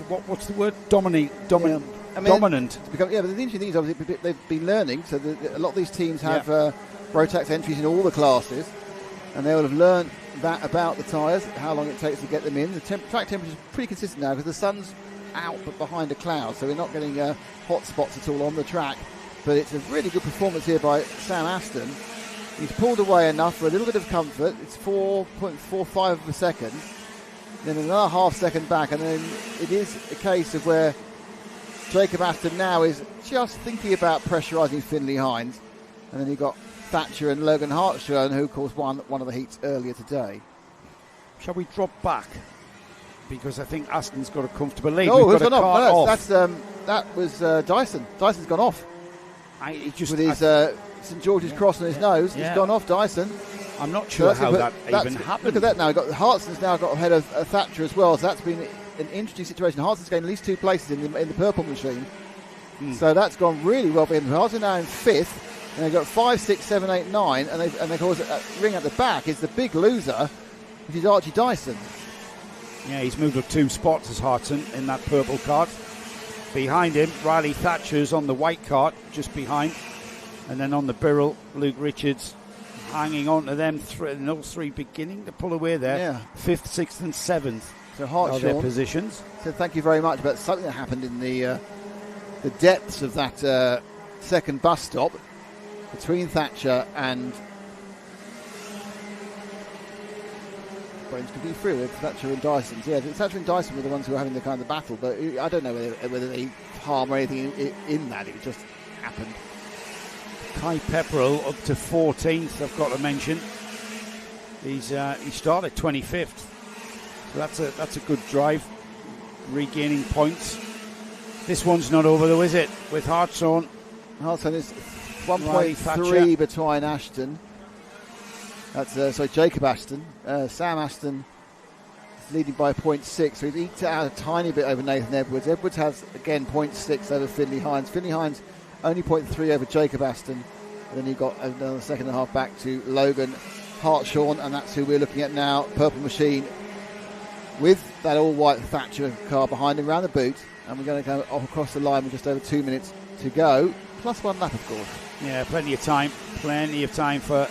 what's the word? Dominant.
But the interesting thing is, obviously, they've been learning. So a lot of these teams have Rotax entries in all the classes, and they will have learned that about the tyres, how long it takes to get them in. The track temperature is pretty consistent now because the sun's out but behind a cloud, so we're not getting hot spots at all on the track. But it's a really good performance here by Sam Aston. He's pulled away enough for a little bit of comfort. It's 4.45 of a second. Then another half second back, and then it is a case of where Jacob Aston now is just thinking about pressurising Finley Hines. And then you've got Thatcher and Logan Hartshorn, who of course won one of the heats earlier today.
Shall we drop back? Because I think Aston's got a comfortable lead.
Oh,
We've got
gone off.
off.
That was Dyson. Dyson's gone off. With his St George's cross on his nose. He's gone off, Dyson.
I'm not sure how that even happened.
Look at that now. Hartson's now got ahead of Thatcher as well. So that's been an interesting situation. Hartson's gained at least 2 places in the purple machine. So that's gone really well for him. Hartson now in 5th. And they've got 5, 6, 7, 8, 9. And of course, ring at the back is the big loser, which is Archie Dyson.
Yeah, he's moved up 2 spots as Hartson in that purple cart. Behind him, Riley Thatcher's on the white cart, just behind. And then on the Birrell, Luke Richards hanging on to them. Those 3 beginning to pull away there.
Yeah.
5th, 6th and 7th
so
are their positions.
So thank you very much. But something that happened in the depths of that second bus stop between Thatcher and Brains could be through with Thatcher and Dyson. So yeah, Thatcher and Dyson were the ones who were having the kind of battle, but I don't know whether they harm or anything in that. It just happened.
Kai Pepperell up to 14th, I've got to mention. He started 25th. So that's a good drive, regaining points. This one's not over though, is it? With Hartshorn.
Hartshorn is 1.3 between Ashton. That's Jacob Aston. Sam Aston is leading by 0.6, so he's eked out a tiny bit over Nathan Edwards. Edwards has again 0.6 over Finley Hines. Finley Hines only 0.3 over Jacob Aston. And then you've got another second and a half back to Logan Hartshorn, and that's who we're looking at now. Purple machine with that all-white Thatcher car behind him around the boot, and we're going to go off across the line with just over 2 minutes to go, plus 1 lap, of course.
Yeah, plenty of time for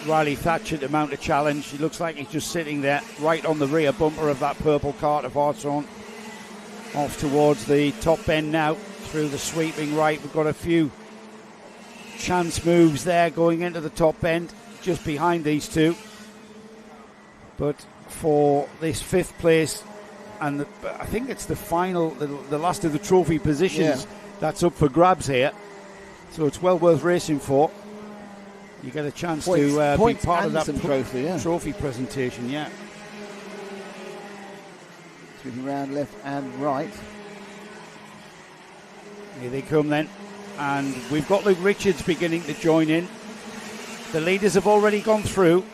Riley Thatcher to mount a challenge. He looks like he's just sitting there right on the rear bumper of that purple cart of Hartshorn. Off towards the top end now through the sweeping right. We've got a few chance moves there going into the top end just behind these two. But for this 5th place, and I think it's the final, the last of the trophy positions that's up for grabs here. So it's well worth racing for. You get a chance to be part of that trophy presentation,
Swinging around left and right.
Here they come then. And we've got Luke Richards beginning to join in. The leaders have already gone through.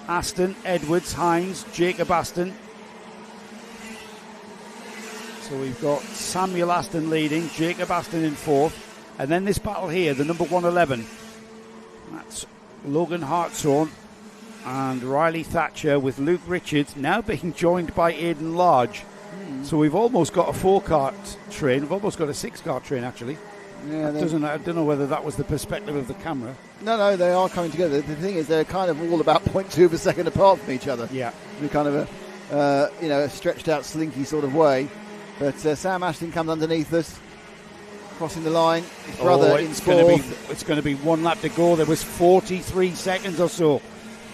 Aston, Edwards, Hines, Jacob Aston. So we've got Samuel Aston leading, Jacob Aston in 4th. And then this battle here, the number 111. That's Logan Hartshorn and Riley Thatcher, with Luke Richards now being joined by Aidan Large. So we've almost got a 4-cart train. We've almost got a 6-cart train, actually. Yeah, I don't know whether that was the perspective of the camera.
No, they are coming together. The thing is, they're kind of all about 0.2 of a second apart from each other.
Yeah.
In kind of a stretched out, slinky sort of way. But Sam Ashton comes underneath us. crossing the line. His brother in fourth.
It's going to be 1 lap to go. There was 43 seconds or so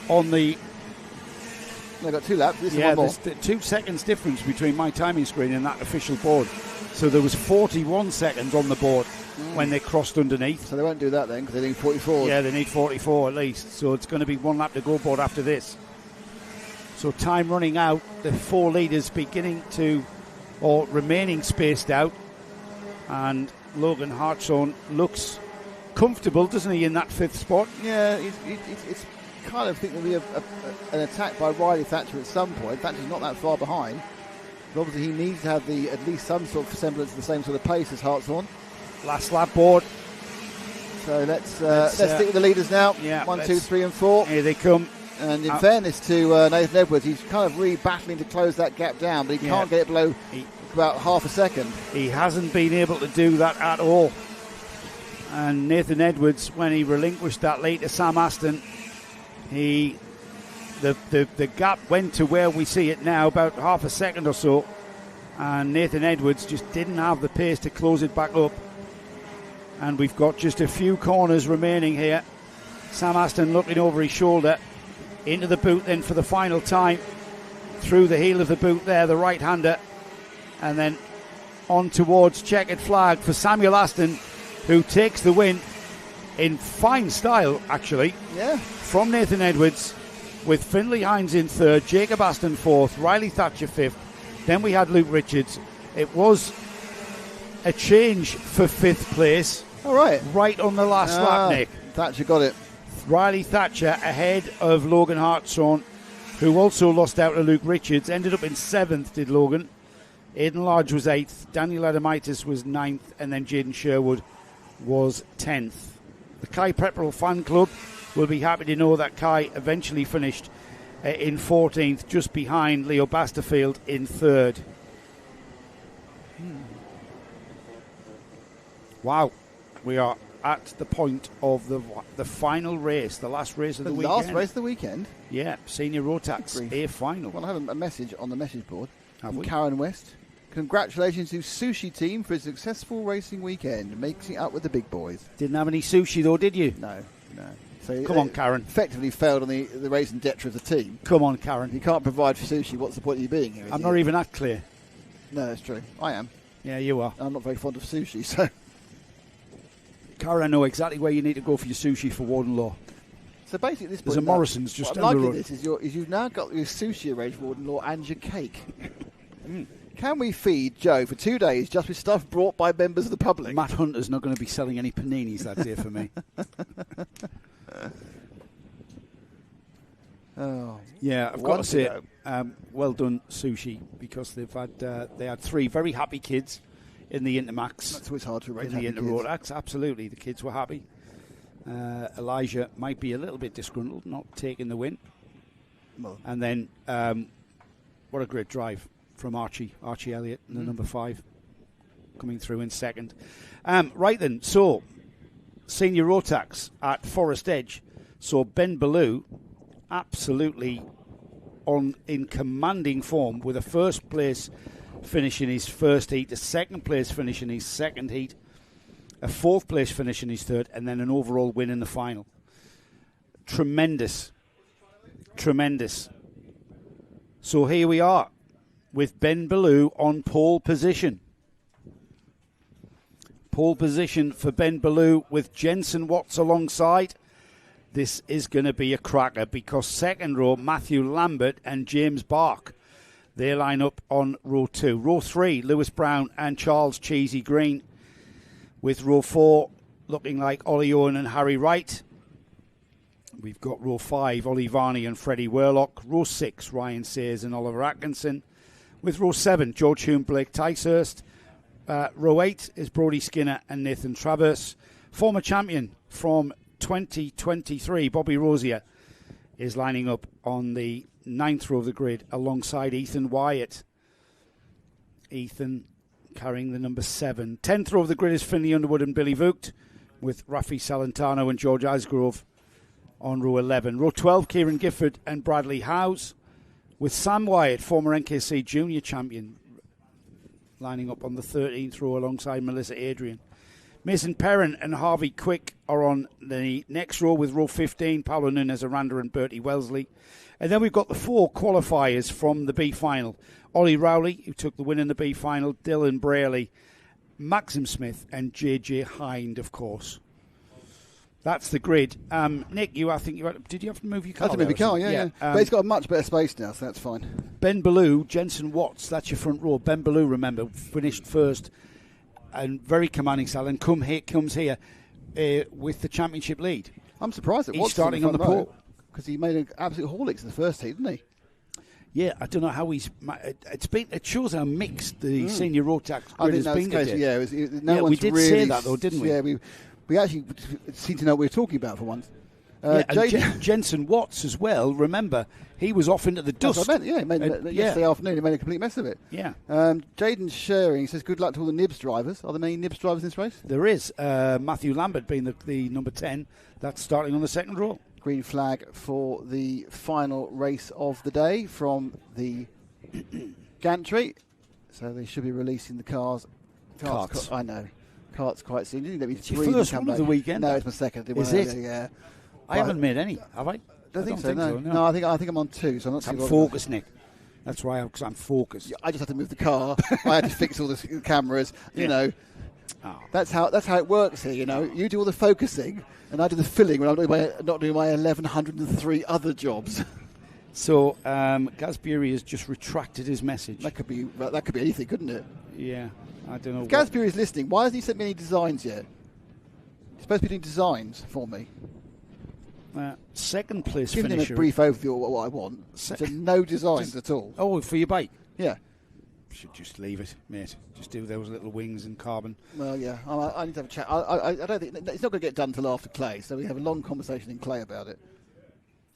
on the...
They've got 2 laps. This is
yeah,
one more.
there's 2 seconds difference between my timing screen and that official board. So there was 41 seconds on the board when they crossed underneath.
So they won't do that then because they need 44.
Yeah, they need 44 at least. So it's going to be 1 lap to go board after this. So time running out. The 4 leaders beginning to, or remaining spaced out. And Logan Hartshorn looks comfortable, doesn't he, in that 5th spot?
Yeah, it's kind of think there'll be an attack by Riley Thatcher at some point. Thatcher's not that far behind. But obviously he needs to have at least some sort of semblance of the same sort of pace as Hartshorn.
Last lap board.
So let's stick with the leaders now.
Yeah,
1, 2, 3 and 4.
Here they come.
And in fairness to Nathan Edwards, he's kind of really battling to close that gap down, but he can't get it below about half a second.
He hasn't been able to do that at all. And Nathan Edwards, when he relinquished that lead to Sam Aston, the gap went to where we see it now, about half a second or so. And Nathan Edwards just didn't have the pace to close it back up. And we've got just a few corners remaining here. Sam Aston looking over his shoulder. Into the boot then for the final time. Through the heel of the boot there, the right-hander. And then on towards checkered flag for Samuel Aston, who takes the win in fine style, actually.
Yeah.
From Nathan Edwards, with Finlay Hines in 3rd, Jacob Aston 4th, Riley Thatcher 5th. Then we had Luke Richards. It was a change for 5th place.
All right.
Right on the last lap, Nick.
Thatcher got it.
Riley Thatcher ahead of Logan Hartshorn, who also lost out to Luke Richards. Ended up in 7th, did Logan. Aidan Large was 8th. Daniel Adamitis was 9th. And then Jaden Sherwood was 10th. The Kai Pepperell fan club will be happy to know that Kai eventually finished in 14th, just behind Leo Basterfield in 3rd. Wow. We are at the point of the final race, the last race of the weekend.
Last race of the weekend?
Yeah, Senior Rotax A final.
Well, I have a message on the message board from
we?
Karen West. Congratulations to Sushi Team for a successful racing weekend, mixing up with the big boys.
Didn't have any sushi though, did you?
No. So
come on, Karen.
Effectively failed on the race and detriment of the team.
Come on, Karen.
You can't provide for sushi. What's the point of you being here?
I'm not even that clear.
No, that's true. I am.
Yeah, you are.
I'm not very fond of sushi, so...
Karen, I know exactly where you need to go for your sushi for Warden Law.
So basically, this
there's a Morrison's just down the road.
This is you've now got your sushi arranged for Warden Law and your cake. Can we feed Joe for 2 days just with stuff brought by members of the public?
Matt Hunter's not going to be selling any paninis that day for me. Yeah, I've got to say, well done Sushi, because they had 3 very happy kids in the Intermax.
That's always hard to rate.
In the Rotax, absolutely. The kids were happy. Elijah might be a little bit disgruntled, not taking the win.
Well.
And then, what a great drive from Archie Elliott, the number 5, coming through in 2nd. Right then, so Senior Rotax at Forest Edge. So Ben Ballou, absolutely in commanding form, with a 1st place finish in his 1st heat, a 2nd place finish in his 2nd heat, a 4th place finish in his 3rd, and then an overall win in the final. Tremendous. So here we are with Ben Ballou on pole position. Pole position for Ben Ballou with Jensen Watts alongside. This is going to be a cracker, because 2nd row, Matthew Lambert and James Bark. They line up on row 2. Row 3, Lewis Brown and Charles Cheesy Green. With row 4 looking like Ollie Owen and Harry Wright. We've got row 5, Ollie Varney and Freddie Worlock. Row 6, Ryan Sayers and Oliver Atkinson. With row 7, George Hume, Blake Ticehurst. Row 8 is Brodie Skinner and Nathan Travers. Former champion from 2023, Bobby Rosier, is lining up on the 9th row of the grid alongside Ethan Wyatt. Ethan carrying the number 7. 10th row of the grid is Finlay Underwood and Billy Vogt, with Rafi Salentano and George Asgrove on row 11. Row 12, Kieran Gifford and Bradley Howes, with Sam Wyatt, former NKC junior champion, lining up on the 13th row alongside Melissa Adrian. Mason Perrin and Harvey Quick are on the next row with row 15, Paolo Nunes, Aranda and Bertie Wellesley. And then we've got the 4 qualifiers from the B final. Ollie Rowley, who took the win in the B final, Dylan Braley, Maxim Smith and JJ Hind, of course. That's the grid. Nick, did you have to move your car?
I had to move your car, yeah. But it's got a much better space now, so that's fine.
Ben Ballou, Jensen Watts, that's your front row. Ben Ballou, remember, finished first and very commanding style, and comes here with the championship lead.
I'm surprised that Watts
starting on the pole
because he made an absolute Horlicks in the first heat, didn't he?
Yeah, I don't know how he's. It shows how mixed the senior Rotax grid has been. We did really say that though, didn't we?
Yeah, we actually seem to know what we were talking about for once.
Jensen Watts as well. Remember, he was off into the dust.
Yesterday afternoon, he made a complete mess of it.
Yeah.
Jaden Shearing says, "Good luck to all the Nibs drivers." Are there many Nibs drivers in this race?
There is. Matthew Lambert being the number 10. That's starting on the second row.
Green flag for the final race of the day from the gantry. So they should be releasing the cars.
Carts.
I know. Carts quite soon. You didn't
it's your first one of the weekend.
No, it's my second.
Is it?
Yeah.
I haven't made any, have I?
Don't think so. No, I think I'm on 2. So I'm
focused, Nick. That's why, because I'm focused.
Yeah, I just had to move the car. I had to fix all the cameras. You know, that's how it works here. You know, you do all the focusing, and I do the filling when I'm not doing my 1,103 other jobs.
So Gaz Bury has just retracted his message.
That could be anything, couldn't it?
Yeah, I don't know.
If Gaz Bury is listening, why hasn't he sent me any designs yet? He's supposed to be doing designs for me.
Second place
Giving
finisher.
him a brief overview of what I want. So no designs at all.
Oh, for your bike?
Yeah.
Should just leave it, mate. Just do those little wings and carbon.
Well, yeah. I need to have a chat. I don't think it's not going to get done till after Clay, so we have a long conversation in Clay about it.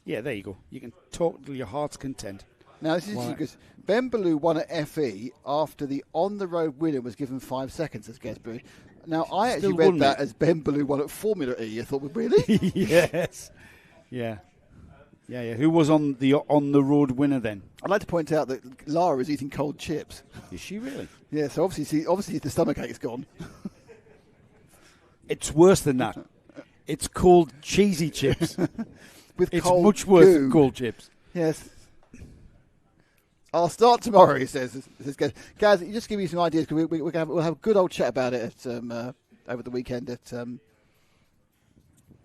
Yeah, there you go. You can talk till your heart's content.
Now, this is interesting because Ben Ballou won at FE after the on-the-road winner was given 5 seconds as Gesbury. Now, I actually read that as Ben Ballou won at Formula E. I thought, well, really?
Yes. Yeah. Who was on the road winner then?
I'd like to point out that Lara is eating cold chips.
Is she really?
Yeah, so obviously the stomachache's gone.
It's worse than that. It's called cheesy chips.
It's
much worse than cold chips.
Yes. I'll start tomorrow, he says. Gaz, you just give me some ideas, because we'll have a good old chat about it at, over the weekend at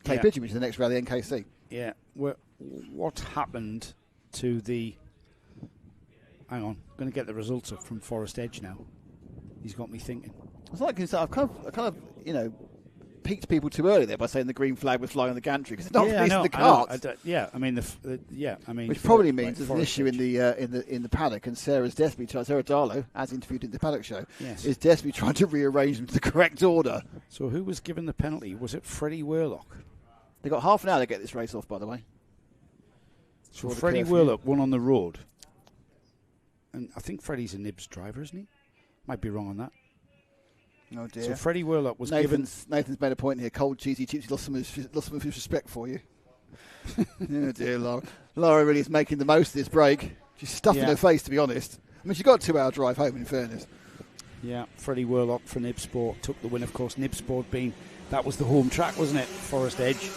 Clay Pigeon, which is the next rally, NKC.
Yeah. What happened to the... Hang on. I'm going to get the results up from Forest Edge now. He's got me thinking.
I've kind of, peaked people too early there by saying the green flag was flying on the gantry, because it's not releasing the carts.
Which
probably means there's an issue in the paddock, and Sarah Darlow, as interviewed in the paddock show, is desperately trying to rearrange them to the correct order.
So who was given the penalty? Was it Freddie Worlock?
They got half an hour to get this race off, by the way.
So Freddie Worlock won on the road, and I think Freddie's a Nibs driver, isn't he? Might be wrong on that.
Oh dear.
So Freddie Worlock was given...
Nathan's made a point here. Cold, cheesy chips. He lost some of his respect for you. Oh dear, Laura. Laura really is making the most of this break. She's stuffing her face, to be honest. I mean, she got a 2-hour drive home, in fairness.
Yeah, Freddie Worlock for Nibs Sport took the win, of course. Nibs Sport being... That was the home track, wasn't it? Forest Edge.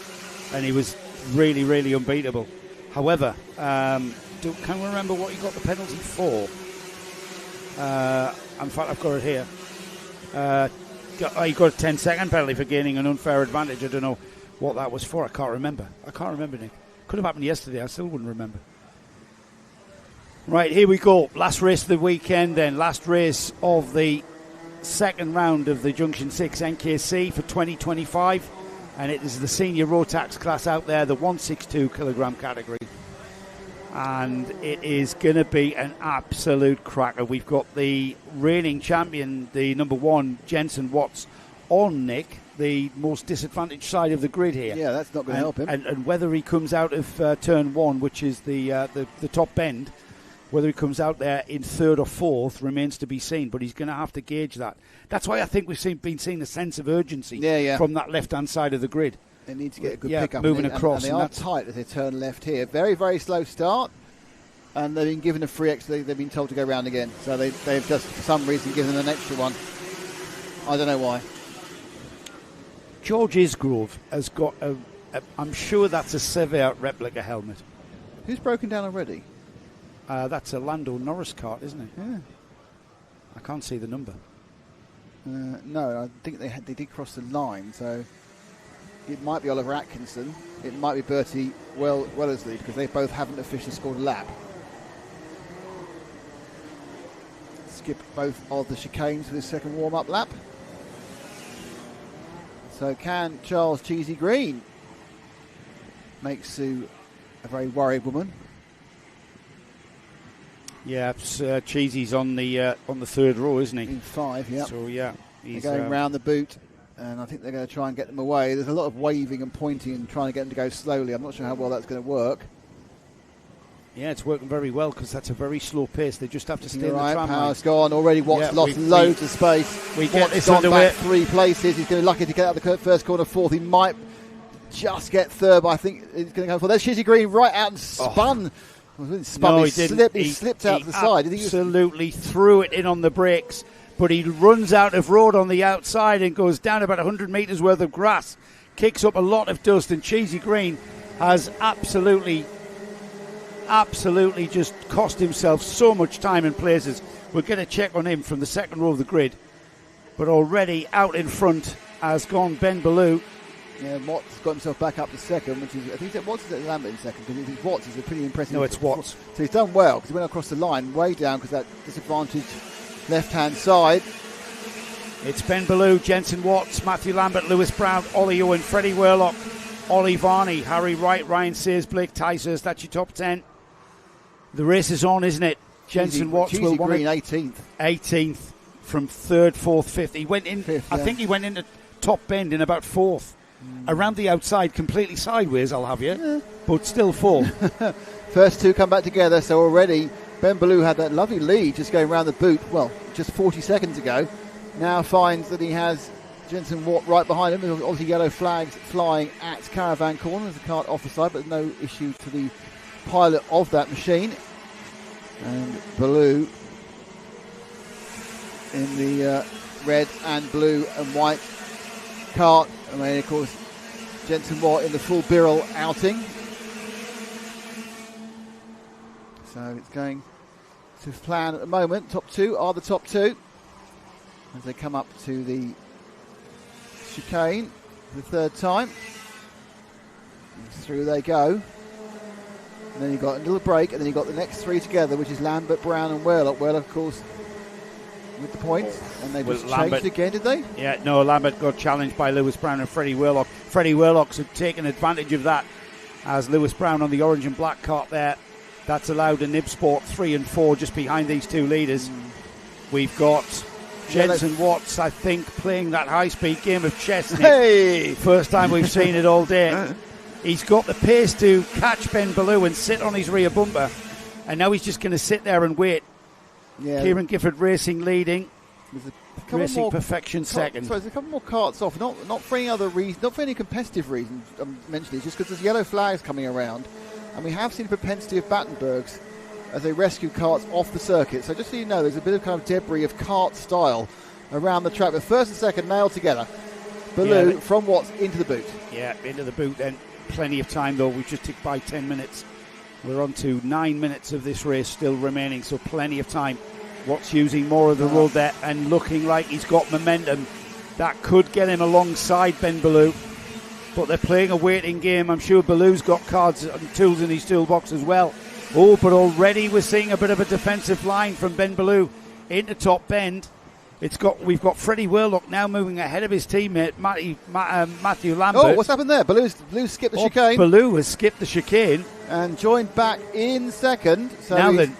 And he was really, really unbeatable. However, can we remember what he got the penalty for? In fact, I've got it here. He got a 10-second penalty for gaining an unfair advantage. I don't know what that was for. I can't remember, Nick. Could have happened yesterday. I still wouldn't remember. Right, here we go. Last race of the weekend then. Last race of the second round of the Junction 6 NKC for 2025. And it is the senior Rotax class out there, the 162 kilogram category. And it is going to be an absolute cracker. We've got the reigning champion, the number 1, Jensen Watts, on Nick, the most disadvantaged side of the grid here.
Yeah, that's not going to help him.
And whether he comes out of turn 1, which is the top bend, whether he comes out there in 3rd or 4th remains to be seen. But he's going to have to gauge that. That's why I think we've been seeing a sense of urgency from that left-hand side of the grid.
They need to get a good pick-up.
Moving across.
And they are tight as they turn left here. Very, very slow start. And they've been given a free extra. They've been told to go round again. So they've just, for some reason, given them an extra one. I don't know why.
George Isgrove has got I'm sure that's a Sevier replica helmet.
Who's broken down already?
That's a Lando Norris kart, isn't it?
Yeah.
I can't see the number.
No, I think they did cross the line, so it might be Oliver Atkinson. It might be Bertie Wellesley, because they both haven't officially scored a lap. Skip both of the chicanes for the second warm-up lap. So can Charles Cheesy Green make Sue a very worried woman?
Yeah, Cheesy's on the third row, isn't he?
In 5, yeah.
So yeah,
he's going round the boot, and I think they're going to try and get them away. There's a lot of waving and pointing and trying to get them to go slowly. I'm not sure how well that's going to work.
Yeah, it's working very well because that's a very slow pace. They just have to stay in the tram
Power's gone already. Watts lost loads of space.
We get this
gone
underway.
Back 3 places. He's going to be lucky to get out the first corner, 4th. He might just get 3rd, but I think he's going to go for. There's Cheesy Green right out and spun.
No, he didn't.
He slipped out to the side.
Absolutely threw it in on the brakes, but he runs out of road on the outside and goes down about 100 metres worth of grass, kicks up a lot of dust, and Cheesy Green has absolutely just cost himself so much time and places. We'll get a check on him from the second row of the grid, but already out in front has gone Ben Ballou.
Yeah, Watts got himself back up to second, which is, I think Watts is at Lambert in second, because Watts is a pretty impressive.
No, it's Watts.
So he's done well, because he went across the line, way down, because that disadvantage left-hand side.
It's Ben Ballou, Jensen Watts, Matthew Lambert, Lewis Brown, Ollie Owen, Freddie Worlock, Ollie Varney, Harry Wright, Ryan Sears, Blake Tysers. That's your top 10. The race is on, isn't it? Jensen Watts will win
18th.
18th from 3rd, 4th, 5th. He went in.
5th,
I think he went into top bend in about 4th. Around the outside, completely sideways, I'll have you, but still 4th.
First 2 come back together, so already Ben Ballou had that lovely lead just going around the boot, well, just 40 seconds ago. Now finds that he has Jensen Watt right behind him. There's obviously yellow flags flying at Caravan Corner. There's a cart off the side, but no issue to the pilot of that machine. And Ballou in the red and blue and white cart. I mean, of course, Jensen Watt in the full Birrell outing. So it's going to plan at the moment. Top 2 are the top 2 as they come up to the chicane for the 3rd time. And through they go. And then you've got a little break, and then you've got the next 3 together, which is Lambert, Brown and Worlock. Worlock, of course, with the points, and they just changed again, did they?
Yeah, no, Lambert got challenged by Lewis Brown and Freddie Worlock. Freddie Worlock's had taken advantage of that as Lewis Brown on the orange and black cart there. That's allowed a Nib Sport 3 and 4 just behind these 2 leaders. We've got Jensen Watts, I think, playing that high-speed game of chess.
Hey!
First time we've seen it all day. He's got the pace to catch Ben Ballou and sit on his rear bumper, and now he's just going to sit there and wait.
Yeah.
Kieran Gifford Racing leading. Racing Perfection second.
So there's a couple more carts off, not for any other reason, not for any competitive reasons. I'm mentioning it just because there's yellow flags coming around, and we have seen a propensity of Battenbergs as they rescue carts off the circuit. So just so you know, there's a bit of kind of debris of kart style around the track. But first and second nailed together. Ballou from Watts into the boot.
Yeah, into the boot then. Plenty of time though. We've just ticked by 10 minutes. We're on to 9 minutes of this race still remaining, so plenty of time. Watts using more of the road there and looking like he's got momentum. That could get him alongside Ben Ballou, but they're playing a waiting game. I'm sure Ballou's got cards and tools in his toolbox as well. Oh, but already we're seeing a bit of a defensive line from Ben Ballou into top bend. We've got Freddie Worlock now moving ahead of his teammate Matthew Lambert.
Oh, what's happened there? Ballou skipped the chicane.
Ballou has skipped the chicane
and joined back in second. So
now then,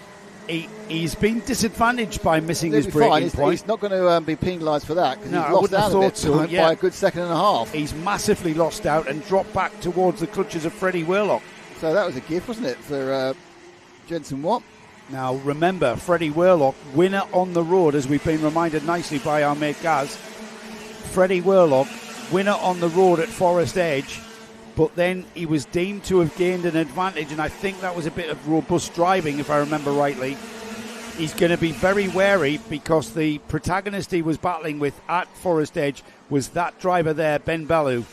he's been disadvantaged by missing his braking point.
He's not going to be penalised for that because
he's
lost out a bit by a good second and a half.
He's massively lost out and dropped back towards the clutches of Freddie Worlock.
So that was a gift, wasn't it, for Jensen Watt?
Now remember, Freddie Worlock, winner on the road, as we've been reminded nicely by our mate Gaz. Freddie Worlock, winner on the road at Forest Edge, but then he was deemed to have gained an advantage, and I think that was a bit of robust driving, if I remember rightly. he's going to be very wary because the protagonist he was battling with at Forest Edge was that driver there, Ben Ballou.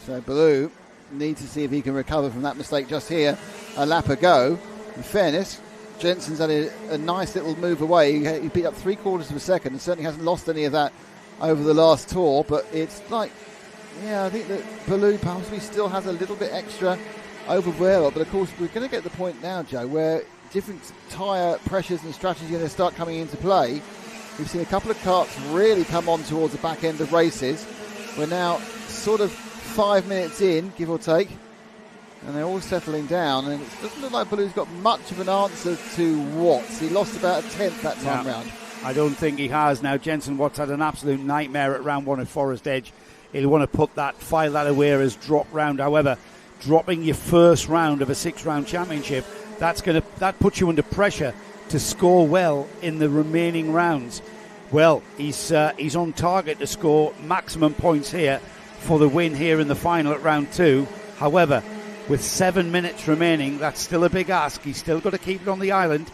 So Ballou needs to see if he can recover from that mistake just here. A lap ago. In fairness, Jensen's had a nice little move away. He beat up 3/4 of a second and certainly hasn't lost any of that over the last tour. But it's like, I think that Ballou possibly still has a little bit extra over Vuelo. But of course, we're going to get the point now, Joe, where different tyre pressures and strategy are going to start coming into play. We've seen a couple of karts really come on towards the back end of races. We're now sort of 5 minutes in, give or take. And they're all settling down, and it doesn't look like Ballou's got much of an answer to Watts. He lost about a tenth that time round.
I don't think he has. Now, Jensen Watts had an absolute nightmare at round 1 at Forest Edge. He'll want to file that away as drop round. However, dropping your first round of a 6-round championship, that puts you under pressure to score well in the remaining rounds. Well, he's on target to score maximum points here for the win here in the final at round 2. However, with 7 minutes remaining, that's still a big ask. He's still got to keep it on the island.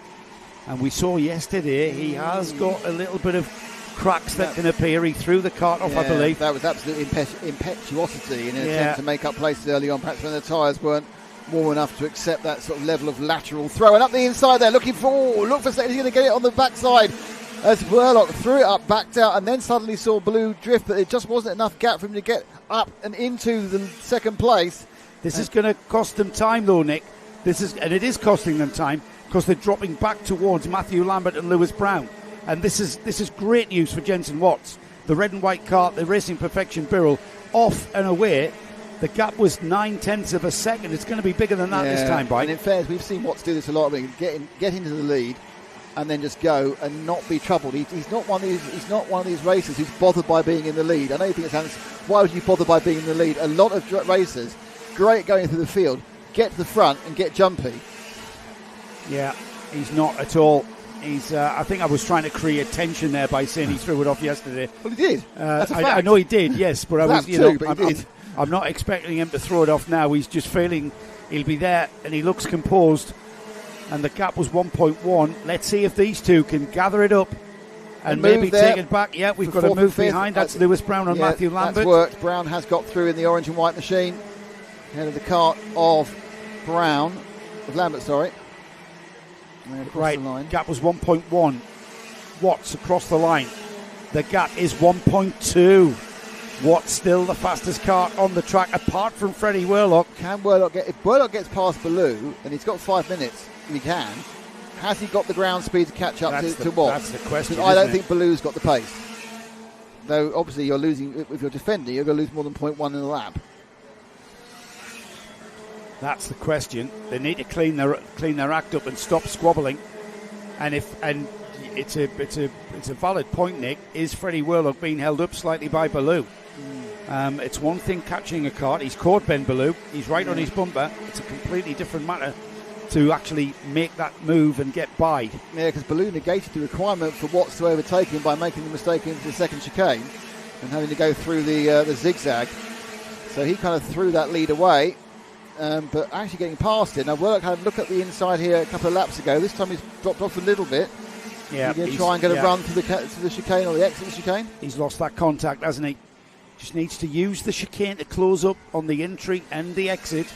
And we saw yesterday he has got a little bit of cracks that can appear. He threw the kart off, I believe.
That was absolute impetuosity in an attempt to make up places early on, perhaps when the tyres weren't warm enough to accept that sort of level of lateral throw. And up the inside there, look for State. He's going to get it on the backside as Worlock threw it up, backed out, and then suddenly saw Ballou drift, but it just wasn't enough gap for him to get up and into the second place.
This is going to cost them time, though, Nick. And it is costing them time because they're dropping back towards Matthew Lambert and Lewis Brown. And this is great news for Jensen Watts. The red and white kart, the Racing Perfection Birrell, off and away. The gap was 9/10 of a second. It's going to be bigger than that this time, Byte.
And in fairness, we've seen Watts do this a lot. Get into the lead and then just go and not be troubled. He's not one of these racers who's bothered by being in the lead. I know you think it sounds, why would you bother by being in the lead? A lot of racers, great going through the field, get to the front and get jumpy.
Yeah, he's not at all. I think I was trying to create tension there by saying he threw it off yesterday.
Well, he did. That's a fact.
I know he did, yes, but
I'm
not expecting him to throw it off now. He's just feeling he'll be there, and he looks composed. And the gap was 1.1. Let's see if these two can gather it up and maybe take it back. Yeah, we've got a move behind. That's Lewis Brown and Matthew Lambert.
That's worked. Brown has got through in the orange and white machine. Ahead of the kart of Lambert, sorry.
Right, the line. Gap was 1.1. Watts across the line. The gap is 1.2. Watts still the fastest kart on the track, apart from Freddie Worlock.
Can Worlock if Worlock gets past Ballou, and he's got 5 minutes, he can. Has he got the ground speed to catch up to Watts?
That's the question.
I don't think Ballou's got the pace. Though obviously you're losing, if you're defending, you're going to lose more than 0.1 in a lap.
That's the question. They need to clean their act up and stop squabbling. And it's a valid point, Nick. Is Freddie Worlock being held up slightly by Ballou? It's one thing catching a kart. He's caught Ben Ballou. He's right on his bumper. It's a completely different matter to actually make that move and get by.
Yeah, because Ballou negated the requirement for Watts to overtake him by making the mistake into the second chicane and having to go through the zigzag. So he kind of threw that lead away. But actually getting past it. Now, Worlock had a look at the inside here a couple of laps ago. This time he's dropped off a little bit.
Yeah,
he's going to try and get a run to the chicane or the exit of the chicane.
He's lost that contact, hasn't he? Just needs to use the chicane to close up on the entry and the exit.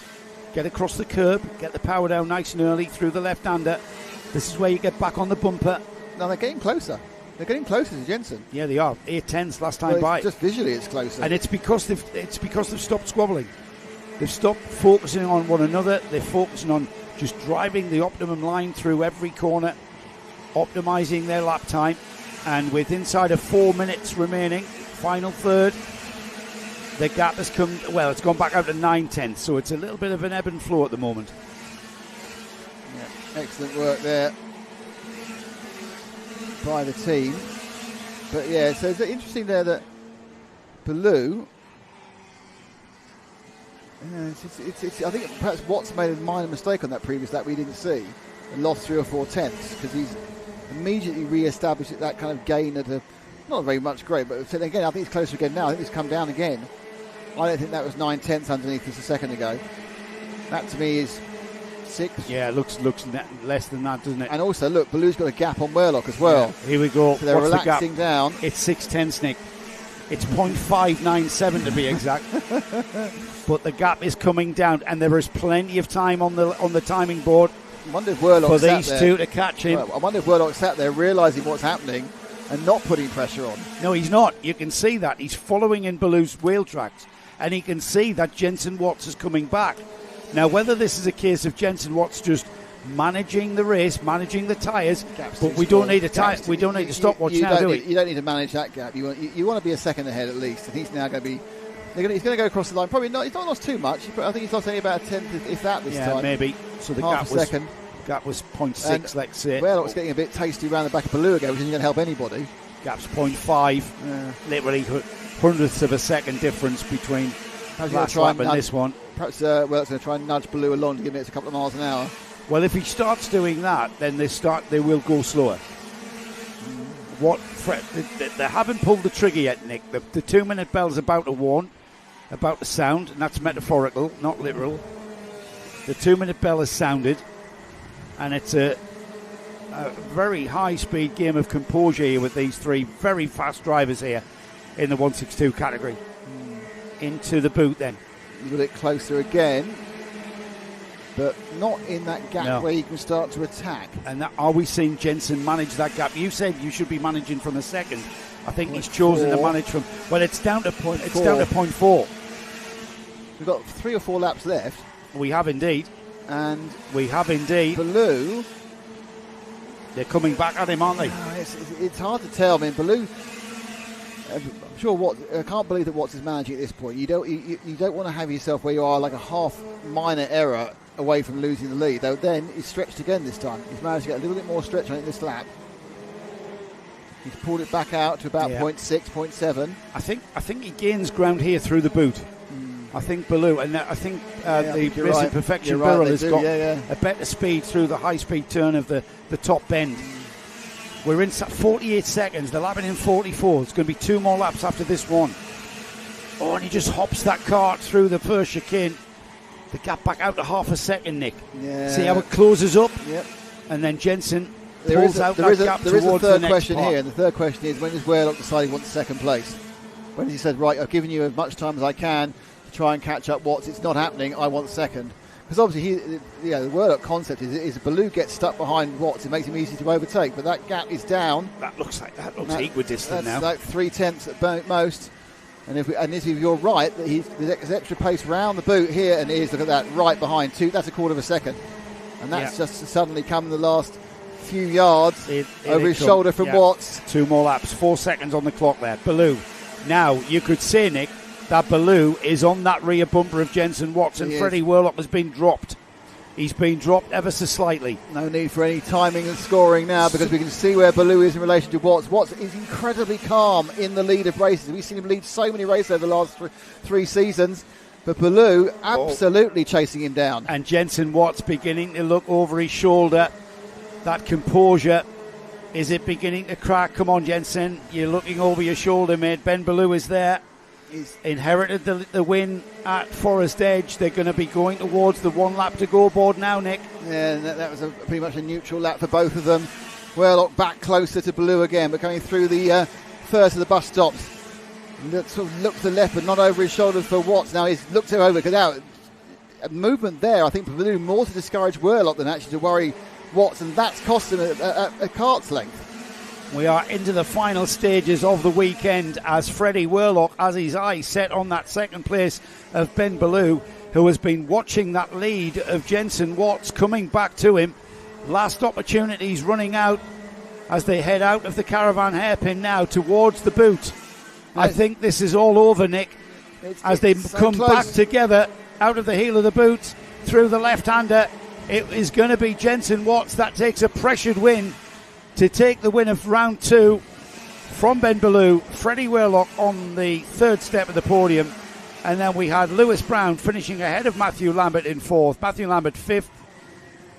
Get across the curb, get the power down nice and early through the left-hander. This is where you get back on the bumper.
Now they're getting closer. They're getting closer to Jensen.
Yeah, they are. 8/10 last time by.
Just visually, it's closer.
And it's because they've stopped squabbling. They've stopped focusing on one another. They're focusing on just driving the optimum line through every corner, optimising their lap time. And with inside of 4 minutes remaining, final third, the gap has it's gone back out to 9/10. So it's a little bit of an ebb and flow at the moment.
Yeah, excellent work there by the team. But yeah, so it's interesting there that Ballou... I think perhaps Watts made a minor mistake on that previous lap we didn't see and lost 3 or 4 tenths because he's immediately re-established that kind of gain at not very much great, but again I think it's closer again now. I think it's come down again. I don't think that was 9 tenths underneath us a second ago. That to me is 6.
Yeah, looks less than that, doesn't it?
And also, look, Ballou's got a gap on Werlock as well.
Yeah, here we go.
So they're relaxing down.
It's 6/10, Nick. It's 0.597 to be exact. But the gap is coming down, and there is plenty of time on the timing board
I wonder if Werlock
for these two to catch him.
Well, I wonder if Werlock sat there realising what's happening and not putting pressure on.
No, he's not. You can see that. He's following in Ballou's wheel tracks, and he can see that Jensen Watts is coming back. Now, whether this is a case of Jensen Watts just managing the race, managing the tyres, but we don't need a we don't need a stopwatch now, do we?
You don't need to manage that gap. You want to be a second ahead at least. And he's now going to be. He's going to go across the line. Probably not. He's not lost too much. I think he's lost only about a tenth, if that, this time.
Yeah, maybe. So the
half a second.
Gap was 0.6, let's say.
Werlock's getting a bit tasty around the back of Ballou again, which isn't going to help anybody.
Gap's 0.5. Literally hundredths of a second difference between last lap and this one.
Perhaps Werlock's going to try and nudge Ballou along to give it a couple of miles an hour.
Well, if he starts doing that, then they will go slower. They haven't pulled the trigger yet, Nick. The 2-minute bell's about to warn, about to sound, and that's metaphorical, not literal. The 2-minute bell has sounded, and it's a very high-speed game of composure here with these three very fast drivers here in the 162 category. Into the boot then.
A little bit closer again, but not in that gap where you can start to attack.
And are we seeing Jensen manage that gap? You said you should be managing from the second. I think he's chosen to manage from. Well, it's down to 0.4.
We've got 3 or 4 laps left.
We have indeed.
And
we have indeed.
Ballou.
They're coming back at him, aren't they?
It's hard to tell. I mean, Ballou. I'm sure I can't believe that Watts is managing at this point. You don't want to have yourself where you are like a half minor error away from losing the lead. Though then he's stretched again this time. He's managed to get a little bit more stretch on it this lap. He's pulled it back out to about 0.6, 0.7.
I think he gains ground here through the boot. I think Ballou, and I think the Racing Perfection Burrell has got a better speed through the high-speed turn of the top bend. We're in 48 seconds. They're lapping in 44. It's going to be 2 more laps after this one. Oh, and he just hops that kart through the first chicane. The gap back out to half a second, Nick.
Yeah.
See how it closes up?
Yep.
And then Jensen pulls out that gap towards the next part. There is a third
question here, and the third question is, when does Werlock decide he wants second place? When he said, right, I've given you as much time as I can to try and catch up Watts. It's not happening. I want second. Because obviously, the Werlock concept is Ballou gets stuck behind Watts. It makes him easy to overtake, but that gap is down.
That looks equidistant now.
That's like 0.3 at most. And if you're right, that there's extra pace round the boot here, and look at that, right behind 2. That's a quarter of a second, and that's just suddenly come the last few yards over his shoulder from Watts.
2 more laps, 4 seconds on the clock there. Ballou. Now you could say, Nick, that Ballou is on that rear bumper of Jensen Watts, and Freddie Werlock has been dropped. He's been dropped ever so slightly.
No need for any timing and scoring now, because we can see where Ballou is in relation to Watts. Watts is incredibly calm in the lead of races. We've seen him lead so many races over the last 3 seasons, but Ballou absolutely chasing him down.
And Jensen Watts beginning to look over his shoulder. That composure, is it beginning to crack? Come on, Jensen, you're looking over your shoulder, mate. Ben Ballou is there. He's inherited the win at Forest Edge. They're going to be going towards the 1 lap to go board now, Nick.
Yeah, and that was pretty much a neutral lap for both of them. Werlock back closer to Ballou again, but coming through the first of the bus stops. Sort of looked to the left, but not over his shoulders for Watts. Now he's looked over, because now a movement there, I think, for Ballou, more to discourage Werlock than actually to worry Watts, and that's cost him a cart's length.
We are into the final stages of the weekend as Freddie Werlock has his eyes set on that second place of Ben Ballou, who has been watching that lead of Jensen Watts coming back to him. Last opportunities running out as they head out of the caravan hairpin now towards the boot. I think this is all over, Nick, as they come back together out of the heel of the boot through the left-hander. It is going to be Jensen Watts that takes a pressured win to take the win of round 2 from Ben Ballou. Freddie Werlock on the 3rd step of the podium, and then we had Lewis Brown finishing ahead of Matthew Lambert in 4th, Matthew Lambert 5th,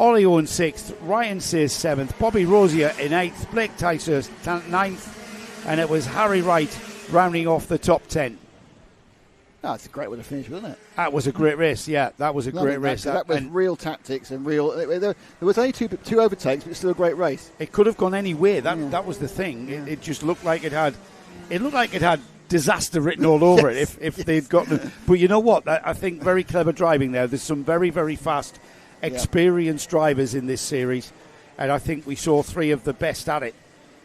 Ollie Owen 6th, Ryan Sears 7th, Bobby Rosier in 8th, Blake Ticehurst 9th, and it was Harry Wright rounding off the top 10.
Oh, it's a great way to finish, wasn't it?
That was a great race, yeah. That was a great race.
That was real tactics and real... There was only two overtakes, but it's still a great race.
It could have gone any way. That was the thing. Yeah. It just looked like it had... It looked like it had disaster written all over it if they'd gotten... But you know what? I think very clever driving there. There's some very, very fast, experienced drivers in this series, and I think we saw three of the best at it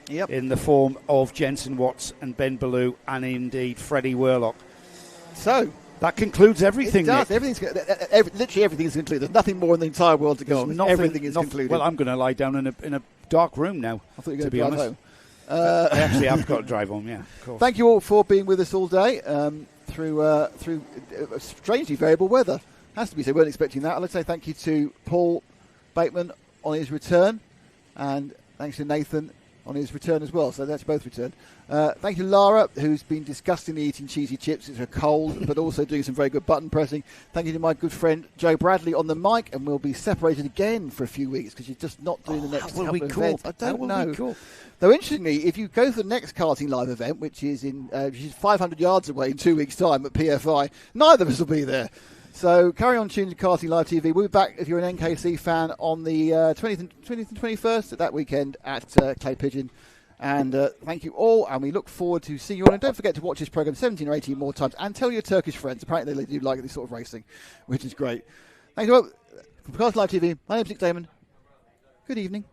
in the form of Jenson Watts and Ben Ballou and indeed Freddie Worlock.
So
that concludes everything.
It does. Literally everything's concluded. There's nothing more in the entire world to go on. Everything is concluded.
Well, I'm going to lie down in a dark room now.
I thought you were going to drive home.
I actually have got to drive home. Yeah. Of course.
Thank you all for being with us all day through strangely variable weather. Has to be said. We weren't expecting that. I'd like to say thank you to Paul Bateman on his return, and thanks to Nathan on his return as well. So that's both returned. Thank you, Lara, who's been disgustingly eating cheesy chips. It's a cold, but also doing some very good button pressing. Thank you to my good friend Joe Bradley on the mic, and we'll be separated again for a few weeks because you're just not doing the next couple of events. I don't know. Cool. Though interestingly, if you go to the next karting live event, which is 500 yards away in 2 weeks' time at PFI, neither of us will be there. So carry on tuning to Karting Live TV. We'll be back if you're an NKC fan on the 20th and 21st at that weekend at Clay Pigeon. And thank you all, and we look forward to seeing you all. And don't forget to watch this programme 17 or 18 more times, and tell your Turkish friends. Apparently they do like this sort of racing, which is great. Thank you all. For Karting Live TV, my name's Nick Damon. Good evening.